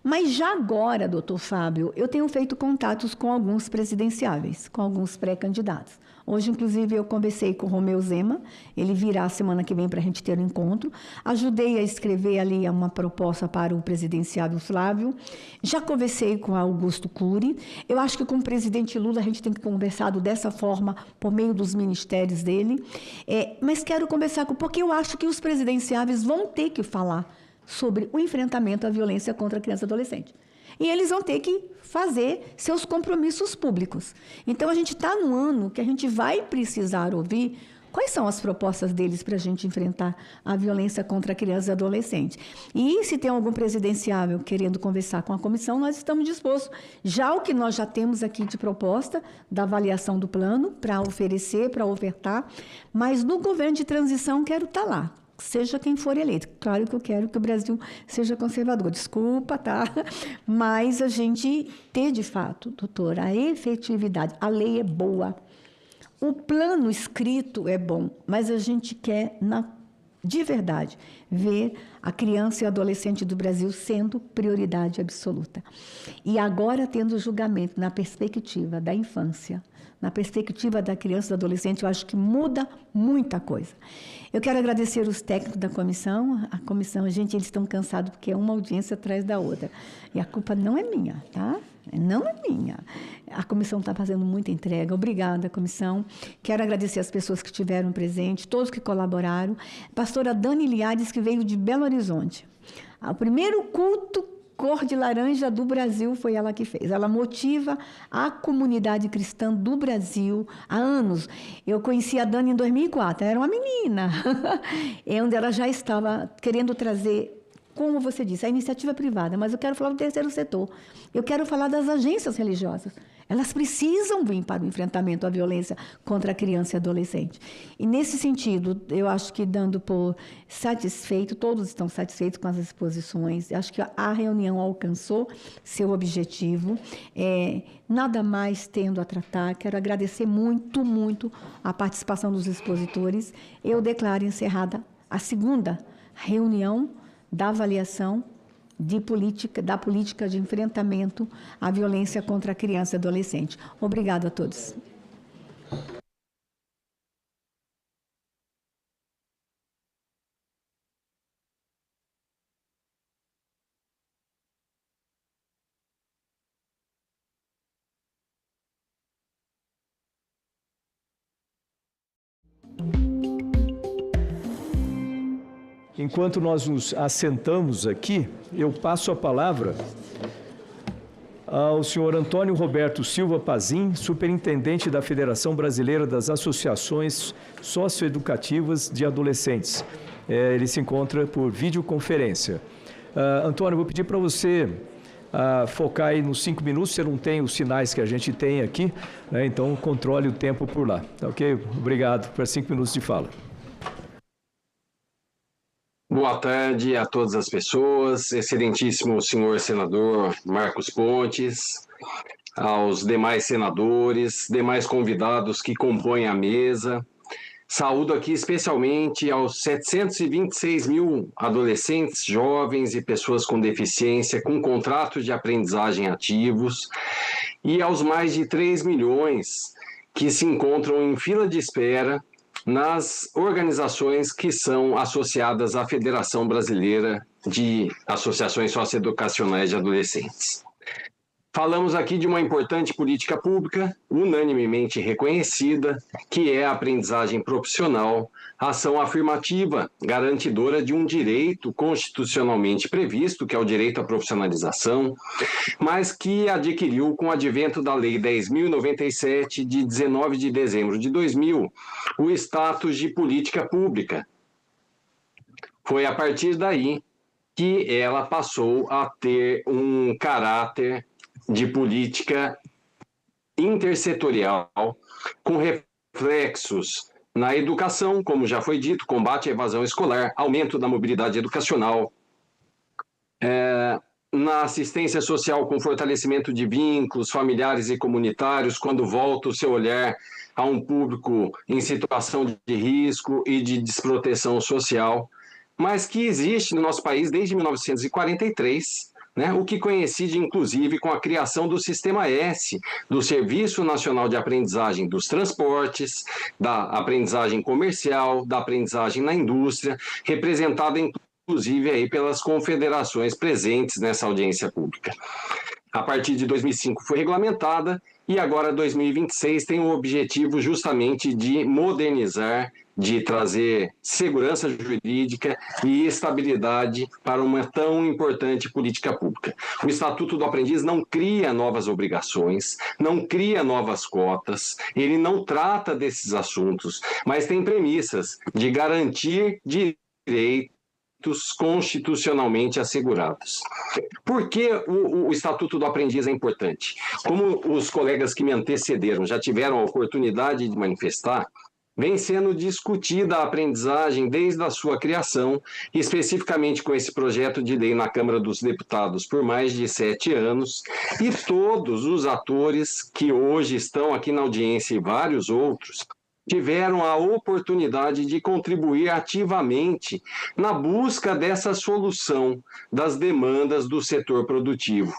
Mas já agora, doutor Fábio, eu tenho feito contatos com alguns presidenciáveis, com alguns pré-candidatos. Hoje, inclusive, eu conversei com o Romeu Zema, ele virá semana que vem para a gente ter um encontro. Ajudei a escrever ali uma proposta para o presidenciável Flávio. Já conversei com Augusto Cury. Eu acho que com o presidente Lula a gente tem que conversar dessa forma, por meio dos ministérios dele. Mas quero conversar porque eu acho que os presidenciáveis vão ter que falar sobre o enfrentamento à violência contra a criança e adolescente. E eles vão ter que fazer seus compromissos públicos. Então, a gente está num ano que a gente vai precisar ouvir quais são as propostas deles para a gente enfrentar a violência contra a criança e adolescente. E se tem algum presidenciável querendo conversar com a comissão, nós estamos dispostos. Já o que nós já temos aqui de proposta da avaliação do plano para oferecer, para ofertar, mas no governo de transição quero estar lá. Seja quem for eleito. Claro que eu quero que o Brasil seja conservador. Desculpa, tá? Mas a gente ter, de fato, doutora, a efetividade. A lei é boa, O plano escrito é bom, mas a gente quer, de verdade, ver a criança e o adolescente do Brasil sendo prioridade absoluta. E agora, tendo o julgamento na perspectiva da infância, na perspectiva da criança e do adolescente, eu acho que muda muita coisa. Eu quero agradecer os técnicos da comissão. A comissão, gente, eles estão cansados porque é uma audiência atrás da outra. E a culpa não é minha, tá? Não é minha. A comissão está fazendo muita entrega. Obrigada, comissão. Quero agradecer as pessoas que estiveram presentes, todos que colaboraram. Pastora Dani Liares, que veio de Belo Horizonte. O primeiro culto cor de laranja do Brasil foi ela que fez. Ela motiva a comunidade cristã do Brasil há anos. Eu conheci a Dani em 2004, ela era uma menina, onde ela já estava querendo trazer, como você disse, a iniciativa privada, mas eu quero falar do terceiro setor. Eu quero falar das agências religiosas. Elas precisam vir para o enfrentamento à violência contra a criança e adolescente. E, nesse sentido, eu acho que, dando por satisfeito, todos estão satisfeitos com as exposições, acho que a reunião alcançou seu objetivo, nada mais tendo a tratar. Quero agradecer muito, muito a participação dos expositores. Eu declaro encerrada a segunda reunião da avaliação da política de enfrentamento à violência contra a criança e adolescente. Obrigada a todos. Enquanto nós nos assentamos aqui, eu passo a palavra ao senhor Antônio Roberto Silva Pazin, superintendente da Federação Brasileira das Associações Socioeducativas de Adolescentes. Ele se encontra por videoconferência. Antônio, eu vou pedir para você focar aí nos 5 minutos, você não tem os sinais que a gente tem aqui, né? Então controle o tempo por lá. Tá, ok? Obrigado por 5 minutos de fala. Boa tarde a todas as pessoas, excelentíssimo senhor senador Marcos Pontes, aos demais senadores, demais convidados que compõem a mesa. Saúdo aqui especialmente aos 726 mil adolescentes, jovens e pessoas com deficiência com contratos de aprendizagem ativos e aos mais de 3 milhões que se encontram em fila de espera nas organizações que são associadas à Federação Brasileira de Associações Socioeducacionais de Adolescentes. Falamos aqui de uma importante política pública, unanimemente reconhecida, que é a aprendizagem profissional, ação afirmativa, garantidora de um direito constitucionalmente previsto, que é o direito à profissionalização, mas que adquiriu com o advento da Lei 10.097, de 19 de dezembro de 2000, o status de política pública. Foi a partir daí que ela passou a ter um caráter de política intersetorial, com reflexos na educação, como já foi dito, combate à evasão escolar, aumento da mobilidade educacional, na assistência social com fortalecimento de vínculos familiares e comunitários, quando volta o seu olhar a um público em situação de risco e de desproteção social, mas que existe no nosso país desde 1943, né, o que coincide, inclusive, com a criação do Sistema S, do Serviço Nacional de Aprendizagem dos Transportes, da aprendizagem comercial, da aprendizagem na indústria, representada, inclusive, aí pelas confederações presentes nessa audiência pública. A partir de 2005 foi regulamentada e agora 2026 tem o objetivo justamente de modernizar, de trazer segurança jurídica e estabilidade para uma tão importante política pública. O Estatuto do Aprendiz não cria novas obrigações, não cria novas cotas, ele não trata desses assuntos, mas tem premissas de garantir direitos constitucionalmente assegurados. Por que o Estatuto do Aprendiz é importante? Como os colegas que me antecederam já tiveram a oportunidade de manifestar, vem sendo discutida a aprendizagem desde a sua criação, especificamente com esse projeto de lei na Câmara dos Deputados por mais de 7 anos, e todos os atores que hoje estão aqui na audiência e vários outros, tiveram a oportunidade de contribuir ativamente na busca dessa solução das demandas do setor produtivo.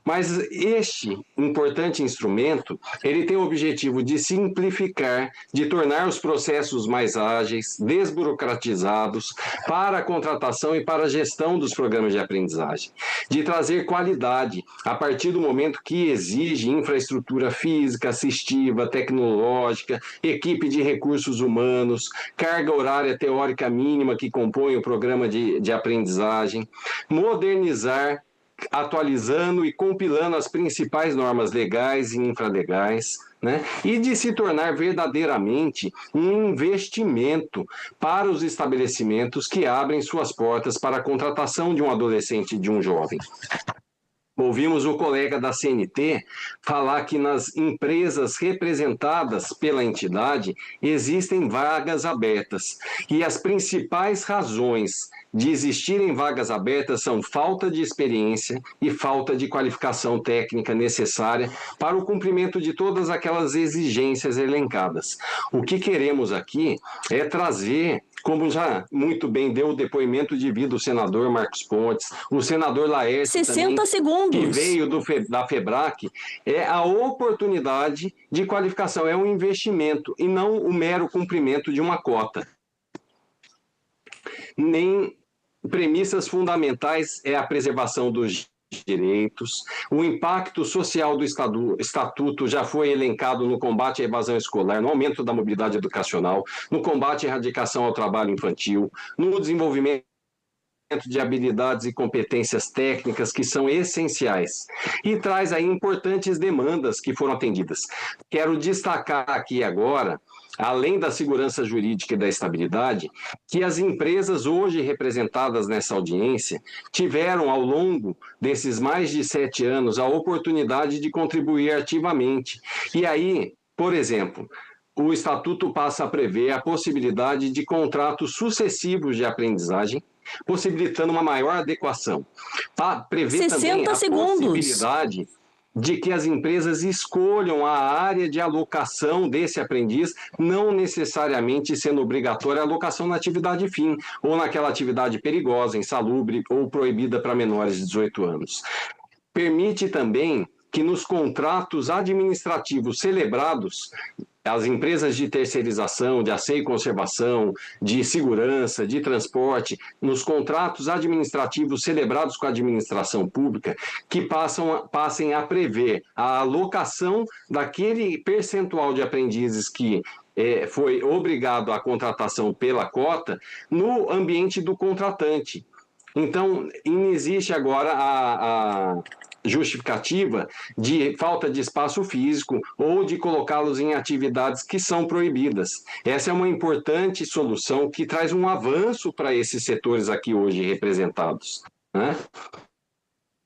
Mas este importante instrumento, ele tem o objetivo de simplificar, de tornar os processos mais ágeis, desburocratizados para a contratação e para a gestão dos programas de aprendizagem, de trazer qualidade a partir do momento que exige infraestrutura física, assistiva, tecnológica, equipe de recursos humanos, carga horária teórica mínima que compõe o programa de aprendizagem, modernizar, atualizando e compilando as principais normas legais e infralegais, né? E de se tornar verdadeiramente um investimento para os estabelecimentos que abrem suas portas para a contratação de um adolescente e de um jovem. Ouvimos o colega da CNT falar que nas empresas representadas pela entidade existem vagas abertas e as principais razões de existirem vagas abertas são falta de experiência e falta de qualificação técnica necessária para o cumprimento de todas aquelas exigências elencadas. O que queremos aqui é trazer, como já muito bem deu o depoimento de vida o senador Marcos Pontes, o senador Laércio 60 também, segundos. que veio da FEBRAC, é a oportunidade de qualificação, é um investimento e não o mero cumprimento de uma cota. Nem premissas fundamentais é a preservação dos direitos, o impacto social do estatuto já foi elencado no combate à evasão escolar, no aumento da mobilidade educacional, no combate à erradicação ao trabalho infantil, no desenvolvimento de habilidades e competências técnicas que são essenciais e traz aí importantes demandas que foram atendidas. Quero destacar aqui agora, além da segurança jurídica e da estabilidade, que as empresas hoje representadas nessa audiência tiveram ao longo desses mais de 7 anos a oportunidade de contribuir ativamente. E aí, por exemplo, o Estatuto passa a prever a possibilidade de contratos sucessivos de aprendizagem, possibilitando uma maior adequação. Prevê também a possibilidade de que as empresas escolham a área de alocação desse aprendiz, não necessariamente sendo obrigatória a alocação na atividade fim, ou naquela atividade perigosa, insalubre ou proibida para menores de 18 anos. Permite também que nos contratos administrativos celebrados, as empresas de terceirização, de asseio e conservação, de segurança, de transporte, nos contratos administrativos celebrados com a administração pública, que passem a prever a alocação daquele percentual de aprendizes que foi obrigado à contratação pela cota no ambiente do contratante. Então, existe agora a justificativa de falta de espaço físico ou de colocá-los em atividades que são proibidas. Essa é uma importante solução que traz um avanço para esses setores aqui hoje representados, né?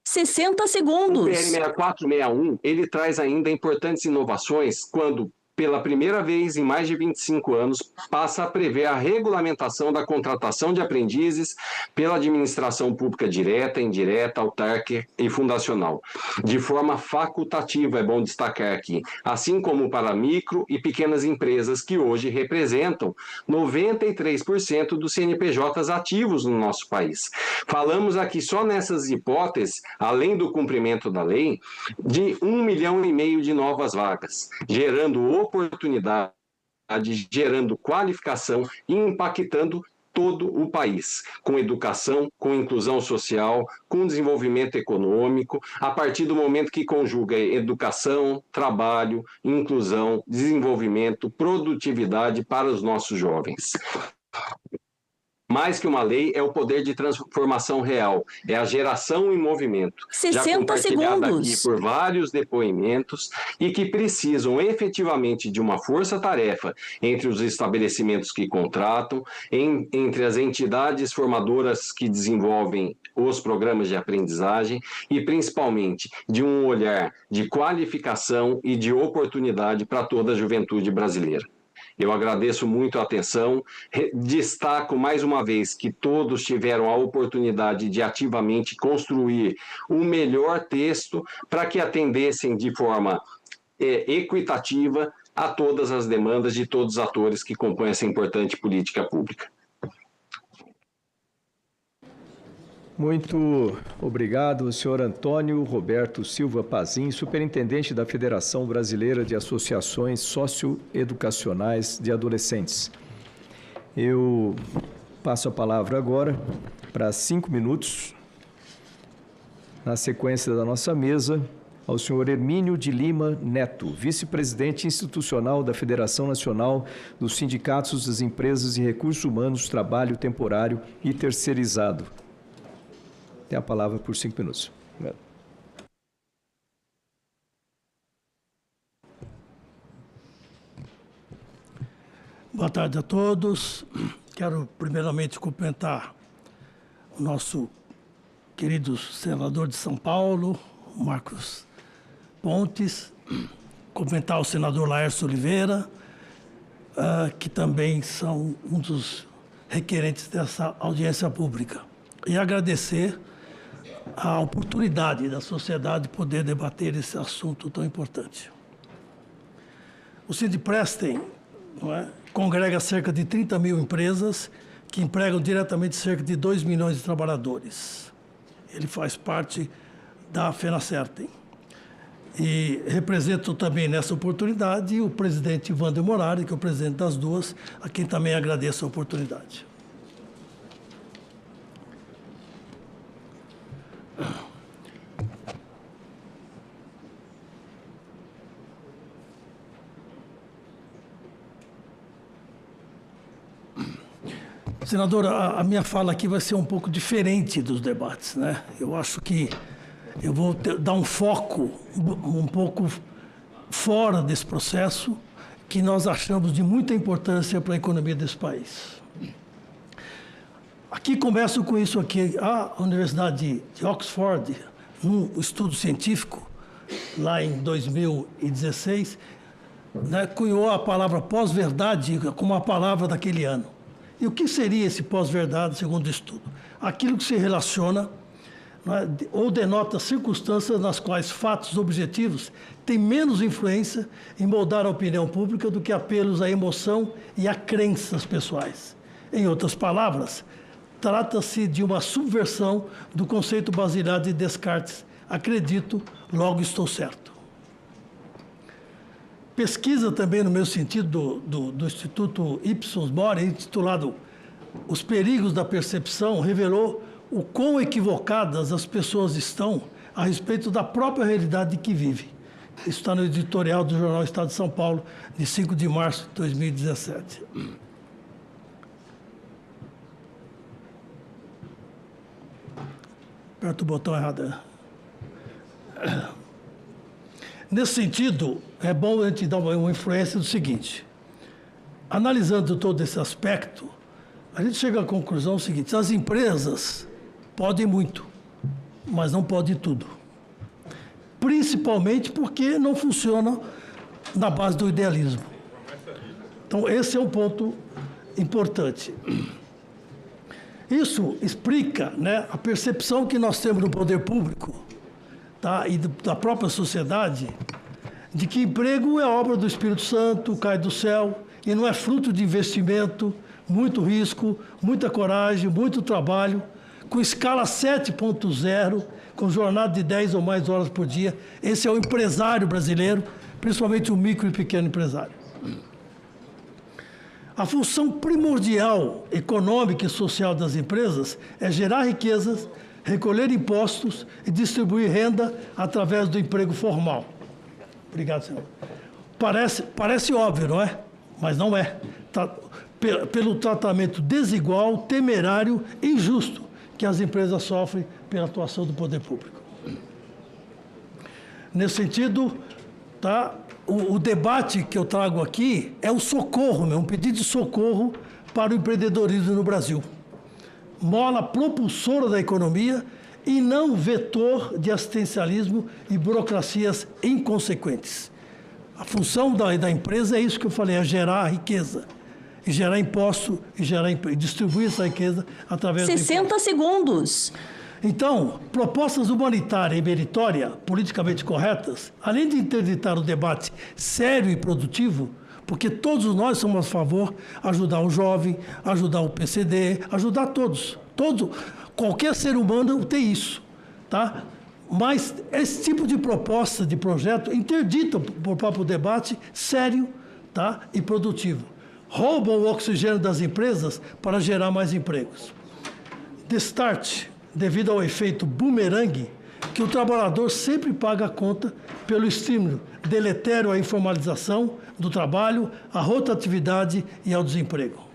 60 segundos. O PL 6461, ele traz ainda importantes inovações quando, pela primeira vez em mais de 25 anos, passa a prever a regulamentação da contratação de aprendizes pela administração pública direta, indireta, autárquica e fundacional, de forma facultativa, é bom destacar aqui, assim como para micro e pequenas empresas que hoje representam 93% dos CNPJs ativos no nosso país. Falamos aqui só nessas hipóteses, além do cumprimento da lei, de 1,5 milhão de novas vagas, gerando oportunidade, gerando qualificação e impactando todo o país, com educação, com inclusão social, com desenvolvimento econômico, a partir do momento que conjuga educação, trabalho, inclusão, desenvolvimento, produtividade para os nossos jovens. Mais que uma lei, é o poder de transformação real, é a geração em movimento, 60 já compartilhada segundos. aqui por vários depoimentos e que precisam efetivamente de uma força-tarefa entre os estabelecimentos que contratam, entre as entidades formadoras que desenvolvem os programas de aprendizagem e principalmente de um olhar de qualificação e de oportunidade para toda a juventude brasileira. Eu agradeço muito a atenção, destaco mais uma vez que todos tiveram a oportunidade de ativamente construir o melhor texto para que atendessem de forma equitativa a todas as demandas de todos os atores que compõem essa importante política pública. Muito obrigado, senhor Antônio Roberto Silva Pazin, superintendente da Federação Brasileira de Associações Socioeducacionais de Adolescentes. Eu passo a palavra agora para 5 minutos, na sequência da nossa mesa, ao senhor Hermínio de Lima Neto, vice-presidente institucional da Federação Nacional dos Sindicatos das Empresas de Recursos Humanos, Trabalho Temporário e Terceirizado. Tem a palavra por 5 minutos. Boa tarde a todos. Quero primeiramente cumprimentar o nosso querido senador de São Paulo, Marcos Pontes, cumprimentar o senador Laércio Oliveira, que também são um dos requerentes dessa audiência pública, e agradecer a oportunidade da sociedade poder debater esse assunto tão importante. O Sindiprestem, congrega cerca de 30 mil empresas que empregam diretamente cerca de 2 milhões de trabalhadores. Ele faz parte da FENACERTEM. E represento também nessa oportunidade o presidente Wander Morari, que é o presidente das duas, a quem também agradeço a oportunidade. Senadora, a minha fala aqui vai ser um pouco diferente dos debates, né? Eu acho que eu vou dar um foco um pouco fora desse processo, que nós achamos de muita importância para a economia desse país. Aqui começo com isso aqui. A Universidade de Oxford, num estudo científico, lá em 2016, cunhou a palavra pós-verdade como a palavra daquele ano. E o que seria esse pós-verdade, segundo o estudo? Aquilo que se relaciona ou denota circunstâncias nas quais fatos objetivos têm menos influência em moldar a opinião pública do que apelos à emoção e a crenças pessoais. Em outras palavras, trata-se de uma subversão do conceito basilar de Descartes. Acredito, logo estou certo. Pesquisa também no meu sentido do Instituto Ipsos Mori, intitulado Os Perigos da Percepção, revelou o quão equivocadas as pessoas estão a respeito da própria realidade que vive. Isso está no editorial do jornal Estado de São Paulo, de 5 de março de 2017. Aperta o botão errado. Nesse sentido, é bom a gente dar uma influência do seguinte. Analisando todo esse aspecto, a gente chega à conclusão seguinte: as empresas podem muito, mas não podem tudo. Principalmente porque não funcionam na base do idealismo. Então, esse é um ponto importante. Isso explica, a percepção que nós temos no poder público, e da própria sociedade, de que emprego é obra do Espírito Santo, cai do céu, e não é fruto de investimento, muito risco, muita coragem, muito trabalho, com escala 7.0, com jornada de 10 ou mais horas por dia. Esse é o empresário brasileiro, principalmente o micro e pequeno empresário. A função primordial econômica e social das empresas é gerar riquezas, recolher impostos e distribuir renda através do emprego formal. Obrigado, senhor. Parece óbvio, não é? Mas não é. Pelo tratamento desigual, temerário e injusto que as empresas sofrem pela atuação do poder público. Nesse sentido, o debate que eu trago aqui é o socorro, um pedido de socorro para o empreendedorismo no Brasil. Mola propulsora da economia e não vetor de assistencialismo e burocracias inconsequentes. A função da empresa é isso que eu falei, é gerar riqueza, e gerar imposto, e distribuir essa riqueza através 60 segundos. Então, propostas humanitárias e meritórias, politicamente corretas, além de interditar o debate sério e produtivo, porque todos nós somos a favor de ajudar o jovem, ajudar o PCD, ajudar todos. Qualquer ser humano tem isso, tá? Mas esse tipo de proposta, de projeto, interdita por próprio debate sério, tá? E produtivo. Roubam o oxigênio das empresas para gerar mais empregos. Destarte, devido ao efeito bumerangue, que o trabalhador sempre paga a conta pelo estímulo deletério à informalização do trabalho, à rotatividade e ao desemprego.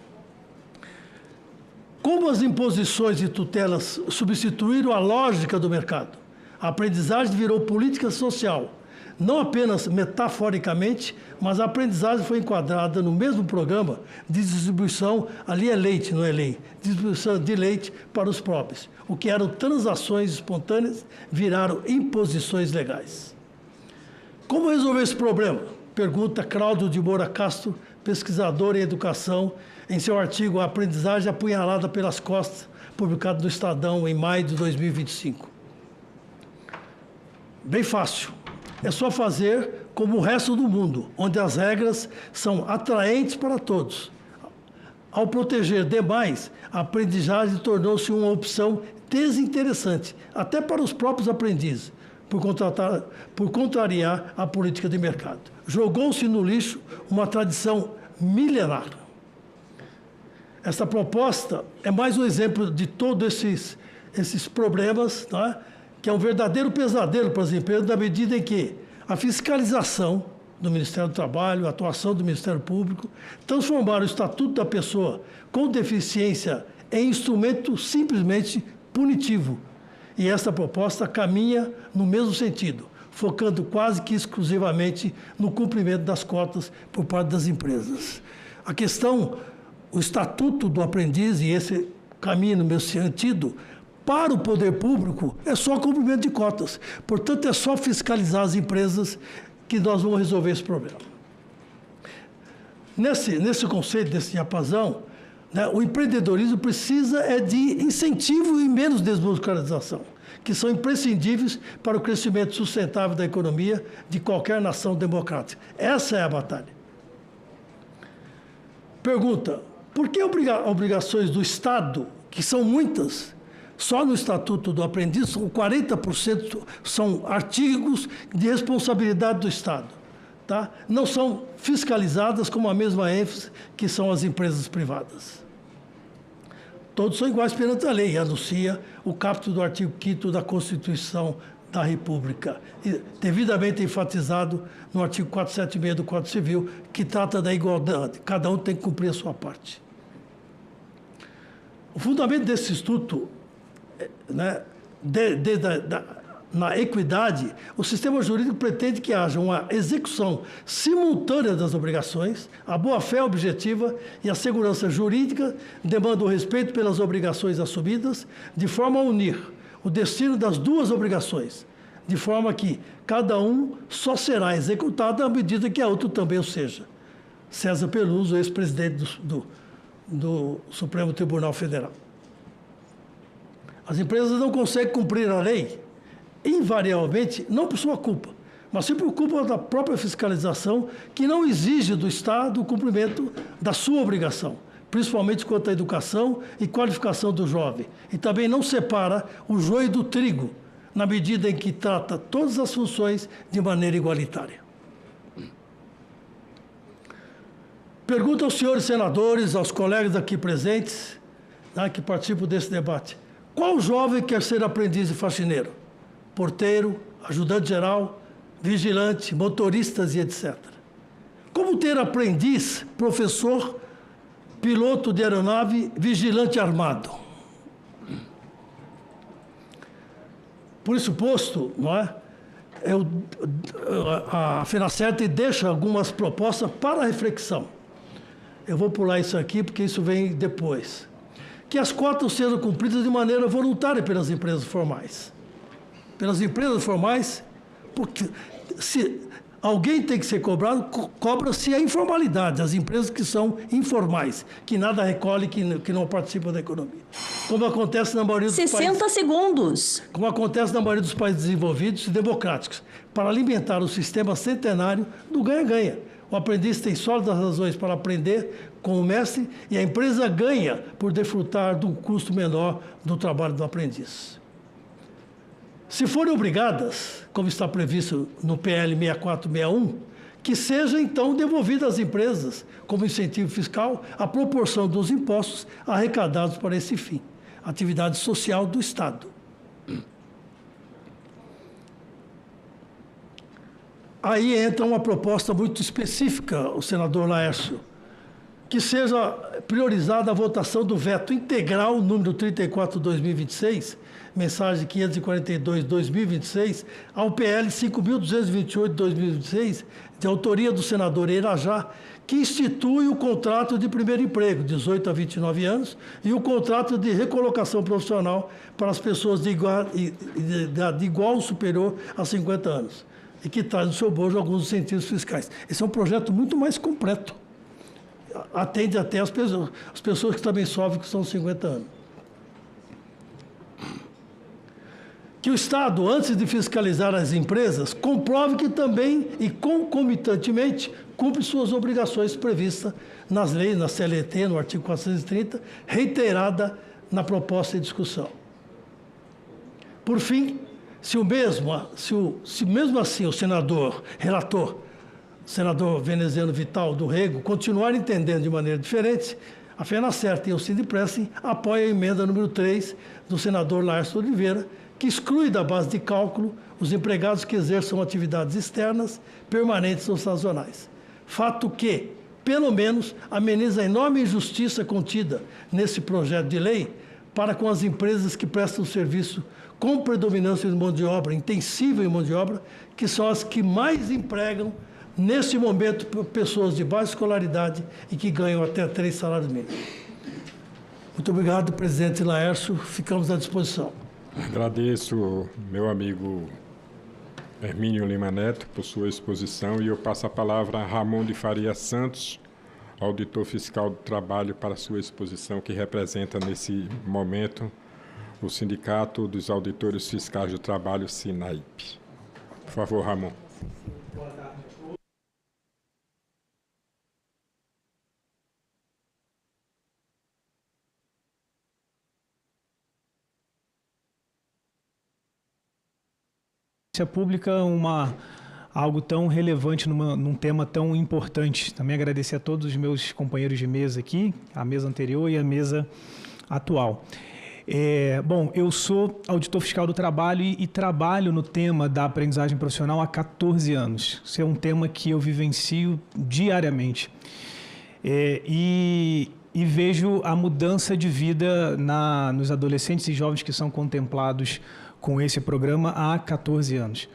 Como as imposições e tutelas substituíram a lógica do mercado, a aprendizagem virou política social, não apenas metaforicamente, mas a aprendizagem foi enquadrada no mesmo programa de distribuição, ali é leite, não é lei, distribuição de leite para os pobres. O que eram transações espontâneas viraram imposições legais. Como resolver esse problema? Pergunta Cláudio de Moura Castro, pesquisador em educação, em seu artigo A Aprendizagem Apunhalada pelas Costas, publicado no Estadão em maio de 2025. Bem fácil. É só fazer como o resto do mundo, onde as regras são atraentes para todos. Ao proteger demais, a aprendizagem tornou-se uma opção desinteressante, até para os próprios aprendizes, por contrariar a política de mercado. Jogou-se no lixo uma tradição milenar. Essa proposta é mais um exemplo de todos esses problemas, tá? Que é um verdadeiro pesadelo para as empresas, na medida em que a fiscalização do Ministério do Trabalho, a atuação do Ministério Público, transformaram o Estatuto da Pessoa com Deficiência em instrumento simplesmente punitivo. E essa proposta caminha no mesmo sentido, focando quase que exclusivamente no cumprimento das cotas por parte das empresas. A questão, o Estatuto do Aprendiz, e esse caminho no mesmo sentido, para o poder público, é só cumprimento de cotas. Portanto, é só fiscalizar as empresas que nós vamos resolver esse problema. Nesse conceito, desse diapasão, né, o empreendedorismo precisa de incentivo e menos desburocratização, que são imprescindíveis para o crescimento sustentável da economia de qualquer nação democrática. Essa é a batalha. Pergunta, por que obrigações do Estado, que são muitas, só no Estatuto do Aprendiz, 40% são artigos de responsabilidade do Estado, tá? Não são fiscalizadas com a mesma ênfase que são as empresas privadas. Todos são iguais perante a lei, anuncia o caput do artigo 5º da Constituição da República, devidamente enfatizado no artigo 476 do Código Civil, que trata da igualdade. Cada um tem que cumprir a sua parte. O fundamento desse instituto, né, na equidade, o sistema jurídico pretende que haja uma execução simultânea das obrigações, a boa-fé objetiva e a segurança jurídica demandam o respeito pelas obrigações assumidas, de forma a unir o destino das duas obrigações, de forma que cada um só será executado à medida que a outra também o seja. César Peluso, ex-presidente do Supremo Tribunal Federal. As empresas não conseguem cumprir a lei, invariavelmente, não por sua culpa, mas sim por culpa da própria fiscalização, que não exige do Estado o cumprimento da sua obrigação, principalmente quanto à educação e qualificação do jovem, e também não separa o joio do trigo, na medida em que trata todas as funções de maneira igualitária. Pergunto aos senhores senadores, aos colegas aqui presentes, né, que participam desse debate, qual jovem quer ser aprendiz e faxineiro? Porteiro, ajudante geral, vigilante, motoristas e etc. Como ter aprendiz, professor, piloto de aeronave, vigilante armado? Por isso posto, não é? A FENACERT deixa algumas propostas para reflexão. Eu vou pular isso aqui porque isso vem depois. Que as cotas sejam cumpridas de maneira voluntária pelas empresas formais. Pelas empresas formais, porque se alguém tem que ser cobrado, cobra-se a informalidade, as empresas que são informais, que nada recolhem, que não participam da economia. Como acontece na maioria dos 60 segundos. Como acontece na maioria dos países desenvolvidos e democráticos, para alimentar o sistema centenário do ganha-ganha. O aprendiz tem sólidas razões para aprender com o mestre e a empresa ganha por desfrutar de um custo menor do trabalho do aprendiz. Se forem obrigadas, como está previsto no PL 6461, que seja então devolvida às empresas, como incentivo fiscal, a proporção dos impostos arrecadados para esse fim, atividade social do Estado. Aí entra uma proposta muito específica, o senador Laércio, que seja priorizada a votação do veto integral número 34/2026, mensagem 542/2026, ao PL 5.228/2026, de autoria do senador Irajá, que institui o contrato de primeiro emprego, 18 a 29 anos, e o contrato de recolocação profissional para as pessoas de igual ou superior a 50 anos, e que traz no seu bolso alguns incentivos fiscais. Esse é um projeto muito mais completo. Atende até as pessoas que também sofrem, que são 50 anos. Que o Estado, antes de fiscalizar as empresas, comprove que também e concomitantemente cumpre suas obrigações previstas nas leis, na CLT, no artigo 430, reiterada na proposta de discussão. Por fim, se mesmo assim o senador, relator, senador veneziano Vital do Rego, continuar entendendo de maneira diferente, a FenaCerta e o Sindipres apoiam a emenda número 3 do senador Laércio Oliveira, que exclui da base de cálculo os empregados que exerçam atividades externas, permanentes ou sazonais. Fato que, pelo menos, ameniza a enorme injustiça contida nesse projeto de lei para com as empresas que prestam serviço com predominância de mão de obra, intensiva em mão de obra, que são as que mais empregam, nesse momento, pessoas de baixa escolaridade e que ganham até 3 salários mínimos. Muito obrigado, presidente Laércio. Ficamos à disposição. Agradeço, meu amigo Hermínio Lima Neto, por sua exposição, e eu passo a palavra a Ramon de Faria Santos, auditor fiscal do trabalho, para sua exposição, que representa nesse momento o Sindicato dos Auditores Fiscais do Trabalho, SINAIP. Por favor, Ramon. Pública algo tão relevante num tema tão importante. Também agradecer a todos os meus companheiros de mesa aqui, a mesa anterior e a mesa atual. Bom, eu sou auditor fiscal do trabalho e trabalho no tema da aprendizagem profissional há 14 anos. Isso é um tema que eu vivencio diariamente. E vejo a mudança de vida nos adolescentes e jovens que são contemplados com esse programa há 14 anos.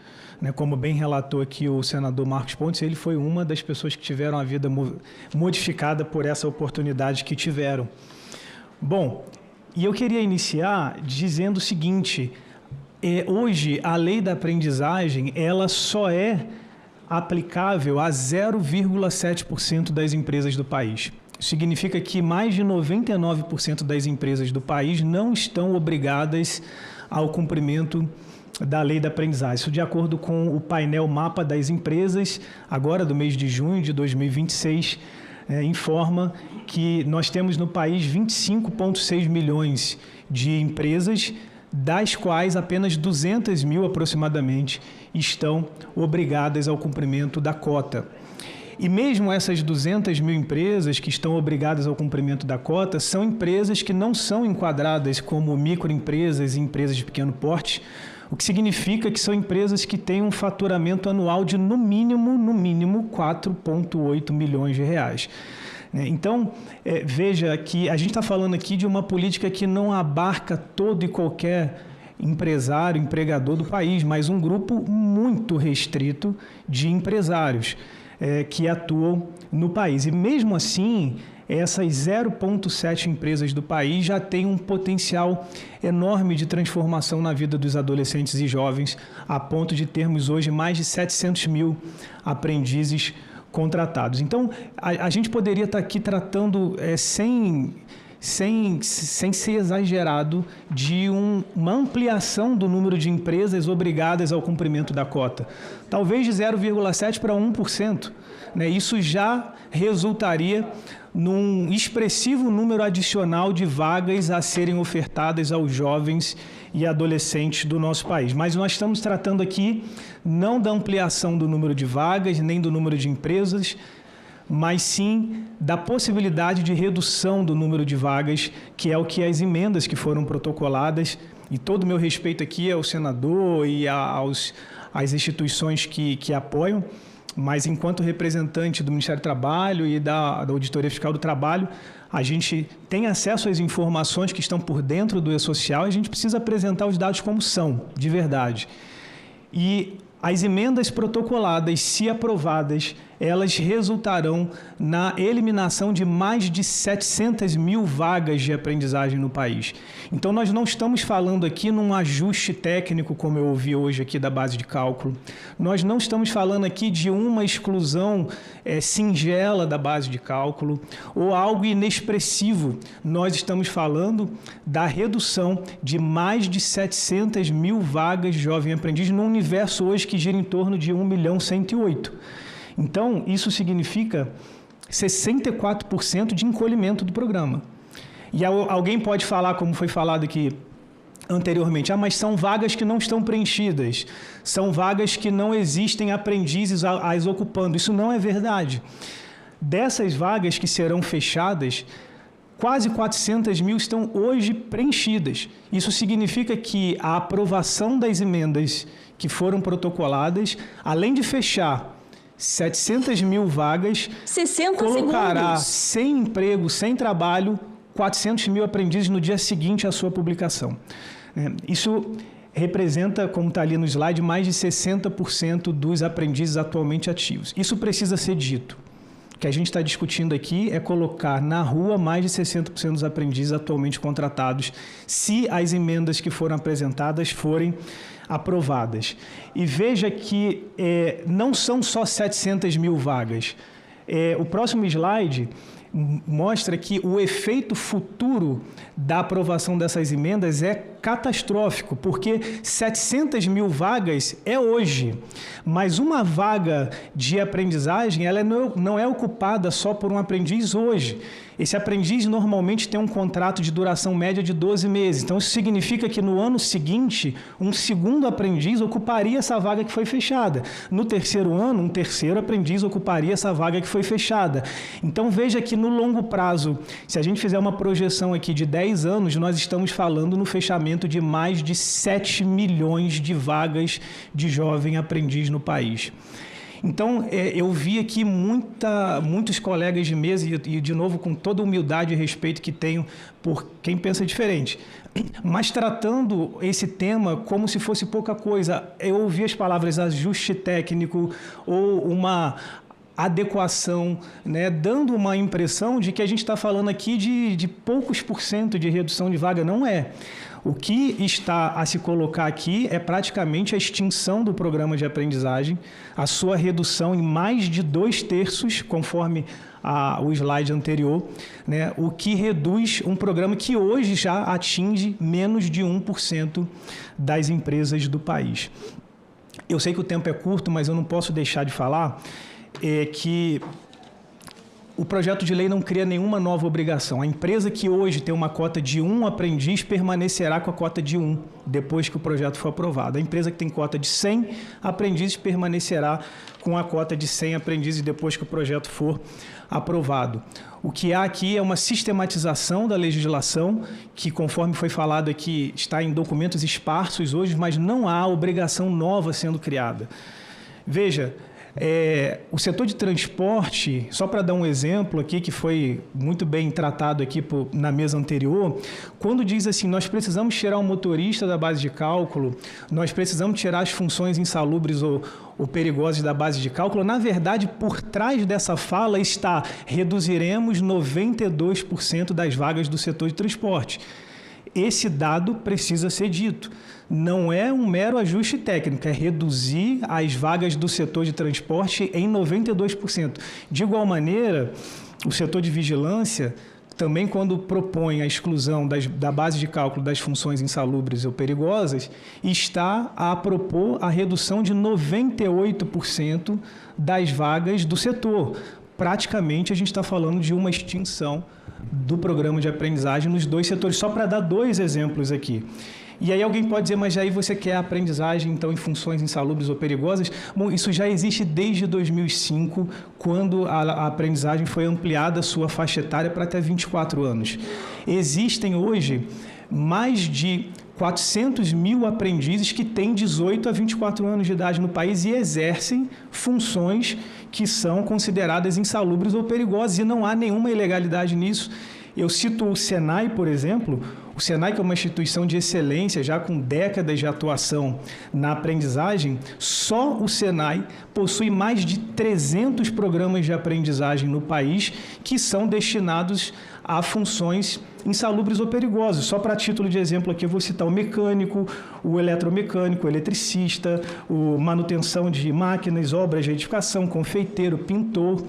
Como bem relatou aqui o senador Marcos Pontes, ele foi uma das pessoas que tiveram a vida modificada por essa oportunidade que tiveram. Bom, e eu queria iniciar dizendo o seguinte: hoje a lei da aprendizagem ela só é aplicável a 0,7% das empresas do país. Significa que mais de 99% das empresas do país não estão obrigadas ao cumprimento da lei da aprendizagem. Isso de acordo com o painel Mapa das Empresas, agora do mês de junho de 2026, informa que nós temos no país 25,6 milhões de empresas, das quais apenas 200 mil aproximadamente estão obrigadas ao cumprimento da cota. E mesmo essas 200 mil empresas que estão obrigadas ao cumprimento da cota são empresas que não são enquadradas como microempresas e empresas de pequeno porte, o que significa que são empresas que têm um faturamento anual de, no mínimo 4,8 milhões de reais. Então, veja que a gente está falando aqui de uma política que não abarca todo e qualquer empresário, empregador do país, mas um grupo muito restrito de empresários. que atuam no país. E mesmo assim, essas 0,7 empresas do país já têm um potencial enorme de transformação na vida dos adolescentes e jovens, a ponto de termos hoje mais de 700 mil aprendizes contratados. Então, a gente poderia estar aqui tratando sem ser exagerado, de uma ampliação do número de empresas obrigadas ao cumprimento da cota. Talvez de 0,7% para 1%. Né? Isso já resultaria num expressivo número adicional de vagas a serem ofertadas aos jovens e adolescentes do nosso país. Mas nós estamos tratando aqui não da ampliação do número de vagas, nem do número de empresas, mas sim da possibilidade de redução do número de vagas, que é o que as emendas que foram protocoladas, e todo o meu respeito aqui ao senador e às instituições que apoiam, mas enquanto representante do Ministério do Trabalho e da Auditoria Fiscal do Trabalho, a gente tem acesso às informações que estão por dentro do E-Social e a gente precisa apresentar os dados como são, de verdade. E as emendas protocoladas, se aprovadas, elas resultarão na eliminação de mais de 700 mil vagas de aprendizagem no país. Então, nós não estamos falando aqui num ajuste técnico, como eu ouvi hoje aqui da base de cálculo. Nós não estamos falando aqui de uma exclusão singela da base de cálculo ou algo inexpressivo. Nós estamos falando da redução de mais de 700 mil vagas de jovem aprendiz num universo hoje que gira em torno de 1.108.000. Então, isso significa 64% de encolhimento do programa. E alguém pode falar, como foi falado aqui anteriormente, mas são vagas que não estão preenchidas, são vagas que não existem aprendizes as ocupando. Isso não é verdade. Dessas vagas que serão fechadas, quase 400 mil estão hoje preenchidas. Isso significa que a aprovação das emendas que foram protocoladas, além de fechar 700 mil vagas, 60 colocará segundos. sem emprego, sem trabalho, 400 mil aprendizes no dia seguinte à sua publicação. Isso representa, como está ali no slide, mais de 60% dos aprendizes atualmente ativos. Isso precisa ser dito. O que a gente está discutindo aqui é colocar na rua mais de 60% dos aprendizes atualmente contratados, se as emendas que foram apresentadas forem aprovadas. E veja que não são só 700 mil vagas. O próximo slide mostra que o efeito futuro da aprovação dessas emendas é catastrófico, porque 700 mil vagas é hoje, mas uma vaga de aprendizagem ela não é ocupada só por um aprendiz hoje. Esse aprendiz normalmente tem um contrato de duração média de 12 meses. Então, isso significa que no ano seguinte, um segundo aprendiz ocuparia essa vaga que foi fechada. No terceiro ano, um terceiro aprendiz ocuparia essa vaga que foi fechada. Então, veja que no longo prazo, se a gente fizer uma projeção aqui de 10 anos, nós estamos falando no fechamento de mais de 7 milhões de vagas de jovem aprendiz no país. Então, eu vi aqui muitos colegas de mesa, e de novo com toda a humildade e respeito que tenho por quem pensa diferente, mas tratando esse tema como se fosse pouca coisa. Eu ouvi as palavras ajuste técnico ou uma adequação, né, dando uma impressão de que a gente está falando aqui de poucos % de redução de vaga. Não é. O que está a se colocar aqui é praticamente a extinção do programa de aprendizagem, a sua redução em mais de 2/3, conforme o slide anterior, né, o que reduz um programa que hoje já atinge menos de 1% das empresas do país. Eu sei que o tempo é curto, mas eu não posso deixar de falar que o projeto de lei não cria nenhuma nova obrigação. A empresa que hoje tem uma cota de 1 aprendiz permanecerá com a cota de 1 depois que o projeto for aprovado. A empresa que tem cota de 100 aprendizes permanecerá com a cota de 100 aprendizes depois que o projeto for aprovado. O que há aqui é uma sistematização da legislação que, conforme foi falado aqui, está em documentos esparsos hoje, mas não há obrigação nova sendo criada. Veja, O setor de transporte, só para dar um exemplo aqui, que foi muito bem tratado aqui na mesa anterior, quando diz assim, nós precisamos tirar o motorista da base de cálculo, nós precisamos tirar as funções insalubres ou perigosas da base de cálculo, na verdade, por trás dessa fala está reduziremos 92% das vagas do setor de transporte. Esse dado precisa ser dito. Não é um mero ajuste técnico, é reduzir as vagas do setor de transporte em 92%. De igual maneira, o setor de vigilância, também quando propõe a exclusão da base de cálculo das funções insalubres ou perigosas, está a propor a redução de 98% das vagas do setor. Praticamente, a gente está falando de uma extinção do programa de aprendizagem nos dois setores, só para dar 2 exemplos aqui. E aí alguém pode dizer, mas aí você quer aprendizagem, então, em funções insalubres ou perigosas? Bom, isso já existe desde 2005, quando a aprendizagem foi ampliada a sua faixa etária para até 24 anos. Existem hoje mais de 400 mil aprendizes que têm 18 a 24 anos de idade no país e exercem funções que são consideradas insalubres ou perigosas, e não há nenhuma ilegalidade nisso. Eu cito o Senai, por exemplo. O Senai, que é uma instituição de excelência, já com décadas de atuação na aprendizagem, só o Senai possui mais de 300 programas de aprendizagem no país que são destinados a funções insalubres ou perigosas. Só para título de exemplo aqui, eu vou citar o mecânico, o eletromecânico, o eletricista, o manutenção de máquinas, obras de edificação, confeiteiro, pintor.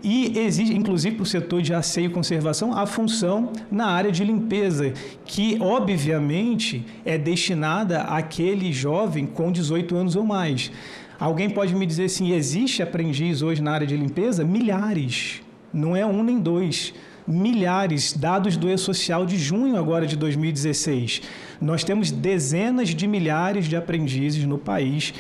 E existe, inclusive, para o setor de asseio e conservação, a função na área de limpeza, que, obviamente, é destinada àquele jovem com 18 anos ou mais. Alguém pode me dizer assim, existe aprendiz hoje na área de limpeza? Milhares, não é 1 nem 2. Milhares, dados do E-Social de junho agora de 2016. Nós temos dezenas de milhares de aprendizes no país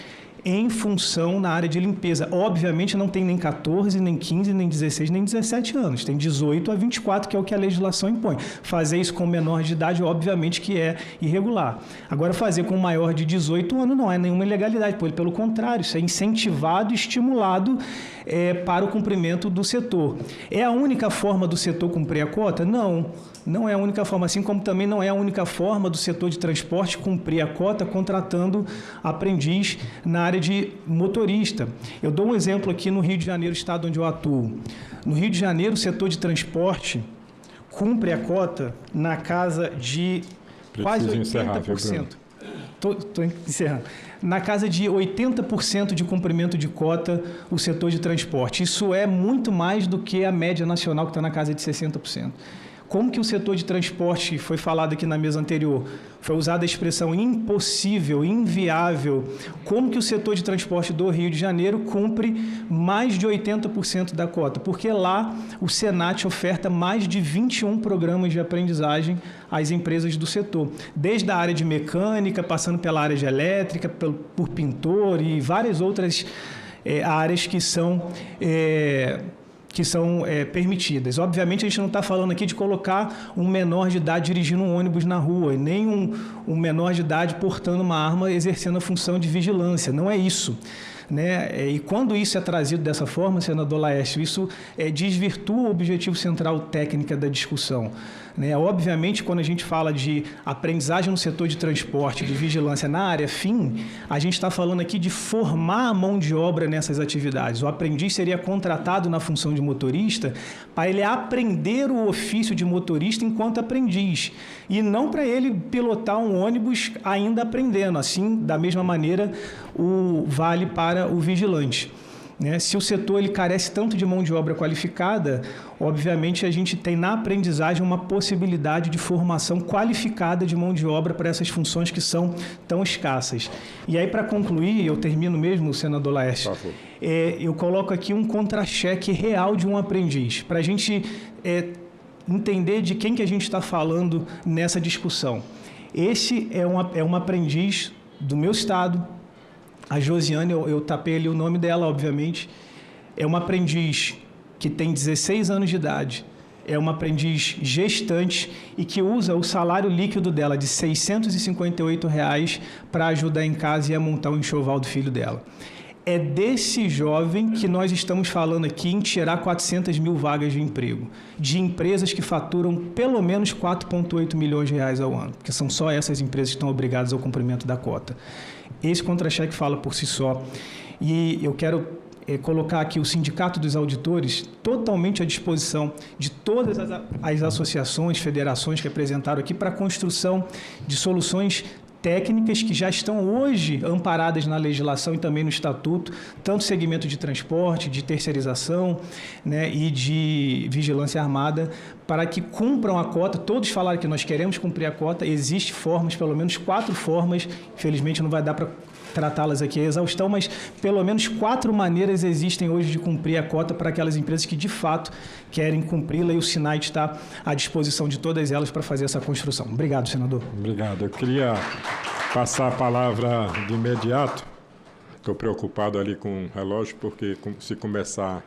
em função na área de limpeza. Obviamente não tem nem 14, nem 15, nem 16, nem 17 anos. Tem 18 a 24, que é o que a legislação impõe. Fazer isso com menor de idade, obviamente que é irregular. Agora, fazer com maior de 18 anos não é nenhuma ilegalidade. Pelo contrário, isso é incentivado e estimulado para o cumprimento do setor. É a única forma do setor cumprir a cota? Não. Não é a única forma, assim como também não é a única forma do setor de transporte cumprir a cota contratando aprendiz na área de motorista. Eu dou um exemplo aqui no Rio de Janeiro, estado onde eu atuo. No Rio de Janeiro, o setor de transporte cumpre a cota na casa de quase 80%. Estou encerrando. Na casa de 80% de cumprimento de cota o setor de transporte. Isso é muito mais do que a média nacional, que está na casa de 60%. Como que o setor de transporte, foi falado aqui na mesa anterior, foi usada a expressão impossível, inviável, como que o setor de transporte do Rio de Janeiro cumpre mais de 80% da cota? Porque lá o Senat oferta mais de 21 programas de aprendizagem às empresas do setor, desde a área de mecânica, passando pela área de elétrica, por pintor e várias outras áreas que são permitidas. Obviamente, a gente não está falando aqui de colocar um menor de idade dirigindo um ônibus na rua, nem um menor de idade portando uma arma exercendo a função de vigilância. Não é isso. Né? E quando isso é trazido dessa forma, senador Laércio, isso desvirtua o objetivo central técnica da discussão. Né? Obviamente, quando a gente fala de aprendizagem no setor de transporte, de vigilância na área fim, a gente está falando aqui de formar a mão de obra nessas atividades. O aprendiz seria contratado na função de motorista para ele aprender o ofício de motorista enquanto aprendiz, e não para ele pilotar um ônibus ainda aprendendo. Assim, da mesma maneira, vale para o vigilante. Né? Se o setor ele carece tanto de mão de obra qualificada, obviamente a gente tem na aprendizagem uma possibilidade de formação qualificada de mão de obra para essas funções que são tão escassas. E aí, para concluir, eu termino mesmo, senador Laércio, eu coloco aqui um contra-cheque real de um aprendiz, para a gente entender de quem que a gente está falando nessa discussão. Esse é um aprendiz do meu estado. A Josiane, eu tapei ali o nome dela, obviamente, é uma aprendiz que tem 16 anos de idade, é uma aprendiz gestante e que usa o salário líquido dela de R$ 658 para ajudar em casa e a montar o enxoval do filho dela. É desse jovem que nós estamos falando aqui em tirar 400 mil vagas de emprego, de empresas que faturam pelo menos 4,8 milhões de reais ao ano, porque são só essas empresas que estão obrigadas ao cumprimento da cota. Esse contra-cheque fala por si só. E eu quero colocar aqui o Sindicato dos Auditores totalmente à disposição de todas as associações, federações que apresentaram aqui para a construção de soluções técnicas que já estão hoje amparadas na legislação e também no estatuto, tanto segmento de transporte, de terceirização, né, e de vigilância armada, para que cumpram a cota. Todos falaram que nós queremos cumprir a cota, existem formas, pelo menos 4 formas, infelizmente não vai dar para tratá-las aqui a exaustão, mas pelo menos 4 maneiras existem hoje de cumprir a cota para aquelas empresas que de fato querem cumpri-la, e o SINAI está à disposição de todas elas para fazer essa construção. Obrigado, senador. Obrigado. Eu queria passar a palavra de imediato. Estou preocupado ali com o relógio, porque se começar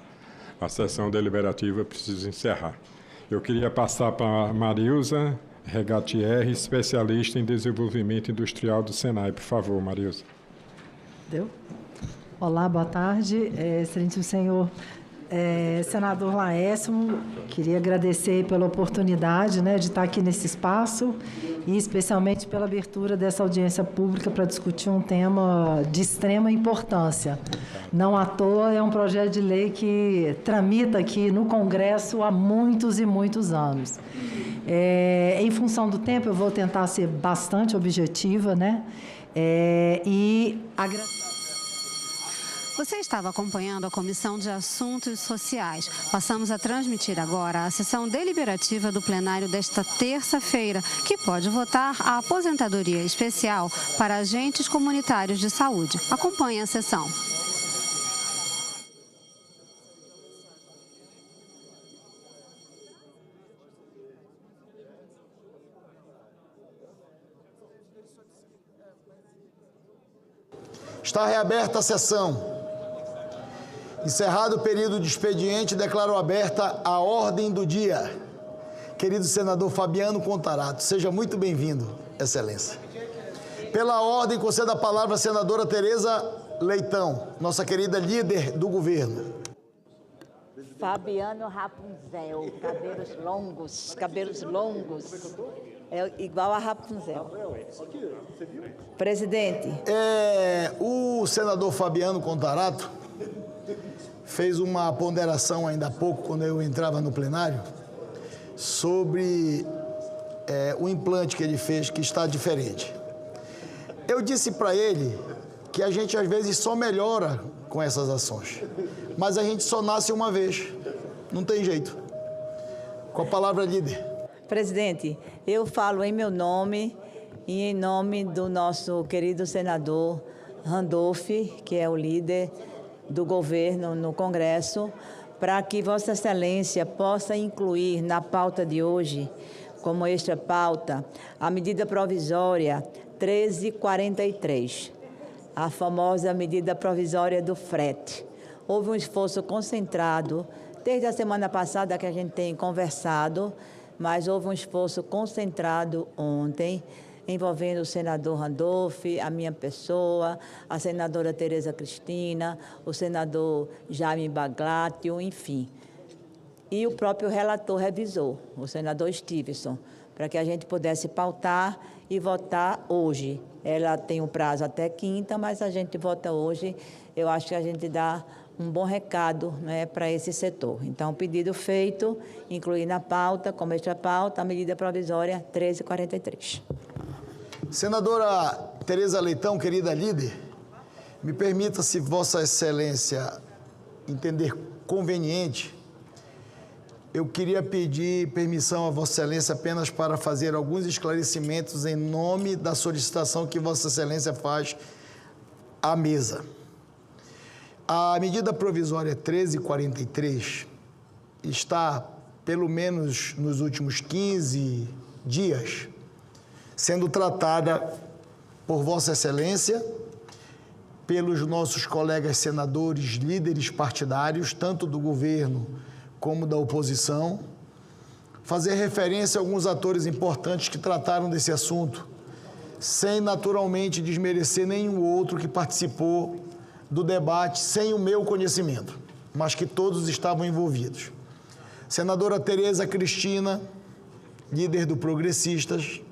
a sessão deliberativa, eu preciso encerrar. Eu queria passar para a Marilza Regatier, especialista em desenvolvimento industrial do SENAI. Por favor, Marilza. Deu? Olá, boa tarde. Excelentíssimo senhor senador Laércio, queria agradecer pela oportunidade, né, de estar aqui nesse espaço e especialmente pela abertura dessa audiência pública para discutir um tema de extrema importância. Não à toa, é um projeto de lei que tramita aqui no Congresso há muitos e muitos anos. Em função do tempo, eu vou tentar ser bastante objetiva, né? E agradecer. Você estava acompanhando a Comissão de Assuntos Sociais. Passamos a transmitir agora a sessão deliberativa do plenário desta terça-feira, que pode votar a aposentadoria especial para agentes comunitários de saúde. Acompanhe a sessão. Está reaberta a sessão. Encerrado o período de expediente, declaro aberta a ordem do dia. Querido senador Fabiano Contarato, seja muito bem-vindo, Excelência. Pela ordem, conceda a palavra à senadora Tereza Leitão, nossa querida líder do governo. Fabiano Rapunzel, cabelos longos, é igual a Rapunzel. Presidente. O senador Fabiano Contarato fez uma ponderação ainda há pouco, quando eu entrava no plenário, sobre o implante que ele fez, que está diferente. Eu disse para ele que a gente às vezes só melhora com essas ações, mas a gente só nasce uma vez, não tem jeito. Com a palavra, líder. Presidente, eu falo em meu nome e em nome do nosso querido senador Randolph, que é o líder do governo no Congresso, para que Vossa Excelência possa incluir na pauta de hoje, como extra pauta, a medida provisória 1343, a famosa medida provisória do frete. Houve um esforço concentrado, desde a semana passada que a gente tem conversado, mas houve um esforço concentrado ontem, envolvendo o senador Randolph, a minha pessoa, a senadora Tereza Cristina, o senador Jaime Baglatio, enfim. E o próprio relator revisor, o senador Stevenson, para que a gente pudesse pautar e votar hoje. Ela tem um prazo até quinta, mas a gente vota hoje. Eu acho que a gente dá um bom recado, né, para esse setor. Então, pedido feito, incluir na pauta, como extra pauta, a medida provisória 1343. Senadora Tereza Leitão, querida líder, me permita, se Vossa Excelência entender conveniente, eu queria pedir permissão a Vossa Excelência apenas para fazer alguns esclarecimentos em nome da solicitação que Vossa Excelência faz à mesa. A medida provisória 1343 está, pelo menos nos últimos 15 dias, sendo tratada por Vossa Excelência, pelos nossos colegas senadores, líderes partidários, tanto do governo como da oposição, fazer referência a alguns atores importantes que trataram desse assunto, sem naturalmente desmerecer nenhum outro que participou do debate sem o meu conhecimento, mas que todos estavam envolvidos. Senadora Tereza Cristina, líder do Progressistas.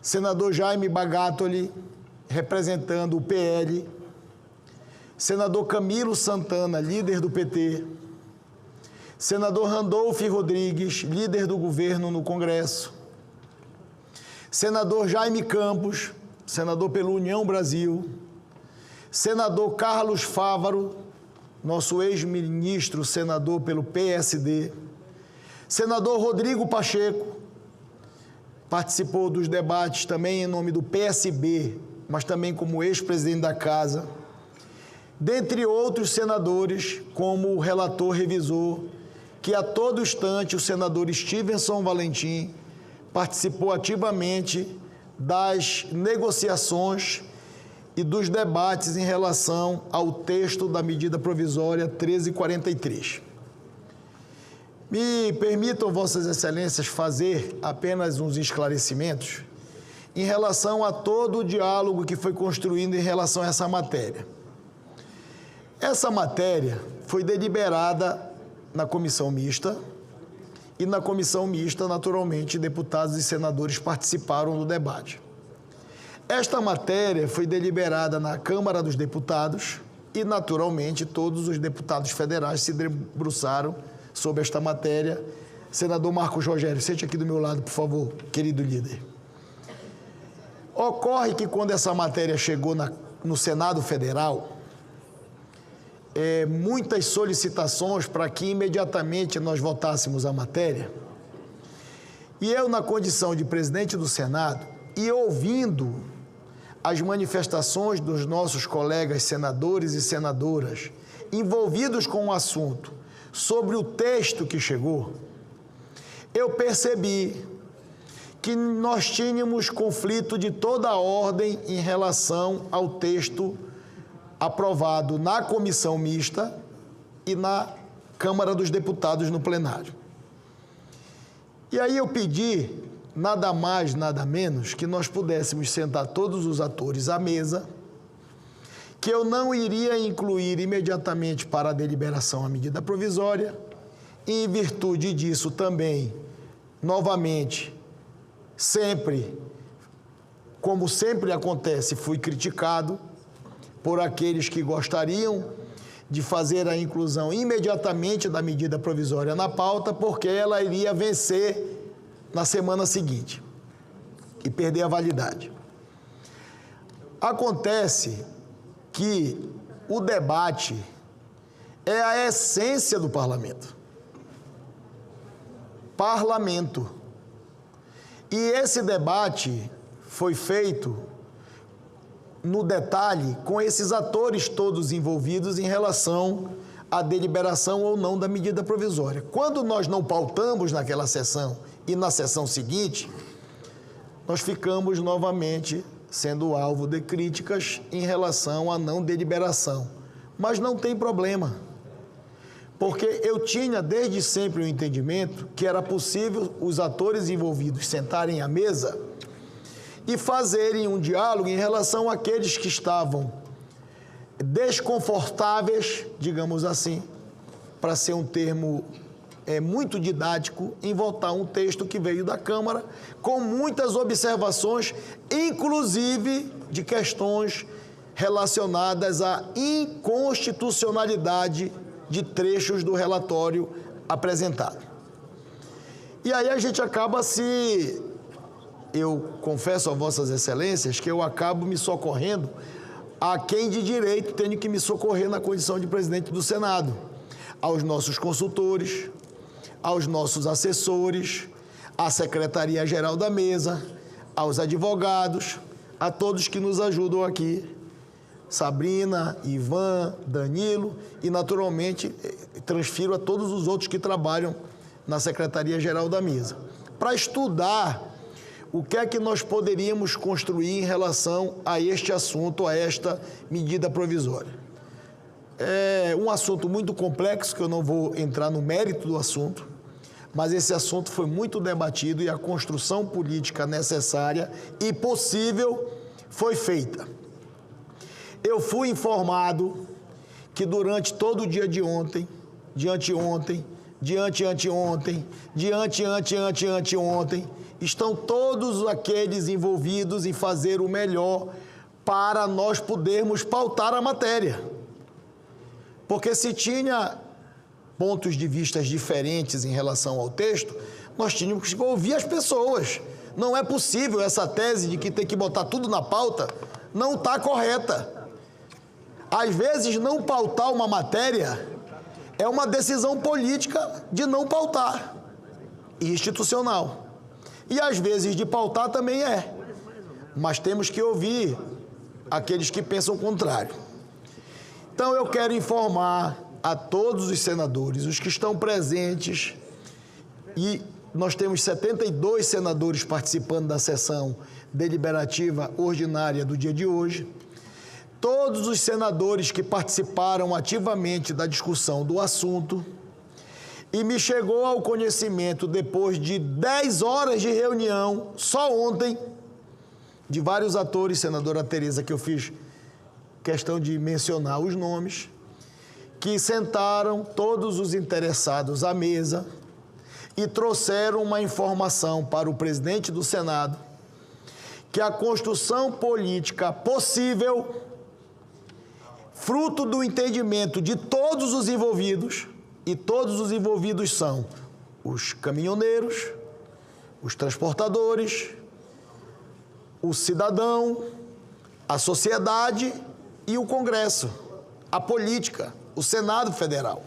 Senador Jaime Bagatoli, representando o PL. Senador Camilo Santana, líder do PT. Senador Randolfo Rodrigues, líder do governo no Congresso. Senador Jaime Campos, senador pela União Brasil. Senador Carlos Fávaro, nosso ex-ministro, senador pelo PSD. Senador Rodrigo Pacheco, participou dos debates também em nome do PSB, mas também como ex-presidente da Casa. Dentre outros senadores, como o relator revisor, que a todo instante o senador Stevenson Valentim participou ativamente das negociações e dos debates em relação ao texto da medida provisória 1343. Me permitam, Vossas Excelências, fazer apenas uns esclarecimentos em relação a todo o diálogo que foi construído em relação a essa matéria. Essa matéria foi deliberada na comissão mista e na comissão mista, naturalmente, deputados e senadores participaram do debate. Esta matéria foi deliberada na Câmara dos Deputados e, naturalmente, todos os deputados federais se debruçaram sobre esta matéria. Senador Marcos Rogério, sente aqui do meu lado, por favor, querido líder. Ocorre que quando essa matéria chegou no Senado Federal, muitas solicitações para que imediatamente nós votássemos a matéria. E eu, na condição de presidente do Senado, e ouvindo as manifestações dos nossos colegas senadores e senadoras envolvidos com o assunto sobre o texto que chegou, eu percebi que nós tínhamos conflito de toda a ordem em relação ao texto aprovado na comissão mista e na Câmara dos Deputados no plenário. E aí eu pedi, nada mais, nada menos, que nós pudéssemos sentar todos os atores à mesa, que eu não iria incluir imediatamente para a deliberação a medida provisória, e em virtude disso também, novamente, sempre, como sempre acontece, fui criticado por aqueles que gostariam de fazer a inclusão imediatamente da medida provisória na pauta, porque ela iria vencer na semana seguinte e perder a validade. Acontece que o debate é a essência do parlamento. Parlamento. E esse debate foi feito no detalhe com esses atores todos envolvidos em relação à deliberação ou não da medida provisória. Quando nós não pautamos naquela sessão e na sessão seguinte, nós ficamos novamente sendo alvo de críticas em relação à não deliberação. Mas não tem problema, porque eu tinha desde sempre o entendimento que era possível os atores envolvidos sentarem à mesa e fazerem um diálogo em relação àqueles que estavam desconfortáveis, digamos assim, para ser um termo muito didático, em votar um texto que veio da Câmara, com muitas observações, inclusive de questões relacionadas à inconstitucionalidade de trechos do relatório apresentado. E aí a gente acaba eu confesso a Vossas Excelências que eu acabo me socorrendo a quem de direito tenho que me socorrer na condição de presidente do Senado, aos nossos consultores, aos nossos assessores, à Secretaria-Geral da Mesa, aos advogados, a todos que nos ajudam aqui, Sabrina, Ivan, Danilo, e naturalmente transfiro a todos os outros que trabalham na Secretaria-Geral da Mesa, para estudar o que é que nós poderíamos construir em relação a este assunto, a esta medida provisória. É um assunto muito complexo, que eu não vou entrar no mérito do assunto, mas esse assunto foi muito debatido e a construção política necessária e possível foi feita. Eu fui informado que durante todo o dia de ontem, de anteontem, de anteontem, estão todos aqueles envolvidos em fazer o melhor para nós podermos pautar a matéria. Porque se tinha pontos de vista diferentes em relação ao texto, nós tínhamos que ouvir as pessoas. Não é possível essa tese de que tem que botar tudo na pauta, não está correta. Às vezes, não pautar uma matéria é uma decisão política de não pautar, institucional. E às vezes de pautar também é. Mas temos que ouvir aqueles que pensam o contrário. Então eu quero informar a todos os senadores, os que estão presentes, e nós temos 72 senadores participando da sessão deliberativa ordinária do dia de hoje. Todos os senadores que participaram ativamente da discussão do assunto, e me chegou ao conhecimento, depois de 10 horas de reunião, só ontem, de vários atores, senadora Tereza, que eu fiz questão de mencionar os nomes, que sentaram todos os interessados à mesa e trouxeram uma informação para o presidente do Senado, que a construção política possível, fruto do entendimento de todos os envolvidos, e todos os envolvidos são os caminhoneiros, os transportadores, o cidadão, a sociedade e o Congresso, a política, o Senado Federal.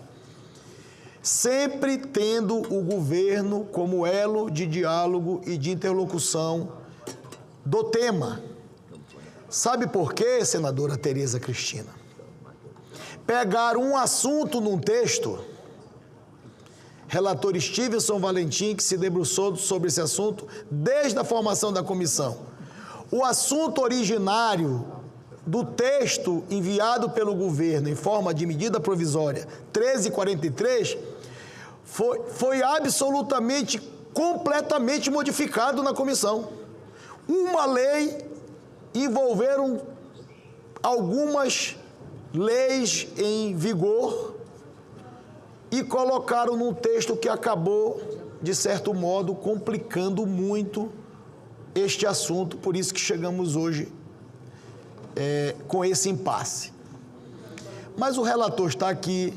Sempre tendo o governo como elo de diálogo e de interlocução do tema. Sabe por quê, senadora Tereza Cristina? Pegar um assunto num texto, relator Stevenson Valentim, que se debruçou sobre esse assunto desde a formação da comissão. O assunto originário do texto enviado pelo governo em forma de medida provisória 1343 foi absolutamente, completamente modificado na comissão. Uma lei, envolveram algumas leis em vigor e colocaram num texto que acabou, de certo modo, complicando muito este assunto, por isso que chegamos hoje com esse impasse. Mas o relator está aqui,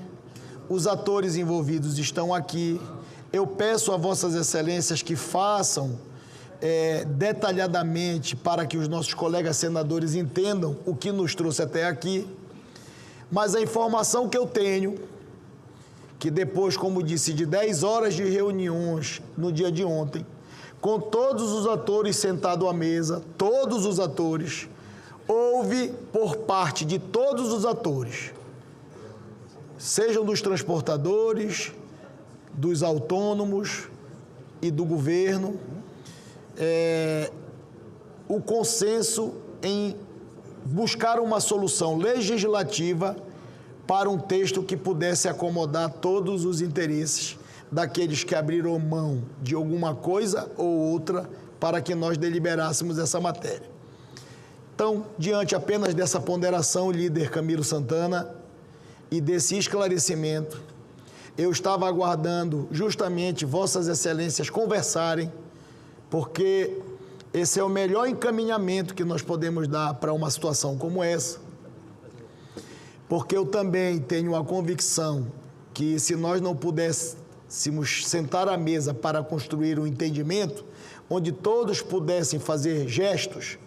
os atores envolvidos estão aqui. Eu peço a vossas excelências que façam detalhadamente para que os nossos colegas senadores entendam o que nos trouxe até aqui. Mas a informação que eu tenho, que depois, como disse, de 10 horas de reuniões no dia de ontem, com todos os atores sentados à mesa, todos os atores, houve por parte de todos os atores, sejam dos transportadores, dos autônomos e do governo, o consenso em buscar uma solução legislativa para um texto que pudesse acomodar todos os interesses daqueles que abriram mão de alguma coisa ou outra para que nós deliberássemos essa matéria. Então, diante apenas dessa ponderação, líder Camilo Santana, e desse esclarecimento, eu estava aguardando justamente vossas excelências conversarem, porque esse é o melhor encaminhamento que nós podemos dar para uma situação como essa, porque eu também tenho a convicção que se nós não pudéssemos sentar à mesa para construir um entendimento, onde todos pudessem fazer gestos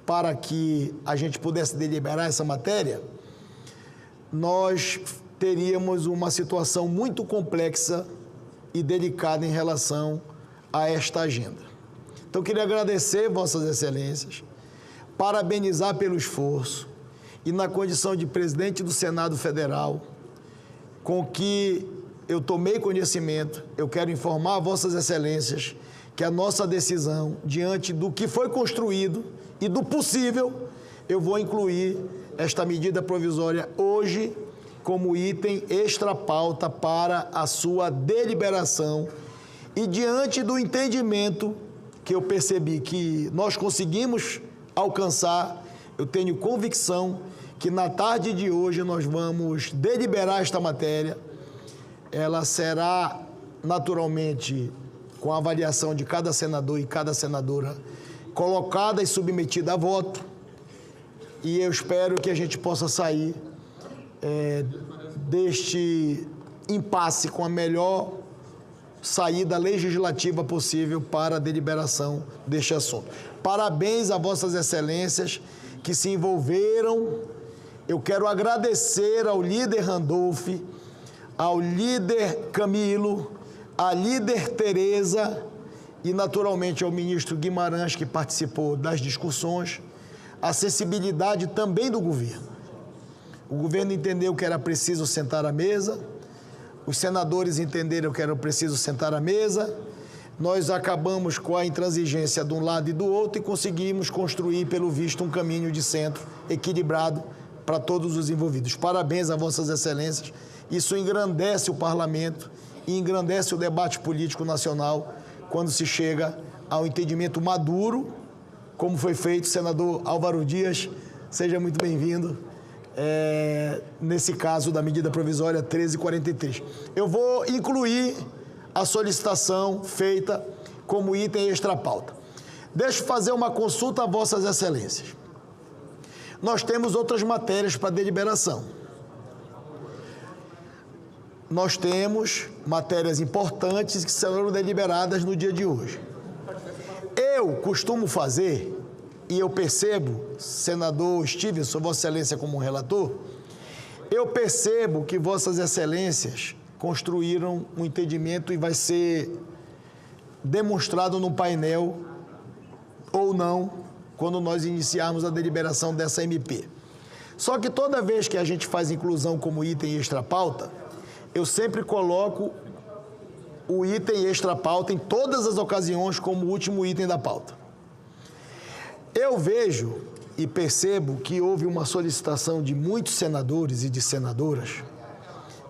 para que a gente pudesse deliberar essa matéria, nós teríamos uma situação muito complexa e delicada em relação a esta agenda. Então, eu queria agradecer vossas excelências, parabenizar pelo esforço e, na condição de presidente do Senado Federal, com que eu tomei conhecimento, eu quero informar vossas excelências que a nossa decisão, diante do que foi construído e do possível, eu vou incluir esta medida provisória hoje como item extra pauta para a sua deliberação, e diante do entendimento que eu percebi que nós conseguimos alcançar, eu tenho convicção que na tarde de hoje nós vamos deliberar esta matéria. Ela será naturalmente com a avaliação de cada senador e cada senadora colocada e submetida a voto. E eu espero que a gente possa sair deste impasse com a melhor saída legislativa possível para a deliberação deste assunto. Parabéns a vossas excelências que se envolveram. Eu quero agradecer ao líder Randolph, ao líder Camilo, à líder Tereza e, naturalmente, ao ministro Guimarães, que participou das discussões, a sensibilidade também do governo. O governo entendeu que era preciso sentar à mesa, os senadores entenderam que era preciso sentar à mesa, nós acabamos com a intransigência de um lado e do outro e conseguimos construir, pelo visto, um caminho de centro equilibrado para todos os envolvidos. Parabéns a vossas excelências. Isso engrandece o parlamento e engrandece o debate político nacional quando se chega ao entendimento maduro, como foi feito. Senador Álvaro Dias, seja muito bem-vindo. Nesse caso da medida provisória 1343. Eu vou incluir a solicitação feita como item extra-pauta. Deixa eu fazer uma consulta a vossas excelências. Nós temos outras matérias para deliberação. Nós temos matérias importantes que serão deliberadas no dia de hoje. Eu costumo fazer, e eu percebo, senador Stevenson, Vossa Excelência como relator, eu percebo que Vossas Excelências construíram um entendimento e vai ser demonstrado no painel ou não, quando nós iniciarmos a deliberação dessa MP. Só que toda vez que a gente faz inclusão como item extra-pauta, eu sempre coloco o item extra-pauta em todas as ocasiões como último item da pauta. Eu vejo e percebo que houve uma solicitação de muitos senadores e de senadoras,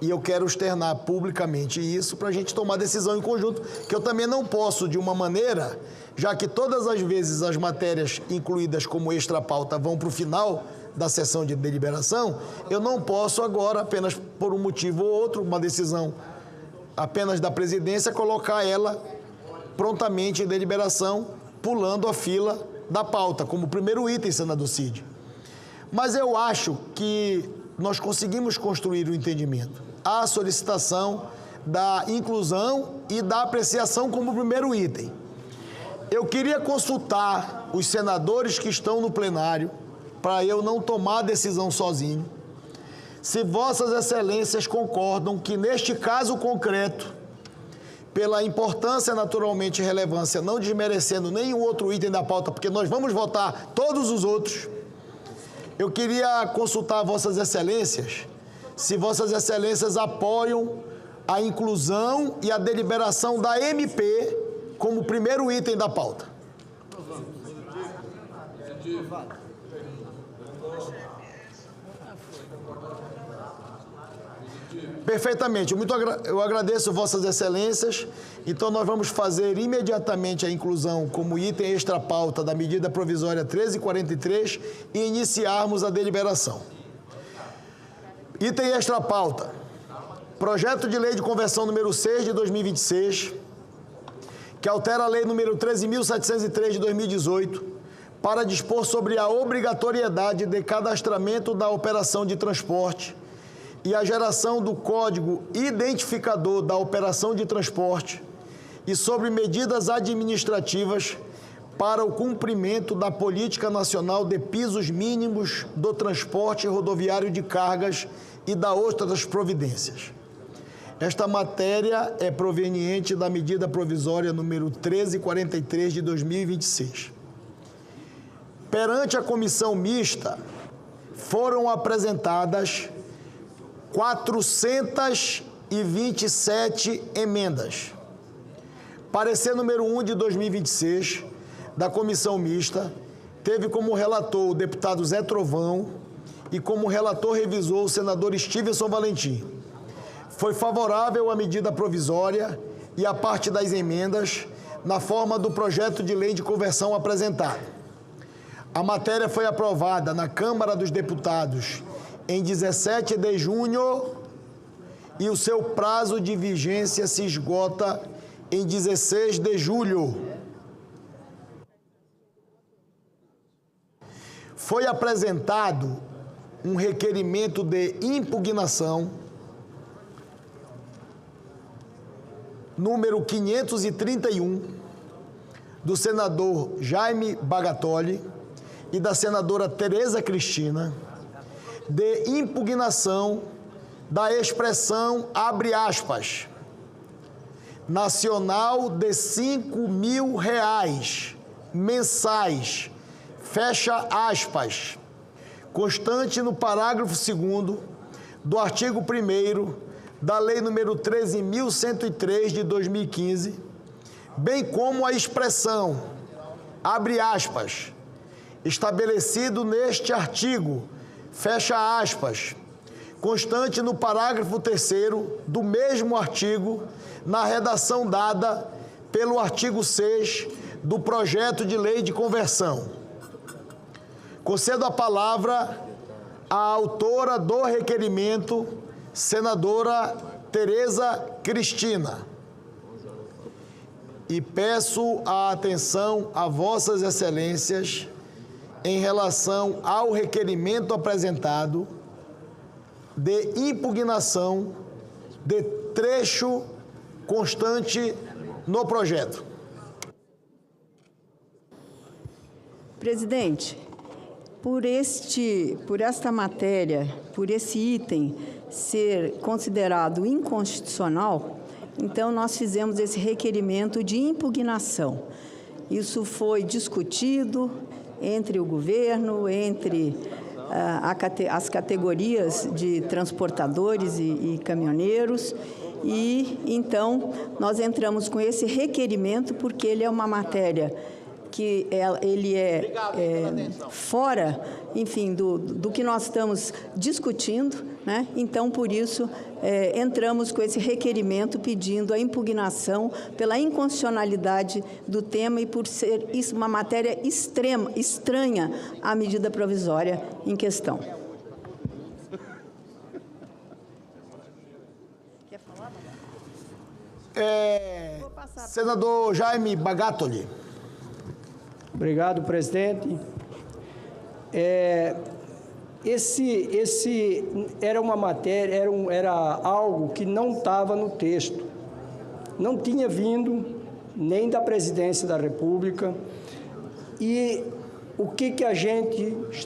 e eu quero externar publicamente isso para a gente tomar decisão em conjunto, que eu também não posso, de uma maneira, já que todas as vezes as matérias incluídas como extra-pauta vão para o final da sessão de deliberação, eu não posso agora, apenas por um motivo ou outro, uma decisão apenas da presidência, colocar ela prontamente em deliberação, pulando a fila da pauta, como primeiro item, senador Cid. Mas eu acho que nós conseguimos construir o entendimento. A solicitação da inclusão e da apreciação como primeiro item. Eu queria consultar os senadores que estão no plenário, para eu não tomar a decisão sozinho, se Vossas Excelências concordam que, neste caso concreto, pela importância, naturalmente, e relevância, não desmerecendo nenhum outro item da pauta, porque nós vamos votar todos os outros, eu queria consultar Vossas Excelências, se Vossas Excelências apoiam a inclusão e a deliberação da MP como primeiro item da pauta. Perfeitamente. Eu agradeço Vossas Excelências. Então, nós vamos fazer imediatamente a inclusão como item extra-pauta da medida provisória 1343 e iniciarmos a deliberação. Item extra-pauta. Projeto de Lei de Conversão número 6 de 2026, que altera a Lei número 13.703 de 2018, para dispor sobre a obrigatoriedade de cadastramento da operação de transporte e a geração do código identificador da operação de transporte e sobre medidas administrativas para o cumprimento da Política Nacional de Pisos Mínimos do Transporte Rodoviário de Cargas e da outras providências. Esta matéria é proveniente da medida provisória número 1343 de 2026. Perante a comissão mista, foram apresentadas 427 emendas. Parecer número 1 de 2026, da comissão mista, teve como relator o deputado Zé Trovão e como relator revisor o senador Stevenson Valentim. Foi favorável à medida provisória e à parte das emendas na forma do projeto de lei de conversão apresentado. A matéria foi aprovada na Câmara dos Deputados em 17 de junho e o seu prazo de vigência se esgota em 16 de julho. Foi apresentado um requerimento de impugnação número 531 do senador Jaime Bagatoli e da senadora Tereza Cristina, de impugnação da expressão, abre aspas, nacional de R$5.000 mensais, fecha aspas, constante no parágrafo 2º do artigo 1º da Lei nº 13.103 de 2015, bem como a expressão, abre aspas, estabelecido neste artigo, fecha aspas, constante no parágrafo 3º do mesmo artigo, na redação dada pelo artigo 6 do projeto de lei de conversão. Concedo a palavra à autora do requerimento, senadora Tereza Cristina. E peço a atenção a vossas excelências em relação ao requerimento apresentado de impugnação de trecho constante no projeto. Presidente, por esta matéria, por esse item ser considerado inconstitucional, então nós fizemos esse requerimento de impugnação. Isso foi discutido entre o governo, entre as categorias de transportadores e caminhoneiros, e então nós entramos com esse requerimento porque ele é uma matéria que ele é fora, enfim, do que nós estamos discutindo, né? Então, por isso, entramos com esse requerimento pedindo a impugnação pela inconstitucionalidade do tema e por ser isso uma matéria estranha à medida provisória em questão. Senador Jaime Bagatoli. Obrigado, presidente. Esse era uma matéria, era algo que não estava no texto. Não tinha vindo nem da presidência da República. E o que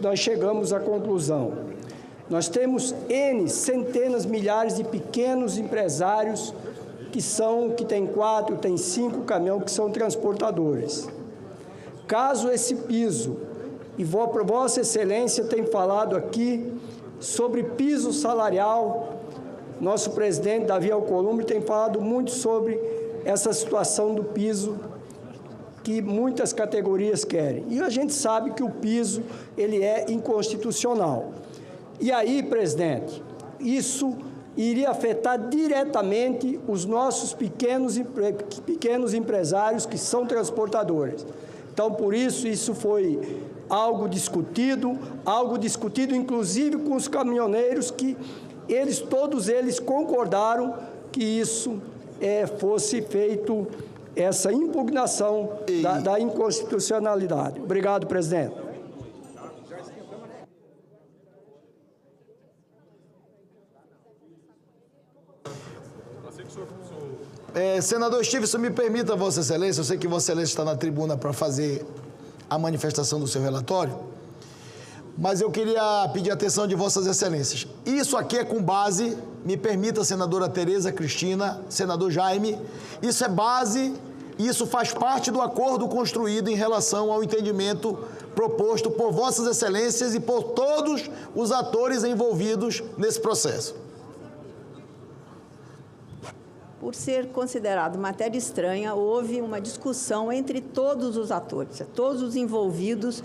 nós chegamos à conclusão? Nós temos centenas, milhares de pequenos empresários que têm 4, têm 5 caminhões, que são transportadores. Caso esse piso, e Vossa Excelência tem falado aqui sobre piso salarial, nosso presidente Davi Alcolumbre tem falado muito sobre essa situação do piso que muitas categorias querem. E a gente sabe que o piso ele é inconstitucional. E aí, presidente, isso iria afetar diretamente os nossos pequenos empresários que são transportadores. Então, por isso foi algo discutido inclusive com os caminhoneiros, que todos eles concordaram que isso fosse feito, essa impugnação da inconstitucionalidade. Obrigado, presidente. Senador Stevenson, me permita, Vossa Excelência, eu sei que Vossa Excelência está na tribuna para fazer a manifestação do seu relatório, mas eu queria pedir a atenção de Vossas Excelências. Isso aqui é com base, me permita, senadora Tereza Cristina, senador Jaime, isso é base, isso faz parte do acordo construído em relação ao entendimento proposto por Vossas Excelências e por todos os atores envolvidos nesse processo. Por ser considerado matéria estranha, houve uma discussão entre todos os atores, todos os envolvidos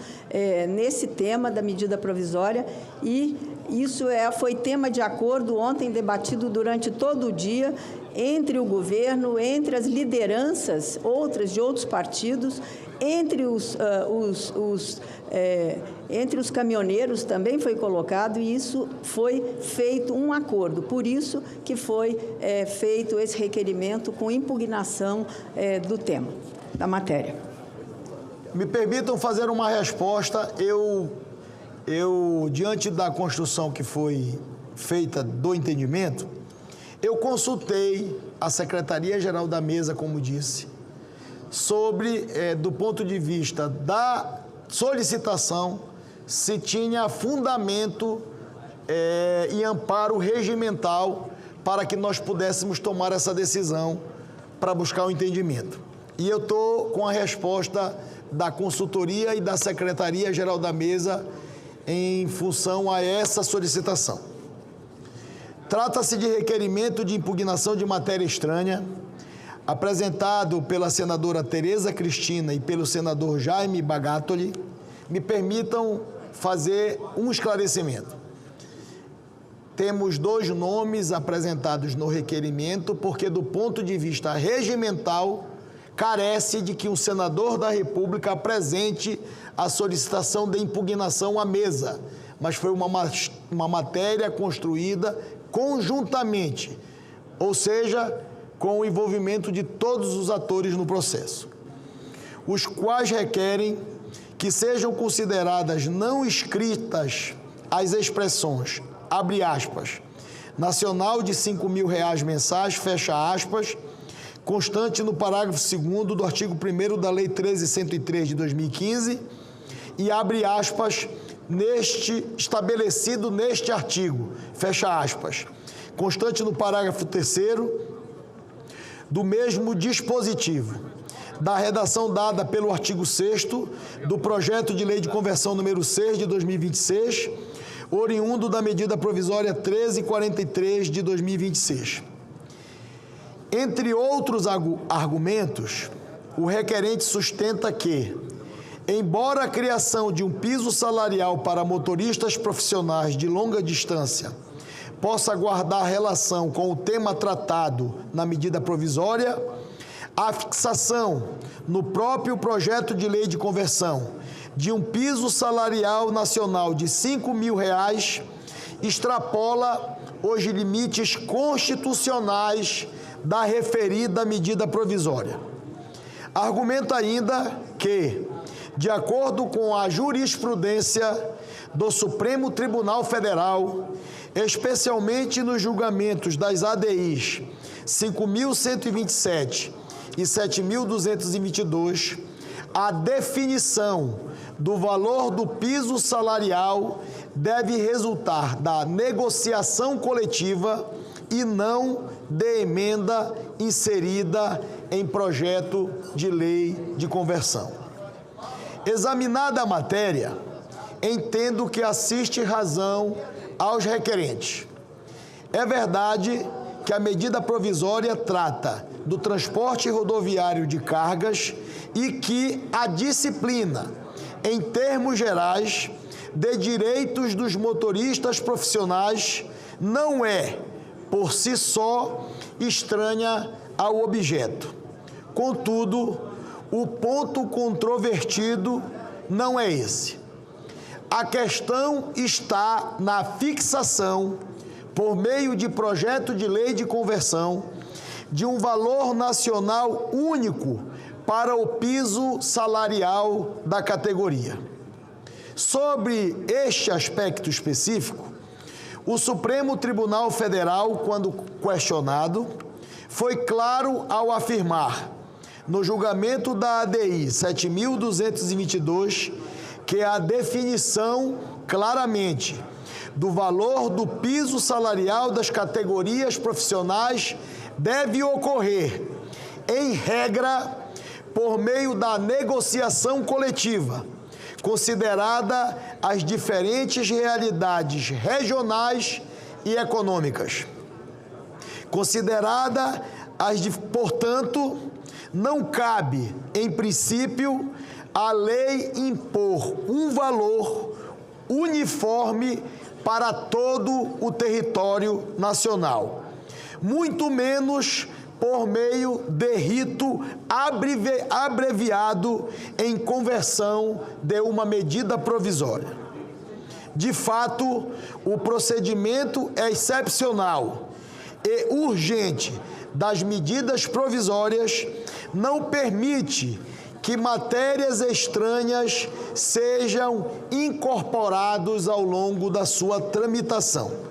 nesse tema da medida provisória, e isso foi tema de acordo ontem, debatido durante todo o dia, entre o governo, entre as lideranças outras de outros partidos, entre os caminhoneiros também foi colocado, e isso foi feito um acordo. Por isso que foi feito esse requerimento com impugnação do tema, da matéria. Me permitam fazer uma resposta. Eu, diante da construção que foi feita do entendimento, eu consultei a Secretaria-Geral da Mesa, como disse, sobre, do ponto de vista da solicitação, se tinha fundamento e amparo regimental para que nós pudéssemos tomar essa decisão para buscar o entendimento. E eu estou com a resposta da consultoria e da Secretaria-Geral da Mesa em função a essa solicitação. Trata-se de requerimento de impugnação de matéria estranha, apresentado pela senadora Tereza Cristina e pelo senador Jaime Bagatoli. Me permitam fazer um esclarecimento. Temos 2 nomes apresentados no requerimento, porque do ponto de vista regimental, carece de que um senador da República apresente a solicitação de impugnação à mesa, mas foi uma matéria construída conjuntamente, ou seja, com o envolvimento de todos os atores no processo, os quais requerem que sejam consideradas não escritas as expressões, abre aspas, nacional de R$5.000 mensais, fecha aspas, constante no parágrafo 2º do artigo 1º da Lei 13.103 de 2015 e abre aspas, estabelecido neste artigo, fecha aspas, constante no parágrafo 3º do mesmo dispositivo, da redação dada pelo artigo 6º do projeto de lei de conversão número 6 de 2026, oriundo da medida provisória 1343 de 2026. Entre outros argumentos, o requerente sustenta que, embora a criação de um piso salarial para motoristas profissionais de longa distância possa guardar relação com o tema tratado na medida provisória, a fixação no próprio projeto de lei de conversão de um piso salarial nacional de R$5.000 extrapola os limites constitucionais da referida medida provisória. Argumenta ainda que, de acordo com a jurisprudência do Supremo Tribunal Federal, especialmente nos julgamentos das ADIs 5.127 e 7.222, a definição do valor do piso salarial deve resultar da negociação coletiva e não de emenda inserida em projeto de lei de conversão. Examinada a matéria, entendo que assiste razão aos requerentes. É verdade que a medida provisória trata do transporte rodoviário de cargas e que a disciplina, em termos gerais, de direitos dos motoristas profissionais não é, por si só, estranha ao objeto. Contudo, o ponto controvertido não é esse. A questão está na fixação, por meio de projeto de lei de conversão, de um valor nacional único para o piso salarial da categoria. Sobre este aspecto específico, o Supremo Tribunal Federal, quando questionado, foi claro ao afirmar, no julgamento da ADI 7.222, que a definição claramente do valor do piso salarial das categorias profissionais deve ocorrer, em regra, por meio da negociação coletiva, considerada as diferentes realidades regionais e econômicas. Portanto, não cabe, em princípio, a lei impor um valor uniforme para todo o território nacional, muito menos por meio de rito abreviado em conversão de uma medida provisória. De fato, o procedimento é excepcional e urgente das medidas provisórias não permite que matérias estranhas sejam incorporadas ao longo da sua tramitação.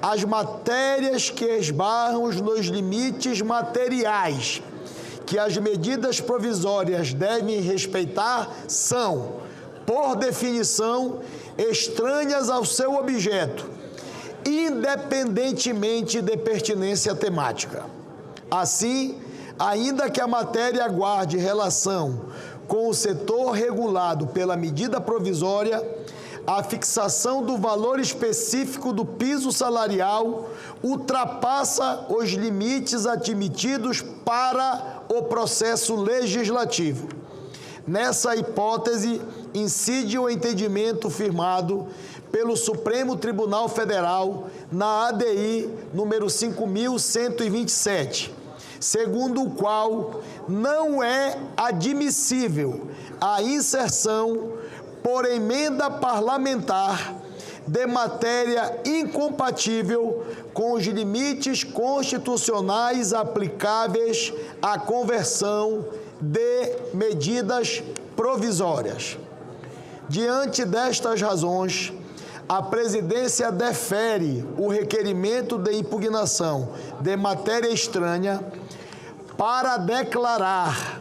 As matérias que esbarram nos limites materiais que as medidas provisórias devem respeitar são, por definição, estranhas ao seu objeto, independentemente de pertinência temática. Assim, ainda que a matéria guarde relação com o setor regulado pela medida provisória, a fixação do valor específico do piso salarial ultrapassa os limites admitidos para o processo legislativo. Nessa hipótese, incide o entendimento firmado pelo Supremo Tribunal Federal na ADI número 5.127, segundo o qual não é admissível a inserção por emenda parlamentar de matéria incompatível com os limites constitucionais aplicáveis à conversão de medidas provisórias. Diante destas razões, a presidência defere o requerimento de impugnação de matéria estranha para declarar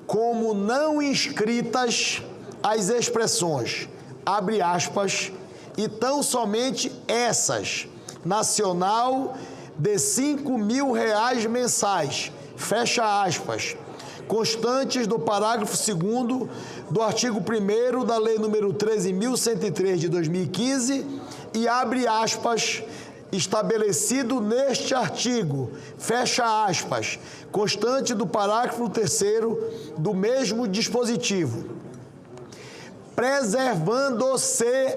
como não inscritas as expressões, abre aspas, e tão somente essas, nacional de R$5.000 mensais, fecha aspas, constantes do parágrafo 2º do artigo 1º da Lei nº 13.103 de 2015 e abre aspas, estabelecido neste artigo, fecha aspas, constante do parágrafo 3º do mesmo dispositivo, preservando-se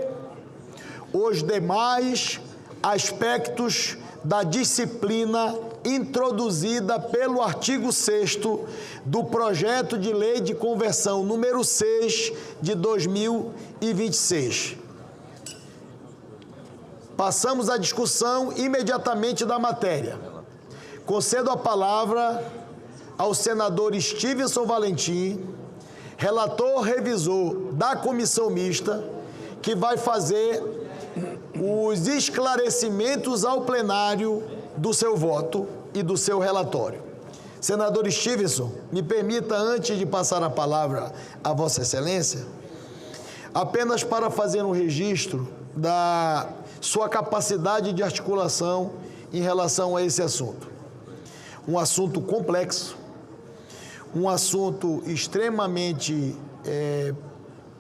os demais aspectos da disciplina introduzida pelo artigo 6º do projeto de lei de conversão número 6 de 2026. Passamos à discussão imediatamente da matéria. Concedo a palavra ao senador Stevenson Valentim, relator revisor da comissão mista, que vai fazer os esclarecimentos ao plenário do seu voto e do seu relatório. Senador Stevenson, me permita, antes de passar a palavra a Vossa Excelência, apenas para fazer um registro da sua capacidade de articulação em relação a esse assunto. Um assunto complexo, um assunto extremamente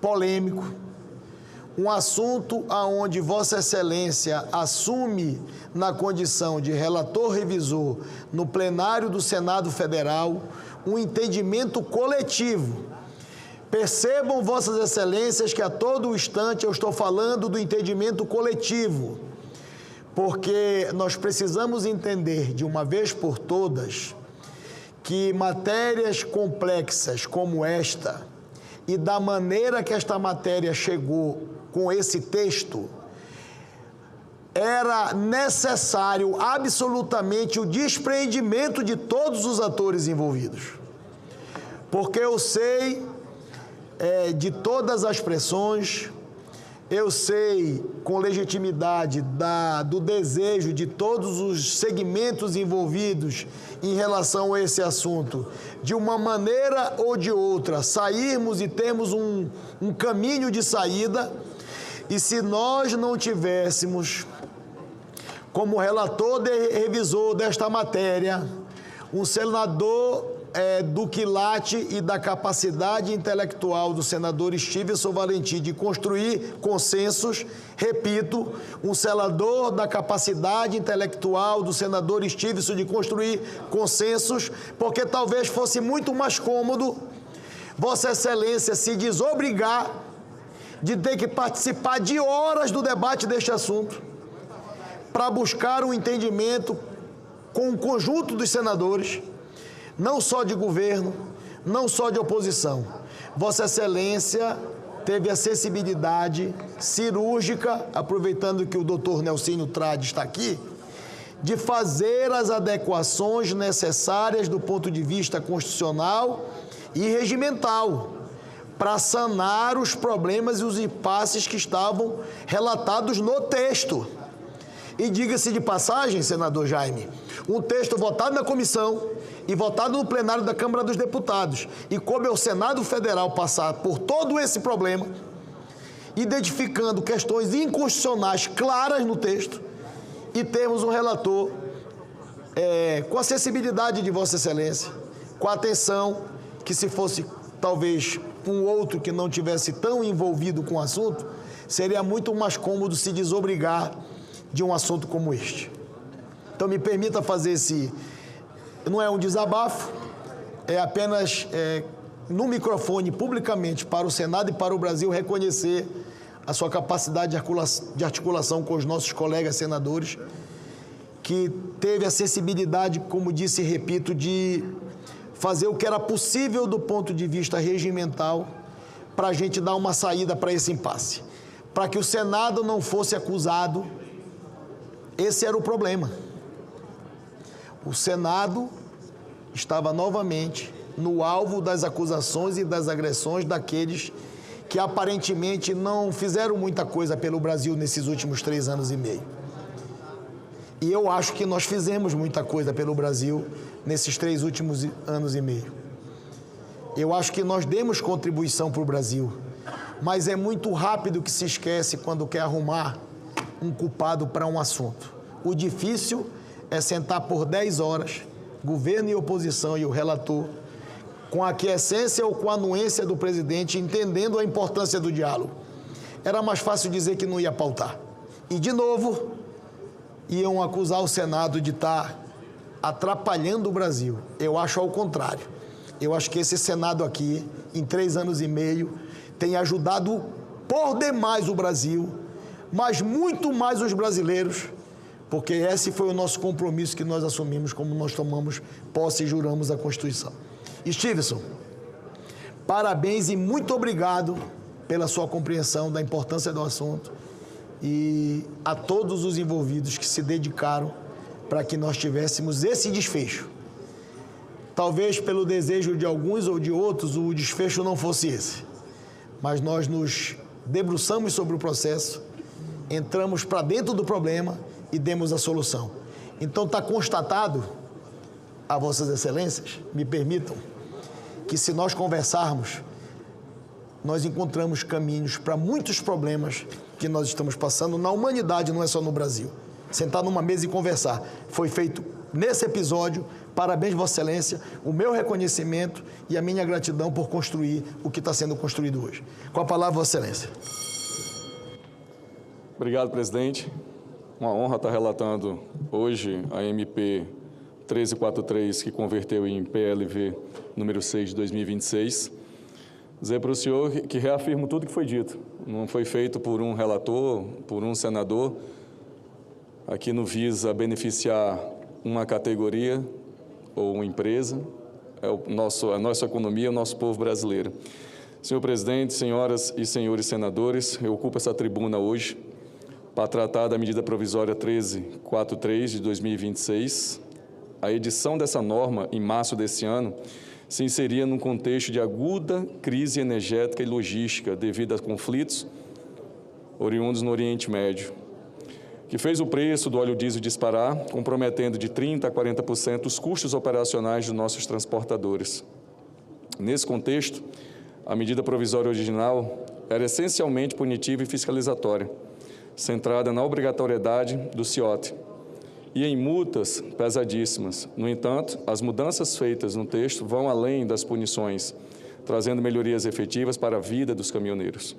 polêmico, um assunto aonde Vossa Excelência assume na condição de relator revisor no plenário do Senado Federal um entendimento coletivo. Percebam, Vossas Excelências, que a todo instante eu estou falando do entendimento coletivo, porque nós precisamos entender de uma vez por todas que matérias complexas como esta e da maneira que esta matéria chegou com esse texto, era necessário absolutamente o despreendimento de todos os atores envolvidos. Porque eu sei de todas as pressões, eu sei com legitimidade do desejo de todos os segmentos envolvidos em relação a esse assunto, de uma maneira ou de outra, sairmos e termos um caminho de saída. E se nós não tivéssemos, como relator revisor desta matéria, um senador do quilate e da capacidade intelectual do senador Stevenson Valentim de construir consensos, repito, um senador da capacidade intelectual do senador Stevenson de construir consensos, porque talvez fosse muito mais cômodo Vossa Excelência se desobrigar de ter que participar de horas do debate deste assunto para buscar um entendimento com o conjunto dos senadores, não só de governo, não só de oposição. Vossa Excelência teve a sensibilidade cirúrgica, aproveitando que o doutor Nelsinho Trade está aqui, de fazer as adequações necessárias do ponto de vista constitucional e regimental, para sanar os problemas e os impasses que estavam relatados no texto. E diga-se de passagem, senador Jaime, um texto votado na comissão e votado no plenário da Câmara dos Deputados. E coube ao Senado Federal passar por todo esse problema, identificando questões inconstitucionais claras no texto, e termos um relator com a sensibilidade de Vossa Excelência, com a atenção que, se fosse talvez um outro que não tivesse tão envolvido com o assunto, seria muito mais cômodo se desobrigar de um assunto como este. Então me permita fazer esse... Não é um desabafo, é apenas no microfone, publicamente, para o Senado e para o Brasil, reconhecer a sua capacidade de articulação com os nossos colegas senadores, que teve a sensibilidade, como disse e repito, de fazer o que era possível do ponto de vista regimental para a gente dar uma saída para esse impasse. Para que o Senado não fosse acusado, esse era o problema. O Senado estava novamente no alvo das acusações e das agressões daqueles que aparentemente não fizeram muita coisa pelo Brasil nesses últimos 3 anos e meio. E eu acho que nós fizemos muita coisa pelo Brasil nesses 3 últimos anos e meio. Eu acho que nós demos contribuição para o Brasil, mas é muito rápido que se esquece quando quer arrumar um culpado para um assunto. O difícil é sentar por 10 horas, governo e oposição e o relator, com a aquiescência ou com a anuência do presidente, entendendo a importância do diálogo. Era mais fácil dizer que não ia pautar. E, de novo, iam acusar o Senado de estar atrapalhando o Brasil. Eu acho ao contrário. Eu acho que esse Senado aqui, em 3 anos e meio, tem ajudado por demais o Brasil, mas muito mais os brasileiros, porque esse foi o nosso compromisso que nós assumimos, como nós tomamos posse e juramos a Constituição. Stevenson, parabéns e muito obrigado pela sua compreensão da importância do assunto e a todos os envolvidos que se dedicaram para que nós tivéssemos esse desfecho. Talvez pelo desejo de alguns ou de outros o desfecho não fosse esse, mas nós nos debruçamos sobre o processo, entramos para dentro do problema e demos a solução. Então está constatado, a Vossas Excelências, me permitam, que se nós conversarmos, nós encontramos caminhos para muitos problemas que nós estamos passando na humanidade, não é só no Brasil. Sentar numa mesa e conversar. Foi feito nesse episódio. Parabéns, Vossa Excelência, o meu reconhecimento e a minha gratidão por construir o que está sendo construído hoje. Com a palavra, Vossa Excelência. Obrigado, presidente. Uma honra estar relatando hoje a MP 1343, que converteu em PLV número 6 de 2026. Dizer para o senhor que reafirmo tudo que foi dito. Não foi feito por um relator, por um senador. Aqui não visa beneficiar uma categoria ou uma empresa. É a nossa economia, o nosso povo brasileiro. Senhor presidente, senhoras e senhores senadores, eu ocupo essa tribuna hoje para tratar da medida provisória 1343 de 2026. A edição dessa norma, em março desse ano, se inseria num contexto de aguda crise energética e logística devido a conflitos oriundos no Oriente Médio, que fez o preço do óleo diesel disparar, comprometendo de 30% a 40% os custos operacionais dos nossos transportadores. Nesse contexto, a medida provisória original era essencialmente punitiva e fiscalizatória, centrada na obrigatoriedade do CIOT e em multas pesadíssimas. No entanto, as mudanças feitas no texto vão além das punições, trazendo melhorias efetivas para a vida dos caminhoneiros.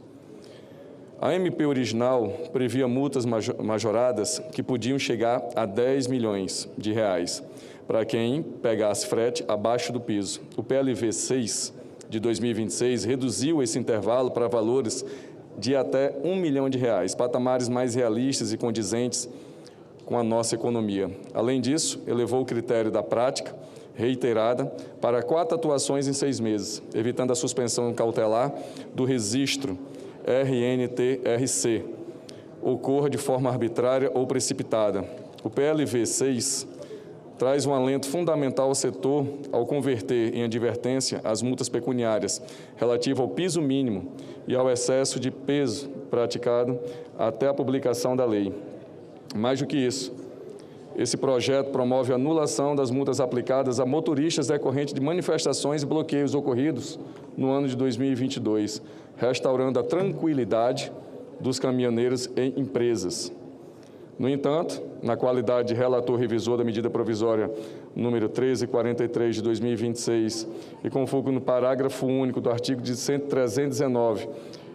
A MP original previa multas majoradas que podiam chegar a 10 milhões de reais para quem pegasse frete abaixo do piso. O PLV 6 de 2026 reduziu esse intervalo para valores de até R$ 1 milhão, patamares mais realistas e condizentes com a nossa economia. Além disso, elevou o critério da prática reiterada para 4 atuações em 6 meses, evitando a suspensão cautelar do registro RNTRC, ocorra de forma arbitrária ou precipitada. O PLV 6 traz um alento fundamental ao setor ao converter em advertência as multas pecuniárias relativas ao piso mínimo e ao excesso de peso praticado até a publicação da lei. Mais do que isso, esse projeto promove a anulação das multas aplicadas a motoristas decorrente de manifestações e bloqueios ocorridos no ano de 2022, restaurando a tranquilidade dos caminhoneiros e empresas. No entanto, na qualidade de relator revisor da medida provisória número 1343 de 2026 e com foco no parágrafo único do artigo 319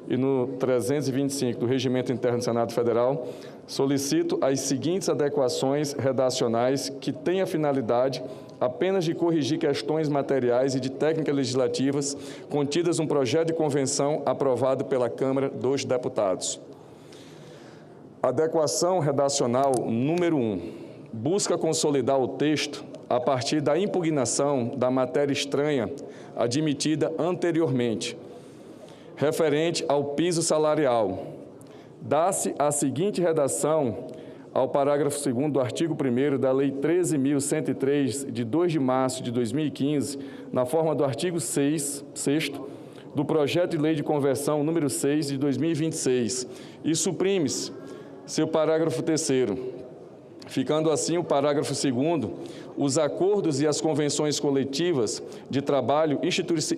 e no 325 do Regimento Interno do Senado Federal, solicito as seguintes adequações redacionais que têm a finalidade apenas de corrigir questões materiais e de técnicas legislativas contidas no projeto de convenção aprovado pela Câmara dos Deputados. Adequação redacional número 1. Busca consolidar o texto a partir da impugnação da matéria estranha admitida anteriormente, referente ao piso salarial. Dá-se a seguinte redação ao parágrafo 2º do artigo 1º da Lei 13.103, de 2 de março de 2015, na forma do artigo 6º do projeto de lei de conversão número 6 de 2026, e suprime-se seu parágrafo 3º, ficando assim o parágrafo 2º, os acordos e as convenções coletivas de trabalho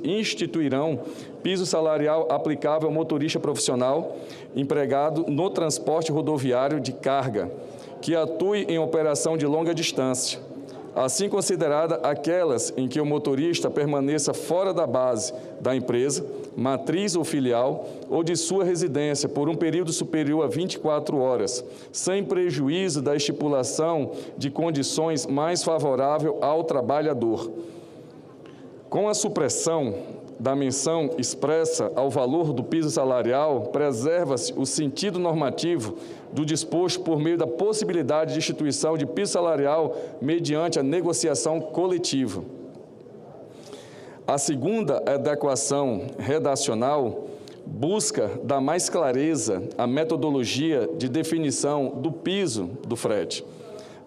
instituirão piso salarial aplicável ao motorista profissional empregado no transporte rodoviário de carga, que atue em operação de longa distância, assim considerada aquelas em que o motorista permaneça fora da base da empresa, matriz ou filial, ou de sua residência por um período superior a 24 horas, sem prejuízo da estipulação de condições mais favoráveis ao trabalhador. Com a supressão da menção expressa ao valor do piso salarial, preserva-se o sentido normativo do disposto por meio da possibilidade de instituição de piso salarial mediante a negociação coletiva. A segunda adequação redacional busca dar mais clareza à metodologia de definição do piso do frete.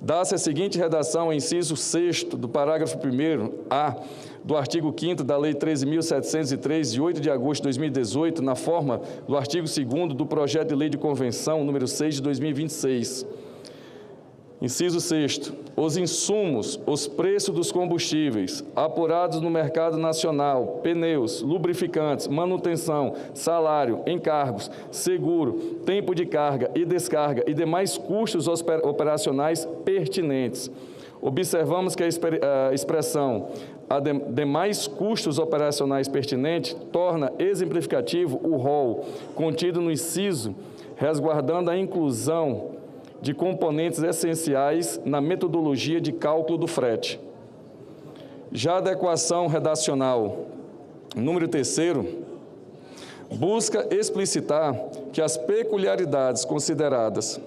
Dá-se a seguinte redação ao inciso 6º do parágrafo 1º-A do artigo 5º da Lei 13.703, de 8 de agosto de 2018, na forma do artigo 2º do projeto de lei de convenção número 6 de 2026. Inciso 6º. Os insumos, os preços dos combustíveis apurados no mercado nacional, pneus, lubrificantes, manutenção, salário, encargos, seguro, tempo de carga e descarga e demais custos operacionais pertinentes. Observamos que a expressão demais custos operacionais pertinentes torna exemplificativo o rol contido no inciso, resguardando a inclusão de componentes essenciais na metodologia de cálculo do frete. Já a adequação redacional número 3º busca explicitar que as peculiaridades consideradas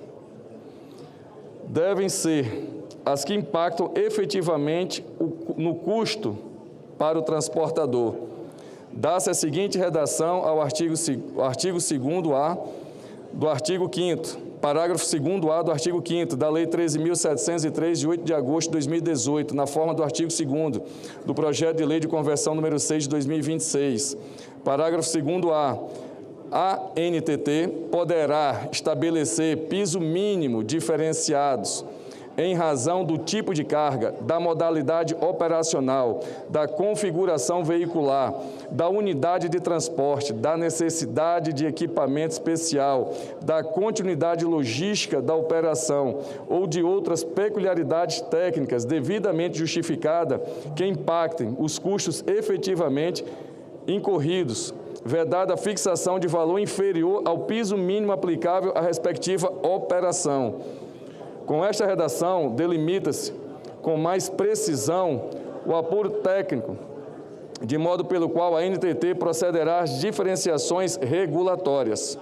devem ser as que impactam efetivamente no custo para o transportador. Dá-se a seguinte redação ao artigo 2º-A do artigo 5º, parágrafo 2º-A do artigo 5º da Lei 13.703, de 8 de agosto de 2018, na forma do artigo 2º do projeto de lei de conversão número 6 de 2026. Parágrafo 2º-A. A ANTT poderá estabelecer piso mínimo diferenciados em razão do tipo de carga, da modalidade operacional, da configuração veicular, da unidade de transporte, da necessidade de equipamento especial, da continuidade logística da operação ou de outras peculiaridades técnicas devidamente justificadas que impactem os custos efetivamente incorridos, vedada a fixação de valor inferior ao piso mínimo aplicável à respectiva operação. Com esta redação, delimita-se com mais precisão o apuro técnico, de modo pelo qual a ANTT procederá às diferenciações regulatórias.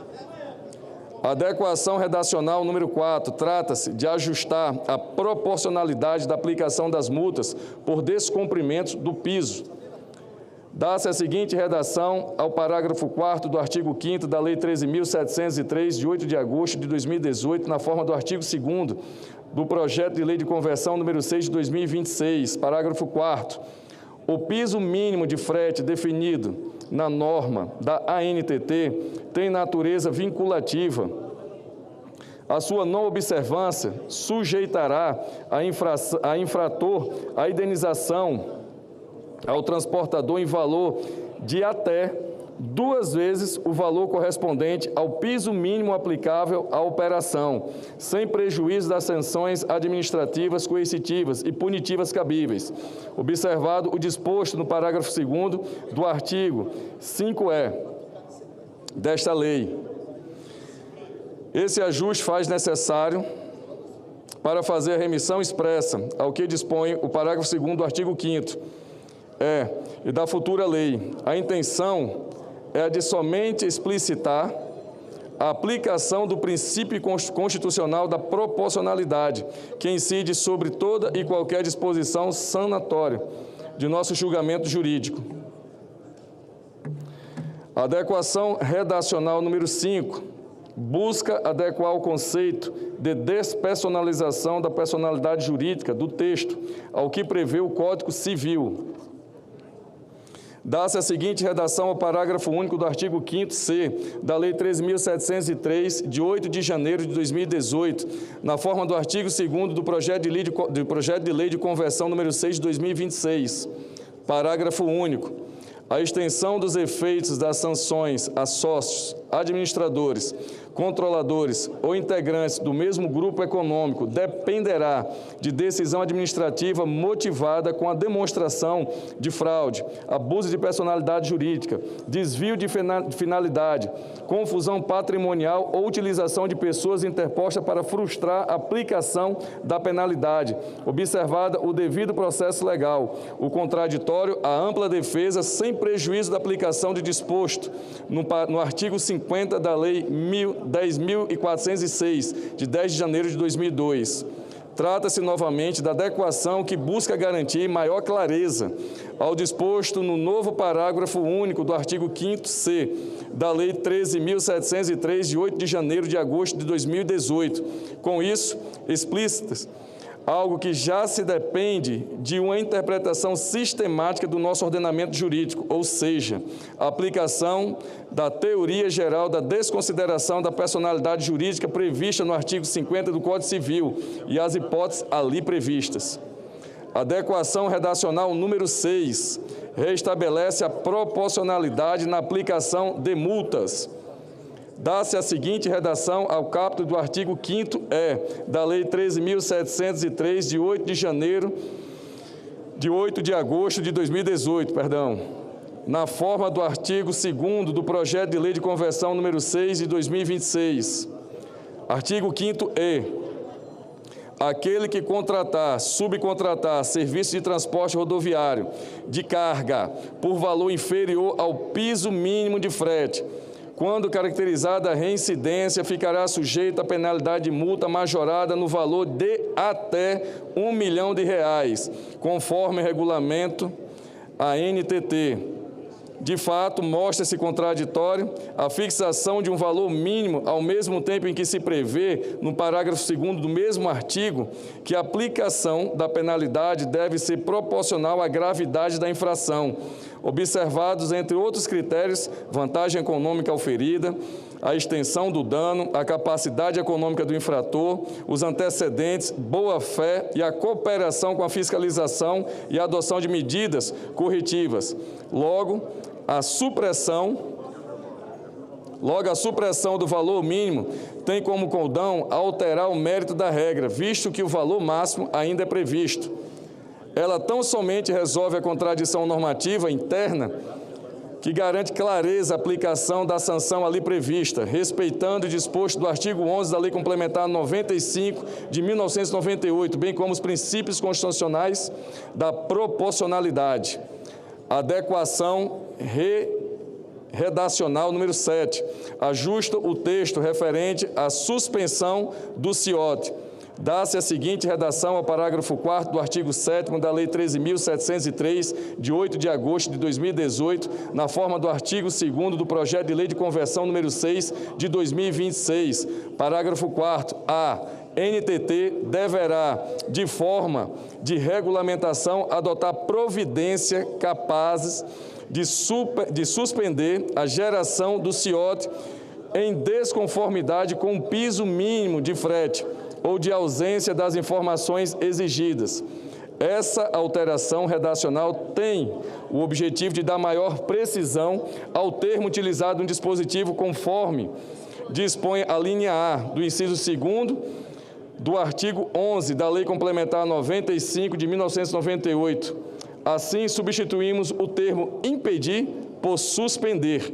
Adequação redacional número 4, trata-se de ajustar a proporcionalidade da aplicação das multas por descumprimento do piso. Dá-se a seguinte redação ao parágrafo 4º do artigo 5º da Lei 13.703, de 8 de agosto de 2018, na forma do artigo 2º do projeto de lei de conversão número 6 de 2026, parágrafo 4º. O piso mínimo de frete definido na norma da ANTT tem natureza vinculativa. A sua não observância sujeitará a infrator à indenização ao transportador em valor de até 2 vezes o valor correspondente ao piso mínimo aplicável à operação, sem prejuízo das sanções administrativas, coercitivas e punitivas cabíveis, observado o disposto no parágrafo 2º do artigo 5E desta lei. Esse ajuste faz necessário para fazer a remissão expressa ao que dispõe o parágrafo 2º do artigo 5º e da futura lei. A intenção é a de somente explicitar a aplicação do princípio constitucional da proporcionalidade, que incide sobre toda e qualquer disposição sanatória de nosso julgamento jurídico. Adequação redacional número 5, busca adequar o conceito de despersonalização da personalidade jurídica do texto ao que prevê o Código Civil. Dá-se a seguinte redação ao parágrafo único do artigo 5º-C da Lei 13.703, de 8 de janeiro de 2018, na forma do artigo 2º do projeto de lei de conversão número 6 de 2026. Parágrafo único. A extensão dos efeitos das sanções a sócios, administradores, controladores ou integrantes do mesmo grupo econômico dependerá de decisão administrativa motivada com a demonstração de fraude, abuso de personalidade jurídica, desvio de finalidade, confusão patrimonial ou utilização de pessoas interpostas para frustrar a aplicação da penalidade, observada o devido processo legal, o contraditório, a ampla defesa, sem prejuízo da aplicação de disposto no artigo 50 da Lei 10.406, de 10 de janeiro de 2002. Trata-se novamente da adequação que busca garantir maior clareza ao disposto no novo parágrafo único do artigo 5º-C da Lei 13.703, de 8 de janeiro de agosto de 2018. Com isso, explícitas, algo que já se depende de uma interpretação sistemática do nosso ordenamento jurídico, ou seja, a aplicação da teoria geral da desconsideração da personalidade jurídica prevista no artigo 50 do Código Civil e as hipóteses ali previstas. Adequação redacional número 6 restabelece a proporcionalidade na aplicação de multas. Dá-se a seguinte redação ao caput do artigo 5º-E da Lei 13.703, de 8 de agosto de 2018, na forma do artigo 2º do projeto de lei de conversão número 6 de 2026. Artigo 5º-E. Aquele que subcontratar serviço de transporte rodoviário de carga por valor inferior ao piso mínimo de frete, quando caracterizada a reincidência, ficará sujeito à penalidade de multa majorada no valor de até R$1 milhão, conforme regulamento ANTT. De fato, mostra-se contraditório a fixação de um valor mínimo, ao mesmo tempo em que se prevê, no parágrafo 2º do mesmo artigo, que a aplicação da penalidade deve ser proporcional à gravidade da infração, observados, entre outros critérios, vantagem econômica oferida, a extensão do dano, a capacidade econômica do infrator, os antecedentes, boa-fé e a cooperação com a fiscalização e a adoção de medidas corretivas. Logo, a supressão do valor mínimo tem como condão alterar o mérito da regra, visto que o valor máximo ainda é previsto. Ela tão somente resolve a contradição normativa interna que garante clareza a aplicação da sanção ali prevista, respeitando o disposto do artigo 11 da Lei Complementar 95 de 1998, bem como os princípios constitucionais da proporcionalidade. Adequação redacional número 7. Ajusta o texto referente à suspensão do CIOT. Dá-se a seguinte redação ao parágrafo 4º do artigo 7º da Lei 13.703, de 8 de agosto de 2018, na forma do artigo 2º do Projeto de Lei de Conversão número 6 de 2026. Parágrafo 4º. A NTT deverá, de forma de regulamentação, adotar providência capazes de suspender a geração do CIOT em desconformidade com o piso mínimo de frete ou de ausência das informações exigidas. Essa alteração redacional tem o objetivo de dar maior precisão ao termo utilizado no dispositivo, conforme dispõe a linha A do inciso 2º do artigo 11 da Lei Complementar 95 de 1998. Assim, substituímos o termo impedir por suspender,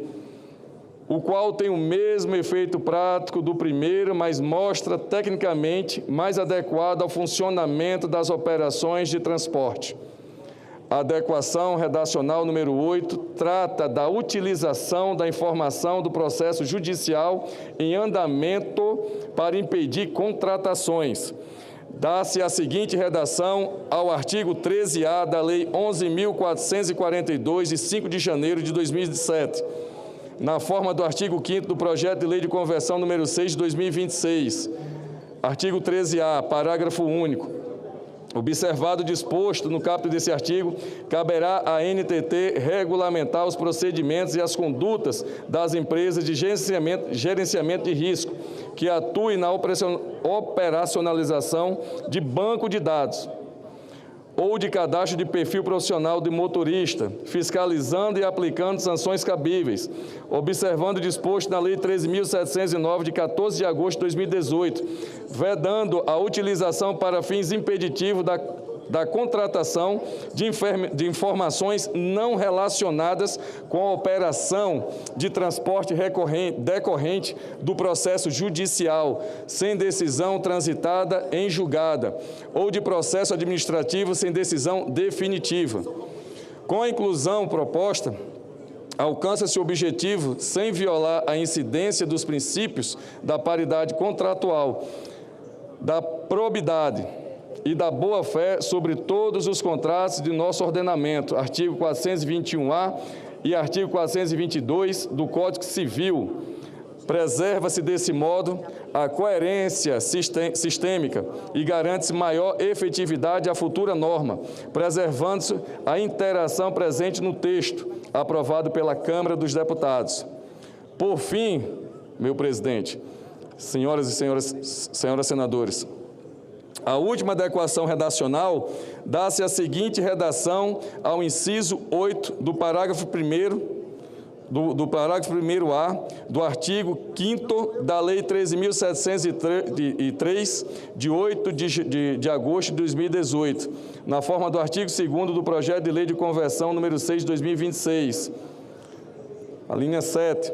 o qual tem o mesmo efeito prático do primeiro, mas mostra tecnicamente mais adequado ao funcionamento das operações de transporte. A adequação redacional número 8 trata da utilização da informação do processo judicial em andamento para impedir contratações. Dá-se a seguinte redação ao artigo 13A da Lei 11.442, de 5 de janeiro de 2007, na forma do artigo 5º do Projeto de Lei de Conversão número 6 de 2026. Artigo 13A, parágrafo único. Observado o disposto no caput desse artigo, caberá à NTT regulamentar os procedimentos e as condutas das empresas de gerenciamento de risco, que atuem na operacionalização de banco de dados ou de cadastro de perfil profissional de motorista, fiscalizando e aplicando sanções cabíveis, observando o disposto na Lei 13.709, de 14 de agosto de 2018, vedando a utilização para fins impeditivos da contratação de informações não relacionadas com a operação de transporte decorrente do processo judicial, sem decisão transitada em julgada, ou de processo administrativo sem decisão definitiva. Com a inclusão proposta, alcança-se o objetivo sem violar a incidência dos princípios da paridade contratual, da probidade e da boa-fé sobre todos os contratos de nosso ordenamento, artigo 421-A e artigo 422 do Código Civil. Preserva-se, desse modo, a coerência sistêmica e garante-se maior efetividade à futura norma, preservando-se a interação presente no texto, aprovado pela Câmara dos Deputados. Por fim, meu presidente, senhoras e senhores senadores, a última adequação redacional dá-se a seguinte redação ao inciso 8 do parágrafo 1º, do parágrafo 1º-A do artigo 5º da Lei 13.703, de 8 de agosto de 2018, na forma do artigo 2º do Projeto de Lei de Conversão número 6 de 2026. A linha 7.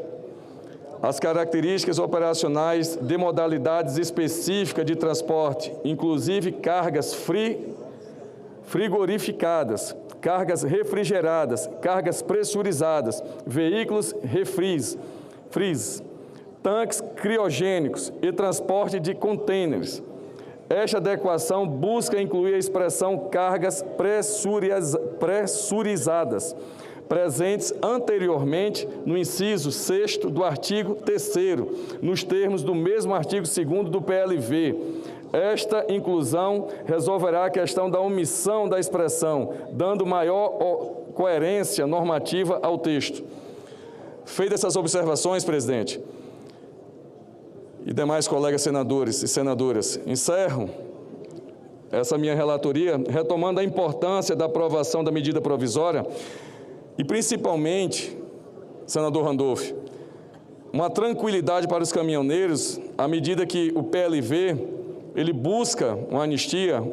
As características operacionais de modalidades específicas de transporte, inclusive cargas frigorificadas, cargas refrigeradas, cargas pressurizadas, veículos refris, tanques criogênicos e transporte de contêineres. Esta adequação busca incluir a expressão cargas pressurizadas, presentes anteriormente no inciso 6º do artigo 3º, nos termos do mesmo artigo 2º do PLV. Esta inclusão resolverá a questão da omissão da expressão, dando maior coerência normativa ao texto. Feitas essas observações, presidente, e demais colegas senadores e senadoras, encerro essa minha relatoria retomando a importância da aprovação da medida provisória e, principalmente, senador Randolph, uma tranquilidade para os caminhoneiros, à medida que o PLV ele busca uma anistia,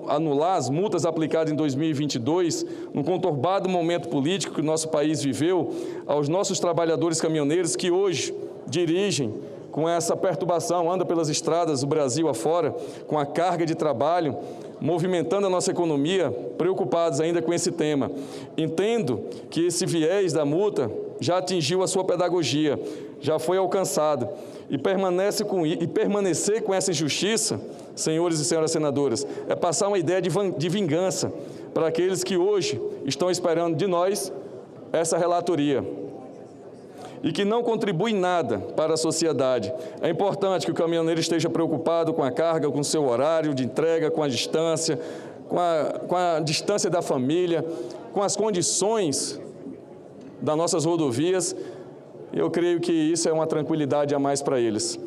anular as multas aplicadas em 2022, num conturbado momento político que o nosso país viveu, aos nossos trabalhadores caminhoneiros que hoje dirigem com essa perturbação, andam pelas estradas do Brasil afora, com a carga de trabalho, movimentando a nossa economia, preocupados ainda com esse tema. Entendo que esse viés da multa já atingiu a sua pedagogia, já foi alcançada. E permanecer com essa injustiça, senhores e senhoras senadoras, é passar uma ideia de vingança para aqueles que hoje estão esperando de nós essa relatoria e que não contribui nada para a sociedade. É importante que o caminhoneiro esteja preocupado com a carga, com o seu horário de entrega, com a distância, com a distância da família, com as condições das nossas rodovias. Eu creio que isso é uma tranquilidade a mais para eles.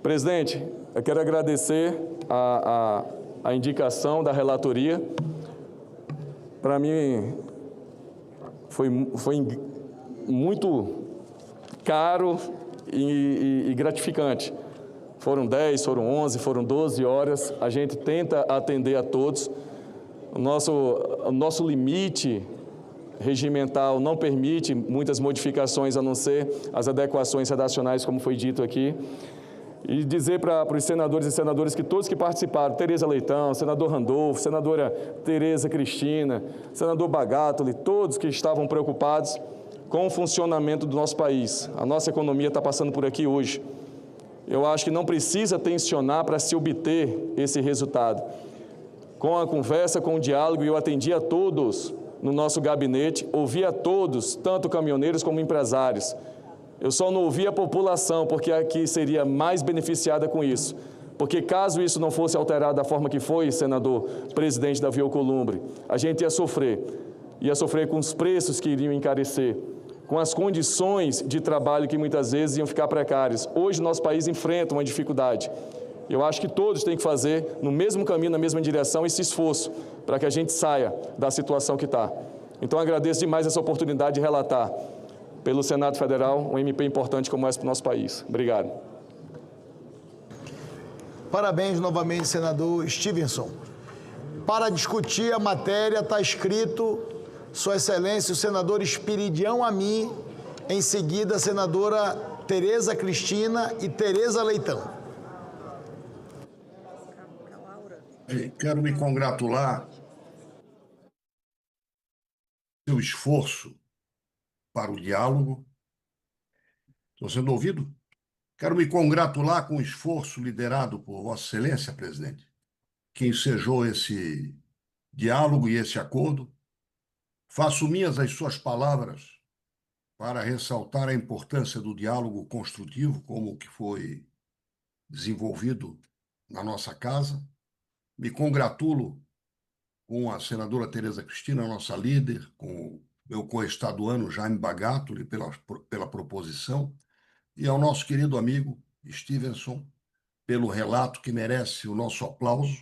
Presidente, eu quero agradecer a indicação da relatoria. Para mim, foi muito caro e gratificante. Foram 10, foram 11, foram 12 horas. A gente tenta atender a todos. O nosso limite regimental não permite muitas modificações, a não ser as adequações redacionais, como foi dito aqui. E dizer para os senadores e senadoras que todos que participaram, Tereza Leitão, senador Randolfo, senadora Tereza Cristina, senador Bagatoli, todos que estavam preocupados com o funcionamento do nosso país. A nossa economia está passando por aqui hoje. Eu acho que não precisa tensionar para se obter esse resultado. Com a conversa, com o diálogo, eu atendi a todos no nosso gabinete, ouvi a todos, tanto caminhoneiros como empresários. Eu só não ouvi a população, porque aqui seria mais beneficiada com isso. Porque caso isso não fosse alterado da forma que foi, senador, presidente Davi Alcolumbre, a gente ia sofrer com os preços que iriam encarecer, com as condições de trabalho que muitas vezes iam ficar precárias. Hoje, nosso país enfrenta uma dificuldade. Eu acho que todos têm que fazer no mesmo caminho, na mesma direção, esse esforço para que a gente saia da situação que está. Então, agradeço demais essa oportunidade de relatar pelo Senado Federal um MP importante como esse para o nosso país. Obrigado. Parabéns novamente, senador Stevenson. Para discutir a matéria está escrito Sua Excelência, o senador Espiridião Amin, em seguida a senadora Tereza Cristina e Tereza Leitão. Quero me congratular pelo seu esforço para o diálogo. Estou sendo ouvido? Quero me congratular com o esforço liderado por Vossa Excelência, presidente, que ensejou esse diálogo e esse acordo. Faço minhas as suas palavras para ressaltar a importância do diálogo construtivo, como o que foi desenvolvido na nossa casa. Me congratulo com a senadora Tereza Cristina, nossa líder, com o meu co-estaduano Jaime Bagatoli pela proposição, e ao nosso querido amigo Stevenson pelo relato que merece o nosso aplauso,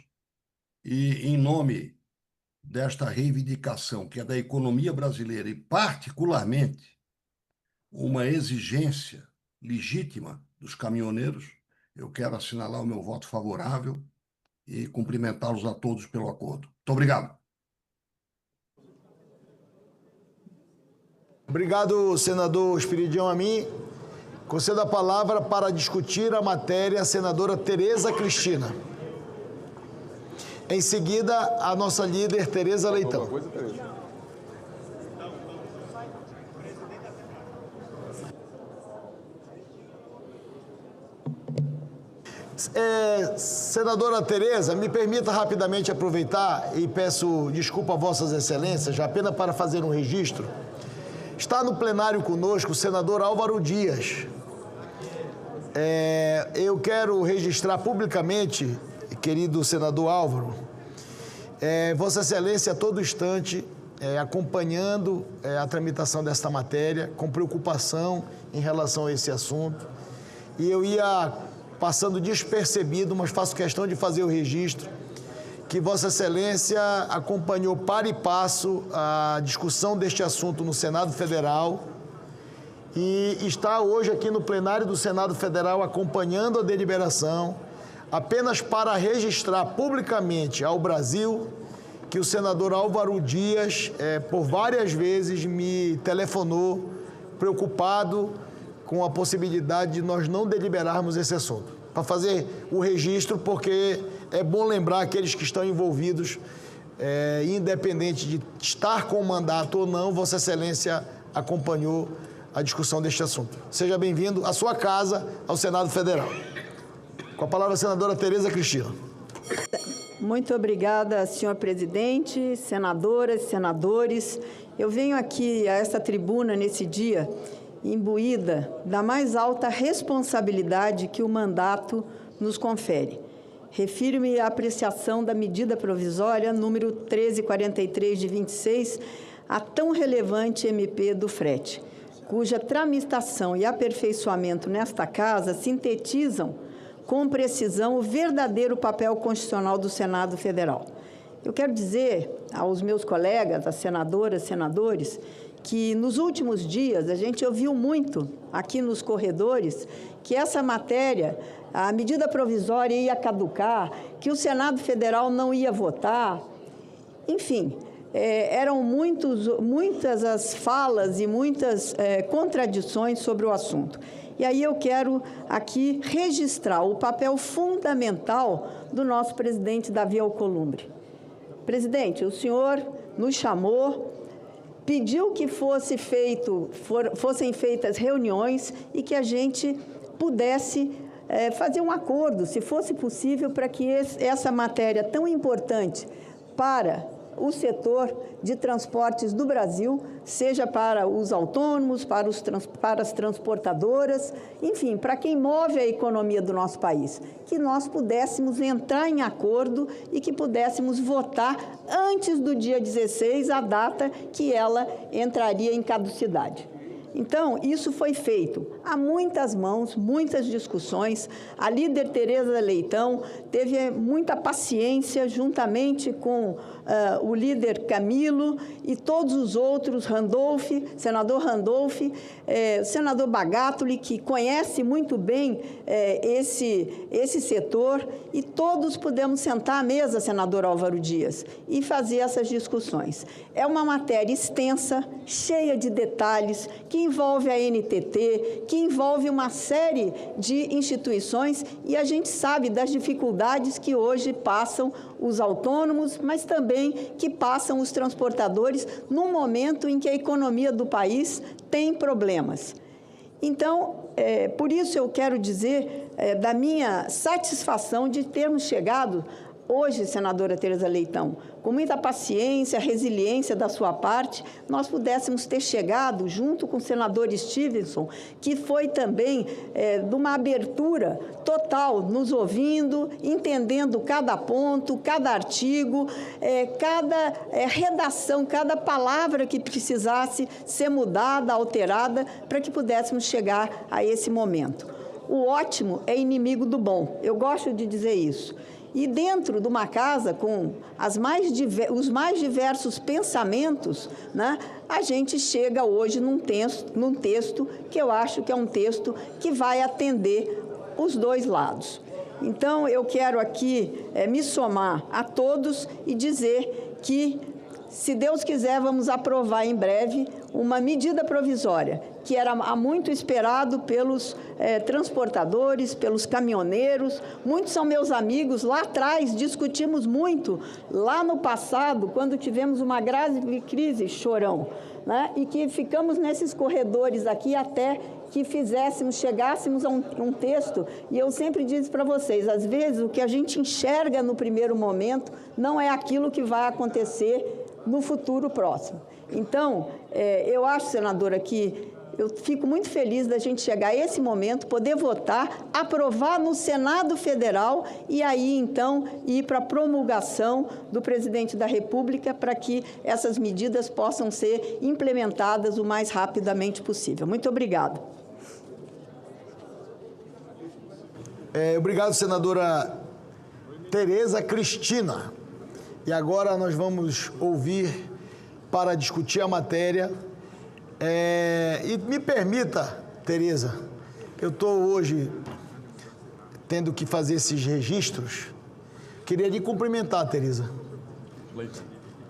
e em nome desta reivindicação que é da economia brasileira e particularmente uma exigência legítima dos caminhoneiros, eu quero assinalar o meu voto favorável e cumprimentá-los a todos pelo acordo. Muito obrigado. Obrigado, senador Espiridião Amin. Concedo a palavra para discutir a matéria a senadora Tereza Cristina. Em seguida, a nossa líder Tereza Leitão. Senadora Tereza, me permita rapidamente aproveitar e peço desculpa a Vossas Excelências, já apenas para fazer um registro. Está no plenário conosco o senador Álvaro Dias. Eu quero registrar publicamente, querido senador Álvaro, Vossa Excelência a todo instante acompanhando a tramitação desta matéria, com preocupação em relação a esse assunto. E eu ia passando despercebido, mas faço questão de fazer o registro, que Vossa Excelência acompanhou para e passo a discussão deste assunto no Senado Federal e está hoje aqui no plenário do Senado Federal acompanhando a deliberação, apenas para registrar publicamente ao Brasil que o senador Álvaro Dias, por várias vezes, me telefonou preocupado com a possibilidade de nós não deliberarmos esse assunto. Para fazer o registro, porque é bom lembrar aqueles que estão envolvidos, independente de estar com o mandato ou não, Vossa Excelência acompanhou a discussão deste assunto. Seja bem-vindo à sua casa, ao Senado Federal. Com a palavra a senadora Tereza Cristina. Muito obrigada, senhor presidente, senadoras e senadores. Eu venho aqui a esta tribuna nesse dia imbuída da mais alta responsabilidade que o mandato nos confere. Refiro-me à apreciação da medida provisória número 1343 de 26, a tão relevante MP do frete, cuja tramitação e aperfeiçoamento nesta casa sintetizam com precisão o verdadeiro papel constitucional do Senado Federal. Eu quero dizer aos meus colegas, as senadoras, senadores, que nos últimos dias a gente ouviu muito aqui nos corredores que essa matéria, a medida provisória ia caducar, que o Senado Federal não ia votar. Enfim, eram muitas as falas e muitas contradições sobre o assunto. E aí eu quero aqui registrar o papel fundamental do nosso presidente Davi Alcolumbre. Presidente, o senhor nos chamou, pediu que fossem feitas reuniões e que a gente pudesse fazer um acordo, se fosse possível, para que essa matéria tão importante para o setor de transportes do Brasil, seja para os autônomos, para as transportadoras, enfim, para quem move a economia do nosso país, que nós pudéssemos entrar em acordo e que pudéssemos votar antes do dia 16, a data que ela entraria em caducidade. Então, isso foi feito a muitas mãos, muitas discussões. A líder Tereza Leitão teve muita paciência, juntamente com o líder Camilo e todos os outros, senador Randolph, senador Bagatoli, que conhece muito bem esse setor, e todos pudemos sentar à mesa, senador Álvaro Dias, e fazer essas discussões. É uma matéria extensa, cheia de detalhes, que envolve a NTT, que envolve uma série de instituições, e a gente sabe das dificuldades que hoje passam os autônomos, mas também que passam os transportadores num momento em que a economia do país tem problemas. Então, por isso eu quero dizer da minha satisfação de termos chegado hoje, senadora Tereza Leitão, com muita paciência, resiliência da sua parte, nós pudéssemos ter chegado, junto com o senador Stevenson, que foi também de uma abertura total, nos ouvindo, entendendo cada ponto, cada artigo, cada redação, cada palavra que precisasse ser mudada, alterada, para que pudéssemos chegar a esse momento. O ótimo é inimigo do bom, eu gosto de dizer isso. E dentro de uma casa com os mais diversos pensamentos, né, a gente chega hoje num texto que eu acho que é um texto que vai atender os dois lados. Então, eu quero aqui me somar a todos e dizer que, se Deus quiser, vamos aprovar em breve uma medida provisória que era há muito esperado pelos transportadores, pelos caminhoneiros. Muitos são meus amigos. Lá atrás, discutimos muito, lá no passado, quando tivemos uma grave crise, chorão, né? E que ficamos nesses corredores aqui até que chegássemos a um texto. E eu sempre disse para vocês, às vezes o que a gente enxerga no primeiro momento não é aquilo que vai acontecer no futuro próximo. Então, eu acho, senadora, que eu fico muito feliz da gente chegar a esse momento, poder votar, aprovar no Senado Federal e aí, então, ir para a promulgação do presidente da República para que essas medidas possam ser implementadas o mais rapidamente possível. Muito obrigada. Obrigado, senadora Tereza Cristina. E agora nós vamos ouvir, para discutir a matéria. E me permita, Tereza, eu estou hoje tendo que fazer esses registros. Queria lhe cumprimentar, Tereza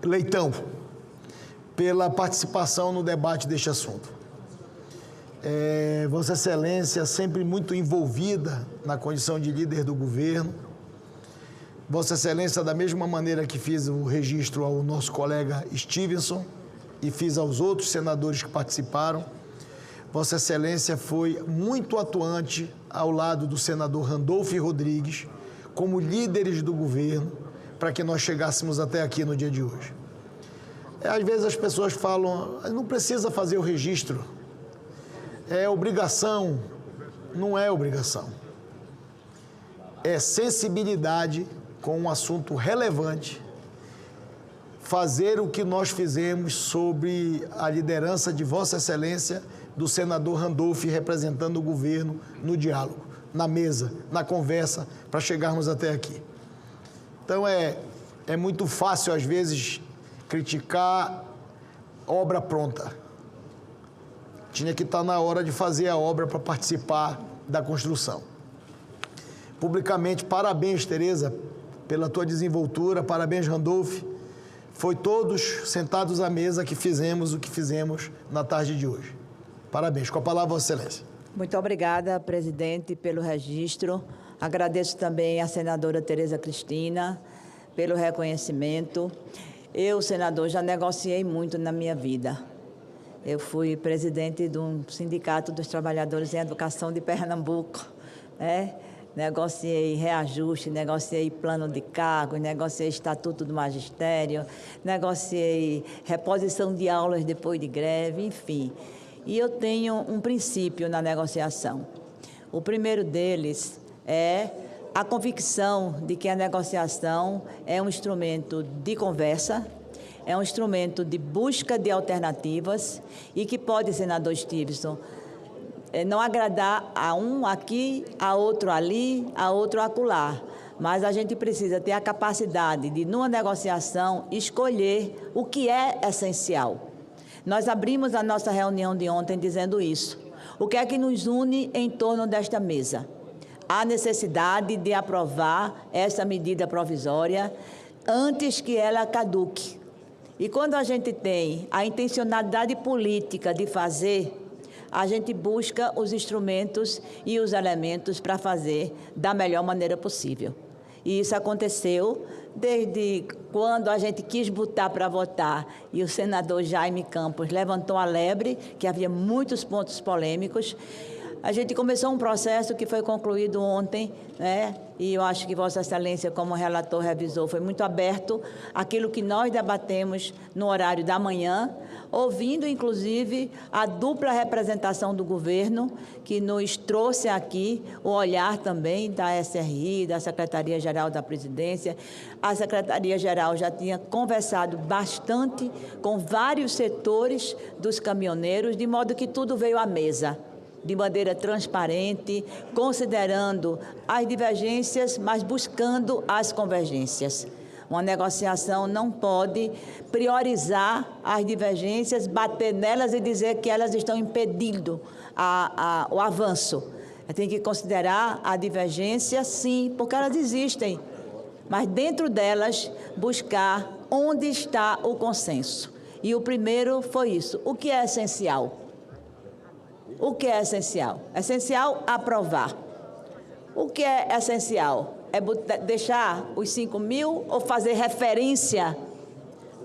Leitão, pela participação no debate deste assunto. Vossa Excelência sempre muito envolvida na condição de líder do governo. Vossa Excelência, da mesma maneira que fiz o registro ao nosso colega Stevenson e fiz aos outros senadores que participaram, Vossa Excelência foi muito atuante ao lado do senador Randolfo Rodrigues, como líderes do governo, para que nós chegássemos até aqui no dia de hoje. Às vezes as pessoas falam, não precisa fazer o registro, é obrigação. Não é obrigação. É sensibilidade com um assunto relevante, fazer o que nós fizemos sobre a liderança de Vossa Excelência, do senador Randolfo, representando o governo no diálogo, na mesa, na conversa, para chegarmos até aqui. Então é muito fácil, às vezes, criticar obra pronta. Tinha que estar na hora de fazer a obra para participar da construção. Publicamente, parabéns, Tereza, pela tua desenvoltura, parabéns, Randolfo. Foi todos sentados à mesa que fizemos o que fizemos na tarde de hoje. Parabéns. Com a palavra, Vossa Excelência. Muito obrigada, presidente, pelo registro. Agradeço também à senadora Tereza Cristina pelo reconhecimento. Eu, senador, já negociei muito na minha vida. Eu fui presidente de um sindicato dos trabalhadores em educação de Pernambuco, né? Negociei reajuste, negociei plano de cargos, negociei estatuto do magistério, negociei reposição de aulas depois de greve, enfim. E eu tenho um princípio na negociação. O primeiro deles é a convicção de que a negociação é um instrumento de conversa, é um instrumento de busca de alternativas e que pode, senador Stevenson, não agradar a um aqui, a outro ali, a outro acolá. Mas a gente precisa ter a capacidade de, numa negociação, escolher o que é essencial. Nós abrimos a nossa reunião de ontem dizendo isso. O que é que nos une em torno desta mesa? A necessidade de aprovar essa medida provisória antes que ela caduque. E quando a gente tem a intencionalidade política de fazer, a gente busca os instrumentos e os elementos para fazer da melhor maneira possível. E isso aconteceu desde quando a gente quis botar para votar e o senador Jaime Campos levantou a lebre, que havia muitos pontos polêmicos. A gente começou um processo que foi concluído ontem, né? E eu acho que Vossa Excelência, como relator revisor, foi muito aberto àquilo que nós debatemos no horário da manhã, ouvindo, inclusive, a dupla representação do governo, que nos trouxe aqui o olhar também da SRI, da Secretaria-Geral da Presidência. A Secretaria-Geral já tinha conversado bastante com vários setores dos caminhoneiros, de modo que tudo veio à mesa, de maneira transparente, considerando as divergências, mas buscando as convergências. Uma negociação não pode priorizar as divergências, bater nelas e dizer que elas estão impedindo o avanço. Tem que considerar a divergência, sim, porque elas existem, mas dentro delas buscar onde está o consenso. E o primeiro foi isso. O que é essencial? O que é essencial? Essencial, aprovar. O que é essencial? É deixar os 5 mil ou fazer referência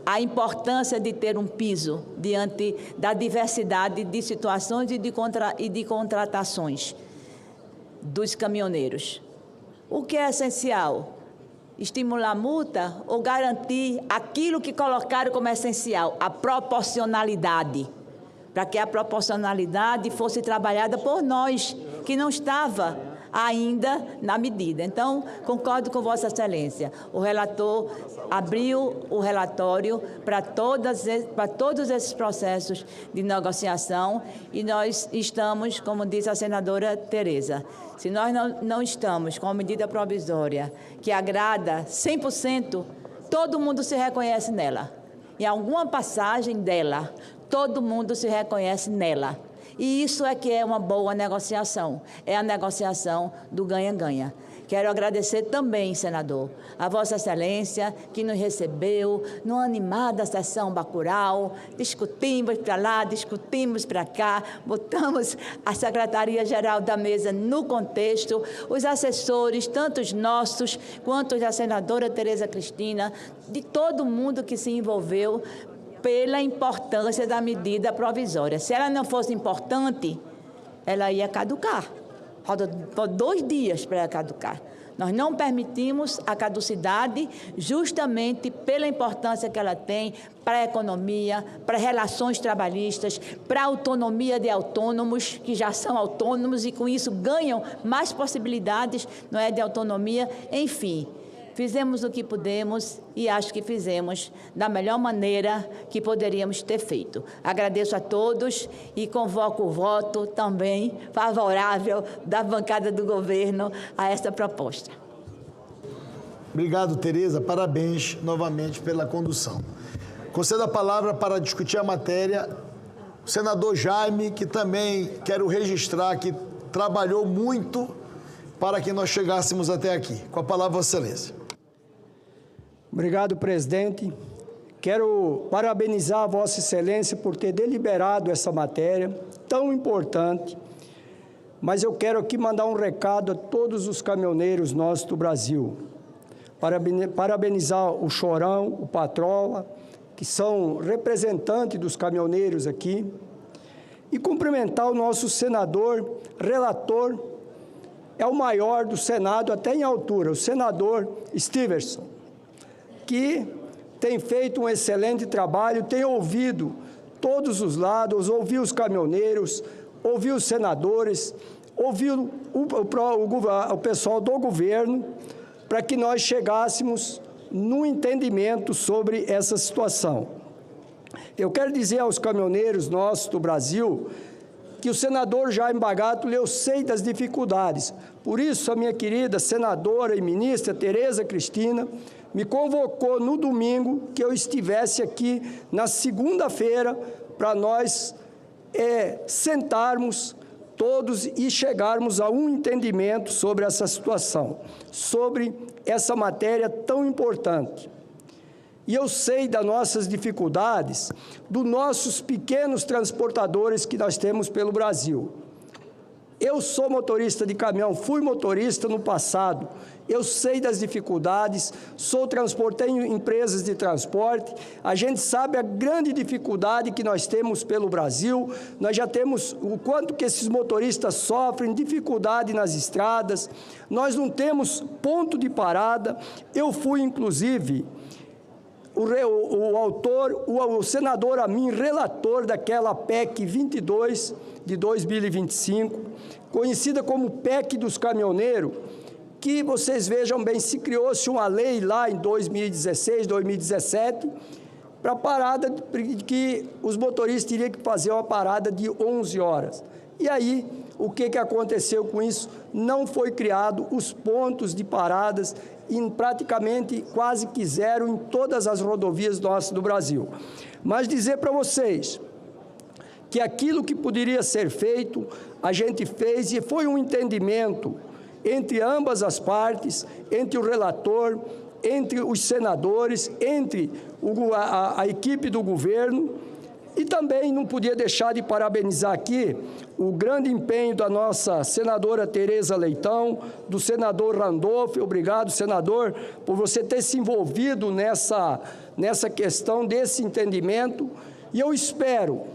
à importância de ter um piso diante da diversidade de situações e de contratações dos caminhoneiros? O que é essencial? Estimular a multa ou garantir aquilo que colocaram como essencial, a proporcionalidade, para que a proporcionalidade fosse trabalhada por nós, que não estava ainda na medida. Então, concordo com Vossa Excelência. O relator abriu o relatório para todos esses processos de negociação e nós estamos, como disse a senadora Tereza, se nós não estamos com a medida provisória que agrada 100%, todo mundo se reconhece nela. Em alguma passagem dela, todo mundo se reconhece nela. E isso é que é uma boa negociação. É a negociação do ganha-ganha. Quero agradecer também, senador, a Vossa Excelência, que nos recebeu numa animada sessão bacural. Discutimos para lá, discutimos para cá, botamos a Secretaria-Geral da Mesa no contexto, os assessores, tanto os nossos quanto os da senadora Tereza Cristina, de todo mundo que se envolveu, pela importância da medida provisória. Se ela não fosse importante, ela ia caducar. Falta 2 dias para ela caducar. Nós não permitimos a caducidade justamente pela importância que ela tem para a economia, para relações trabalhistas, para a autonomia de autônomos, que já são autônomos e com isso ganham mais possibilidades, não é, de autonomia. Enfim, fizemos o que pudemos e acho que fizemos da melhor maneira que poderíamos ter feito. Agradeço a todos e convoco o voto também favorável da bancada do governo a essa proposta. Obrigado, Tereza. Parabéns novamente pela condução. Concedo a palavra para discutir a matéria o senador Jaime, que também quero registrar que trabalhou muito para que nós chegássemos até aqui. Com a palavra, Vossa Excelência. Obrigado, presidente. Quero parabenizar a Vossa Excelência por ter deliberado essa matéria tão importante, mas eu quero aqui mandar um recado a todos os caminhoneiros nossos do Brasil. Parabenizar o Chorão, o Patrola, que são representantes dos caminhoneiros aqui, e cumprimentar o nosso senador, relator, é o maior do Senado até em altura, o senador Stevenson, que tem feito um excelente trabalho, tem ouvido todos os lados, ouviu os caminhoneiros, ouviu os senadores, ouviu o pessoal do governo, para que nós chegássemos num entendimento sobre essa situação. Eu quero dizer aos caminhoneiros nossos do Brasil que o senador Jaime Bagato, eu sei das dificuldades. Por isso, a minha querida senadora e ministra Tereza Cristina me convocou no domingo que eu estivesse aqui na segunda-feira para nós sentarmos todos e chegarmos a um entendimento sobre essa situação, sobre essa matéria tão importante. E eu sei das nossas dificuldades, dos nossos pequenos transportadores que nós temos pelo Brasil. Eu sou motorista de caminhão, fui motorista no passado, eu sei das dificuldades, tenho empresas de transporte, a gente sabe a grande dificuldade que nós temos pelo Brasil, nós já temos o quanto que esses motoristas sofrem, dificuldade nas estradas, nós não temos ponto de parada. Eu fui, inclusive, o senador Amin, relator daquela PEC 22 de 2025, conhecida como PEC dos caminhoneiros, que vocês vejam bem, se criou-se uma lei lá em 2016, 2017, para parada, que os motoristas teriam que fazer uma parada de 11 horas. E aí, o que aconteceu com isso? Não foi criado os pontos de paradas, em praticamente quase que zero em todas as rodovias nossas do Brasil. Mas dizer para vocês que aquilo que poderia ser feito, a gente fez, e foi um entendimento entre ambas as partes, entre o relator, entre os senadores, entre a equipe do governo. E também não podia deixar de parabenizar aqui o grande empenho da nossa senadora Tereza Leitão, do senador Randolph. Obrigado, senador, por você ter se envolvido nessa questão desse entendimento. E eu espero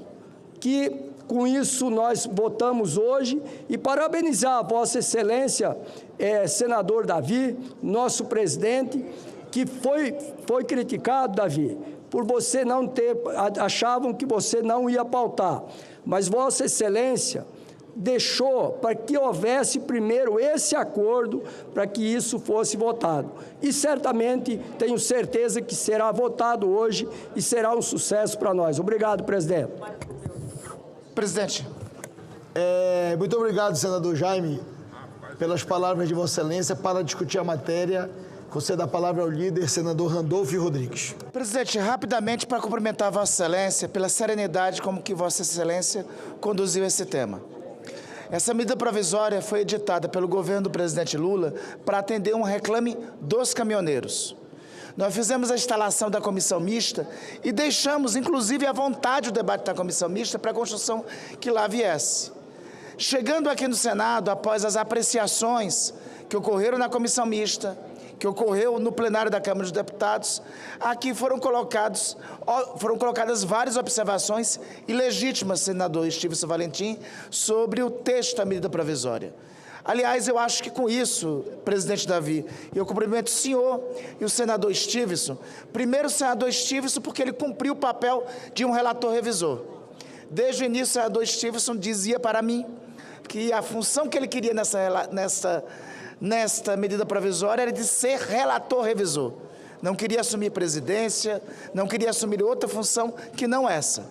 que com isso nós votamos hoje, e parabenizar a Vossa Excelência, senador Davi, nosso presidente, que foi criticado, Davi, por você não ter, achavam que você não ia pautar, mas Vossa Excelência deixou para que houvesse primeiro esse acordo para que isso fosse votado. E certamente tenho certeza que será votado hoje e será um sucesso para nós. Obrigado, presidente. Presidente. Muito obrigado, senador Jaime, pelas palavras de Vossa Excelência. Para discutir a matéria, concedo a palavra ao líder, senador Randolph Rodrigues. Presidente, rapidamente para cumprimentar Vossa Excelência pela serenidade como que Vossa Excelência conduziu esse tema. Essa medida provisória foi editada pelo governo do presidente Lula para atender um reclame dos caminhoneiros. Nós fizemos a instalação da comissão mista e deixamos, inclusive, à vontade o debate da comissão mista para a construção que lá viesse. Chegando aqui no Senado, após as apreciações que ocorreram na comissão mista que ocorreu no plenário da Câmara dos Deputados, aqui foram colocadas várias observações ilegítimas, senador Stevenson Valentim, sobre o texto da medida provisória. Aliás, eu acho que com isso, presidente Davi, eu cumprimento o senhor e o senador Stevenson. Primeiro, o senador Stevenson, porque ele cumpriu o papel de um relator revisor. Desde o início, o senador Stevenson dizia para mim que a função que ele queria nesta medida provisória era de ser relator revisor. Não queria assumir presidência, não queria assumir outra função que não essa.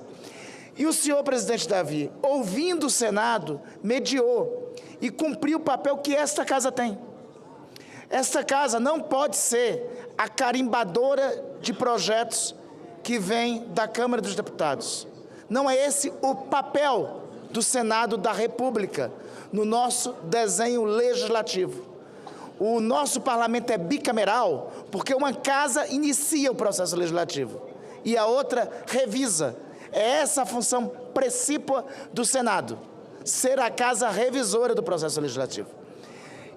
E o senhor, presidente Davi, ouvindo o Senado, mediou e cumpriu o papel que esta casa tem. Esta casa não pode ser a carimbadora de projetos que vem da Câmara dos Deputados. Não é esse o papel do Senado da República no nosso desenho legislativo. O nosso parlamento é bicameral porque uma casa inicia o processo legislativo e a outra revisa. É essa a função precípua do Senado, ser a casa revisora do processo legislativo.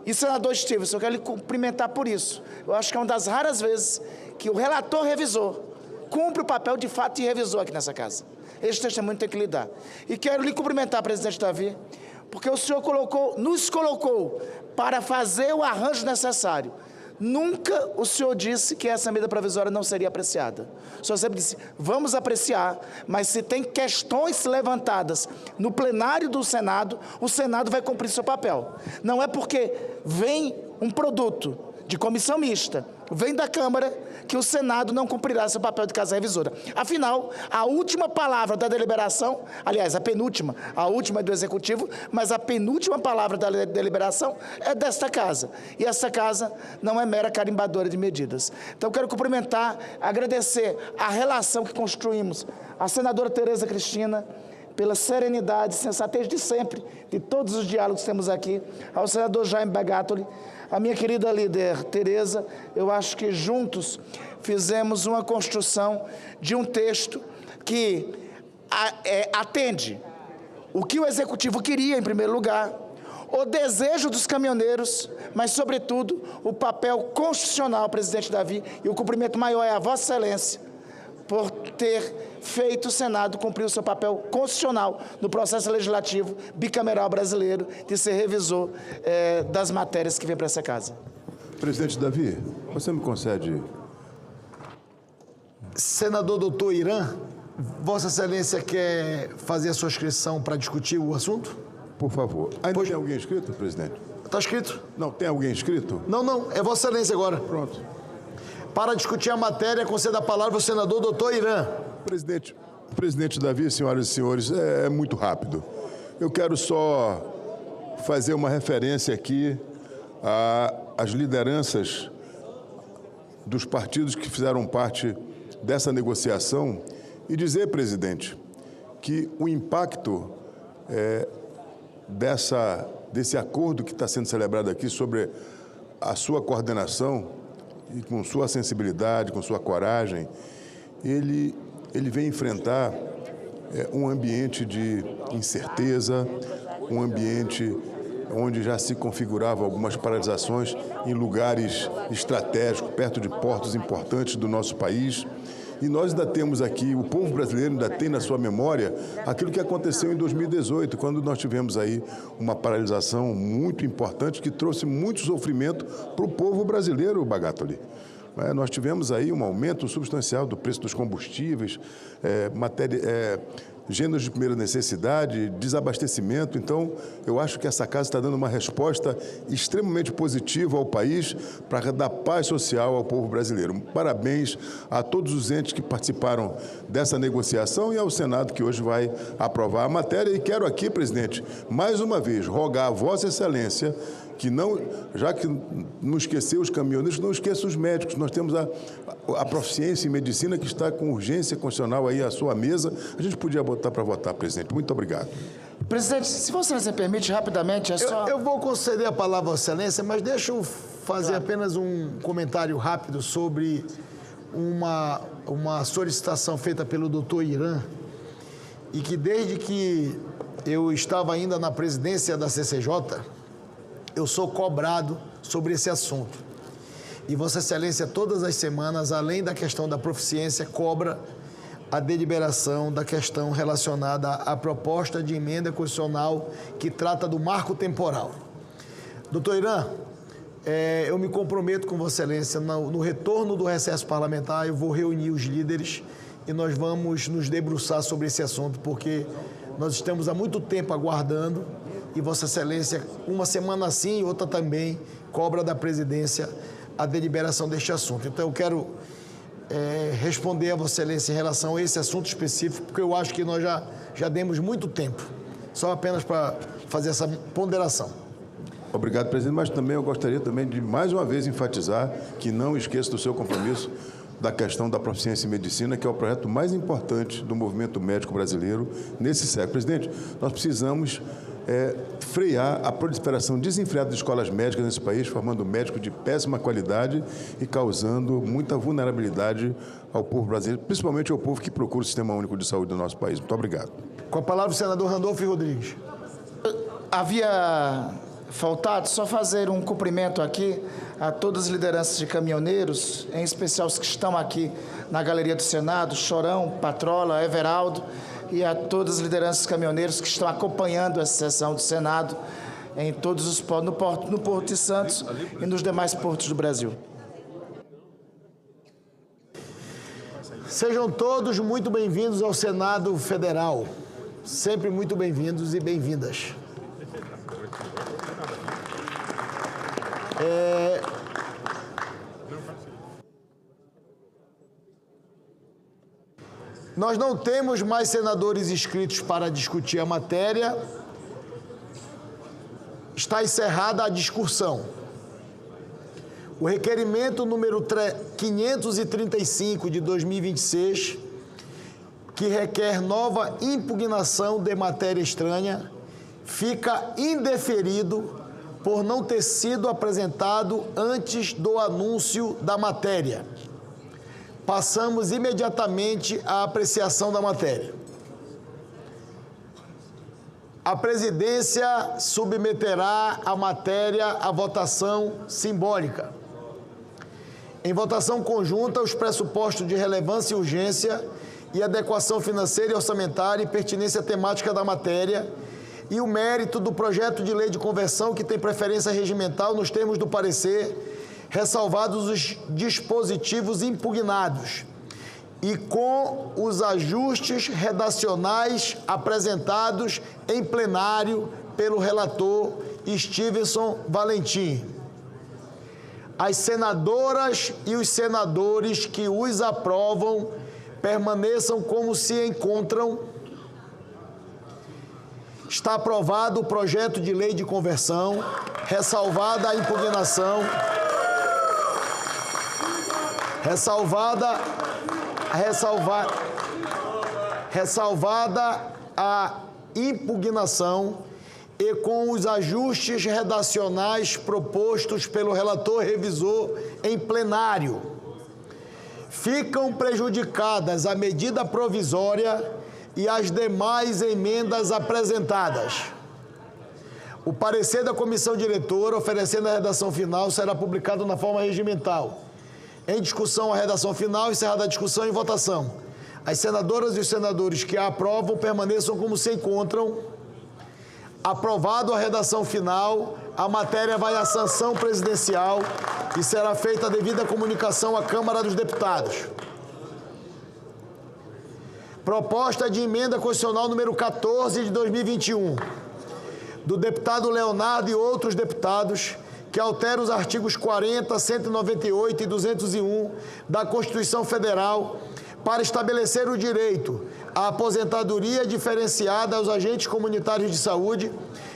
E, senador Stevenson, eu quero lhe cumprimentar por isso. Eu acho que é uma das raras vezes que o relator revisor cumpre o papel de fato de revisor aqui nessa casa. Esse testemunho tem que lhe dar. E quero lhe cumprimentar, presidente Davi, porque o senhor nos colocou para fazer o arranjo necessário. Nunca o senhor disse que essa medida provisória não seria apreciada. O senhor sempre disse, vamos apreciar, mas se tem questões levantadas no plenário do Senado, o Senado vai cumprir seu papel. Não é porque vem um produto de comissão mista, vem da Câmara, que o Senado não cumprirá seu papel de casa revisora. Afinal, a última palavra da deliberação, aliás, a penúltima, a última é do Executivo, mas a penúltima palavra da deliberação é desta casa. E essa casa não é mera carimbadora de medidas. Então, quero cumprimentar, agradecer a relação que construímos, a senadora Tereza Cristina, pela serenidade e sensatez de sempre, de todos os diálogos que temos aqui, ao senador Jaime Begatoli, a minha querida líder Tereza, eu acho que juntos fizemos uma construção de um texto que atende o que o Executivo queria, em primeiro lugar, o desejo dos caminhoneiros, mas, sobretudo, o papel constitucional, presidente Davi, e o cumprimento maior é a Vossa Excelência, por ter feito o Senado cumprir o seu papel constitucional no processo legislativo bicameral brasileiro de ser revisor das matérias que vêm para essa casa. Presidente Davi, você me concede... Senador doutor Irã, Vossa Excelência quer fazer a sua inscrição para discutir o assunto? Por favor. Ainda tem alguém inscrito, presidente? Está inscrito. Não, tem alguém inscrito? Não, é Vossa Excelência agora. Pronto. Para discutir a matéria, conceda a palavra ao senador doutor Irã. Presidente Davi, senhoras e senhores, é muito rápido. Eu quero só fazer uma referência aqui às lideranças dos partidos que fizeram parte dessa negociação e dizer, presidente, que o impacto desse acordo que está sendo celebrado aqui sobre a sua coordenação e com sua sensibilidade, com sua coragem, ele vem enfrentar um ambiente de incerteza, um ambiente onde já se configuravam algumas paralisações em lugares estratégicos, perto de portos importantes do nosso país. E nós ainda temos aqui, o povo brasileiro ainda tem na sua memória aquilo que aconteceu em 2018, quando nós tivemos aí uma paralisação muito importante que trouxe muito sofrimento para o povo brasileiro, Bagatoli. Nós tivemos aí um aumento substancial do preço dos combustíveis, gêneros de primeira necessidade, desabastecimento. Então, eu acho que essa casa está dando uma resposta extremamente positiva ao país para dar paz social ao povo brasileiro. Parabéns a todos os entes que participaram dessa negociação e ao Senado que hoje vai aprovar a matéria. E quero aqui, presidente, mais uma vez, rogar a Vossa Excelência que não, já que não esqueceu os caminhoneiros, não esqueça os médicos. Nós temos a proficiência em medicina que está com urgência constitucional aí à sua mesa. A gente podia botar para votar, presidente. Muito obrigado. Presidente, se Vossa Excelência permite, rapidamente, Eu vou conceder a palavra à Vossa Excelência, mas deixa eu fazer apenas um comentário rápido sobre uma solicitação feita pelo doutor Irã, e que desde que eu estava ainda na presidência da CCJ, eu sou cobrado sobre esse assunto. E Vossa Excelência, todas as semanas, além da questão da proficiência, cobra a deliberação da questão relacionada à proposta de emenda constitucional que trata do marco temporal. Doutor Irã, eu me comprometo com Vossa Excelência, no retorno do recesso parlamentar, eu vou reunir os líderes e nós vamos nos debruçar sobre esse assunto, porque nós estamos há muito tempo aguardando e Vossa Excelência, uma semana sim e outra também, cobra da presidência a deliberação deste assunto. Então, eu quero responder a Vossa Excelência em relação a esse assunto específico, porque eu acho que nós já demos muito tempo, só apenas para fazer essa ponderação. Obrigado, presidente, mas também eu gostaria também de mais uma vez enfatizar que não esqueça do seu compromisso da questão da proficiência em medicina, que é o projeto mais importante do movimento médico brasileiro nesse século. Presidente, nós precisamos frear a proliferação desenfreada de escolas médicas nesse país, formando médicos de péssima qualidade e causando muita vulnerabilidade ao povo brasileiro, principalmente ao povo que procura o Sistema Único de Saúde do nosso país. Muito obrigado. Com a palavra o senador Randolfo Rodrigues. Havia faltado só fazer um cumprimento aqui a todas as lideranças de caminhoneiros, em especial os que estão aqui na Galeria do Senado, Chorão, Patrola, Everaldo, e a todas as lideranças caminhoneiros que estão acompanhando essa sessão do Senado em todos os portos, no Porto de Santos e nos demais portos do Brasil. Sejam todos muito bem-vindos ao Senado Federal. Sempre muito bem-vindos e bem-vindas. Nós não temos mais senadores inscritos para discutir a matéria. Está encerrada a discussão. O requerimento número 535 de 2026, que requer nova impugnação de matéria estranha, fica indeferido por não ter sido apresentado antes do anúncio da matéria. Passamos imediatamente à apreciação da matéria. A presidência submeterá a matéria à votação simbólica. Em votação conjunta, os pressupostos de relevância e urgência e adequação financeira e orçamentária e pertinência temática da matéria e o mérito do projeto de lei de conversão que tem preferência regimental nos termos do parecer, ressalvados os dispositivos impugnados e com os ajustes redacionais apresentados em plenário pelo relator Stevenson Valentim. As senadoras e os senadores que os aprovam permaneçam como se encontram. Está aprovado o projeto de lei de conversão, ressalvada a impugnação, ressalvada a impugnação e com os ajustes redacionais propostos pelo relator revisor em plenário. Ficam prejudicadas a medida provisória e as demais emendas apresentadas. O parecer da comissão diretora, oferecendo a redação final, será publicado na forma regimental. Em discussão, a redação final, encerrada a discussão e votação. As senadoras e os senadores que a aprovam permaneçam como se encontram. Aprovado a redação final, a matéria vai à sanção presidencial e será feita a devida comunicação à Câmara dos Deputados. Proposta de emenda constitucional número 14 de 2021, do deputado Leonardo e outros deputados, que altera os artigos 40, 198 e 201 da Constituição Federal para estabelecer o direito à aposentadoria diferenciada aos agentes comunitários de saúde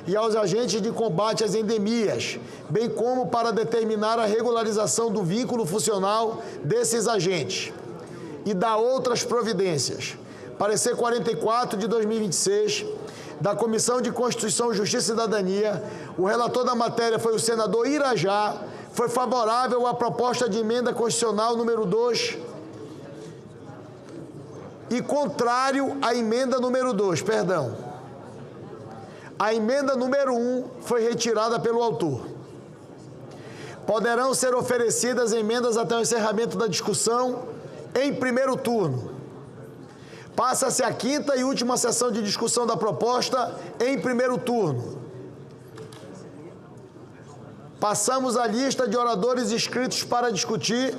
e aos agentes de combate às endemias, bem como para determinar a regularização do vínculo funcional desses agentes e da outras providências. Parecer 44 de 2026, da Comissão de Constituição, Justiça e Cidadania, o relator da matéria foi o senador Irajá, foi favorável à proposta de emenda constitucional número 2 e contrário à emenda número 2, perdão. A emenda número 1 foi retirada pelo autor. poderão ser oferecidas emendas até o encerramento da discussão em primeiro turno. Passa-se a quinta e última sessão de discussão da proposta em primeiro turno. Passamos a lista de oradores inscritos para discutir.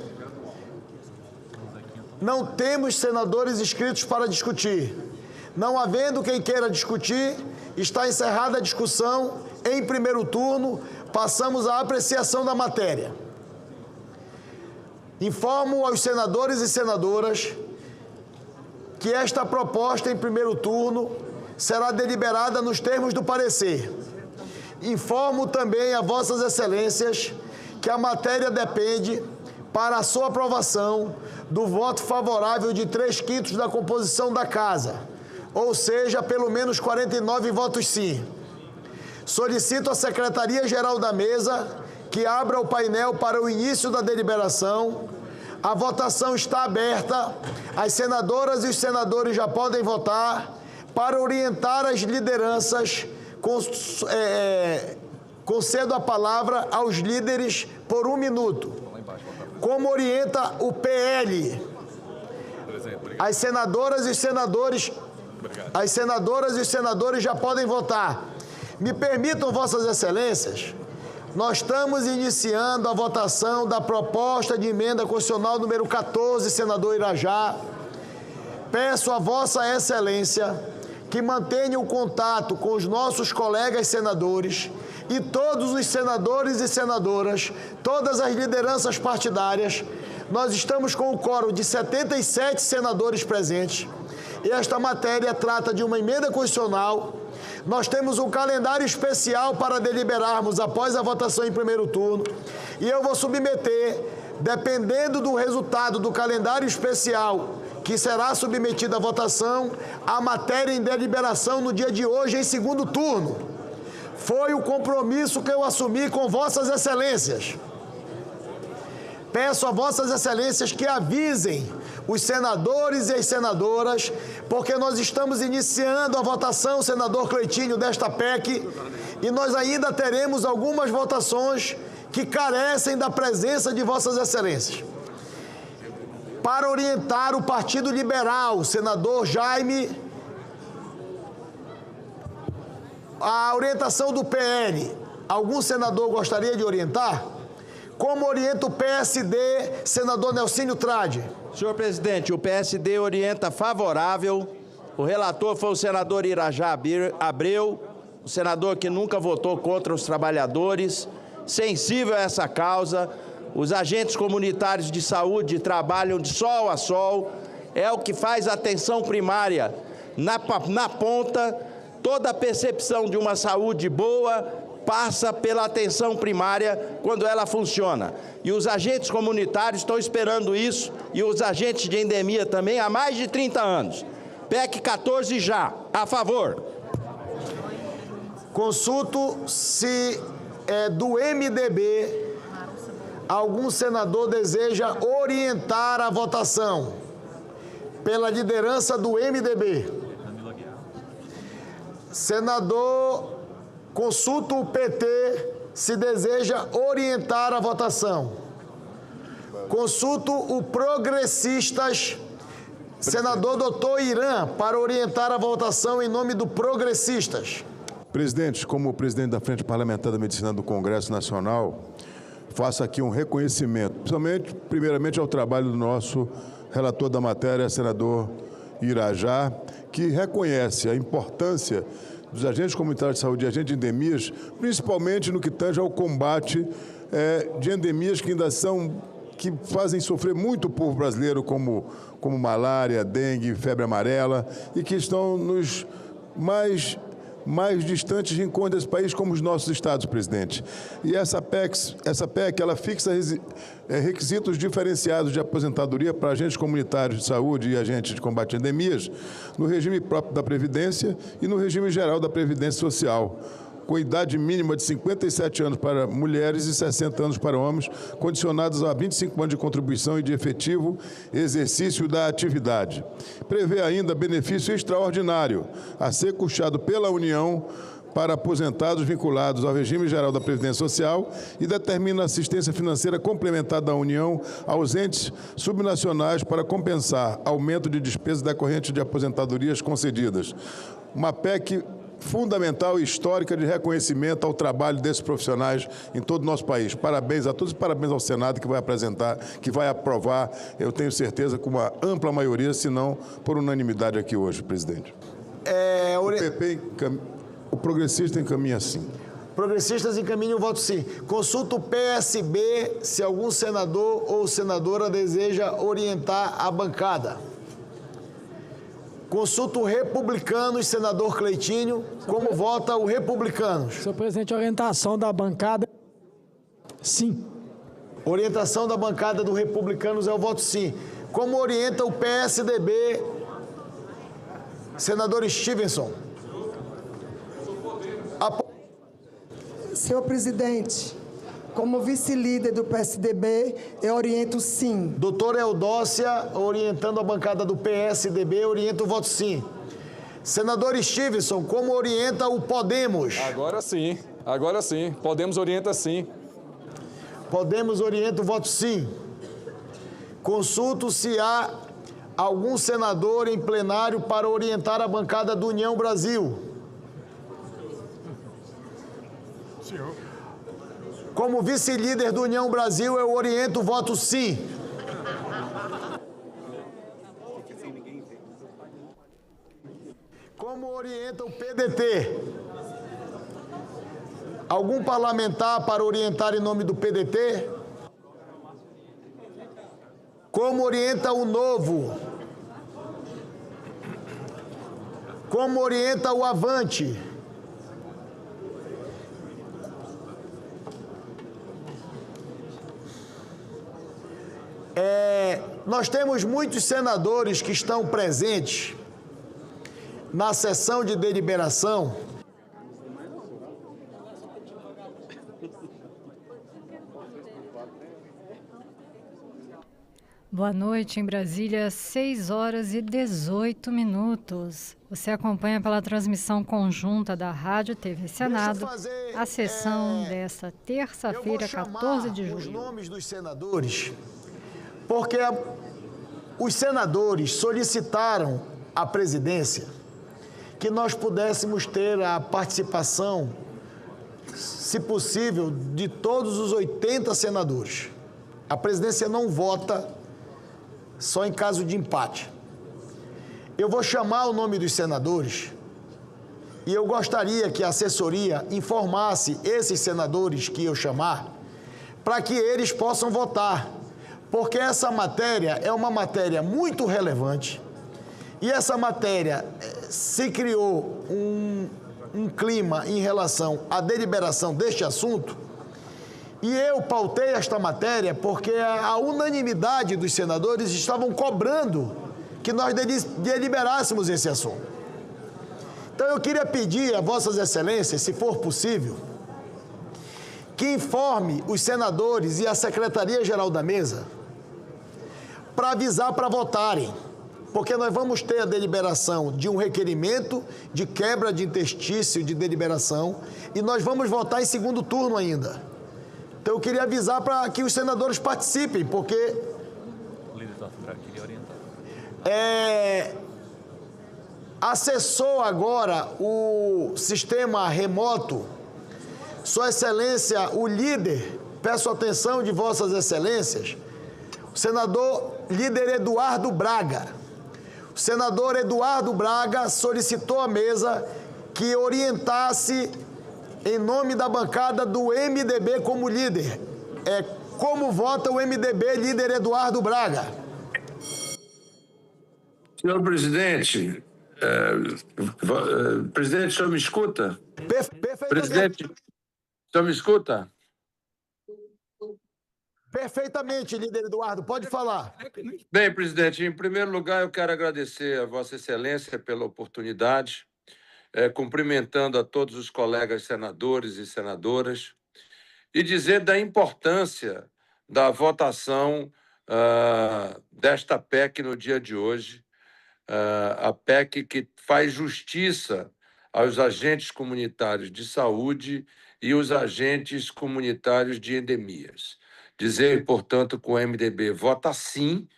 Não temos senadores inscritos para discutir. Não havendo quem queira discutir, está encerrada a discussão em primeiro turno. Passamos à apreciação da matéria. Informo aos senadores e senadoras que esta proposta em primeiro turno será deliberada nos termos do parecer. Informo também a vossas excelências que a matéria depende, para a sua aprovação, do voto favorável de 3/5 da composição da Casa, ou seja, pelo menos 49 votos sim. Solicito à Secretaria-Geral da Mesa que abra o painel para o início da deliberação. A votação está aberta. As senadoras e os senadores já podem votar. Para orientar as lideranças, concedo a palavra aos líderes por 1 minuto. Como orienta o PL? As senadoras e os senadores já podem votar. Me permitam, vossas excelências, nós estamos iniciando a votação da proposta de emenda constitucional número 14, senador Irajá. Peço a vossa excelência que mantenha o contato com os nossos colegas senadores e todos os senadores e senadoras, todas as lideranças partidárias. Nós estamos com o quórum de 77 senadores presentes e esta matéria trata de uma emenda constitucional. Nós temos um calendário especial para deliberarmos após a votação em primeiro turno e eu vou submeter, dependendo do resultado do calendário especial que será submetido à votação, a matéria em deliberação no dia de hoje em segundo turno. Foi o compromisso que eu assumi com vossas excelências. Peço a vossas excelências que avisem os senadores e as senadoras, porque nós estamos iniciando a votação, senador Cleitinho, desta PEC, e nós ainda teremos algumas votações que carecem da presença de vossas excelências. Para orientar o Partido Liberal, senador Jaime, a orientação do PL, algum senador gostaria de orientar? Como orienta o PSD, senador Nelsinho Trade? Senhor presidente, o PSD orienta favorável. O relator foi o senador Irajá Abreu, o senador que nunca votou contra os trabalhadores, sensível a essa causa. Os agentes comunitários de saúde trabalham de sol a sol, é o que faz a atenção primária na ponta. Toda a percepção de uma saúde boa passa pela atenção primária quando ela funciona. E os agentes comunitários estão esperando isso, e os agentes de endemia também, há mais de 30 anos. PEC 14 já, a favor. Consulto se do MDB algum senador deseja orientar a votação pela liderança do MDB. Senador, consulto o PT se deseja orientar a votação. Consulto o Progressistas, senador doutor Irã, para orientar a votação em nome do Progressistas. Presidente, como presidente da Frente Parlamentar da Medicina do Congresso Nacional, faço aqui um reconhecimento, primeiramente ao trabalho do nosso relator da matéria, senador Irajá, que reconhece a importância dos agentes comunitários de saúde e agentes de endemias, principalmente no que tange ao combate de endemias que fazem sofrer muito o povo brasileiro, como malária, dengue, febre amarela, e que estão nos mais distantes de encontro desse país, como os nossos estados, presidente. E essa PEC, ela fixa requisitos diferenciados de aposentadoria para agentes comunitários de saúde e agentes de combate a endemias no regime próprio da Previdência e no regime geral da Previdência Social, com idade mínima de 57 anos para mulheres e 60 anos para homens, condicionados a 25 anos de contribuição e de efetivo exercício da atividade. Prevê ainda benefício extraordinário a ser custeado pela União para aposentados vinculados ao regime geral da Previdência Social e determina assistência financeira complementar da União aos entes subnacionais para compensar aumento de despesas decorrentes de aposentadorias concedidas. Uma PEC fundamental e histórica de reconhecimento ao trabalho desses profissionais em todo o nosso país. Parabéns a todos e parabéns ao Senado que vai apresentar, que vai aprovar, eu tenho certeza, com uma ampla maioria, se não por unanimidade aqui hoje, presidente. O PP, o progressista encaminha sim. Progressistas encaminham o voto sim. Consulta o PSB se algum senador ou senadora deseja orientar a bancada. Consulta o Republicanos, senador Cleitinho. Como vota o Republicanos? Senhor presidente, orientação da bancada, sim. Orientação da bancada do Republicanos é o voto sim. Como orienta o PSDB, senador Stevenson? Senhor presidente, como vice-líder do PSDB, eu oriento sim. Doutora Eudócia, orientando a bancada do PSDB, orienta o voto sim. Senador Stevenson, como orienta o Podemos? Agora sim, Podemos orienta sim. Podemos orienta o voto sim. Consulto se há algum senador em plenário para orientar a bancada do União Brasil. Senhor. Como vice-líder do União Brasil, eu oriento o voto sim. Como orienta o PDT? Algum parlamentar para orientar em nome do PDT? Como orienta o Novo? Como orienta o Avante? Nós temos muitos senadores que estão presentes na sessão de deliberação. Boa noite, em Brasília, 6h18. Você acompanha pela transmissão conjunta da Rádio TV Senado a sessão desta terça-feira, 14 de julho. Os nomes dos senadores, porque os senadores solicitaram à presidência que nós pudéssemos ter a participação, se possível, de todos os 80 senadores. A presidência não vota só em caso de empate. Eu vou chamar o nome dos senadores e eu gostaria que a assessoria informasse esses senadores que eu chamar para que eles possam votar, porque essa matéria é uma matéria muito relevante e essa matéria se criou um clima em relação à deliberação deste assunto. E eu pautei esta matéria porque a unanimidade dos senadores estavam cobrando que nós deliberássemos esse assunto. Então eu queria pedir a Vossas Excelências, se for possível, que informe os senadores e a Secretaria-Geral da Mesa para avisar para votarem, porque nós vamos ter a deliberação de um requerimento de quebra de interstício de deliberação e nós vamos votar em segundo turno ainda. Então eu queria avisar para que os senadores participem, porque O líder do Arthur queria orientar. Acessou agora o sistema remoto, Sua Excelência, o líder, peço atenção de Vossas Excelências, o senador líder Eduardo Braga. O senador Eduardo Braga solicitou à mesa que orientasse em nome da bancada do MDB como líder. Como vota o MDB, líder Eduardo Braga? Senhor presidente, presidente, o senhor me escuta? Presidente, o senhor me escuta? Perfeitamente, líder Eduardo, pode falar. Bem, presidente, em primeiro lugar eu quero agradecer a Vossa Excelência pela oportunidade, cumprimentando a todos os colegas senadores e senadoras e dizer da importância da votação desta PEC no dia de hoje, a PEC que faz justiça aos agentes comunitários de saúde e os agentes comunitários de endemias. Dizer, portanto, que o MDB vota sim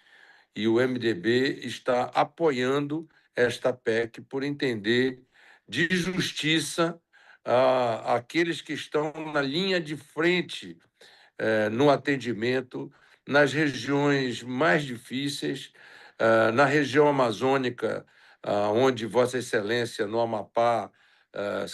e o MDB está apoiando esta PEC por entender de justiça àqueles que estão na linha de frente no atendimento nas regiões mais difíceis, na região amazônica, onde Vossa Excelência, no Amapá,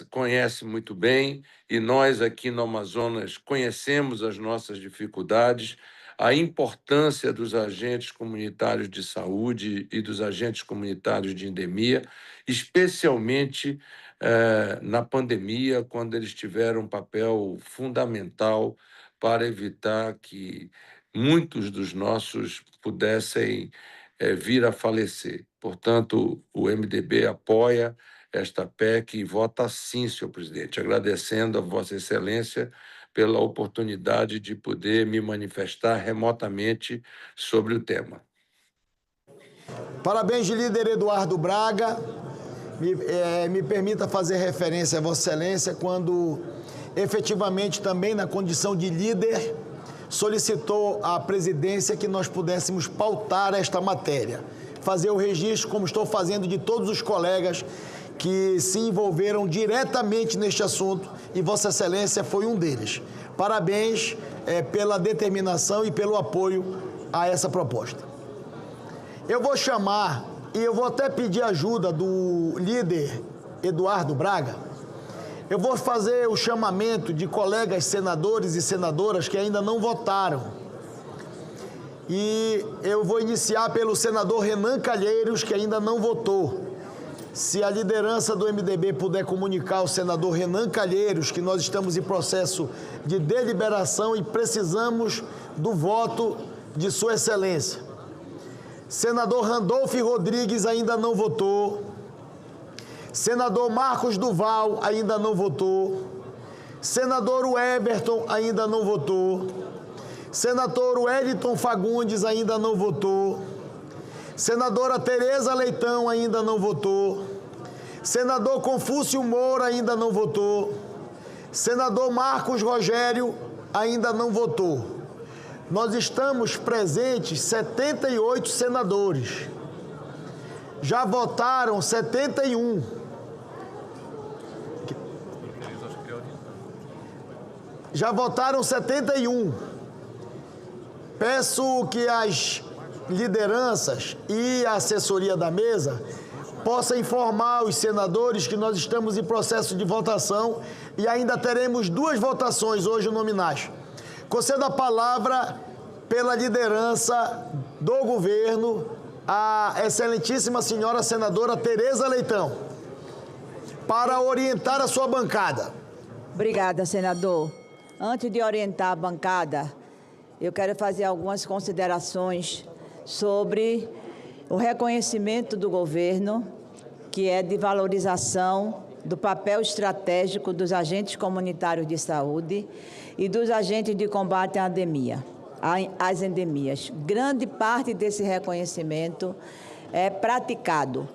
conhece muito bem, e nós aqui no Amazonas conhecemos as nossas dificuldades, a importância dos agentes comunitários de saúde e dos agentes comunitários de endemia, especialmente na pandemia, quando eles tiveram um papel fundamental para evitar que muitos dos nossos pudessem vir a falecer. Portanto, o MDB apoia esta PEC e vota sim, senhor presidente, agradecendo a Vossa Excelência pela oportunidade de poder me manifestar remotamente sobre o tema. Parabéns, líder Eduardo Braga. Me permita fazer referência a Vossa Excelência quando, efetivamente, também na condição de líder, solicitou à presidência que nós pudéssemos pautar esta matéria, fazer o registro, como estou fazendo, de todos os colegas que se envolveram diretamente neste assunto, e Vossa Excelência foi um deles. Parabéns pela determinação e pelo apoio a essa proposta. Eu vou chamar, e eu vou até pedir ajuda do líder Eduardo Braga, eu vou fazer o chamamento de colegas senadores e senadoras que ainda não votaram. E eu vou iniciar pelo senador Renan Calheiros, que ainda não votou. Se a liderança do MDB puder comunicar ao senador Renan Calheiros que nós estamos em processo de deliberação e precisamos do voto de Sua Excelência. Senador Randolfo Rodrigues ainda não votou. Senador Marcos Duval ainda não votou. Senador Everton ainda não votou. Senador Wellington Fagundes ainda não votou. Senadora Tereza Leitão ainda não votou. Senador Confúcio Moura ainda não votou. Senador Marcos Rogério ainda não votou. Nós estamos presentes 78 senadores. Já votaram 71. Já votaram 71. Peço que as lideranças e a assessoria da mesa possa informar os senadores que nós estamos em processo de votação e ainda teremos 2 votações hoje nominais. Concedo a palavra pela liderança do governo à excelentíssima senhora senadora Tereza Leitão, para orientar a sua bancada. Obrigada, senador. Antes de orientar a bancada, eu quero fazer algumas considerações sobre o reconhecimento do governo, que é de valorização do papel estratégico dos agentes comunitários de saúde e dos agentes de combate às endemias. Grande parte desse reconhecimento é praticado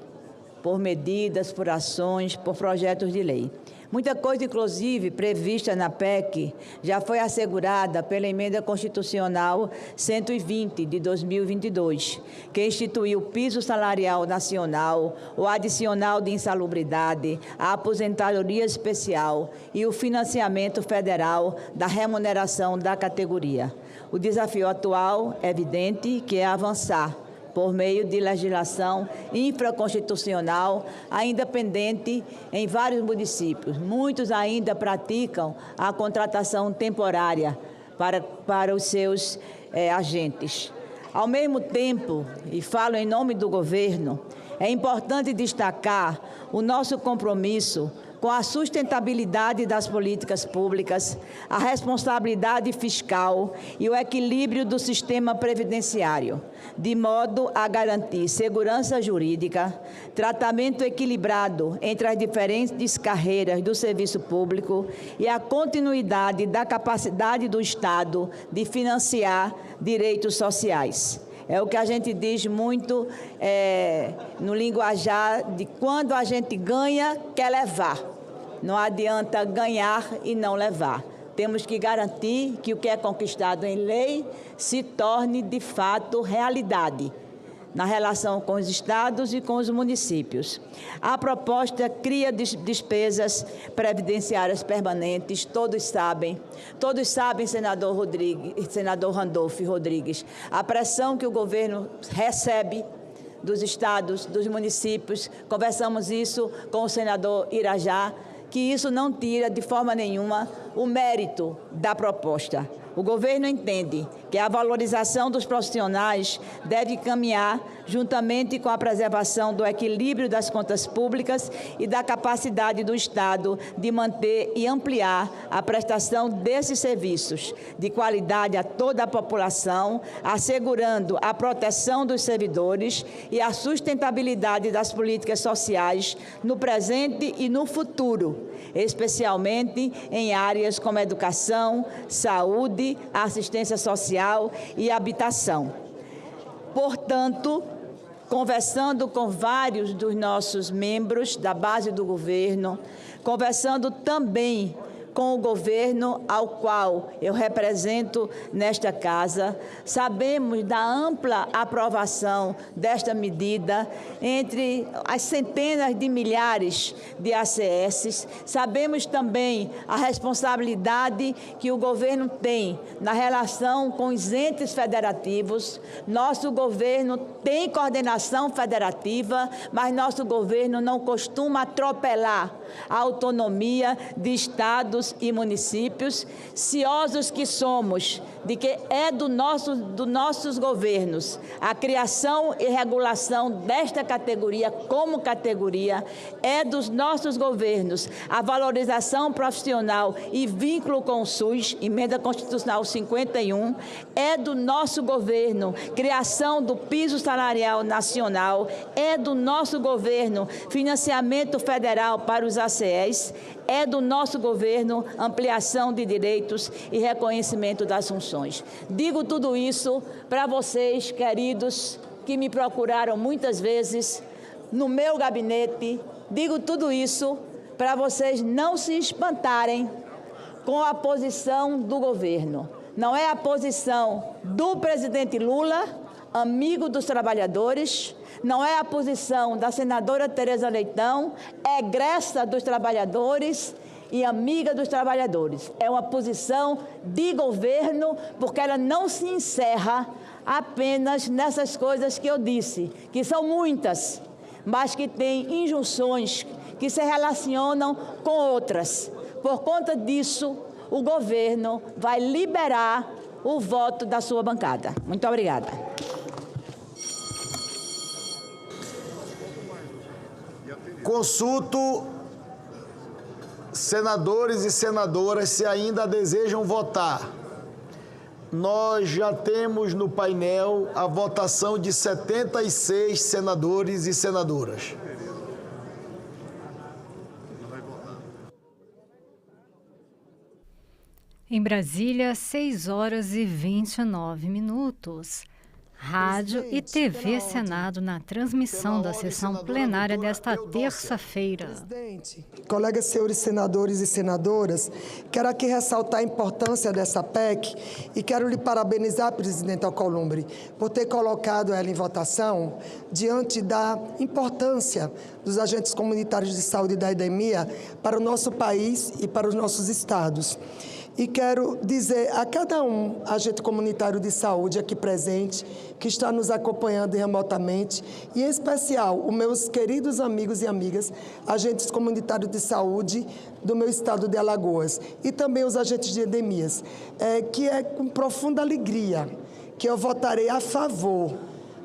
por medidas, por ações, por projetos de lei. Muita coisa, inclusive, prevista na PEC, já foi assegurada pela Emenda Constitucional 120 de 2022, que instituiu o piso salarial nacional, o adicional de insalubridade, a aposentadoria especial e o financiamento federal da remuneração da categoria. O desafio atual é evidente, que é avançar por meio de legislação infraconstitucional, ainda pendente em vários municípios. Muitos ainda praticam a contratação temporária para os seus agentes. Ao mesmo tempo, e falo em nome do governo, é importante destacar o nosso compromisso com a sustentabilidade das políticas públicas, a responsabilidade fiscal e o equilíbrio do sistema previdenciário, de modo a garantir segurança jurídica, tratamento equilibrado entre as diferentes carreiras do serviço público e a continuidade da capacidade do Estado de financiar direitos sociais. É o que a gente diz muito no linguajar de quando a gente ganha, quer levar. Não adianta ganhar e não levar. Temos que garantir que o que é conquistado em lei se torne, de fato, realidade na relação com os estados e com os municípios. A proposta cria despesas previdenciárias permanentes, todos sabem, senador Randolfo Rodrigues, a pressão que o governo recebe dos estados, dos municípios. Conversamos isso com o senador Irajá, que isso não tira de forma nenhuma o mérito da proposta. O governo entende que a valorização dos profissionais deve caminhar juntamente com a preservação do equilíbrio das contas públicas e da capacidade do Estado de manter e ampliar a prestação desses serviços de qualidade a toda a população, assegurando a proteção dos servidores e a sustentabilidade das políticas sociais no presente e no futuro, especialmente em áreas como educação, saúde, assistência social e habitação. Portanto, conversando com vários dos nossos membros da base do governo, conversando também com o governo ao qual eu represento nesta casa, sabemos da ampla aprovação desta medida entre as centenas de milhares de ACS, sabemos também a responsabilidade que o governo tem na relação com os entes federativos. Nosso governo tem coordenação federativa, mas nosso governo não costuma atropelar a autonomia de estados e municípios, ciosos que somos de que é dos nossos governos a criação e regulação desta categoria como categoria, é dos nossos governos a valorização profissional e vínculo com o SUS, Emenda Constitucional 51, é do nosso governo criação do piso salarial nacional, é do nosso governo financiamento federal para os ACS, é do nosso governo ampliação de direitos e reconhecimento das funções. Digo tudo isso para vocês, queridos, que me procuraram muitas vezes no meu gabinete. Digo tudo isso para vocês não se espantarem com a posição do governo. Não é a posição do presidente Lula, amigo dos trabalhadores, não é a posição da senadora Tereza Leitão, egressa dos trabalhadores e amiga dos trabalhadores. É uma posição de governo, porque ela não se encerra apenas nessas coisas que eu disse, que são muitas, mas que têm injunções que se relacionam com outras. Por conta disso, o governo vai liberar o voto da sua bancada. Muito obrigada. Consulto senadores e senadoras se ainda desejam votar. Nós já temos no painel a votação de 76 senadores e senadoras. Em Brasília, 6h29. Rádio e TV Senado na transmissão da sessão plenária desta terça-feira. Presidente, colegas senhores senadores e senadoras, quero aqui ressaltar a importância dessa PEC e quero lhe parabenizar, presidente Alcolumbre, por ter colocado ela em votação diante da importância dos agentes comunitários de saúde da endemia para o nosso país e para os nossos estados. E quero dizer a cada um, agente comunitário de saúde aqui presente, que está nos acompanhando remotamente, e em especial os meus queridos amigos e amigas, agentes comunitários de saúde do meu estado de Alagoas, e também os agentes de endemias, que é com profunda alegria que eu votarei a favor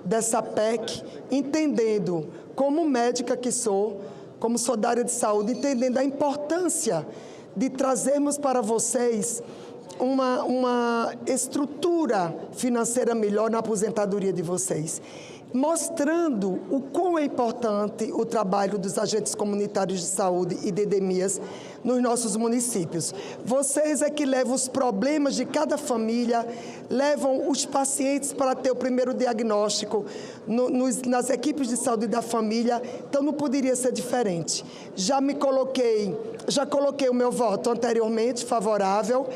dessa PEC, entendendo, como médica que sou, como sou da área de saúde, entendendo a importância de trazermos para vocês uma estrutura financeira melhor na aposentadoria de vocês. mostrando o quão é importante o trabalho dos agentes comunitários de saúde e de endemias nos nossos municípios. Vocês é que levam os problemas de cada família, levam os pacientes para ter o primeiro diagnóstico nas equipes de saúde da família, então não poderia ser diferente. Já coloquei o meu voto anteriormente favorável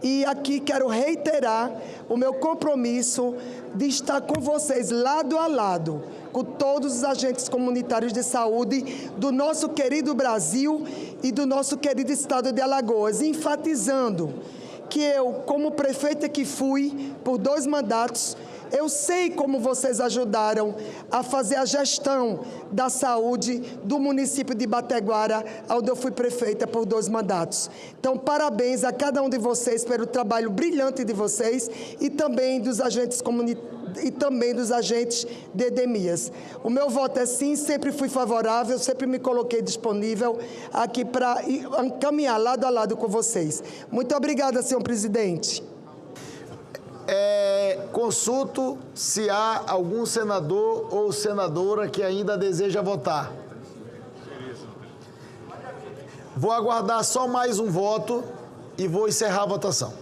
e aqui quero reiterar o meu compromisso de estar com vocês lado a lado, com todos os agentes comunitários de saúde do nosso querido Brasil e do nosso querido estado de Alagoas, enfatizando que eu, como prefeita que fui por 2 mandatos, eu sei como vocês ajudaram a fazer a gestão da saúde do município de Bateguara, onde eu fui prefeita por 2 mandatos. Então, parabéns a cada um de vocês pelo trabalho brilhante de vocês e também dos agentes de endemias. O meu voto é sim, sempre fui favorável, sempre me coloquei disponível aqui para caminhar lado a lado com vocês. Muito obrigada, senhor presidente. Consulto se há algum senador ou senadora que ainda deseja votar. Vou aguardar só mais um voto e vou encerrar a votação.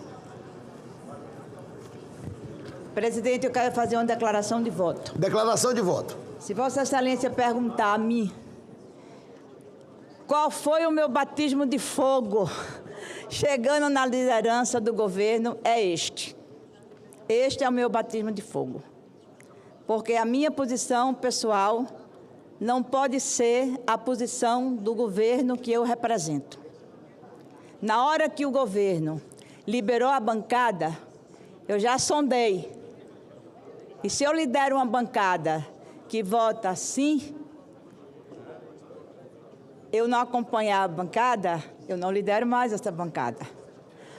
Presidente, eu quero fazer uma declaração de voto. Declaração de voto. Se Vossa Excelência perguntar a mim qual foi o meu batismo de fogo chegando na liderança do governo, é este. Este é o meu batismo de fogo, porque a minha posição pessoal não pode ser a posição do governo que eu represento. Na hora que o governo liberou a bancada, eu já sondei. E se eu lidero uma bancada que vota sim, eu não acompanhar a bancada, eu não lidero mais essa bancada.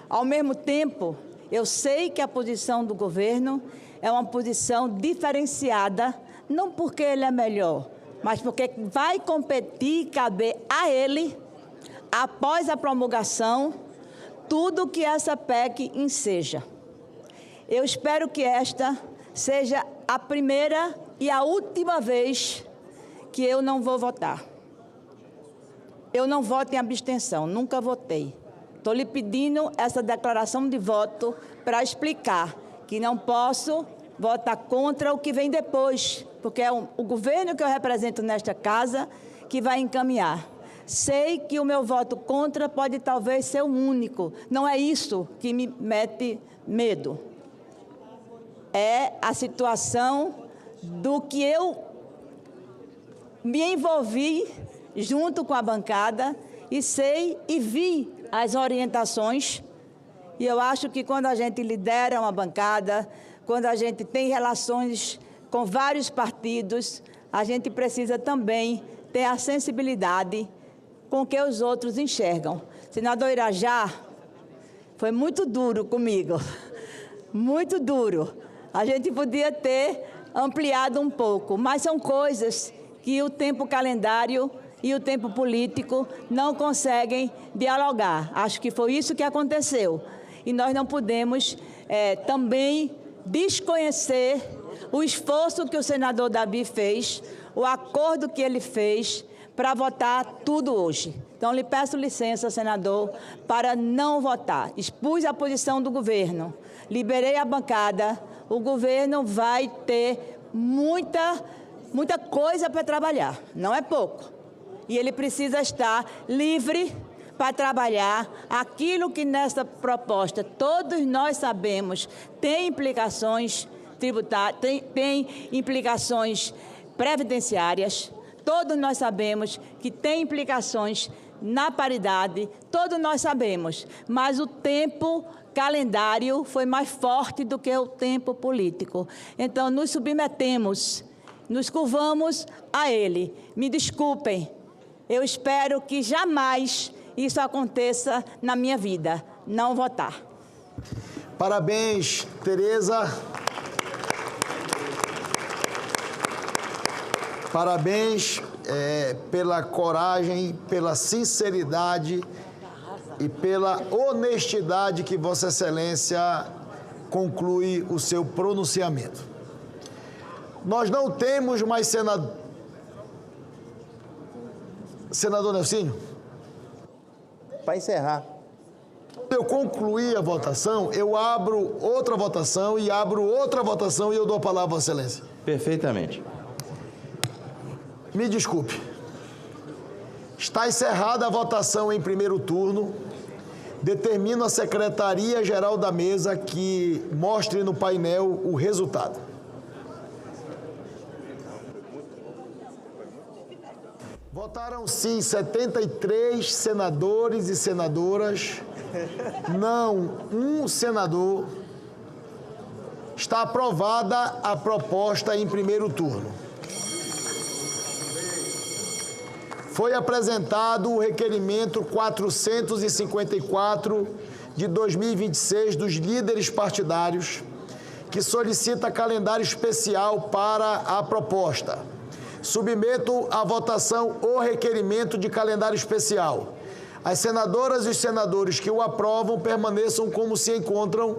Ao mesmo tempo, eu sei que a posição do governo é uma posição diferenciada, não porque ele é melhor, mas porque vai competir e caber a ele, após a promulgação, tudo que essa PEC enseja. Eu espero que esta seja a primeira e a última vez que eu não vou votar. Eu não voto em abstenção, nunca votei. Estou lhe pedindo essa declaração de voto para explicar que não posso votar contra o que vem depois, porque é o governo que eu represento nesta casa que vai encaminhar. Sei que o meu voto contra pode talvez ser o único, não é isso que me mete medo. É a situação do que eu me envolvi junto com a bancada e sei e vi as orientações, e eu acho que quando a gente lidera uma bancada, quando a gente tem relações com vários partidos, a gente precisa também ter a sensibilidade com que os outros enxergam. Senador Irajá foi muito duro comigo, muito duro. A gente podia ter ampliado um pouco, mas são coisas que o tempo calendário e o tempo político não conseguem dialogar. Acho que foi isso que aconteceu. E nós não podemos também desconhecer o esforço que o senador Davi fez, o acordo que ele fez para votar tudo hoje. Então, lhe peço licença, senador, para não votar. Expus a posição do governo, liberei a bancada, o governo vai ter muita coisa para trabalhar, não é pouco. E ele precisa estar livre para trabalhar aquilo que nessa proposta todos nós sabemos tem implicações tributárias, tem implicações previdenciárias, todos nós sabemos que tem implicações na paridade, todos nós sabemos, mas o tempo calendário foi mais forte do que o tempo político. Então, nos submetemos, nos curvamos a ele. Me desculpem. Eu espero que jamais isso aconteça na minha vida, não votar. Parabéns, Tereza. Parabéns pela coragem, pela sinceridade e pela honestidade que Vossa Excelência conclui o seu pronunciamento. Nós não temos mais senador. Senador Nelsinho? Para encerrar. Quando eu concluir a votação, eu abro outra votação e abro outra votação e eu dou a palavra a Vossa Excelência. Perfeitamente. Me desculpe. Está encerrada a votação em primeiro turno. Determino a Secretaria-Geral da Mesa que mostre no painel o resultado. Votaram sim 73 senadores e senadoras. Não, um senador. Está aprovada a proposta em primeiro turno. Foi apresentado o requerimento 454 de 2026 dos líderes partidários, que solicita calendário especial para a proposta. Submeto à votação o requerimento de calendário especial. As senadoras e os senadores que o aprovam permaneçam como se encontram.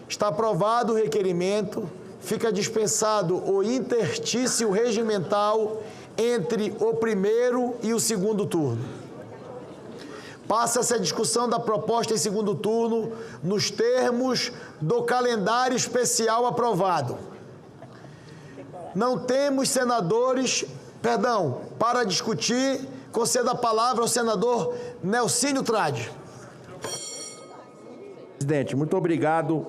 Está aprovado o requerimento. Fica dispensado o interstício regimental entre o primeiro e o segundo turno. Passa-se a discussão da proposta em segundo turno nos termos do calendário especial aprovado. Não temos senadores, para discutir, concedo a palavra ao senador Nelsinho Trade. Presidente, muito obrigado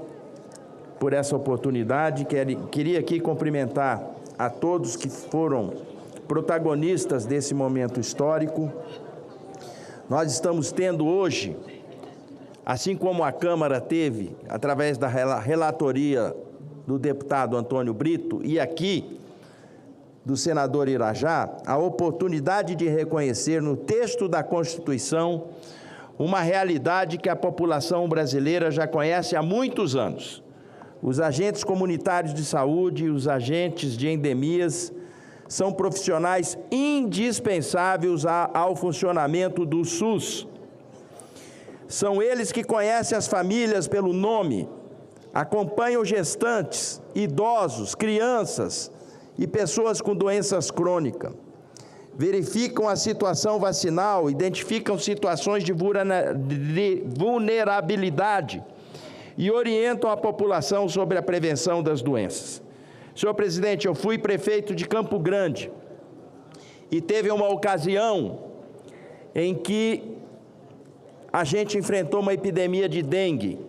por essa oportunidade. Queria aqui cumprimentar a todos que foram protagonistas desse momento histórico. Nós estamos tendo hoje, assim como a Câmara teve, através da relatoria do deputado Antônio Brito e aqui do senador Irajá, a oportunidade de reconhecer no texto da Constituição uma realidade que a população brasileira já conhece há muitos anos. Os agentes comunitários de saúde e os agentes de endemias são profissionais indispensáveis ao funcionamento do SUS. São eles que conhecem as famílias pelo nome, acompanham gestantes, idosos, crianças e pessoas com doenças crônicas. Verificam a situação vacinal, identificam situações de vulnerabilidade e orientam a população sobre a prevenção das doenças. Senhor presidente, eu fui prefeito de Campo Grande e teve uma ocasião em que a gente enfrentou uma epidemia de dengue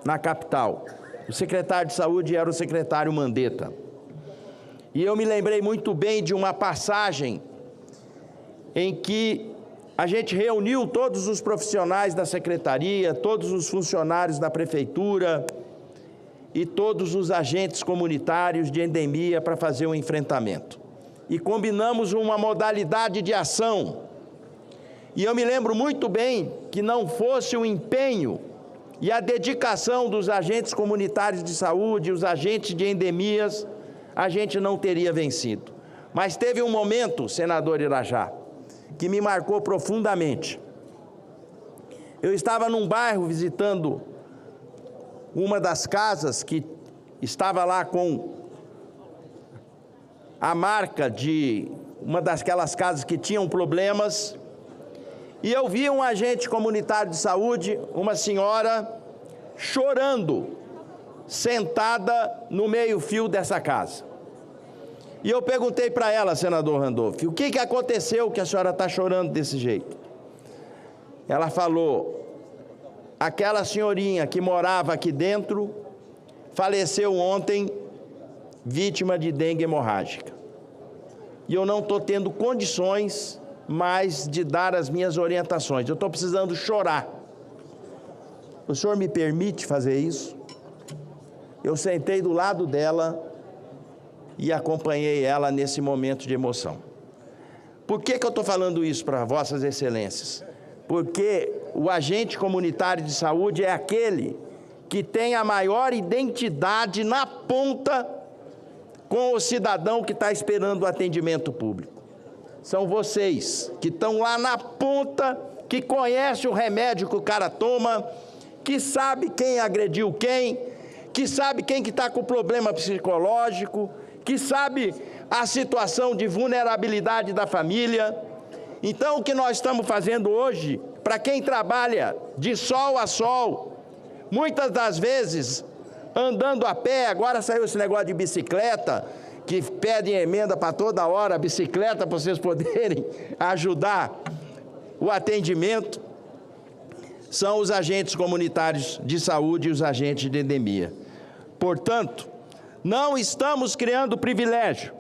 na capital. O secretário de saúde era o secretário Mandetta. E eu me lembrei muito bem de uma passagem em que a gente reuniu todos os profissionais da secretaria, todos os funcionários da prefeitura e todos os agentes comunitários de endemia para fazer um enfrentamento. E combinamos uma modalidade de ação. E eu me lembro muito bem que não fosse o empenho e a dedicação dos agentes comunitários de saúde, os agentes de endemias, a gente não teria vencido. Mas teve um momento, senador Irajá, que me marcou profundamente. Eu estava num bairro visitando uma das casas que estava lá com a marca de uma daquelas casas que tinham problemas, e eu vi um agente comunitário de saúde, uma senhora, chorando, sentada no meio-fio dessa casa. E eu perguntei para ela, senador Randolph, o que aconteceu que a senhora está chorando desse jeito? Ela falou, aquela senhorinha que morava aqui dentro faleceu ontem, vítima de dengue hemorrágica. E eu não estou tendo condições mais de dar as minhas orientações. Eu estou precisando chorar. O senhor me permite fazer isso? Eu sentei do lado dela e acompanhei ela nesse momento de emoção. Por que eu estou falando isso para vossas excelências? Porque o agente comunitário de saúde é aquele que tem a maior identidade na ponta com o cidadão que está esperando o atendimento público. São vocês que estão lá na ponta, que conhecem o remédio que o cara toma, que sabe quem agrediu quem, que sabe quem que está com problema psicológico, que sabe a situação de vulnerabilidade da família. Então, o que nós estamos fazendo hoje, para quem trabalha de sol a sol, muitas das vezes andando a pé, agora saiu esse negócio de bicicleta, que pedem emenda para toda hora, a bicicleta, para vocês poderem ajudar o atendimento, são os agentes comunitários de saúde e os agentes de endemia. Portanto, não estamos criando privilégio,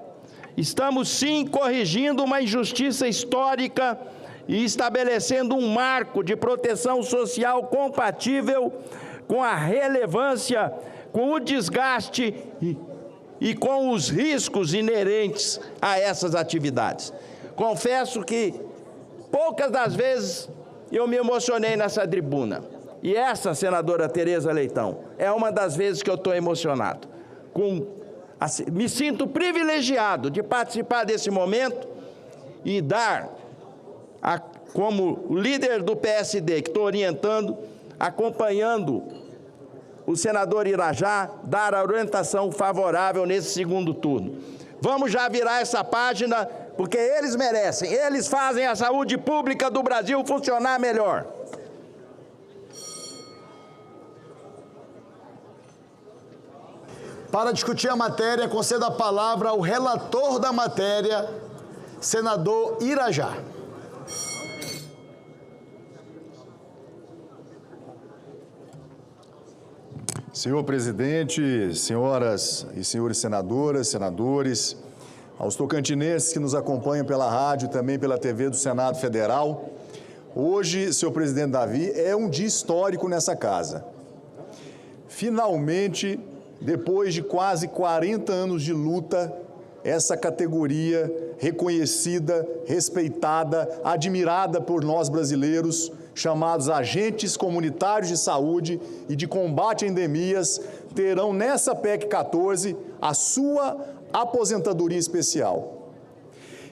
estamos sim corrigindo uma injustiça histórica e estabelecendo um marco de proteção social compatível com a relevância, com o desgaste e com os riscos inerentes a essas atividades. Confesso que poucas das vezes eu me emocionei nessa tribuna. E essa, senadora Tereza Leitão, é uma das vezes que eu estou emocionado. Me sinto privilegiado de participar desse momento e dar, como líder do PSD, que estou orientando, acompanhando o senador Irajá, dar a orientação favorável nesse segundo turno. Vamos já virar essa página, porque eles merecem, eles fazem a saúde pública do Brasil funcionar melhor. Para discutir a matéria, concedo a palavra ao relator da matéria, senador Irajá. Senhor presidente, senhoras e senhores senadoras, senadores, aos tocantinenses que nos acompanham pela rádio e também pela TV do Senado Federal, hoje, senhor presidente Davi, é um dia histórico nessa casa. Finalmente, depois de quase 40 anos de luta, essa categoria reconhecida, respeitada, admirada por nós brasileiros, chamados agentes comunitários de saúde e de combate a endemias, terão nessa PEC 14 a sua aposentadoria especial.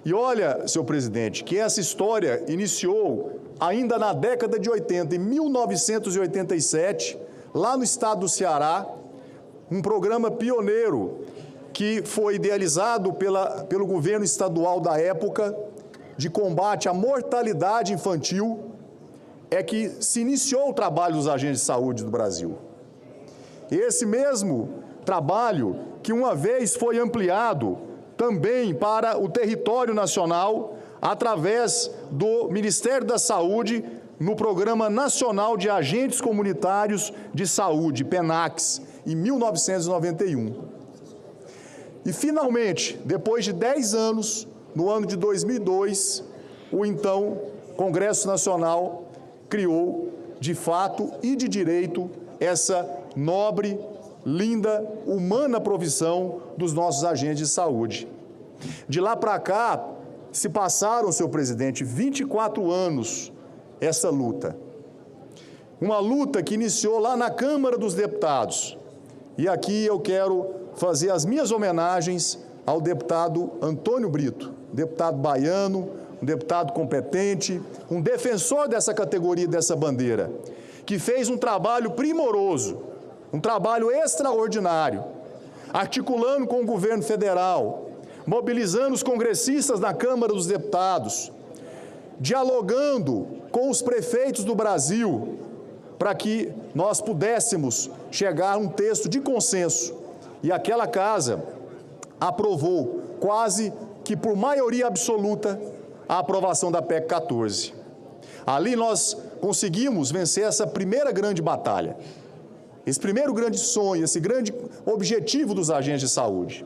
E olha, senhor presidente, que essa história iniciou ainda na década de 80, em 1987, lá no estado do Ceará, um programa pioneiro que foi idealizado pelo governo estadual da época de combate à mortalidade infantil, é que se iniciou o trabalho dos agentes de saúde do Brasil. Esse mesmo trabalho que uma vez foi ampliado também para o território nacional através do Ministério da Saúde no Programa Nacional de Agentes Comunitários de Saúde, PENACS, em 1991. E, finalmente, depois de 10 anos, no ano de 2002, o então Congresso Nacional criou, de fato e de direito, essa nobre, linda, humana profissão dos nossos agentes de saúde. De lá para cá, se passaram, senhor presidente, 24 anos essa luta. Uma luta que iniciou lá na Câmara dos Deputados. E aqui eu quero fazer as minhas homenagens ao deputado Antônio Brito, deputado baiano, um deputado competente, um defensor dessa categoria, dessa bandeira, que fez um trabalho primoroso, um trabalho extraordinário, articulando com o governo federal, mobilizando os congressistas na Câmara dos Deputados, dialogando com os prefeitos do Brasil, para que nós pudéssemos chegar a um texto de consenso. E aquela casa aprovou, quase que por maioria absoluta, a aprovação da PEC 14. Ali nós conseguimos vencer essa primeira grande batalha, esse primeiro grande sonho, esse grande objetivo dos agentes de saúde.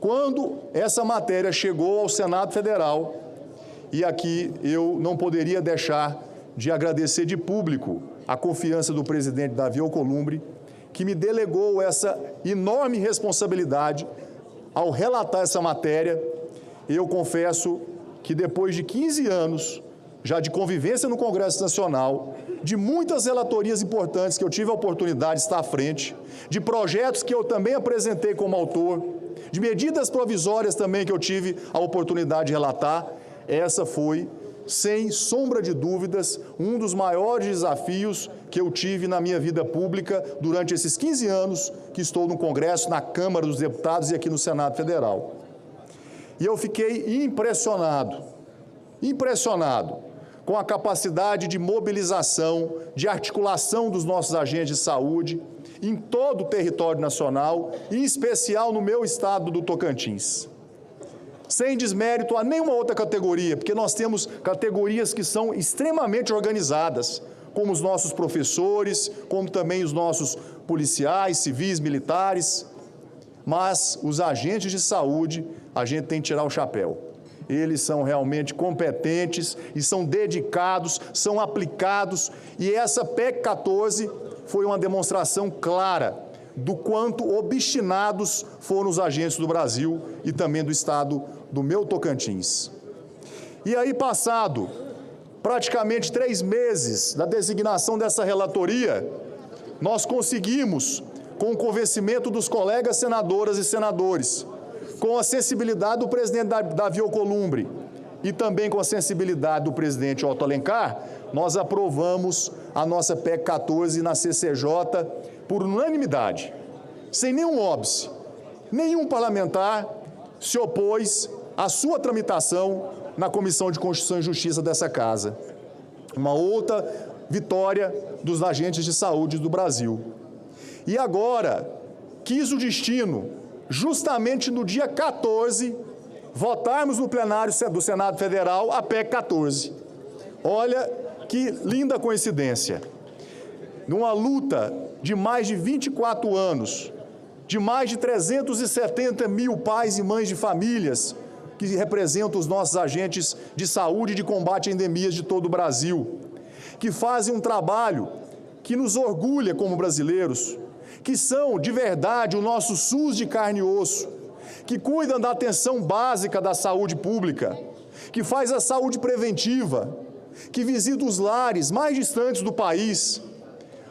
Quando essa matéria chegou ao Senado Federal, e aqui eu não poderia deixar de agradecer de público a confiança do presidente Davi Alcolumbre, que me delegou essa enorme responsabilidade ao relatar essa matéria. Eu confesso que depois de 15 anos já de convivência no Congresso Nacional, de muitas relatorias importantes que eu tive a oportunidade de estar à frente, de projetos que eu também apresentei como autor, de medidas provisórias também que eu tive a oportunidade de relatar, essa foi sem sombra de dúvidas, um dos maiores desafios que eu tive na minha vida pública durante esses 15 anos que estou no Congresso, na Câmara dos Deputados e aqui no Senado Federal. E eu fiquei impressionado com a capacidade de mobilização, de articulação dos nossos agentes de saúde em todo o território nacional, em especial no meu estado do Tocantins. Sem desmérito a nenhuma outra categoria, porque nós temos categorias que são extremamente organizadas, como os nossos professores, como também os nossos policiais, civis, militares, mas os agentes de saúde, a gente tem que tirar o chapéu. Eles são realmente competentes e são dedicados, são aplicados, e essa PEC 14 foi uma demonstração clara do quanto obstinados foram os agentes do Brasil e também do estado do meu Tocantins. E aí, passado praticamente 3 meses da designação dessa relatoria, nós conseguimos, com o convencimento dos colegas senadoras e senadores, com a sensibilidade do presidente Davi Alcolumbre e também com a sensibilidade do presidente Otto Alencar, nós aprovamos a nossa PEC 14 na CCJ por unanimidade, sem nenhum óbice. Nenhum parlamentar se opôs à sua tramitação na Comissão de Constituição e Justiça dessa Casa. Uma outra vitória dos agentes de saúde do Brasil. E agora, quis o destino, justamente no dia 14, votarmos no plenário do Senado Federal a PEC 14. Olha que linda coincidência. Numa luta de mais de 24 anos, de mais de 370 mil pais e mães de famílias, que representam os nossos agentes de saúde e de combate a endemias de todo o Brasil, que fazem um trabalho que nos orgulha como brasileiros, que são, de verdade, o nosso SUS de carne e osso, que cuidam da atenção básica da saúde pública, que faz a saúde preventiva, que visita os lares mais distantes do país,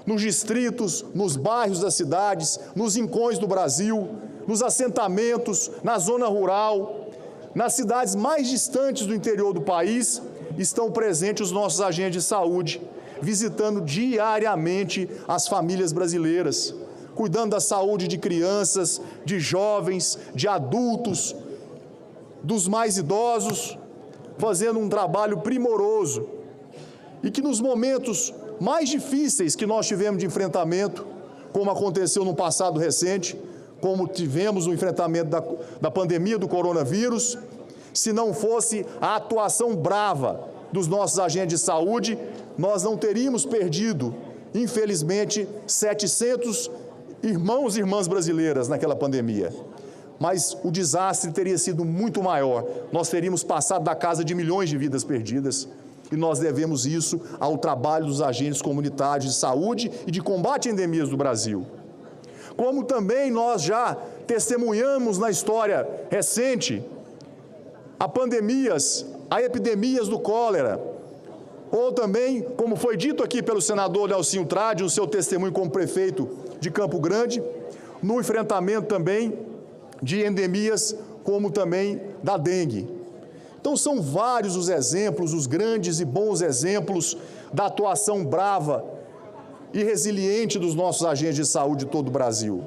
nos distritos, nos bairros das cidades, nos rincões do Brasil, nos assentamentos, na zona rural, nas cidades mais distantes do interior do país, estão presentes os nossos agentes de saúde, visitando diariamente as famílias brasileiras, cuidando da saúde de crianças, de jovens, de adultos, dos mais idosos, fazendo um trabalho primoroso. E que nos momentos mais difíceis que nós tivemos de enfrentamento, como aconteceu no passado recente, como tivemos no enfrentamento da pandemia do coronavírus, se não fosse a atuação brava dos nossos agentes de saúde, nós não teríamos perdido, infelizmente, 700 irmãos e irmãs brasileiras naquela pandemia. Mas o desastre teria sido muito maior. Nós teríamos passado da casa de milhões de vidas perdidas. E nós devemos isso ao trabalho dos agentes comunitários de saúde e de combate a endemias do Brasil. Como também nós já testemunhamos na história recente a epidemias do cólera, ou também, como foi dito aqui pelo senador Nelsinho Trade, no seu testemunho como prefeito de Campo Grande, no enfrentamento também de endemias, como também da dengue. Então, são vários os exemplos, os grandes e bons exemplos da atuação brava e resiliente dos nossos agentes de saúde de todo o Brasil.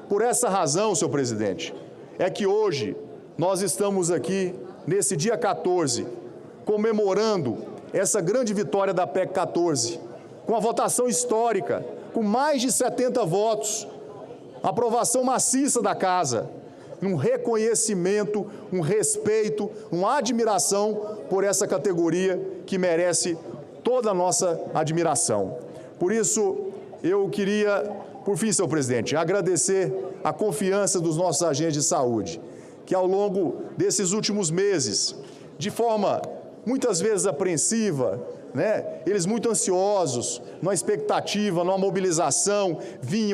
Por essa razão, senhor presidente, é que hoje nós estamos aqui, nesse dia 14, comemorando essa grande vitória da PEC 14, com a votação histórica, com mais de 70 votos, aprovação maciça da Casa, um reconhecimento, um respeito, uma admiração por essa categoria que merece toda a nossa admiração. Por isso, eu queria, por fim, senhor presidente, agradecer a confiança dos nossos agentes de saúde, que ao longo desses últimos meses, de forma muitas vezes apreensiva, eles muito ansiosos, numa expectativa, numa mobilização,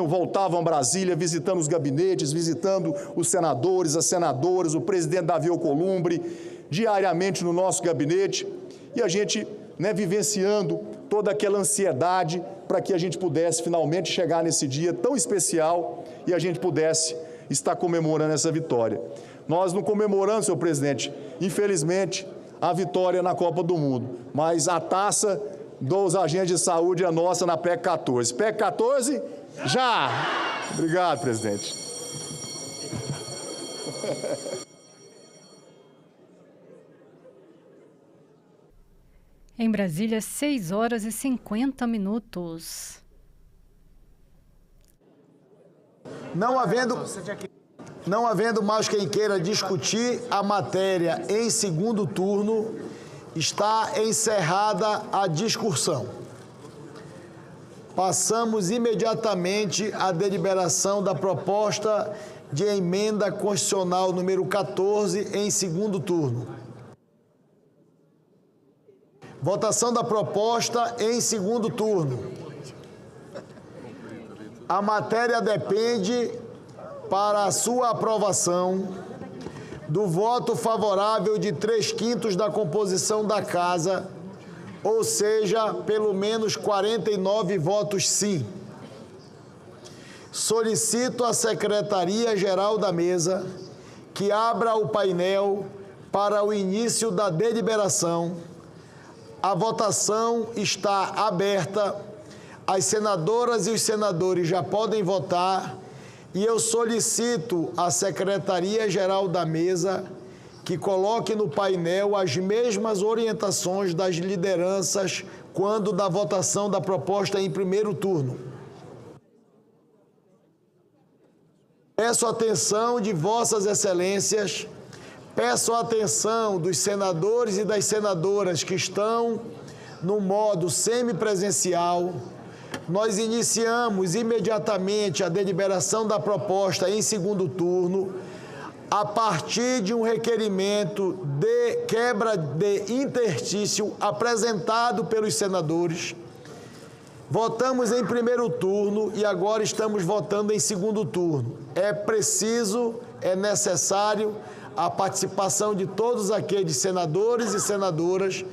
voltavam a Brasília, visitando os gabinetes, visitando os senadores, as senadoras, o presidente Davi Alcolumbre, diariamente no nosso gabinete, e a gente vivenciando toda aquela ansiedade para que a gente pudesse finalmente chegar nesse dia tão especial e a gente pudesse estar comemorando essa vitória. Nós não comemoramos, senhor presidente, infelizmente, a vitória na Copa do Mundo. Mas a taça dos agentes de saúde é nossa na PEC 14. PEC 14, já! Obrigado, presidente. Em Brasília, 6 horas e 50 minutos. Não havendo mais quem queira discutir a matéria em segundo turno, está encerrada a discussão. Passamos imediatamente à deliberação da proposta de emenda constitucional número 14 em segundo turno. Votação da proposta em segundo turno. A matéria depende, para a sua aprovação, do voto favorável de 3/5 da composição da Casa, ou seja, pelo menos 49 votos sim. Solicito à Secretaria-Geral da Mesa que abra o painel para o início da deliberação. A votação está aberta. As senadoras e os senadores já podem votar. E eu solicito à Secretaria-Geral da Mesa que coloque no painel as mesmas orientações das lideranças quando da votação da proposta em primeiro turno. Peço a atenção de Vossas Excelências, peço a atenção dos senadores e das senadoras que estão no modo semipresencial. Nós iniciamos imediatamente a deliberação da proposta em segundo turno, a partir de um requerimento de quebra de interstício apresentado pelos senadores. Votamos em primeiro turno e agora estamos votando em segundo turno. É preciso, é necessário a participação de todos aqueles senadores e senadoras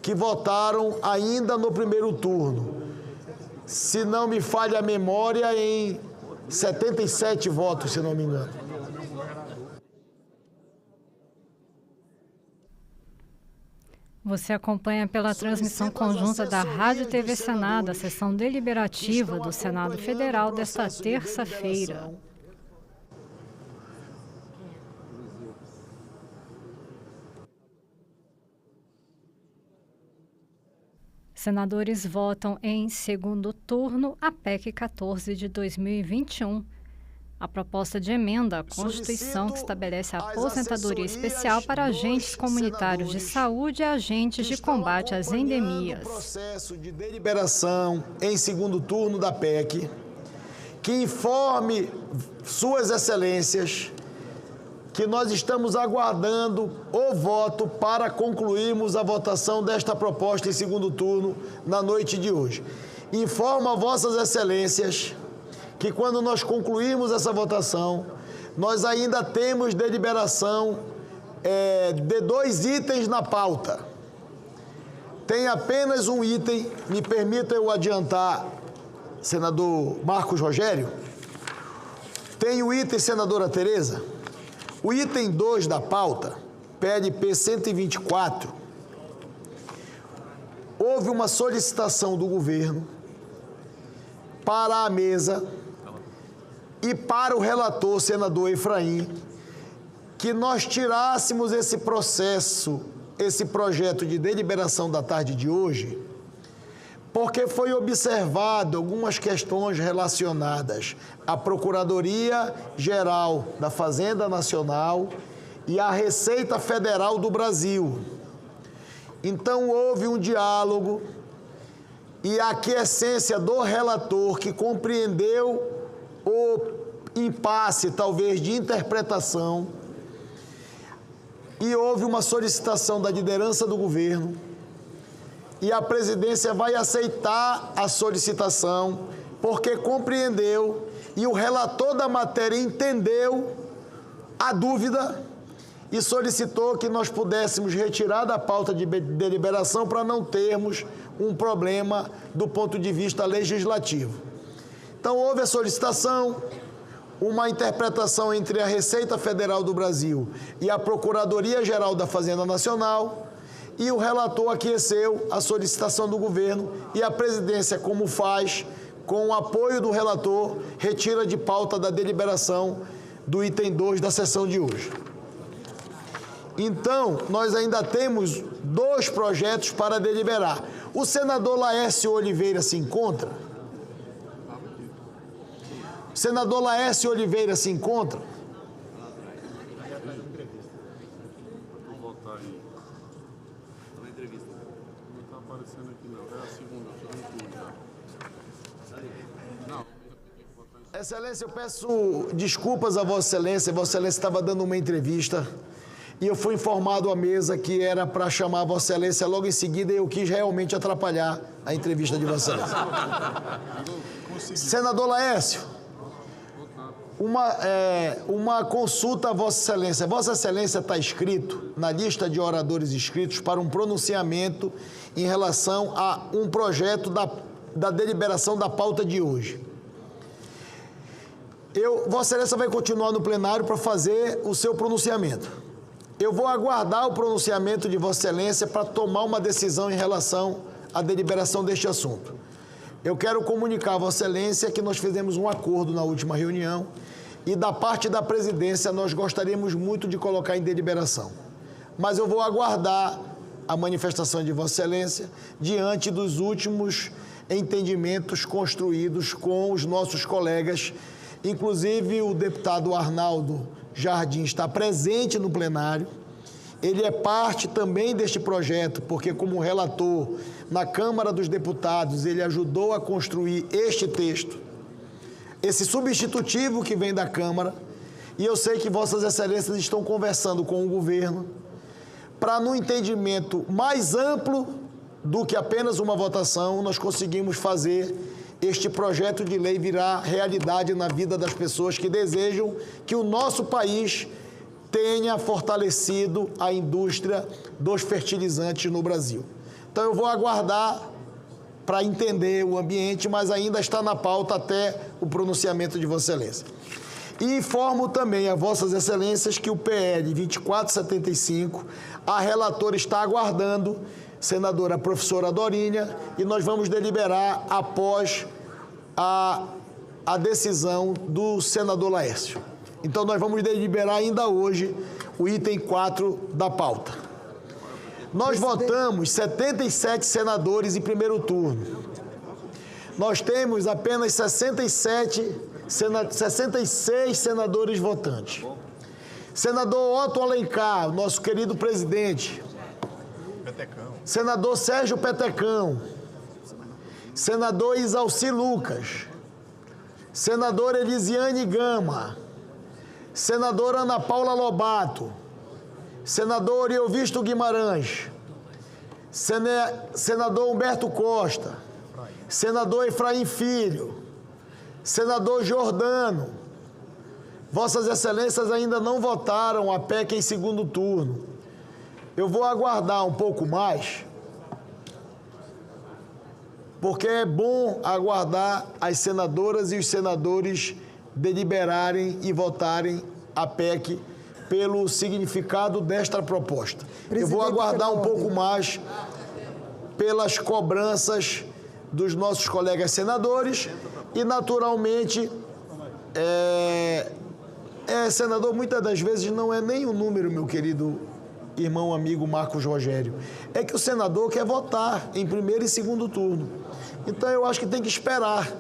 que votaram ainda no primeiro turno. Se não me falha a memória, em 77 votos, se não me engano. Você acompanha pela transmissão conjunta da Rádio TV Senado a sessão deliberativa do Senado Federal desta terça-feira. Senadores votam em segundo turno a PEC 14 de 2021. A proposta de emenda à Constituição que estabelece a aposentadoria especial para agentes comunitários de saúde e agentes de combate às endemias. Processo de deliberação em segundo turno da PEC, que informe Suas Excelências que nós estamos aguardando o voto para concluirmos a votação desta proposta em segundo turno na noite de hoje. Informo a Vossas Excelências que quando nós concluirmos essa votação, nós ainda temos deliberação de 2 itens na pauta. Tem apenas um item, me permita eu adiantar, senador Marcos Rogério. Tem o item, senadora Tereza. O item 2 da pauta, PLP 124, houve uma solicitação do governo para a mesa e para o relator, senador Efraim, que nós tirássemos esse projeto de deliberação da tarde de hoje, porque foi observado algumas questões relacionadas à Procuradoria-Geral da Fazenda Nacional e à Receita Federal do Brasil. Então, houve um diálogo e a aquiescência do relator, que compreendeu o impasse, talvez, de interpretação, e houve uma solicitação da liderança do governo, e a presidência vai aceitar a solicitação, porque compreendeu e o relator da matéria entendeu a dúvida e solicitou que nós pudéssemos retirar da pauta de deliberação para não termos um problema do ponto de vista legislativo. Então, houve a solicitação, uma interpretação entre a Receita Federal do Brasil e a Procuradoria-Geral da Fazenda Nacional, e o relator aqueceu a solicitação do governo e a presidência, como faz, com o apoio do relator, retira de pauta da deliberação do item 2 da sessão de hoje. Então, nós ainda temos 2 projetos para deliberar. O senador Laércio Oliveira se encontra? O senador Laércio Oliveira se encontra? Excelência, eu peço desculpas a Vossa Excelência. Vossa Excelência estava dando uma entrevista e eu fui informado à mesa que era para chamar a Vossa Excelência logo em seguida e eu quis realmente atrapalhar a entrevista de Vossa Excelência. Senador Laércio, uma consulta a Vossa Excelência. Vossa Excelência está inscrito na lista de oradores inscritos para um pronunciamento em relação a um projeto da deliberação da pauta de hoje. Vossa Excelência vai continuar no plenário para fazer o seu pronunciamento. Eu vou aguardar o pronunciamento de Vossa Excelência para tomar uma decisão em relação à deliberação deste assunto. Eu quero comunicar a Vossa Excelência que nós fizemos um acordo na última reunião e da parte da presidência nós gostaríamos muito de colocar em deliberação. Mas eu vou aguardar a manifestação de Vossa Excelência diante dos últimos entendimentos construídos com os nossos colegas. Inclusive, o deputado Arnaldo Jardim está presente no plenário. Ele é parte também deste projeto, porque como relator na Câmara dos Deputados, ele ajudou a construir este texto, esse substitutivo que vem da Câmara, e eu sei que Vossas Excelências estão conversando com o governo para, no entendimento mais amplo do que apenas uma votação, nós conseguimos fazer este projeto de lei virar realidade na vida das pessoas que desejam que o nosso país tenha fortalecido a indústria dos fertilizantes no Brasil. Então, eu vou aguardar para entender o ambiente, mas ainda está na pauta até o pronunciamento de Vossa Excelência. E informo também a Vossas Excelências que o PL 2475, a relatora está aguardando, senadora professora Dorinha, e nós vamos deliberar após a decisão do senador Laércio. Então, nós vamos deliberar ainda hoje o item 4 da pauta. Nós votamos 77 senadores em primeiro turno. Nós temos apenas 66 senadores votantes. Senador Otto Alencar, nosso querido presidente. Petecão. Senador Sérgio Petecão. Senador Isalci Lucas. Senadora Elisiane Gama. Senadora Ana Paula Lobato. Senador Eovisto Guimarães. Senador Humberto Costa. Senador Efraim Filho. Senador Jordano. Vossas Excelências ainda não votaram a PEC em segundo turno. Eu vou aguardar um pouco mais, porque é bom aguardar as senadoras e os senadores deliberarem e votarem a PEC pelo significado desta proposta. Eu vou aguardar um pouco mais pelas cobranças dos nossos colegas senadores e, naturalmente, senador, muitas das vezes não é nem o número, meu querido irmão, amigo Marcos Rogério. É que o senador quer votar em primeiro e segundo turno. Então, eu acho que tem que esperar.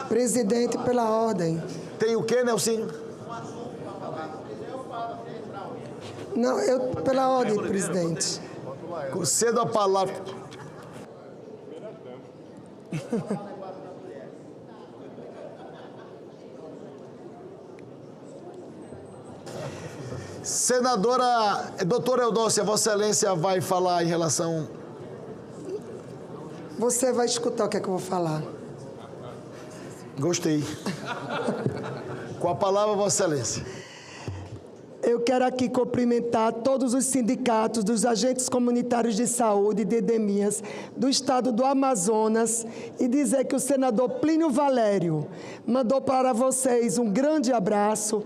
Presidente, pela ordem. Tem o quê, Nelsinho? Não, pela ordem, presidente. Concedo a palavra. Senadora, doutora Eudócia, Vossa Excelência vai falar em relação... Você vai escutar o que é que eu vou falar. Gostei. Com a palavra, Vossa Excelência. Eu quero aqui cumprimentar todos os sindicatos dos agentes comunitários de saúde de endemias do estado do Amazonas e dizer que o senador Plínio Valério mandou para vocês um grande abraço,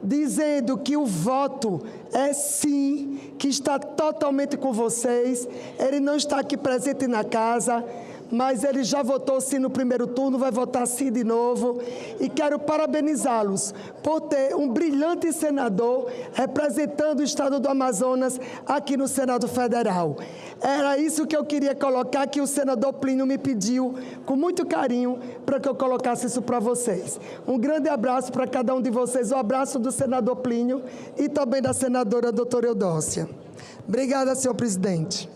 dizendo que o voto é sim, que está totalmente com vocês. Ele não está aqui presente na casa, mas ele já votou sim no primeiro turno, vai votar sim de novo. E quero parabenizá-los por ter um brilhante senador representando o estado do Amazonas aqui no Senado Federal. Era isso que eu queria colocar, que o senador Plínio me pediu com muito carinho para que eu colocasse isso para vocês. Um grande abraço para cada um de vocês, o abraço do senador Plínio e também da senadora doutora Eudócia. Obrigada, senhor presidente.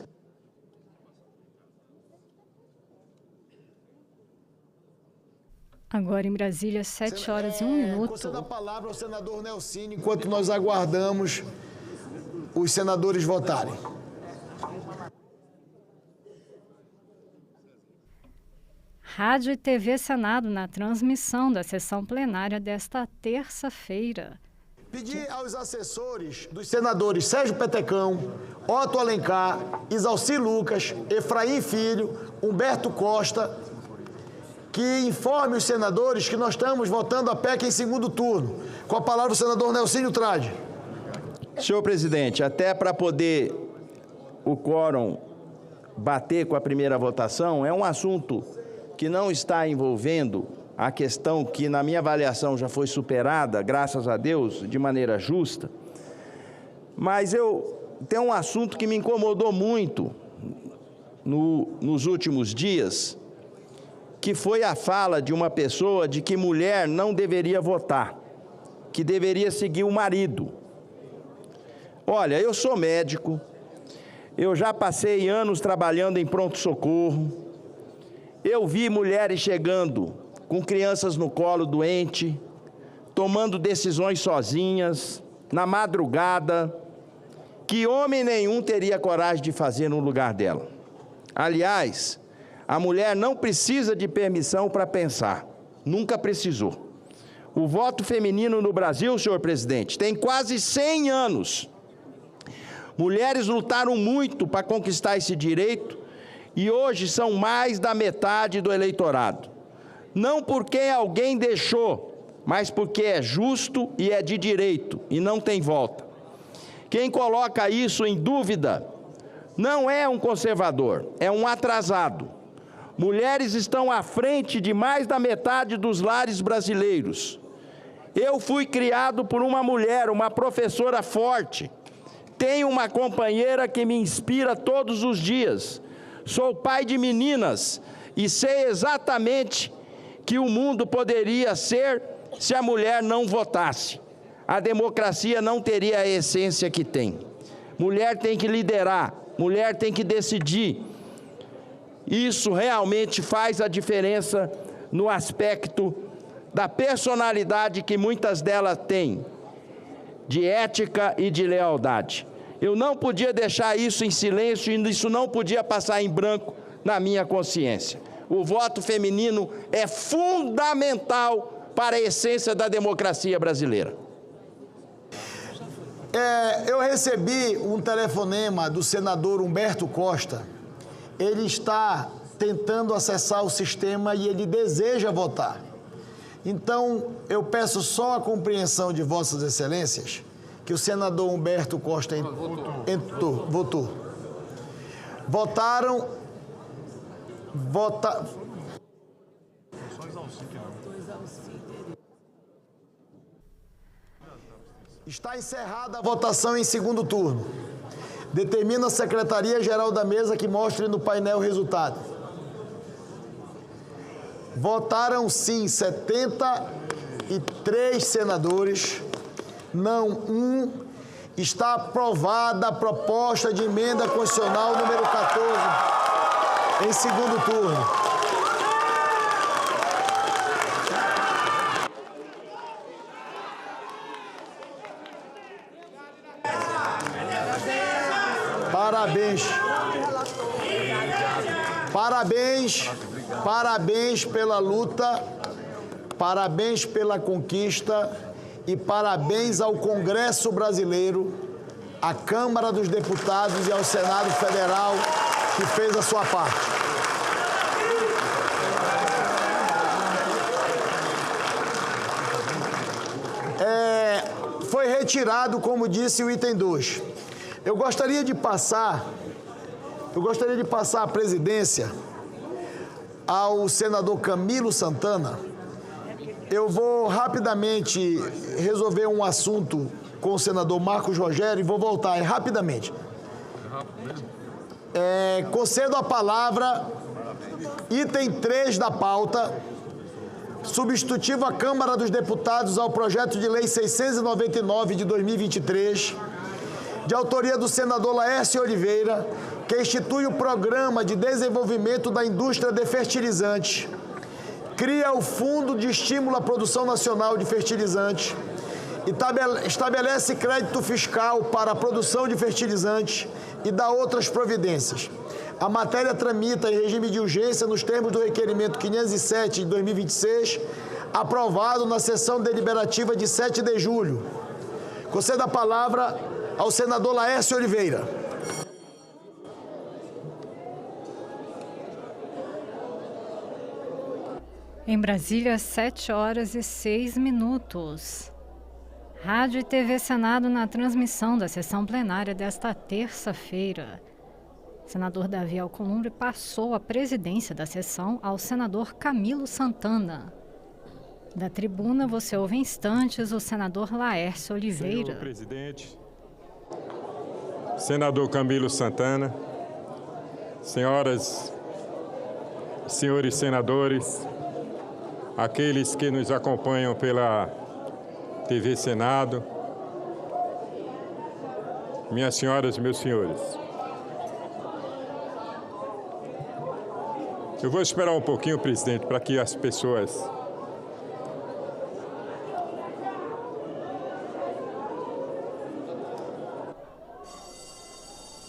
Agora em Brasília, 7 horas e 1 minuto. Conceda a palavra ao senador Nelsinho, enquanto nós aguardamos os senadores votarem. Rádio e TV Senado na transmissão da sessão plenária desta terça-feira. Pedir aos assessores dos senadores Sérgio Petecão, Otto Alencar, Isalci Lucas, Efraim Filho, Humberto Costa, que informe os senadores que nós estamos votando a PEC em segundo turno. Com a palavra o senador Nelsinho Trade. Senhor presidente, até para poder o quórum bater com a primeira votação, é um assunto que não está envolvendo a questão que, na minha avaliação, já foi superada, graças a Deus, de maneira justa. Mas tem um assunto que me incomodou muito nos últimos dias, que foi a fala de uma pessoa de que mulher não deveria votar, que deveria seguir o marido. Olha, eu sou médico, eu já passei anos trabalhando em pronto-socorro, eu vi mulheres chegando com crianças no colo doente, tomando decisões sozinhas, na madrugada, que homem nenhum teria coragem de fazer no lugar dela. Aliás, a mulher não precisa de permissão para pensar, nunca precisou. O voto feminino no Brasil, senhor presidente, tem quase 100 anos. Mulheres lutaram muito para conquistar esse direito e hoje são mais da metade do eleitorado. Não porque alguém deixou, mas porque é justo e é de direito e não tem volta. Quem coloca isso em dúvida não é um conservador, é um atrasado. Mulheres estão à frente de mais da metade dos lares brasileiros. Eu fui criado por uma mulher, uma professora forte. Tenho uma companheira que me inspira todos os dias. Sou pai de meninas e sei exatamente que o mundo poderia ser se a mulher não votasse. A democracia não teria a essência que tem. Mulher tem que liderar, mulher tem que decidir. Isso realmente faz a diferença no aspecto da personalidade que muitas delas têm, de ética e de lealdade. Eu não podia deixar isso em silêncio e isso não podia passar em branco na minha consciência. O voto feminino é fundamental para a essência da democracia brasileira. Eu recebi um telefonema do senador Humberto Costa. Ele está tentando acessar o sistema e ele deseja votar. Então, eu peço só a compreensão de Vossas Excelências que o senador Humberto Costa votou. Está encerrada a votação em segundo turno. Determina a Secretaria-Geral da Mesa que mostre no painel o resultado. Votaram sim 73 senadores, não um. Está aprovada a proposta de emenda constitucional número 14 em segundo turno. Parabéns. Parabéns. Parabéns pela luta, parabéns pela conquista e parabéns ao Congresso Brasileiro, à Câmara dos Deputados e ao Senado Federal que fez a sua parte. foi retirado, como disse o item 2. Eu gostaria de passar a presidência ao senador Camilo Santana. Eu vou rapidamente resolver um assunto com o senador Marcos Rogério e vou voltar rapidamente. Concedo a palavra, item 3 da pauta, substitutivo à Câmara dos Deputados ao projeto de lei 699 de 2023, de autoria do senador Laércio Oliveira, que institui o Programa de Desenvolvimento da Indústria de Fertilizantes, cria o Fundo de Estímulo à Produção Nacional de Fertilizantes, estabelece crédito fiscal para a produção de fertilizantes e dá outras providências. A matéria tramita em regime de urgência nos termos do requerimento 507 de 2026, aprovado na sessão deliberativa de 7 de julho. Concedo a palavra ao senador Laércio Oliveira. Em Brasília, 7h06. Rádio e TV Senado na transmissão da sessão plenária desta terça-feira. O senador Davi Alcolumbre passou a presidência da sessão ao senador Camilo Santana. Da tribuna, você ouve em instantes o senador Laércio Oliveira. Senhor presidente, senador Camilo Santana, senhoras e senhores senadores, aqueles que nos acompanham pela TV Senado, minhas senhoras e meus senhores. Eu vou esperar um pouquinho, presidente, para que as pessoas...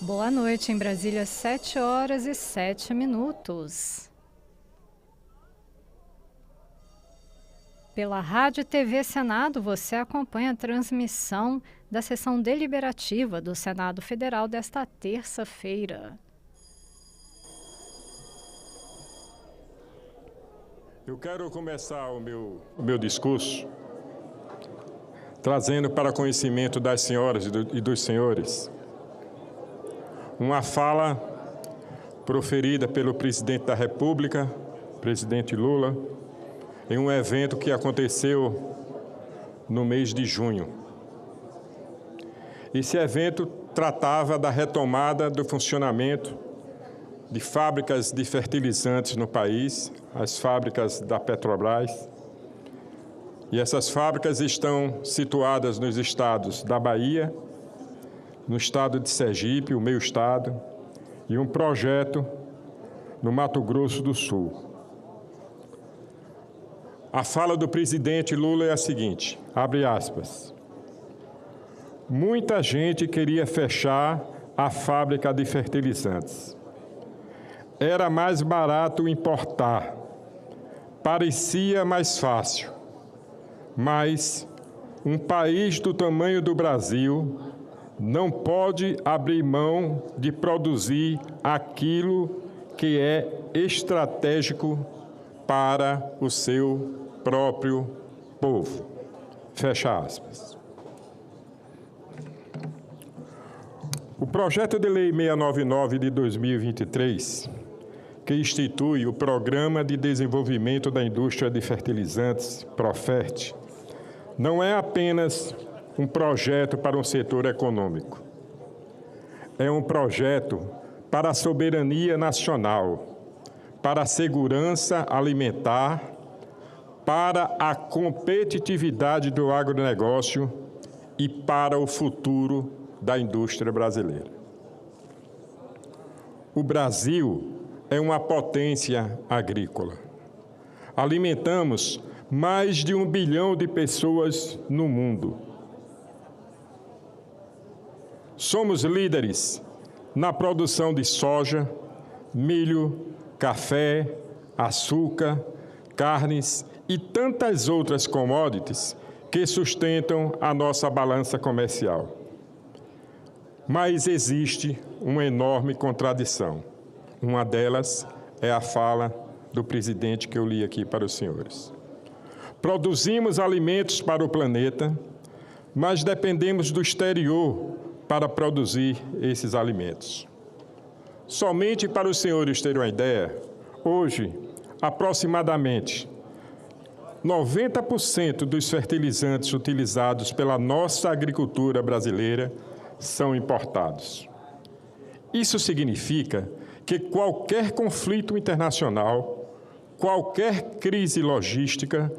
Boa noite, em Brasília, 7h07. Pela Rádio e TV Senado, você acompanha a transmissão da sessão deliberativa do Senado Federal desta terça-feira. Eu quero começar o meu discurso trazendo para conhecimento das senhoras e dos senhores uma fala proferida pelo presidente da República, presidente Lula, em um evento que aconteceu no mês de junho. Esse evento tratava da retomada do funcionamento de fábricas de fertilizantes no país, as fábricas da Petrobras. E essas fábricas estão situadas nos estados da Bahia, no estado de Sergipe, o meu estado, e um projeto no Mato Grosso do Sul. A fala do presidente Lula é a seguinte, abre aspas, muita gente queria fechar a fábrica de fertilizantes. Era mais barato importar, parecia mais fácil, mas um país do tamanho do Brasil não pode abrir mão de produzir aquilo que é estratégico para o seu próprio povo. Fecha aspas. O projeto de lei 699 de 2023, que institui o Programa de Desenvolvimento da Indústria de Fertilizantes, PROFERT, não é apenas um projeto para um setor econômico. É um projeto para a soberania nacional, para a segurança alimentar, para a competitividade do agronegócio e para o futuro da indústria brasileira. O Brasil é uma potência agrícola. Alimentamos mais de 1 bilhão de pessoas no mundo. Somos líderes na produção de soja, milho, café, açúcar, carnes e tantas outras commodities que sustentam a nossa balança comercial. Mas existe uma enorme contradição. Uma delas é a fala do presidente que eu li aqui para os senhores. Produzimos alimentos para o planeta, mas dependemos do exterior para produzir esses alimentos. Somente para os senhores terem uma ideia, hoje, aproximadamente 90% dos fertilizantes utilizados pela nossa agricultura brasileira são importados. Isso significa que qualquer conflito internacional, qualquer crise logística,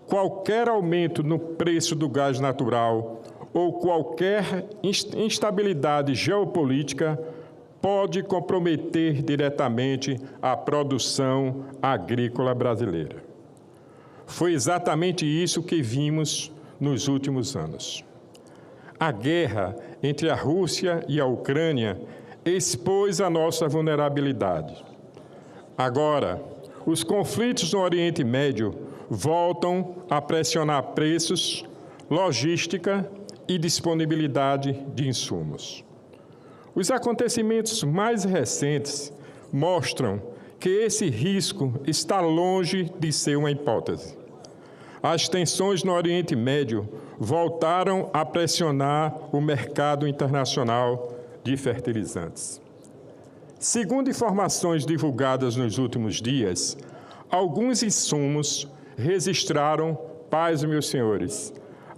qualquer aumento no preço do gás natural ou qualquer instabilidade geopolítica pode comprometer diretamente a produção agrícola brasileira. Foi exatamente isso que vimos nos últimos anos. A guerra entre a Rússia e a Ucrânia expôs a nossa vulnerabilidade. Agora, os conflitos no Oriente Médio voltam a pressionar preços, logística e disponibilidade de insumos. Os acontecimentos mais recentes mostram que esse risco está longe de ser uma hipótese. As tensões no Oriente Médio voltaram a pressionar o mercado internacional de fertilizantes. Segundo informações divulgadas nos últimos dias, alguns insumos registraram, paz, meus senhores,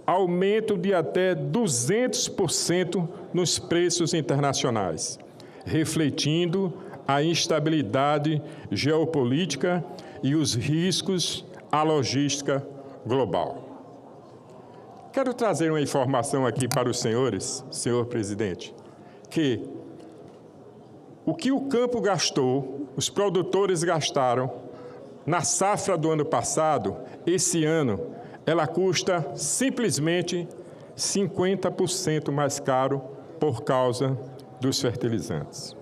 aumento de até 200% nos preços internacionais, refletindo a instabilidade geopolítica e os riscos à logística global. Quero trazer uma informação aqui para os senhores, senhor presidente, que o que o campo gastou, os produtores gastaram, na safra do ano passado, esse ano, ela custa simplesmente 50% mais caro por causa dos fertilizantes.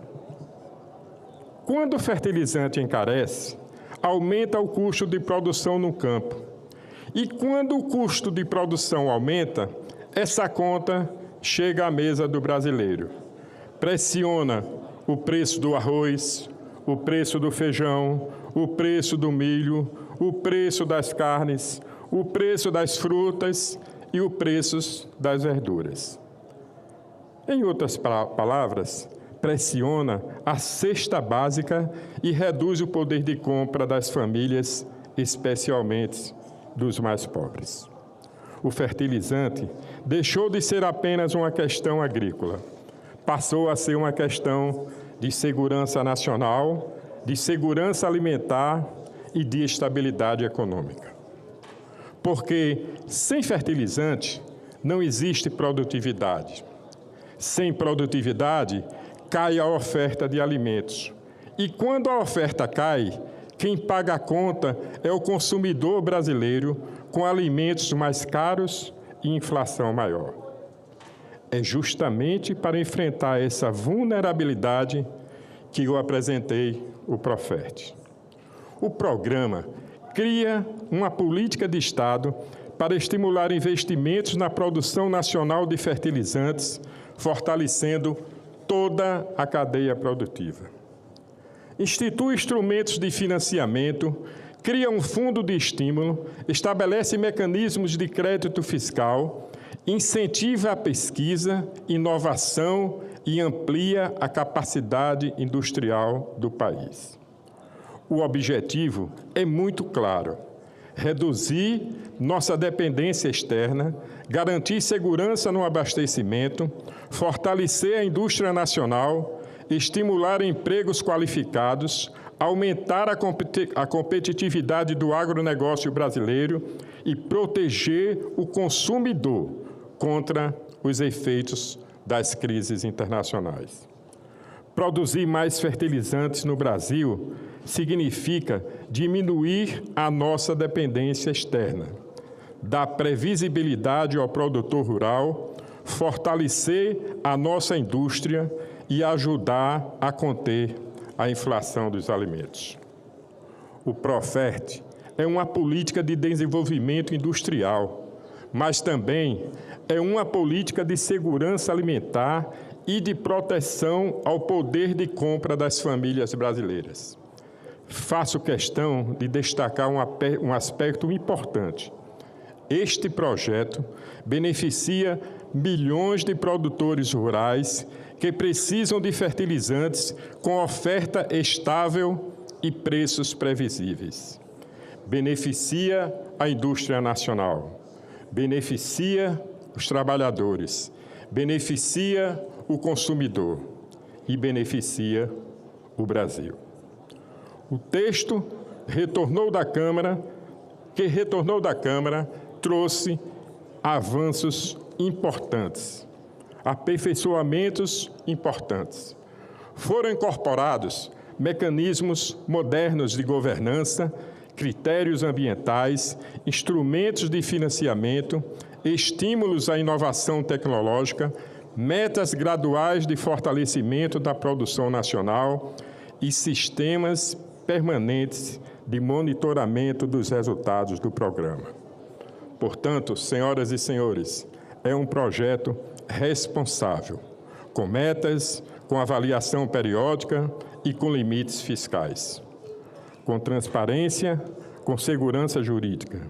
Quando o fertilizante encarece, aumenta o custo de produção no campo. E quando o custo de produção aumenta, essa conta chega à mesa do brasileiro. Pressiona o preço do arroz, o preço do feijão, o preço do milho, o preço das carnes, o preço das frutas e o preço das verduras. Em outras palavras, pressiona a cesta básica e reduz o poder de compra das famílias, especialmente dos mais pobres. O fertilizante deixou de ser apenas uma questão agrícola, passou a ser uma questão de segurança nacional, de segurança alimentar e de estabilidade econômica. Porque sem fertilizante não existe produtividade. Sem produtividade, cai a oferta de alimentos. E quando a oferta cai, quem paga a conta é o consumidor brasileiro, com alimentos mais caros e inflação maior. É justamente para enfrentar essa vulnerabilidade que eu apresentei o Profert. O programa cria uma política de Estado para estimular investimentos na produção nacional de fertilizantes, fortalecendo toda a cadeia produtiva. Institui instrumentos de financiamento, cria um fundo de estímulo, estabelece mecanismos de crédito fiscal, incentiva a pesquisa, inovação e amplia a capacidade industrial do país. O objetivo é muito claro: reduzir nossa dependência externa, garantir segurança no abastecimento, fortalecer a indústria nacional, estimular empregos qualificados, aumentar a competitividade do agronegócio brasileiro e proteger o consumidor contra os efeitos das crises internacionais. Produzir mais fertilizantes no Brasil significa diminuir a nossa dependência externa, dar previsibilidade ao produtor rural, fortalecer a nossa indústria e ajudar a conter a inflação dos alimentos. O Profert é uma política de desenvolvimento industrial, mas também é uma política de segurança alimentar e de proteção ao poder de compra das famílias brasileiras. Faço questão de destacar um aspecto importante. Este projeto beneficia milhões de produtores rurais que precisam de fertilizantes com oferta estável e preços previsíveis. Beneficia a indústria nacional, beneficia os trabalhadores, beneficia o consumidor e beneficia o Brasil. O texto que retornou da Câmara, trouxe avanços importantes, aperfeiçoamentos importantes. Foram incorporados mecanismos modernos de governança, critérios ambientais, instrumentos de financiamento, estímulos à inovação tecnológica, metas graduais de fortalecimento da produção nacional e sistemas permanentes de monitoramento dos resultados do programa. Portanto, senhoras e senhores, é um projeto responsável, com metas, com avaliação periódica e com limites fiscais, com transparência, com segurança jurídica.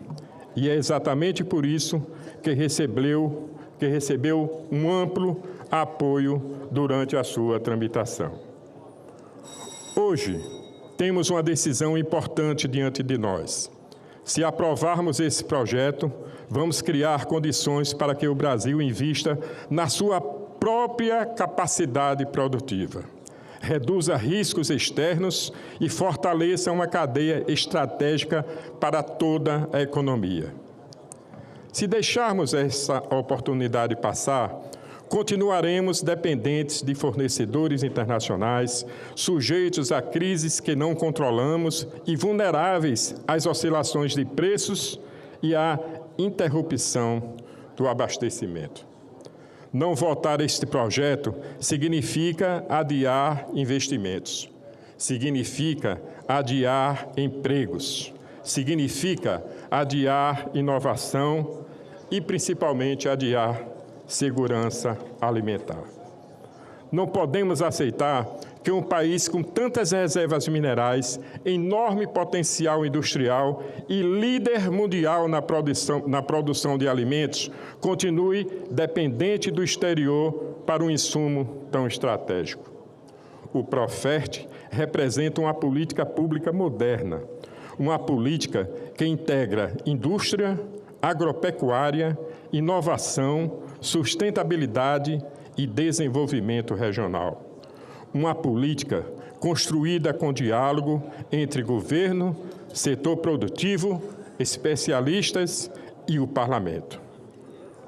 E é exatamente por isso que recebeu um amplo apoio durante a sua tramitação. Hoje, temos uma decisão importante diante de nós. Se aprovarmos esse projeto, vamos criar condições para que o Brasil invista na sua própria capacidade produtiva, reduza riscos externos e fortaleça uma cadeia estratégica para toda a economia. Se deixarmos essa oportunidade passar, continuaremos dependentes de fornecedores internacionais, sujeitos a crises que não controlamos e vulneráveis às oscilações de preços e à interrupção do abastecimento. Não votar este projeto significa adiar investimentos, significa adiar empregos, significa adiar inovação e, principalmente, adiar segurança alimentar. Não podemos aceitar que um país com tantas reservas minerais, enorme potencial industrial e líder mundial na produção de alimentos continue dependente do exterior para um insumo tão estratégico. O Profert representa uma política pública moderna, uma política que integra indústria, agropecuária, inovação, sustentabilidade e desenvolvimento regional. Uma política construída com diálogo entre governo, setor produtivo, especialistas e o parlamento.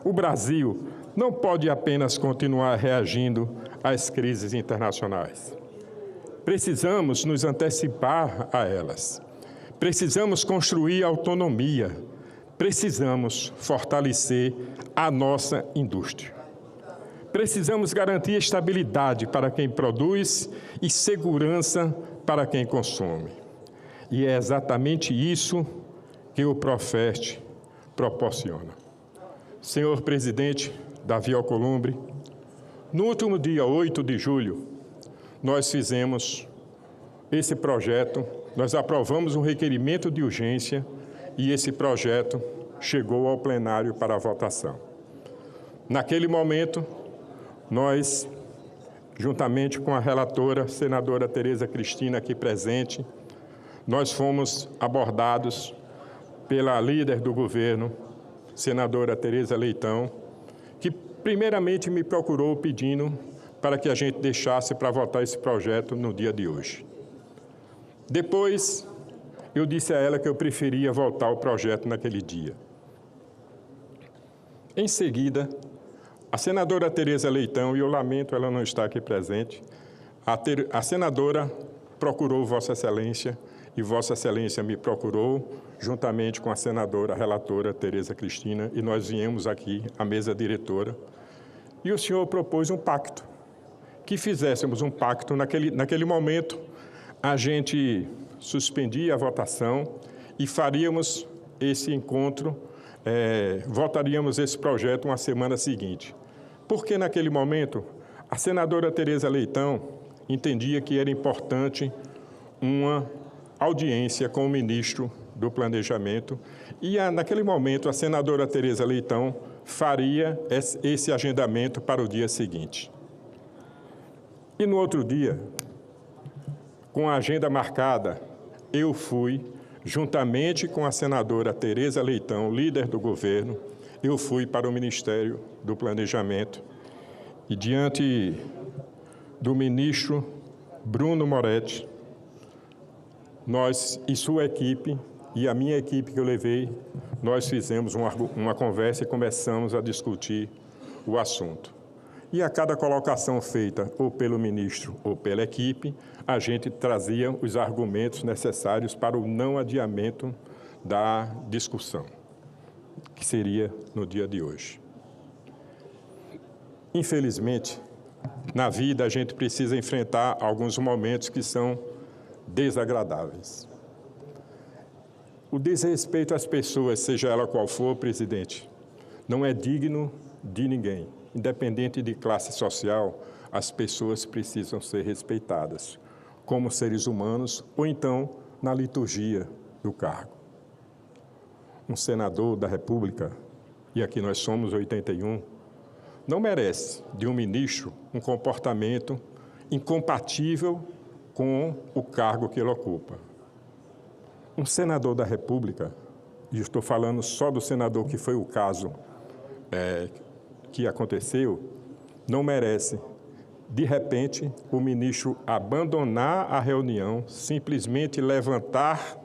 O Brasil não pode apenas continuar reagindo às crises internacionais. Precisamos nos antecipar a elas. Precisamos construir autonomia. Precisamos fortalecer a nossa indústria. Precisamos garantir estabilidade para quem produz e segurança para quem consome. E é exatamente isso que o Profert proporciona. Senhor Presidente Davi Alcolumbre, no último dia 8 de julho, nós fizemos esse projeto, nós aprovamos um requerimento de urgência e esse projeto chegou ao plenário para a votação. Naquele momento, nós, juntamente com a relatora, senadora Tereza Cristina, aqui presente, nós fomos abordados pela líder do governo, senadora Tereza Leitão, que primeiramente me procurou pedindo para que a gente deixasse para votar esse projeto no dia de hoje. Depois, eu disse a ela que eu preferia votar o projeto naquele dia. Em seguida, a senadora Tereza Leitão, e eu lamento ela não estar aqui presente, a senadora procurou Vossa Excelência e Vossa Excelência me procurou, juntamente com a senadora relatora Tereza Cristina, e nós viemos aqui à mesa diretora, e o senhor propôs um pacto, que fizéssemos um pacto. Naquele momento, a gente suspendia a votação e faríamos esse encontro, votaríamos esse projeto uma semana seguinte. Porque naquele momento, a senadora Tereza Leitão entendia que era importante uma audiência com o ministro do Planejamento, e naquele momento a senadora Tereza Leitão faria esse agendamento para o dia seguinte. E no outro dia, com a agenda marcada, eu fui, juntamente com a senadora Tereza Leitão, líder do governo, eu fui para o Ministério do Planejamento e, diante do ministro Bruno Moretti, nós e sua equipe, e a minha equipe que eu levei, nós fizemos uma conversa e começamos a discutir o assunto. E a cada colocação feita ou pelo ministro ou pela equipe, a gente trazia os argumentos necessários para o não adiamento da discussão, que seria no dia de hoje. Infelizmente, na vida a gente precisa enfrentar alguns momentos que são desagradáveis. O desrespeito às pessoas, seja ela qual for, presidente, não é digno de ninguém. Independente de classe social, as pessoas precisam ser respeitadas, como seres humanos ou então na liturgia do cargo. Um senador da República, e aqui nós somos 81, não merece de um ministro um comportamento incompatível com o cargo que ele ocupa. Um senador da República, e estou falando só do senador que foi o caso que aconteceu, não merece, de repente, o ministro abandonar a reunião, simplesmente levantar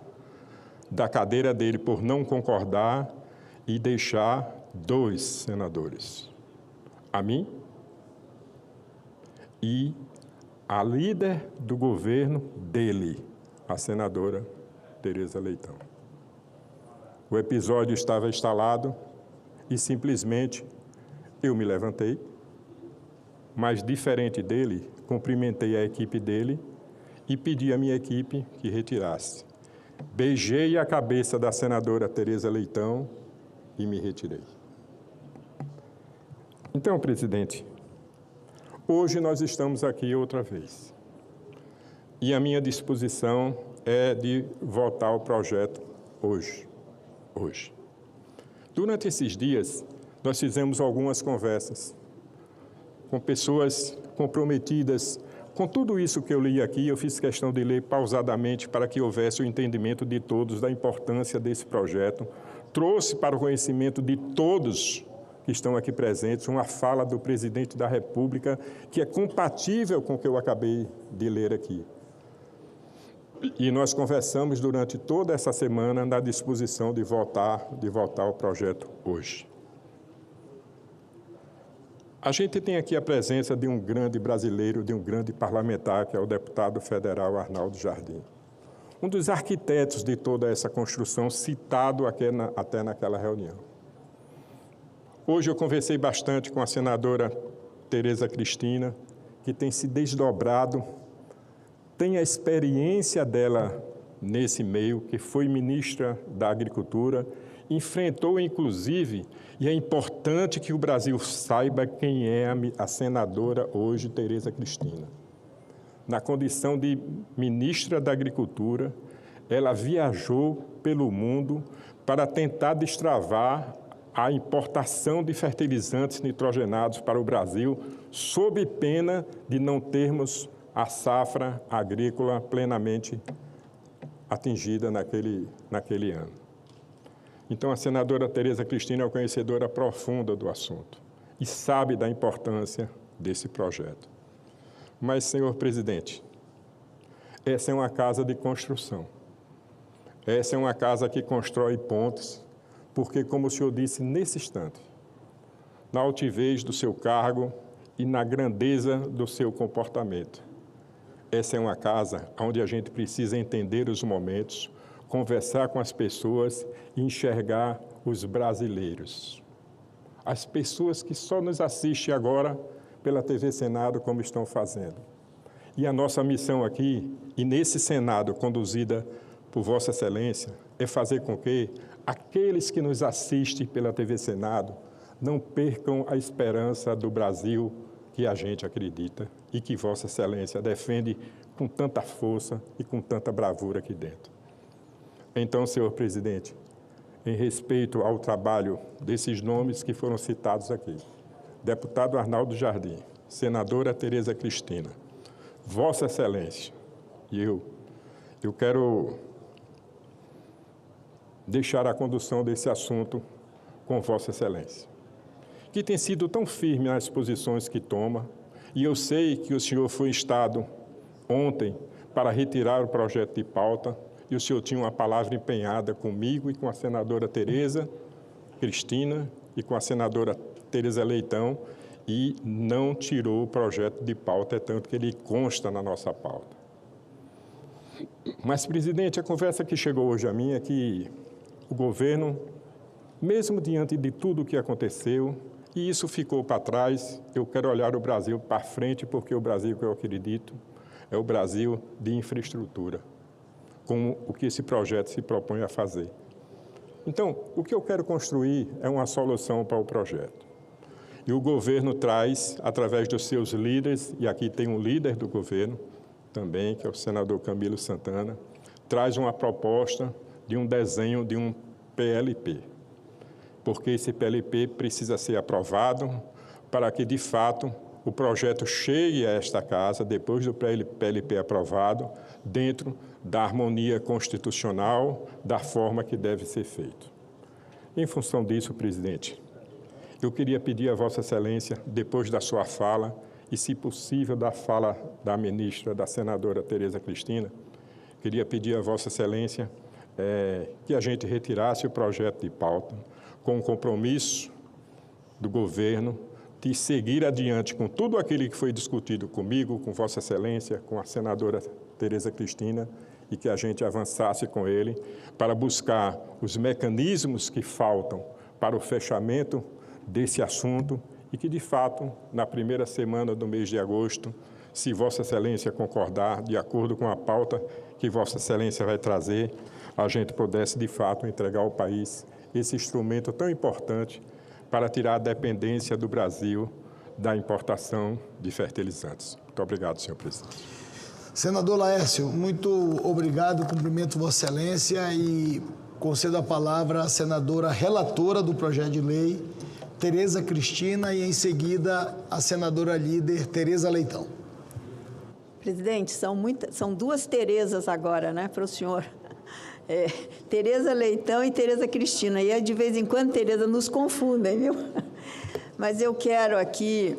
da cadeira dele por não concordar e deixar 2 senadores, a mim e a líder do governo dele, a senadora Tereza Leitão. O episódio estava instalado e simplesmente eu me levantei, mas diferente dele, cumprimentei a equipe dele e pedi à minha equipe que retirasse. Beijei a cabeça da senadora Tereza Leitão e me retirei. Então, presidente, hoje nós estamos aqui outra vez. E a minha disposição é de votar o projeto hoje. Durante esses dias, nós fizemos algumas conversas com pessoas comprometidas. Com tudo isso que eu li aqui, eu fiz questão de ler pausadamente para que houvesse o entendimento de todos da importância desse projeto. Trouxe para o conhecimento de todos que estão aqui presentes uma fala do presidente da República que é compatível com o que eu acabei de ler aqui. E nós conversamos durante toda essa semana na disposição de votar o projeto hoje. A gente tem aqui a presença de um grande brasileiro, de um grande parlamentar, que é o deputado federal Arnaldo Jardim. Um dos arquitetos de toda essa construção, citado até naquela reunião. Hoje eu conversei bastante com a senadora Tereza Cristina, que tem se desdobrado, tem a experiência dela nesse meio, que foi ministra da Agricultura, enfrentou, inclusive, e é importante que o Brasil saiba quem é a senadora hoje, Tereza Cristina. Na condição de ministra da Agricultura, ela viajou pelo mundo para tentar destravar a importação de fertilizantes nitrogenados para o Brasil, sob pena de não termos a safra agrícola plenamente atingida naquele ano. Então, a senadora Tereza Cristina é conhecedora profunda do assunto e sabe da importância desse projeto. Mas, senhor presidente, essa é uma casa de construção. Essa é uma casa que constrói pontes, porque, como o senhor disse nesse instante, na altivez do seu cargo e na grandeza do seu comportamento, essa é uma casa onde a gente precisa entender os momentos, conversar com as pessoas e enxergar os brasileiros. As pessoas que só nos assistem agora pela TV Senado, como estão fazendo. E a nossa missão aqui, e nesse Senado conduzida por Vossa Excelência, é fazer com que aqueles que nos assistem pela TV Senado não percam a esperança do Brasil que a gente acredita e que Vossa Excelência defende com tanta força e com tanta bravura aqui dentro. Então, senhor presidente, em respeito ao trabalho desses nomes que foram citados aqui, deputado Arnaldo Jardim, senadora Tereza Cristina, Vossa Excelência e eu quero deixar a condução desse assunto com Vossa Excelência, que tem sido tão firme nas posições que toma, e eu sei que o senhor foi instado ontem para retirar o projeto de pauta, e o senhor tinha uma palavra empenhada comigo e com a senadora Tereza Cristina e com a senadora Tereza Leitão, e não tirou o projeto de pauta, é tanto que ele consta na nossa pauta. Mas, presidente, a conversa que chegou hoje a mim é que o governo, mesmo diante de tudo o que aconteceu, e isso ficou para trás, eu quero olhar o Brasil para frente, porque o Brasil que eu acredito é o Brasil de infraestrutura, como o que esse projeto se propõe a fazer. Então, o que eu quero construir é uma solução para o projeto. E o governo traz, através dos seus líderes, e aqui tem um líder do governo também, que é o senador Camilo Santana, traz uma proposta de um desenho de um PLP, porque esse PLP precisa ser aprovado para que, de fato, o projeto chegue a esta casa, depois do PLP aprovado, dentro da harmonia constitucional, da forma que deve ser feito. Em função disso, presidente, eu queria pedir a Vossa Excelência, depois da sua fala, e, se possível, da fala da ministra, da senadora Tereza Cristina, queria pedir a Vossa Excelência que a gente retirasse o projeto de pauta com o compromisso do governo de seguir adiante com tudo aquilo que foi discutido comigo, com Vossa Excelência, com a senadora Tereza Cristina, e que a gente avançasse com ele para buscar os mecanismos que faltam para o fechamento desse assunto e que, de fato, na primeira semana do mês de agosto, se Vossa Excelência concordar, de acordo com a pauta que Vossa Excelência vai trazer, a gente pudesse, de fato, entregar ao país esse instrumento tão importante para tirar a dependência do Brasil da importação de fertilizantes. Muito obrigado, senhor presidente. Senador Laércio, muito obrigado, cumprimento Vossa Excelência e concedo a palavra à senadora relatora do projeto de lei, Tereza Cristina, e em seguida a senadora líder Tereza Leitão. Presidente, são duas Terezas agora, né, para o senhor. Tereza Leitão e Tereza Cristina, e de vez em quando Tereza nos confundem, viu? Mas eu quero aqui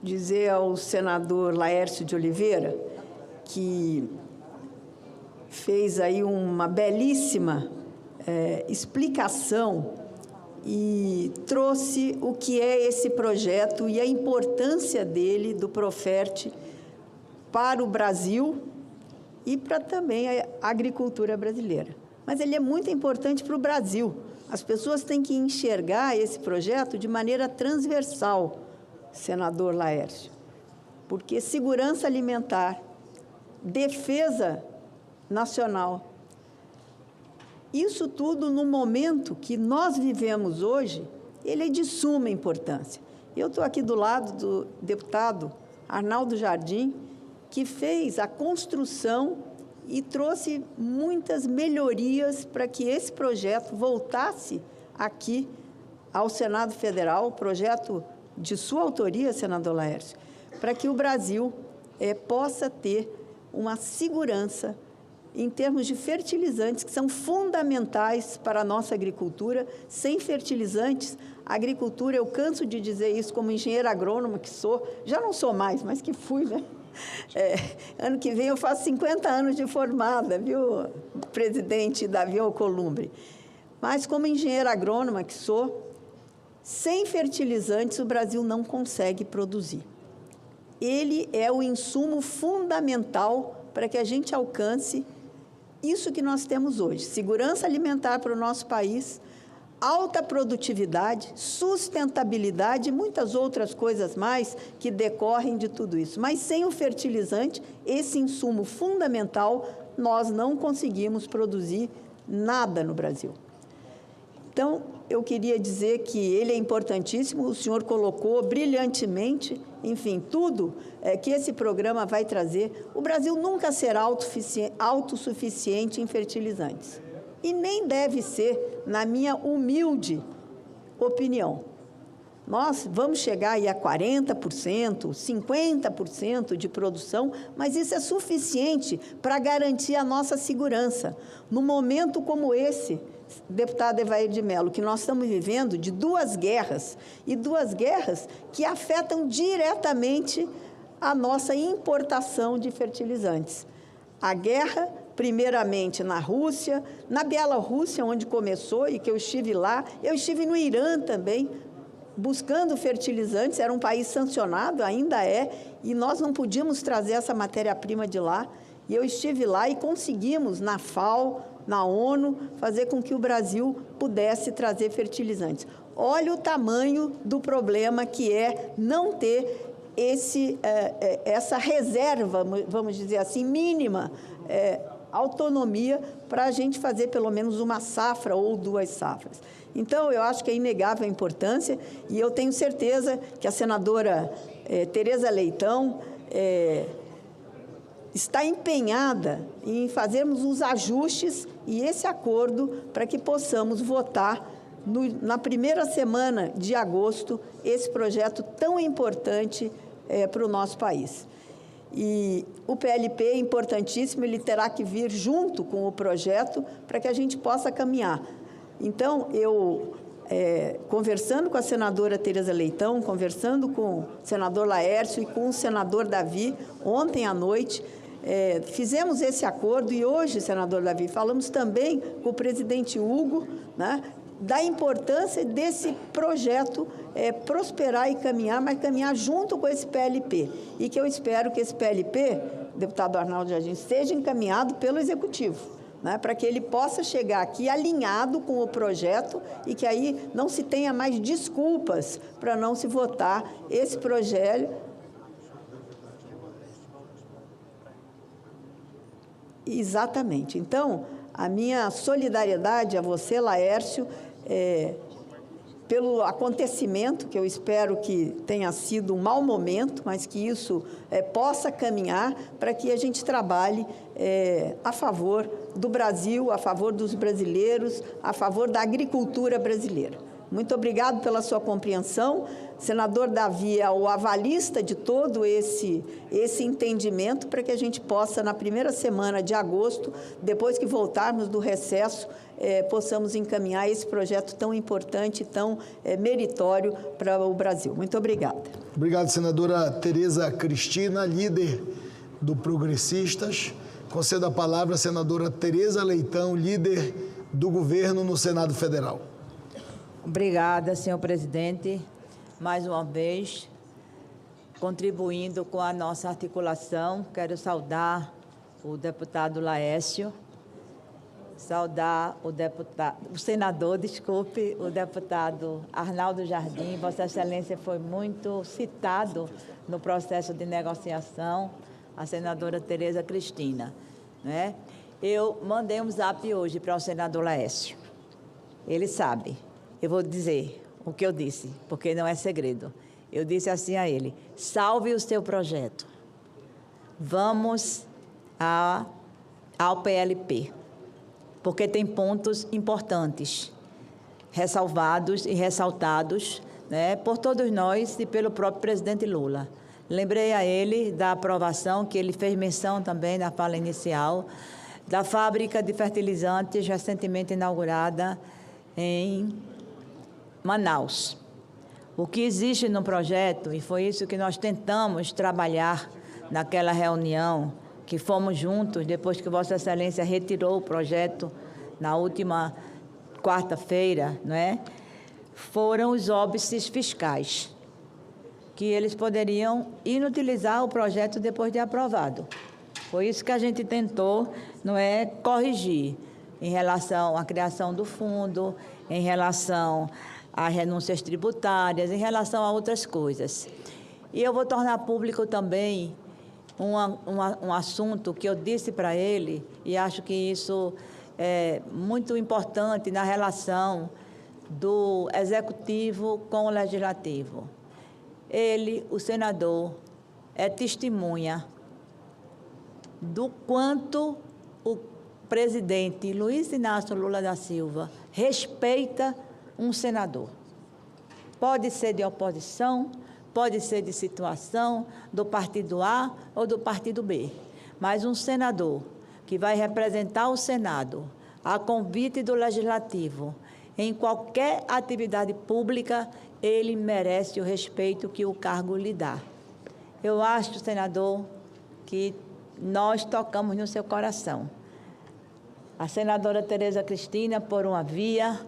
dizer ao senador Laércio de Oliveira, que fez aí uma belíssima explicação e trouxe o que é esse projeto e a importância dele, do Profert, para o Brasil e para também a agricultura brasileira. Mas ele é muito importante para o Brasil. As pessoas têm que enxergar esse projeto de maneira transversal, senador Laércio, porque segurança alimentar, defesa nacional, isso tudo no momento que nós vivemos hoje, ele é de suma importância. Eu estou aqui do lado do deputado Arnaldo Jardim, que fez a construção e trouxe muitas melhorias para que esse projeto voltasse aqui ao Senado Federal, o projeto de sua autoria, senador Laércio, para que o Brasil possa ter uma segurança em termos de fertilizantes, que são fundamentais para a nossa agricultura. Sem fertilizantes, a agricultura, eu canso de dizer isso como engenheira agrônoma que sou, já não sou mais, mas que fui, né? Ano que vem eu faço 50 anos de formada, viu, presidente Davi Alcolumbre? Mas como engenheira agrônoma que sou, sem fertilizantes o Brasil não consegue produzir. Ele é o insumo fundamental para que a gente alcance isso que nós temos hoje: segurança alimentar para o nosso país, alta produtividade, sustentabilidade e muitas outras coisas mais que decorrem de tudo isso. Mas sem o fertilizante, esse insumo fundamental, nós não conseguimos produzir nada no Brasil. Então, eu queria dizer que ele é importantíssimo, o senhor colocou brilhantemente, enfim, tudo que esse programa vai trazer. O Brasil nunca será autossuficiente em fertilizantes. E nem deve ser, na minha humilde opinião. Nós vamos chegar aí a 40%, 50% de produção, mas isso é suficiente para garantir a nossa segurança. No momento como esse, deputado Evair de Mello, que nós estamos vivendo de duas guerras, e duas guerras que afetam diretamente a nossa importação de fertilizantes. A guerra, primeiramente na Rússia, na Bielorrússia, onde começou e que eu estive lá, eu estive no Irã também, buscando fertilizantes, era um país sancionado, ainda é, e nós não podíamos trazer essa matéria-prima de lá, e eu estive lá e conseguimos, na FAO, na ONU, fazer com que o Brasil pudesse trazer fertilizantes. Olha o tamanho do problema que é não ter essa reserva, vamos dizer assim, mínima, autonomia para a gente fazer pelo menos uma safra ou duas safras. Então, eu acho que é inegável a importância e eu tenho certeza que a senadora Tereza Leitão está empenhada em fazermos os ajustes e esse acordo para que possamos votar na primeira semana de agosto esse projeto tão importante para o nosso país. E o PLP é importantíssimo, ele terá que vir junto com o projeto para que a gente possa caminhar. Então, eu, conversando com a senadora Tereza Leitão, conversando com o senador Laércio e com o senador Davi, ontem à noite, fizemos esse acordo e hoje, senador Davi, falamos também com o presidente Hugo, né, da importância desse projeto prosperar e caminhar, mas caminhar junto com esse PLP. E que eu espero que esse PLP, deputado Arnaldo Jardim, seja encaminhado pelo Executivo, né, para que ele possa chegar aqui alinhado com o projeto e que aí não se tenha mais desculpas para não se votar esse projeto. Exatamente. Então, a minha solidariedade a você, Laércio, pelo acontecimento, que eu espero que tenha sido um mau momento, mas que isso possa caminhar para que a gente trabalhe a favor do Brasil, a favor dos brasileiros, a favor da agricultura brasileira. Muito obrigado pela sua compreensão. Senador Davi é o avalista de todo esse entendimento para que a gente possa, na primeira semana de agosto, depois que voltarmos do recesso, possamos encaminhar esse projeto tão importante, tão meritório para o Brasil. Muito obrigada. Obrigado, senadora Tereza Cristina, líder do Progressistas. Concedo a palavra à senadora Tereza Leitão, líder do governo no Senado Federal. Obrigada, senhor presidente, mais uma vez, contribuindo com a nossa articulação. Quero saudar o deputado Laércio, saudar o senador Arnaldo Jardim. Vossa Excelência foi muito citado no processo de negociação, a senadora Tereza Cristina, né? Eu mandei um zap hoje para o senador Laércio, ele sabe. Eu vou dizer o que eu disse, porque não é segredo. Eu disse assim a ele: salve o seu projeto. Vamos ao PLP, porque tem pontos importantes, ressalvados e ressaltados, né, por todos nós e pelo próprio presidente Lula. Lembrei a ele da aprovação, que ele fez menção também na fala inicial, da fábrica de fertilizantes recentemente inaugurada em Manaus. O que existe no projeto, e foi isso que nós tentamos trabalhar naquela reunião, que fomos juntos, depois que Vossa Excelência retirou o projeto na última quarta-feira, não é? Foram os óbices fiscais, que eles poderiam inutilizar o projeto depois de aprovado. Foi isso que a gente tentou, não é, corrigir, em relação à criação do fundo, em relação às renúncias tributárias, em relação a outras coisas. E eu vou tornar público também um assunto que eu disse para ele, e acho que isso é muito importante na relação do Executivo com o Legislativo. Ele, o senador, é testemunha do quanto o presidente Luiz Inácio Lula da Silva respeita um senador. Pode ser de oposição, pode ser de situação, do partido A ou do partido B, mas um senador que vai representar o Senado a convite do Legislativo em qualquer atividade pública, ele merece o respeito que o cargo lhe dá. Eu acho, senador, que nós tocamos no seu coração. A senadora Tereza Cristina por uma via,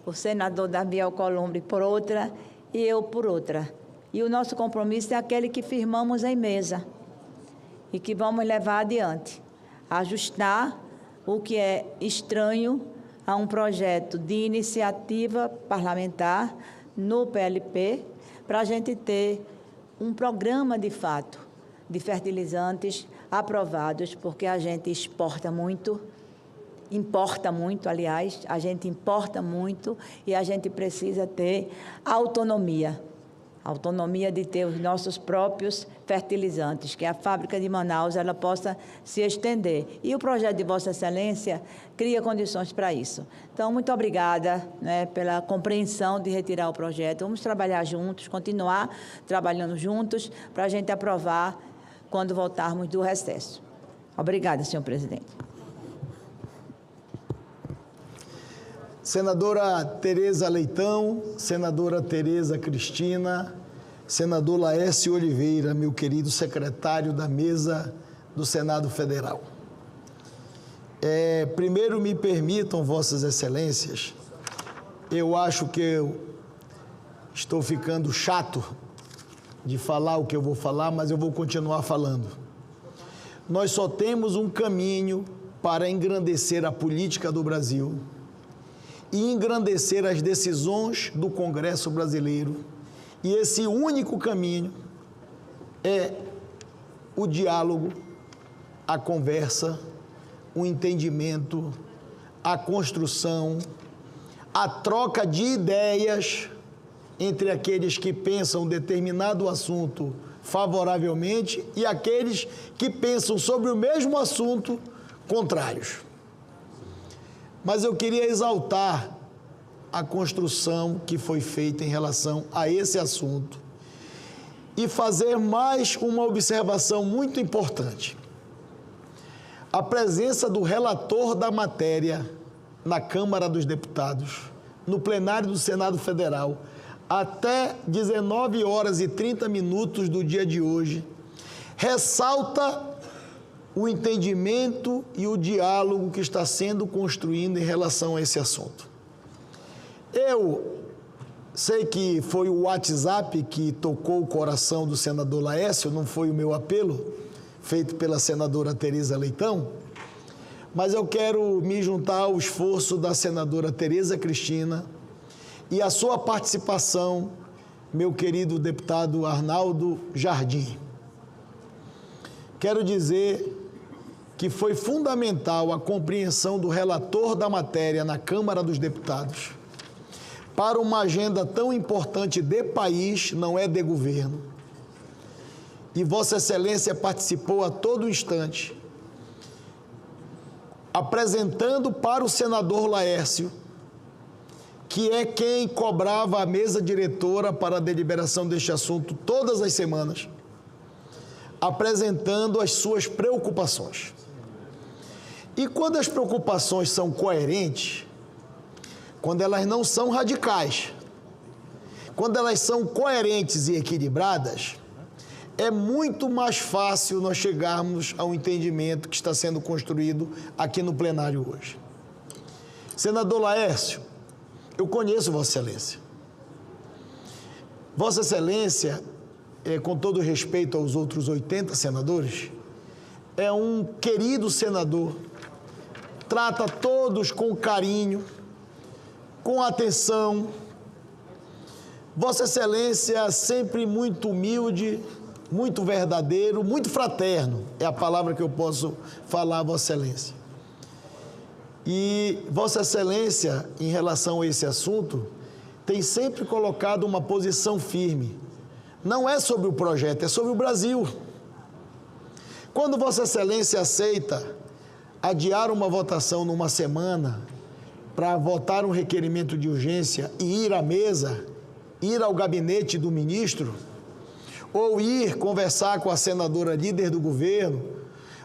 o senador Davi Alcolumbre por outra e eu por outra. E o nosso compromisso é aquele que firmamos em mesa e que vamos levar adiante. Ajustar o que é estranho a um projeto de iniciativa parlamentar no PLP, para a gente ter um programa de fato de fertilizantes aprovados, porque a gente exporta muito, importa muito, aliás, a gente importa muito e a gente precisa ter autonomia. Autonomia de ter os nossos próprios fertilizantes, que a fábrica de Manaus ela possa se estender. E o projeto de Vossa Excelência cria condições para isso. Então, muito obrigada, né, pela compreensão de retirar o projeto. Vamos trabalhar juntos, continuar trabalhando juntos, para a gente aprovar quando voltarmos do recesso. Obrigada, senhor presidente. Senadora Tereza Leitão, senadora Tereza Cristina, senador Laércio Oliveira, meu querido secretário da mesa do Senado Federal. Primeiro me permitam, Vossas Excelências, eu acho que eu estou ficando chato de falar o que eu vou falar, mas eu vou continuar falando. Nós só temos um caminho para engrandecer a política do Brasil e engrandecer as decisões do Congresso brasileiro. E esse único caminho é o diálogo, a conversa, o entendimento, a construção, a troca de ideias entre aqueles que pensam determinado assunto favoravelmente e aqueles que pensam sobre o mesmo assunto contrários. Mas eu queria exaltar a construção que foi feita em relação a esse assunto e fazer mais uma observação muito importante. A presença do relator da matéria na Câmara dos Deputados, no plenário do Senado Federal, até 19h30 do dia de hoje, ressalta o entendimento e o diálogo que está sendo construído em relação a esse assunto. Eu sei que foi o WhatsApp que tocou o coração do senador Laércio, não foi o meu apelo, feito pela senadora Tereza Leitão, mas eu quero me juntar ao esforço da senadora Tereza Cristina e a sua participação, meu querido deputado Arnaldo Jardim. Quero dizer que foi fundamental a compreensão do relator da matéria na Câmara dos Deputados para uma agenda tão importante de país, não é de governo. E Vossa Excelência participou a todo instante, apresentando para o senador Laércio, que é quem cobrava a mesa diretora para a deliberação deste assunto todas as semanas, apresentando as suas preocupações. E quando as preocupações são coerentes, quando elas não são radicais, quando elas são coerentes e equilibradas, é muito mais fácil nós chegarmos ao entendimento que está sendo construído aqui no plenário hoje. Senador Laércio, eu conheço Vossa Excelência. Vossa Excelência, com todo respeito aos outros 80 senadores, é um querido senador, trata todos com carinho, com atenção. Vossa Excelência sempre muito humilde, muito verdadeiro, muito fraterno, é a palavra que eu posso falar a Vossa Excelência. E Vossa Excelência, em relação a esse assunto, tem sempre colocado uma posição firme. Não é sobre o projeto, é sobre o Brasil. Quando Vossa Excelência aceita adiar uma votação numa semana para votar um requerimento de urgência e ir à mesa, ir ao gabinete do ministro, ou ir conversar com a senadora líder do governo,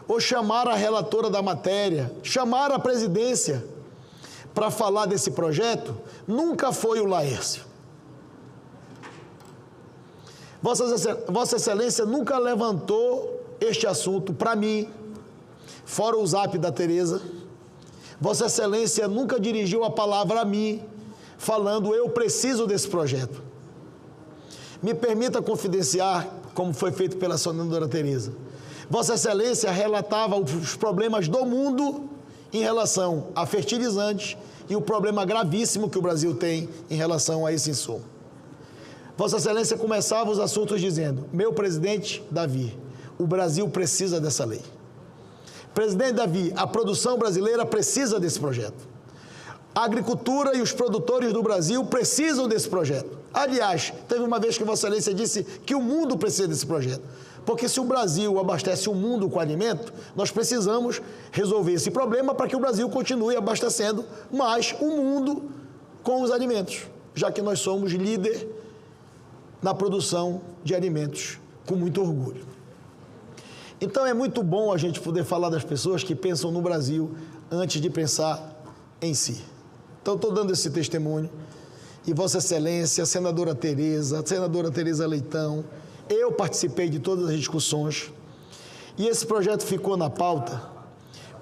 ou chamar a relatora da matéria, chamar a presidência para falar desse projeto, nunca foi o Laércio. Vossa Excelência nunca levantou este assunto para mim, fora o zap da Tereza. Vossa Excelência nunca dirigiu a palavra a mim, falando, eu preciso desse projeto. Me permita confidenciar, como foi feito pela senadora Tereza. Vossa Excelência relatava os problemas do mundo em relação a fertilizantes e o problema gravíssimo que o Brasil tem em relação a esse insumo. Vossa Excelência começava os assuntos dizendo, meu presidente Davi, o Brasil precisa dessa lei. Presidente Davi, a produção brasileira precisa desse projeto. A agricultura e os produtores do Brasil precisam desse projeto. Aliás, teve uma vez que Vossa Excelência disse que o mundo precisa desse projeto. Porque se o Brasil abastece o mundo com alimento, nós precisamos resolver esse problema para que o Brasil continue abastecendo mais o mundo com os alimentos, já que nós somos líder na produção de alimentos, com muito orgulho. Então é muito bom a gente poder falar das pessoas que pensam no Brasil antes de pensar em si. Então estou dando esse testemunho e Vossa Excelência, a senadora Tereza Leitão, eu participei de todas as discussões e esse projeto ficou na pauta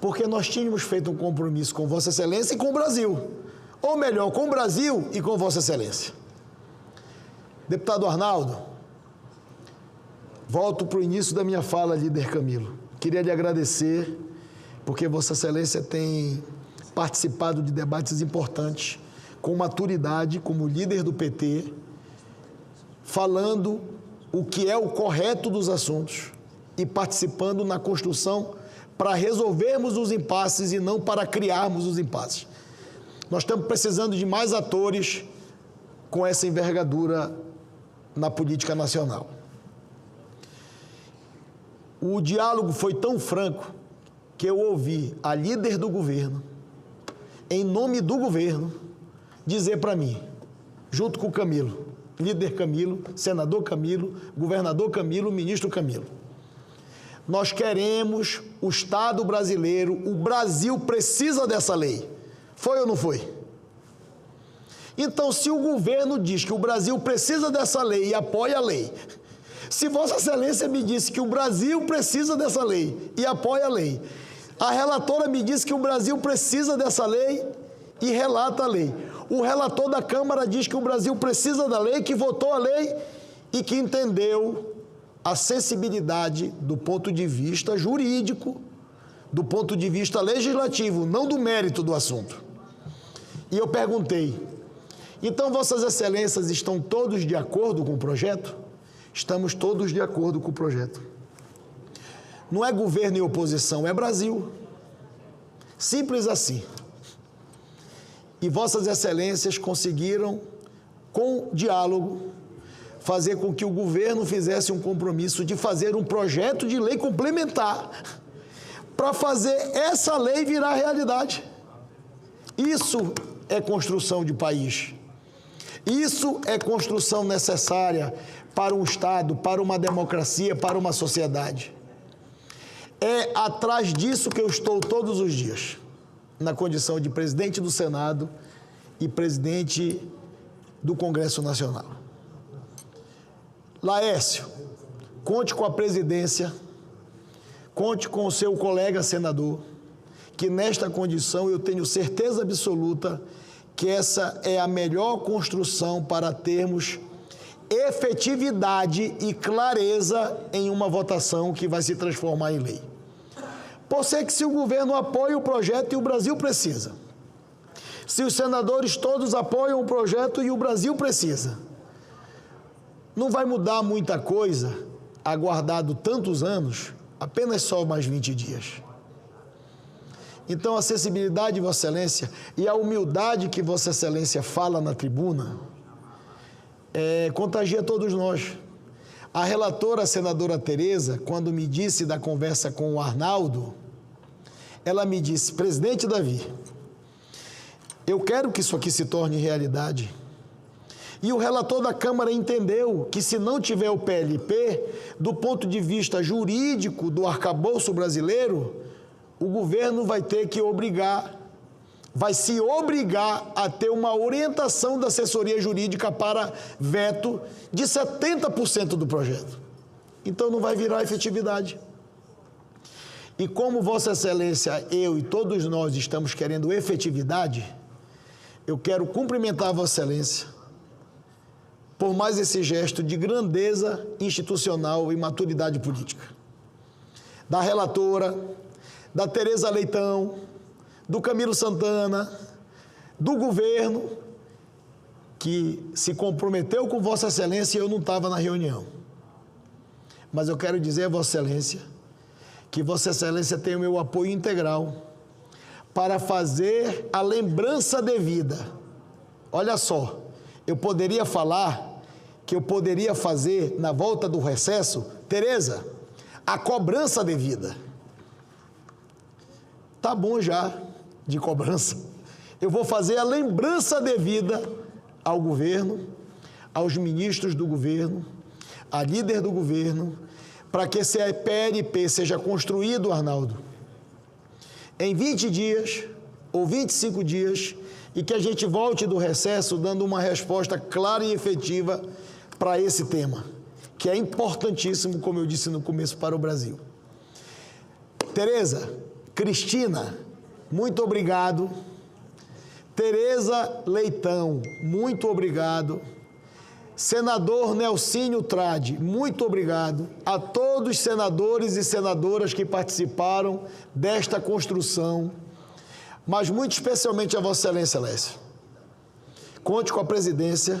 porque nós tínhamos feito um compromisso com Vossa Excelência e com o Brasil, ou melhor, com o Brasil e com Vossa Excelência. Deputado Arnaldo, volto para o início da minha fala, líder Camilo. Queria lhe agradecer porque Vossa Excelência tem participado de debates importantes com maturidade, como líder do PT, falando o que é o correto dos assuntos e participando na construção para resolvermos os impasses e não para criarmos os impasses. Nós estamos precisando de mais atores com essa envergadura na política nacional. O diálogo foi tão franco que eu ouvi a líder do governo, em nome do governo, dizer para mim, junto com o Camilo, líder Camilo, senador Camilo, governador Camilo, ministro Camilo, nós queremos o Estado brasileiro, o Brasil precisa dessa lei. Foi ou não foi? Então, se o governo diz que o Brasil precisa dessa lei e apoia a lei, se Vossa Excelência me disse que o Brasil precisa dessa lei e apoia a lei, a relatora me disse que o Brasil precisa dessa lei e relata a lei, o relator da Câmara diz que o Brasil precisa da lei, que votou a lei e que entendeu a sensibilidade do ponto de vista jurídico, do ponto de vista legislativo, não do mérito do assunto. E eu perguntei, então Vossas Excelências estão todos de acordo com o projeto? Estamos todos de acordo com o projeto. Não é governo e oposição, é Brasil. Simples assim. E Vossas Excelências conseguiram, com diálogo, fazer com que o governo fizesse um compromisso de fazer um projeto de lei complementar para fazer essa lei virar realidade. Isso é construção de país. Isso é construção necessária para um Estado, para uma democracia, para uma sociedade. É atrás disso que eu estou todos os dias, na condição de presidente do Senado e presidente do Congresso Nacional. Laércio, conte com a presidência, conte com o seu colega senador, que nesta condição eu tenho certeza absoluta que essa é a melhor construção para termos efetividade e clareza em uma votação que vai se transformar em lei. Por ser que se o governo apoia o projeto e o Brasil precisa, se os senadores todos apoiam o projeto e o Brasil precisa, não vai mudar muita coisa, aguardado tantos anos, apenas só mais 20 dias. Então, a sensibilidade de Vossa Excelência e a humildade que Vossa Excelência fala na tribuna contagia todos nós. A relatora, a senadora Tereza, quando me disse da conversa com o Arnaldo, ela me disse: presidente Davi, eu quero que isso aqui se torne realidade. E o relator da Câmara entendeu que, se não tiver o PLP, do ponto de vista jurídico do arcabouço brasileiro, o governo vai ter que vai se obrigar a ter uma orientação da assessoria jurídica para veto de 70% do projeto. Então não vai virar efetividade. E como Vossa Excelência, eu e todos nós estamos querendo efetividade, eu quero cumprimentar Vossa Excelência por mais esse gesto de grandeza institucional e maturidade política. Da relatora, da Tereza Leitão, do Camilo Santana, do governo, que se comprometeu com Vossa Excelência e eu não estava na reunião. Mas eu quero dizer a Vossa Excelência que Vossa Excelência tem o meu apoio integral para fazer a lembrança devida. Olha só, eu poderia falar que eu poderia fazer, na volta do recesso, Tereza, a cobrança devida. Tá bom já de cobrança. Eu vou fazer a lembrança devida ao governo, aos ministros do governo, à líder do governo, para que esse PLP seja construído, Arnaldo, em 20 dias ou 25 dias, e que a gente volte do recesso dando uma resposta clara e efetiva para esse tema, que é importantíssimo, como eu disse no começo, para o Brasil. Tereza, Cristina, muito obrigado. Tereza Leitão, muito obrigado. Senador Nelsinho Trade, muito obrigado. A todos os senadores e senadoras que participaram desta construção, mas muito especialmente a Vossa Excelência, Lécio. Conte com a presidência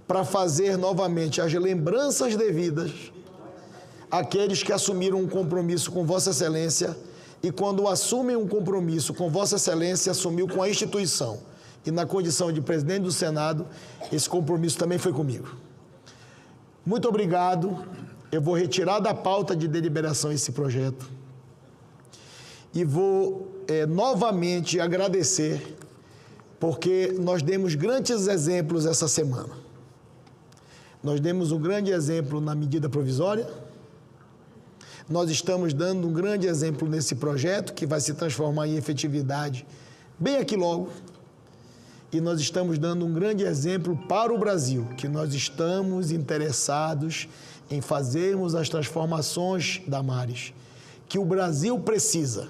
para fazer novamente as lembranças devidas àqueles que assumiram um compromisso com Vossa Excelência, e quando assumem um compromisso com Vossa Excelência, assumiu com a instituição. E na condição de presidente do Senado, esse compromisso também foi comigo. Muito obrigado. Eu vou retirar da pauta de deliberação esse projeto. E vou novamente agradecer, porque nós demos grandes exemplos essa semana. Nós demos um grande exemplo na medida provisória. Nós estamos dando um grande exemplo nesse projeto, que vai se transformar em efetividade bem aqui logo. E nós estamos dando um grande exemplo para o Brasil, que nós estamos interessados em fazermos as transformações, Damares, que o Brasil precisa,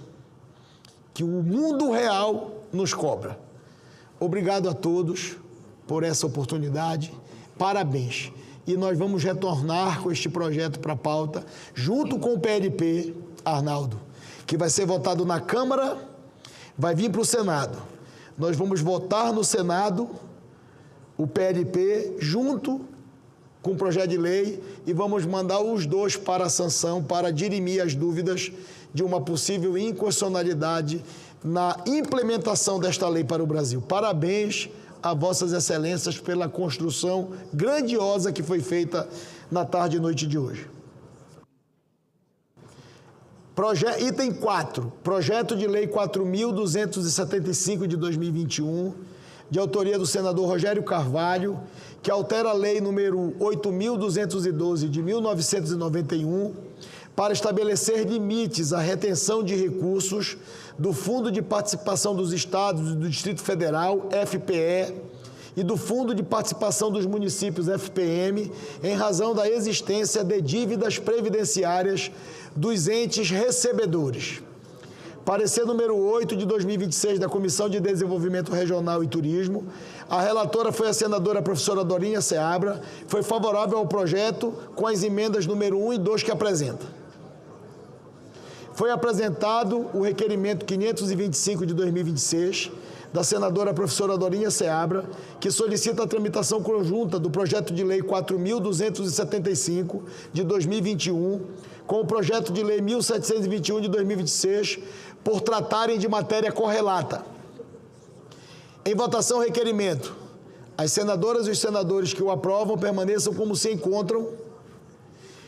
que o mundo real nos cobra. Obrigado a todos por essa oportunidade. Parabéns. E nós vamos retornar com este projeto para a pauta, junto com o PLP, Arnaldo, que vai ser votado na Câmara, vai vir para o Senado. Nós vamos votar no Senado o PLP junto com o projeto de lei e vamos mandar os dois para a sanção para dirimir as dúvidas de uma possível inconstitucionalidade na implementação desta lei para o Brasil. Parabéns a Vossas Excelências pela construção grandiosa que foi feita na tarde e noite de hoje. Item 4, Projeto de Lei 4.275 de 2021, de autoria do senador Rogério Carvalho, que altera a Lei número 8.212 de 1991, para estabelecer limites à retenção de recursos do Fundo de Participação dos Estados e do Distrito Federal, FPE, e do Fundo de Participação dos Municípios, FPM, em razão da existência de dívidas previdenciárias dos entes recebedores. Parecer número 8 de 2026 da Comissão de Desenvolvimento Regional e Turismo. A relatora foi a senadora professora Dorinha Seabra, foi favorável ao projeto com as emendas número 1 e 2 que apresenta. Foi apresentado o requerimento 525 de 2026, da senadora professora Dorinha Seabra, que solicita a tramitação conjunta do projeto de lei 4.275 de 2021, com o projeto de lei 1.721 de 2026, por tratarem de matéria correlata. Em votação, requerimento. As senadoras e os senadores que o aprovam permaneçam como se encontram.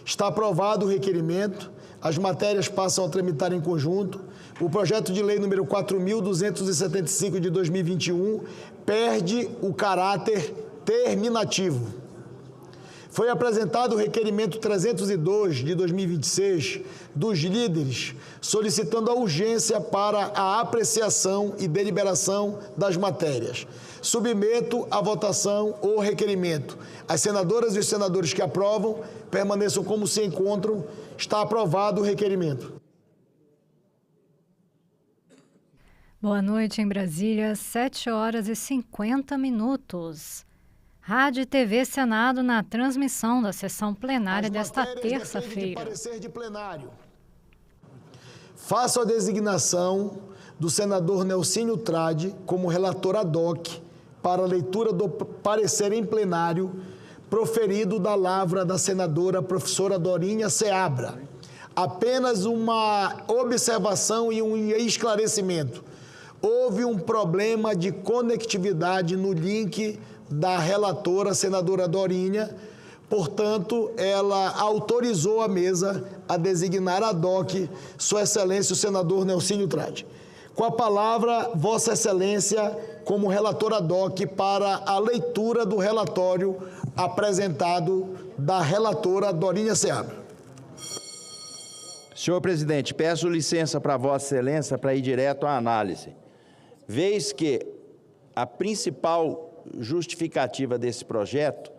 Está aprovado o requerimento. As matérias passam a tramitar em conjunto. O projeto de lei número 4.275 de 2021 perde o caráter terminativo. Foi apresentado o requerimento 302 de 2026 dos líderes, solicitando a urgência para a apreciação e deliberação das matérias. Submeto à votação o requerimento. As senadoras e os senadores que aprovam permaneçam como se encontram. Está aprovado o requerimento. Boa noite em Brasília, 7h50. Rádio e TV Senado na transmissão da sessão plenária desta terça-feira. Faço a designação do senador Nelsinho Trade como relator ad hoc para a leitura do parecer em plenário proferido da lavra da senadora professora Dorinha Seabra. Apenas uma observação e um esclarecimento. Houve um problema de conectividade no link da relatora, senadora Dorinha, portanto, ela autorizou a mesa a designar ad hoc Sua Excelência o senador Nelsinho Trade. Com a palavra, Vossa Excelência, como relator ad hoc para a leitura do relatório apresentado da relatora Dorinha Seabra. Senhor presidente, peço licença para Vossa Excelência para ir direto à análise. Vez que a principal justificativa desse projeto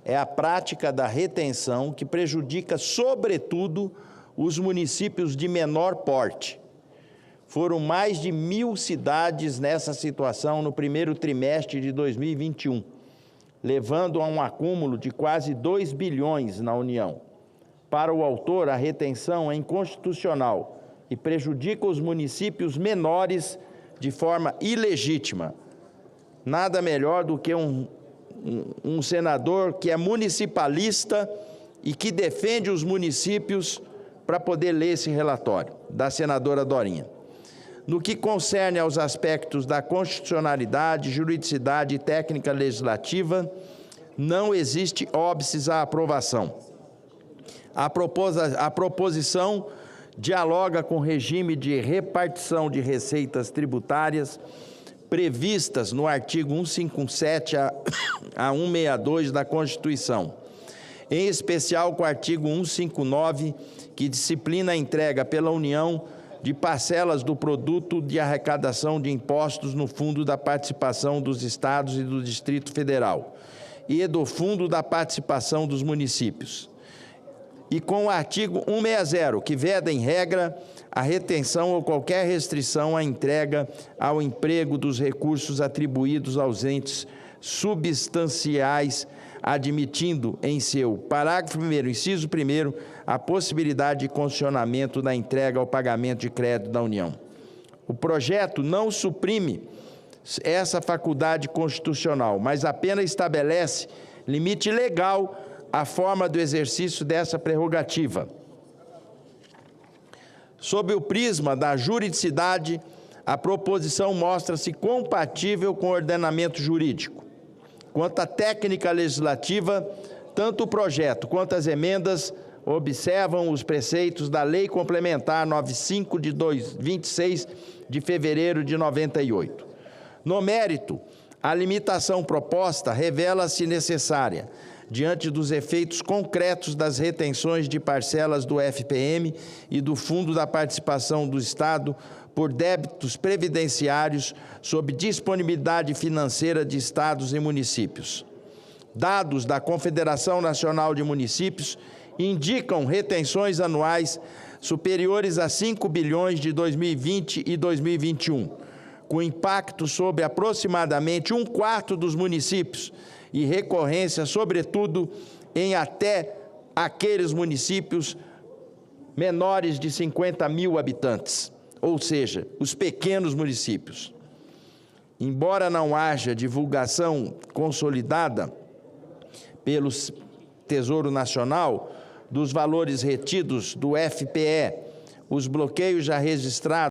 é a prática da retenção que prejudica, sobretudo, os municípios de menor porte. Foram mais de 1.000 cidades nessa situação no primeiro trimestre de 2021, levando a um acúmulo de quase 2 bilhões na União. Para o autor, a retenção é inconstitucional e prejudica os municípios menores de forma ilegítima. Nada melhor do que um senador que é municipalista e que defende os municípios para poder ler esse relatório da senadora Dorinha. No que concerne aos aspectos da constitucionalidade, juridicidade e técnica legislativa, não existe óbices à aprovação. A proposição dialoga com o regime de repartição de receitas tributárias previstas no artigo 157 a 162 da Constituição, em especial com o artigo 159, que disciplina a entrega pela União de parcelas do produto de arrecadação de impostos no Fundo da Participação dos Estados e do Distrito Federal e do Fundo da Participação dos Municípios. E com o artigo 160, que veda em regra a retenção ou qualquer restrição à entrega ao emprego dos recursos atribuídos aos entes substanciais, admitindo em seu parágrafo 1º, inciso 1º, a possibilidade de condicionamento da entrega ao pagamento de crédito da União. O projeto não suprime essa faculdade constitucional, mas apenas estabelece limite legal à forma do exercício dessa prerrogativa. Sob o prisma da juridicidade, a proposição mostra-se compatível com o ordenamento jurídico. Quanto à técnica legislativa, tanto o projeto quanto as emendas observam os preceitos da Lei Complementar 95 de 26 de fevereiro de 98. No mérito, a limitação proposta revela-se necessária, diante dos efeitos concretos das retenções de parcelas do FPM e do Fundo da Participação do Estado por débitos previdenciários sob disponibilidade financeira de estados e municípios. Dados da Confederação Nacional de Municípios indicam retenções anuais superiores a 5 bilhões de 2020 e 2021, com impacto sobre aproximadamente 1/4 dos municípios e recorrência, sobretudo, em até aqueles municípios menores de 50.000 habitantes, ou seja, os pequenos municípios. Embora não haja divulgação consolidada pelo Tesouro Nacional dos valores retidos do FPE, os bloqueios já registrados